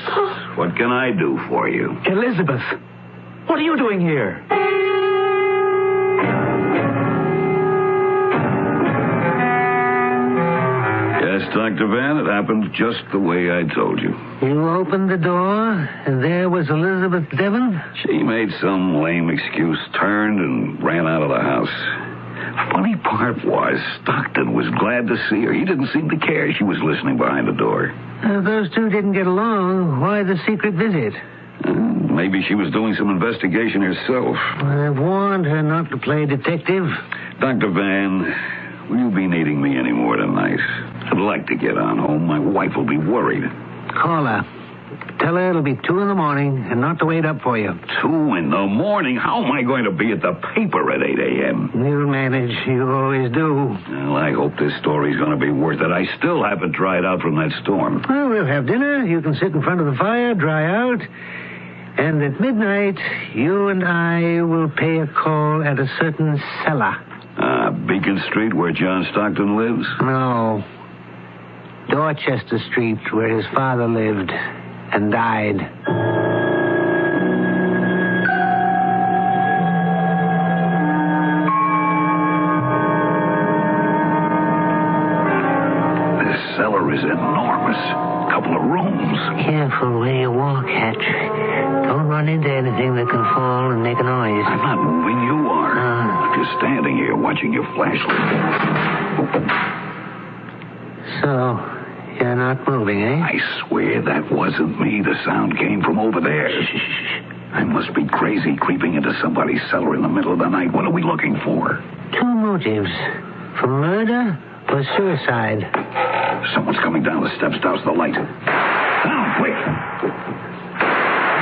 What can I do for you? Elizabeth, what are you doing here? Yes, Dr. Van, it happened just the way I told you. You opened the door, and there was Elizabeth Devon? She made some lame excuse, turned, and ran out of the house. Funny part was, Stockton was glad to see her. He didn't seem to care she was listening behind the door. Those two didn't get along. Why the secret visit? Maybe she was doing some investigation herself. I've warned her not to play detective. Dr. Van, will you be needing me any more tonight? I'd like to get on home. My wife will be worried. Call her. Tell her it'll be 2 in the morning and not to wait up for you. 2 in the morning? How am I going to be at the paper at 8 a.m.? You'll manage. You always do. Well, I hope this story's going to be worth it. I still haven't dried out from that storm. Well, we'll have dinner. You can sit in front of the fire, dry out. And at midnight, you and I will pay a call at a certain cellar. Beacon Street, where John Stockton lives? No. Dorchester Street, where his father lived and died. This cellar is enormous. A couple of rooms. Careful where you walk, Hatch. Don't run into anything that can fall and make a noise. I'm not moving. You are. I'm just standing here watching your flashlight. So, you're not moving, eh? I swear that wasn't me. The sound came from over there. Shh. I must be crazy creeping into somebody's cellar in the middle of the night. What are we looking for? 2 motives. For murder or suicide. Someone's coming down the steps. Douse the light. Down, quick.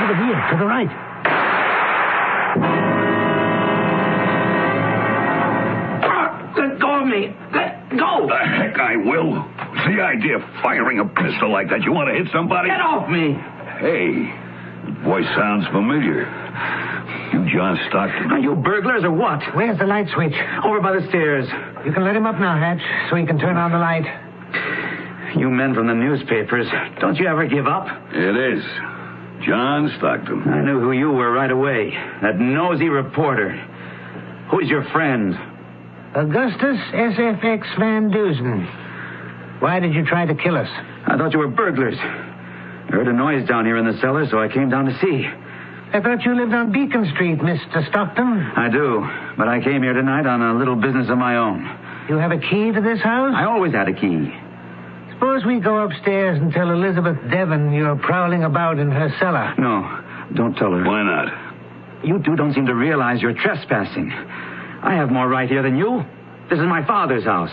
Over here, to the right. Let go of me. Let go. The heck I will. What's the idea of firing a pistol like that? You want to hit somebody? Get off me. Hey, voice sounds familiar. You John Stockton? Are you burglars or what? Where's the light switch? Over by the stairs. You can let him up now, Hatch, so he can turn on the light. You men from the newspapers, don't you ever give up? It is. John Stockton. I knew who you were right away. That nosy reporter. Who's your friend? Augustus SFX Van Dusen. Why did you try to kill us? I thought you were burglars. I heard a noise down here in the cellar, so I came down to see. I thought you lived on Beacon Street, Mr. Stockton. I do, but I came here tonight on a little business of my own. You have a key to this house? I always had a key. Suppose we go upstairs and tell Elizabeth Devon you're prowling about in her cellar. No, don't tell her. Why not? You two don't seem to realize you're trespassing. I have more right here than you. This is my father's house.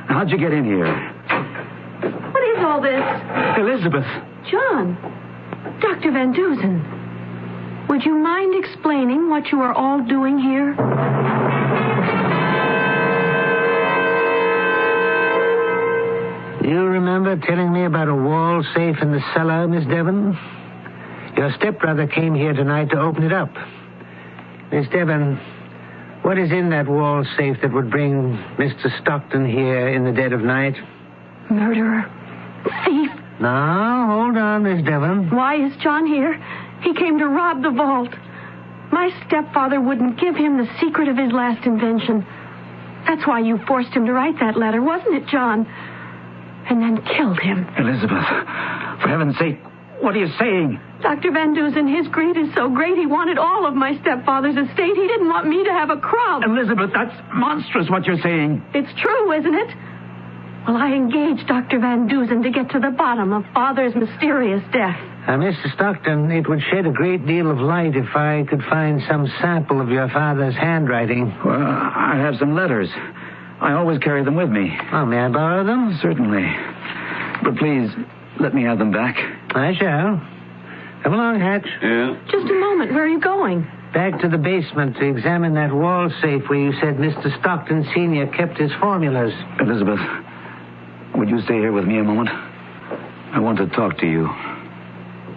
How'd you get in here? What is all this? Elizabeth. John. Dr. Van Dusen. Would you mind explaining what you are all doing here? You remember telling me about a wall safe in the cellar, Miss Devon? Your stepbrother came here tonight to open it up. Miss Devon, what is in that wall safe that would bring Mr. Stockton here in the dead of night? Murderer. Thief. Now, hold on, Miss Devon. Why is John here? He came to rob the vault. My stepfather wouldn't give him the secret of his last invention. That's why you forced him to write that letter, wasn't it, John? And then killed him. Elizabeth, for heaven's sake, what are you saying? Dr. Van Dusen, his greed is so great he wanted all of my stepfather's estate. He didn't want me to have a crumb. Elizabeth, that's monstrous what you're saying. It's true, isn't it? Well, I engaged Dr. Van Dusen to get to the bottom of Father's mysterious death. Mr. Stockton, it would shed a great deal of light if I could find some sample of your father's handwriting. Well, I have some letters. I always carry them with me. Oh, may I borrow them? Certainly. But please, let me have them back. I shall. Come along, Hatch. Yeah? Just a moment. Where are you going? Back to the basement to examine that wall safe where you said Mr. Stockton Sr. kept his formulas. Elizabeth, would you stay here with me a moment? I want to talk to you.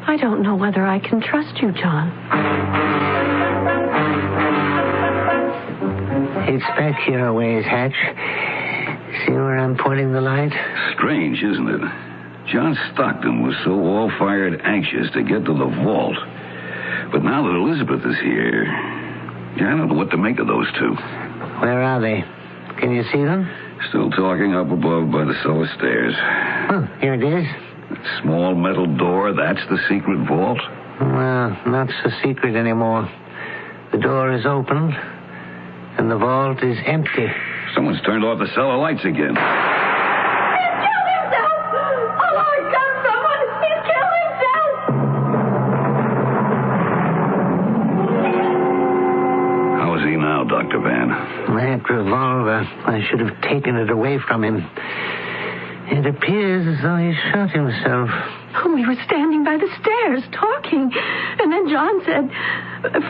I don't know whether I can trust you, John. It's back here a ways, Hatch. See where I'm pointing the light? Strange, isn't it? John Stockton was so all-fired anxious to get to the vault. But now that Elizabeth is here, I don't know what to make of those two. Where are they? Can you see them? Still talking up above by the cellar stairs. Oh, here it is. That small metal door, that's the secret vault? Well, not so secret anymore. The door is opened, and the vault is empty. Someone's turned off the cellar lights again. He killed himself! Oh, Lord, God, someone! He killed himself! Dr. Van? That revolver. I should have taken it away from him. It appears as though he shot himself. Oh, we were standing by the stairs talking. And then John said,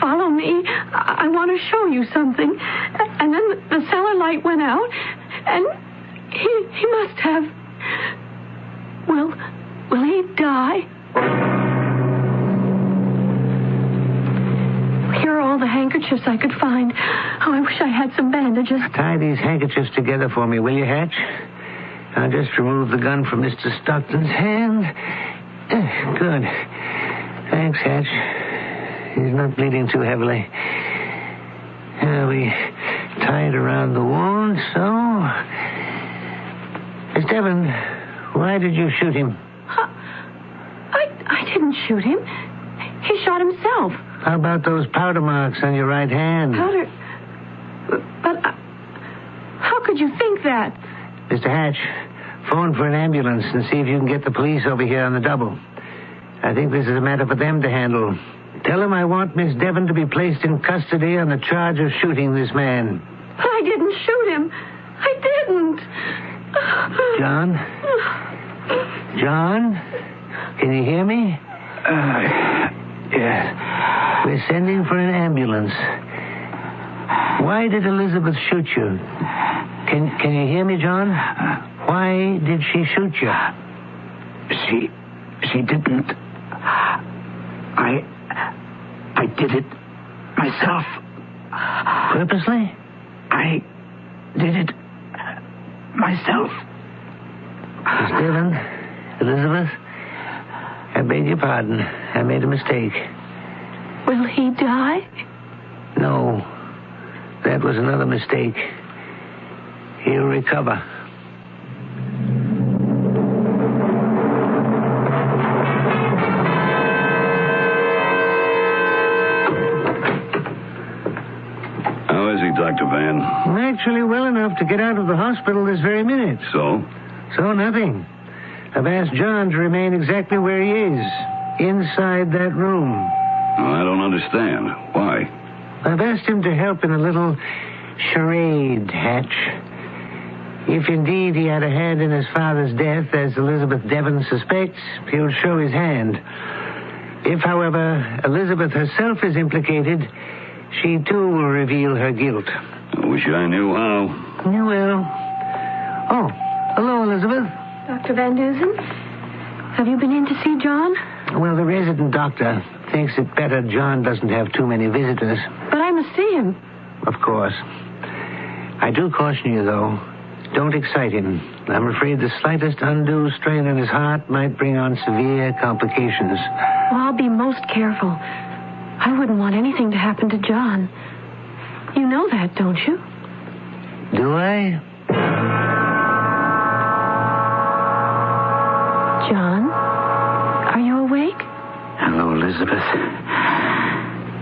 "Follow me. I want to show you something." And then the cellar light went out. And he must have... Will he die? Here are all the handkerchiefs I could find. Oh, I wish I had some bandages. Tie these handkerchiefs together for me, will you, Hatch? I'll just remove the gun from Mr. Stockton's hand. Good. Thanks, Hatch. He's not bleeding too heavily. We tie it around the wound, so... Miss Devon, why did you shoot him? I didn't shoot him. He shot himself. How about those powder marks on your right hand? Powder? But how could you think that? Mr. Hatch, phone for an ambulance and see if you can get the police over here on the double. I think this is a matter for them to handle. Tell them I want Miss Devon to be placed in custody on the charge of shooting this man. I didn't shoot him. I didn't. John? John? Can you hear me? Yes. We're sending for an ambulance. Why did Elizabeth shoot you? Can you hear me, John? Why did she shoot you? She didn't. I did it myself. Purposely? I did it myself. Miss Devon, Elizabeth, I beg your pardon. I made a mistake. Will he die? No. That was another mistake. He'll recover. How is he, Dr. Van? Actually well enough to get out of the hospital this very minute. So? So nothing. I've asked John to remain exactly where he is, inside that room. I don't understand. Why? I've asked him to help in a little charade, Hatch. If indeed he had a hand in his father's death, as Elizabeth Devon suspects, he'll show his hand. If, however, Elizabeth herself is implicated, she too will reveal her guilt. I wish I knew how. You will. Oh, hello, Elizabeth. Dr. Van Dusen, have you been in to see John? Well, the resident doctor thinks it better John doesn't have too many visitors. But I must see him. Of course. I do caution you, though. Don't excite him. I'm afraid the slightest undue strain on his heart might bring on severe complications. Well, I'll be most careful. I wouldn't want anything to happen to John. You know that, don't you? Do I? John, are you awake? Hello, Elizabeth.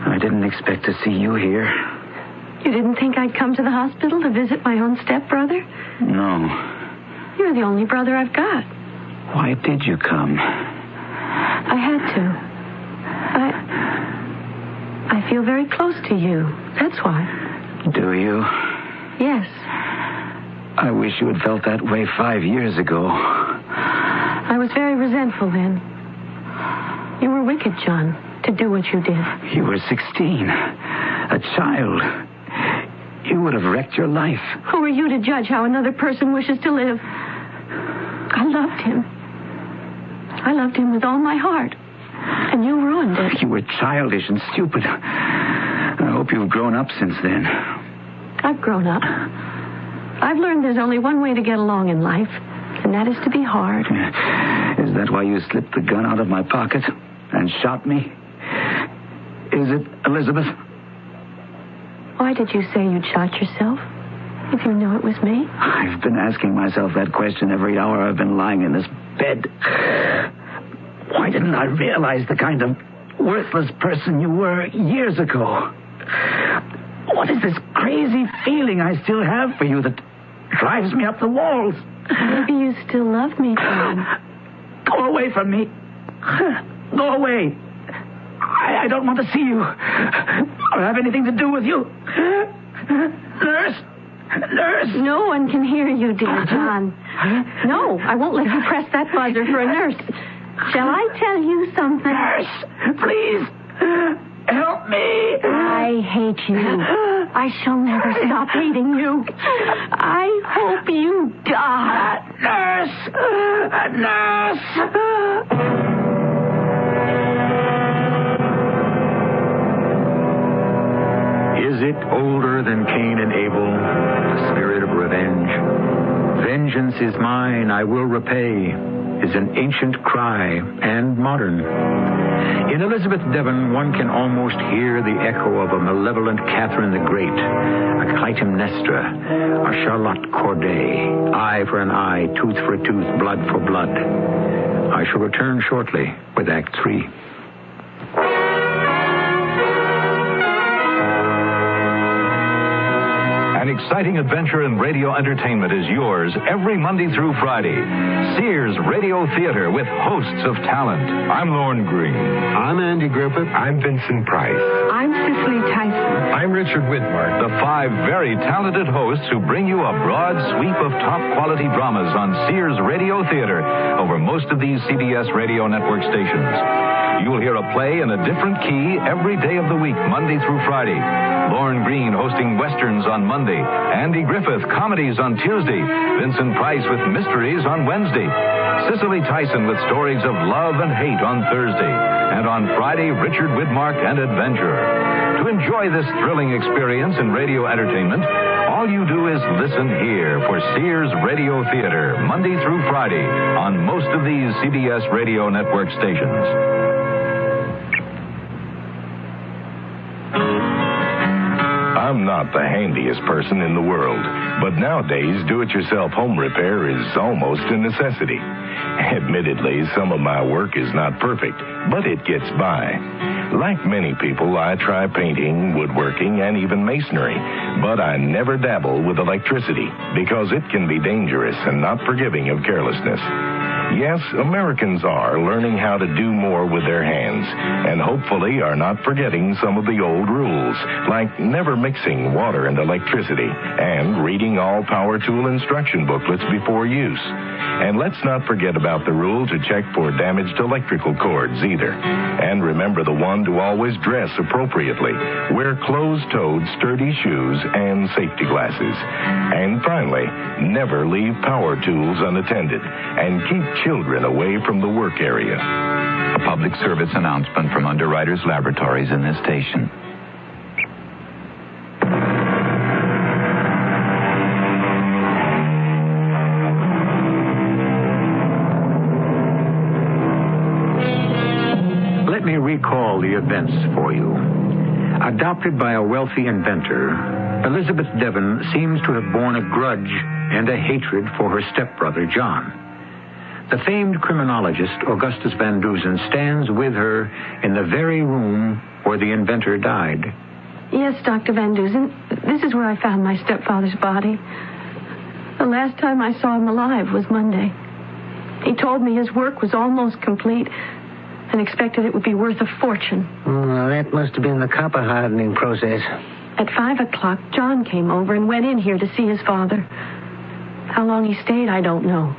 I didn't expect to see you here. You didn't think I'd come to the hospital to visit my own stepbrother? No. You're the only brother I've got. Why did you come? I had to. I feel very close to you. That's why. Do you? Yes. I wish you had felt that way 5 years ago. I was very resentful then. You were wicked, John, to do what you did. You were 16. A child. You would have wrecked your life. Who are you to judge how another person wishes to live? I loved him. I loved him with all my heart. And you ruined it. You were childish and stupid. I hope you've grown up since then. I've grown up. I've learned there's only one way to get along in life, and that is to be hard. Is that why you slipped the gun out of my pocket and shot me? Is it, Elizabeth? Why did you say you'd shot yourself, if you knew it was me? I've been asking myself that question every hour I've been lying in this bed. Why didn't I realize the kind of worthless person you were years ago? What is this crazy feeling I still have for you that drives me up the walls? Maybe you still love me, John. Go away from me. Go away. I don't want to see you or have anything to do with you. Nurse! Nurse! No one can hear you, dear John. No, I won't let you press that buzzer for a nurse. Shall I tell you something? Nurse, please, help me. I hate you. I shall never stop hating you. I hope you die. Nurse! Nurse! Is it older than Cain and Abel, the spirit of revenge? Vengeance is mine, I will repay, is an ancient cry and modern. In Elizabeth Devon, one can almost hear the echo of a malevolent Catherine the Great, a Clytemnestra, a Charlotte Corday, eye for an eye, tooth for a tooth, blood for blood. I shall return shortly with Act 3. An exciting adventure in radio entertainment is yours every Monday through Friday. Sears Radio Theater with hosts of talent. I'm Lorne Green. I'm Andy Griffith. I'm Vincent Price. I'm Cicely Tyson. I'm Richard Widmark. The 5 very talented hosts who bring you a broad sweep of top-quality dramas on Sears Radio Theater over most of these CBS Radio Network stations. You'll hear a play in a different key every day of the week, Monday through Friday. Lorne Green hosting westerns on Monday. Andy Griffith, comedies on Tuesday. Vincent Price with mysteries on Wednesday. Cicely Tyson with stories of love and hate on Thursday. And on Friday, Richard Widmark and Adventure. To enjoy this thrilling experience in radio entertainment, all you do is listen here for Sears Radio Theater, Monday through Friday, on most of these CBS Radio Network stations. I'm not the handiest person in the world, but nowadays do-it-yourself home repair is almost a necessity. Admittedly, some of my work is not perfect, but it gets by. Like many people, I try painting, woodworking, and even masonry, but I never dabble with electricity because it can be dangerous and not forgiving of carelessness. Yes, Americans are learning how to do more with their hands, and hopefully are not forgetting some of the old rules, like never mixing water and electricity, and reading all power tool instruction booklets before use. And let's not forget about the rule to check for damaged electrical cords either. And remember the one to always dress appropriately, wear closed-toed sturdy shoes and safety glasses. And finally, never leave power tools unattended, and keep children away from the work area. A public service announcement from Underwriters Laboratories in this station. Let me recall the events for you. Adopted by a wealthy inventor, Elizabeth Devon seems to have borne a grudge and a hatred for her stepbrother, John. The famed criminologist, Augustus Van Dusen, stands with her in the very room where the inventor died. Yes, Dr. Van Dusen. This is where I found my stepfather's body. The last time I saw him alive was Monday. He told me his work was almost complete and expected it would be worth a fortune. Well, that must have been the copper hardening process. At 5 o'clock, John came over and went in here to see his father. How long he stayed, I don't know.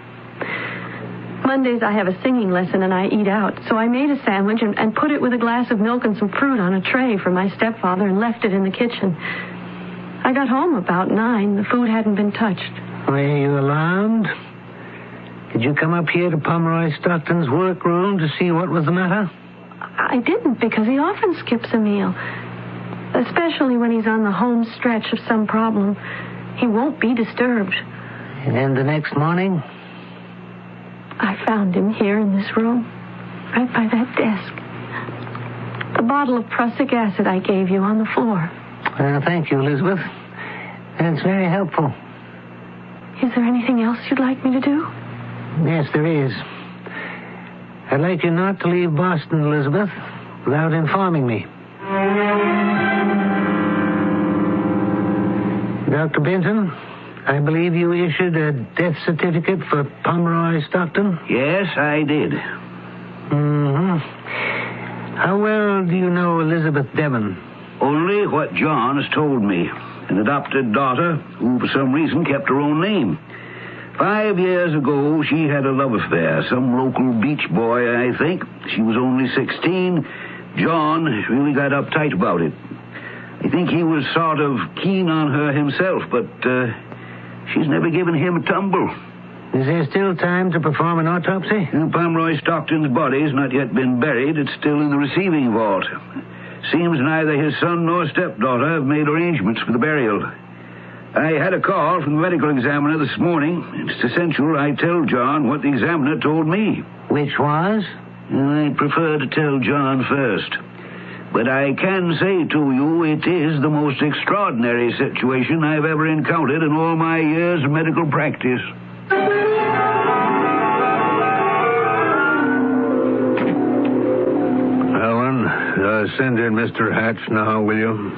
Mondays I have a singing lesson and I eat out, so I made a sandwich and put it with a glass of milk and some fruit on a tray for my stepfather and left it in the kitchen. I got home about 9. The food hadn't been touched. Were you alarmed? Did you come up here to Pomeroy Stockton's workroom to see what was the matter? I didn't, because he often skips a meal, especially when he's on the home stretch of some problem. He won't be disturbed. And then the next morning? I found him here in this room, right by that desk. The bottle of prussic acid I gave you on the floor. Well, thank you, Elizabeth. That's very helpful. Is there anything else you'd like me to do? Yes, there is. I'd like you not to leave Boston, Elizabeth, without informing me. Dr. Benton, I believe you issued a death certificate for Pomeroy Stockton? Yes, I did. Mm-hmm. How well do you know Elizabeth Devon? Only what John has told me. an adopted daughter who for some reason kept her own name. 5 years ago, she had a love affair. Some local beach boy, I think. She was only 16. John really got uptight about it. I think he was sort of keen on her himself, but she's never given him a tumble. Is there still time to perform an autopsy? Pomeroy Stockton's body's not yet been buried. It's still in the receiving vault. Seems neither his son nor stepdaughter have made arrangements for the burial. I had a call from the medical examiner this morning. It's essential I tell John what the examiner told me. Which was? I'd prefer to tell John first. But I can say to you it is the most extraordinary situation I've ever encountered in all my years of medical practice. Ellen, send in Mr. Hatch now, will you?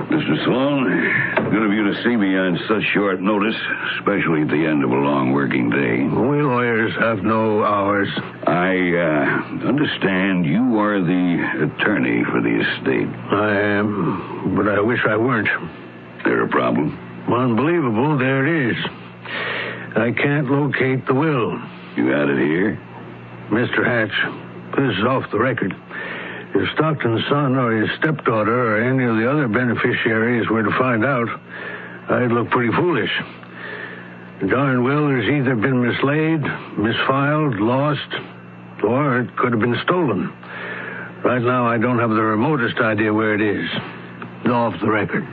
Mr. Sloan, good of you to see me on such short notice, especially at the end of a long working day. We lawyers have no hours. I understand you are the attorney for the estate. I am, but I wish I weren't. There a problem? Unbelievable, there it is. I can't locate the will. You got it here? Mr. Hatch, this is off the record. If Stockton's son or his stepdaughter or any of the other beneficiaries were to find out, I'd look pretty foolish. The darn will has either been mislaid, misfiled, lost, or it could have been stolen. Right now, I don't have the remotest idea where it is. It's off the record.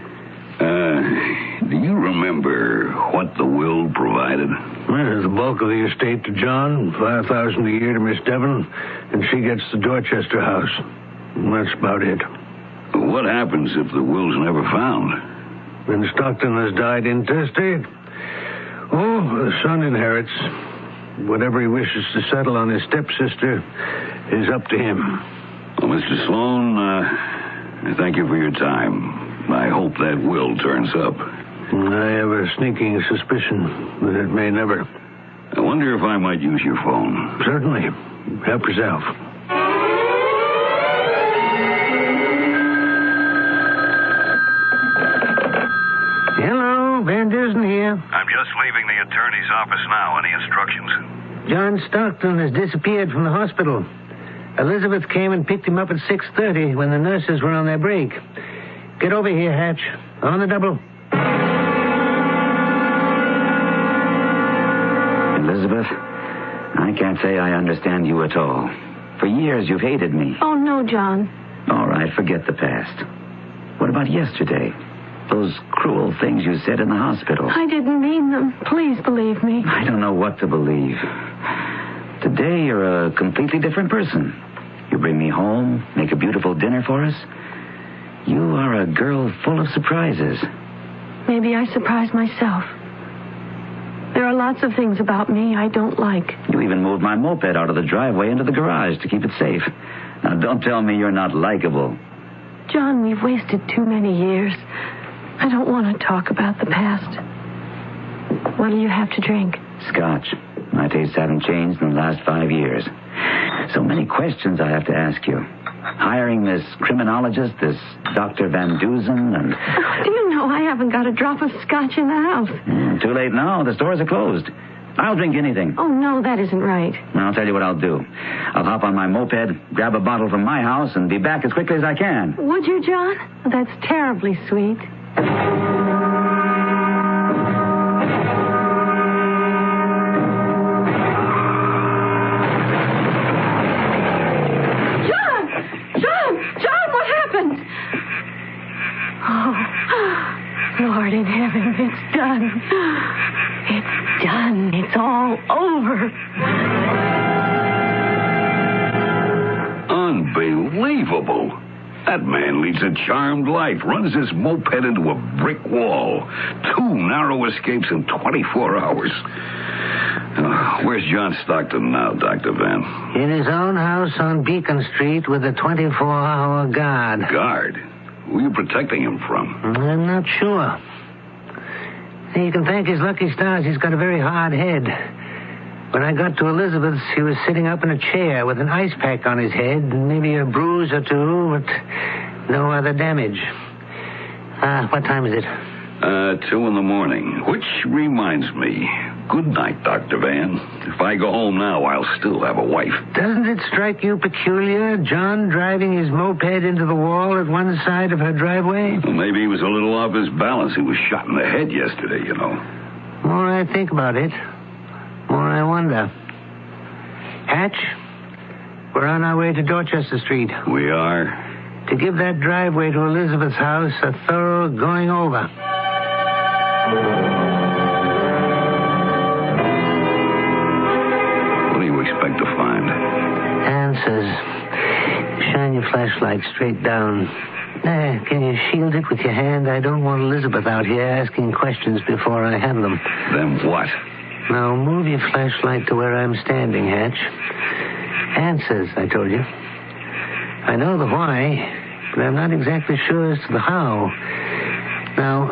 Do you remember what the will provided? Well, the bulk of the estate to John, $5,000 a year to Miss Devon, and she gets the Dorchester house. And that's about it. What happens if the will's never found? Then Stockton has died intestate. Oh, the son inherits. Whatever he wishes to settle on his stepsister is up to him. Well, Mr. Sloan, I thank you for your time. I hope that will turns up. I have a sneaking suspicion that it may never. I wonder if I might use your phone. Certainly. Help yourself. Hello, Van Dusen here. I'm just leaving the attorney's office now. Any instructions? John Stockton has disappeared from the hospital. Elizabeth came and picked him up at 6:30 when the nurses were on their break. Get over here, Hatch. On the double. Elizabeth, I can't say I understand you at all. For years, you've hated me. Oh, no, John. All right, forget the past. What about yesterday? Those cruel things you said in the hospital. I didn't mean them. Please believe me. I don't know what to believe. Today, you're a completely different person. You bring me home, make a beautiful dinner for us. You are a girl full of surprises. Maybe I surprise myself. There are lots of things about me I don't like. You even moved my moped out of the driveway into the garage to keep it safe. Now, don't tell me you're not likable. John, we've wasted too many years. I don't want to talk about the past. What do you have to drink? Scotch. My tastes haven't changed in the last 5 years. So many questions I have to ask you. Hiring this criminologist, this Dr. Van Dusen, and... Do you know I haven't got a drop of scotch in the house? Too late now. The stores are closed. I'll drink anything. Oh, no, that isn't right. I'll tell you what I'll do. I'll hop on my moped, grab a bottle from my house, and be back as quickly as I can. Would you, John? That's terribly sweet. John, what happened? Oh, Lord in heaven, it's done. It's done. It's all over. Unbelievable. That man leads a charmed life, runs his moped into a brick wall. 2 narrow escapes in 24 hours. Where's John Stockton now, Dr. Van? In his own house on Beacon Street with a 24-hour guard. Guard? Who are you protecting him from? I'm not sure. You can thank his lucky stars he's got a very hard head. When I got to Elizabeth's, he was sitting up in a chair with an ice pack on his head and maybe a bruise or two, but No other damage. What time is it? 2 a.m, which reminds me. Good night, Dr. Van. If I go home now, I'll still have a wife. Doesn't it strike you peculiar, John driving his moped into the wall at one side of her driveway? Well, maybe he was a little off his balance. He was shot in the head yesterday, you know. More I think about it, more I wonder. Hatch, we're on our way to Dorchester Street. We are? To give that driveway to Elizabeth's house a thorough going over. What do you expect to find? Answers. Shine your flashlight straight down. Can you shield it with your hand? I don't want Elizabeth out here asking questions before I have them. Then what? Now, move your flashlight to where I'm standing, Hatch. Answers, I told you. I know the why, but I'm not exactly sure as to the how. Now,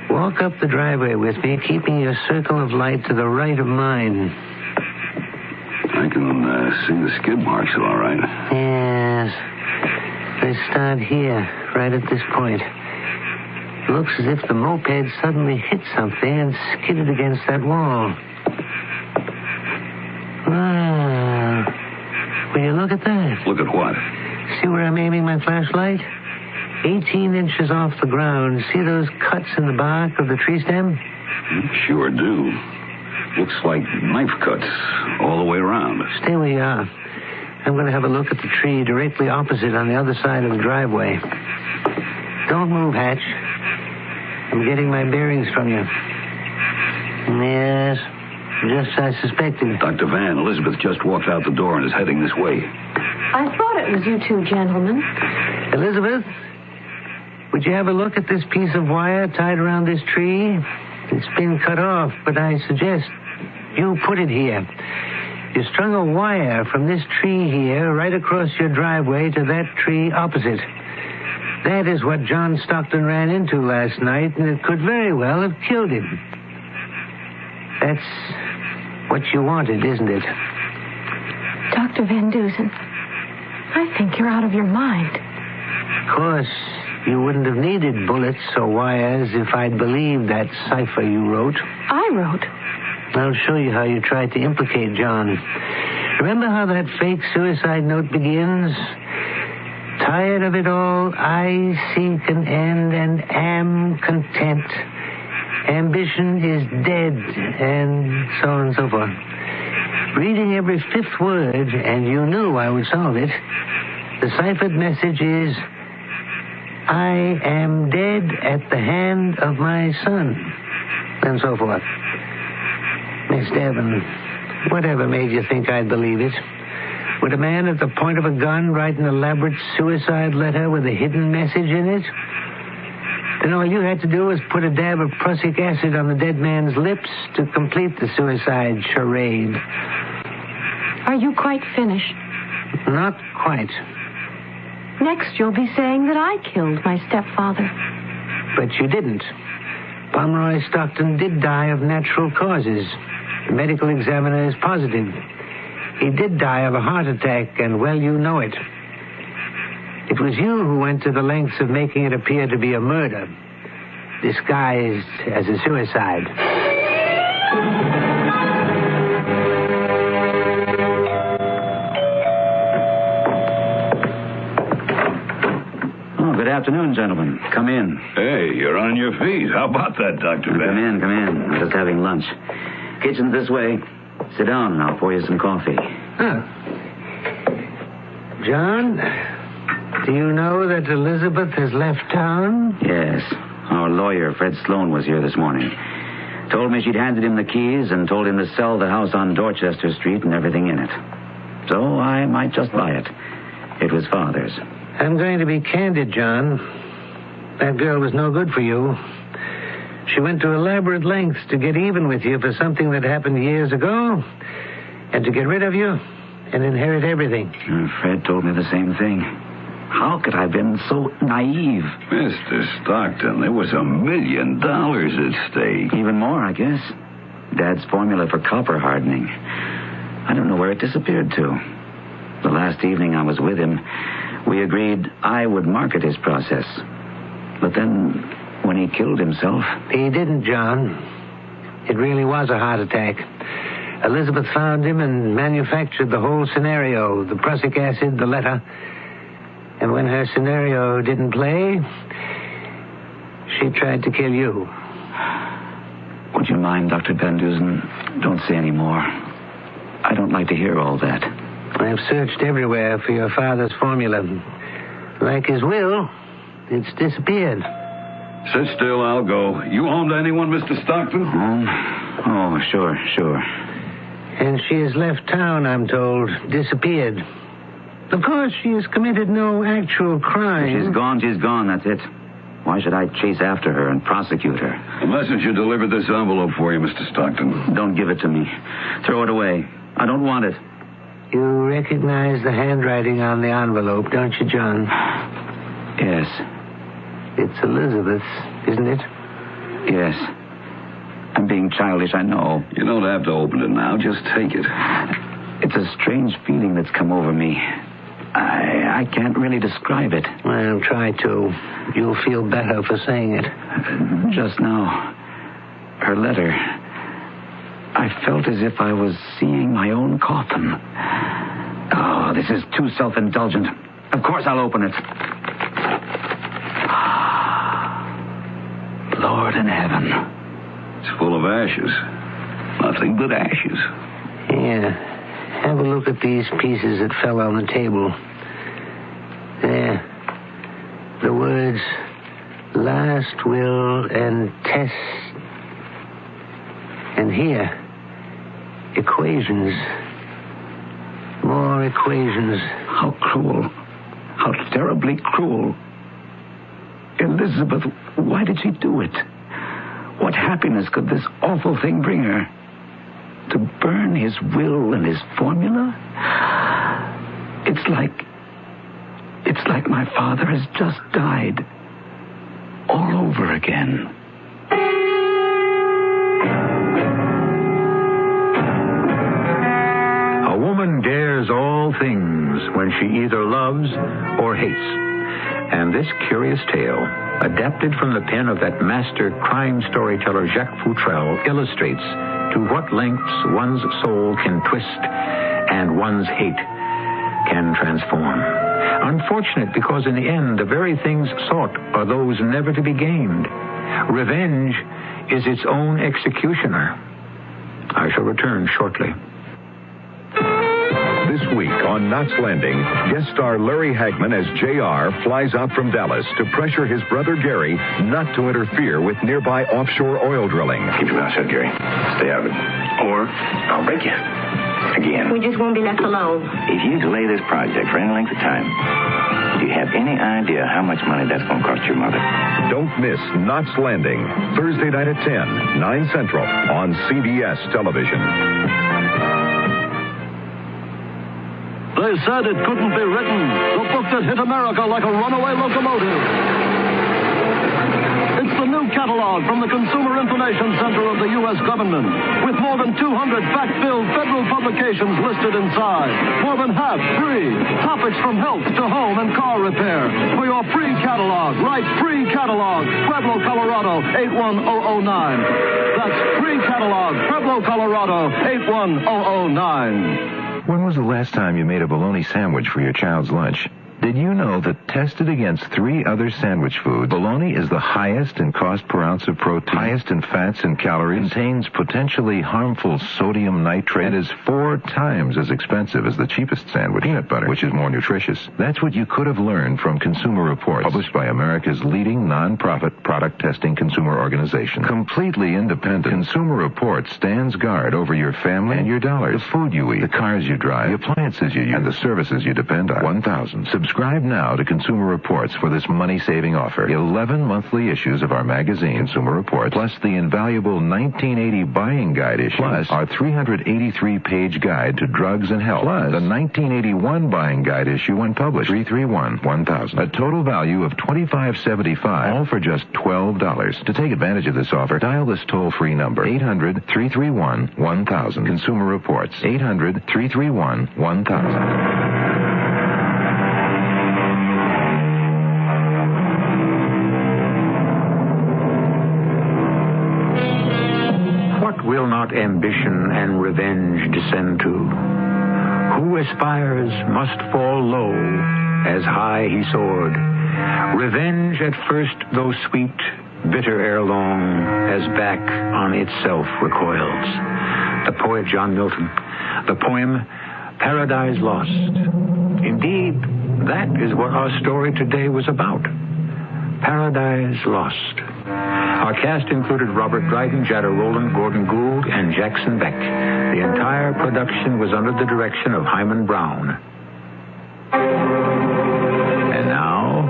walk up the driveway with me, keeping your circle of light to the right of mine. I can see the skid marks all right. Yes. They start here, right at this point. It looks as if the moped suddenly hit something and skidded against that wall. Will you look at that? Look at what? See where I'm aiming my flashlight? 18 inches off the ground. See those cuts in the bark of the tree stem? Sure do. Looks like knife cuts all the way around. Stay where you are. I'm going to have a look at the tree directly opposite on the other side of the driveway. Don't move, Hatch. I'm getting my bearings from you. Yes, just as I suspected. Dr. Van, Elizabeth just walked out the door and is heading this way. I thought it was you two gentlemen. Elizabeth, would you have a look at this piece of wire tied around this tree? It's been cut off, but I suggest you put it here. You strung a wire from this tree here right across your driveway to that tree opposite. That is what John Stockton ran into last night, and it could very well have killed him. That's what you wanted, isn't it? Dr. Van Dusen, I think you're out of your mind. Of course, you wouldn't have needed bullets or wires if I'd believed that cipher you wrote. I wrote? I'll show you how you tried to implicate John. Remember how that fake suicide note begins? Tired of it all, I seek an end and am content. Ambition is dead, and so on and so forth. Reading every fifth word, and you knew I would solve it, the ciphered message is, I am dead at the hand of my son, and so forth. Miss Devon, whatever made you think I'd believe it? Would a man at the point of a gun write an elaborate suicide letter with a hidden message in it? Then all you had to do was put a dab of prussic acid on the dead man's lips to complete the suicide charade. Are you quite finished? Not quite. Next, you'll be saying that I killed my stepfather. But you didn't. Pomeroy Stockton did die of natural causes. The medical examiner is positive. He did die of a heart attack, and, well, you know it. It was you who went to the lengths of making it appear to be a murder, disguised as a suicide. Oh, good afternoon, gentlemen. Come in. Hey, you're on your feet. How about that, Dr. Van? Come in. I'm just having lunch. Kitchen's this way. Sit down and I'll pour you some coffee. John, do you know that Elizabeth has left town? Yes. Our lawyer, Fred Sloan, was here this morning. Told me she'd handed him the keys and told him to sell the house on Dorchester Street and everything in it. So I might just buy it. It was Father's. I'm going to be candid, John. That girl was no good for you. She went to elaborate lengths to get even with you for something that happened years ago, and to get rid of you and inherit everything. Fred told me the same thing. How could I have been so naive? Mr. Stockton, there was $1 million at stake. Even more, I guess. Dad's formula for copper hardening. I don't know where it disappeared to. The last evening I was with him, We agreed I would market his process. But then, when he killed himself... He didn't, John. It really was a heart attack. Elizabeth found him and manufactured the whole scenario, the prussic acid, the letter. And when her scenario didn't play, she tried to kill you. Would you mind, Dr. Van Dusen? Don't say any more. I don't like to hear all that. I've searched everywhere for your father's formula. Like his will, it's disappeared. Sit still, I'll go. You home to anyone, Mr. Stockton? Home? Oh, sure. And she has left town, I'm told. Disappeared. Of course, she has committed no actual crime. She's gone, that's it. Why should I chase after her and prosecute her? The messenger delivered this envelope for you, Mr. Stockton. Don't give it to me. Throw it away. I don't want it. You recognize the handwriting on the envelope, don't you, John? Yes. It's Elizabeth's, isn't it? Yes. I'm being childish, I know. You don't have to open it now. Just take it. It's a strange feeling that's come over me. I can't really describe it. Well, try to. You'll feel better for saying it. Just now, her letter. I felt as if I was seeing my own coffin. Oh, this is too self-indulgent. Of course I'll open it. Lord in heaven. It's full of ashes. Nothing but ashes. Yeah. Have a look at these pieces that fell on the table. There. The words, last will and test. And here, equations. More equations. How cruel. How terribly cruel. Elizabeth, why did she do it? What happiness could this awful thing bring her? To burn his will and his formula? It's like my father has just died. All over again. A woman dares all things when she either loves or hates. And this curious tale, adapted from the pen of that master crime storyteller Jacques Futrelle, illustrates to what lengths one's soul can twist and one's hate can transform. Unfortunate because in the end, the very things sought are those never to be gained. Revenge is its own executioner. I shall return shortly. This week on Knots Landing, guest star Larry Hagman as J.R. flies out from Dallas to pressure his brother Gary not to interfere with nearby offshore oil drilling. Keep your mouth shut, Gary. Stay out of it. Or I'll break you. Again. We just won't be left alone. If you delay this project for any length of time, do you have any idea how much money that's going to cost your mother? Don't miss Knots Landing, Thursday night at 10, 9 Central on CBS Television. They said it couldn't be written. The book that hit America like a runaway locomotive. It's the new catalog from the Consumer Information Center of the U.S. government, with more than 200 fact-filled federal publications listed inside. More than half free. Topics from health to home and car repair. For your free catalog, write free catalog, Pueblo, Colorado, 81009. That's free catalog, Pueblo, Colorado, 81009. When was the last time you made a bologna sandwich for your child's lunch? Did you know that tested against 3 other sandwich foods, bologna is the highest in cost per ounce of protein, highest in fats and calories, contains potentially harmful sodium nitrate, and is 4 times as expensive as the cheapest sandwich, peanut butter, which is more nutritious? That's what you could have learned from Consumer Reports, published by America's leading non-profit product testing consumer organization. Completely independent, Consumer Reports stands guard over your family and your dollars, the food you eat, the cars you drive, the appliances you use, and the services you depend on. 1,000. Subscribe now to Consumer Reports for this money-saving offer. 11 monthly issues of our magazine, Consumer Reports, plus the invaluable 1980 buying guide issue, plus our 383-page guide to drugs and health, plus the 1981 buying guide issue when published, 331-1000. A total value of $25.75, all for just $12. To take advantage of this offer, dial this toll-free number, 800-331-1000. Consumer Reports, 800-331-1000. will not ambition and revenge descend to? Who aspires must fall low, as high he soared. Revenge at first, though sweet, bitter ere long, as back on itself recoils. The poet John Milton. The poem Paradise Lost. Indeed, that is what our story today was about. Paradise Lost. Our cast included Robert Dryden, Jada Rowland, Gordon Gould, and Jackson Beck. The entire production was under the direction of Hyman Brown. And now,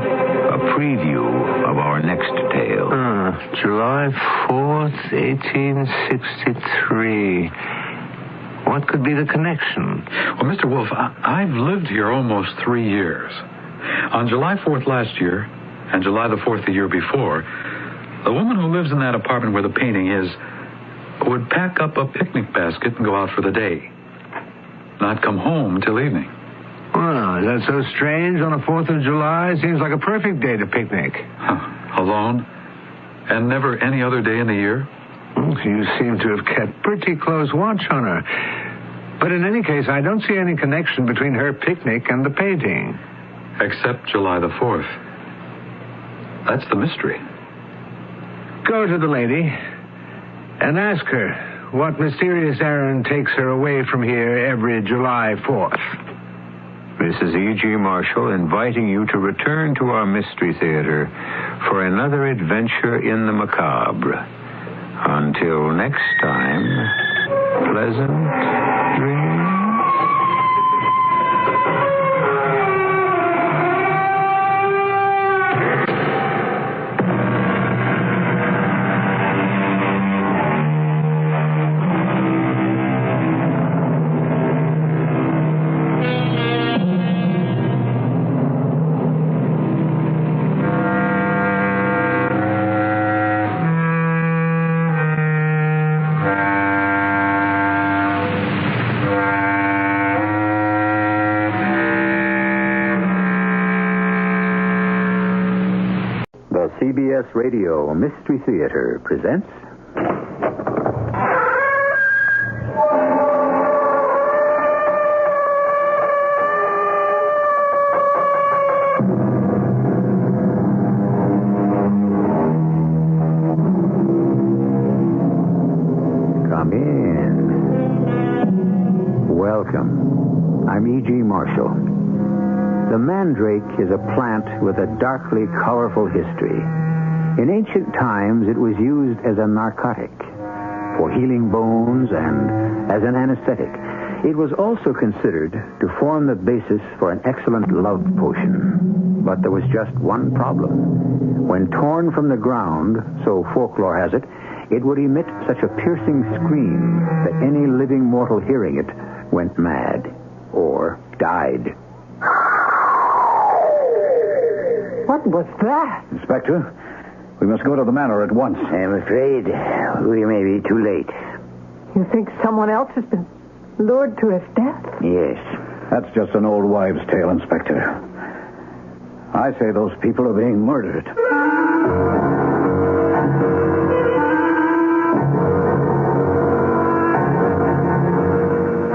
a preview of our next tale. July 4th, 1863. What could be the connection? Well, Mr. Wolf, I've lived here almost 3 years. On July 4th last year, and July the 4th the year before, the woman who lives in that apartment where the painting is would pack up a picnic basket and go out for the day. Not come home till evening. Well, is that so strange on the 4th of July? Seems like a perfect day to picnic. Alone? And never any other day in the year? You seem to have kept pretty close watch on her. But in any case, I don't see any connection between her picnic and the painting. Except July the 4th. That's the mystery. Go to the lady and ask her what mysterious errand takes her away from here every July 4th. This is E.G. Marshall inviting you to return to our Mystery Theater for another adventure in the macabre. Until next time, pleasant dreams. CBS Radio Mystery Theater presents... Come in. Welcome. I'm E.G. Marshall. The Mandrake is a plant with a darkly colorful history. In ancient times, it was used as a narcotic, for healing bones and as an anesthetic. It was also considered to form the basis for an excellent love potion. But there was just one problem. When torn from the ground, so folklore has it, it would emit such a piercing scream that any living mortal hearing it went mad or died. What was that? Inspector, we must go to the manor at once. I'm afraid we may be too late. You think someone else has been lured to his death? Yes. That's just an old wives' tale, Inspector. I say those people are being murdered.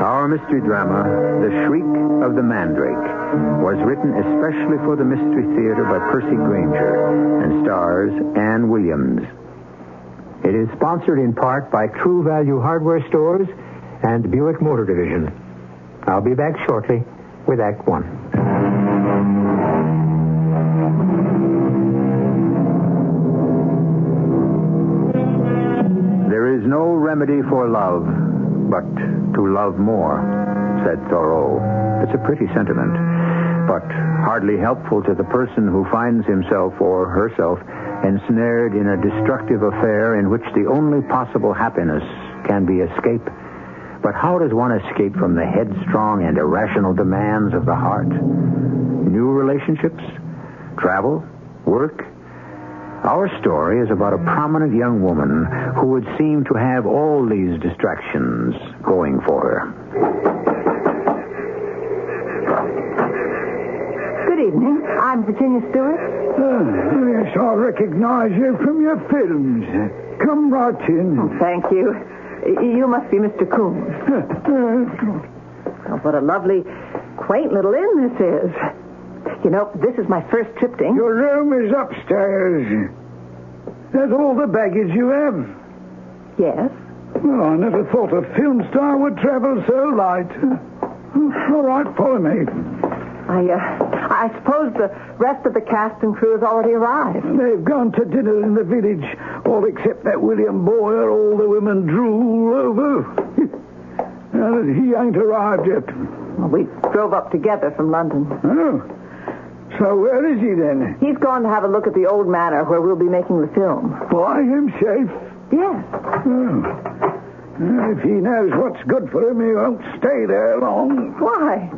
Our mystery drama, The Shriek of the Mandrake, was written especially for the Mystery Theater by Percy Granger and stars Ann Williams. It is sponsored in part by True Value Hardware Stores and Buick Motor Division. I'll be back shortly with Act One. There is no remedy for love but to love more, said Thoreau. It's a pretty sentiment, but hardly helpful to the person who finds himself or herself ensnared in a destructive affair in which the only possible happiness can be escape. But how does one escape from the headstrong and irrational demands of the heart? New relationships? Travel? Work? Our story is about a prominent young woman who would seem to have all these distractions going for her. Good evening. I'm Virginia Stewart. Yes, I recognize you from your films. Come right in. Oh, thank you. You must be Mr. Coombs. Oh, what a lovely, quaint little inn this is. You know, this is my first tripting. Your room is upstairs. That's all the baggage you have? Yes. Well, I never thought a film star would travel so light. All right, follow me. I suppose the rest of the cast and crew has already arrived. They've gone to dinner in the village, all except that William Boyer all the women drool over. He ain't arrived yet. Well, we drove up together from London. Oh. So where is he then? He's gone to have a look at the old manor where we'll be making the film. By himself? Yes. Oh. If he knows what's good for him, he won't stay there long. Why?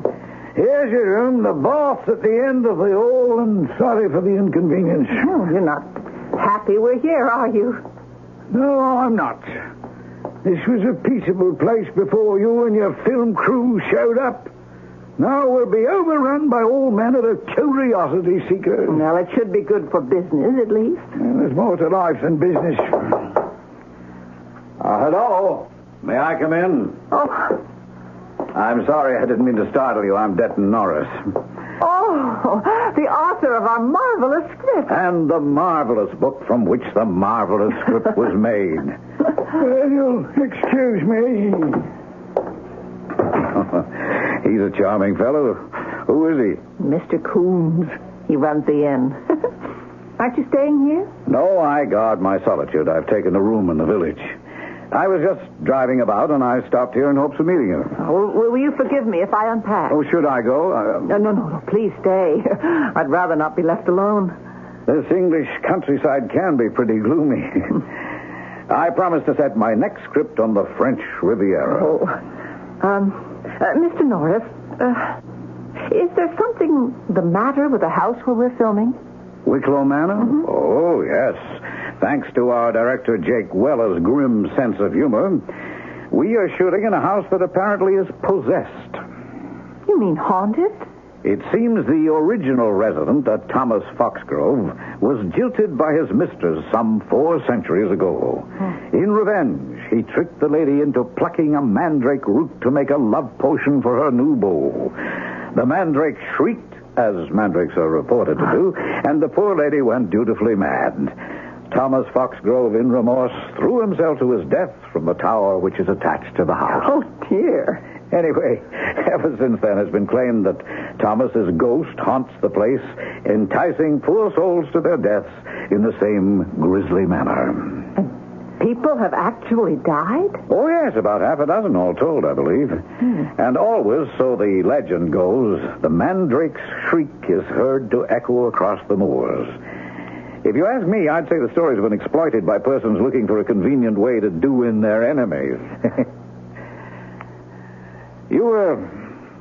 Here's your room, the bath at the end of the hall, and sorry for the inconvenience. Oh, you're not happy we're here, are you? No, I'm not. This was a peaceable place before you and your film crew showed up. Now we'll be overrun by all manner of curiosity seekers. Well, it should be good for business, at least. Well, there's more to life than business. Hello? May I come in? Oh. I'm sorry, I didn't mean to startle you. I'm Denton Norris. Oh, the author of our marvelous script. And the marvelous book from which the marvelous script was made. Well, you'll excuse me. He's a charming fellow. Who is he? Mr. Coombs. He runs the inn. Aren't you staying here? No, I guard my solitude. I've taken a room in the village. I was just driving about, and I stopped here in hopes of meeting you. Oh, will you forgive me if I unpack? Oh, should I go? No, please stay. I'd rather not be left alone. This English countryside can be pretty gloomy. I promise to set my next script on the French Riviera. Oh. Mr. Norris, is there something the matter with the house where we're filming? Wicklow Manor? Mm-hmm. Oh, yes. Thanks to our director, Jake Weller's grim sense of humor, we are shooting in a house that apparently is possessed. You mean haunted? It seems the original resident, a Thomas Foxgrove, was jilted by his mistress some 4 centuries ago. In revenge, he tricked the lady into plucking a mandrake root to make a love potion for her new beau. The mandrake shrieked, as mandrakes are reported to do, and the poor lady went dutifully mad. Thomas Foxgrove, in remorse, threw himself to his death from the tower which is attached to the house. Oh, dear. Anyway, ever since then it's been claimed that Thomas's ghost haunts the place, enticing poor souls to their deaths in the same grisly manner. And people have actually died? Oh, yes, about half a dozen all told, I believe. And always, so the legend goes, the mandrake's shriek is heard to echo across the moors. If you ask me, I'd say the story's been exploited by persons looking for a convenient way to do in their enemies. You were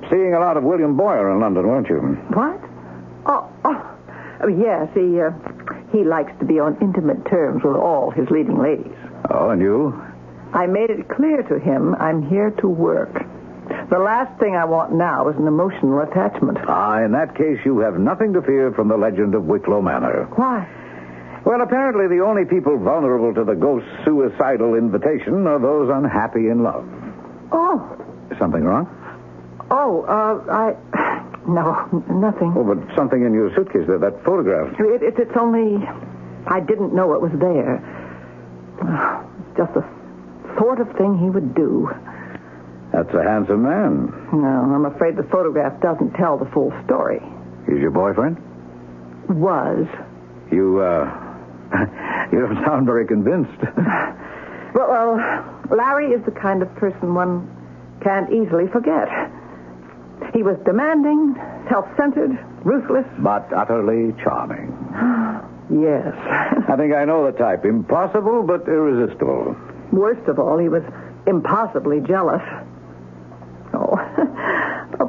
seeing a lot of William Boyer in London, weren't you? What? Oh, yes, he likes to be on intimate terms with all his leading ladies. Oh, and you? I made it clear to him I'm here to work. The last thing I want now is an emotional attachment. In that case, you have nothing to fear from the legend of Wicklow Manor. Why? Well, apparently the only people vulnerable to the ghost's suicidal invitation are those unhappy in love. Oh. Something wrong? No, nothing. Oh, but something in your suitcase, that photograph. It's only... I didn't know it was there. Just the sort of thing he would do. That's a handsome man. No, I'm afraid the photograph doesn't tell the full story. He's your boyfriend? Was. You don't sound very convinced. Well, Larry is the kind of person one can't easily forget. He was demanding, self-centered, ruthless. But utterly charming. Yes. I think I know the type. Impossible, but irresistible. Worst of all, he was impossibly jealous. Oh,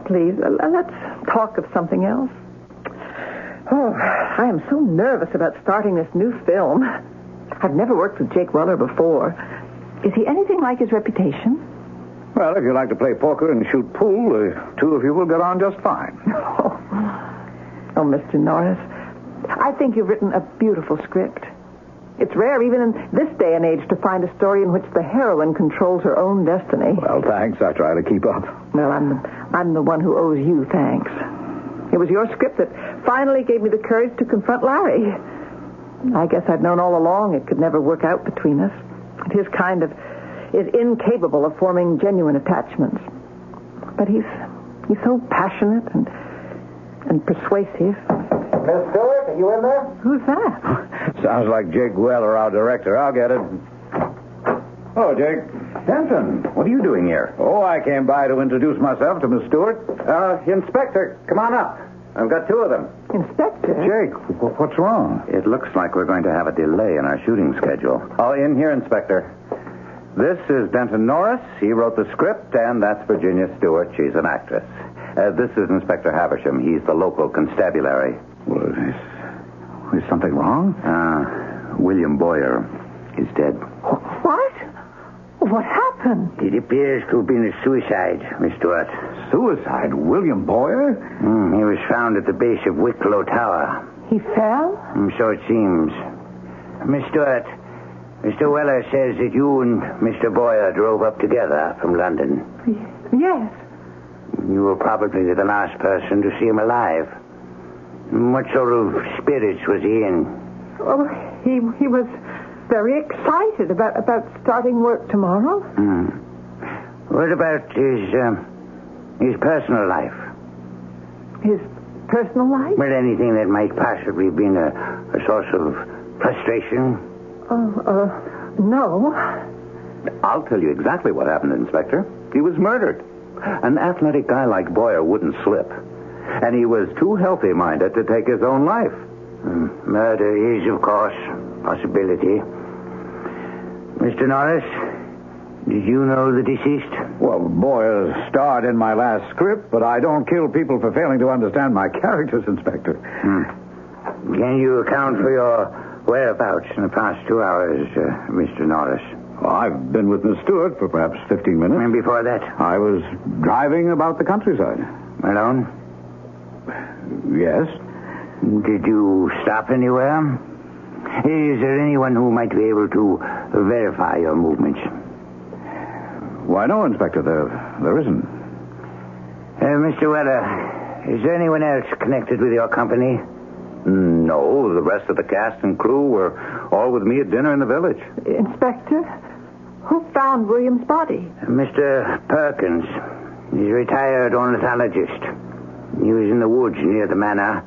please, let's talk of something else. Oh, I am so nervous about starting this new film. I've never worked with Jake Weller before. Is he anything like his reputation? Well, if you like to play poker and shoot pool, the two of you will get on just fine. Oh, Mr. Norris, I think you've written a beautiful script. It's rare, even in this day and age, to find a story in which the heroine controls her own destiny. Well, thanks. I try to keep up. Well, I'm the one who owes you thanks. It was your script that finally gave me the courage to confront Larry. I guess I'd known all along it could never work out between us. His kind is incapable of forming genuine attachments. But he's so passionate and persuasive. Miss Stewart, are you in there? Who's that? Sounds like Jake Weller, our director. I'll get it. Oh, Jake. Denton, what are you doing here? Oh, I came by to introduce myself to Miss Stewart. Inspector, come on up. I've got two of them. Inspector? Jake, what's wrong? It looks like we're going to have a delay in our shooting schedule. Oh, in here, Inspector. This is Denton Norris. He wrote the script, and that's Virginia Stewart. She's an actress. This is Inspector Havisham. He's the local constabulary. Well, is something wrong? William Boyer is dead. What? What happened? It appears to have been a suicide, Miss Stewart. Suicide? William Boyer? He was found at the base of Wicklow Tower. He fell? So it seems. Miss Stewart, Mr. Weller says that you and Mr. Boyer drove up together from London. Yes. You were probably the last person to see him alive. What sort of spirits was he in? Oh, he was very excited about starting work tomorrow. What about his personal life? His personal life? Well, anything that might possibly have been a source of frustration? No. I'll tell you exactly what happened, Inspector. He was murdered. An athletic guy like Boyer wouldn't slip. And he was too healthy-minded to take his own life. Murder is, of course, a possibility. Mr. Norris, did you know the deceased? Well, Boyer starred in my last script, but I don't kill people for failing to understand my characters, Inspector. Can you account for your whereabouts in the past 2 hours, Mr. Norris? Well, I've been with Miss Stewart for perhaps 15 minutes. And before that? I was driving about the countryside. Alone? Yes. Did you stop anywhere? Is there anyone who might be able to verify your movements? Why, no, Inspector. There isn't. Mr. Weller, is there anyone else connected with your company? No, the rest of the cast and crew were all with me at dinner in the village. Inspector, who found William's body? Mr. Perkins. He's a retired ornithologist. He was in the woods near the manor,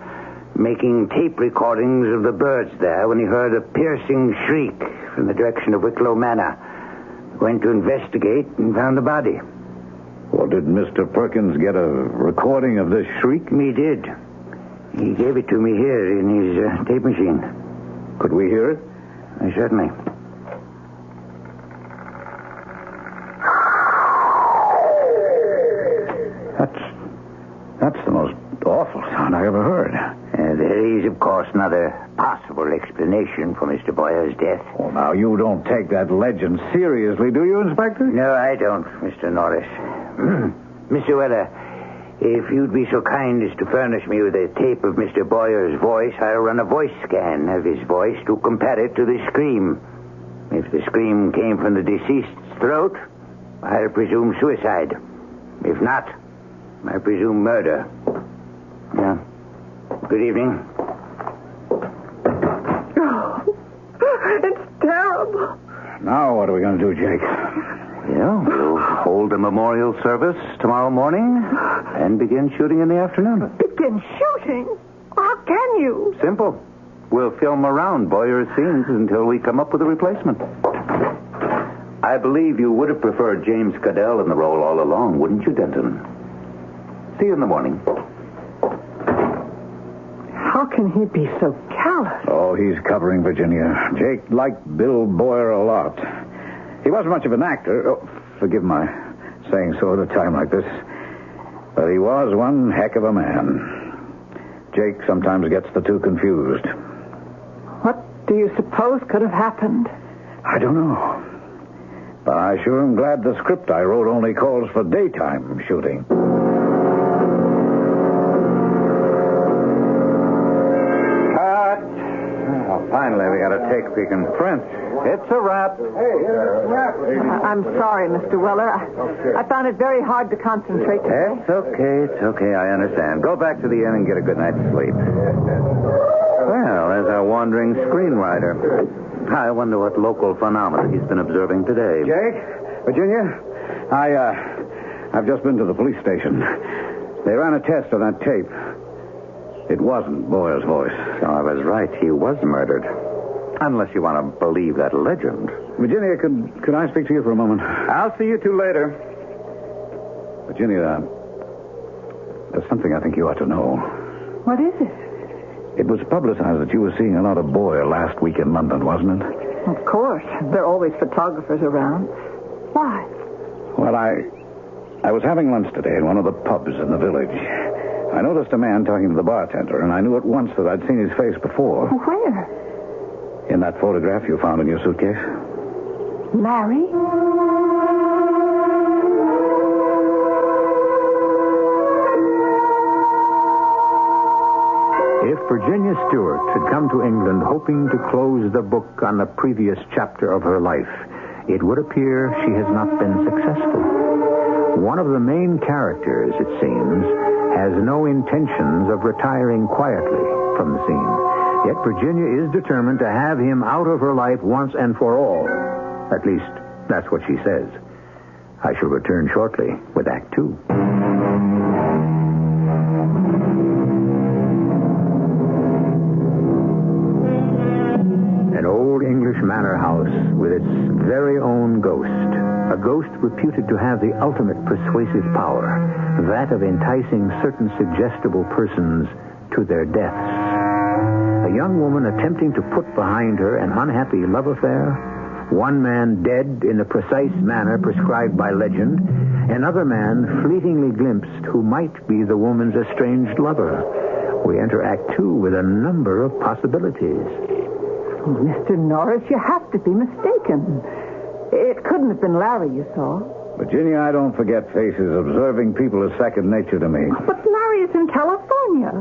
making tape recordings of the birds there when he heard a piercing shriek from the direction of Wicklow Manor. Went to investigate and found the body. Well, did Mr. Perkins get a recording of this shriek? He did. He gave it to me here in his tape machine. Could we hear it? Certainly. That's the most awful sound I ever heard. There is, of course, another possible explanation for Mr. Boyer's death. Oh, now, you don't take that legend seriously, do you, Inspector? No, I don't, Mr. Norris. Mr. Weller, if you'd be so kind as to furnish me with a tape of Mr. Boyer's voice, I'll run a voice scan of his voice to compare it to the scream. If the scream came from the deceased's throat, I'll presume suicide. If not, I presume murder. Yeah. Good evening. Oh, it's terrible. Now what are we going to do, Jake? Yeah, we'll hold a memorial service tomorrow morning and begin shooting in the afternoon. Begin shooting? How can you? Simple. We'll film around Boyer's scenes until we come up with a replacement. I believe you would have preferred James Cadell in the role all along, wouldn't you, Denton? See you in the morning. How can he be so callous? Oh, he's covering Virginia. Jake liked Bill Boyer a lot. He wasn't much of an actor. Oh, forgive my saying so at a time like this. But he was one heck of a man. Jake sometimes gets the two confused. What do you suppose could have happened? I don't know. But I sure am glad the script I wrote only calls for daytime shooting. Finally, we got a take speaking French. It's a wrap. I'm sorry, Mr. Weller. I found it very hard to concentrate today. It's okay. I understand. Go back to the inn and get a good night's sleep. Well, there's our wandering screenwriter. I wonder what local phenomena he's been observing today. Jake? Virginia? I've just been to the police station. They ran a test on that tape. It wasn't Boyer's voice. So I was right. He was murdered. Unless you want to believe that legend. Virginia, could I speak to you for a moment? I'll see you two later. Virginia, there's something I think you ought to know. What is it? It was publicized that you were seeing a lot of Boyer last week in London, wasn't it? Of course. There are always photographers around. Why? Well, I was having lunch today in one of the pubs in the village. I noticed a man talking to the bartender, and I knew at once that I'd seen his face before. Where? In that photograph you found in your suitcase. Larry? If Virginia Stewart had come to England hoping to close the book on the previous chapter of her life, it would appear she has not been successful. One of the main characters, it seems, has no intentions of retiring quietly from the scene. Yet Virginia is determined to have him out of her life once and for all. At least, that's what she says. I shall return shortly with Act 2. An old English manor house with its very own ghost. A ghost reputed to have the ultimate persuasive power, that of enticing certain suggestible persons to their deaths. A young woman attempting to put behind her an unhappy love affair, one man dead in the precise manner prescribed by legend, another man fleetingly glimpsed who might be the woman's estranged lover. We enter Act 2 with a number of possibilities. Oh, Mr. Norris, you have to be mistaken. It couldn't have been Larry you saw. Virginia, I don't forget faces. Observing people is second nature to me. But Larry is in California.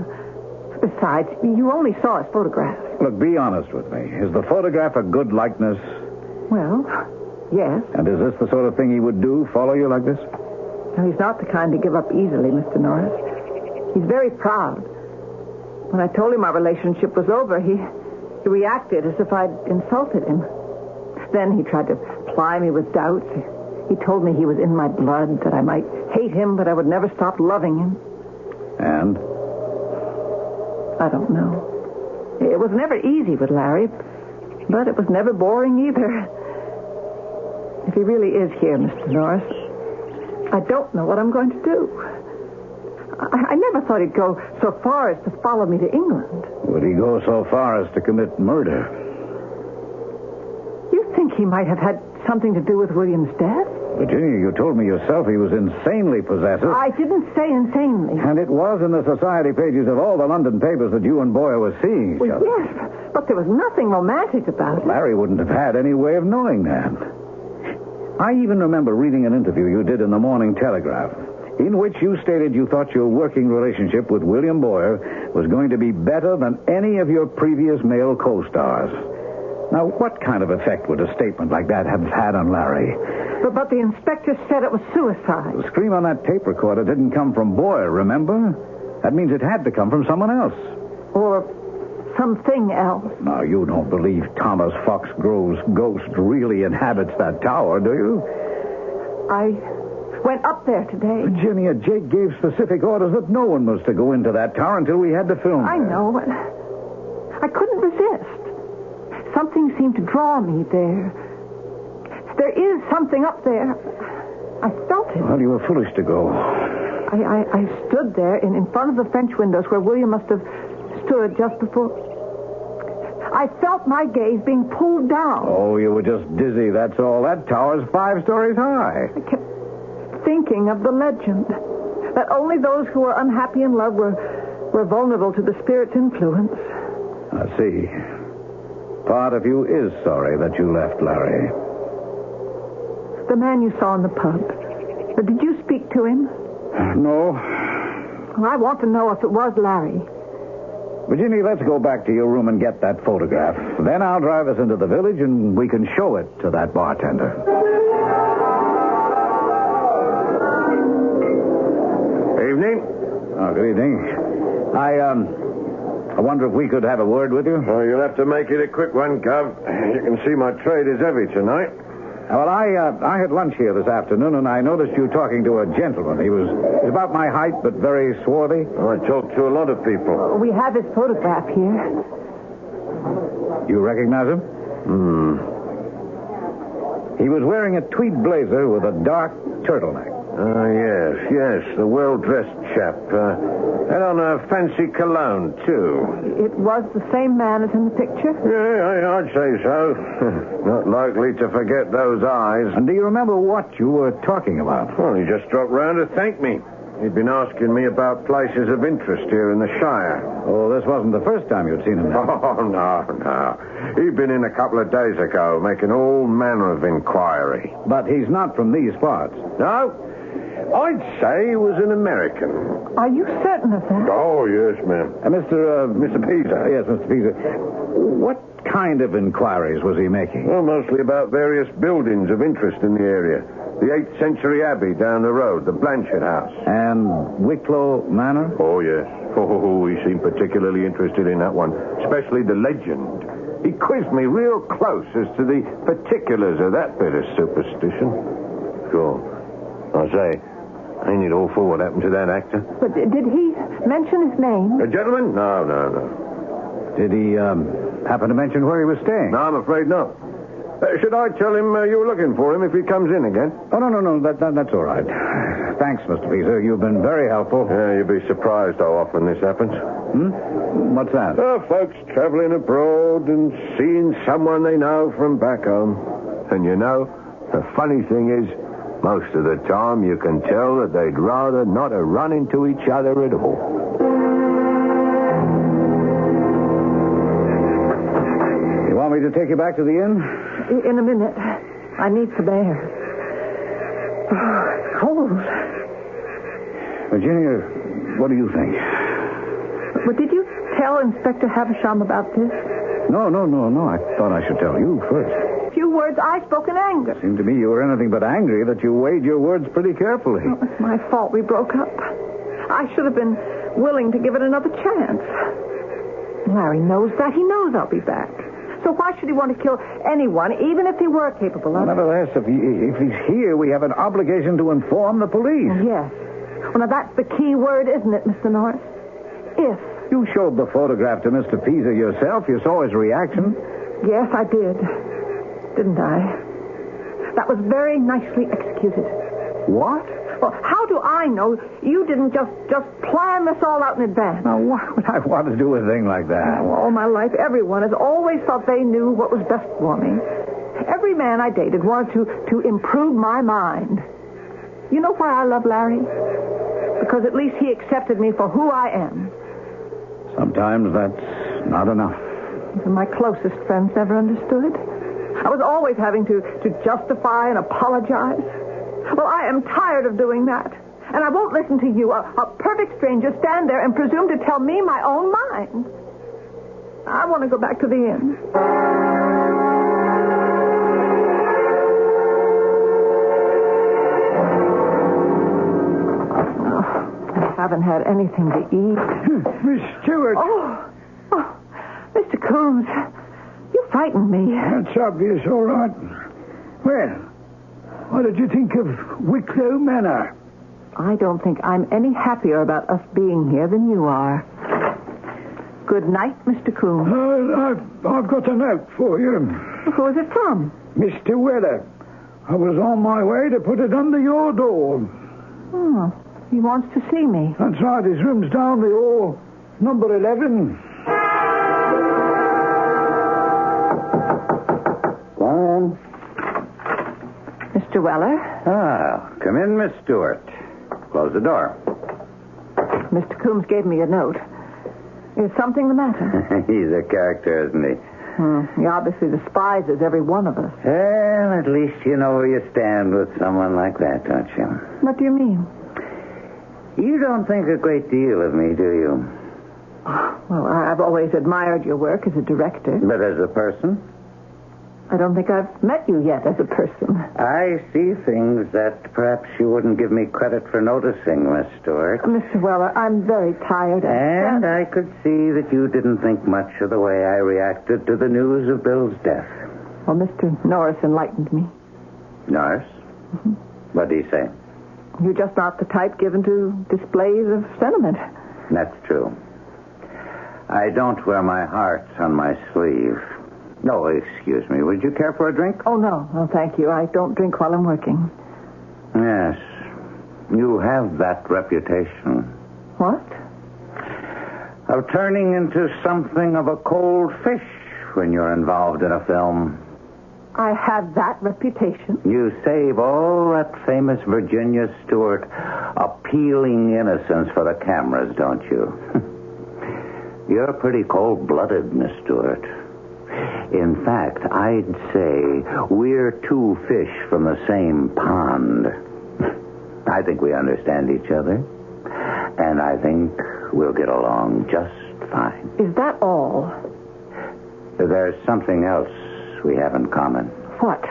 Besides, you only saw his photograph. Look, be honest with me. Is the photograph a good likeness? Well, yes. And is this the sort of thing he would do, follow you like this? No, he's not the kind to give up easily, Mr. Norris. He's very proud. When I told him our relationship was over, he reacted as if I'd insulted him. Then he tried to ply me with doubts. He told me he was in my blood, that I might hate him, but I would never stop loving him. And? I don't know. It was never easy with Larry, but it was never boring either. If he really is here, Mr. Norris, I don't know what I'm going to do. I never thought he'd go so far as to follow me to England. Would he go so far as to commit murder? You think he might have had something to do with William's death? Virginia, you told me yourself he was insanely possessive. I didn't say insanely. And it was in the society pages of all the London papers that you and Boyer were seeing each other. Yes, but there was nothing romantic about it. Larry wouldn't have had any way of knowing that. I even remember reading an interview you did in the Morning Telegraph, in which you stated you thought your working relationship with William Boyer was going to be better than any of your previous male co-stars. Now, what kind of effect would a statement like that have had on Larry? But the inspector said it was suicide. The scream on that tape recorder didn't come from Boyer, remember? That means it had to come from someone else. Or something else. Now, you don't believe Thomas Foxgrove's ghost really inhabits that tower, do you? I went up there today. Virginia, Jake gave specific orders that no one was to go into that tower until we had the film. I know, but I couldn't resist. Something seemed to draw me there. There is something up there. I felt it. Well, you were foolish to go. I stood there in front of the French windows where William must have stood just before. I felt my gaze being pulled down. Oh, you were just dizzy, that's all. That tower's 5 stories high. I kept thinking of the legend, that only those who were unhappy in love were vulnerable to the spirit's influence. I see. Part of you is sorry that you left Larry. The man you saw in the pub. Did you speak to him? No. Well, I want to know if it was Larry. Virginia, let's go back to your room and get that photograph. Then I'll drive us into the village and we can show it to that bartender. Evening. Oh, good evening. I wonder if we could have a word with you? Oh, you'll have to make it a quick one, Gov. You can see my trade is heavy tonight. Well, I had lunch here this afternoon, and I noticed you talking to a gentleman. He was about my height, but very swarthy. Oh, I talked to a lot of people. We have his photograph here. You recognize him? He was wearing a tweed blazer with a dark turtleneck. Yes, the well-dressed chap. Had on a fancy cologne, too. It was the same man as in the picture? Yeah, I'd say so. Not likely to forget those eyes. And do you remember what you were talking about? Well, he just dropped round to thank me. He'd been asking me about places of interest here in the Shire. Oh, this wasn't the first time you'd seen him now. Oh, no. He'd been in a couple of days ago, making all manner of inquiry. But he's not from these parts. No. I'd say he was an American. Are you certain of that? Oh, yes, ma'am. Mr. Peter. Yes, Mr. Peter. What kind of inquiries was he making? Well, mostly about various buildings of interest in the area. The 8th century abbey down the road, the Blanchard House. And Wicklow Manor? Oh, yes. Oh, he seemed particularly interested in that one, especially the legend. He quizzed me real close as to the particulars of that bit of superstition. Sure. I say, ain't it awful what happened to that actor? But did he mention his name? A gentleman? No. Did he happen to mention where he was staying? No, I'm afraid not. Should I tell him you were looking for him if he comes in again? Oh, no. That's all right. Thanks, Mr. Peter. You've been very helpful. Yeah, you'd be surprised how often this happens. What's that? Folks traveling abroad and seeing someone they know from back home. And you know, the funny thing is, most of the time you can tell that they'd rather not have run into each other at all. You want me to take you back to the inn? In a minute. I need some air. Oh, it's cold. Virginia, what do you think? But did you tell Inspector Havisham about this? No. I thought I should tell you first. Few words I spoke in anger. It seemed to me you were anything but angry, that you weighed your words pretty carefully. Oh, it's my fault we broke up. I should have been willing to give it another chance. Larry knows that. He knows I'll be back. So why should he want to kill anyone, even if he were capable of it? Nevertheless, if he's here, we have an obligation to inform the police. Yes. Well, now that's the key word, isn't it, Mr. Norris? If. You showed the photograph to Mr. Peter yourself. You saw his reaction. Yes, I did. Didn't I? That was very nicely executed. What? Well, how do I know you didn't just plan this all out in advance? Now, why would I want to do a thing like that? Well, all my life, everyone has always thought they knew what was best for me. Every man I dated wanted to improve my mind. You know why I love Larry? Because at least he accepted me for who I am. Sometimes that's not enough. And my closest friends never understood. I was always having to justify and apologize. Well, I am tired of doing that. And I won't listen to you, a perfect stranger, stand there and presume to tell me my own mind. I want to go back to the inn. I haven't had anything to eat. Miss Stewart. Oh, Mr. Coombs, you frightened me. That's obvious, all right. Well, what did you think of Wicklow Manor? I don't think I'm any happier about us being here than you are. Good night, Mr. Coombs. I've got a note for you. Who is it from? Mr. Weller. I was on my way to put it under your door. Oh, he wants to see me. That's right. His room's down the hall. Number 11. Come in. Mr. Weller? Ah, come in, Miss Stewart. Close the door. Mr. Coombs gave me a note. Is something the matter? He's a character, isn't he? He obviously despises every one of us. Well, at least you know where you stand with someone like that, don't you? What do you mean? You don't think a great deal of me, do you? Well, I've always admired your work as a director. But as a person? I don't think I've met you yet as a person. I see things that perhaps you wouldn't give me credit for noticing, Miss Stewart. Mr. Weller, I'm very tired. And I could see that you didn't think much of the way I reacted to the news of Bill's death. Well, Mr. Norris enlightened me. Norris? Mm-hmm. What did he say? You're just not the type given to displays of sentiment. That's true. I don't wear my heart on my sleeve. No, excuse me. Would you care for a drink? Oh, no. No, thank you. I don't drink while I'm working. Yes. You have that reputation. What? Of turning into something of a cold fish when you're involved in a film. I have that reputation. You save all that famous Virginia Stewart appealing innocence for the cameras, don't you? You're pretty cold-blooded, Miss Stewart. In fact, I'd say we're two fish from the same pond. I think we understand each other, and I think we'll get along just fine. Is that all? There's something else we have in common. What?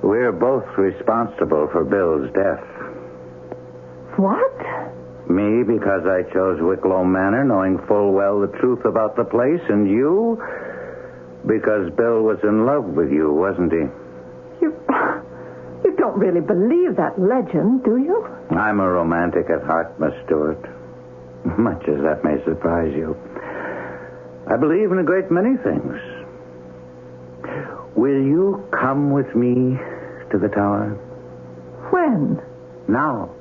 We're both responsible for Bill's death. What? Me, because I chose Wicklow Manor, knowing full well the truth about the place, and you, because Bill was in love with you, wasn't he? You don't really believe that legend, do you? I'm a romantic at heart, Miss Stewart. Much as that may surprise you. I believe in a great many things. Will you come with me to the tower? When? Now.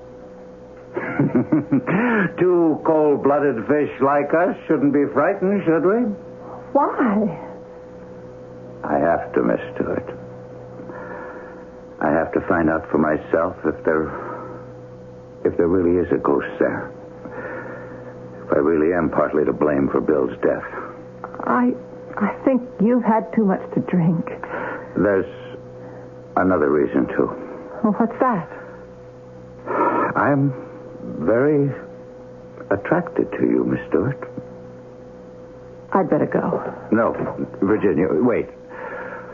Two cold-blooded fish like us shouldn't be frightened, should we? Why? I have to, Miss Stewart. I have to find out for myself if there really is a ghost there. If I really am partly to blame for Bill's death. I think you've had too much to drink. There's another reason, too. Well, what's that? I'm very attracted to you, Miss Stewart. I'd better go. No, Virginia, wait.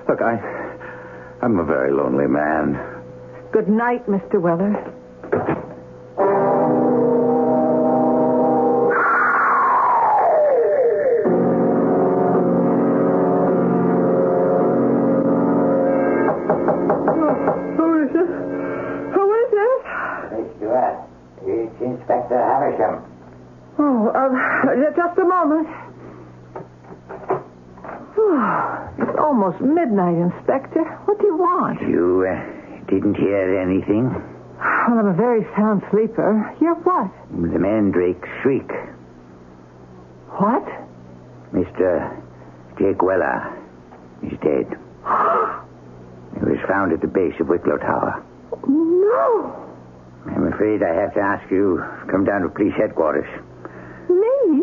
Look, I'm a very lonely man. Good night, Mr. Weller. It's Inspector Havisham. Oh, just a moment. It's almost midnight, Inspector. What do you want? You didn't hear anything? Well, I'm a very sound sleeper. Hear what? The Mandrake Shriek. What? Mr. Jake Weller is dead. He was found at the base of Wicklow Tower. No. I'm afraid I have to ask you to come down to police headquarters. Me?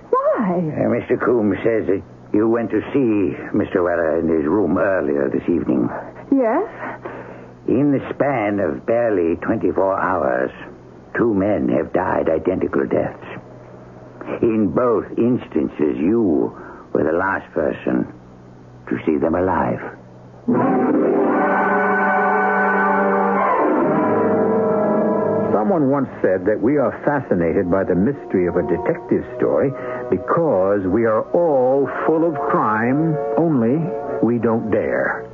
Why? Mr. Coombs says that you went to see Mr. Weller in his room earlier this evening. Yes? In the span of barely 24 hours, 2 men have died identical deaths. In both instances, you were the last person to see them alive. Someone once said that we are fascinated by the mystery of a detective story because we are all full of crime, only we don't dare.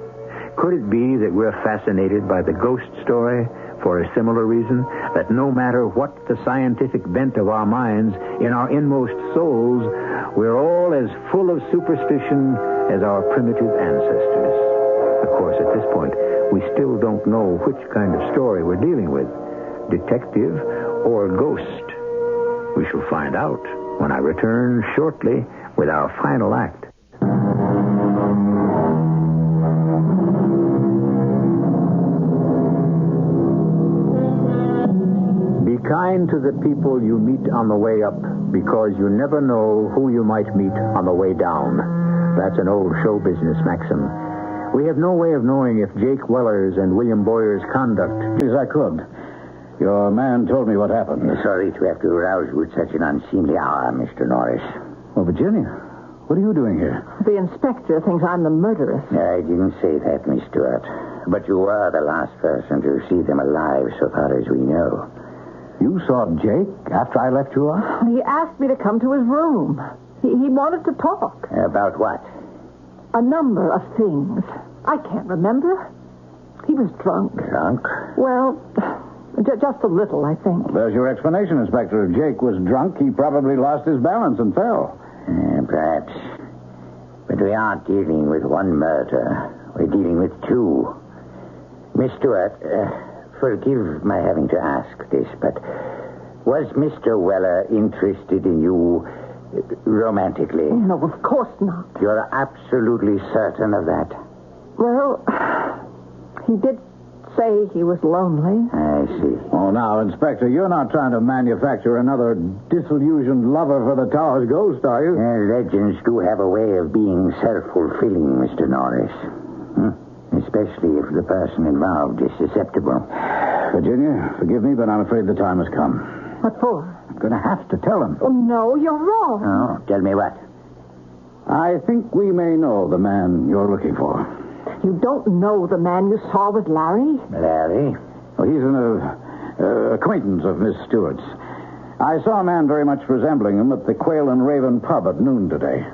Could it be that we're fascinated by the ghost story for a similar reason? That no matter what the scientific bent of our minds, in our inmost souls, we're all as full of superstition as our primitive ancestors. Of course, at this point, we still don't know which kind of story we're dealing with. Detective or ghost? We shall find out when I return shortly with our final act. Be kind to the people you meet on the way up, because you never know who you might meet on the way down. That's an old show business maxim. We have no way of knowing if Jake Weller's and William Boyer's conduct... As I could. Your man told me what happened. Sorry to have to arouse you at such an unseemly hour, Mr. Norris. Oh, Virginia, what are you doing here? The inspector thinks I'm the murderess. I didn't say that, Miss Stewart. But you are the last person to see them alive, so far as we know. You saw Jake after I left you out? He asked me to come to his room. He wanted to talk. About what? A number of things. I can't remember. He was drunk. Drunk? Well, just a little, I think. There's your explanation, Inspector. If Jake was drunk, he probably lost his balance and fell. Perhaps. But we aren't dealing with one murder. We're dealing with two. Miss Stewart, forgive my having to ask this, but was Mr. Weller interested in you romantically? No, of course not. You're absolutely certain of that? Well, he did say he was lonely. I see. Oh, now, Inspector, you're not trying to manufacture another disillusioned lover for the tower's ghost, are you? Legends do have a way of being self-fulfilling, Mr. Norris. Especially if the person involved is susceptible. Virginia, forgive me, but I'm afraid the time has come. What for? I'm going to have to tell him. Oh, no, you're wrong. Oh, tell me what? I think we may know the man you're looking for. You don't know the man you saw with Larry? Larry? Well, he's an acquaintance of Miss Stewart's. I saw a man very much resembling him at the Quail and Raven pub at noon today.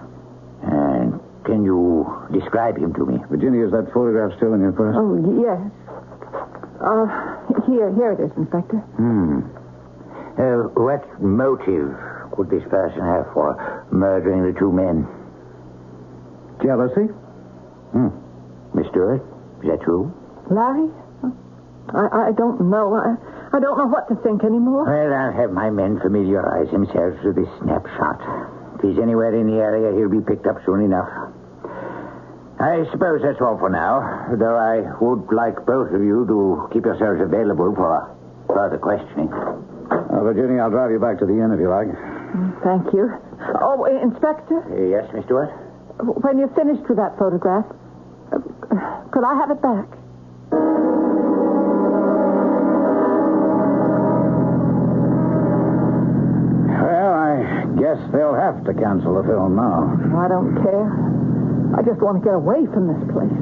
And can you describe him to me? Virginia, is that photograph still in your purse? Oh, yes. Here it is, Inspector. What motive could this person have for murdering the two men? Jealousy? Miss Stewart, is that true? Larry? I don't know. I don't know what to think anymore. Well, I'll have my men familiarize themselves with this snapshot. If he's anywhere in the area, he'll be picked up soon enough. I suppose that's all for now, though I would like both of you to keep yourselves available for further questioning. Virginia, I'll drive you back to the inn if you like. Thank you. Oh, Inspector? Yes, Miss Stewart? When you're finished with that photograph, could I have it back? Well, I guess they'll have to cancel the film now. I don't care. I just want to get away from this place.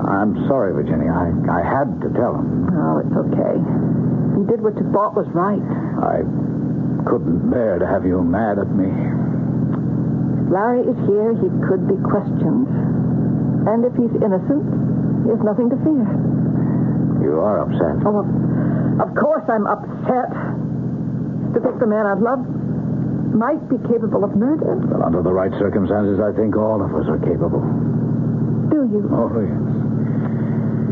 I'm sorry, Virginia. I had to tell him. Oh, it's okay. You did what you thought was right. I couldn't bear to have you mad at me. If Larry is here, he could be questioned. And if he's innocent, he has nothing to fear. You are upset. Oh, of course I'm upset. To think the man I've loved might be capable of murder. Well, under the right circumstances, I think all of us are capable. Do you? Oh, yes.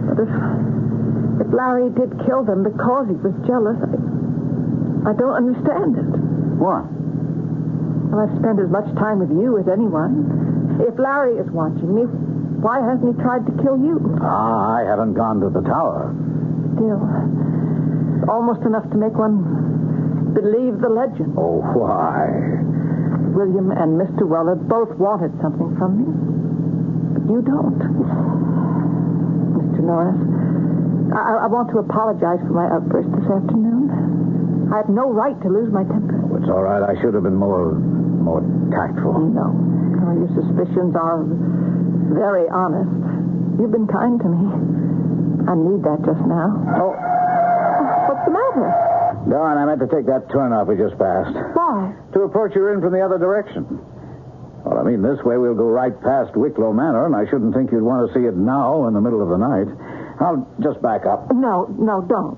But if Larry did kill them because he was jealous, I don't understand it. What? Well, I've spent as much time with you as anyone. If Larry is watching me, why hasn't he tried to kill you? I haven't gone to the tower. Still, it's almost enough to make one believe the legend. Oh, why? William and Mr. Weller both wanted something from me, but you don't. Mr. Norris, I want to apologize for my outburst this afternoon. I have no right to lose my temper. Oh, it's all right. I should have been more tactful. No, your suspicions are very honest. You've been kind to me. I need that just now. Oh. What's the matter? Darn, I meant to take that turnoff we just passed. Why? To approach your inn from the other direction. Well, I mean, this way we'll go right past Wicklow Manor, and I shouldn't think you'd want to see it now in the middle of the night. I'll just back up. No, don't.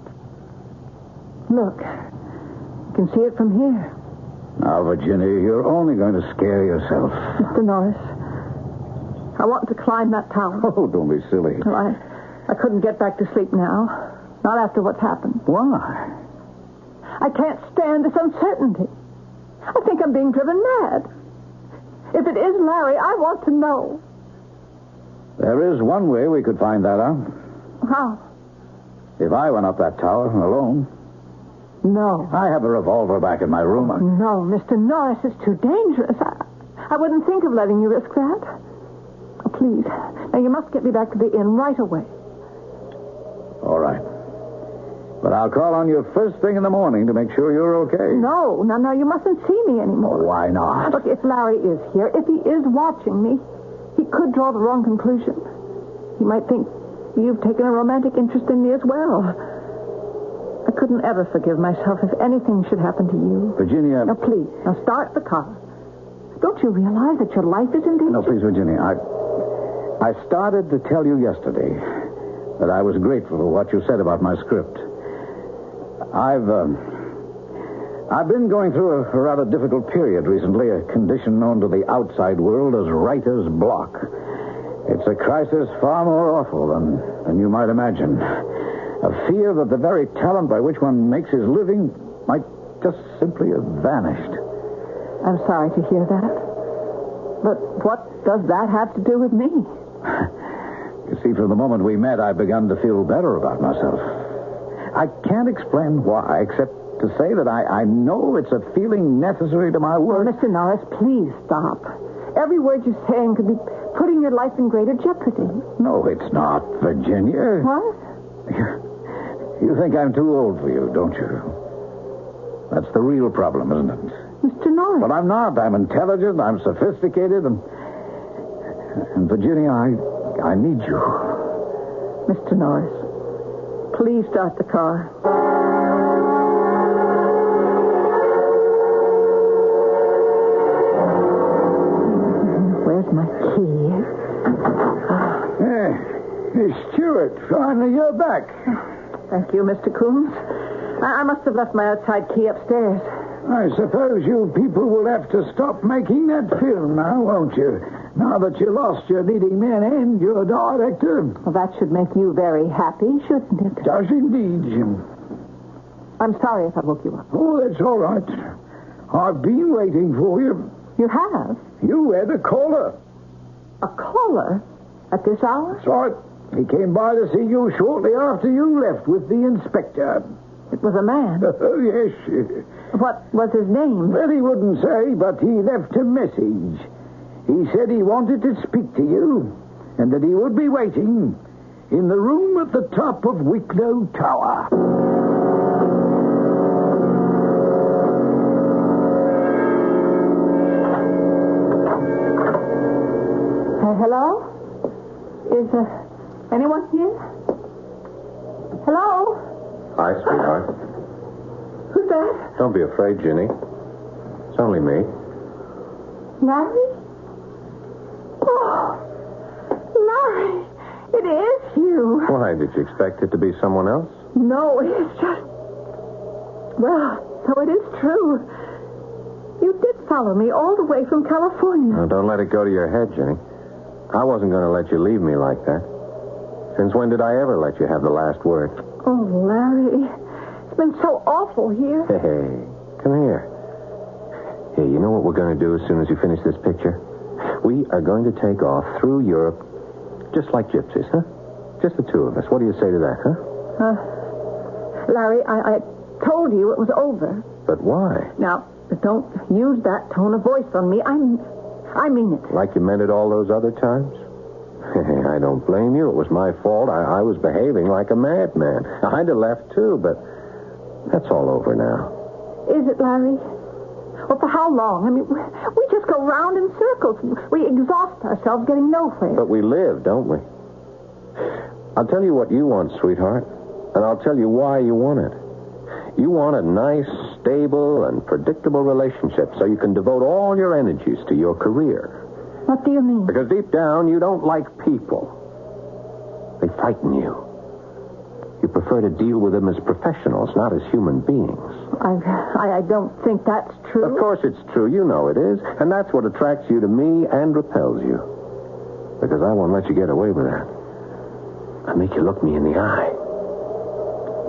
Look, you can see it from here. Now, Virginia, you're only going to scare yourself. Mr. Norris, I want to climb that tower. Oh, don't be silly. Well, I couldn't get back to sleep now. Not after what's happened. Why? I can't stand this uncertainty. I think I'm being driven mad. If it is Larry, I want to know. There is one way we could find that out. How? If I went up that tower alone. No. I have a revolver back in my room. No, Mr. Norris, it's too dangerous. I wouldn't think of letting you risk that. Oh, please. Now, you must get me back to the inn right away. All right. But I'll call on you first thing in the morning to make sure you're okay. No, you mustn't see me anymore. Why not? Look, if Larry is here, if he is watching me, he could draw the wrong conclusion. He might think you've taken a romantic interest in me as well. I couldn't ever forgive myself if anything should happen to you. Virginia... Now, please, start the car. Don't you realize that your life is in danger? No, please, Virginia, I started to tell you yesterday that I was grateful for what you said about my script. I've been going through a rather difficult period recently, a condition known to the outside world as writer's block. It's a crisis far more awful than you might imagine. A fear that the very talent by which one makes his living might just simply have vanished. I'm sorry to hear that. But what does that have to do with me? You see, from the moment we met, I've begun to feel better about myself. I can't explain why, except to say that I know it's a feeling necessary to my work. Oh, Mr. Norris, please stop. Every word you're saying could be putting your life in greater jeopardy. No, it's not, Virginia. What? You think I'm too old for you, don't you? That's the real problem, isn't it? Mr. Norris. But I'm not. I'm intelligent, I'm sophisticated, and Virginia, I need you. Mr. Norris, please start the car. Where's my key? Hey, Stuart, finally you're back. Thank you, Mr. Coombs. I must have left my outside key upstairs. I suppose you people will have to stop making that film now, won't you? Now that you lost your leading man and your director. Well, that should make you very happy, shouldn't it? Does indeed, Jim. I'm sorry if I woke you up. Oh, that's all right. I've been waiting for you. You have? You had a caller. A caller? At this hour? That's right. He came by to see you shortly after you left with the inspector. It was a man? Oh, yes. What was his name? Well, he wouldn't say, but he left a message. He said he wanted to speak to you, and that he would be waiting in the room at the top of Wicklow Tower. Hello? Is anyone here? Hello? Hi, sweetheart. Who's that? Don't be afraid, Ginny. It's only me. Larry? Oh, Larry, it is you. Why, did you expect it to be someone else? No, it's just... Well, so it is true. You did follow me all the way from California. Now, don't let it go to your head, Ginny. I wasn't going to let you leave me like that. Since when did I ever let you have the last word? Oh, Larry, it's been so awful here. Hey, come here. Hey, you know what we're going to do as soon as you finish this picture? We are going to take off through Europe just like gypsies, huh? Just the two of us. What do you say to that, huh? Larry, I told you it was over. But why? Now, don't use that tone of voice on me. I mean it. Like you meant it all those other times? I don't blame you. It was my fault. I was behaving like a madman. I'd have left, too, but that's all over now. Is it, Larry? Well, for how long? I mean, we just go round in circles. We exhaust ourselves getting nowhere. But we live, don't we? I'll tell you what you want, sweetheart, and I'll tell you why you want it. You want a nice, stable, and predictable relationship so you can devote all your energies to your career. What do you mean? Because deep down, you don't like people. They frighten you. You prefer to deal with them as professionals, not as human beings. I don't think that's true. Of course it's true. You know it is. And that's what attracts you to me and repels you. Because I won't let you get away with that. I make you look me in the eye.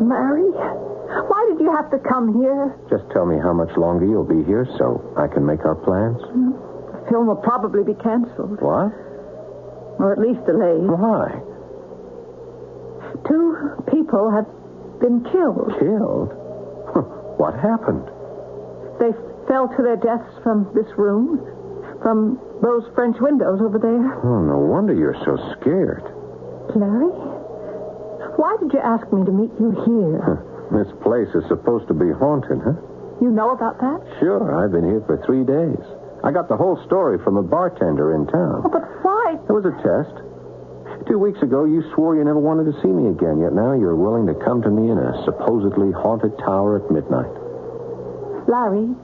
Larry, why did you have to come here? Just tell me how much longer you'll be here so I can make our plans. The film will probably be canceled. What? Or at least delayed. Why? 2 people have been killed. Killed? What happened? They fell to their deaths from this room, from those French windows over there. Oh, no wonder you're so scared. Larry, why did you ask me to meet you here? This place is supposed to be haunted, huh? You know about that? Sure, I've been here for 3 days. I got the whole story from a bartender in town. Oh, but why? It was a test. 2 weeks ago, you swore you never wanted to see me again, yet now you're willing to come to me in a supposedly haunted tower at midnight. Larry,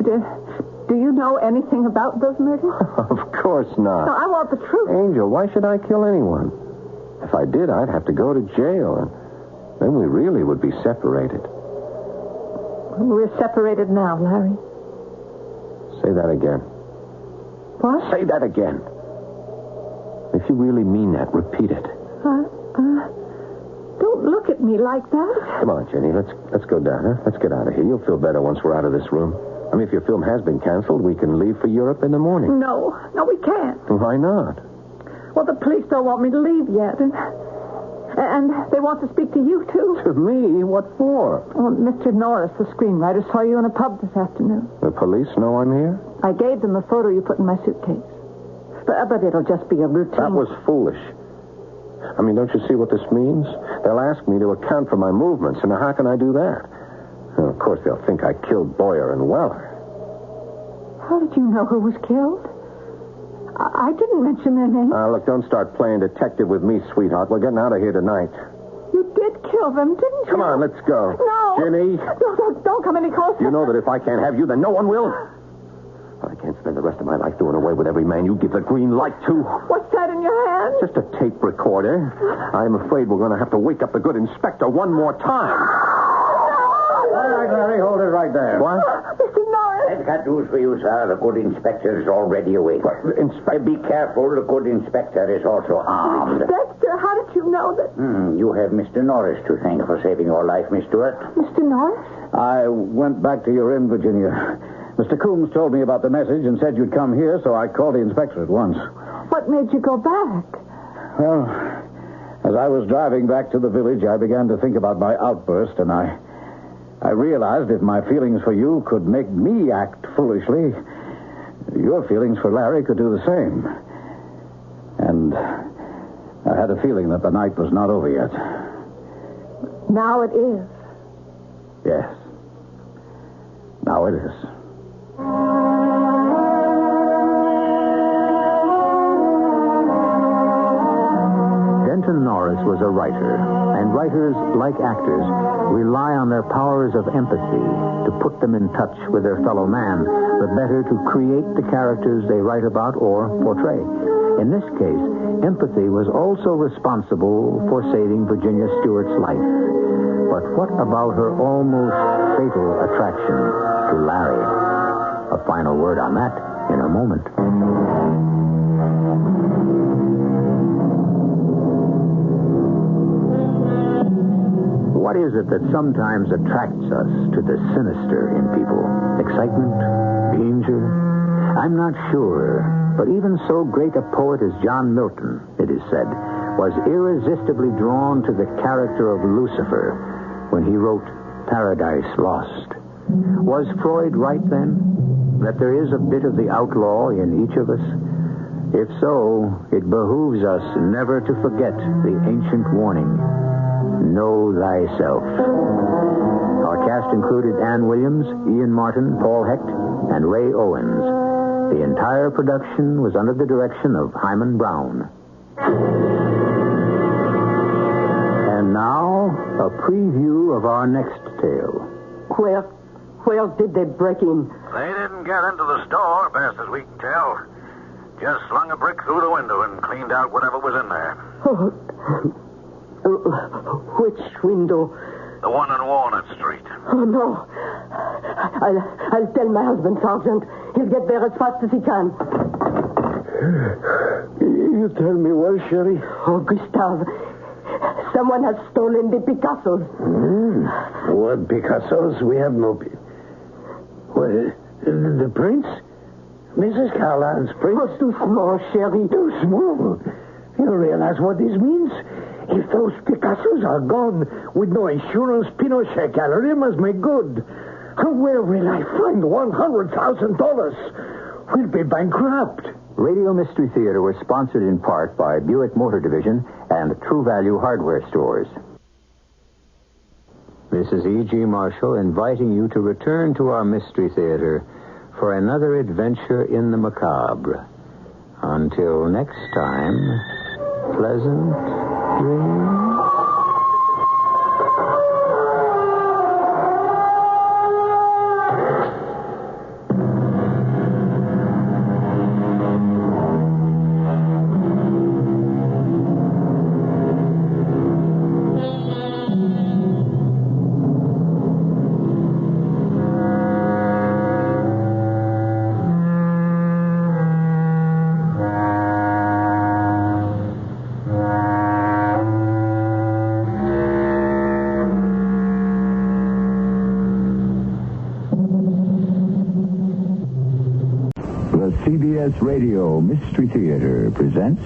do you know anything about those murders? Of course not. No, I want the truth. Angel, why should I kill anyone? If I did, I'd have to go to jail, and then we really would be separated. We're separated now, Larry. Say that again. What? Say that again. If you really mean that, repeat it. Don't look at me like that. Come on, Jenny, let's go down, huh? Let's get out of here. You'll feel better once we're out of this room. I mean, if your film has been canceled, we can leave for Europe in the morning. No, we can't. Why not? Well, the police don't want me to leave yet, and they want to speak to you, too. To me? What for? Well, Mr. Norris, the screenwriter, saw you in a pub this afternoon. The police know I'm here? I gave them the photo you put in my suitcase. But it'll just be a routine. That was foolish. I mean, don't you see what this means? They'll ask me to account for my movements, and how can I do that? And of course, they'll think I killed Boyer and Weller. How did you know who was killed? I didn't mention their name. Look, don't start playing detective with me, sweetheart. We're getting out of here tonight. You did kill them, didn't you? Come on, let's go. No. Jenny. No, don't come any closer. You know that if I can't have you, then no one will. I can't spend the rest of my life doing away with every man you give the green light to. What's that in your hand? Just a tape recorder. I'm afraid we're going to have to wake up the good inspector one more time. All right, Larry, hold it right there. What? Mr. Norris. I've got news for you, sir. The good inspector is already awake. Be careful. The good inspector is also armed. Inspector, how did you know that? You have Mr. Norris to thank for saving your life, Miss Stewart. Mr. Norris? I went back to your inn, Virginia. Mr. Coombs told me about the message and said you'd come here, so I called the inspector at once. What made you go back? Well, as I was driving back to the village, I began to think about my outburst, and I realized if my feelings for you could make me act foolishly, your feelings for Larry could do the same. And I had a feeling that the night was not over yet. Now it is. Yes. Now it is. Denton Norris was a writer, and writers, like actors, rely on their powers of empathy to put them in touch with their fellow man, the better to create the characters they write about or portray. In this case, empathy was also responsible for saving Virginia Stewart's life. But what about her almost fatal attraction to Larry? A final word on that in a moment. What is it that sometimes attracts us to the sinister in people? Excitement? Danger? I'm not sure. But even so great a poet as John Milton, it is said, was irresistibly drawn to the character of Lucifer when he wrote Paradise Lost. Was Freud right then? That there is a bit of the outlaw in each of us? If so, it behooves us never to forget the ancient warning, know thyself. Our cast included Ann Williams, Ian Martin, Paul Hecht, and Ray Owens. The entire production was under the direction of Hyman Brown. And now, a preview of our next tale. Where did they break in? They didn't get into the store, best as we can tell. Just slung a brick through the window and cleaned out whatever was in there. Which window? The one on Walnut Street. Oh, no. I'll tell my husband, Sergeant. He'll get there as fast as he can. You tell me what, Sherry? Oh, Gustave. Someone has stolen the Picassos. What Picassos? We have no... What, the prince? Mrs. Carline's prince? Oh, too small, Sherry. Too small? You realize what this means? If those Picassos are gone, with no insurance, Pinochet Gallery must make good. Where will I find $100,000? We'll be bankrupt. Radio Mystery Theater was sponsored in part by Buick Motor Division and True Value Hardware Stores. This is E.G. Marshall inviting you to return to our Mystery Theater for another adventure in the macabre. Until next time, pleasant dreams. CBS Radio Mystery Theater presents...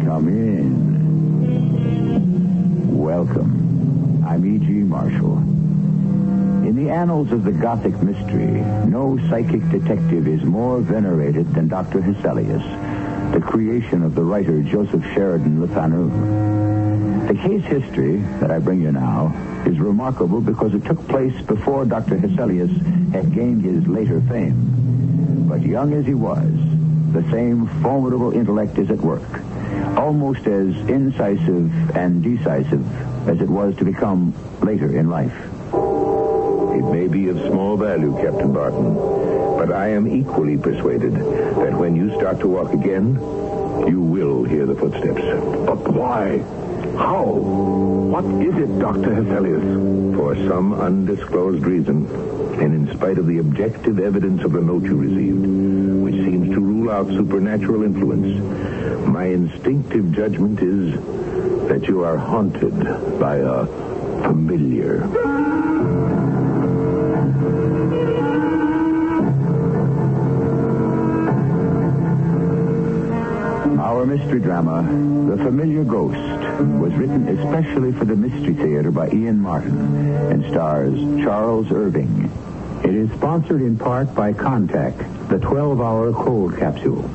Come in. Welcome. I'm E.G. Marshall. In the annals of the Gothic mystery, no psychic detective is more venerated than Dr. Hesselius, the creation of the writer Joseph Sheridan Le Fanu. The case history that I bring you now is remarkable because it took place before Dr. Hesselius had gained his later fame. But young as he was, the same formidable intellect is at work, almost as incisive and decisive as it was to become later in life. It may be of small value, Captain Barton, but I am equally persuaded that when you start to walk again, you will hear the footsteps. But why? How? What is it, Dr. Hesselius? For some undisclosed reason, and in spite of the objective evidence of the note you received, which seems to rule out supernatural influence, my instinctive judgment is that you are haunted by a familiar. Our mystery drama, The Familiar Ghost, was written especially for the Mystery Theater by Ian Martin and stars Charles Irving. It is sponsored in part by Contact, the 12-hour cold capsule.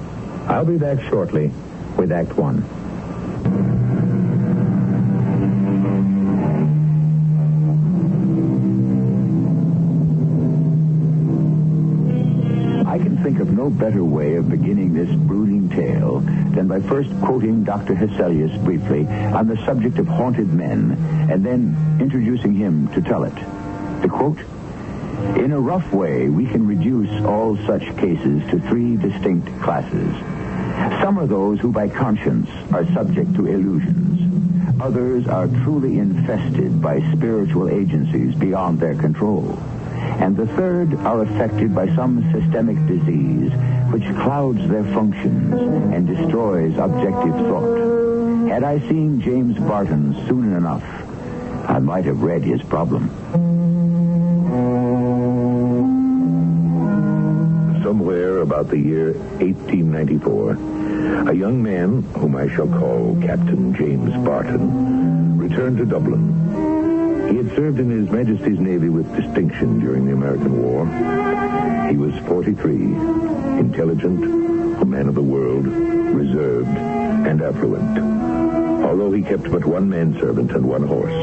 I'll be back shortly with Act One. I can think of no better way of beginning this brooding tale than by first quoting Dr. Hesselius briefly on the subject of haunted men, and then introducing him to tell it. The quote, "In a rough way, we can reduce all such cases to three distinct classes. Some are those who by conscience are subject to illusions. Others are truly infested by spiritual agencies beyond their control. And the third are affected by some systemic disease which clouds their functions and destroys objective thought. Had I seen James Barton soon enough, I might have read his problem." Somewhere about the year 1894, a young man, whom I shall call Captain James Barton, returned to Dublin. He had served in His Majesty's Navy with distinction during the American War. He was 43, intelligent, a man of the world, reserved, and affluent, although he kept but one manservant and one horse.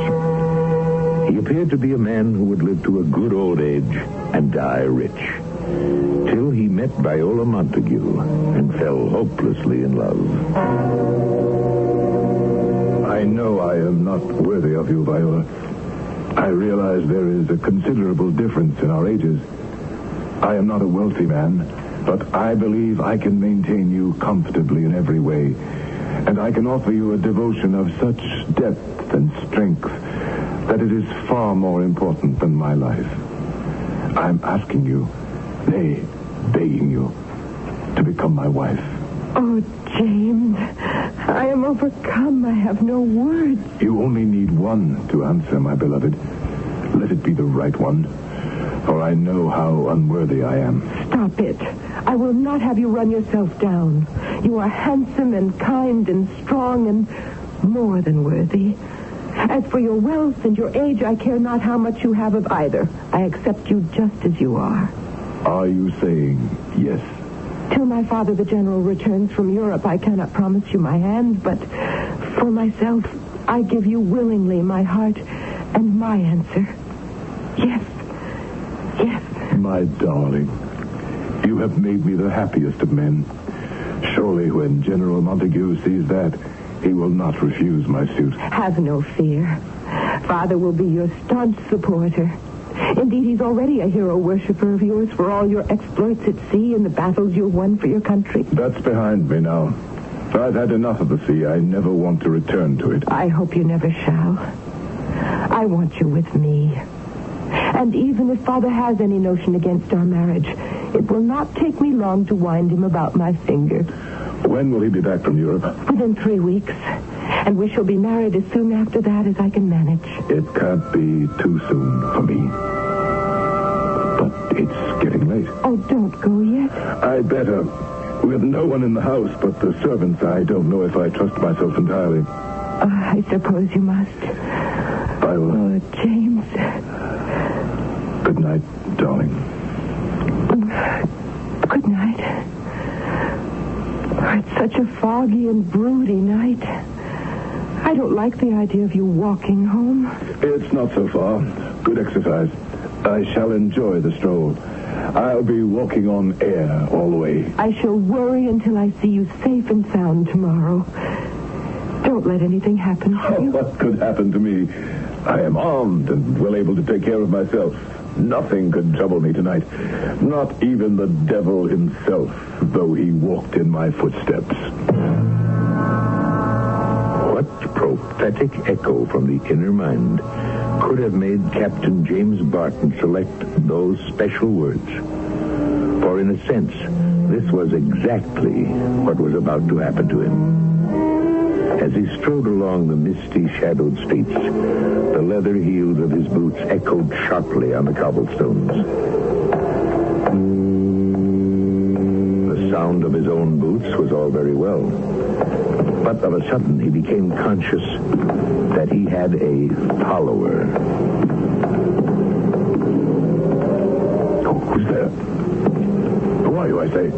He appeared to be a man who would live to a good old age and die rich, till he met Viola Montague and fell hopelessly in love. I know I am not worthy of you, Viola. I realize there is a considerable difference in our ages. I am not a wealthy man, but I believe I can maintain you comfortably in every way, and I can offer you a devotion of such depth and strength that it is far more important than my life. I'm asking you, nay, begging you, to become my wife. Oh, James, I am overcome. I have no words. You only need one to answer, my beloved. Let it be the right one, for I know how unworthy I am. Stop it. I will not have you run yourself down. You are handsome and kind and strong and more than worthy. As for your wealth and your age, I care not how much you have of either. I accept you just as you are. Are you saying yes? Till my father, the general, returns from Europe, I cannot promise you my hand, but for myself, I give you willingly my heart and my answer. Yes. Yes. My darling, you have made me the happiest of men. Surely when General Montague sees that, he will not refuse my suit. Have no fear. Father will be your staunch supporter. Indeed, he's already a hero worshiper of yours for all your exploits at sea and the battles you've won for your country. That's behind me now. I've had enough of the sea. I never want to return to it. I hope you never shall. I want you with me. And even if Father has any notion against our marriage, it will not take me long to wind him about my finger. When will he be back from Europe? Within 3 weeks. And we shall be married as soon after that as I can manage. It can't be too soon for me. But it's getting late. Oh, don't go yet. I'd better. With no one in the house but the servants, I don't know if I trust myself entirely. I suppose you must. I will. Oh, James. Good night, darling. Good night. Oh, it's such a foggy and broody night. I don't like the idea of you walking home. It's not so far. Good exercise. I shall enjoy the stroll. I'll be walking on air all the way. I shall worry until I see you safe and sound tomorrow. Don't let anything happen to you. What could happen to me? I am armed and well able to take care of myself. Nothing could trouble me tonight. Not even the devil himself, though he walked in my footsteps. What prophetic echo from the inner mind could have made Captain James Barton select those special words? For in a sense, this was exactly what was about to happen to him. As he strode along the misty, shadowed streets, the leather heels of his boots echoed sharply on the cobblestones. The sound of his own boots was all very well. But of a sudden, he became conscious that he had a follower. Oh, who's there? Who are you, I say?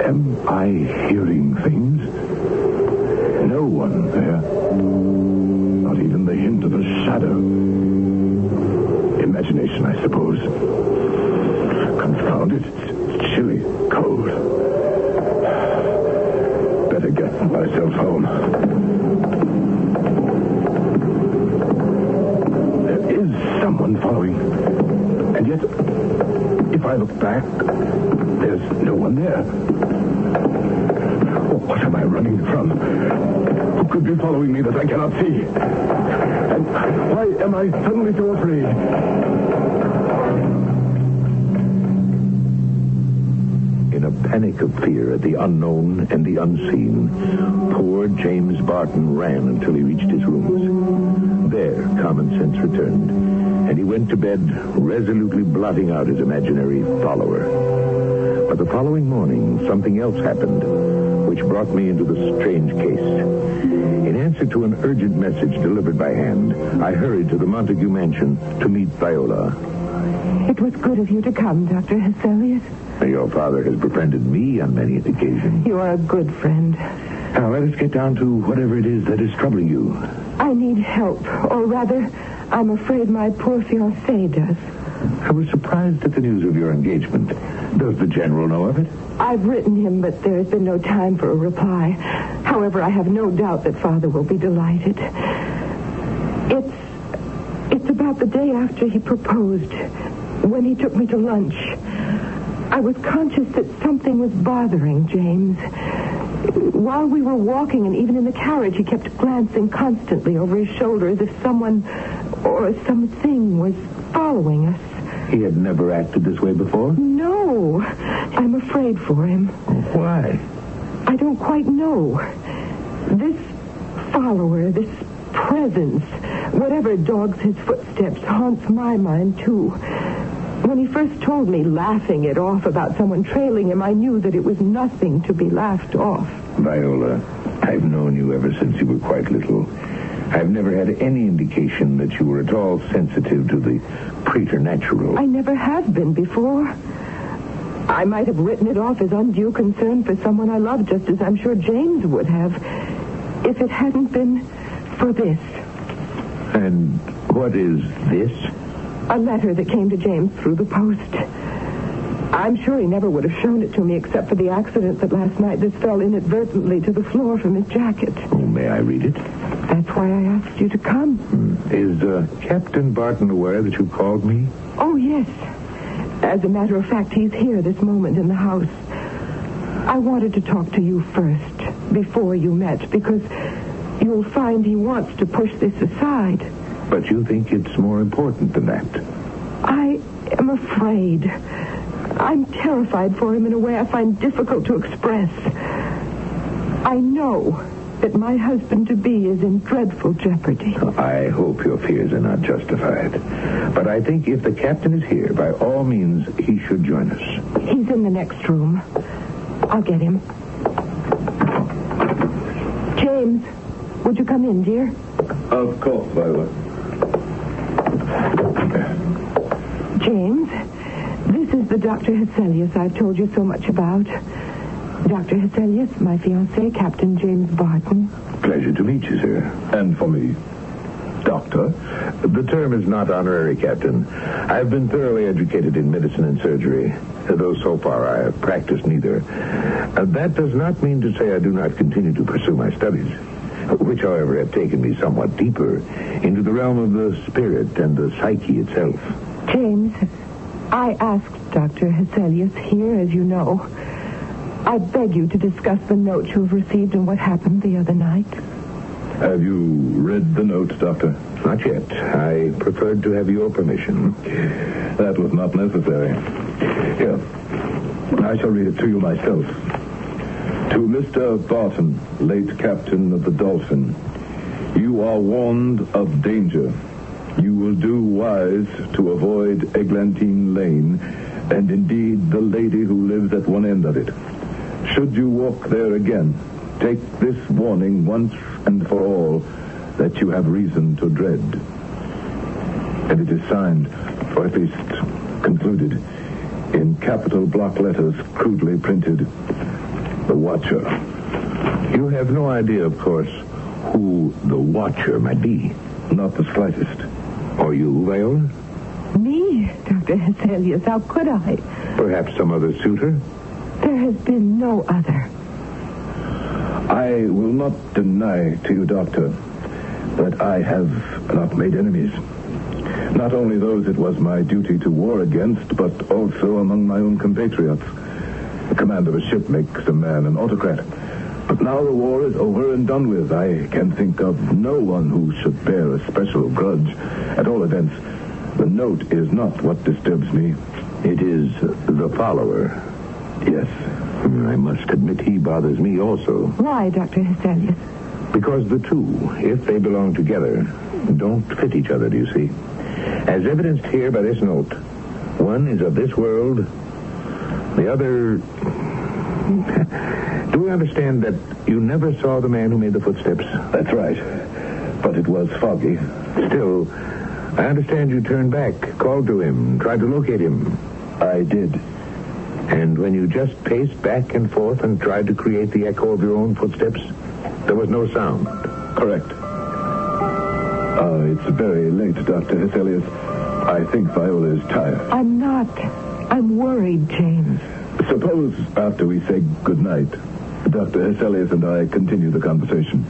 Am I hearing things? No one there. Not even the hint of a shadow. Imagination, I suppose. Confound it. It's chilly, cold. Better get myself home. There is someone following. And yet, if I look back, there's no one there. What am I running from? Who could be following me that I cannot see? And why am I suddenly so afraid? In a panic of fear at the unknown and the unseen, poor James Barton ran until he reached his rooms. There, common sense returned, and he went to bed, resolutely blotting out his imaginary follower. But the following morning, something else happened, which brought me into the strange case. In answer to an urgent message delivered by hand, I hurried to the Montague mansion to meet Viola. It was good of you to come, Dr. Hesselius. Your father has befriended me on many occasions. You are a good friend. Now, let us get down to whatever it is that is troubling you. I need help, or rather, I'm afraid my poor fiancé does. I was surprised at the news of your engagement. Does the general know of it? I've written him, but there's been no time for a reply. However, I have no doubt that Father will be delighted. It's about the day after he proposed, when he took me to lunch. I was conscious that something was bothering James. While we were walking, and even in the carriage, he kept glancing constantly over his shoulder as if someone or something was following us. He had never acted this way before? No. I'm afraid for him. Why? I don't quite know. This follower, this presence, whatever dogs his footsteps, haunts my mind, too. When he first told me, laughing it off about someone trailing him, I knew that it was nothing to be laughed off. Viola, I've known you ever since you were quite little. I've never had any indication that you were at all sensitive to the preternatural. I never have been before. I might have written it off as undue concern for someone I love, just as I'm sure James would have, if it hadn't been for this. And what is this? A letter that came to James through the post. I'm sure he never would have shown it to me except for the accident that last night this fell inadvertently to the floor from his jacket. Oh, may I read it? That's why I asked you to come. Is Captain Barton aware that you called me? Oh, yes. As a matter of fact, he's here this moment in the house. I wanted to talk to you first, before you met, because you'll find he wants to push this aside. But you think it's more important than that? I am afraid. I'm terrified for him in a way I find difficult to express. I know that my husband-to-be is in dreadful jeopardy. I hope your fears are not justified. But I think if the captain is here, by all means, he should join us. He's in the next room. I'll get him. James, would you come in, dear? Of course, Viola. James, this is the Dr. Hesselius I've told you so much about. Dr. Hesselius, my fiancé, Captain James Barton. Pleasure to meet you, sir. And for me. Doctor? The term is not honorary, Captain. I've been thoroughly educated in medicine and surgery, though so far I have practiced neither. That does not mean to say I do not continue to pursue my studies, which, however, have taken me somewhat deeper into the realm of the spirit and the psyche itself. James, I asked Dr. Hesselius here, as you know. I beg you to discuss the note you have received and what happened the other night. Have you read the note, Doctor? Not yet. I preferred to have your permission. That was not necessary. Here. I shall read it to you myself. To Mr. Barton, late captain of the Dolphin, you are warned of danger. You will do wise to avoid Eglantine Lane, and indeed the lady who lives at one end of it. Should you walk there again, take this warning once and for all that you have reason to dread. And it is signed, or at least concluded, in capital block letters crudely printed, The Watcher. You have no idea, of course, who the Watcher might be. Not the slightest. Or you, Viola? Me, Dr. Hesselius, how could I? Perhaps some other suitor? There has been no other. I will not deny to you, Doctor, that I have not made enemies. Not only those it was my duty to war against, but also among my own compatriots. The command of a ship makes a man an autocrat. But now the war is over and done with. I can think of no one who should bear a special grudge. At all events, the note is not what disturbs me. It is the follower. Yes. I must admit he bothers me also. Why, Dr. Hesselius? Because the two, if they belong together, don't fit each other, do you see? As evidenced here by this note, one is of this world, the other... Do you understand that you never saw the man who made the footsteps? That's right. But it was foggy. Still, I understand you turned back, called to him, tried to locate him. I did. And when you just paced back and forth and tried to create the echo of your own footsteps, there was no sound. Correct. It's very late, Dr. Hesselius. I think Viola is tired. I'm not. I'm worried, James. Suppose, after we say goodnight, Dr. Hesselius and I continue the conversation.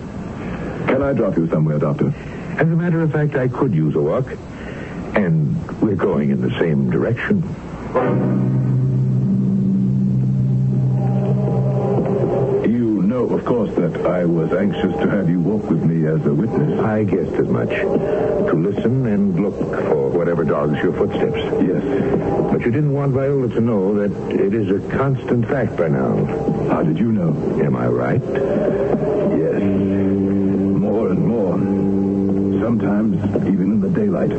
Can I drop you somewhere, Doctor? As a matter of fact, I could use a walk. And we're going in the same direction. You know, of course, that I was anxious to have you walk with me as a witness. I guessed as much. To listen and look for whatever dogs your footsteps. Yes. But you didn't want Viola to know that it is a constant fact by now. How did you know? Am I right? Yes. More and more. Sometimes even in the daylight.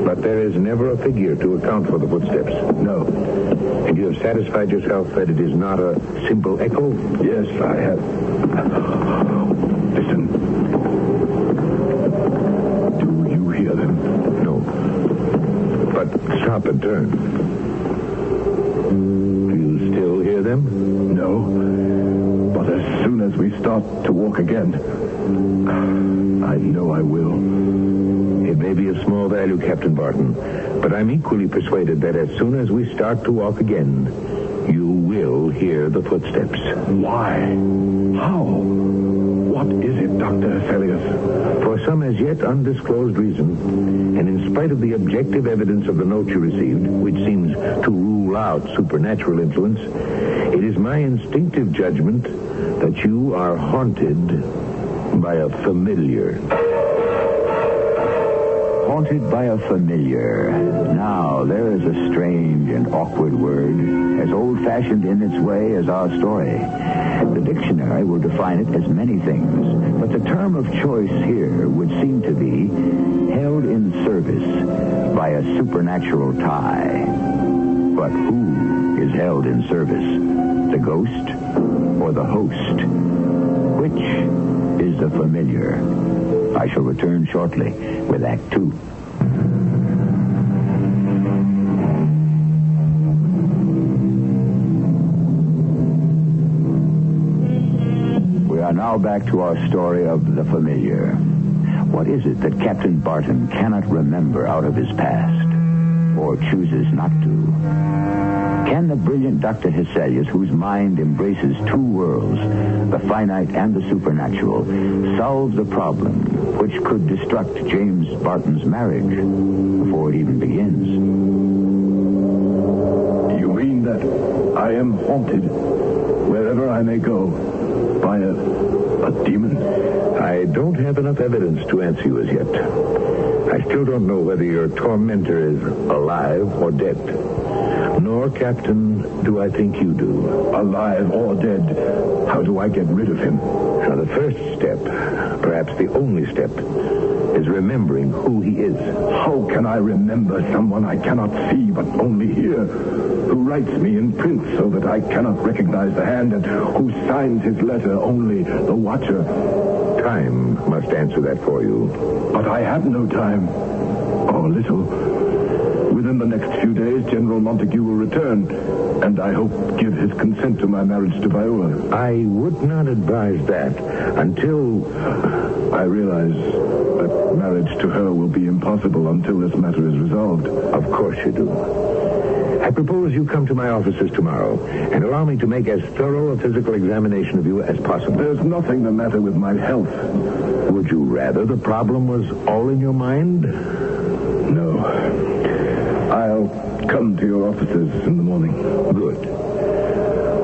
But there is never a figure to account for the footsteps. No. And you have satisfied yourself that it is not a simple echo? Yes, I have. Listen. Do you hear them? No. But stop and turn. Do you still hear them? No. But as soon as we start to walk again, I know I will. It may be of small value, Captain Barton, but I'm equally persuaded that as soon as we start to walk again, you will hear the footsteps. Why? How? What is it, Dr. Hesselius? For some as yet undisclosed reason, and in spite of the objective evidence of the note you received, which seems to rule out supernatural influence, it is my instinctive judgment that you are haunted by a familiar. Haunted by a familiar. Now, there is a strange and awkward word, as old-fashioned in its way as our story. The dictionary will define it as many things, but the term of choice here would seem to be held in service by a supernatural tie. But who is held in service? The ghost or the host? Which is the familiar? I shall return shortly with Act 2. We are now back to our story of the familiar. What is it that Captain Barton cannot remember out of his past, or chooses not to? Can the brilliant Dr. Hesselius, whose mind embraces two worlds, the finite and the supernatural, solve the problem which could destruct James Barton's marriage before it even begins? You mean that I am haunted wherever I may go by a demon? I don't have enough evidence to answer you as yet. I still don't know whether your tormentor is alive or dead. Nor, Captain, do I think you do. Alive or dead, how do I get rid of him? Now, the first step, perhaps the only step, is remembering who he is. How can I remember someone I cannot see but only hear, who writes me in print so that I cannot recognize the hand, and who signs his letter only the watcher? Time must answer that for you. But I have no time, or little. Within the next few days, General Montague will return, and I hope give his consent to my marriage to Viola. I would not advise that until... I realize that marriage to her will be impossible until this matter is resolved. Of course you do. I propose you come to my offices tomorrow and allow me to make as thorough a physical examination of you as possible. There's nothing the matter with my health. Would you rather the problem was all in your mind? No. I'll come to your offices in the morning. Good.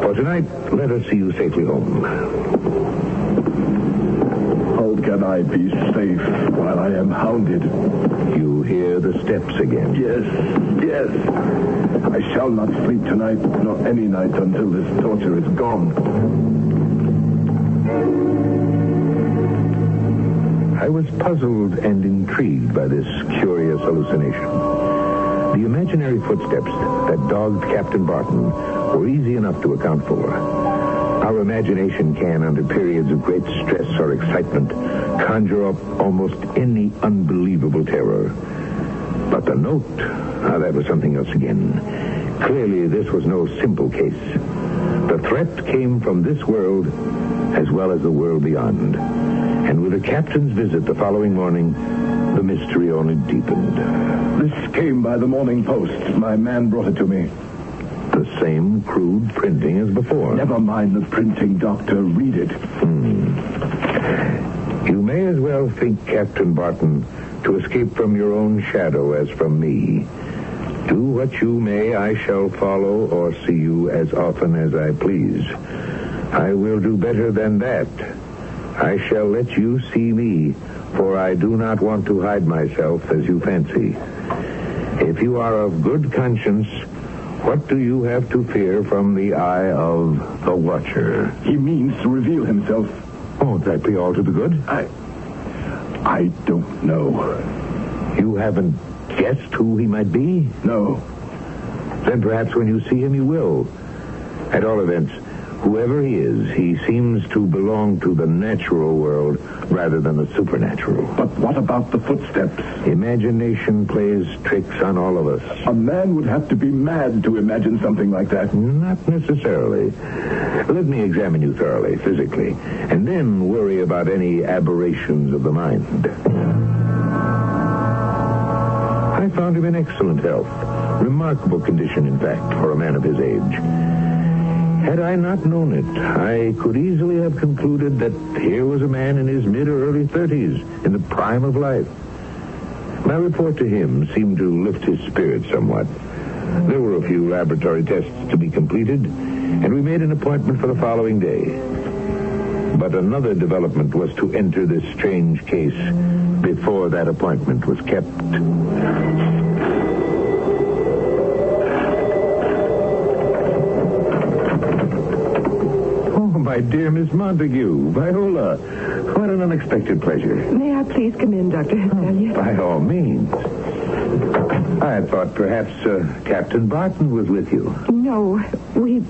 For tonight, let us see you safely home. How can I be safe while I am hounded? You hear the steps again. Yes. I shall not sleep tonight, nor any night until this torture is gone. I was puzzled and intrigued by this curious hallucination. The imaginary footsteps that dogged Captain Barton were easy enough to account for. Our imagination can, under periods of great stress or excitement, conjure up almost any unbelievable terror. But the note, that was something else again. Clearly, this was no simple case. The threat came from this world as well as the world beyond. And with the captain's visit the following morning, the mystery only deepened. This came by the morning post. My man brought it to me. The same crude printing as before. Never mind the printing, Doctor. Read it. You may as well think, Captain Barton, to escape from your own shadow as from me. Do what you may, I shall follow or see you as often as I please. I will do better than that. I shall let you see me, for I do not want to hide myself as you fancy. If you are of good conscience, what do you have to fear from the eye of the Watcher? He means to reveal himself. Won't that be all to the good? I don't know. You haven't guessed who he might be? No. Then perhaps when you see him, you will. At all events, Whoever he is, he seems to belong to the natural world rather than the supernatural. But what about the footsteps? Imagination plays tricks on all of us. A man would have to be mad to imagine something like that. Not necessarily. Let me examine you thoroughly, physically, and then worry about any aberrations of the mind. I found him in excellent health. Remarkable condition, in fact, for a man of his age. Had I not known it, I could easily have concluded that here was a man in his mid or early 30s, in the prime of life. My report to him seemed to lift his spirits somewhat. There were a few laboratory tests to be completed, and we made an appointment for the following day. But another development was to enter this strange case before that appointment was kept. My dear Miss Montague, Viola, what an unexpected pleasure. May I please come in, Dr. Hesselius? By all means. I had thought perhaps Captain Barton was with you. No, we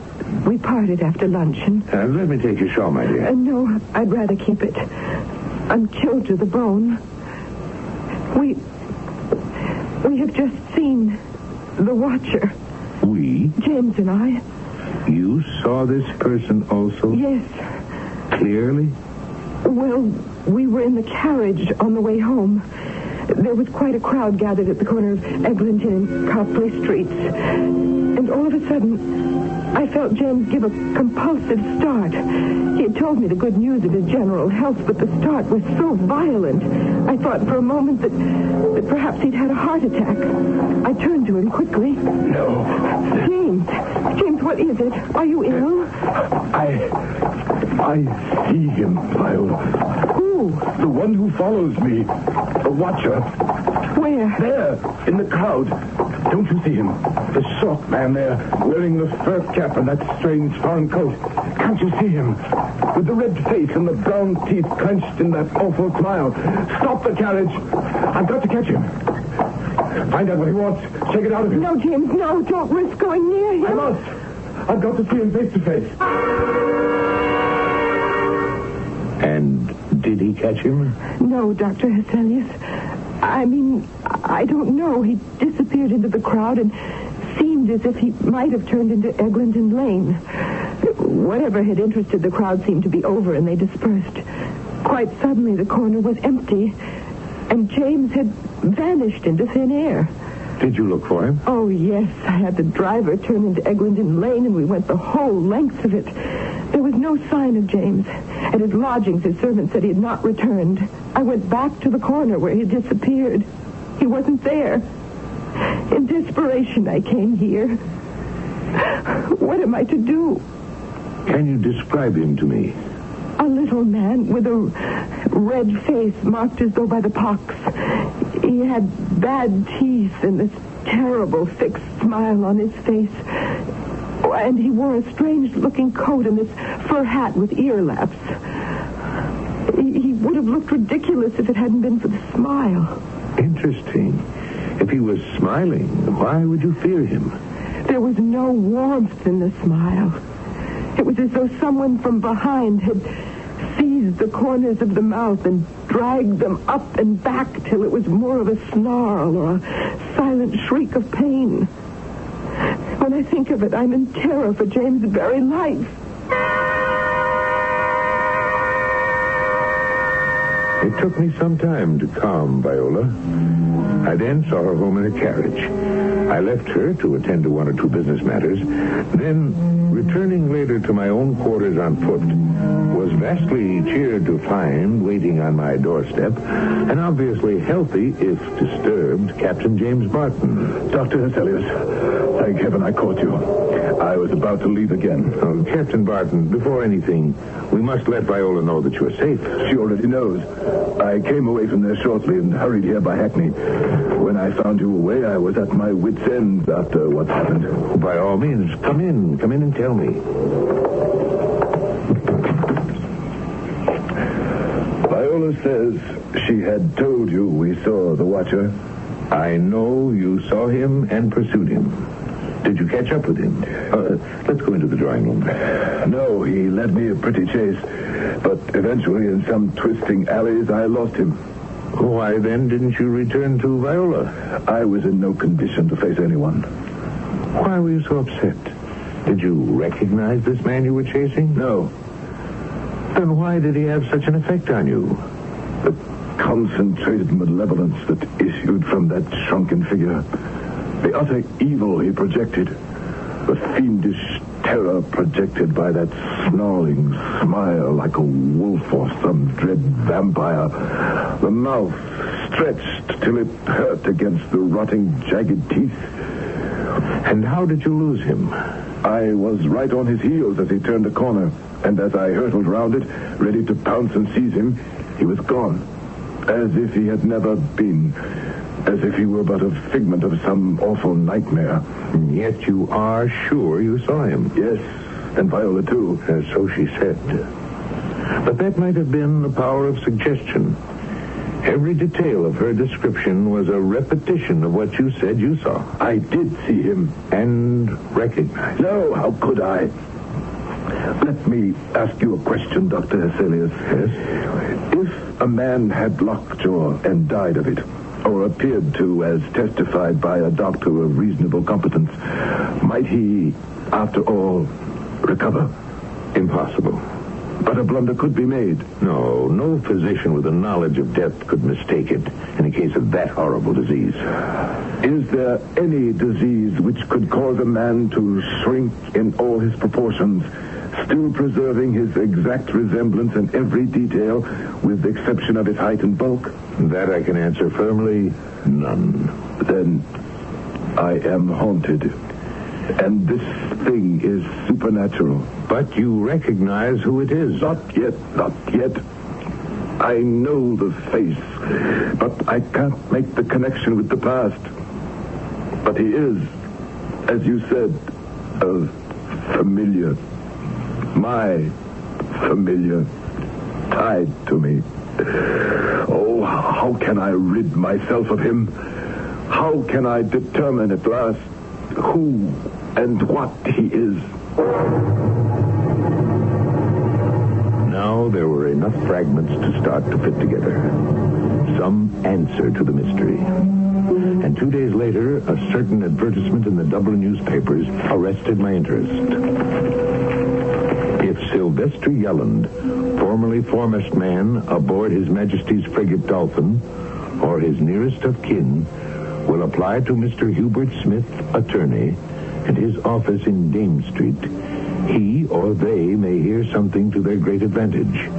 parted after luncheon. Let me take your shawl, my dear. No, I'd rather keep it. I'm chilled to the bone. We have just seen the Watcher. We? James and I. You saw this person also? Yes. Clearly? Well, we were in the carriage on the way home. There was quite a crowd gathered at the corner of Eglinton and Copley Streets. And all of a sudden, I felt James give a compulsive start. He had told me the good news of his general health, but the start was so violent. I thought for a moment that perhaps he'd had a heart attack. I turned to him quickly. No. James, what is it? Are you ill? I see him, Viola. Who? The one who follows me. The Watcher. Where? There, in the crowd. Don't you see him? The short man there, wearing the fur cap and that strange foreign coat. Can't you see him? With the red face and the brown teeth clenched in that awful smile. Stop the carriage. I've got to catch him. Find out what he wants. Check it out of him. No, James, no. Don't risk going near him. I must. I've got to see him face to face. And did he catch him? No, Dr. Hesselius. I mean, I don't know. He disappeared into the crowd and seemed as if he might have turned into Eglinton Lane. Whatever had interested the crowd seemed to be over, and they dispersed. Quite suddenly, the corner was empty, and James had vanished into thin air. Did you look for him? Oh, yes. I had the driver turn into Eglinton Lane, and we went the whole length of it. There was no sign of James. At his lodgings, his servant said he had not returned. I went back to the corner where he had disappeared. He wasn't there. In desperation, I came here. What am I to do? Can you describe him to me? A little man with a red face marked as though by the pox. He had bad teeth and this terrible fixed smile on his face. And he wore a strange-looking coat and this fur hat with ear laps. He would have looked ridiculous if it hadn't been for the smile. Interesting. If he was smiling, why would you fear him? There was no warmth in the smile. It was as though someone from behind had seized the corners of the mouth and dragged them up and back till it was more of a snarl or a silent shriek of pain. When I think of it, I'm in terror for James' very life. It took me some time to calm Viola. I then saw her home in a carriage. I left her to attend to one or two business matters. Then, returning later to my own quarters on foot, was vastly cheered to find, waiting on my doorstep, an obviously healthy, if disturbed, Captain James Barton. Dr. Hesselius, thank heaven I caught you. I was about to leave again. Oh, Captain Barton, before anything, we must let Viola know that you are safe. She already knows. I came away from there shortly and hurried here by hackney. When I found you away, I was at my wits' end after what happened. By all means, come in and tell me. Viola says she had told you we saw the Watcher. I know you saw him and pursued him. Did you catch up with him? Let's go into the drawing room. No, he led me a pretty chase. But eventually, in some twisting alleys, I lost him. Why, then, didn't you return to Viola? I was in no condition to face anyone. Why were you so upset? Did you recognize this man you were chasing? No. Then why did he have such an effect on you? The concentrated malevolence that issued from that shrunken figure. The utter evil he projected. The fiendish terror projected by that snarling smile like a wolf or some dread vampire. The mouth stretched till it hurt against the rotting, jagged teeth. And how did you lose him? I was right on his heels as he turned the corner, and as I hurtled round it, ready to pounce and seize him, he was gone. As if he had never been. As if he were but a figment of some awful nightmare. And yet you are sure you saw him? Yes, and Viola, too. So she said. But that might have been the power of suggestion. Every detail of her description was a repetition of what you said you saw. I did see him. And recognized. No, how could I? Let me ask you a question, Dr. Hesselius. Yes? If a man had lockjaw and died of it, or appeared to, as testified by a doctor of reasonable competence, might he, after all, recover? Impossible. But a blunder could be made. No physician with a knowledge of death could mistake it in a case of that horrible disease. Is there any disease which could cause a man to shrink in all his proportions, still preserving his exact resemblance in every detail, with the exception of his height and bulk? That I can answer firmly, none. Then I am haunted. And this thing is supernatural. But you recognize who it is. Not yet. I know the face, but I can't make the connection with the past. But he is, as you said, familiar. My familiar, tied to me. Oh, how can I rid myself of him? How can I determine at last who and what he is? Now there were enough fragments to start to fit together. Some answer to the mystery. And 2 days later, a certain advertisement in the Dublin newspapers arrested my interest. If Sylvester Yelland, formerly foremast man aboard His Majesty's frigate Dolphin, or his nearest of kin, will apply to Mr. Hubert Smith, attorney, at his office in Dame Street, he or they may hear something to their great advantage.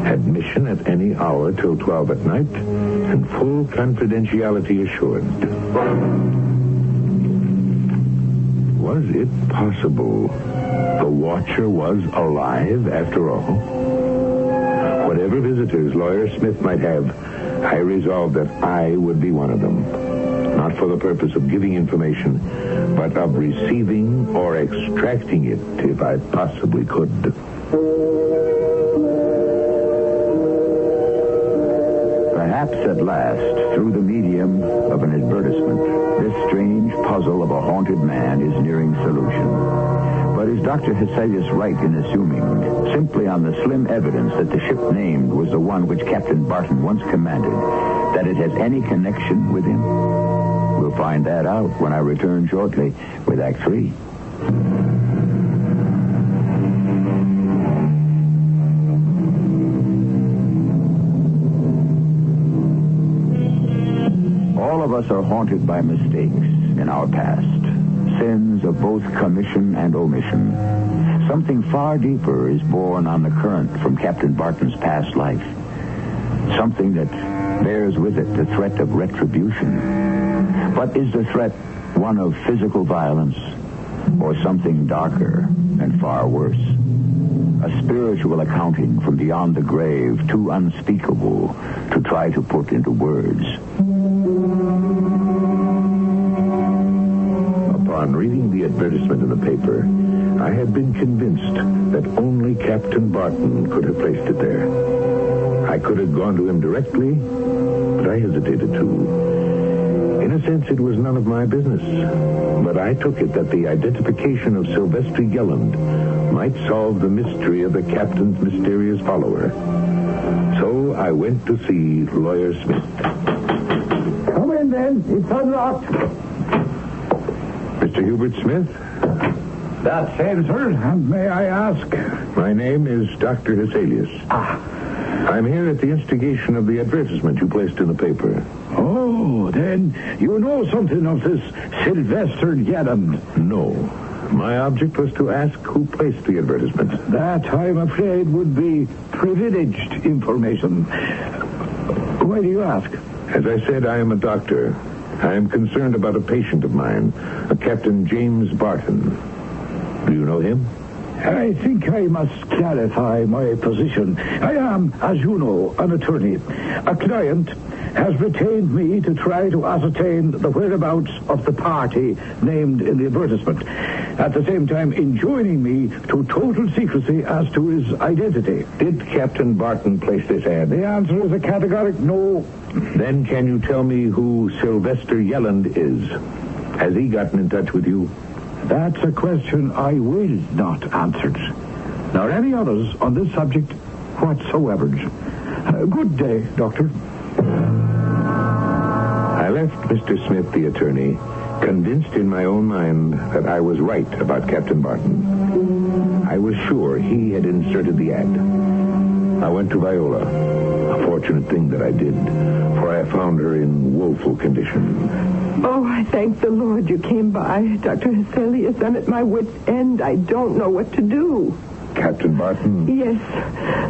Admission at any hour till 12 at night, and full confidentiality assured. Was it possible the Watcher was alive after all? Whatever visitors Lawyer Smith might have, I resolved that I would be one of them. Not for the purpose of giving information, but of receiving or extracting it if I possibly could. Perhaps at last, through the medium of an advertisement, this strange puzzle of a haunted man is nearing solution. But is Dr. Hesselius right in assuming, simply on the slim evidence that the ship named was the one which Captain Barton once commanded, that it has any connection with him? We'll find that out when I return shortly with Act 3. All of us are haunted by mistakes in our past. Sins of both commission and omission. Something far deeper is born on the current from Captain Barton's past life. Something that bears with it the threat of retribution. But is the threat one of physical violence or something darker and far worse? A spiritual accounting from beyond the grave, too unspeakable to try to put into words. Upon reading the advertisement in the paper, I had been convinced that only Captain Barton could have placed it there. I could have gone to him directly, but I hesitated to. In a sense, it was none of my business. But I took it that the identification of Sylvester Yelland might solve the mystery of the captain's mysterious follower. So I went to see Lawyer Smith. Come in, then. It's unlocked. Mr. Hubert Smith? That's him, sir. And may I ask? My name is Dr. Hesselius. I'm here at the instigation of the advertisement you placed in the paper. Oh, then you know something of this Sylvester Yelland. No. My object was to ask who placed the advertisement. That, I'm afraid, would be privileged information. Why do you ask? As I said, I am a doctor. I am concerned about a patient of mine, a Captain James Barton. Do you know him? I think I must clarify my position. I am, as you know, an attorney. A client has retained me to try to ascertain the whereabouts of the party named in the advertisement, at the same time enjoining me to total secrecy as to his identity. Did Captain Barton place this ad? The answer is a categoric no. Then can you tell me who Sylvester Yelland is? Has he gotten in touch with you? That's a question I will not answer, nor any others on this subject whatsoever. Good day, Doctor. I left Mr. Smith, the attorney, convinced in my own mind that I was right about Captain Barton. I was sure he had inserted the ad. I went to Viola. A fortunate thing that I did, for I found her in woeful condition. Oh, I thank the Lord you came by, Dr. Hesselius. I'm at my wit's end. I don't know what to do. Captain Barton? Yes.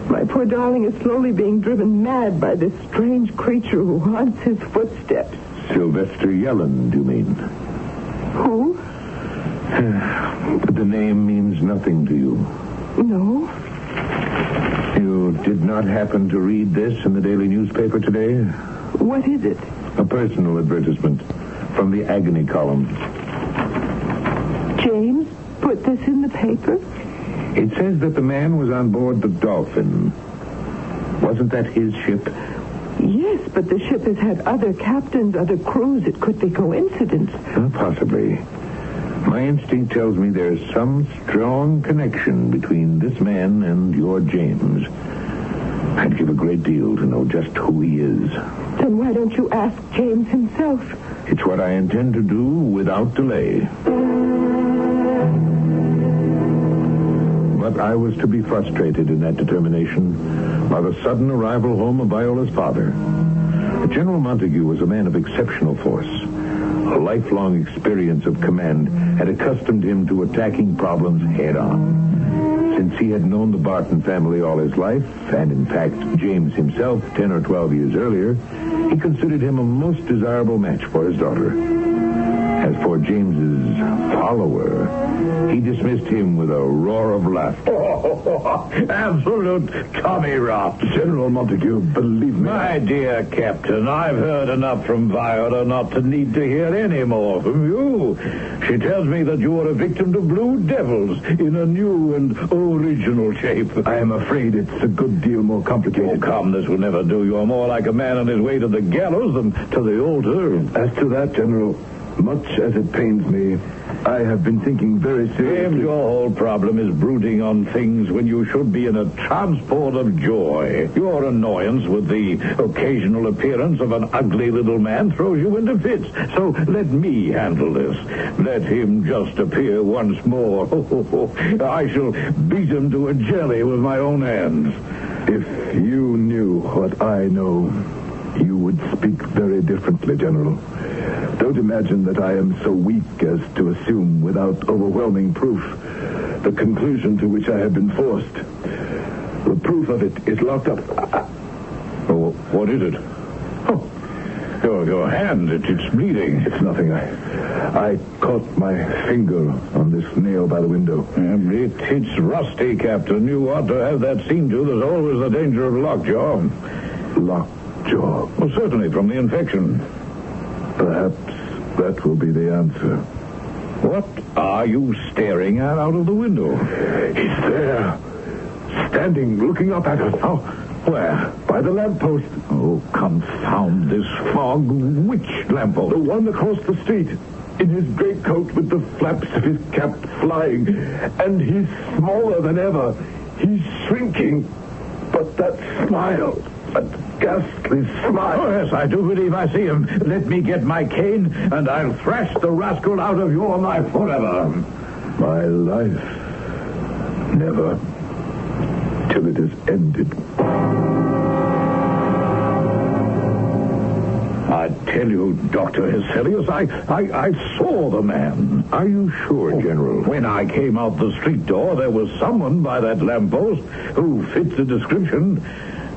My poor darling is slowly being driven mad by this strange creature who haunts his footsteps. Sylvester Yelland, you mean? Who? The name means nothing to you. No. You did not happen to read this in the daily newspaper today? What is it? A personal advertisement from the agony column. James put this in the paper? It says that the man was on board the Dolphin. Wasn't that his ship? Yes, but the ship has had other captains, other crews. It could be coincidence. Possibly. My instinct tells me there's some strong connection between this man and your James. I'd give a great deal to know just who he is. Then why don't you ask James himself? It's what I intend to do without delay. But I was to be frustrated in that determination by the sudden arrival home of Viola's father. General Montague was a man of exceptional force. A lifelong experience of command had accustomed him to attacking problems head-on. Since he had known the Barton family all his life, and in fact James himself 10 or 12 years earlier, he considered him a most desirable match for his daughter. As for James's follower, he dismissed him with a roar of laughter. Oh, absolute Tommy rot. General Montague, believe me. My dear Captain, I've heard enough from Viola not to need to hear any more from you. She tells me that you are a victim to blue devils in a new and original shape. I am afraid it's a good deal more complicated. Oh, come, this will never do. You're more like a man on his way to the gallows than to the altar. As to that, General, much as it pains me, I have been thinking very seriously. James, your whole problem is brooding on things when you should be in a transport of joy. Your annoyance with the occasional appearance of an ugly little man throws you into fits. So let me handle this. Let him just appear once more. I shall beat him to a jelly with my own hands. If you knew what I know, you would speak very differently, General. Don't imagine that I am so weak as to assume without overwhelming proof the conclusion to which I have been forced. The proof of it is locked up. Oh, what is it? Oh, your hand, it's bleeding. It's nothing. I caught my finger on this nail by the window. It's rusty, Captain. You ought to have that seen to. There's always the danger of lockjaw. Lockjaw? Well, certainly, from the infection. Perhaps that will be the answer. What are you staring at out of the window? He's there, standing, looking up at us. Where? By the lamppost. Oh, confound this fog. Which lamppost? The one across the street. In his greatcoat with the flaps of his cap flying. And he's smaller than ever. He's shrinking. But that smile, that ghastly smile. Oh, yes, I do believe I see him. Let me get my cane, and I'll thrash the rascal out of your life forever. My life. Never. Till it is ended. I tell you, Dr. Hesselius, I saw the man. Are you sure, General? When I came out the street door, there was someone by that lamppost who fits the description.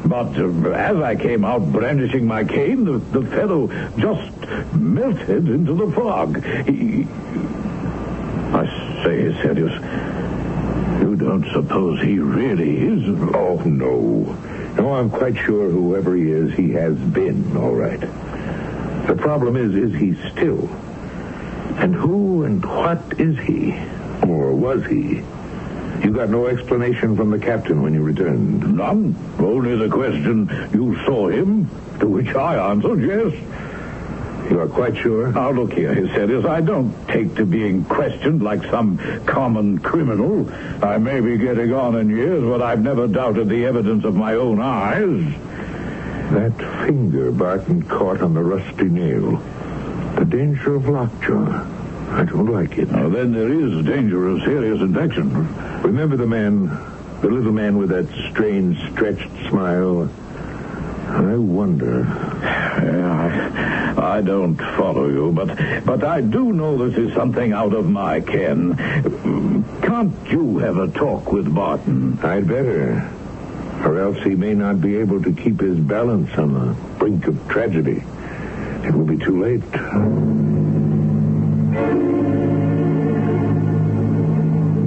But as I came out brandishing my cane, the fellow just melted into the fog. I say, Hesselius, you don't suppose he really is? Oh, no. No, I'm quite sure whoever he is, he has been, all right. The problem is he still? And who and what is he? Or was he? You got no explanation from the captain when you returned? None. Only the question, you saw him? To which I answered yes. You are quite sure? Now, look here, Hesselius, I don't take to being questioned like some common criminal. I may be getting on in years, but I've never doubted the evidence of my own eyes. That finger Barton caught on the rusty nail. The danger of lockjaw. I don't like it. Now, then there is danger of serious infection. Remember the little man with that strange, stretched smile? I wonder. I don't follow you, but I do know this is something out of my ken. Can't you have a talk with Barton? I'd better. Or else he may not be able to keep his balance on the brink of tragedy. It will be too late.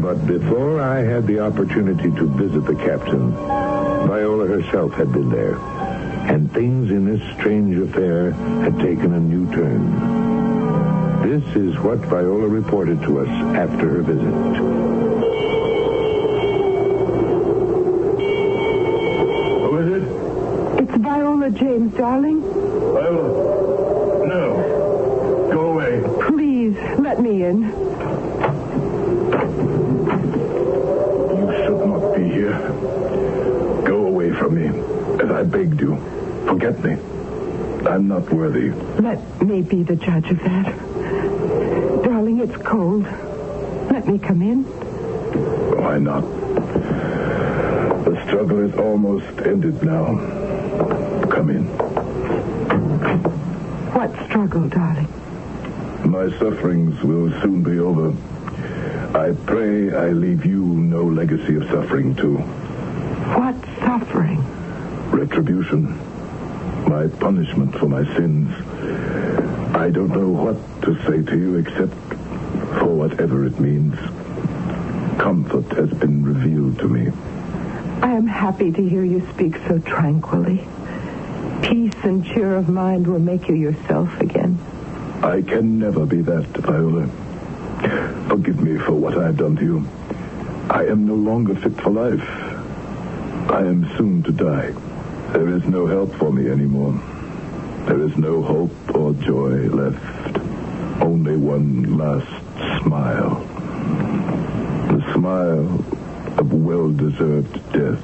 But before I had the opportunity to visit the captain, Viola herself had been there. And things in this strange affair had taken a new turn. This is what Viola reported to us after her visit. It's Viola James, darling. Viola, no. Go away. Please, let me in. You should not be here. Go away from me, as I begged you. Forget me. I'm not worthy. Let me be the judge of that. Darling, it's cold. Let me come in. Why not? The struggle is almost ended now. Come in. What struggle, darling? My sufferings will soon be over. I pray I leave you no legacy of suffering, too. What suffering? Retribution. My punishment for my sins. I don't know what to say to you except for whatever it means. Comfort has been revealed to me. I am happy to hear you speak so tranquilly. Peace and cheer of mind will make you yourself again. I can never be that, Viola. Forgive me for what I have done to you. I am no longer fit for life. I am soon to die. There is no help for me anymore. There is no hope or joy left. Only one last smile. The smile of well-deserved death.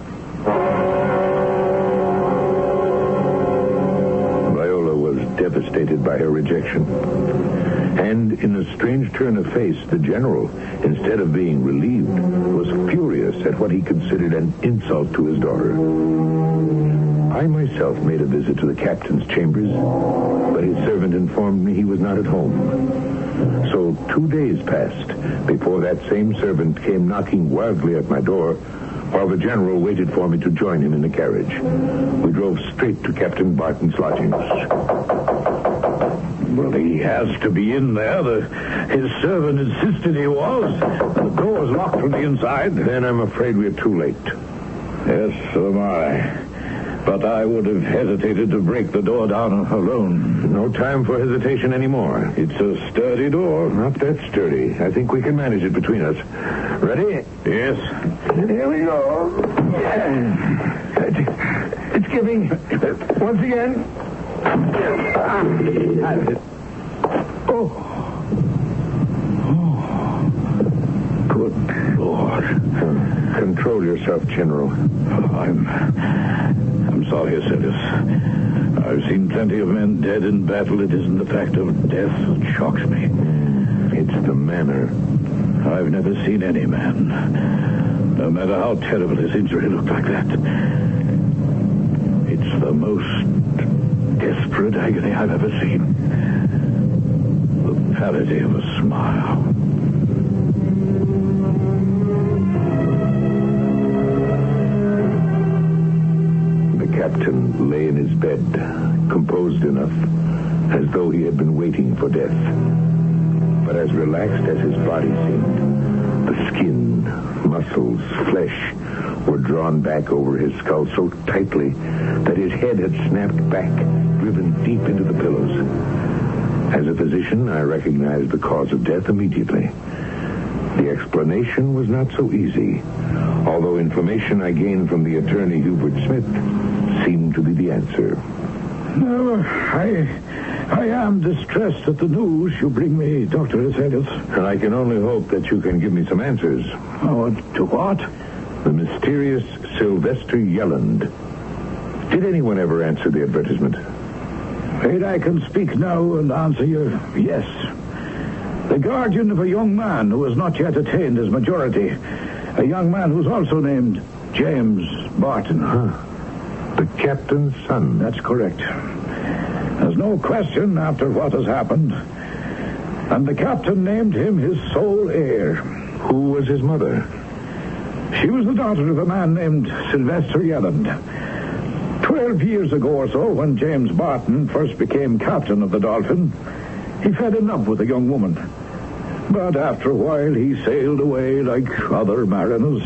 Viola was devastated by her rejection. And in a strange turn of face, the general, instead of being relieved, was furious at what he considered an insult to his daughter. I myself made a visit to the captain's chambers, but his servant informed me he was not at home. So 2 days passed before that same servant came knocking wildly at my door, while the general waited for me to join him in the carriage. We drove straight to Captain Barton's lodgings. Well, he has to be in there. His servant insisted he was. The door is locked from the inside. Then I'm afraid we're too late. Yes, so am I. But I would have hesitated to break the door down alone. No time for hesitation anymore. It's a sturdy door. Not that sturdy. I think we can manage it between us. Ready? Yes. Here we go. Thanksgiving. Once again. Good Lord. Control yourself, General. I'm sorry, Hesselius. I've seen plenty of men dead in battle. It isn't the fact of death that shocks me. It's the manner. I've never seen any man, no matter how terrible his injury, look like that. It's the most desperate agony I've ever seen. The parody of a smile. The captain lay in his bed, composed enough, as though he had been waiting for death. But as relaxed as his body seemed, the skin, muscles, flesh were drawn back over his skull so tightly that his head had snapped back, driven deep into the pillows. As a physician, I recognized the cause of death immediately. The explanation was not so easy, although information I gained from the attorney Hubert Smith seemed to be the answer. No, I am distressed at the news you bring me, Dr. Hesselius. And I can only hope that you can give me some answers. To what? The mysterious Sylvester Yelland. Did anyone ever answer the advertisement? Afraid I can speak now and answer you yes. The guardian of a young man who has not yet attained his majority. A young man who's also named James Barton. The captain's son. That's correct. There's no question after what has happened. And the captain named him his sole heir. Who was his mother? She was the daughter of a man named Sylvester Yelland. 12 years ago or so, when James Barton first became captain of the Dolphin, he fell in love with a young woman. But after a while, he sailed away like other mariners.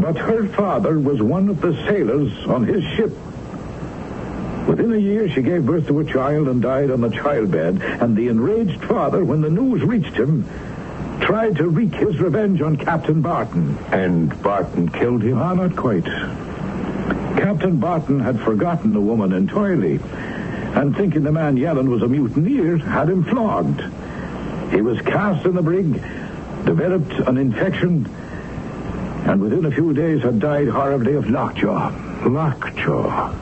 But her father was one of the sailors on his ship. Within a year, she gave birth to a child and died on the childbed. And the enraged father, when the news reached him, tried to wreak his revenge on Captain Barton. And Barton killed him? Not quite. Captain Barton had forgotten the woman entirely, and thinking the man Yelland was a mutineer, had him flogged. He was cast in the brig, developed an infection, and within a few days had died horribly of lockjaw. Lockjaw?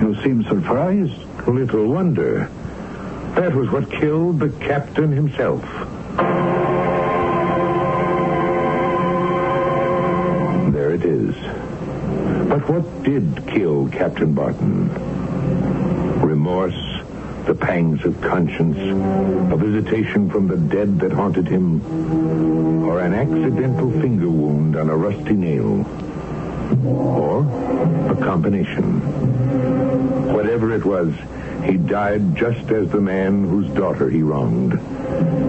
You seem surprised. A little wonder. That was what killed the captain himself. There it is. But what did kill Captain Barton? Remorse, the pangs of conscience, a visitation from the dead that haunted him, or an accidental finger wound on a rusty nail, or a combination. Whatever it was, he died just as the man whose daughter he wronged.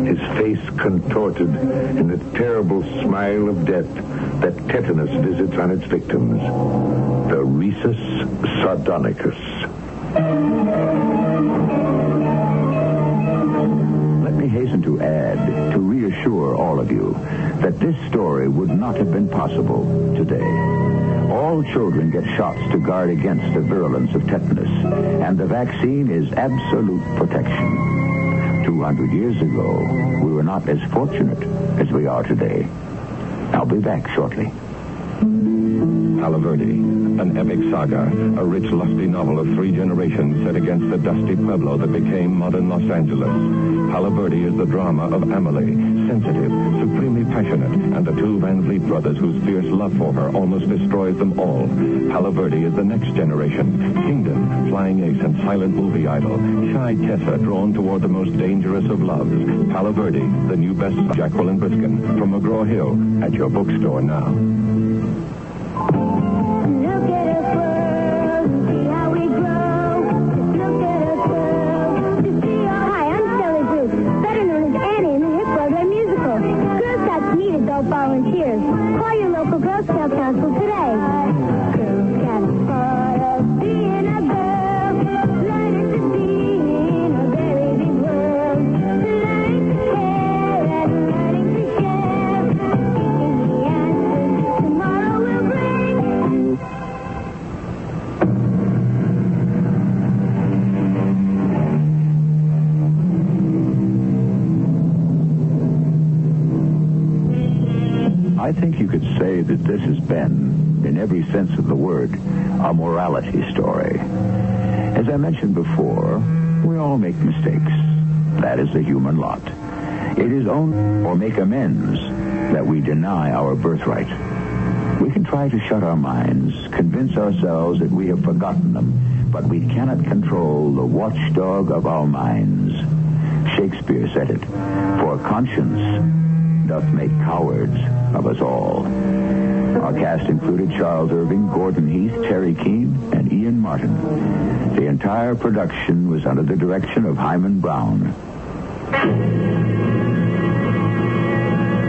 His face contorted in the terrible smile of death that tetanus visits on its victims. The rhesus sardonicus. Let me hasten to add, to reassure all of you, that this story would not have been possible today. All children get shots to guard against the virulence of tetanus, and the vaccine is absolute protection. 200 years ago, we were not as fortunate as we are today. I'll be back shortly. Palo Verde, an epic saga, a rich, lusty novel of 3 generations set against the dusty pueblo that became modern Los Angeles. Palo Verde is the drama of Amelie, sensitive, supremely passionate, and the 2 Van Vliet brothers whose fierce love for her almost destroys them all. Palo Verde is the next generation. Kingdom, flying ace and silent movie idol. Shy Tessa drawn toward the most dangerous of loves. Palo Verde, the new best Jacqueline Briskin, from McGraw-Hill, at your bookstore now. Volunteers. Call your local Girl Scout Council today. Girl Scouts part of being a girl. Learning to be in a very big world. Learning to care and learning to share. Seeking the answers I think you could say that this has been, in every sense of the word, a morality story. As I mentioned before, we all make mistakes. That is the human lot. It is only or make amends that we deny our birthright. We can try to shut our minds, convince ourselves that we have forgotten them, but we cannot control the watchdog of our minds. Shakespeare said it, for conscience doth make cowards of us all. Our cast included Charles Irving, Gordon Heath, Terry Keane, and Ian Martin. The entire production was under the direction of Hyman Brown.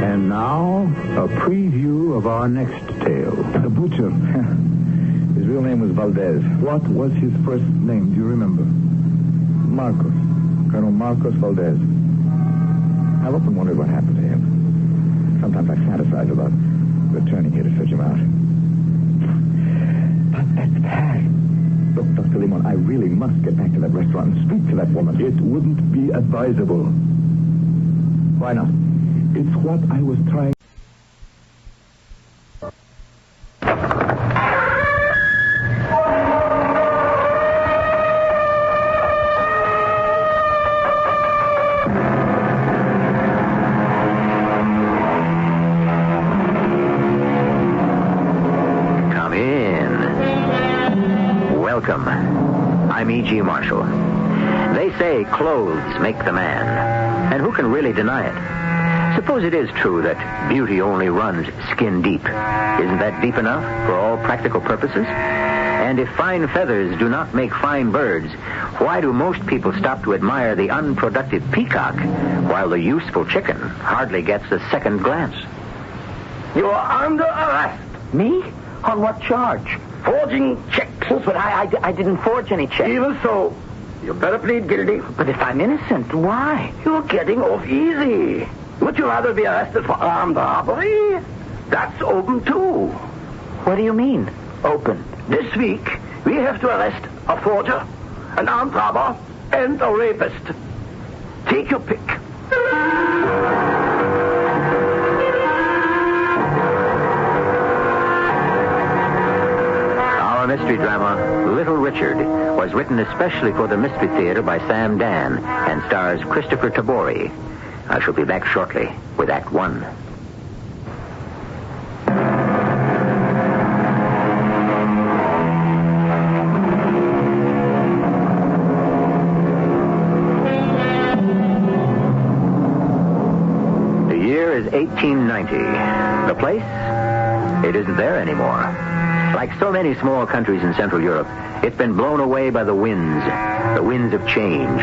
And now, a preview of our next tale. The butcher. His real name was Valdez. What was his first name? Do you remember? Marcos. Colonel Marcos Valdez. I've often wondered what happened to him. Sometimes I fantasize about returning here to search him out. But that's past. Look, Dr. Limon, I really must get back to that restaurant and speak to that woman. It wouldn't be advisable. Why not? It's what I was trying... Welcome. I'm E.G. Marshall. They say clothes make the man, and who can really deny it? Suppose it is true that beauty only runs skin deep. Isn't that deep enough for all practical purposes? And if fine feathers do not make fine birds, why do most people stop to admire the unproductive peacock, while the useful chicken hardly gets a second glance? You are under arrest. Me? On what charge? Forging checks. But I didn't forge any checks. Even so, you better plead guilty. But if I'm innocent, why? You're getting off easy. Would you rather be arrested for armed robbery? That's open, too. What do you mean, open? This week, we have to arrest a forger, an armed robber, and a rapist. Take your pick. Mystery drama Little Richard was written especially for the Mystery Theater by Sam Dan and stars Christopher Tabori. I shall be back shortly with Act 1. The year is 1890. The place? It isn't there anymore. Like so many small countries in Central Europe, it's been blown away by the winds of change,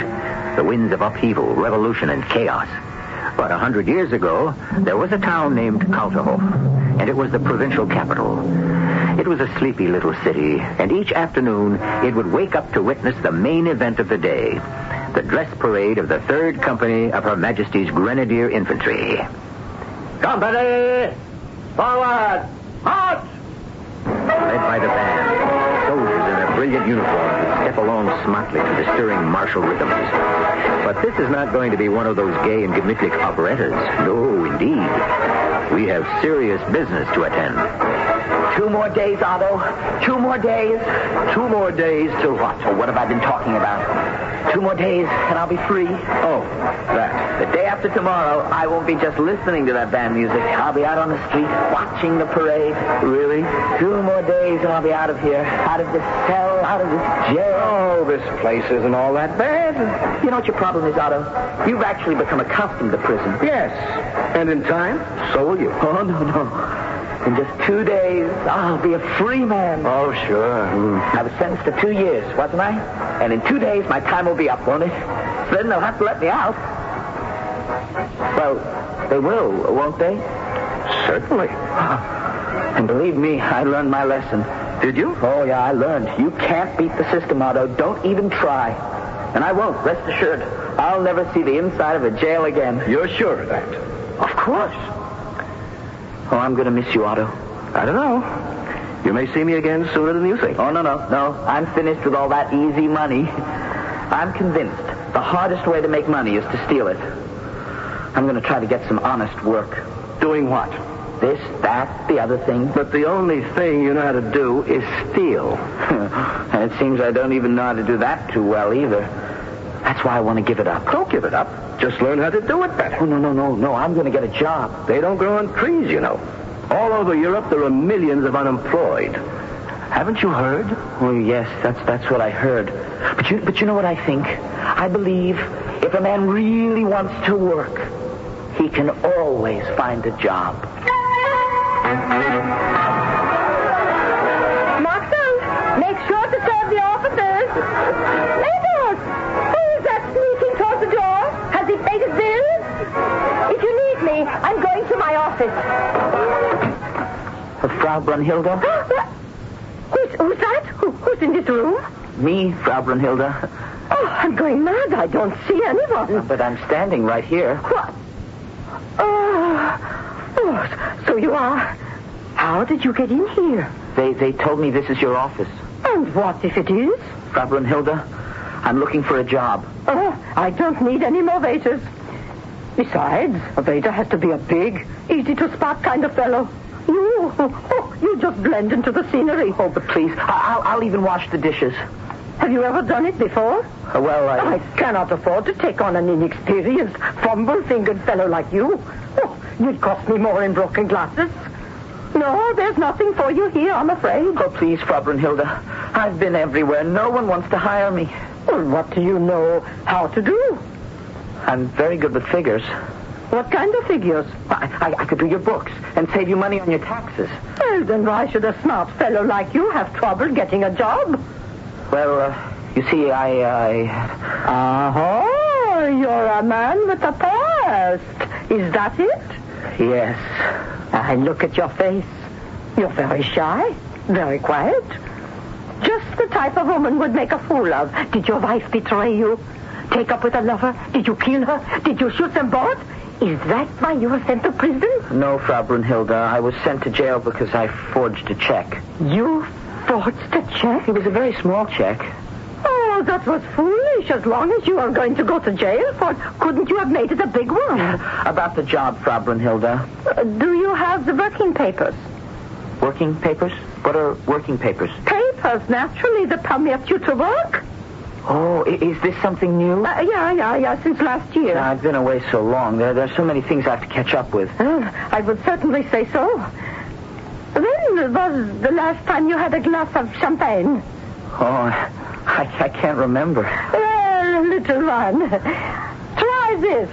the winds of upheaval, revolution, and chaos. But 100 years ago, there was a town named Kalterhof, and it was the provincial capital. It was a sleepy little city, and each afternoon it would wake up to witness the main event of the day, the dress parade of the 3rd Company of Her Majesty's Grenadier Infantry. Company! Forward! March! Led by the band, soldiers in their brilliant uniforms would step along smartly to the stirring martial rhythms. But this is not going to be one of those gay and gemütlich operettas. No, indeed. We have serious business to attend. 2 more days, Otto. 2 more days. 2 more days till what? Oh, what have I been talking about? 2 more days, and I'll be free. Oh, that. The day after tomorrow, I won't be just listening to that band music. I'll be out on the street watching the parade. Really? 2 more days, and I'll be out of here. Out of this cell, out of this jail. Oh, this place isn't all that bad. You know what your problem is, Otto? You've actually become accustomed to prison. Yes. And in time, so will you. Oh, no. In just 2 days, I'll be a free man. Oh, sure. I was sentenced to 2 years, wasn't I? And in 2 days, my time will be up, won't it? So then they'll have to let me out. Well, they will, won't they? Certainly. And believe me, I learned my lesson. Did you? Oh, yeah, I learned. You can't beat the system, Otto. Don't even try. And I won't, rest assured. I'll never see the inside of a jail again. You're sure of that? Of course. Oh, I'm going to miss you, Otto. I don't know. You may see me again sooner than you think. Oh, no. I'm finished with all that easy money. I'm convinced the hardest way to make money is to steal it. I'm going to try to get some honest work. Doing what? this, that, the other thing. But the only thing you know how to do is steal. And it seems I don't even know how to do that too well either. That's why I want to give it up. Don't give it up. Just learn how to do it better. Oh, no. I'm going to get a job. They don't grow on trees, you know. All over Europe, there are millions of unemployed. Haven't you heard? Well, yes, that's what I heard. But you know what I think? I believe if a man really wants to work, he can always find a job. Marshal, make sure to serve the officers. Neighbors, who is that sneaking towards the door? Has he paid his bills? If you need me, I'm going to my office. Frau Brunhilde? Who's that? Who's in this room? Me, Frau Brunhilde. Oh, I'm going mad. I don't see anyone. But I'm standing right here. What? Oh, so you are. How did you get in here? They told me this is your office. And what if it is? Frau Brunhilde, I'm looking for a job. Oh, I don't need any more waiters. Besides, a waiter has to be a big, easy-to-spot kind of fellow. You just blend into the scenery. Oh, but please, I'll even wash the dishes. Have you ever done it before? Well, I cannot afford to take on an inexperienced, fumble-fingered fellow like you. Oh, you'd cost me more in broken glasses. No, there's nothing for you here, I'm afraid. Oh, please, Frau Brunhilde. I've been everywhere. No one wants to hire me. Well, what do you know how to do? I'm very good with figures. What kind of figures? I could do your books and save you money on your taxes. Well, then why should a smart fellow like you have trouble getting a job? Well, you see, Oh, you're a man with a past. Is that it? Yes. I look at your face. You're very shy, very quiet. Just the type of woman would make a fool of. Did your wife betray you? Take up with a lover? Did you kill her? Did you shoot them both? Is that why you were sent to prison? No, Frau Brunhilde. I was sent to jail because I forged a check. You forged a check? It was a very small check. Oh, that was foolish. As long as you are going to go to jail for it, couldn't you have made it a big one? About the job, Frau Brunhilde. Do you have the working papers? Working papers? What are working papers? Papers, naturally, that permit you to work. Oh, is this something new? Yeah, since last year. I've been away so long. There are so many things I have to catch up with. I would certainly say so. When was the last time you had a glass of champagne? Oh, I can't remember. Well, little one, try this.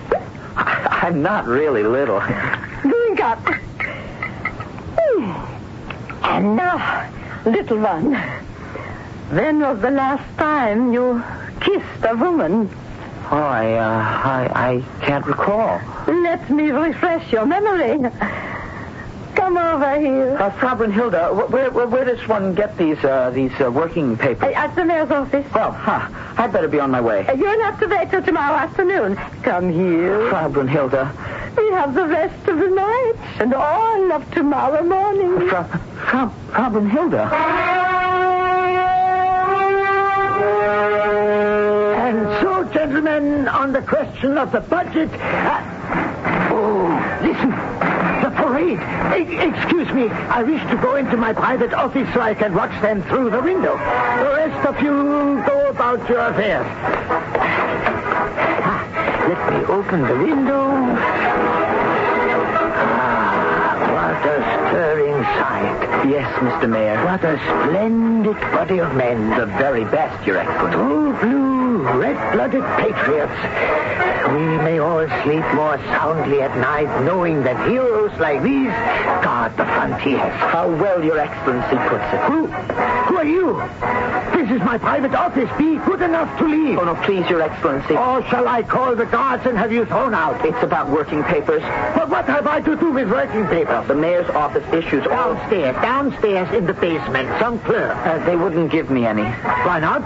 I'm not really little. Drink up. And now, little one, when was the last time you kissed a woman? Oh, I can't recall. Let me refresh your memory. Come over here. Frau Brunhilde, where does one get these working papers? At the mayor's office. Well, I'd better be on my way. You'll have to wait till tomorrow afternoon. Come here. Frau Brunhilde. We have the rest of the night and all of tomorrow morning. Frau Brunhilde. And so, gentlemen, on the question of the budget... listen. The parade. Excuse me. I wish to go into my private office so I can watch them through the window. The rest of you go about your affairs. Let me open the window. What a stirring sight. Yes, Mr. Mayor. What a splendid body of men. The very best, Your Excellency. True blue, red-blooded patriots. We may all sleep more soundly at night knowing that heroes like these guard the frontiers. How well Your Excellency puts it. Who are you? This is my private office. Be good enough to leave. Oh, no, please, Your Excellency. Or shall I call the guards and have you thrown out? It's about working papers. But what have I to do with working papers? The mayor's office issues all... Downstairs in the basement. Some clerk. They wouldn't give me any. Why not?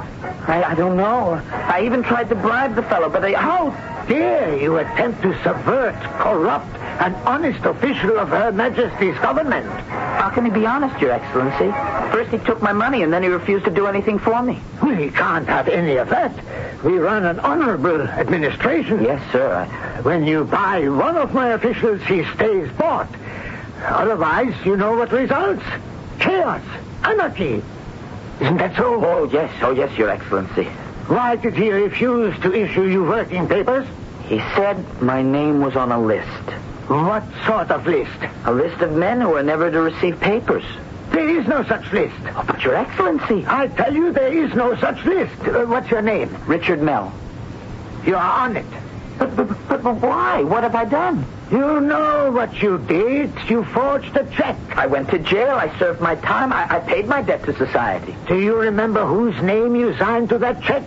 I don't know. I even tried to bribe the fellow, but they... How dare you attempt to subvert, corrupt, an honest official of Her Majesty's government? How can he be honest, Your Excellency? First he took my money, and then he refused to do anything for me. We can't have any of that. We run an honorable administration. Yes, sir. When you buy one of my officials, he stays bought. Otherwise, you know what results. Chaos. Anarchy. Isn't that so? Oh, yes, Your Excellency. Why did he refuse to issue you working papers? He said my name was on a list. What sort of list? A list of men who are never to receive papers. There is no such list. Oh, but Your Excellency. I tell you, there is no such list. What's your name? Richard Mell. You are on it. But why? What have I done? You know what you did. You forged a check. I went to jail. I served my time. I paid my debt to society. Do you remember whose name you signed to that check?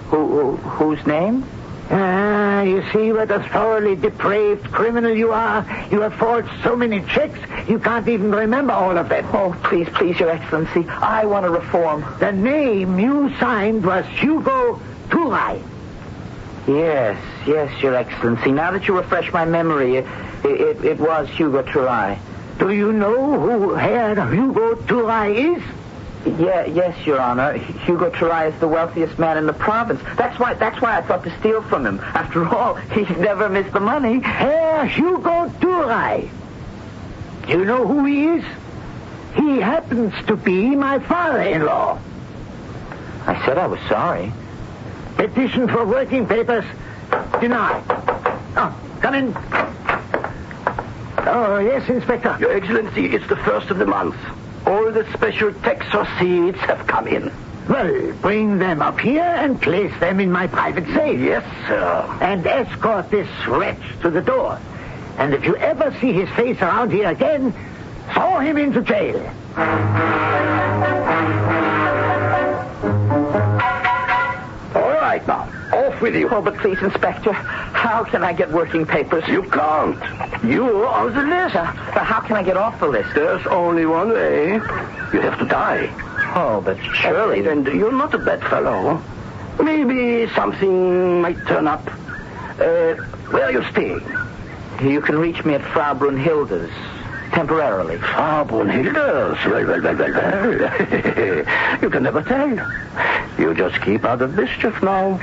Whose name? You see what a thoroughly depraved criminal you are. You have forged so many checks, you can't even remember all of them. Oh, please, Your Excellency. I want to reform. The name you signed was Hugo Turai. Yes, Your Excellency. Now that you refresh my memory, it was Hugo Turai. Do you know who Herr Hugo Turai is? Yes, Your Honor. Hugo Turai is the wealthiest man in the province. That's why I thought to steal from him. After all, he's never missed the money. Herr Hugo Turai. Do you know who he is? He happens to be my father-in-law. I said I was sorry. Petition for working papers denied. Oh, come in. Oh, yes, Inspector. Your Excellency, it's the 1st of the month. All the special tax receipts have come in. Well, bring them up here and place them in my private safe. Yes, sir. And escort this wretch to the door. And if you ever see his face around here again, throw him into jail. All right, now. Off with you. Oh, but please, Inspector, how can I get working papers? You can't. You're on the list. But how can I get off the list? There's only one way. You have to die. Oh, but surely... And you're not a bad fellow. Maybe something might turn up. Where are you staying? You can reach me at Frau Brunhilde's. Temporarily. Frau Brunhilde's? Well. You can never tell. You just keep out of mischief now.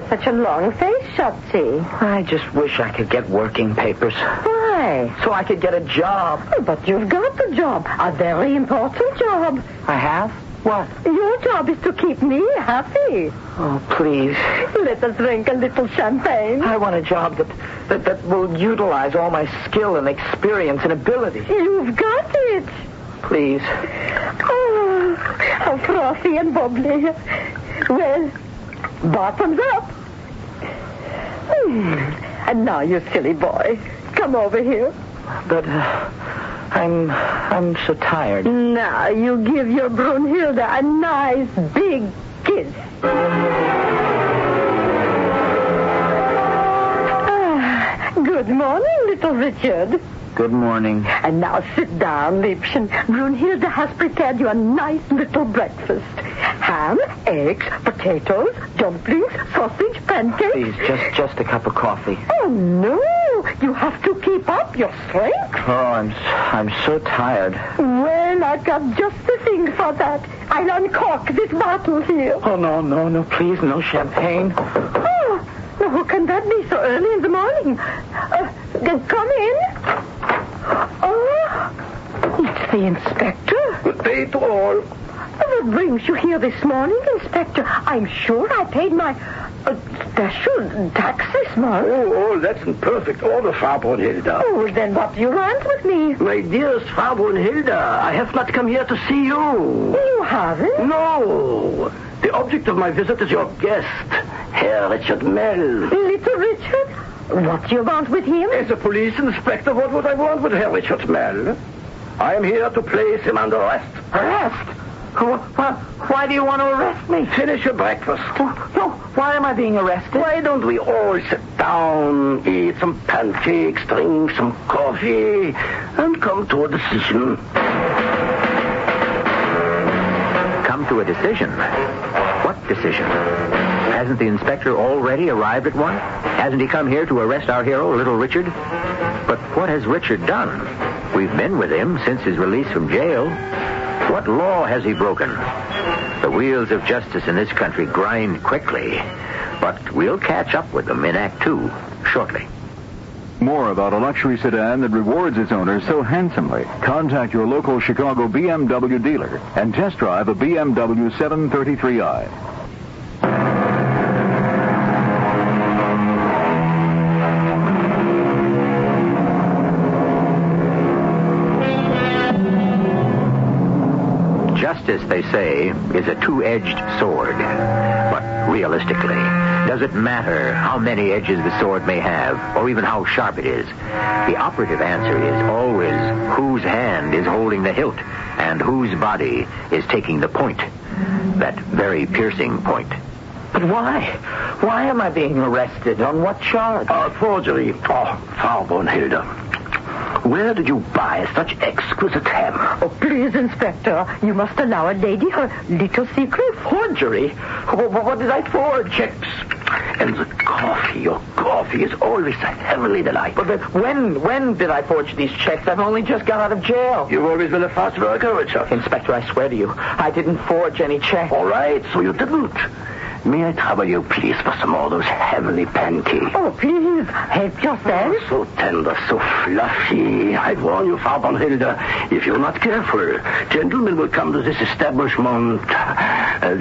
Such a long face, Shotzi. I just wish I could get working papers. Why? So I could get a job. Oh, but you've got the job. A very important job. I have? What? Your job is to keep me happy. Oh, please. Let us drink a little champagne. I want a job that will utilize all my skill and experience and ability. You've got it. Please. Oh, how frothy and bubbly. Well, bottoms up. And now, you silly boy, come over here. But I'm so tired. Now, you give your Brunhilde a nice big kiss. Good morning, little Richard. Good morning. And now sit down, Liebchen. Brunhilde has prepared you a nice little breakfast. Ham, eggs, potatoes, dumplings, sausage, pancakes. Please, just a cup of coffee. Oh, no. You have to keep up your strength. Oh, I'm so tired. Well, I've got just the thing for that. I'll uncork this bottle here. Oh, no, please, no champagne. Oh, now who can that be so early in the morning? Come in. Oh, it's the inspector. Good day to all. What brings you here this morning, Inspector? I'm sure I paid my special tax this month. Oh, that's in perfect order, Frau Brunhilde. Oh, then what do you want with me? My dearest Frau Brunhilde, I have not come here to see you. You haven't? No. The object of my visit is your guest, Herr Richard Mell. Little Richard? What do you want with him? As a police inspector, what would I want with Herr Richard Mell? I am here to place him under arrest. Arrest? Why do you want to arrest me? Finish your breakfast. No, why am I being arrested? Why don't we all sit down, eat some pancakes, drink some coffee, and come to a decision? Come to a decision? What decision? Hasn't the inspector already arrived at one? Hasn't he come here to arrest our hero, little Richard? But what has Richard done? We've been with him since his release from jail. What law has he broken? The wheels of justice in this country grind quickly, but we'll catch up with them in Act 2 shortly. More about a luxury sedan that rewards its owner so handsomely. Contact your local Chicago BMW dealer and test drive a BMW 733i. Justice, they say, is a two-edged sword. But realistically, does it matter how many edges the sword may have, or even how sharp it is? The operative answer is always whose hand is holding the hilt and whose body is taking the point. That very piercing point. But why? Why am I being arrested? On what charge? Forgery. Frau Brunhilde. Where did you buy such exquisite ham? Oh, please, Inspector. You must allow a lady her little secret. Forgery? What did I forge? Checks. And the coffee. Your coffee is always a heavenly delight. But when did I forge these checks? I've only just got out of jail. You've always been a fast worker, Richard. Inspector, I swear to you, I didn't forge any checks. All right, so you didn't. May I trouble you, please, for some more of those heavenly pancakes? Oh, please, help yourself. Oh, so tender, so fluffy. I warn you, Frau Brunhilde, if you're not careful, gentlemen will come to this establishment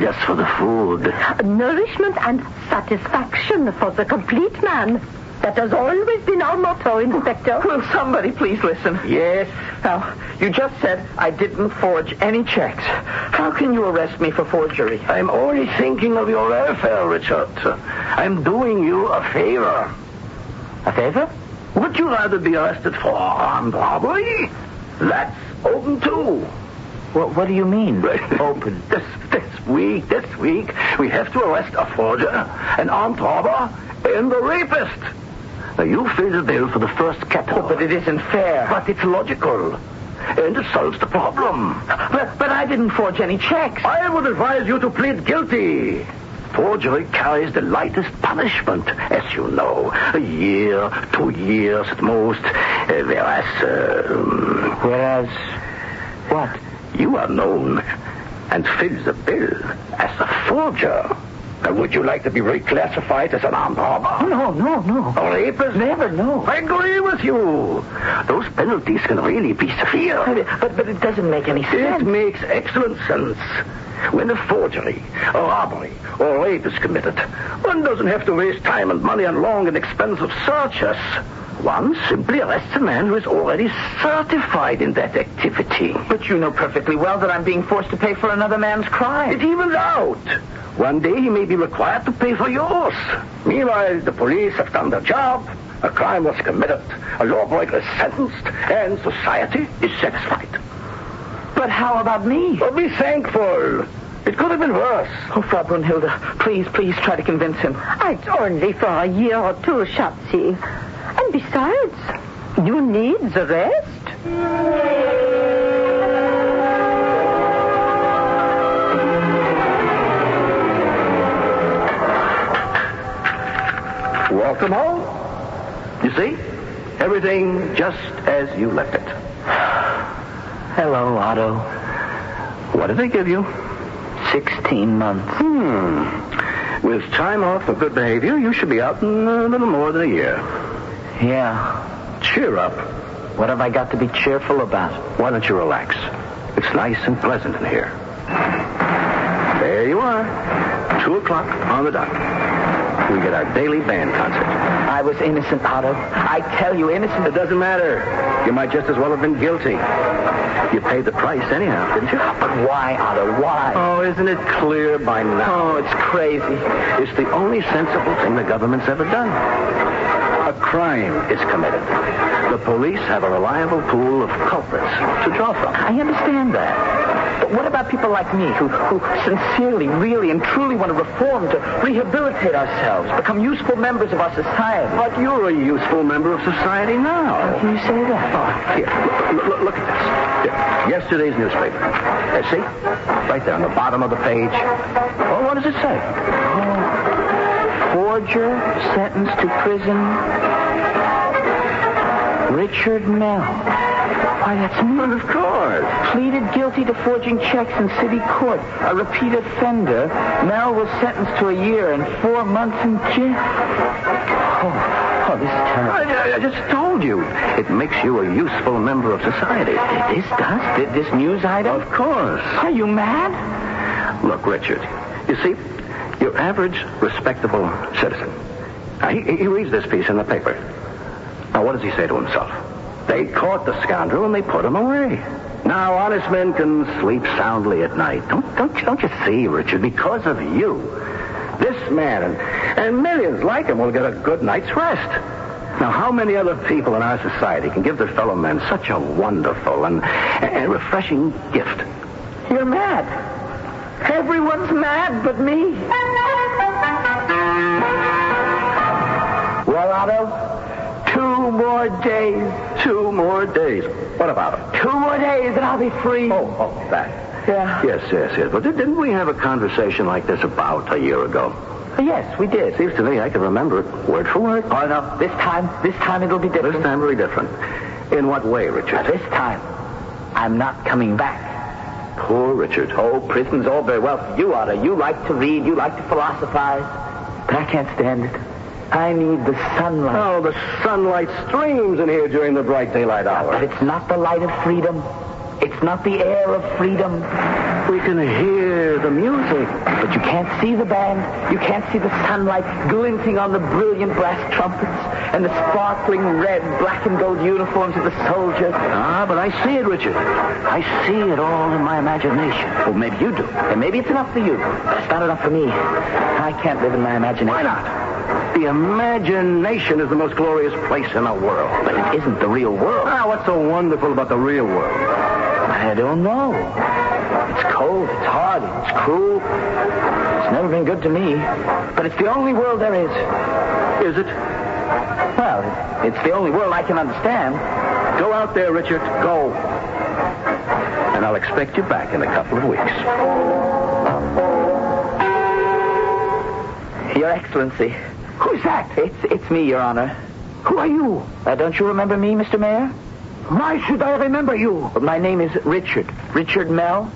just for the food. Nourishment and satisfaction for the complete man. That has always been our motto, Inspector. Will somebody please listen? Yes? Now, you just said I didn't forge any checks. How can you arrest me for forgery? I'm only thinking of your welfare, Richard. I'm doing you a favor. A favor? Would you rather be arrested for armed robbery? That's open too. What do you mean, open? This week, we have to arrest a forger, an armed robber, and a rapist. Now, you fill the bill for the first category. Oh, but it isn't fair. But it's logical. And it solves the problem. But I didn't forge any checks. I would advise you to plead guilty. Forgery carries the lightest punishment, as you know. A year, 2 years at most. Whereas what? You are known and fill the bill as a forger. Now, would you like to be reclassified as an armed robber? No. A rapist? Never, no. I agree with you. Those penalties can really be severe. But it doesn't make any sense. It makes excellent sense. When a forgery, a robbery, or rape is committed, one doesn't have to waste time and money on long and expensive searches. One simply arrests a man who is already certified in that activity. But you know perfectly well that I'm being forced to pay for another man's crime. It evens out. One day he may be required to pay for yours. Meanwhile, the police have done their job. A crime was committed. A lawbreaker is sentenced. And society is satisfied. But how about me? Well, be thankful. It could have been worse. Oh, Frau Brunhilde, please try to convince him. It's only for a year or two, Schatzi. And besides, you need the rest. Welcome home. You see? Everything just as you left it. Hello, Otto. What did they give you? 16 months. With time off for good behavior, you should be out in a little more than a year. Yeah. Cheer up. What have I got to be cheerful about? Why don't you relax? It's nice and pleasant in here. There you are. 2 o'clock on the dot. We get our daily band concert. I was innocent, Otto. I tell you, innocent. It doesn't matter. You might just as well have been guilty. You paid the price anyhow, didn't you? But why, Otto? Why? Oh, isn't it clear by now? Oh, it's crazy. It's the only sensible thing the government's ever done. A crime is committed. The police have a reliable pool of culprits to draw from. I understand that. But what about people like me who sincerely, really, and truly want to reform, to rehabilitate ourselves, become useful members of our society? But you're a useful member of society now. How can you say that? Oh, here, look at this. Here, yesterday's newspaper. See? Right there on the bottom of the page. Oh, what does it say? Forger sentenced to prison. Richard Mell. Why, that's me. Well, of course. Pleaded guilty to forging checks in city court. A repeat offender. Mel was sentenced to a year and 4 months in jail. Oh, this is terrible. I just told you. It makes you a useful member of society. This does? This news item? Of course. Are you mad? Look, Richard, you see, your average, respectable citizen. Now, he reads this piece in the paper. Now, what does he say to himself? They caught the scoundrel and they put him away. Now, honest men can sleep soundly at night. Don't you see, Richard? Because of you, this man and millions like him will get a good night's rest. Now, how many other people in our society can give their fellow men such a wonderful and refreshing gift? You're mad. Everyone's mad but me. Well, Otto, 2 more days. 2 more days. What about it? 2 more days and I'll be free. Oh, that. Yeah. Yes. But didn't we have a conversation like this about a year ago? Yes, we did. Seems to me I can remember it word for word. Oh, no. This time it'll be different. This time very different. In what way, Richard? This time, I'm not coming back. Poor Richard. Oh, prison's all very well for you, Otto. You like to read, you like to philosophize. But I can't stand it. I need the sunlight. Oh, the sunlight streams in here during the bright daylight hour. But it's not the light of freedom. It's not the air of freedom. We can hear the music. But you can't see the band. You can't see the sunlight glinting on the brilliant brass trumpets and the sparkling red, black and gold uniforms of the soldiers. But I see it, Richard. I see it all in my imagination. Well, maybe you do. And maybe it's enough for you. But it's not enough for me. I can't live in my imagination. Why not? The imagination is the most glorious place in the world. But it isn't the real world. What's so wonderful about the real world? I don't know. It's cold, it's hard, it's cruel. It's never been good to me. But it's the only world there is. Is it? Well, it's the only world I can understand. Go out there, Richard. Go. And I'll expect you back in a couple of weeks. Your Excellency. Who's that? It's me, Your Honor. Who are you? Don't you remember me, Mr. Mayor? Why should I remember you? My name is Richard. Richard Mell.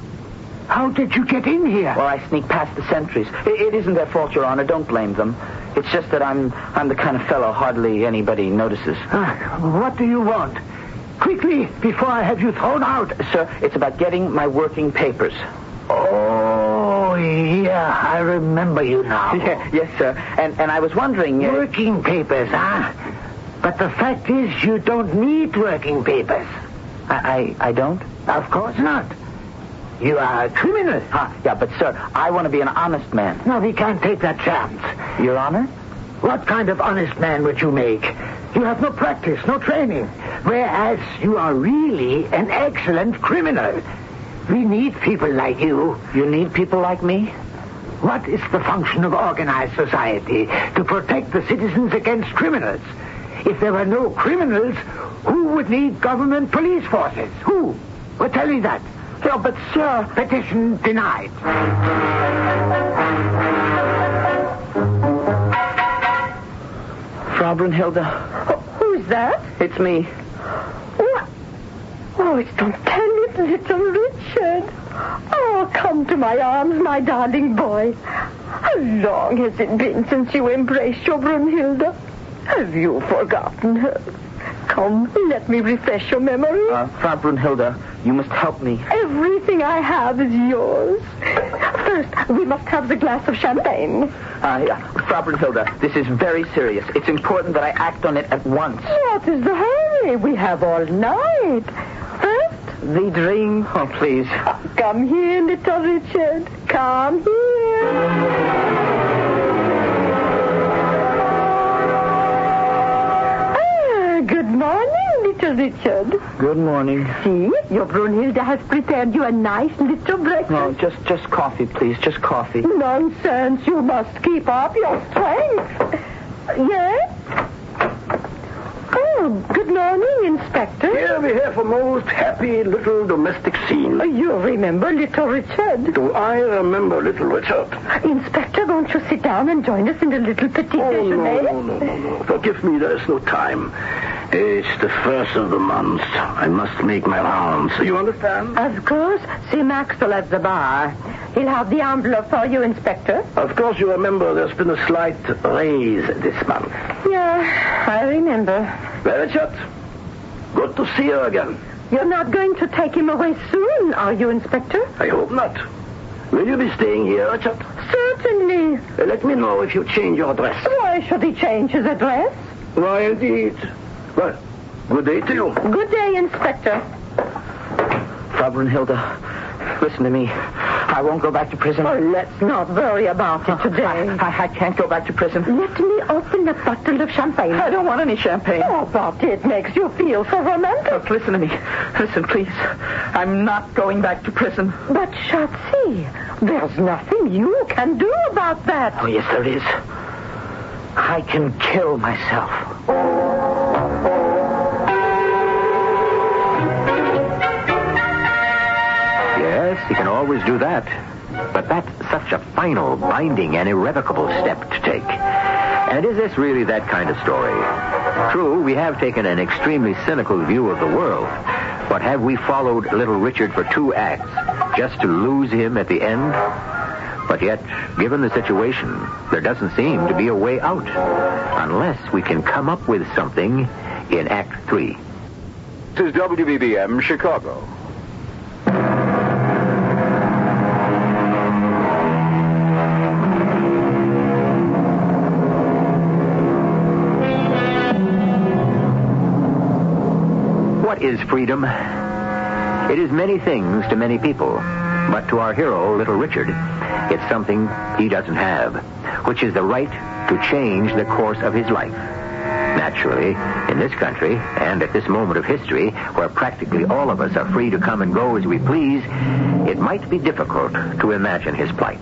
How did you get in here? Well, I sneak past the sentries. It isn't their fault, Your Honor. Don't blame them. It's just that I'm the kind of fellow hardly anybody notices. What do you want? Quickly, before I have you thrown out. Sir, it's about getting my working papers. Oh, yeah, I remember you now. Yes, sir. And I was wondering... Working papers, huh? But the fact is, you don't need working papers. I don't? Of course not. You are a criminal. Yeah, but, sir, I want to be an honest man. No, we can't take that chance. Your Honor? What kind of honest man would you make? You have no practice, no training. Whereas you are really an excellent criminal. We need people like you. You need people like me? What is the function of organized society? To protect the citizens against criminals. If there were no criminals, who would need government police forces? Who? Well, tell me that. No, but, sir... Petition denied. Frau Brunhilde. Who's that? It's me. What? Oh, it's don't tell it, little Richard. Oh, come to my arms, my darling boy. How long has it been since you embraced your Brunhilde? Have you forgotten her? Come, let me refresh your memory. Frau Brunhilde, you must help me. Everything I have is yours. First, we must have the glass of champagne. Frau Brunhilde, this is very serious. It's important that I act on it at once. What is the hurry? We have all night. First, the drink. Oh, please. Come here, little Richard. Come here. Good morning, little Richard. Good morning. See, your Brunhilde has prepared you a nice little breakfast. No, just coffee, please. Just coffee. Nonsense. You must keep up your strength. Yes? Oh, good morning, Inspector. Here we have a most happy little domestic scene. You remember little Richard? Do I remember little Richard? Inspector, won't you sit down and join us in the little petit déjeuner? No. Forgive me, there's no time. It's the first of the month. I must make my rounds. You understand? Of course. See Maxwell at the bar. He'll have the envelope for you, Inspector. Of course, you remember there's been a slight raise this month. Yeah, I remember. Well, Richard, good to see you again. You're not going to take him away soon, are you, Inspector? I hope not. Will you be staying here, Richard? Certainly. Let me know if you change your address. Why should he change his address? Why, indeed. Well, good day to you. Good day, Inspector. Frau Brunhilde, listen to me. I won't go back to prison. Oh, let's not worry about it today. I can't go back to prison. Let me open a bottle of champagne. I don't want any champagne. Oh, but it makes you feel so romantic. Look, listen to me. Listen, please. I'm not going back to prison. But, Schatzi, there's nothing you can do about that. Oh, yes, there is. I can kill myself. Yes, he can always do that. But that's such a final, binding, and irrevocable step to take. And is this really that kind of story? True, we have taken an extremely cynical view of the world. But have we followed little Richard for 2 acts just to lose him at the end? But yet, given the situation, there doesn't seem to be a way out. Unless we can come up with something in Act 3. This is WBBM Chicago. What is freedom? It is many things to many people, but to our hero, Little Richard, it's something he doesn't have, which is the right to change the course of his life. Naturally, in this country, and at this moment of history, where practically all of us are free to come and go as we please, it might be difficult to imagine his plight.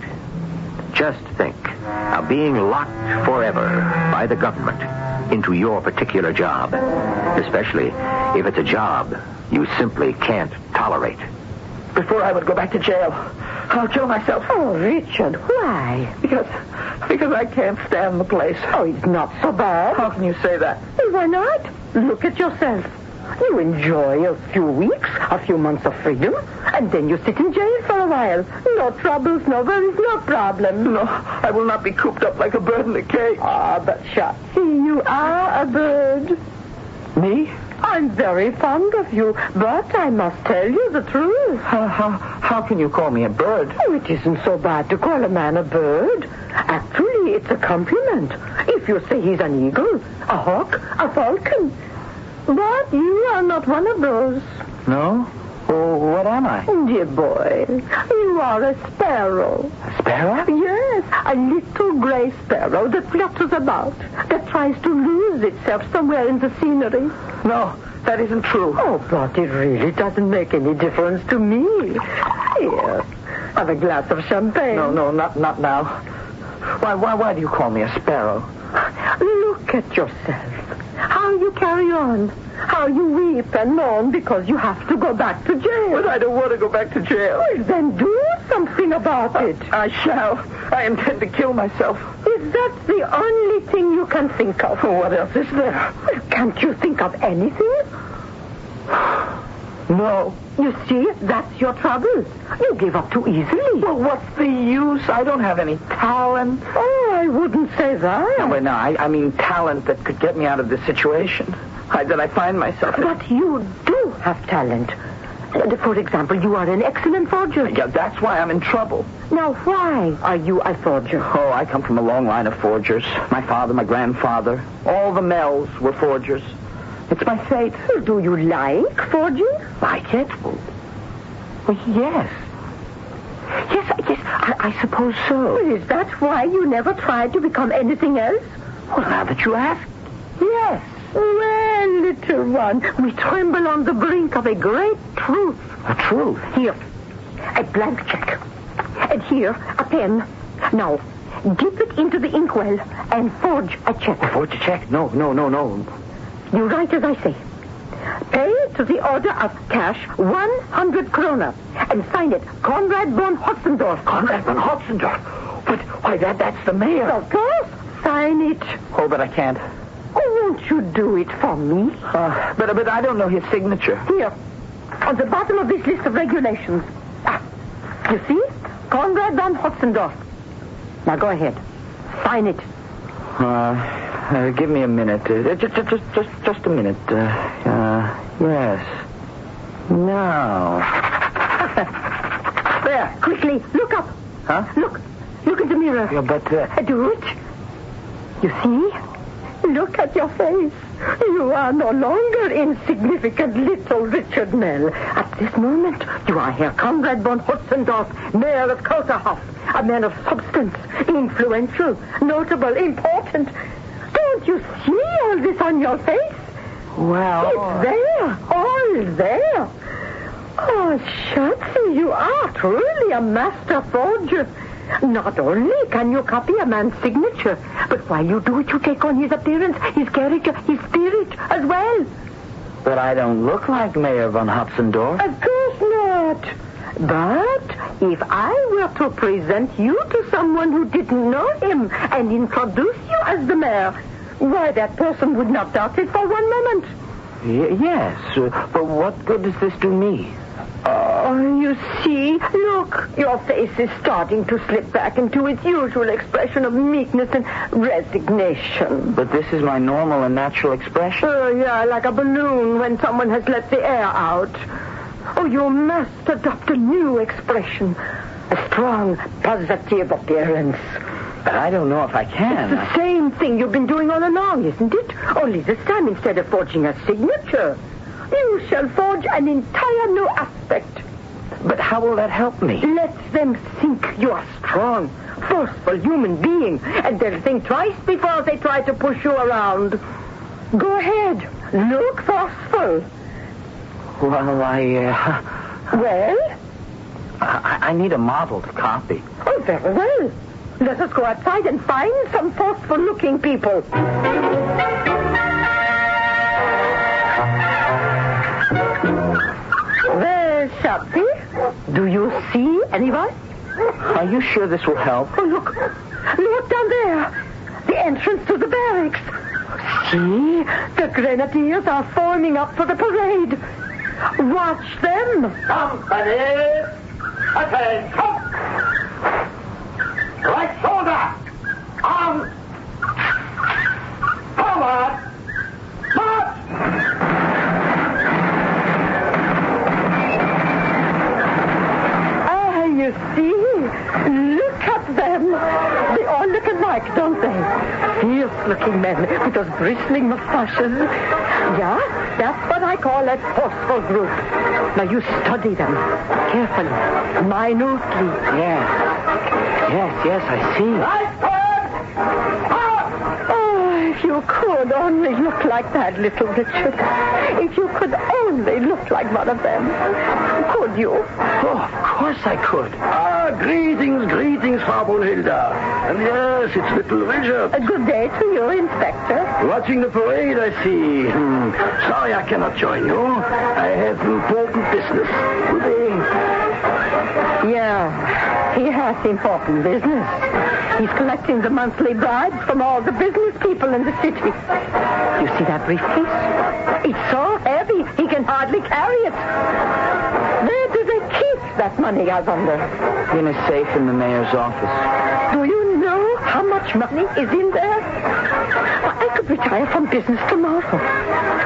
Just think of being locked forever by the government into your particular job, especially if it's a job you simply can't tolerate. Before I would go back to jail, I'll kill myself. Oh, Richard, why? Because I can't stand the place. Oh, it's not so bad. How can you say that? Well, why not? Look at yourself. You enjoy a few weeks, a few months of freedom, and then you sit in jail for a while. No troubles, no worries, no problems. No, I will not be cooped up like a bird in a cage. Ah, but Schatzi, you are a bird. Me? I'm very fond of you, but I must tell you the truth. How can you call me a bird? Oh, it isn't so bad to call a man a bird. Actually, it's a compliment. If you say he's an eagle, a hawk, a falcon. But you are not one of those. No? Well, what am I? Dear boy, you are a sparrow. A sparrow? Yes, a little gray sparrow that flutters about, that tries to lose itself somewhere in the scenery. No, that isn't true. Oh, but it really doesn't make any difference to me. Here, have a glass of champagne. No, not now. Why do you call me a sparrow? Look at yourself. How you carry on. How you weep and moan because you have to go back to jail. But I don't want to go back to jail. Well, then do something about it. I shall. I intend to kill myself. Is that the only thing you can think of? What else is there? Well, can't you think of anything? No. You see, that's your trouble. You give up too easily. Well, what's the use? I don't have any talent. Oh, I wouldn't say that. No, I mean talent that could get me out of this situation. That I find myself in. But you do have talent. For example, you are an excellent forger. Yeah, that's why I'm in trouble. Now, why are you a forger? Oh, I come from a long line of forgers. My father, my grandfather, all the Mells were forgers. It's my fate. Do you like forging? Like it? Well, yes. Yes, I suppose so. Is that why you never tried to become anything else? Well, now that you ask, yes. Well, little one, we tremble on the brink of a great truth. A truth? Here, a blank check. And here, a pen. Now, dip it into the inkwell and forge a check. Forge a check? No. You write as I say. Pay to the order of cash 100 krona and sign it Conrad von Hotzendorf. Conrad von Hotzendorf? But, why, that's the mayor. Of course. Sign it. Oh, but I can't. Oh, Won't you do it for me? But I don't know his signature. Here, on the bottom of this list of regulations. You see? Conrad von Hotzendorf. Now go ahead. Sign it. Give me a minute. Just a minute. Yes. Now. There, quickly, look up. Huh? Look in the mirror. Yeah, but... Do it. You see? Look at your face. You are no longer insignificant little Richard Mell. At this moment, you are Herr Conrad von Hotzendorf, Mayor of Koterhof, a man of substance, influential, notable, important. Don't you see all this on your face? Well... It's there, all there. Oh, Schatzy, you are truly a master forger. Not only can you copy a man's signature, but while you do it, you take on his appearance, his character, his spirit as well. But I don't look like Mayor von Hotzendorf. Of course not. But if I were to present you to someone who didn't know him and introduce you as the mayor, why, that person would not doubt it for one moment. Yes, but what good does this do me? Oh, you see, look, your face is starting to slip back into its usual expression of meekness and resignation. But this is my normal and natural expression. Oh, yeah, like a balloon when someone has let the air out. Oh, you must adopt a new expression, a strong, positive appearance. But I don't know if I can. It's the same thing you've been doing all along, isn't it? Only this time, instead of forging a signature, you shall forge an entire new aspect. But how will that help me? Let them think you are strong, forceful human being, and they'll think twice before they try to push you around. Go ahead. Look forceful. Well, Well? I need a model to copy. Oh, very well. Let us go outside and find some forceful-looking people. Well, Shopsy, do you see anyone? Are you sure this will help? Oh, look. Look down there. The entrance to the barracks. See? The grenadiers are forming up for the parade. Watch them. Company, attention. Right shoulder. Arm. Forward. March. You see? Look at them. They all look alike, don't they? Fierce-looking men with those bristling mustaches. Yeah, that's what I call a forceful group. Now you study them carefully, minutely. Yes, I see. Oh, if you could only look like that, little Richard. If you could only look like one of them. Could you? Oh, of course I could. Greetings, Frau Brunhilde. And yes, it's little Richard. A good day to you, Inspector. Watching the parade, I see. Sorry I cannot join you. I have important business. Good day. Yeah, he has important business. He's collecting the monthly bribes from all the business people in the city. You see that briefcase? It's so heavy, he can hardly carry it. Where do they keep that money, I wonder? In a safe in the mayor's office. Do you know how much money is in there? I could retire from business tomorrow.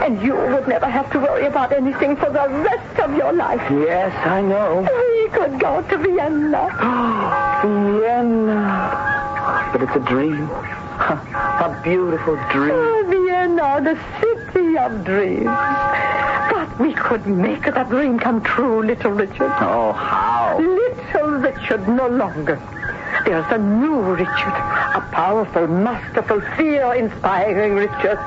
And you would never have to worry about anything for the rest of your life. Yes, I know. We could go to Vienna. Vienna. But it's a dream. A beautiful dream. Oh, Vienna, the city of dreams. But we could make that dream come true, little Richard. Oh, how? Little Richard no longer. There's a new Richard. A powerful, masterful, fear-inspiring Richard.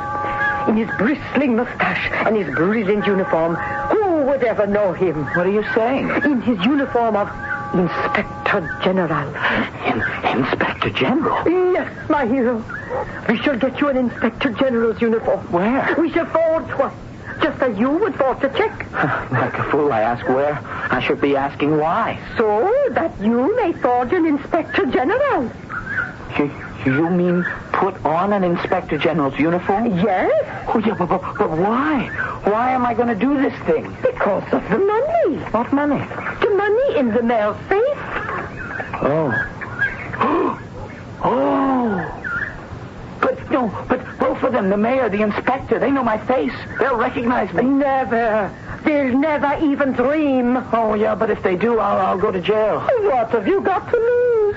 In his bristling mustache and his brilliant uniform. Who would ever know him? What are you saying? In his uniform of Inspector General. Inspector General? Yes, my hero. We shall get you an Inspector General's uniform. Where? We shall forge one. Just as you would forge a check. Like a fool, I ask where. I should be asking why. So that you may forge an Inspector General. You mean put on an Inspector General's uniform? Yes. Oh, yeah, but why? Why am I going to do this thing? Because of the money. What money? The money in the mayor's safe. Oh. Oh. But both of them, the mayor, the inspector, they know my face. They'll recognize me. Never. They'll never even dream. Oh, yeah, but if they do, I'll go to jail. What have you got to lose?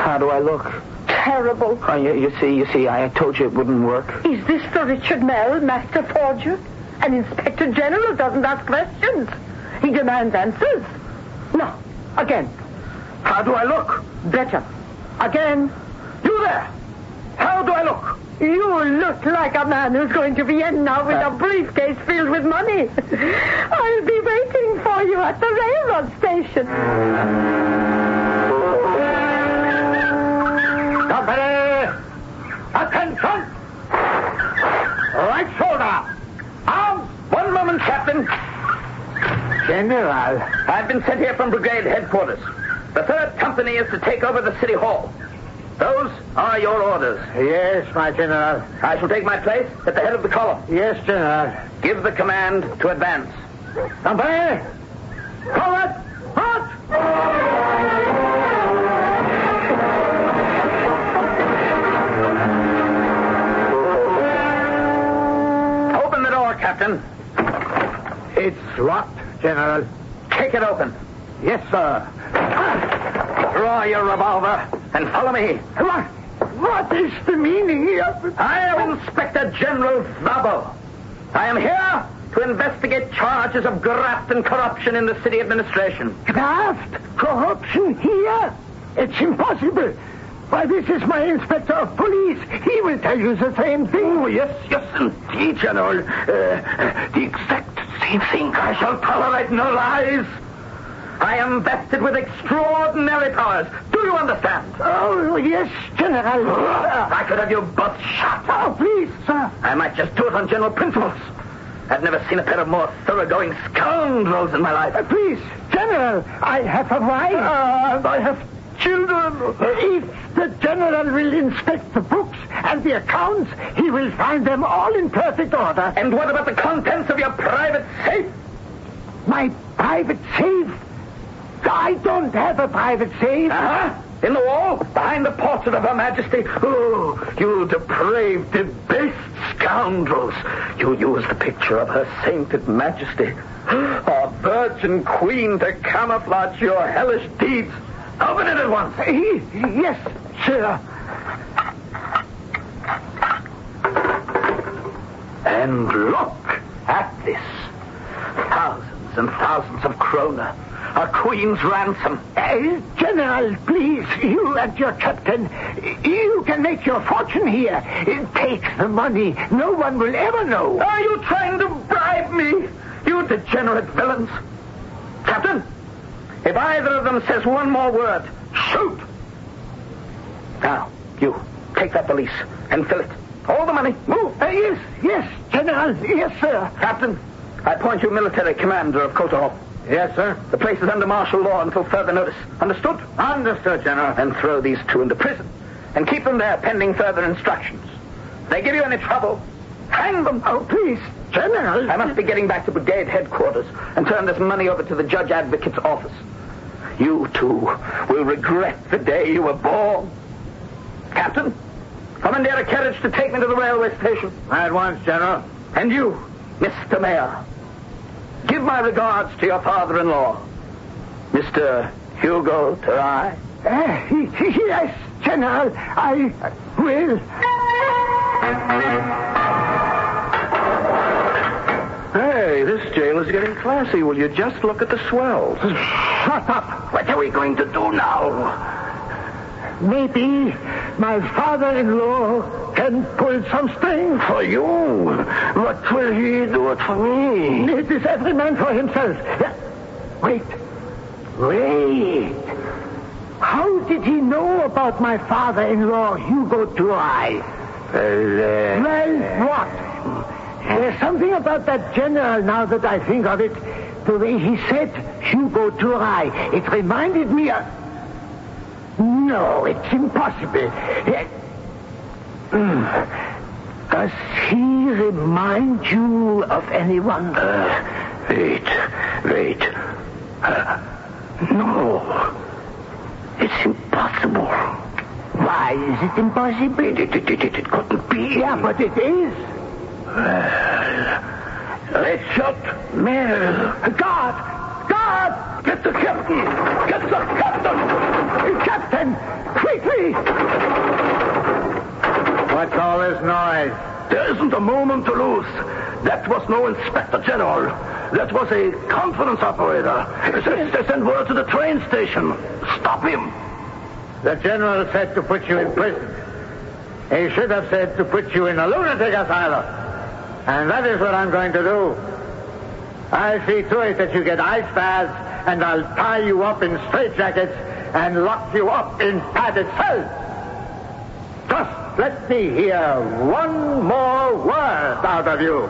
How do I look? Terrible. Oh, you see, I told you it wouldn't work. Is this the Richard Mell, master forger? An Inspector General doesn't ask questions. He demands answers. No. Again. How do I look? Better. Again. You there. How do I look? You look like a man who's going to Vienna with a briefcase filled with money. I'll be waiting for you at the railroad station. Company! Attention! Right shoulder! Arms! 1 moment, Captain. General, I've been sent here from brigade headquarters. The 3rd company is to take over the city hall. Those are your orders. Yes, my general. I shall take my place at the head of the column. Yes, general. Give the command to advance. Company! Forward! Halt! Open the door, Captain. It's locked, General. Kick it open. Yes, sir. Draw your revolver and follow me. What is the meaning here? I am Inspector General Vabo. I am here to investigate charges of graft and corruption in the city administration. Graft? Corruption here? It's impossible. Why, this is my inspector of police. He will tell you the same thing. Oh, yes, indeed, General. The exact same thing. I shall tolerate no lies. I am vested with extraordinary powers. Do you understand? Oh, yes, General. I could have you both shot. Oh, please, sir. I might just do it on general principles. I've never seen a pair of more thoroughgoing scoundrels in my life. Please, General, I have a wife. I have children. If the General will inspect the books and the accounts, he will find them all in perfect order. And what about the contents of your private safe? My private safe? I don't have a private safe. In the wall, behind the portrait of Her Majesty. Oh, you depraved, debased scoundrels. You used the picture of Her Sainted Majesty, our Virgin Queen, to camouflage your hellish deeds. Open it at once. Yes, sir. And look at this. Thousands and thousands of kroner. A queen's ransom. General, please, you and your captain, you can make your fortune here. Take the money. No one will ever know. Are you trying to bribe me, you degenerate villains? Captain, if either of them says one more word, shoot. Now, you, take that valise and fill it. All the money. Move. Yes, General. Yes, sir. Captain, I appoint you military commander of Kosovo. Yes, sir. The place is under martial law until further notice. Understood? Understood, General. And throw these two into prison. And keep them there pending further instructions. If they give you any trouble, hang them. Oh, please, General. I must be getting back to brigade headquarters and turn this money over to the judge advocate's office. You, too, will regret the day you were born. Captain, commandeer a carriage to take me to the railway station. At once, General. And you, Mr. Mayor, give my regards to your father-in-law, Mr. Hugo Terai. Yes, General, I will. Hey, this jail is getting classy. Will you just look at the swells? Shut up. What are we going to do now? Maybe my father-in-law can pull some strings. For you? What will he do it for me? It is every man for himself. Wait. How did he know about my father-in-law, Hugo Terai? Well, what? There's something about that general, now that I think of it. The way he said, Hugo Turai, it reminded me of... No, it's impossible. Does he remind you of anyone? Wait. No. It's impossible. Why is it impossible? It couldn't be. Yeah, but it is. Richard Mel. Guard! Get the captain! Captain! Quickly! What's all this noise? There isn't a moment to lose. That was no Inspector General. That was a conference operator. Send word to the train station. Stop him. The general said to put you in prison. He should have said to put you in a lunatic asylum. And that is what I'm going to do. I'll see to it that you get ice baths, and I'll tie you up in straitjackets and lock you up in padded cells. Just let me hear one more word out of you.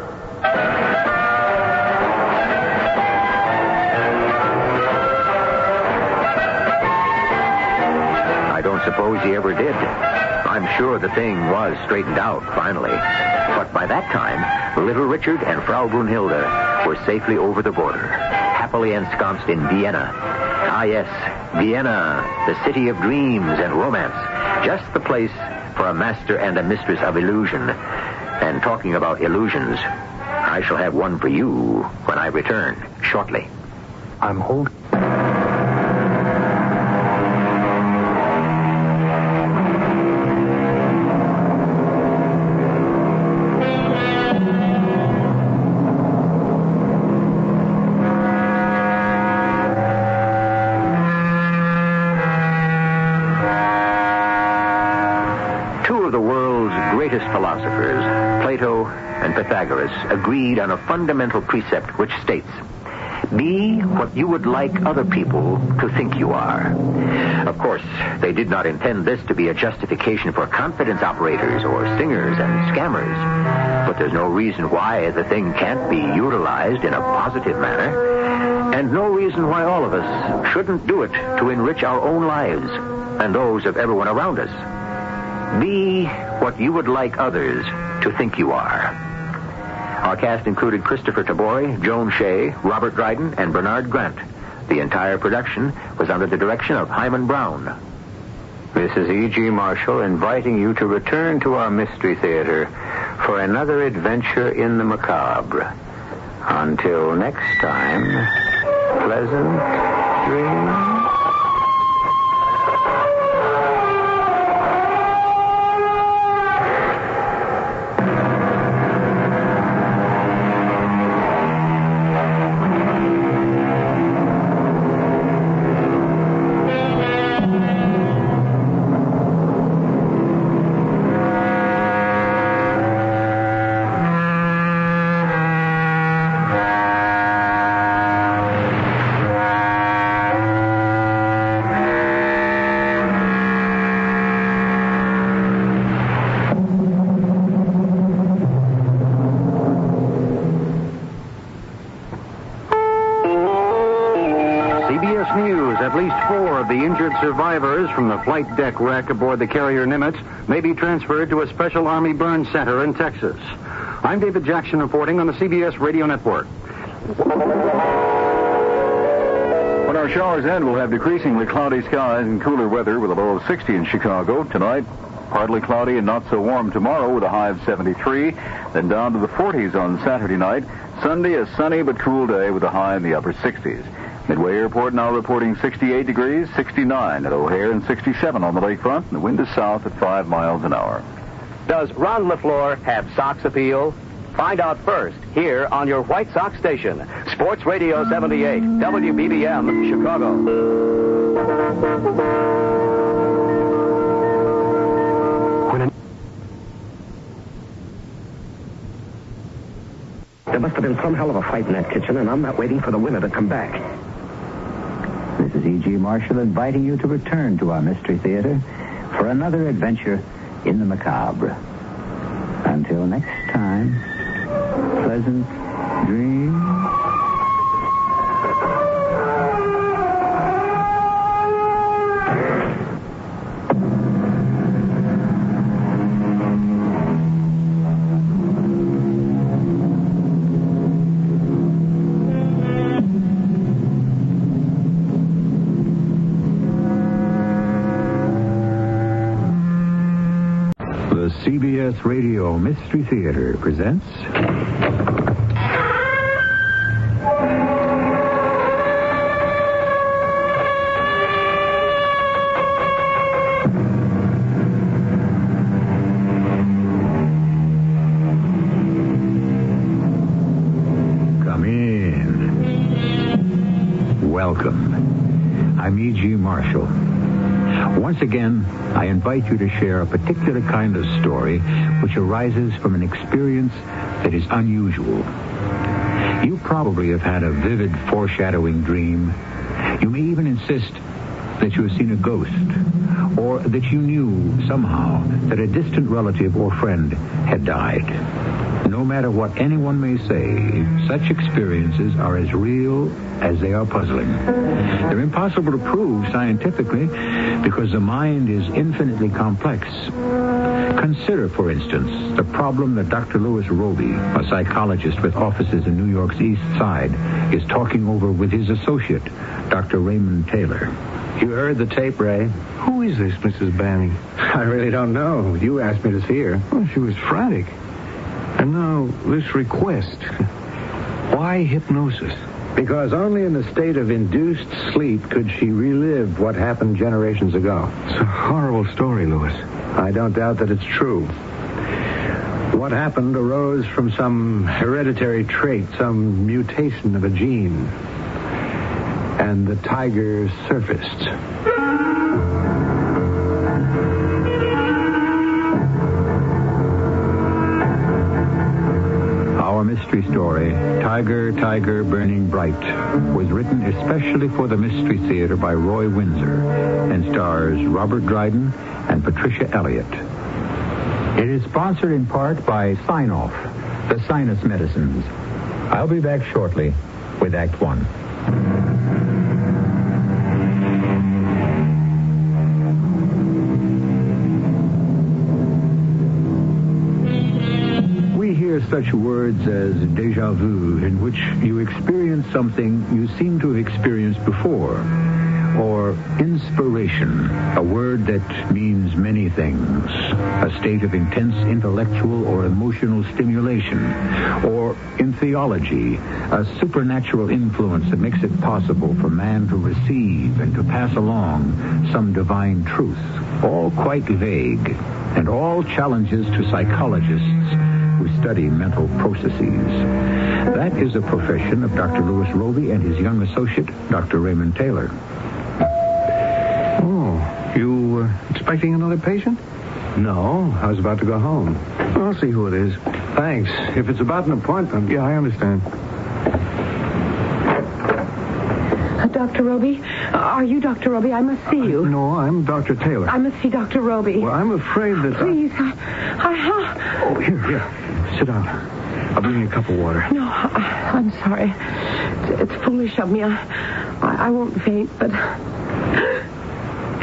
I don't suppose he ever did. I'm sure the thing was straightened out, finally. But by that time, little Richard and Frau Brunhilde were safely over the border, happily ensconced in Vienna. Ah, yes, Vienna, the city of dreams and romance. Just the place for a master and a mistress of illusion. And talking about illusions, I shall have one for you when I return shortly. I'm holding... Philosophers, Plato and Pythagoras, agreed on a fundamental precept which states, be what you would like other people to think you are. Of course, they did not intend this to be a justification for confidence operators or singers and scammers. But there's no reason why the thing can't be utilized in a positive manner, and no reason why all of us shouldn't do it to enrich our own lives and those of everyone around us. Be what you would like others to think you are. Our cast included Christopher Tabori, Joan Shea, Robert Dryden, and Bernard Grant. The entire production was under the direction of Hyman Brown. This is E.G. Marshall inviting you to return to our Mystery Theater for another adventure in the macabre. Until next time, pleasant dreams. Survivors from the flight deck wreck aboard the carrier Nimitz may be transferred to a special Army burn center in Texas. I'm David Jackson reporting on the CBS Radio Network. When our showers end, we'll have decreasingly cloudy skies and cooler weather with a low of 60 in Chicago. Tonight, partly cloudy and not so warm tomorrow with a high of 73. Then down to the 40s on Saturday night. Sunday, a sunny but cool day with a high in the upper 60s. Midway Airport now reporting 68 degrees, 69 at O'Hare, and 67 on the lakefront. And the wind is south at 5 miles an hour. Does Ron LaFleur have Sox appeal? Find out first here on your White Sox station, Sports Radio 78, WBBM, Chicago. There must have been some hell of a fight in that kitchen, and I'm not waiting for the winner to come back. This is E.G. Marshall inviting you to return to our Mystery Theater for another adventure in the macabre. Until next time. pleasant dreams. The CBS Radio Mystery Theater presents... Come in. Welcome. I'm E.G. Marshall. Once again, I invite you to share a particular kind of story which arises from an experience that is unusual. You probably have had a vivid foreshadowing dream. You may even insist that you have seen a ghost, or that you knew somehow that a distant relative or friend had died. No matter what anyone may say, such experiences are as real as they are puzzling. They're impossible to prove scientifically because the mind is infinitely complex. Consider, for instance, the problem that Dr. Louis Roby, a psychologist with offices in New York's East Side, is talking over with his associate, Dr. Raymond Taylor. You heard the tape, Ray. Who is this, Mrs. Banning? I really don't know. You asked me to see her. Well, she was frantic. And now, this request. Why hypnosis? Because only in the state of induced sleep could she relive what happened generations ago. It's a horrible story, Louis. I don't doubt that it's true. What happened arose from some hereditary trait, some mutation of a gene. And the tiger surfaced. Our mystery story, Tiger, Tiger, Burning Bright, was written especially for the Mystery Theater by Roy Windsor and stars Robert Dryden and Patricia Elliott. It is sponsored in part by Sign-Off, the sinus medicines. I'll be back shortly with Act One. Such words as déjà vu, in which you experience something you seem to have experienced before, or inspiration, a word that means many things, a state of intense intellectual or emotional stimulation, or in theology, a supernatural influence that makes it possible for man to receive and to pass along some divine truth, all quite vague, and all challenges to psychologists who study mental processes. That is a profession of Dr. Louis Roby and his young associate, Dr. Raymond Taylor. Oh, you expecting another patient? No, I was about to go home. I'll see who it is. Thanks. If it's about an appointment... Yeah, I understand. Dr. Roby? Are you Dr. Roby? I must see you. No, I'm Dr. Taylor. I must see Dr. Roby. Well, I'm afraid that... Please, Oh, here. Sit down. I'll bring you a cup of water. No, I'm sorry. It's foolish of me. I won't faint, but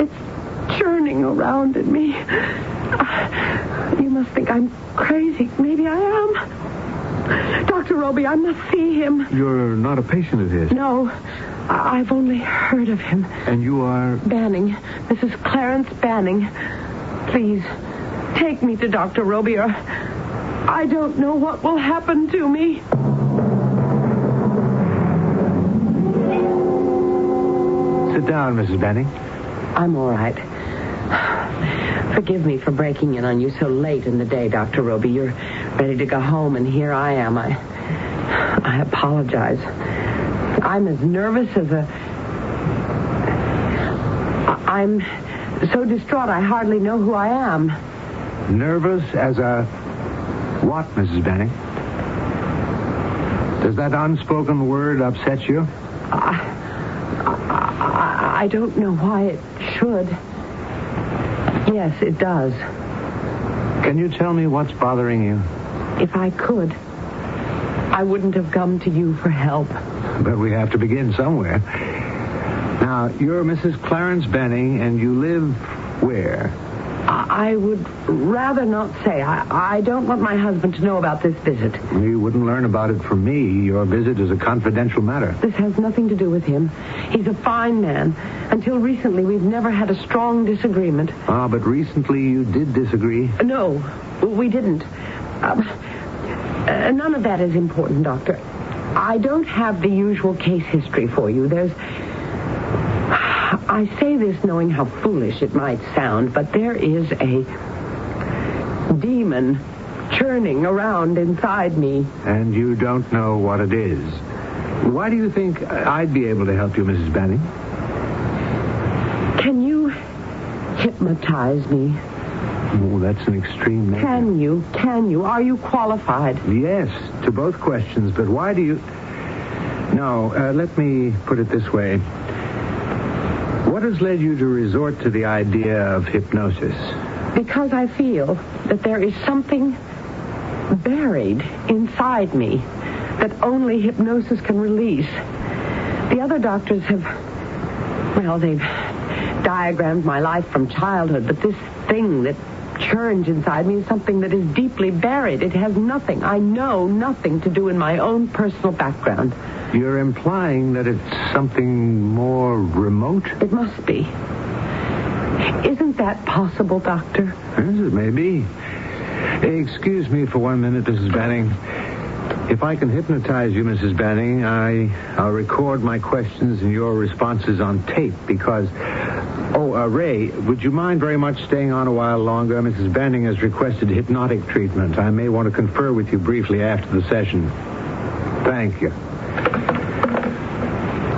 it's churning around in me. You must think I'm crazy. Maybe I am. Dr. Roby, I must see him. You're not a patient of his? No. I've only heard of him. And you are? Banning. Mrs. Clarence Banning. Please, take me to Dr. Roby, or I don't know what will happen to me. Sit down, Mrs. Banning. I'm all right. Forgive me for breaking in on you so late in the day, Dr. Roby. You're ready to go home, and here I am. I apologize. I'm as nervous as I'm so distraught I hardly know who I am. Nervous as a what, Mrs. Banning? Does that unspoken word upset you? I don't know why it should. Yes, it does. Can you tell me what's bothering you? If I could. I wouldn't have come to you for help. But we have to begin somewhere. Now, you're Mrs. Clarence Benning, and you live where? I would rather not say. I don't want my husband to know about this visit. You wouldn't learn about it from me. Your visit is a confidential matter. This has nothing to do with him. He's a fine man. Until recently, we've never had a strong disagreement. Ah, but recently you did disagree? No, we didn't. None of that is important, Doctor. I don't have the usual case history for you. I say this knowing how foolish it might sound, but there is a demon churning around inside me. And you don't know what it is. Why do you think I'd be able to help you, Mrs. Benning? Can you hypnotize me? Oh, that's an extreme measure. Can you? Are you qualified? Yes, to both questions, but why do you... No, let me put it this way. What has led you to resort to the idea of hypnosis? Because I feel that there is something buried inside me that only hypnosis can release. The other doctors have... Well, they've diagrammed my life from childhood, but this thing that churns inside me is something that is deeply buried. It has nothing, I know, nothing to do in my own personal background. You're implying that it's something more remote? It must be. Isn't that possible, Doctor? Yes, it may be. Excuse me for 1 minute, Mrs. Banning. If I can hypnotize you, Mrs. Banning, I'll record my questions and your responses on tape because... Ray, would you mind very much staying on a while longer? Mrs. Banning has requested hypnotic treatment. I may want to confer with you briefly after the session. Thank you.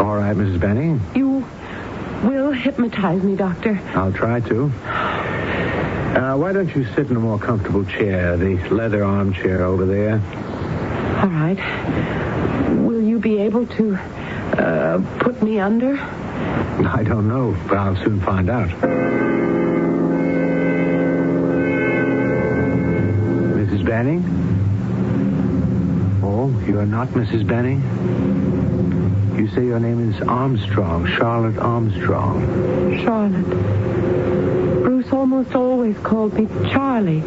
All right, Mrs. Banning. You will hypnotize me, Doctor. I'll try to. Why don't you sit in a more comfortable chair, the leather armchair over there? All right. Will you be able to put me under? I don't know, but I'll soon find out. Mrs. Banning? Oh, you're not Mrs. Banning? You say your name is Armstrong, Charlotte Armstrong. Charlotte. Bruce almost always called me Charlie.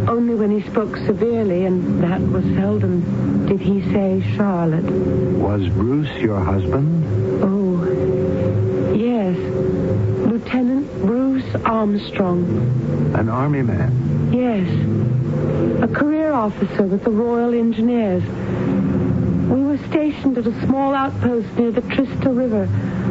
Only when he spoke severely, and that was seldom, did he say Charlotte. Was Bruce your husband? Oh, yes. Lieutenant Bruce Armstrong. An army man? Yes. A career officer with the Royal Engineers. We were stationed at a small outpost near the Trista River,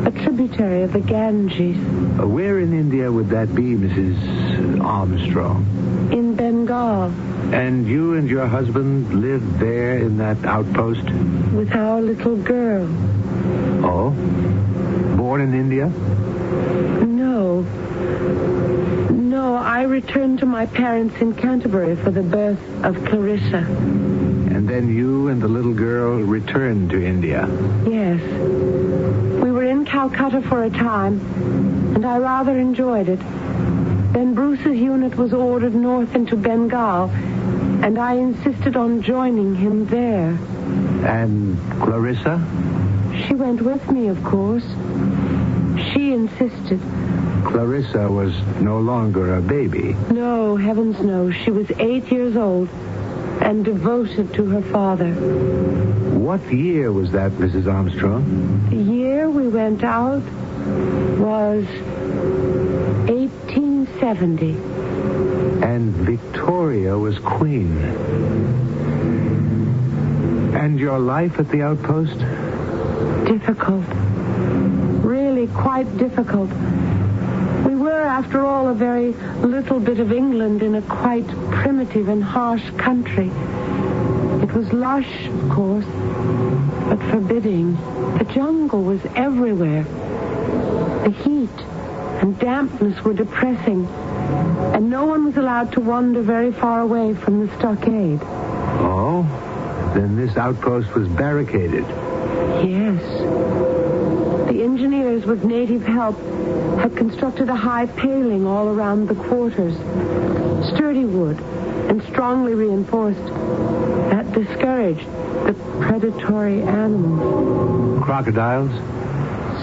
a tributary of the Ganges. Where in India would that be, Mrs. Armstrong? In Bengal. And you and your husband lived there in that outpost? With our little girl. Oh? Born in India? No. No, I returned to my parents in Canterbury for the birth of Clarissa. And then you and the little girl returned to India? Yes. We were in Calcutta for a time, and I rather enjoyed it. Then Bruce's unit was ordered north into Bengal, and I insisted on joining him there. And Clarissa? She went with me, of course. She insisted. Clarissa was no longer a baby. No, heavens no. She was 8 years old and devoted to her father. What year was that, Mrs. Armstrong? The year we went out was 1870. And Victoria was queen. And your life at the outpost? Difficult. Really quite difficult. We were, after all, a very little bit of England in a quite primitive and harsh country. It was lush, of course, but forbidding. The jungle was everywhere. The heat and dampness were depressing, and no one was allowed to wander very far away from the stockade. Oh? Then this outpost was barricaded? Yes. The engineers, with native help, had constructed a high paling all around the quarters. Sturdy wood, and strongly reinforced. That discouraged the predatory animals. Crocodiles?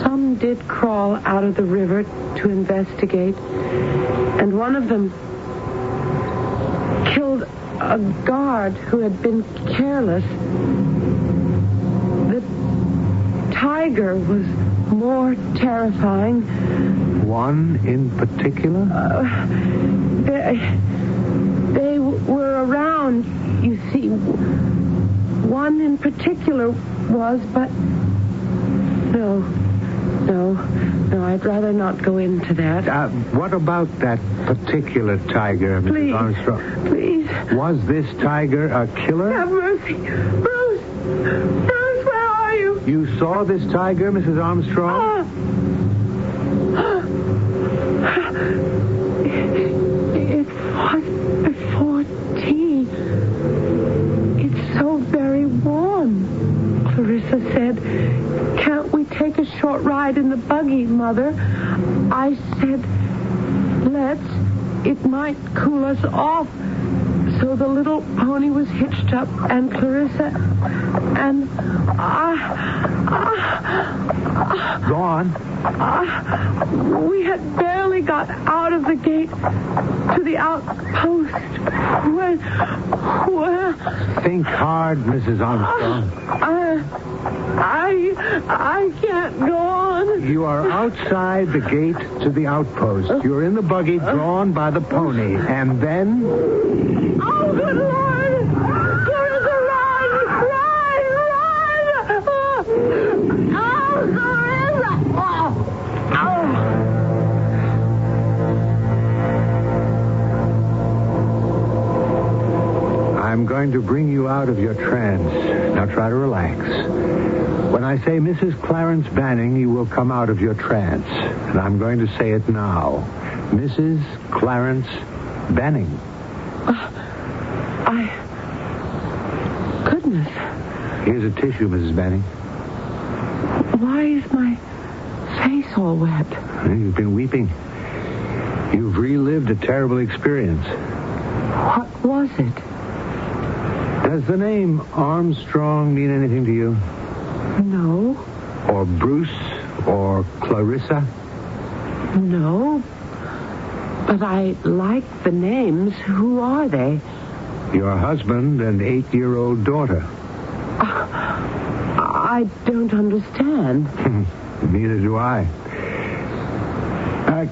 Some did crawl out of the river to investigate, and one of them killed a guard who had been careless. The tiger was more terrifying. One in particular? They were around, you see. One in particular was, but no, I'd rather not go into that. What about that particular tiger, Mrs. Armstrong? Please. Was this tiger a killer? Have mercy. Bruce, where are you? You saw this tiger, Mrs. Armstrong? It was before tea. It's so very warm, Clarissa said. Can't we take a short ride in the buggy, Mother? I said, let's. It might cool us off. So the little pony was hitched up, and Clarissa and Go on. We had barely got out of the gate to the outpost when... Think hard, Mrs. Armstrong. I can't go on. You are outside the gate to the outpost. You're in the buggy drawn by the pony. And then... Oh, good Lord! Clarissa, run! Oh, Clarissa! I'm going to bring you out of your trance. Now try to relax. When I say Mrs. Clarence Banning, you will come out of your trance. And I'm going to say it now. Mrs. Clarence Banning. Goodness. Here's a tissue, Mrs. Banning. Why is my face all wet? You've been weeping. You've relived a terrible experience. What was it? Does the name Armstrong mean anything to you? No. Or Bruce? Or Clarissa? No. But I like the names. Who are they? Your husband and 8-year-old daughter. I don't understand. Neither do I.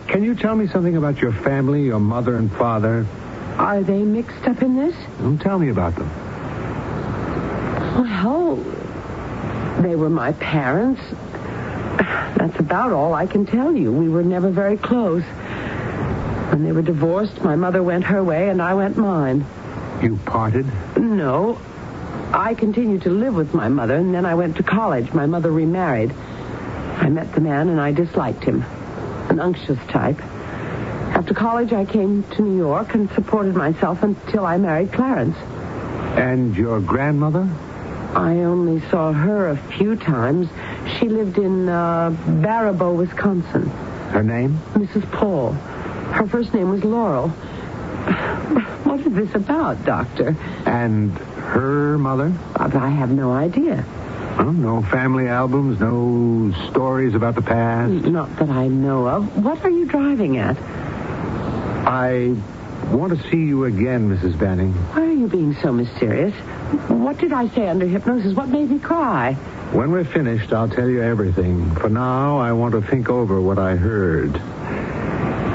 Can you tell me something about your family, your mother and father? Are they mixed up in this? Tell me about them. Well, they were my parents. That's about all I can tell you. We were never very close. When they were divorced, my mother went her way and I went mine. You parted? No. I continued to live with my mother, and then I went to college. My mother remarried. I met the man, and I disliked him. An unctuous type. After college, I came to New York and supported myself until I married Clarence. And your grandmother? I only saw her a few times. She lived in Baraboo, Wisconsin. Her name? Mrs. Paul. Her first name was Laurel. What is this about, Doctor? And her mother? I have no idea. Oh, no family albums, no stories about the past? Not that I know of. What are you driving at? I want to see you again, Mrs. Banning. Why are you being so mysterious? What did I say under hypnosis? What made me cry? When we're finished, I'll tell you everything. For now, I want to think over what I heard.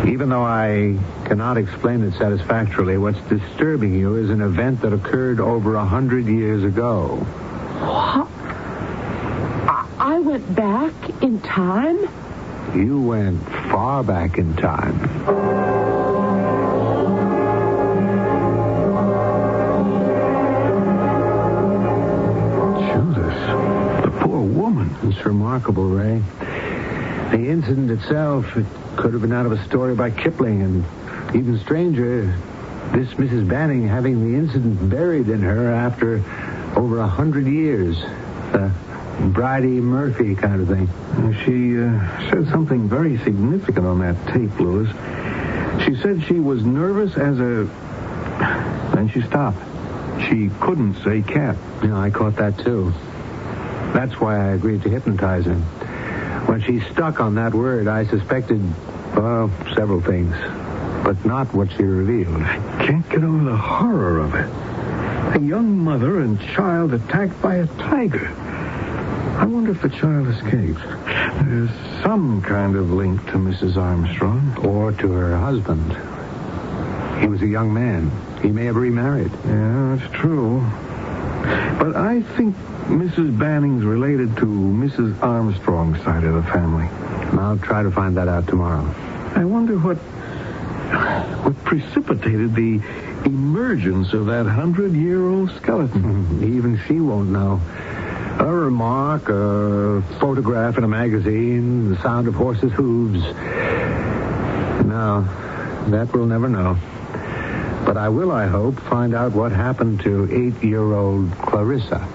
Even though I cannot explain it satisfactorily, what's disturbing you is an event that occurred over 100 years ago. What? I went back in time? You went far back in time. It's remarkable, Ray. The incident itself, it could have been out of a story by Kipling, and even stranger, this Mrs. Banning having the incident buried in her after over 100 years. Bridie Murphy kind of thing. She said something very significant on that tape, Louis. She said she was nervous as a Then she stopped. She couldn't say cat. Yeah, I caught that, too. That's why I agreed to hypnotize her. When she stuck on that word, I suspected, well, several things. But not what she revealed. I can't get over the horror of it. A young mother and child attacked by a tiger. I wonder if the child escaped. There's some kind of link to Mrs. Armstrong. Or to her husband. He was a young man. He may have remarried. Yeah, that's true. But I think Mrs. Banning's related to Mrs. Armstrong's side of the family. I'll try to find that out tomorrow. I wonder what precipitated the emergence of that 100-year-old skeleton. Even she won't know. A remark, a photograph in a magazine, the sound of horses' hooves. No, that we'll never know. But I will, I hope, find out what happened to 8-year-old Clarissa.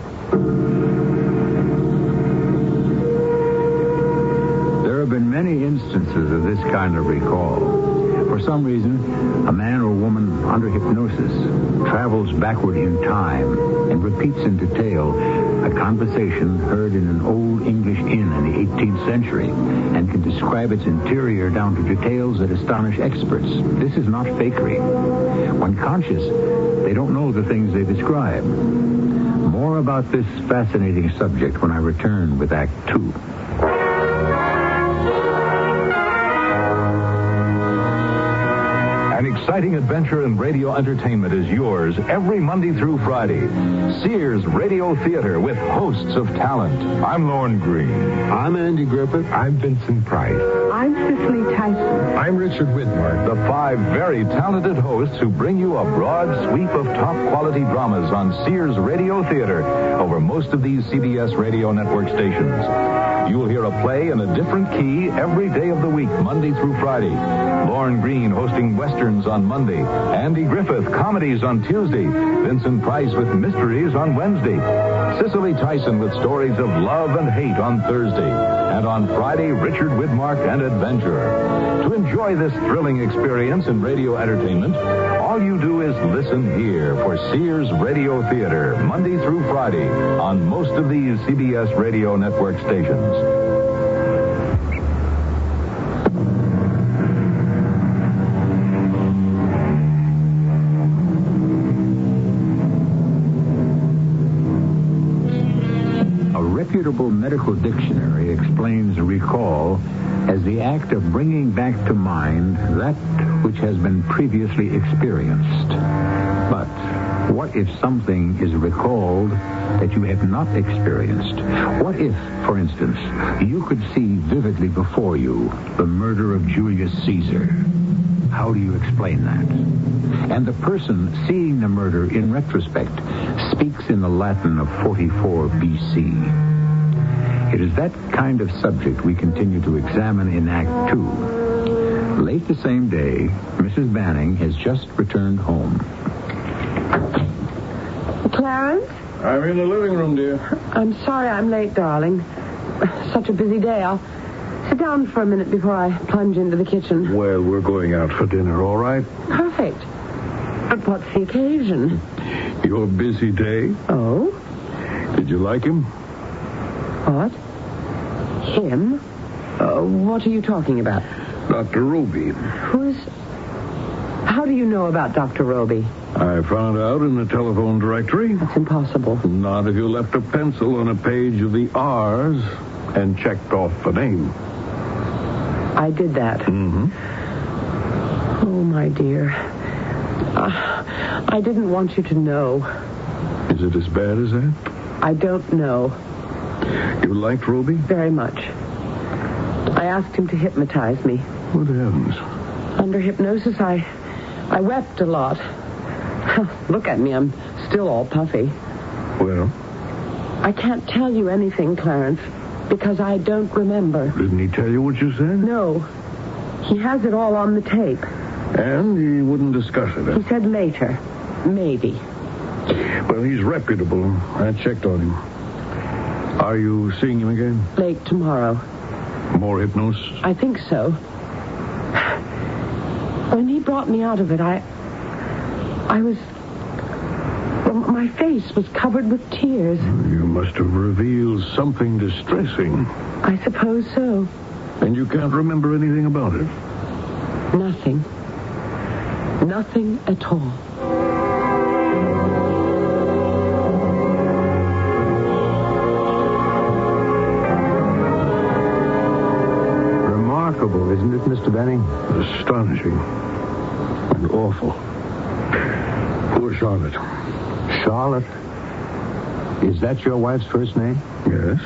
There have been many instances of this kind of recall. For some reason, a man or woman under hypnosis travels backward in time and repeats in detail a conversation heard in an old English inn in the 18th century and can describe its interior down to details that astonish experts. This is not fakery. When conscious, they don't know the things they describe. More about this fascinating subject when I return with Act 2. An exciting adventure in radio entertainment is yours every Monday through Friday. Sears Radio Theater with hosts of talent. I'm Lorne Green. I'm Andy Griffith. I'm Vincent Price. I'm Cicely Tyson. I'm Richard Widmark. The 5 very talented hosts who bring you a broad sweep of top-quality dramas on Sears Radio Theater over most of these CBS Radio Network stations. You'll hear a play in a different key every day of the week, Monday through Friday. Lorne Green hosting westerns on Monday. Andy Griffith, comedies on Tuesday. Vincent Price with mysteries on Wednesday. Cicely Tyson with stories of love and hate on Thursday. And on Friday, Richard Widmark and Adventure. To enjoy this thrilling experience in radio entertainment, all you do is listen here for Sears Radio Theater, Monday through Friday, on most of these CBS Radio Network stations. A reputable medical dictionary explains recall as the act of bringing back to mind that which has been previously experienced. But what if something is recalled that you have not experienced? What if, for instance, you could see vividly before you the murder of Julius Caesar? How do you explain that? And the person seeing the murder in retrospect speaks in the Latin of 44 B.C. It is that kind of subject we continue to examine in Act 2. Late the same day, Mrs. Banning has just returned home. Clarence? I'm in the living room, dear. I'm sorry I'm late, darling. Such a busy day. I'll sit down for a minute before I plunge into the kitchen. Well, we're going out for dinner, all right? Perfect. But what's the occasion? Your busy day. Oh? Did you like him? What? Him? What are you talking about? Dr. Roby. How do you know about Dr. Roby? I found out in the telephone directory. That's impossible. Not if you left a pencil on a page of the R's and checked off the name. I did that. Mm-hmm. Oh, my dear. I didn't want you to know. Is it as bad as that? I don't know. You liked Roby? Very much. I asked him to hypnotize me. Good heavens. Under hypnosis, I wept a lot. Look at me, I'm still all puffy. Well? I can't tell you anything, Clarence, because I don't remember. Didn't he tell you what you said? No. He has it all on the tape. And he wouldn't discuss it, huh? He said later. Maybe. Well, he's reputable. I checked on him. Are you seeing him again? Late tomorrow. More hypnosis? I think so. When he brought me out of it, I my face was covered with tears. You must have revealed something distressing. I suppose so. And you can't remember anything about it? Nothing. Nothing at all. Remarkable, isn't it, Mr. Benning? Astonishing. And awful. Poor Charlotte. Charlotte? Is that your wife's first name? Yes.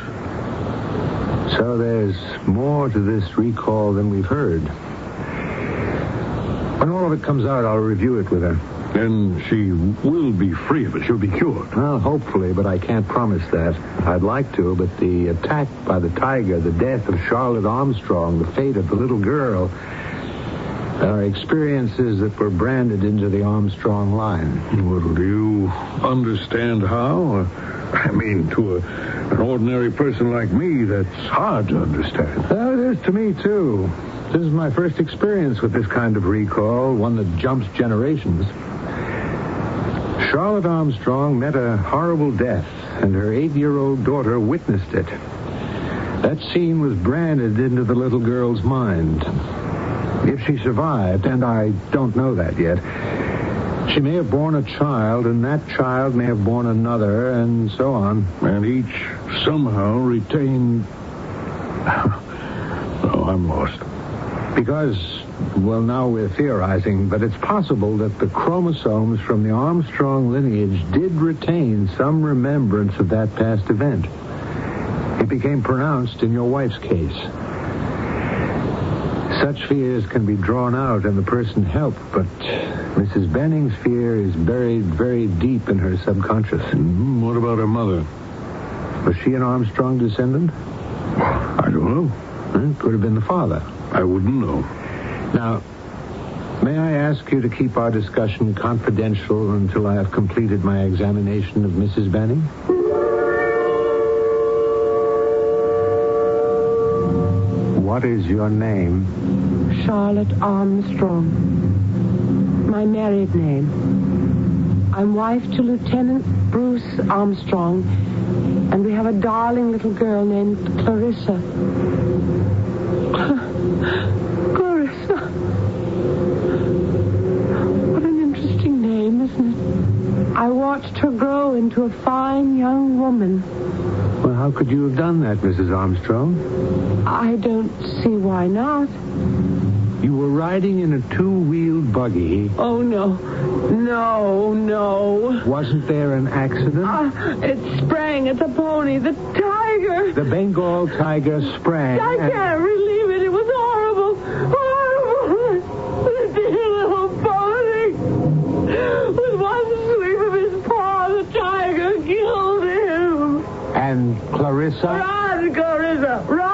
So there's more to this recall than we've heard. When all of it comes out, I'll review it with her. And she will be free of it. She'll be cured. Well, hopefully, but I can't promise that. I'd like to, but the attack by the tiger, the death of Charlotte Armstrong, the fate of the little girl, are experiences that were branded into the Armstrong line. Well, do you understand how? I mean, to an ordinary person like me, that's hard to understand. Well, it is to me, too. This is my first experience with this kind of recall, one that jumps generations. Charlotte Armstrong met a horrible death, and her 8-year-old daughter witnessed it. That scene was branded into the little girl's mind. If she survived, and I don't know that yet, she may have borne a child, and that child may have borne another, and so on. And each somehow retained... Oh, I'm lost. Because, well, now we're theorizing, but it's possible that the chromosomes from the Armstrong lineage did retain some remembrance of that past event. It became pronounced in your wife's case. Such fears can be drawn out in the person helped, but Mrs. Benning's fear is buried very deep in her subconscious. Mm-hmm. What about her mother? Was she an Armstrong descendant? I don't know. It could have been the father. I wouldn't know. Now, may I ask you to keep our discussion confidential until I have completed my examination of Mrs. Benning? What is your name? Charlotte Armstrong. My married name. I'm wife to Lieutenant Bruce Armstrong, and we have a darling little girl named Clarissa. Clarissa. What an interesting name, isn't it? I watched her grow into a fine young woman. Well, how could you have done that, Mrs. Armstrong? I don't see why not. You were riding in a 2-wheeled buggy. Oh, no. No. Wasn't there an accident? It sprang at the pony. The tiger. The Bengal tiger sprang. I can't believe it. It was horrible. Horrible. The dear little pony. With one sweep of his paw, the tiger killed him. And Clarissa? Run, Clarissa. Run.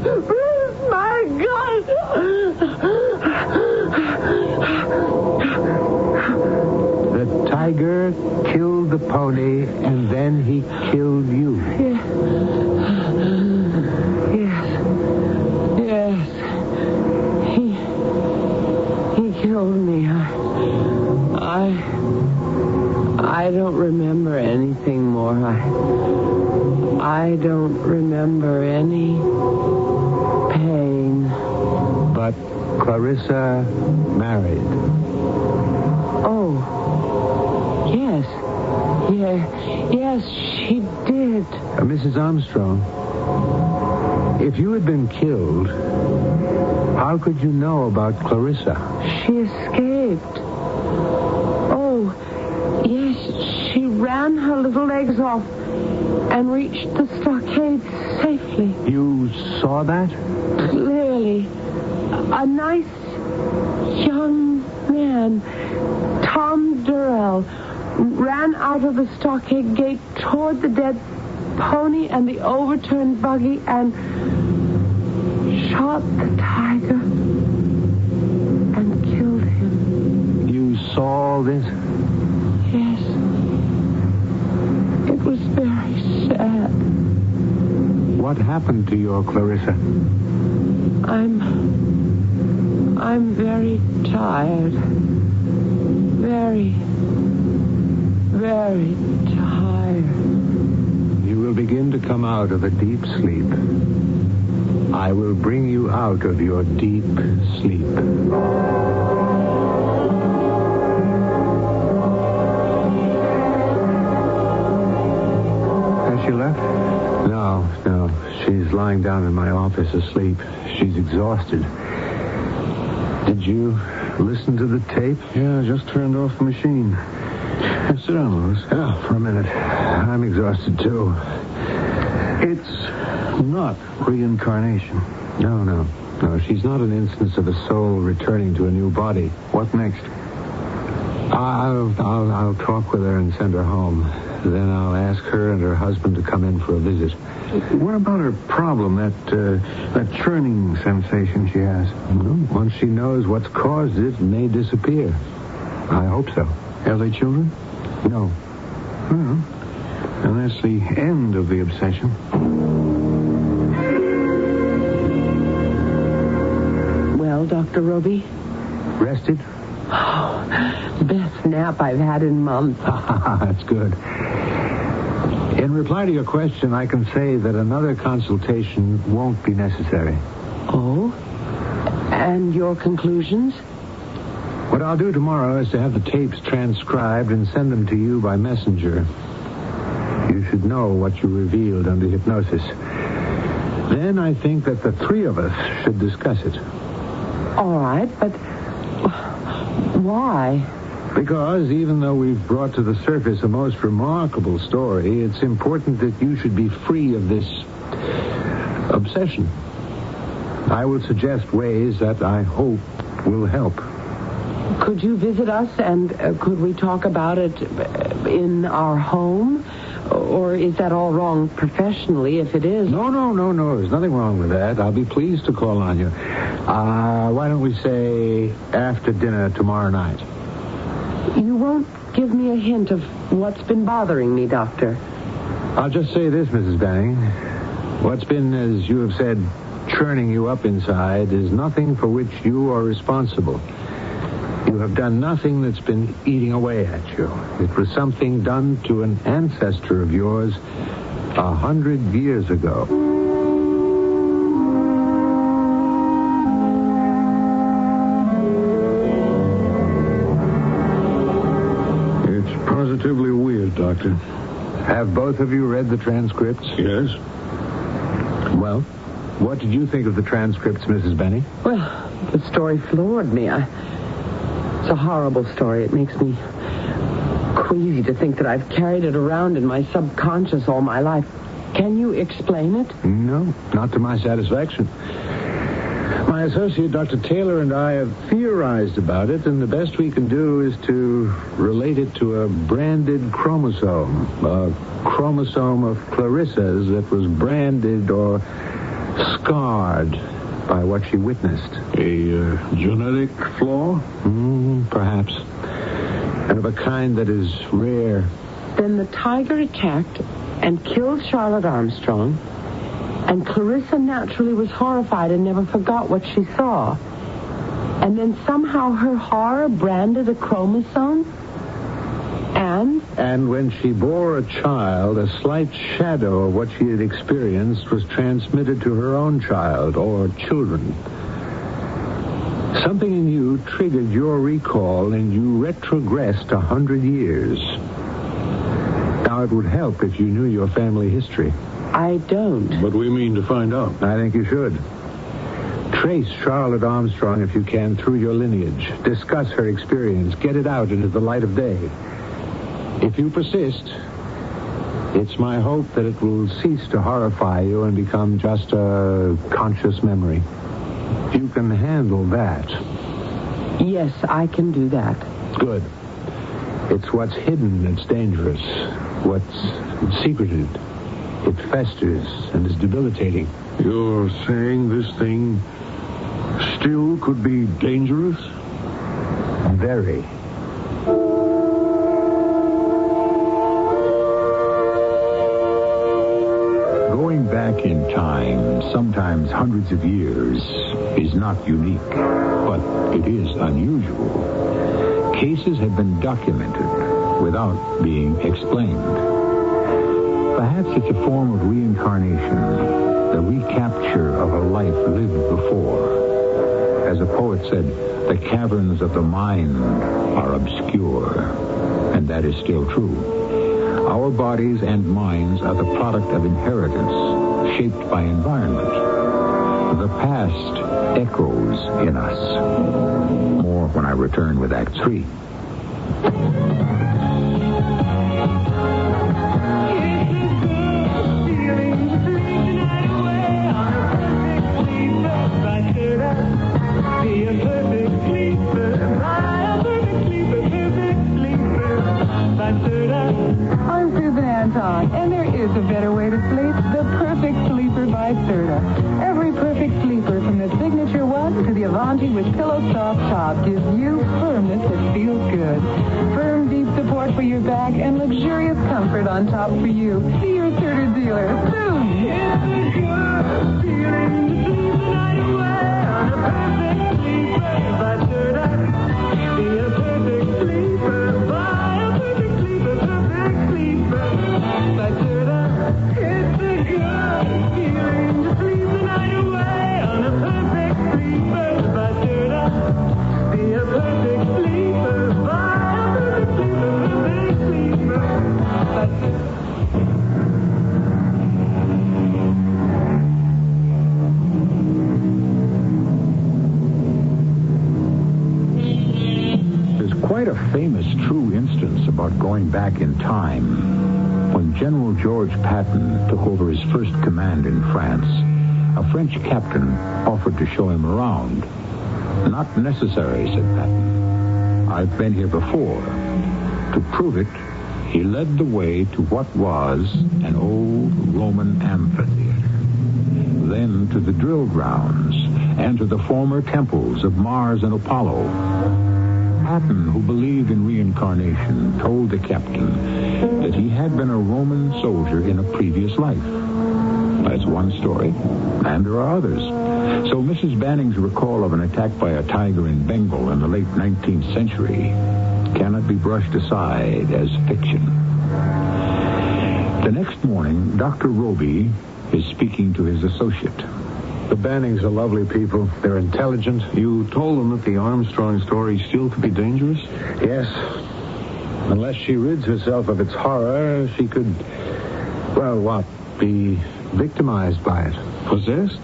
Bruce, my God. The tiger killed the pony, and then he killed you. Yes. He killed me. I don't remember anything more. I don't remember any pain. But Clarissa married. Oh. Yes, she did. Mrs. Armstrong, if you had been killed, how could you know about Clarissa? She escaped. Oh, yes, she ran her little legs off and reached the stockade safely. You saw that? Clearly. A nice young man, Tom Durrell, ran out of the stockade gate toward the dead pony and the overturned buggy and shot the tiger and killed him. You saw this? Yes. It was very sad. What happened to your Clarissa? I'm I'm very tired. Very, very tired. You will begin to come out of a deep sleep. I will bring you out of your deep sleep. Has she left? No. She's lying down in my office asleep. She's exhausted. Did you listen to the tape? Yeah, I just turned off the machine. Sit down, Louis. Oh, for a minute. I'm exhausted, too. It's not reincarnation. No. She's not an instance of a soul returning to a new body. What next? I'll talk with her and send her home. Then I'll ask her and her husband to come in for a visit. What about her problem, that churning sensation she has? Well, once she knows what's caused it, it may disappear. I hope so. Are they children? No. Well, and that's the end of the obsession. Well, Dr. Roby? Rested? Oh, best nap I've had in months. That's good. In reply to your question, I can say that another consultation won't be necessary. Oh? And your conclusions? What I'll do tomorrow is to have the tapes transcribed and send them to you by messenger. You should know what you revealed under hypnosis. Then I think that the three of us should discuss it. All right, but why? Because even though we've brought to the surface a most remarkable story, it's important that you should be free of this obsession. I will suggest ways that I hope will help. Could you visit us and could we talk about it in our home? Or is that all wrong professionally if it is? No. There's nothing wrong with that. I'll be pleased to call on you. Why don't we say after dinner tomorrow night? You won't give me a hint of what's been bothering me, Doctor. I'll just say this, Mrs. Banning. What's been, as you have said, churning you up inside is nothing for which you are responsible. You have done nothing that's been eating away at you. It was something done to an ancestor of yours 100 years ago. It's positively weird, Doctor. Have both of you read the transcripts? Yes. Well, what did you think of the transcripts, Mrs. Benny? Well, the story floored me. It's a horrible story. It makes me queasy to think that I've carried it around in my subconscious all my life. Can you explain it? No, not to my satisfaction. My associate, Dr. Taylor, and I have theorized about it, and the best we can do is to relate it to a branded chromosome. A chromosome of Clarissa's that was branded or scarred by what she witnessed. A genetic flaw? Perhaps. And of a kind that is rare. Then the tiger attacked and killed Charlotte Armstrong, and Clarissa naturally was horrified and never forgot what she saw. And then somehow her horror branded a chromosome? And when she bore a child, a slight shadow of what she had experienced was transmitted to her own child or children. Something in you triggered your recall and you retrogressed 100 years. Now, it would help if you knew your family history. I don't. But we mean to find out. I think you should. Trace Charlotte Armstrong, if you can, through your lineage. Discuss her experience. Get it out into the light of day. If you persist, it's my hope that it will cease to horrify you and become just a conscious memory. You can handle that. Yes, I can do that. Good. It's what's hidden that's dangerous. What's secreted. It festers and is debilitating. You're saying this thing still could be dangerous? Very. Going back in time, sometimes hundreds of years, is not unique, but it is unusual. Cases have been documented without being explained. Perhaps it's a form of reincarnation, the recapture of a life lived before. As a poet said, the caverns of the mind are obscure, and that is still true. Our bodies and minds are the product of inheritance, shaped by environment. The past echoes in us. More when I return with Act 3. I'm Susan Anton, and there is a better way to sleep. The Perfect Sleeper by Serta. Every perfect sleeper, from the Signature One to the Avanti with Pillow Soft Top, gives you firmness that feels good. Firm, deep support for your back and luxurious comfort on top for you. See your Serta dealer soon. It's a good feeling to sleep the night away on a perfect sleeper by Serta. Be a perfect sleeper by a perfect sleeper, perfect sleeper by Serta. It's a good feeling to sleep the night away on a perfect sleeper by Serta. Be a perfect sleeper by a perfect sleeper, perfect sleeper by Serta. Quite a famous true instance about going back in time. When General George Patton took over his first command in France, a French captain offered to show him around. Not necessary, said Patton. I've been here before. To prove it, he led the way to what was an old Roman amphitheater. Then to the drill grounds and to the former temples of Mars and Apollo. Patton, who believed in reincarnation, told the captain that he had been a Roman soldier in a previous life. That's one story, and there are others. So Mrs. Banning's recall of an attack by a tiger in Bengal in the late 19th century cannot be brushed aside as fiction. The next morning, Dr. Roby is speaking to his associate. The Bannings are lovely people. They're intelligent. You told them that the Armstrong story still could be dangerous? Yes. Unless she rids herself of its horror, she could, be victimized by it. Possessed?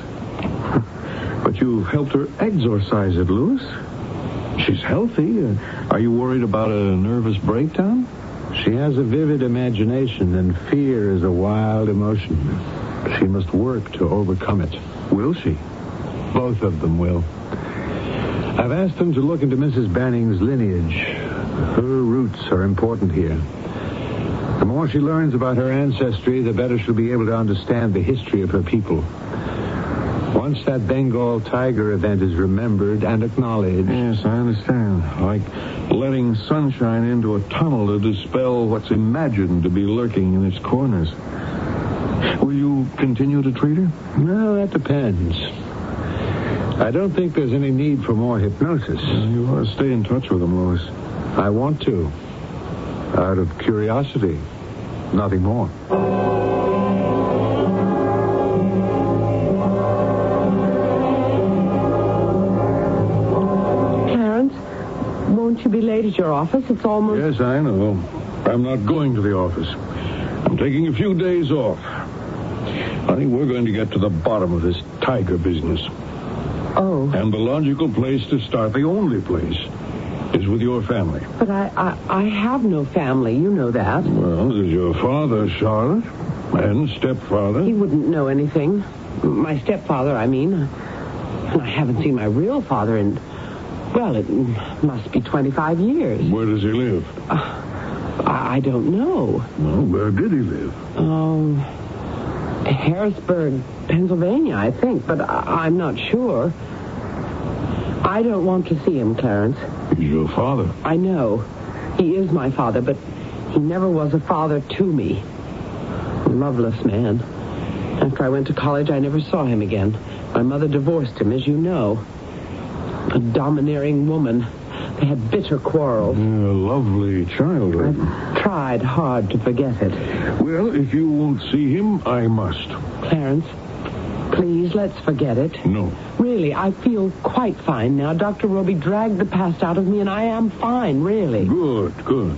But you helped her exorcise it, Louis. She's healthy. Are you worried about a nervous breakdown? She has a vivid imagination, and fear is a wild emotion. She must work to overcome it. Will she? Both of them will. I've asked them to look into Mrs. Banning's lineage. Her roots are important here. The more she learns about her ancestry, the better she'll be able to understand the history of her people. Once that Bengal tiger event is remembered and acknowledged... Yes, I understand. Like letting sunshine into a tunnel to dispel what's imagined to be lurking in its corners. Will you continue to treat her? No, that depends. I don't think there's any need for more hypnosis. You ought to stay in touch with them, Louis. I want to. Out of curiosity. Nothing more. Clarence, won't you be late at your office? It's almost... Yes, I know. I'm not going to the office. I'm taking a few days off. Honey, we're going to get to the bottom of this tiger business. Oh. And the logical place to start, the only place, is with your family. But I have no family. You know that. Well, there's your father, Charlotte, and stepfather. He wouldn't know anything. My stepfather, I mean. And I haven't seen my real father in, it must be 25 years. Where does he live? I don't know. Well, where did he live? Harrisburg, Pennsylvania, I think, but I'm not sure. I don't want to see him, Clarence. He's your father. I know. He is my father, but he never was a father to me. Loveless man. After I went to college, I never saw him again. My mother divorced him, as you know. A domineering woman. They had bitter quarrels. A lovely childhood. I've tried hard to forget it. Well, if you won't see him, I must. Clarence, please, let's forget it. No. Really, I feel quite fine now. Dr. Roby dragged the past out of me, and I am fine, really. Good.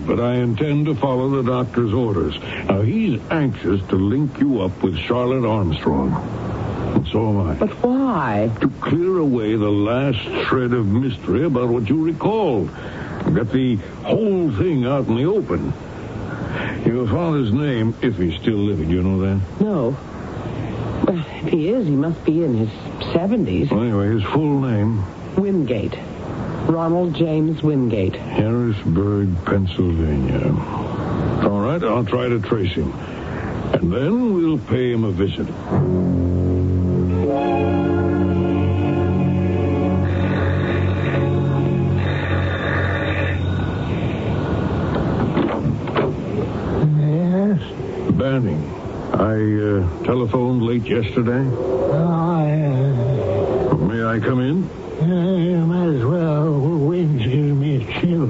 But I intend to follow the doctor's orders. Now, he's anxious to link you up with Charlotte Armstrong. And so am I. But why? To clear away the last shred of mystery about what you recalled. Get the whole thing out in the open. Your father's name, if he's still living, you know that? No. Well, if he is, he must be in his 70s. Well, anyway, his full name? Wingate. Ronald James Wingate. Harrisburg, Pennsylvania. All right, I'll try to trace him. And then we'll pay him a visit. Banning. I telephoned late yesterday. May I come in? You might as well. The wind's giving me a chill.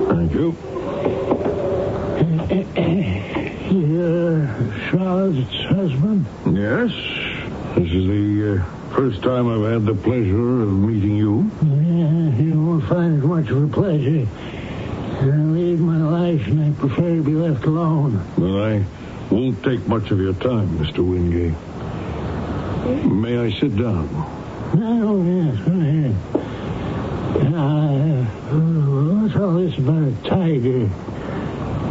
Thank you. You're Charlotte's husband? Yes. This is the first time I've had the pleasure of meeting you. Yeah, you won't find it much of a pleasure. I lead my life, and I prefer to be left alone. Well, I won't take much of your time, Mr. Wingate. May I sit down? Oh, yes, go ahead. What's all this about a tiger?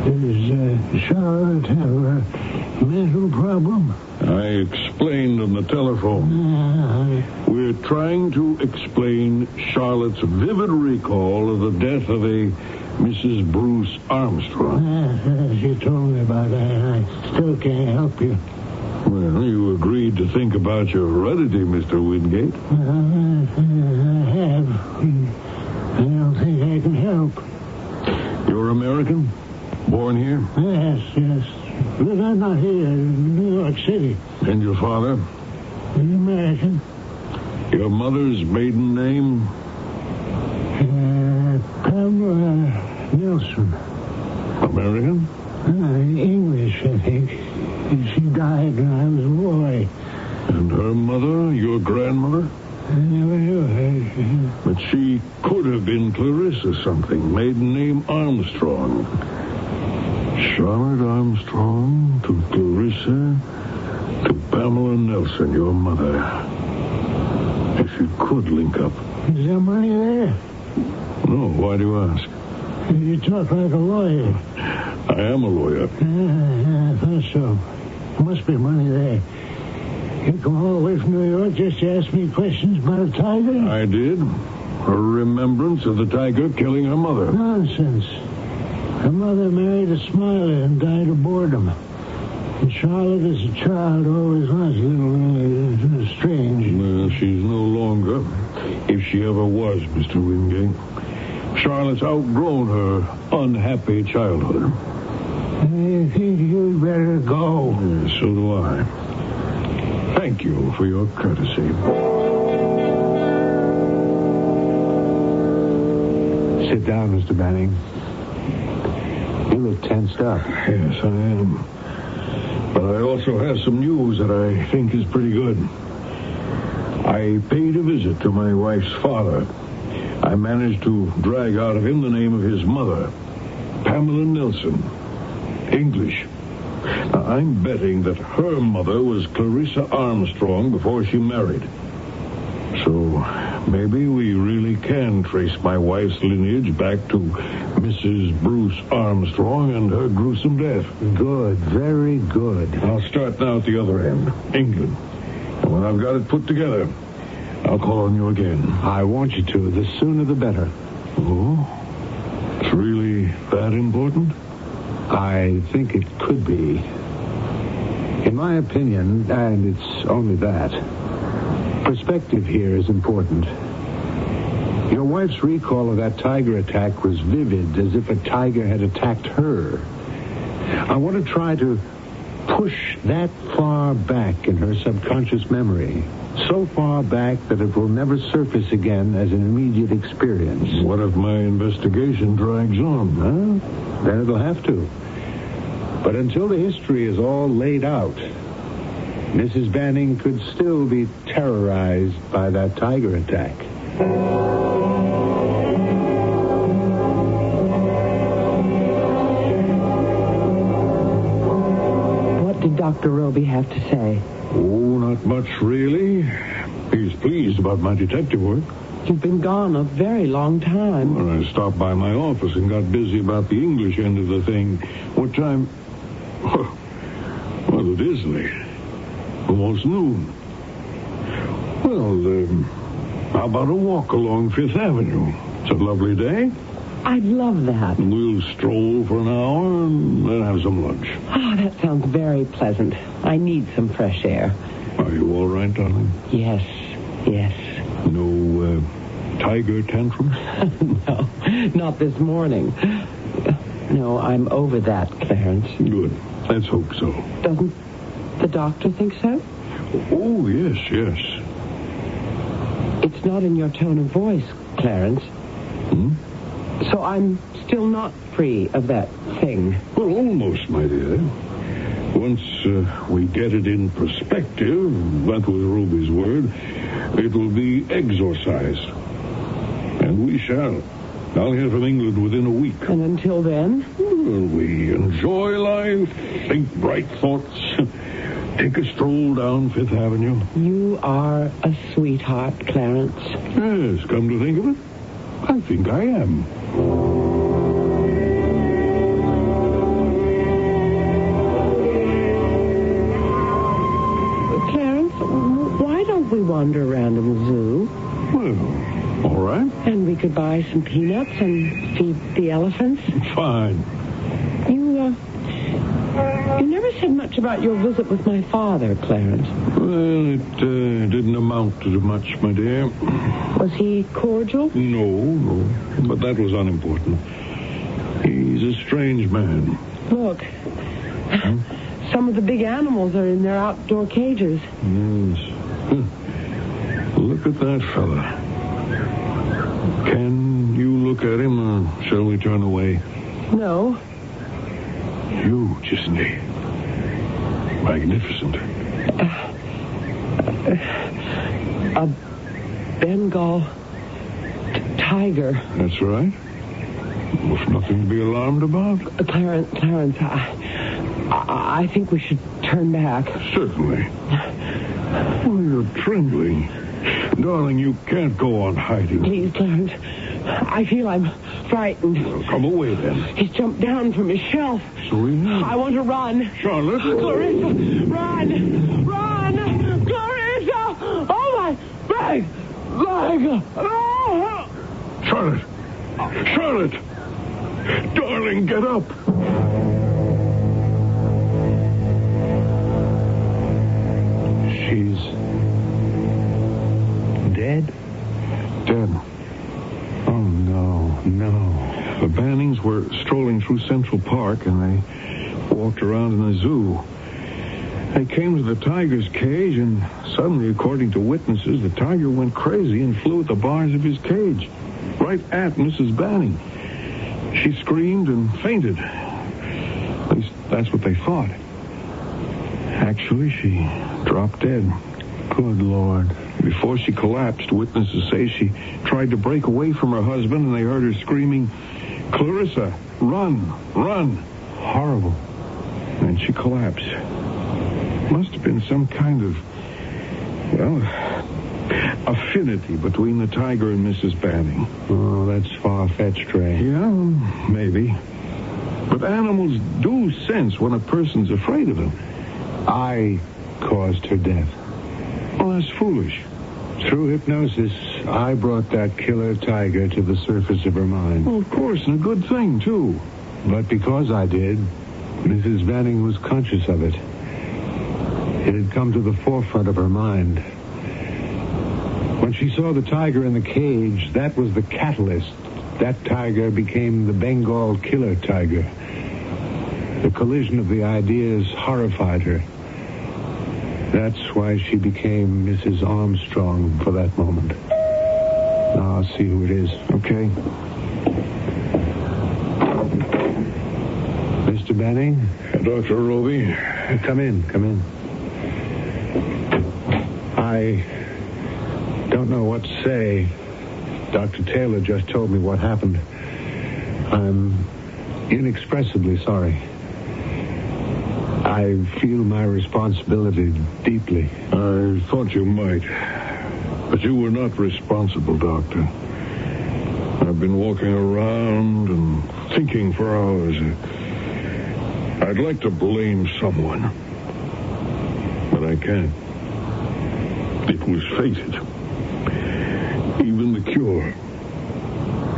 Does Charlotte have a mental problem? I explained on the telephone. We're trying to explain Charlotte's vivid recall of the death of a Mrs. Bruce Armstrong. You told me about that. I still can't help you. Well, you agreed to think about your heredity, Mr. Wingate. I have. I don't think I can help. You're American? Born here? Yes. But I'm not here. In New York City. And your father? American. Your mother's maiden name? Pamela Nelson. American? English, I think. She died when I was a boy. And her mother, your grandmother? I never knew her. But she could have been Clarissa something. Maiden name Armstrong. Charlotte Armstrong to Clarissa to Pamela Nelson, your mother. If you could link up. Is there money there? No, why do you ask? You talk like a lawyer. I am a lawyer. I thought so. There must be money there. You come all the way from New York just to ask me questions about a tiger? I did. A remembrance of the tiger killing her mother. Nonsense. Her mother married a smiler and died of boredom. And Charlotte, as a child, always was a little strange. Well, she's no longer, if she ever was, Mr. Wingate. Charlotte's outgrown her unhappy childhood. I think you'd better go. Yeah, so do I. Thank you for your courtesy. Sit down, Mr. Banning. You look tensed up. Yes, I am. But I also have some news that I think is pretty good. I paid a visit to my wife's father. I managed to drag out of him the name of his mother, Pamela Nelson. English. Now, I'm betting that her mother was Clarissa Armstrong before she married. So maybe we really can trace my wife's lineage back to Mrs. Bruce Armstrong and her gruesome death. Good, very good. I'll start now at the other end, England. And when I've got it put together, I'll call on you again. I want you to. The sooner the better. Oh? It's really that important? I think it could be. In my opinion, and it's only that, perspective here is important. Your wife's recall of that tiger attack was vivid, as if a tiger had attacked her. I want to try to push that far back in her subconscious memory, so far back that it will never surface again as an immediate experience. What if my investigation drags on? Well, then it'll have to. But until the history is all laid out, Mrs. Banning could still be terrorized by that tiger attack. What did Dr. Roby have to say? Oh, not much, really. He's pleased about my detective work. You've been gone a very long time. Well, I stopped by my office and got busy about the English end of the thing. What time? Well, it is late. Almost noon. Well, how about a walk along Fifth Avenue? It's a lovely day. I'd love that. We'll stroll for an hour and then have some lunch. Oh, that sounds very pleasant. I need some fresh air. Are you all right, darling? Yes. No tiger tantrums? No, not this morning. No, I'm over that, Clarence. Good. Let's hope so. Doesn't the doctor think so? Oh, yes. It's not in your tone of voice, Clarence. So I'm still not free of that thing. Well, almost, my dear. Once we get it in perspective, that was Ruby's word, it will be exorcised. And we shall. I'll hear from England within a week. And until then? Well, we enjoy life, think bright thoughts, take a stroll down Fifth Avenue. You are a sweetheart, Clarence. Yes, come to think of it, I think I am. Clarence, why don't we wander around in the zoo? Well, all right. And we could buy some peanuts and feed the elephants. Fine. You never said much about your visit with my father, Clarence. Well, it didn't amount to much, my dear. Was he cordial? No. But that was unimportant. He's a strange man. Look. Some of the big animals are in their outdoor cages. Yes. Look at that fella. Can you look at him, or shall we turn away? No. Huge, isn't he? Magnificent. A Bengal tiger. That's right. There's nothing to be alarmed about. Clarence, I think we should turn back. Certainly. Oh, you're trembling. Darling, you can't go on hiding. Please, Clarence. I feel I'm frightened. Well, come away, then. He's jumped down from his shelf. So he has. I want to run. Charlotte? Clarissa, run! Clarissa! Oh, my leg! Oh! Charlotte! Darling, get up! She's dead? Dead. Oh, no. The Bannings were strolling through Central Park, and they walked around in the zoo. They came to the tiger's cage, and suddenly, according to witnesses, the tiger went crazy and flew at the bars of his cage, right at Mrs. Banning. She screamed and fainted. At least that's what they thought. Actually, she dropped dead. Good Lord. Before she collapsed, witnesses say she tried to break away from her husband, and they heard her screaming, "Clarissa, run, run." Horrible. And she collapsed. Must have been some kind of, affinity between the tiger and Mrs. Banning. Oh, that's far-fetched, Ray. Yeah, maybe. But animals do sense when a person's afraid of them. I caused her death. Well, that's foolish. Through hypnosis, I brought that killer tiger to the surface of her mind. Well, of course, and a good thing, too. But because I did, Mrs. Banning was conscious of it. It had come to the forefront of her mind. When she saw the tiger in the cage, that was the catalyst. That tiger became the Bengal killer tiger. The collision of the ideas horrified her. That's why she became Mrs. Armstrong for that moment. Now I'll see who it is, okay? Mr. Banning? Dr. Roby? Come in. I don't know what to say. Dr. Taylor just told me what happened. I'm inexpressibly sorry. I feel my responsibility deeply. I thought you might. But you were not responsible, Doctor. I've been walking around and thinking for hours. I'd like to blame someone. But I can't. It was fated. Even the cure.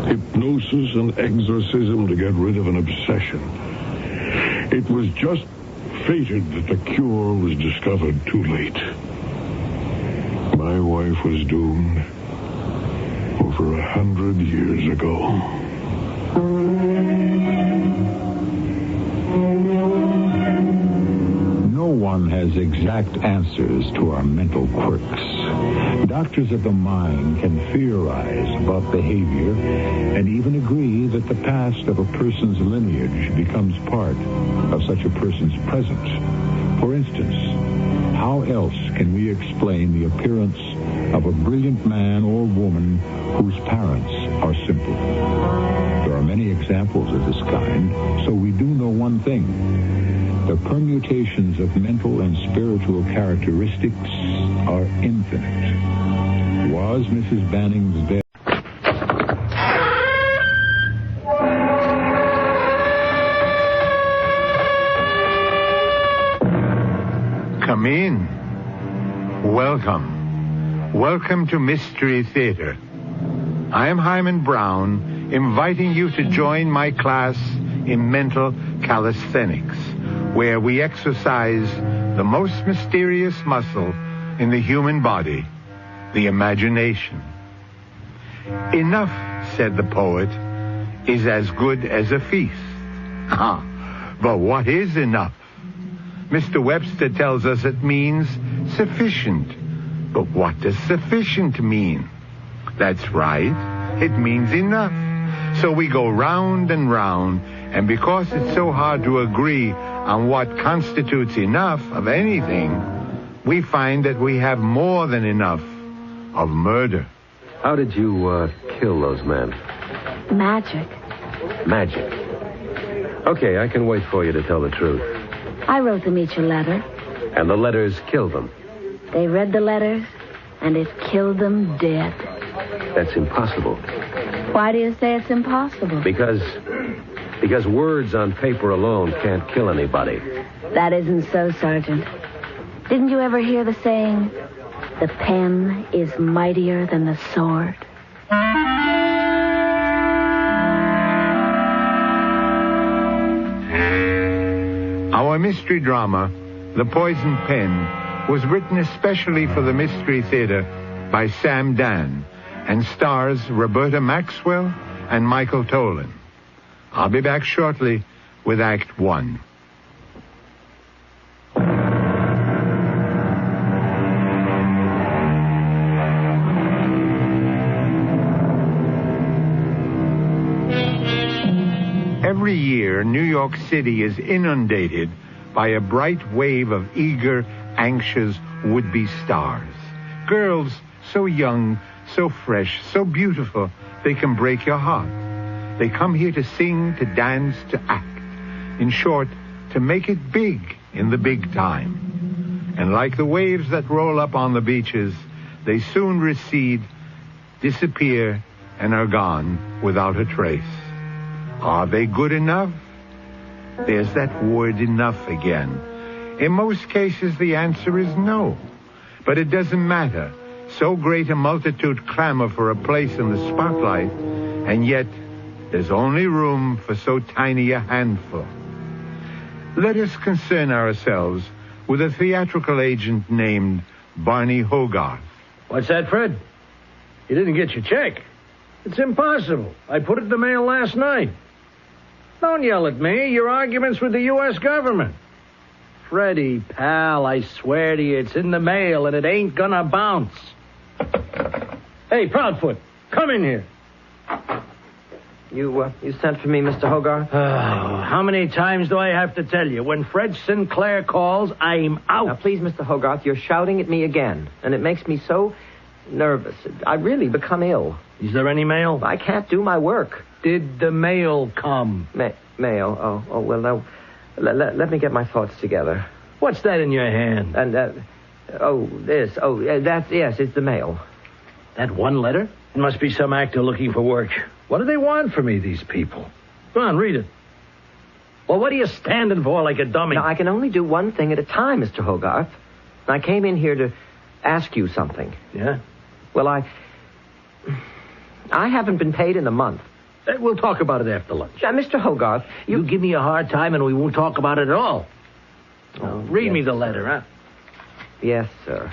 Hypnosis and exorcism to get rid of an obsession. It was just fated that the cure was discovered too late. My wife was doomed over 100 years ago. No one has exact answers to our mental quirks. Doctors of the mind can theorize about behavior and even agree that the past of a person's lineage becomes part of such a person's present. For instance, how else can we explain the appearance of a brilliant man or woman whose parents are simple? There are many examples of this kind, so we do know one thing. The permutations of mental and spiritual characteristics are infinite. Was Mrs. Banning's death... Come in. Welcome. Welcome to Mystery Theater. I am Hyman Brown, inviting you to join my class in mental calisthenics, where we exercise the most mysterious muscle in the human body, the imagination. Enough, said the poet, is as good as a feast. But what is enough? Mr. Webster tells us it means sufficient. But what does sufficient mean? That's right. It means enough. So we go round and round, and because it's so hard to agree on what constitutes enough of anything, we find that we have more than enough of murder. How did you kill those men? Magic. Magic. Okay, I can wait for you to tell the truth. I wrote them each a letter. And the letters killed them. They read the letters, and it killed them dead. That's impossible. Why do you say it's impossible? Because words on paper alone can't kill anybody. That isn't so, Sergeant. Didn't you ever hear the saying, the pen is mightier than the sword? Our mystery drama, The Poison Pen, was written especially for the Mystery Theater by Sam Dan and stars Roberta Maxwell and Michael Tolan. I'll be back shortly with Act 1. Every year, New York City is inundated by a bright wave of eager, anxious would-be stars. Girls so young, so fresh, so beautiful, they can break your heart. They come here to sing, to dance, to act. In short, to make it big in the big time. And like the waves that roll up on the beaches, they soon recede, disappear, and are gone without a trace. Are they good enough? There's that word enough again. In most cases, the answer is no. But it doesn't matter. So great a multitude clamor for a place in the spotlight, and yet there's only room for so tiny a handful. Let us concern ourselves with a theatrical agent named Barney Hogarth. What's that, Fred? You didn't get your check. It's impossible. I put it in the mail last night. Don't yell at me. Your argument's with the U.S. government. Freddie, pal, I swear to you, it's in the mail and it ain't gonna bounce. Hey, Proudfoot, come in here. You sent for me, Mr. Hogarth? How many times do I have to tell you? When Fred Sinclair calls, I'm out. Now, please, Mr. Hogarth, you're shouting at me again, and it makes me so nervous. I really become ill. Is there any mail? I can't do my work. Did the mail come? Mail? Oh, well, now, let me get my thoughts together. What's that in your hand? And, this. Yes, it's the mail. That one letter? It must be some actor looking for work. What do they want from me, these people? Go on, read it. Well, what are you standing for like a dummy? Now, I can only do one thing at a time, Mr. Hogarth. I came in here to ask you something. Yeah? Well, I haven't been paid in a month. We'll talk about it after lunch. Mr. Hogarth, you give me a hard time and we won't talk about it at all. Read me the letter, huh? Yes, sir.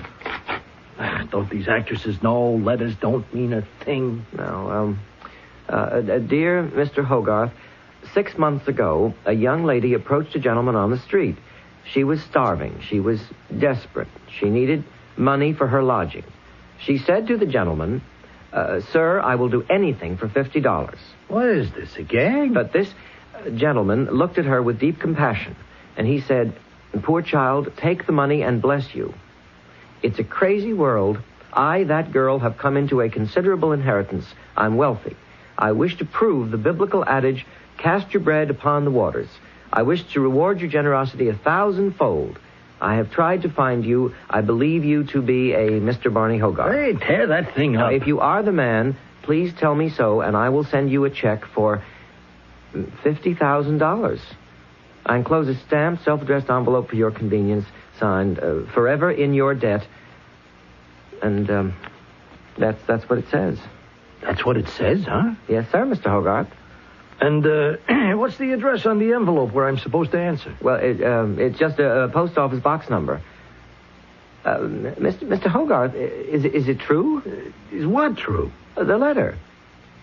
Don't these actresses know letters don't mean a thing? No, dear Mr. Hogarth, 6 months ago, a young lady approached a gentleman on the street. She was starving. She was desperate. She needed money for her lodging. She said to the gentleman, sir, I will do anything for $50. What is this, a gag? But this gentleman looked at her with deep compassion, and he said, poor child, take the money and bless you. It's a crazy world. I, that girl, have come into a considerable inheritance. I'm wealthy. I wish to prove the biblical adage, cast your bread upon the waters. I wish to reward your generosity 1,000-fold. I have tried to find you. I believe you to be a Mr. Barney Hogarth. Hey, tear that thing up. Now, if you are the man, please tell me so, and I will send you a check for $50,000. I enclose a stamped, self-addressed envelope for your convenience, signed, forever in your debt. And, that's what it says. That's what it says, huh? Yes, sir, Mr. Hogarth. And, what's the address on the envelope where I'm supposed to answer? Well, it's just a post office box number. Mr. Hogarth, is it true? Is what true? The letter.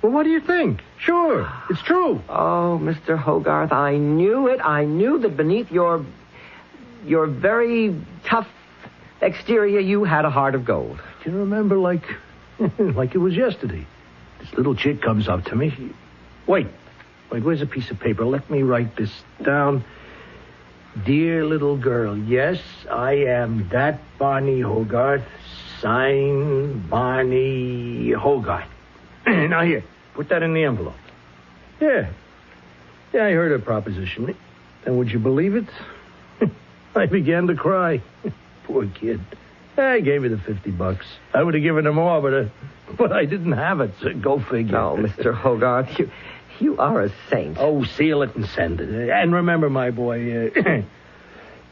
Well, what do you think? Sure, it's true. Oh, Mr. Hogarth, I knew it. I knew that beneath your very tough exterior, you had a heart of gold. I can remember like it was yesterday. This little chick comes up to me. Wait, where's a piece of paper? Let me write this down. Dear little girl, yes, I am that Barney Hogarth. Sign Barney Hogarth. Now here, put that in the envelope. Yeah, I heard her proposition. And would you believe it? I began to cry. Poor kid. I gave her the $50. I would have given her more, but I didn't have it, so go figure. No, Mr. Hogarth, you are a saint. Oh, seal it and send it. And remember, my boy,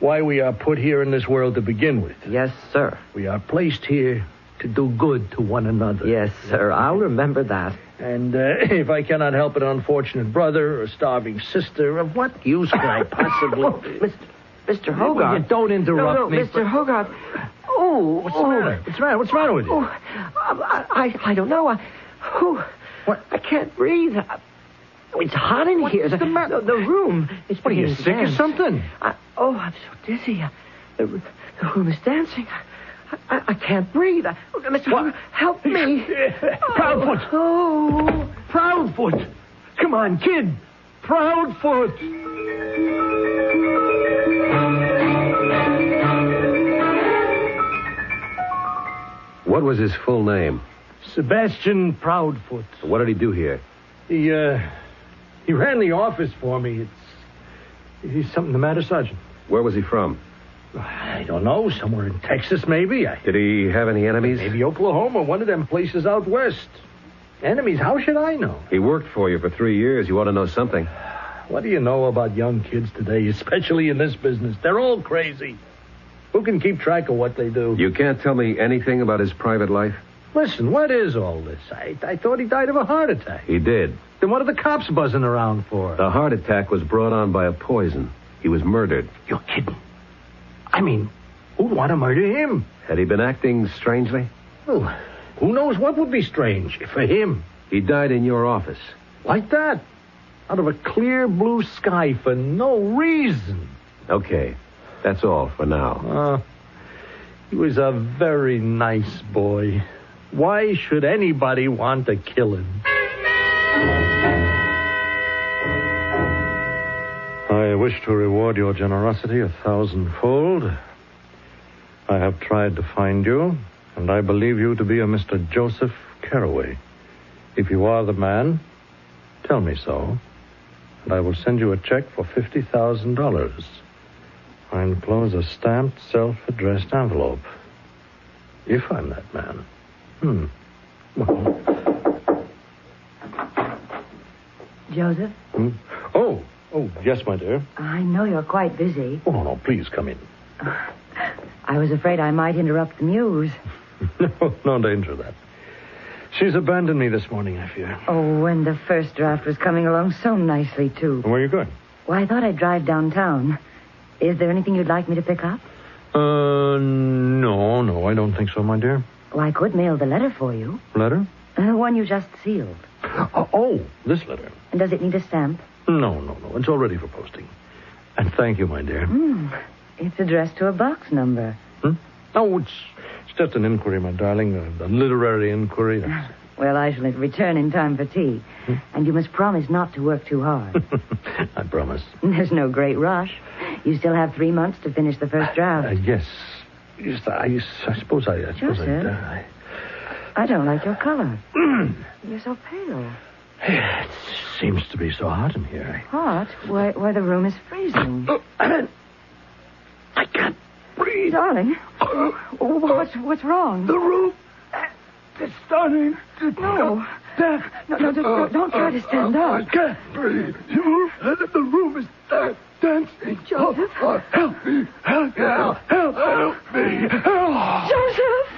why we are put here in this world to begin with. Yes, sir. We are placed here to do good to one another. Yes, sir. I'll remember that. And if I cannot help an unfortunate brother or a starving sister, of what use can I possibly... Mr. Hogarth. Well, you don't interrupt me. Mr. Hogarth. Oh. What's the matter? What's the matter with you? Oh, I don't know. What? I can't breathe. It's hot in here. What's the matter? The room. What, are you sick or something? I'm so dizzy. The room is dancing. I can't breathe. Mr. Hogarth, help me. Proudfoot. Oh. Proudfoot. Come on, kid. Proudfoot. What was his full name? Sebastian Proudfoot. What did he do here? He ran the office for me. He's something the matter, Sergeant. Where was he from? I don't know. Somewhere in Texas, maybe. Did he have any enemies? Maybe Oklahoma, one of them places out west. Enemies? How should I know? He worked for you for 3 years. You ought to know something. What do you know about young kids today, especially in this business? They're all crazy. Who can keep track of what they do? You can't tell me anything about his private life? Listen, what is all this? I thought he died of a heart attack. He did. Then what are the cops buzzing around for? The heart attack was brought on by a poison. He was murdered. You're kidding. I mean, who'd want to murder him? Had he been acting strangely? Well, who knows what would be strange for him? He died in your office. Like that? out of a clear blue sky for no reason. Okay, that's all for now. He was a very nice boy. Why should anybody want to kill him? I wish to reward your generosity 1,000-fold. I have tried to find you, and I believe you to be a Mr. Joseph Carraway. If you are the man, tell me so, and I will send you a check for $50,000. I enclose a stamped, self-addressed envelope. If I'm that man. Well. Joseph? Oh, yes, my dear. I know you're quite busy. Oh, no, please come in. I was afraid I might interrupt the muse. No danger of that. She's abandoned me this morning, I fear. Oh, and the first draft was coming along so nicely, too. Where are you going? Well, I thought I'd drive downtown. Is there anything you'd like me to pick up? No, I don't think so, my dear. Well, I could mail the letter for you. Letter? The one you just sealed. Oh, this letter. And does it need a stamp? No. It's all ready for posting. And thank you, my dear. It's addressed to a box number. Oh, it's just an inquiry, my darling. A literary inquiry. Well, I shall return in time for tea. And you must promise not to work too hard. I promise. There's no great rush. You still have 3 months to finish the first draft. Yes. I suppose I... Joseph, I don't like your color. You're so pale. It seems to be so hot in here. Hot? Why the room is freezing. I can't breathe. Darling, what's wrong? The room is starting to... No, don't try to stand up. I can't breathe. The room is dancing. Joseph? Help me. Help me. Joseph!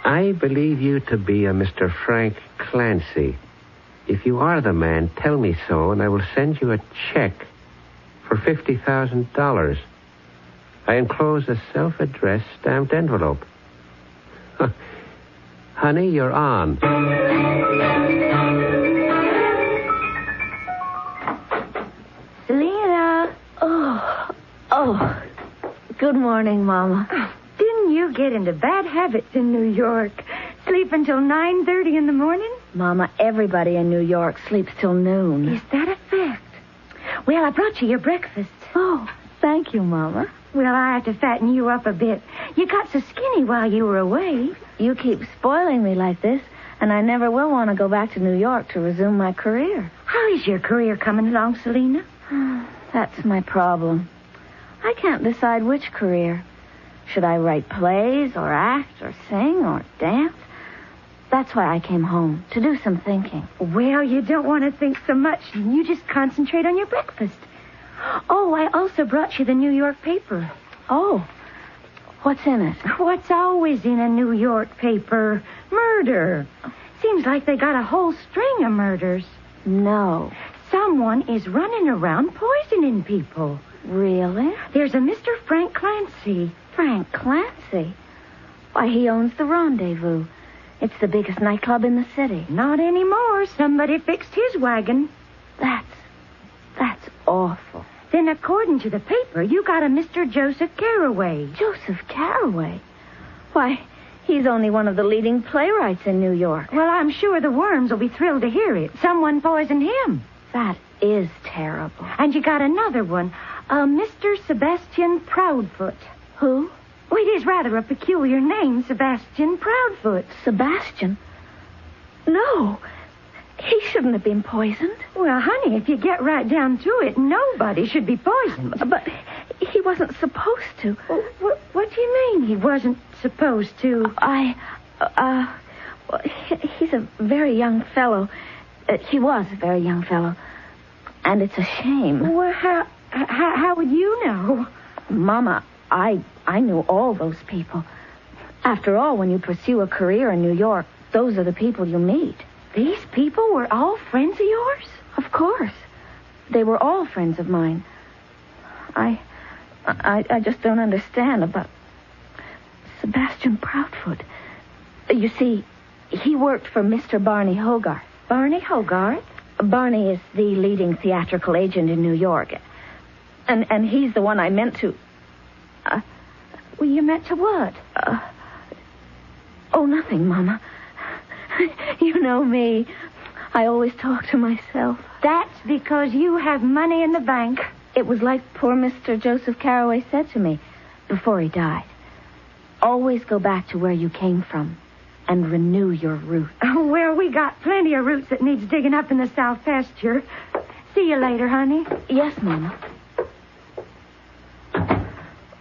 I believe you to be a Mr. Frank Clancy. If you are the man, tell me so, and I will send you a check for $50,000. I enclose a self-addressed stamped envelope. Honey, you're on. Selena! Oh. Good morning, Mama. Didn't you get into bad habits in New York? Sleep until 9:30 in the morning? Mama, everybody in New York sleeps till noon. Is that a fact? Well, I brought you your breakfast. Oh, thank you, Mama. Well, I have to fatten you up a bit. You got so skinny while you were away. You keep spoiling me like this, and I never will want to go back to New York to resume my career. How is your career coming along, Selena? That's my problem. I can't decide which career. Should I write plays or act or sing or dance? That's why I came home, to do some thinking. Well, you don't want to think so much. You just concentrate on your breakfast. Oh, I also brought you the New York paper. Oh, what's in it? What's always in a New York paper? Murder. Seems like they got a whole string of murders. No. Someone is running around poisoning people. Really? There's a Mr. Frank Clancy. Frank Clancy? Why, he owns the Rendezvous. It's the biggest nightclub in the city. Not anymore. Somebody fixed his wagon. That's awful. Then, according to the paper, you got a Mr. Joseph Carraway. Joseph Carraway? Why, he's only one of the leading playwrights in New York. Well, I'm sure the worms will be thrilled to hear it. Someone poisoned him. That is terrible. And you got another one, a Mr. Sebastian Proudfoot. Who? Well, it is rather a peculiar name, Sebastian Proudfoot. Sebastian? No. He shouldn't have been poisoned. Well, honey, if you get right down to it, nobody should be poisoned. But he wasn't supposed to. What do you mean he wasn't supposed to? He's a very young fellow. He was a very young fellow. And it's a shame. Well, how would you know? Mama, I knew all those people. After all, when you pursue a career in New York, those are the people you meet. These people were all friends of yours? Of course. They were all friends of mine. I just don't understand about Sebastian Proudfoot. You see, he worked for Mr. Barney Hogarth. Barney Hogarth? Barney is the leading theatrical agent in New York. And he's the one I meant to... Well, you meant to what? Nothing, Mama. You know me. I always talk to myself. That's because you have money in the bank. It was like poor Mr. Joseph Carroway said to me before he died. Always go back to where you came from and renew your roots. Oh, well, we got plenty of roots that needs digging up in the south pasture. See you later, honey. Yes, Mama.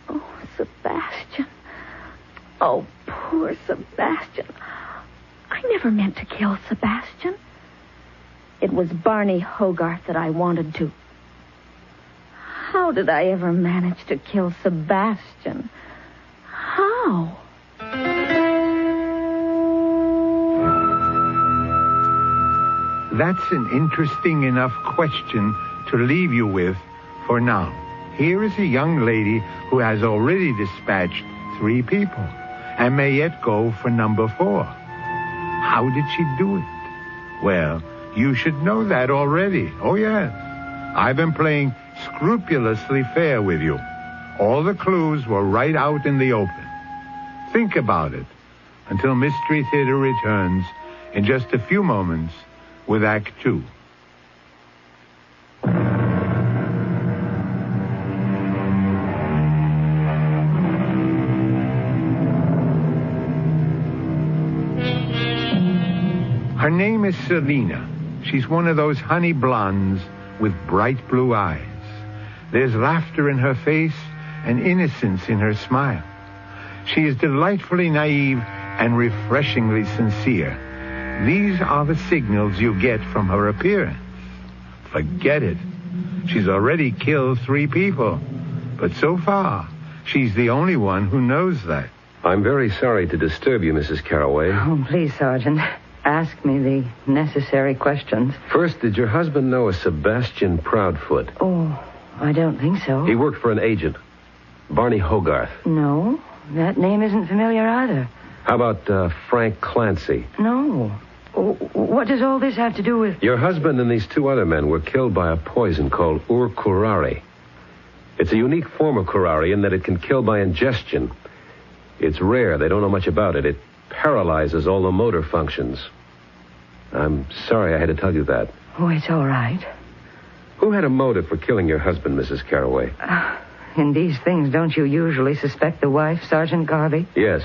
Oh, Sebastian. Oh, poor Sebastian. I never meant to kill Sebastian. It was Barney Hogarth that I wanted to. How did I ever manage to kill Sebastian? How? That's an interesting enough question to leave you with for now. Here is a young lady who has already dispatched 3 people and may yet go for number 4. How did she do it? Well, you should know that already. Oh, yes. I've been playing scrupulously fair with you. All the clues were right out in the open. Think about it until Mystery Theater returns in just a few moments with Act 2. Her name is Selina. She's one of those honey blondes with bright blue eyes. There's laughter in her face and innocence in her smile. She is delightfully naive and refreshingly sincere. These are the signals you get from her appearance. Forget it. She's already killed 3 people. But so far, she's the only one who knows that. I'm very sorry to disturb you, Mrs. Carroway. Oh, please, Sergeant. Ask me the necessary questions. First, did your husband know a Sebastian Proudfoot? Oh, I don't think so. He worked for an agent, Barney Hogarth. No, that name isn't familiar either. How about Frank Clancy? No. What does all this have to do with... Your husband and these 2 other men were killed by a poison called curare. It's a unique form of curare in that it can kill by ingestion. It's rare. They don't know much about it. It paralyzes all the motor functions. I'm sorry I had to tell you that. Oh, it's all right. Who had a motive for killing your husband, Mrs. Carroway? In these things, don't you usually suspect the wife, Sergeant Garvey? Yes.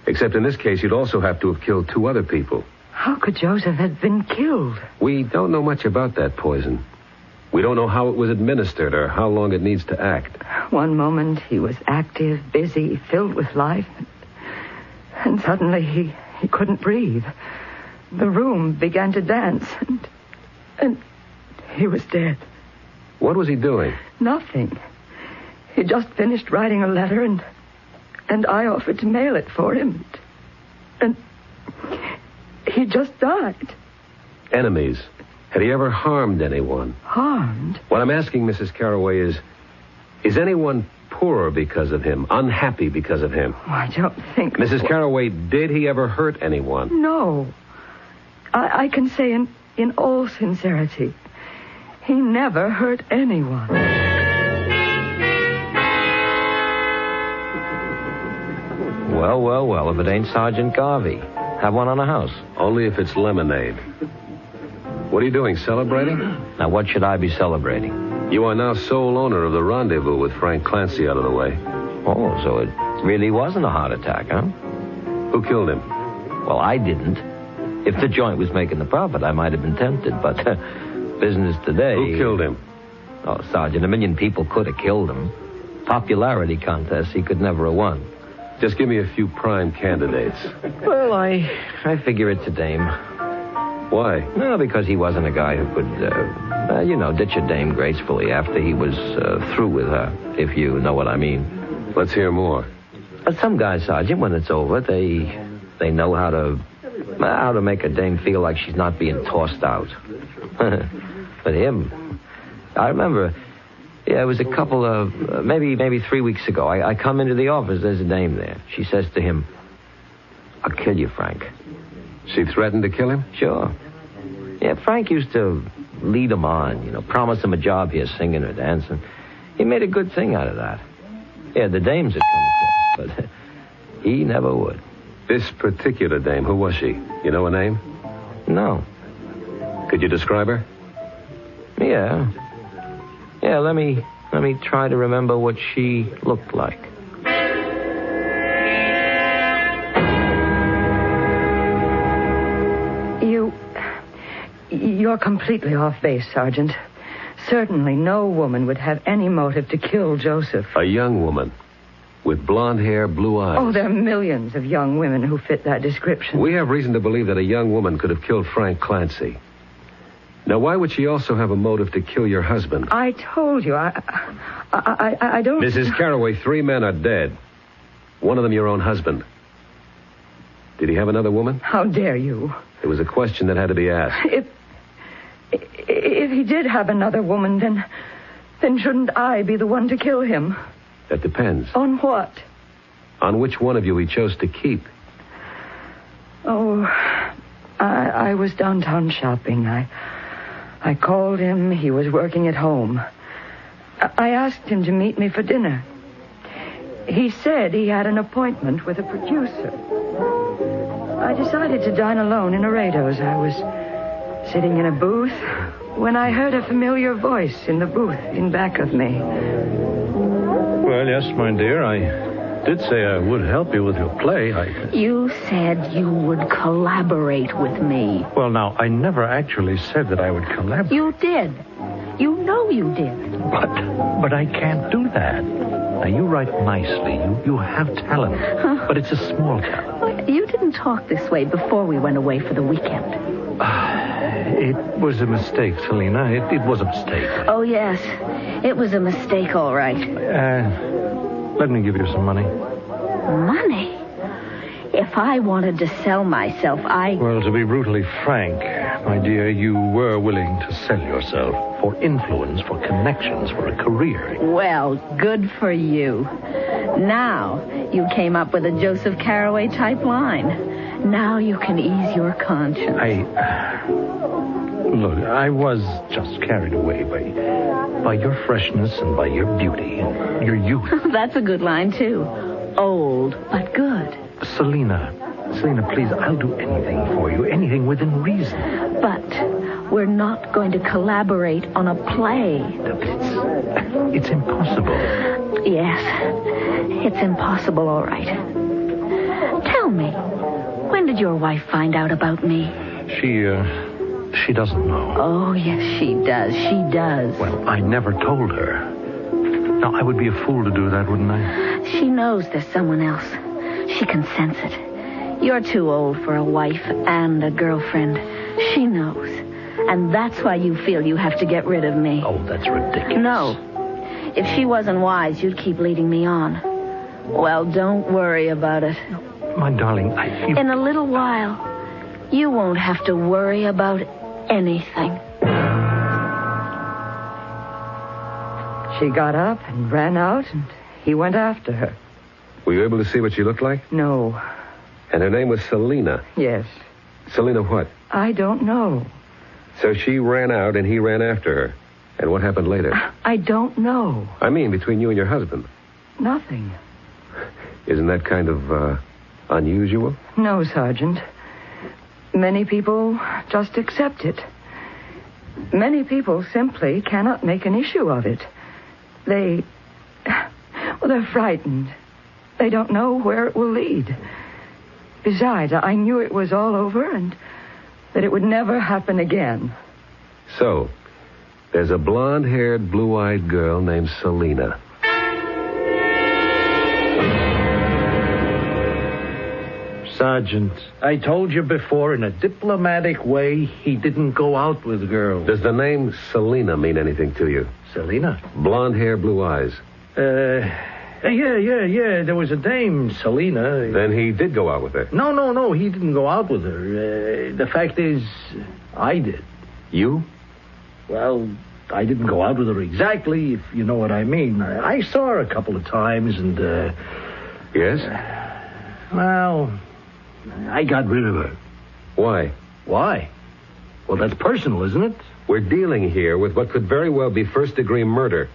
Except in this case, you'd also have to have killed 2 other people. How could Joseph have been killed? We don't know much about that poison. We don't know how it was administered or how long it needs to act. One moment he was active, busy, filled with life. And suddenly he couldn't breathe. The room began to dance, and he was dead. What was he doing? Nothing. He just finished writing a letter, and I offered to mail it for him. And he just died. Enemies. Had he ever harmed anyone? Harmed? What I'm asking, Mrs. Carroway, is anyone poorer because of him, unhappy because of him? Oh, I don't think... Mrs. Carroway, did he ever hurt anyone? No. I can say in all sincerity, he never hurt anyone. Well, if it ain't Sergeant Garvey. Have one on the house. Only if it's lemonade. What are you doing, celebrating? Now, what should I be celebrating? You are now sole owner of the rendezvous with Frank Clancy out of the way. Oh, so it really wasn't a heart attack, huh? Who killed him? Well, I didn't. If the joint was making the profit, I might have been tempted, but business today... Who killed him? Oh, Sergeant, 1 million people could have killed him. Popularity contest, he could never have won. Just give me a few prime candidates. Well, I figure it's a dame. Why? No, because he wasn't a guy who could, ditch a dame gracefully after he was through with her, if you know what I mean. Let's hear more. Some guys, Sergeant, when it's over, they know how to make a dame feel like she's not being tossed out. But him, I remember, it was a couple of, maybe 3 weeks ago. I come into the office, there's a dame there. She says to him, I'll kill you, Frank. She threatened to kill him? Sure. Yeah, Frank used to lead him on, promise him a job here singing or dancing. He made a good thing out of that. Yeah, the dames had come across, but he never would. This particular dame, who was she? You know her name? No. Could you describe her? Yeah. Yeah, let me try to remember what she looked like. You're completely off base, Sergeant. Certainly no woman would have any motive to kill Joseph. A young woman with blonde hair, blue eyes. Oh, there are millions of young women who fit that description. We have reason to believe that a young woman could have killed Frank Clancy. Now, why would she also have a motive to kill your husband? I told you, I don't... Mrs. Carraway, 3 men are dead. One of them your own husband. Did he have another woman? How dare you? It was a question that had to be asked. If he did have another woman, then shouldn't I be the one to kill him? That depends. On what? On which one of you he chose to keep. Oh, I was downtown shopping. I called him. He was working at home. I asked him to meet me for dinner. He said he had an appointment with a producer. I decided to dine alone in Laredo's. I was sitting in a booth when I heard a familiar voice in the booth in back of me. Well, yes, my dear, I did say I would help you with your play. You said you would collaborate with me. Well, now, I never actually said that I would collaborate. You did. You know you did. But I can't do that. Now, you write nicely. You have talent. Huh? But it's a small talent. Well, you didn't talk this way before we went away for the weekend. It was a mistake, Selena. It was a mistake. Oh, yes. It was a mistake, all right. Let me give you some money. Money? If I wanted to sell myself, Well, to be brutally frank, my dear, you were willing to sell yourself for influence, for connections, for a career. Well, good for you. Now you came up with a Joseph Carraway type line. Now you can ease your conscience. Look, I was just carried away by your freshness and by your beauty and your youth. That's a good line, too. Old, but good. Selena, please, I'll do anything for you, anything within reason. But we're not going to collaborate on a play. It's impossible. Yes, it's impossible, all right. Tell me, when did your wife find out about me? She doesn't know. Oh, yes, she does. She does. Well, I never told her. Now, I would be a fool to do that, wouldn't I? She knows there's someone else. She can sense it. You're too old for a wife and a girlfriend. She knows. And that's why you feel you have to get rid of me. Oh, that's ridiculous. No. If she wasn't wise, you'd keep leading me on. Well, don't worry about it. My darling, I feel... In a little while, you won't have to worry about anything. She got up and ran out, and he went after her. Were you able to see what she looked like? No. And her name was Selena? Yes. Selena what? I don't know. So she ran out and he ran after her. And what happened later? I don't know. I mean, between you and your husband. Nothing. Isn't that kind of, unusual? No, Sergeant. Many people just accept it. Many people simply cannot make an issue of it. They're frightened. They don't know where it will lead. Besides, I knew it was all over and that it would never happen again. So, there's a blonde-haired, blue-eyed girl named Selena. Sergeant, I told you before, in a diplomatic way, he didn't go out with girls. Does the name Selena mean anything to you? Selena? Blonde hair, blue eyes. Yeah. There was a dame, Selena. Then he did go out with her? No. He didn't go out with her. The fact is, I did. You? Well, I didn't go out with her exactly, if you know what I mean. I saw her a couple of times, and, Yes? Well, I got rid of her. Why? Why? Well, that's personal, isn't it? We're dealing here with what could very well be first-degree murder.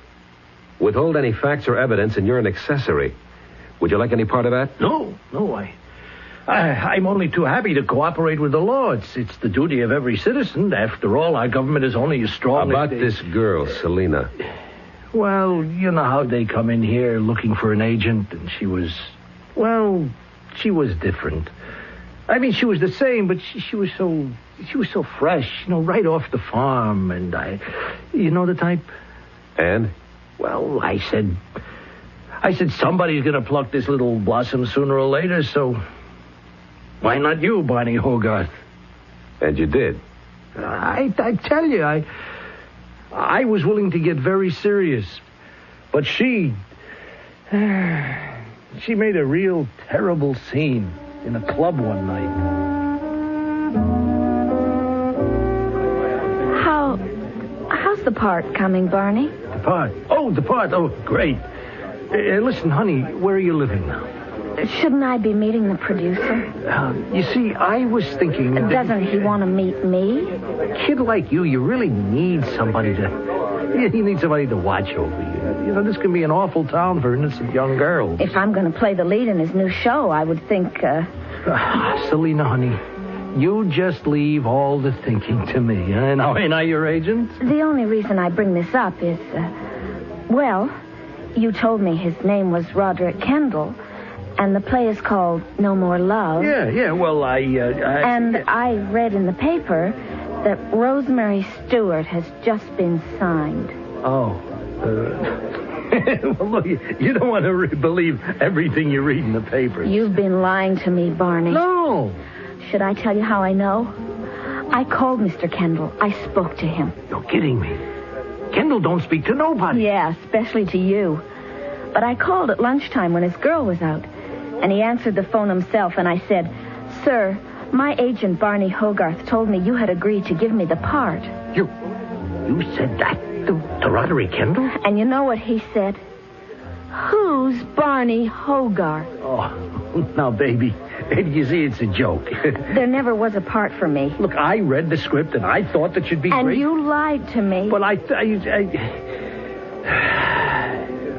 Withhold any facts or evidence, and you're an accessory. Would you like any part of that? No, I'm only too happy to cooperate with the law. It's the duty of every citizen. After all, our government is only as strong About as this girl, Selena. Well, you know how they come in here looking for an agent, and she was different. I mean, she was the same, but she was so fresh, right off the farm, and you know the type? And? Well, I said somebody's going to pluck this little blossom sooner or later, so why not you, Barney Hogarth? And you did? I tell you, I was willing to get very serious, but she made a real terrible scene in a club one night. How's the part coming, Barney? The part? Oh, great. Listen, honey, where are you living now? Shouldn't I be meeting the producer? You see, I was thinking... Doesn't he want to meet me? A kid like you really need somebody to watch over you. This can be an awful town for innocent young girls. If I'm going to play the lead in his new show, I would think... Selena, honey, you just leave all the thinking to me. Ain't I your agent? The only reason I bring this up is... you told me his name was Roderick Kendall, and the play is called No More Love. Yeah, well, And I read in the paper that Rosemary Stewart has just been signed. Oh. Well, look, you don't want to believe everything you read in the papers. You've been lying to me, Barney. No. Should I tell you how I know? I called Mr. Kendall. I spoke to him. You're kidding me. Kendall don't speak to nobody. Yeah, especially to you. But I called at lunchtime when his girl was out, and he answered the phone himself, and I said, "Sir, my agent Barney Hogarth told me you had agreed to give me the part." You said that to Roderick Kendall? And you know what he said? "Who's Barney Hogarth?" Oh, now, baby, you see, it's a joke. There never was a part for me. Look, I read the script, and I thought that you'd be great. And you lied to me. Well,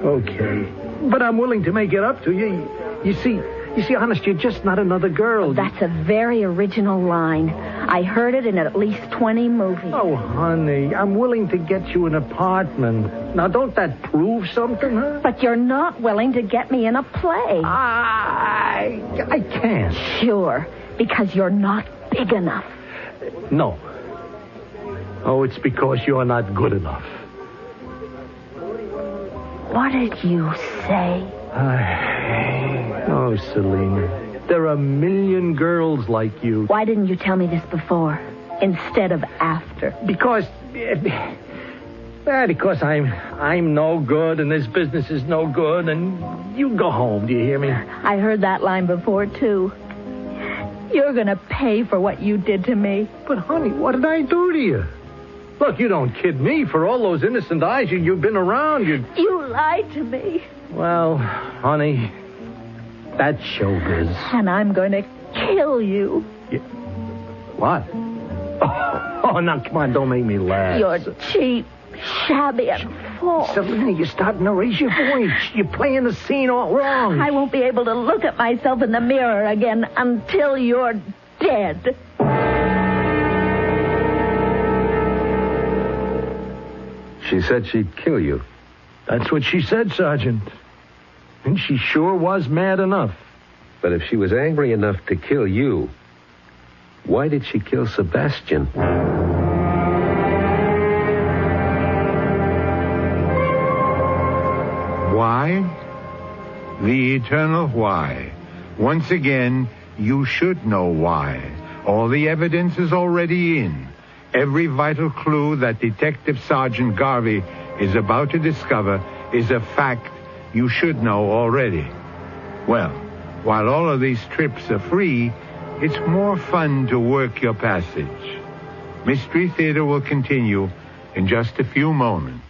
okay. But I'm willing to make it up to you. You see, honest, you're just not another girl. That's a very original line. I heard it in at least 20 movies. Oh, honey, I'm willing to get you an apartment. Now, don't that prove something, huh? But you're not willing to get me in a play. I can't. Sure, because you're not big enough. No. Oh, it's because you're not good enough. What did you say? Oh, Selena, there are a million girls like you. Why didn't you tell me this before, instead of after? Because I'm no good, and this business is no good, and you go home, do you hear me? I heard that line before, too. You're going to pay for what you did to me. But, honey, what did I do to you? Look, you don't kid me. For all those innocent eyes you've been around, You lied to me. Well, honey, that's showbiz. And I'm going to kill you. What? Oh, now, come on, don't make me laugh. You're cheap, shabby, and false. Selena, you're starting to raise your voice. You're playing the scene all wrong. I won't be able to look at myself in the mirror again until you're dead. She said she'd kill you. That's what she said, Sergeant. And she sure was mad enough. But if she was angry enough to kill you, why did she kill Sebastian? Why? The eternal why. Once again, you should know why. All the evidence is already in. Every vital clue that Detective Sergeant Garvey is about to discover is a fact you should know already. Well, while all of these trips are free, it's more fun to work your passage. Mystery Theater will continue in just a few moments.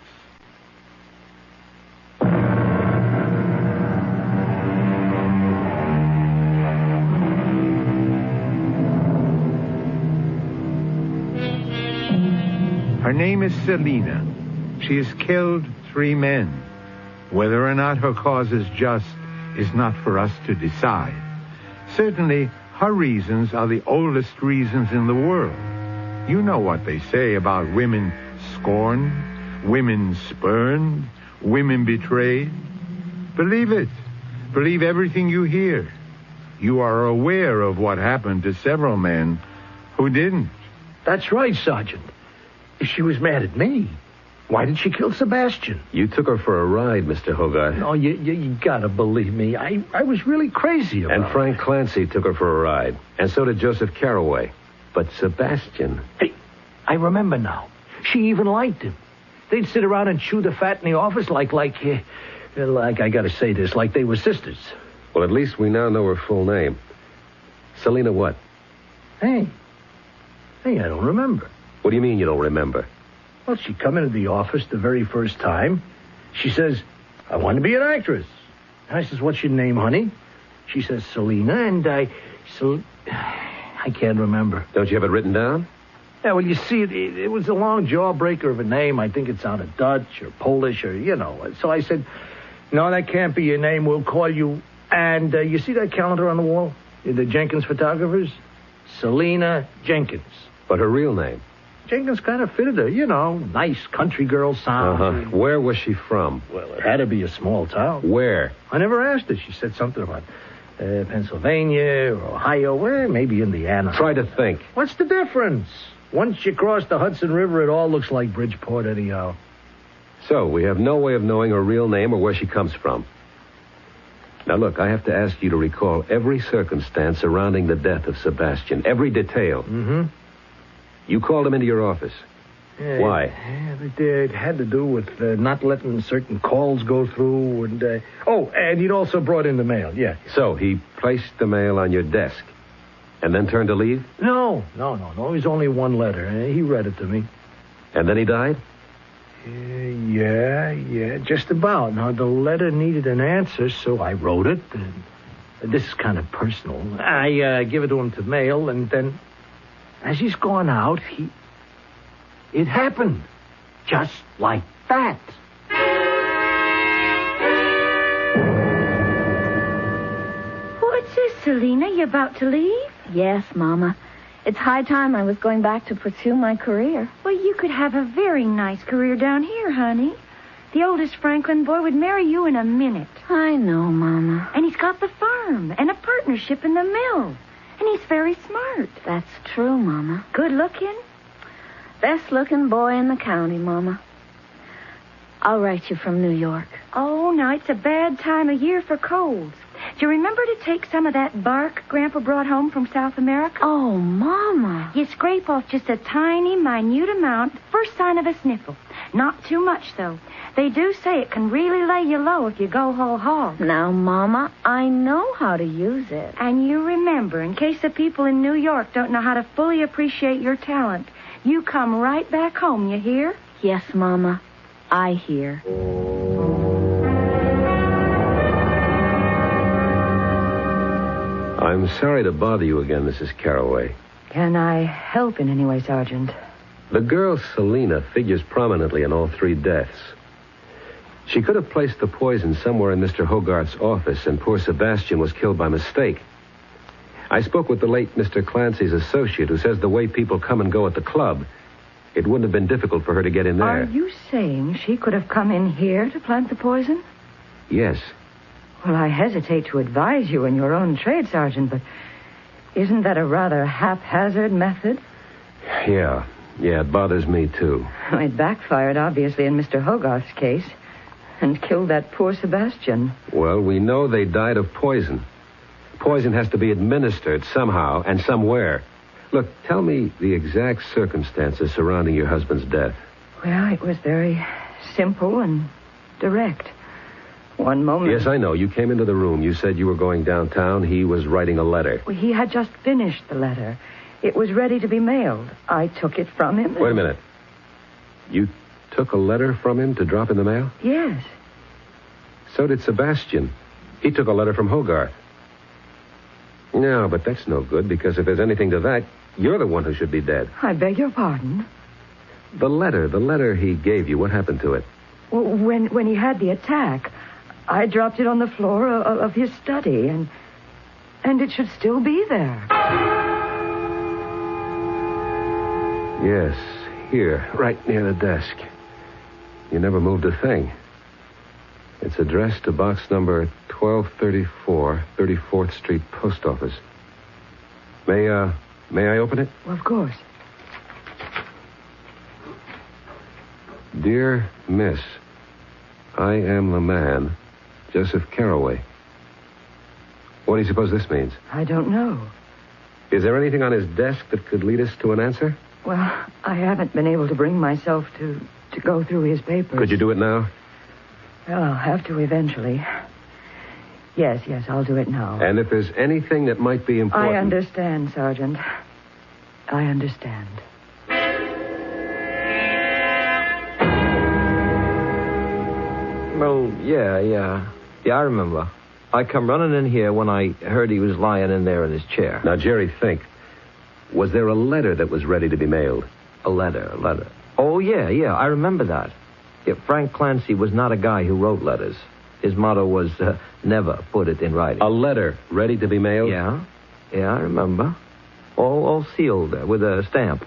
Her name is Selina. She has killed 3 men. Whether or not her cause is just is not for us to decide. Certainly, her reasons are the oldest reasons in the world. You know what they say about women scorned, women spurned, women betrayed. Believe it. Believe everything you hear. You are aware of what happened to several men who didn't. That's right, Sergeant. She was mad at me. Why did she kill Sebastian? You took her for a ride, Mr. Hogarth. No, you gotta believe me. I was really crazy about And Frank Clancy took her for a ride. And so did Joseph Carraway. But Sebastian... Hey, I remember now. She even liked him. They'd sit around and chew the fat in the office like I gotta say this, like they were sisters. Well, at least we now know her full name. Selina what? Hey, I don't remember. What do you mean you don't remember? Well, she come into the office the very first time. She says, I want to be an actress. I says, what's your name, honey? She says, Selina, and I can't remember. Don't you have it written down? Yeah, well, you see, it was a long jawbreaker of a name. I think it sounded Dutch or Polish or, So I said, no, that can't be your name. We'll call you... And you see that calendar on the wall? The Jenkins photographers? Selina Jenkins. But her real name? Jenkins kind of fitted her, nice country girl sound. Uh-huh. Where was she from? Well, it had to be a small town. Where? I never asked her. She said something about Pennsylvania or Ohio, maybe Indiana. Try to think. What's the difference? Once you cross the Hudson River, it all looks like Bridgeport anyhow. So, we have no way of knowing her real name or where she comes from. Now, look, I have to ask you to recall every circumstance surrounding the death of Sebastian, every detail. Mm-hmm. You called him into your office. Yeah, Why? It had to do with not letting certain calls go through. And he'd also brought in the mail, yeah. So, he placed the mail on your desk and then turned to leave? No. It was only one letter. He read it to me. And then he died? Yeah, just about. Now, the letter needed an answer, so I wrote it. This is kind of personal. I give it to him to mail, and then, as he's gone out, it happened. Just like that. What's this, Selina? You about to leave? Yes, Mama. It's high time I was going back to pursue my career. Well, you could have a very nice career down here, honey. The oldest Franklin boy would marry you in a minute. I know, Mama. And he's got the farm and a partnership in the mill. And he's very smart. That's true, Mama. Good looking? Best looking boy in the county, Mama. I'll write you from New York. Oh, now, it's a bad time of year for colds. Do you remember to take some of that bark Grandpa brought home from South America? Oh, Mama. You scrape off just a tiny, minute amount, first sign of a sniffle. Not too much, though. They do say it can really lay you low if you go whole hog. Now, Mama, I know how to use it. And you remember, in case the people in New York don't know how to fully appreciate your talent, you come right back home, you hear? Yes, Mama. I hear. I'm sorry to bother you again, Mrs. Carraway. Can I help in any way, Sergeant? The girl Selina figures prominently in all 3 deaths. She could have placed the poison somewhere in Mr. Hogarth's office, and poor Sebastian was killed by mistake. I spoke with the late Mr. Clancy's associate, who says the way people come and go at the club, it wouldn't have been difficult for her to get in there. Are you saying she could have come in here to plant the poison? Yes. Well, I hesitate to advise you in your own trade, Sergeant, but isn't that a rather haphazard method? Yeah, it bothers me, too. It backfired, obviously, in Mr. Hogarth's case, and killed that poor Sebastian. Well, we know they died of poison. Poison has to be administered somehow and somewhere. Look, tell me the exact circumstances surrounding your husband's death. Well, it was very simple and direct. One moment... Yes, I know. You came into the room. You said you were going downtown. He was writing a letter. Well, he had just finished the letter. It was ready to be mailed. I took it from him. Wait a minute. You took a letter from him to drop in the mail? Yes. So did Sebastian. He took a letter from Hogarth. No, but that's no good, because if there's anything to that, you're the one who should be dead. I beg your pardon? The letter he gave you, what happened to it? Well, when he had the attack, I dropped it on the floor of his study, and it should still be there. Yes, here, right near the desk. You never moved a thing. It's addressed to box number 1234, 34th Street Post Office. May I open it? Of course. Dear Miss, I am the man, Joseph Carraway. What do you suppose this means? I don't know. Is there anything on his desk that could lead us to an answer? Well, I haven't been able to bring myself to go through his papers. Could you do it now? Well, I'll have to eventually. Yes, I'll do it now. And if there's anything that might be important... I understand, Sergeant. I understand. Well, yeah, I remember. I come running in here when I heard he was lying in there in his chair. Now, Jerry, think. Was there a letter that was ready to be mailed? A letter. Oh, yeah, I remember that. Yeah, Frank Clancy was not a guy who wrote letters. His motto was, never put it in writing. A letter ready to be mailed? Yeah, I remember. All sealed with a stamp.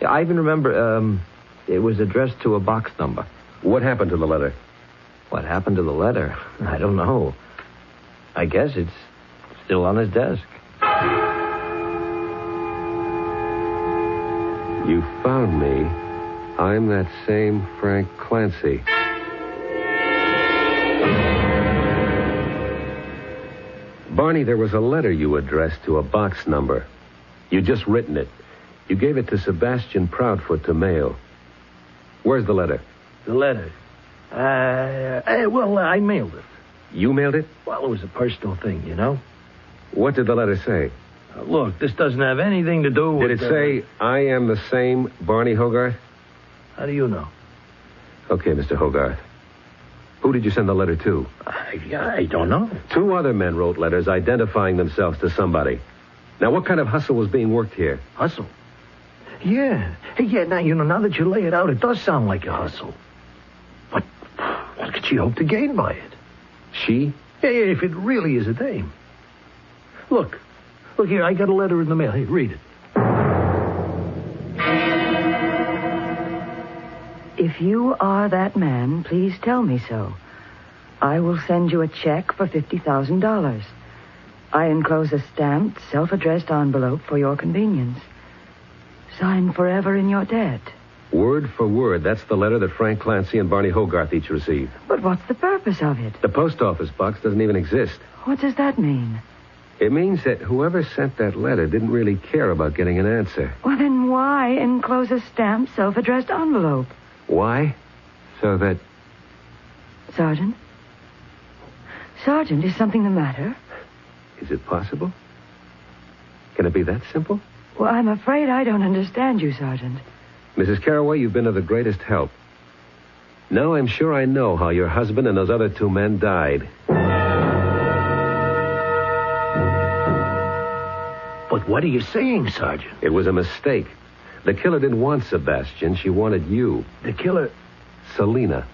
Yeah, I even remember it was addressed to a box number. What happened to the letter? What happened to the letter? I don't know. I guess it's still on his desk. You found me. I'm that same Frank Clancy. Barney, there was a letter you addressed to a box number. You'd just written it. You gave it to Sebastian Proudfoot to mail. Where's the letter? The letter? Well, I mailed it. You mailed it? Well, it was a personal thing, you know. What did the letter say? Look, this doesn't have anything to do with... Did it say, I am the same Barney Hogarth? How do you know? Okay, Mr. Hogarth. Who did you send the letter to? I don't know. 2 other men wrote letters identifying themselves to somebody. Now, what kind of hustle was being worked here? Hustle? Yeah. Now that you lay it out, it does sound like a hustle. But what could she hope to gain by it? She? Yeah, if it really is a dame. Look here, I got a letter in the mail. Hey, read it. If you are that man, please tell me so. I will send you a check for $50,000. I enclose a stamped, self-addressed envelope for your convenience. Signed forever in your debt. Word for word, that's the letter that Frank Clancy and Barney Hogarth each received. But what's the purpose of it? The post office box doesn't even exist. What does that mean? It means that whoever sent that letter didn't really care about getting an answer. Well, then why enclose a stamped, self-addressed envelope? Why? So that... Sergeant? Sergeant, is something the matter? Is it possible? Can it be that simple? Well, I'm afraid I don't understand you, Sergeant. Mrs. Carraway, you've been of the greatest help. Now I'm sure I know how your husband and those other 2 men died. But what are you saying, Sergeant? It was a mistake. The killer didn't want Sebastian. She wanted you. The killer? Selena.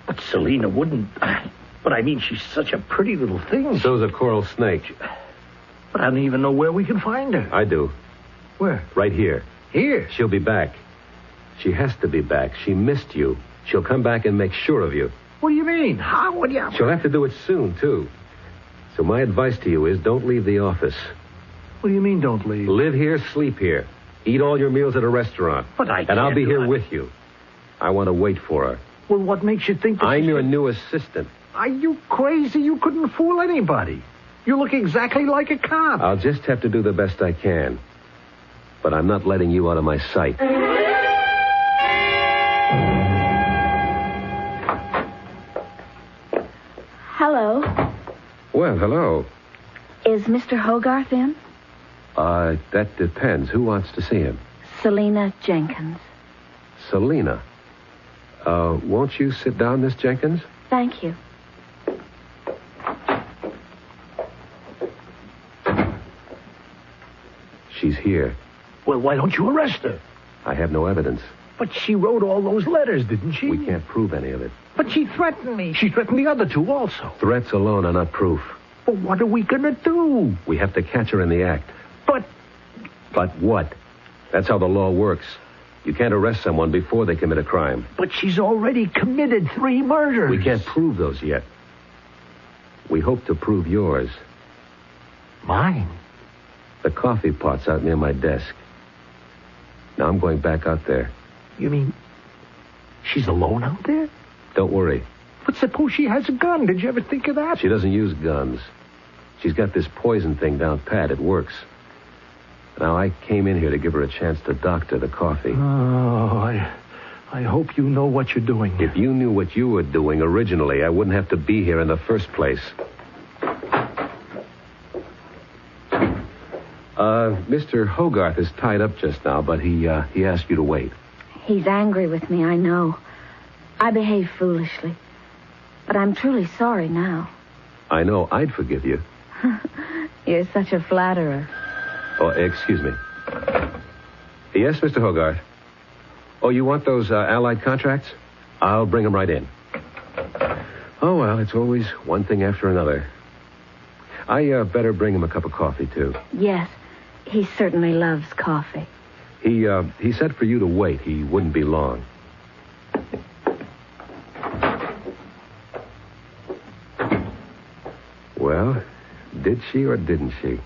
But Selena wouldn't... But I mean, she's such a pretty little thing. So's a coral snake. But I don't even know where we can find her. I do. Where? Right here. Here? She'll be back. She has to be back. She missed you. She'll come back and make sure of you. What do you mean? How would you... She'll have to do it soon, too. So my advice to you is don't leave the office. What do you mean, don't leave? Live here, sleep here. Eat all your meals at a restaurant. But I can't. And I'll be here with you. I want to wait for her. Well, what makes you think that I'm your new assistant. Are you crazy? You couldn't fool anybody. You look exactly like a cop. I'll just have to do the best I can. But I'm not letting you out of my sight. Hello. Well, hello. Is Mr. Hogarth in? That depends. Who wants to see him? Selena Jenkins. Selena. Won't you sit down, Miss Jenkins? Thank you. She's here. Well, why don't you arrest her? I have no evidence. But she wrote all those letters, didn't she? We can't prove any of it. But she threatened me. She threatened the other two also. Threats alone are not proof. But what are we going to do? We have to catch her in the act. But what? That's how the law works. You can't arrest someone before they commit a crime. But she's already committed 3 murders. We can't prove those yet. We hope to prove yours. Mine? The coffee pot's out near my desk. Now I'm going back out there. You mean she's alone out there? Don't worry. But suppose she has a gun. Did you ever think of that? She doesn't use guns. She's got this poison thing down pat. It works. Now, I came in here to give her a chance to doctor the coffee. Oh, I hope you know what you're doing. If you knew what you were doing originally, I wouldn't have to be here in the first place. Mr. Hogarth is tied up just now, but he asked you to wait. He's angry with me, I know. I behaved foolishly. But I'm truly sorry now. I know I'd forgive you. You're such a flatterer. Oh, excuse me. Yes, Mr. Hogarth. Oh, you want those Allied contracts? I'll bring them right in. Oh, well, it's always one thing after another. I better bring him a cup of coffee, too. Yes, he certainly loves coffee. He said for you to wait. He wouldn't be long. Well, did she or didn't she?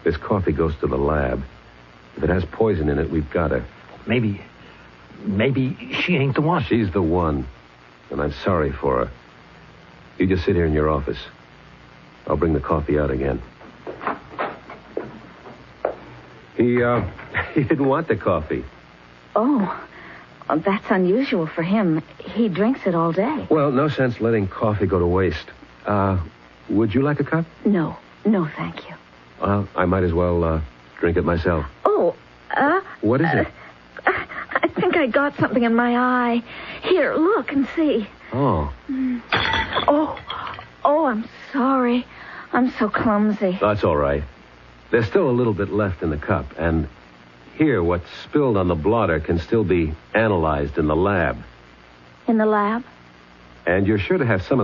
This coffee goes to the lab. If it has poison in it, we've got her. Maybe she ain't the one. She's the one. And I'm sorry for her. You just sit here in your office. I'll bring the coffee out again. He didn't want the coffee. Oh, that's unusual for him. He drinks it all day. Well, no sense letting coffee go to waste. Would you like a cup? No, thank you. Well, I might as well drink it myself. Oh, What is it? I think I got something in my eye. Here, look and see. Oh. Oh, I'm sorry. I'm so clumsy. That's all right. There's still a little bit left in the cup, and here, what's spilled on the blotter can still be analyzed in the lab. In the lab? And you're sure to have some of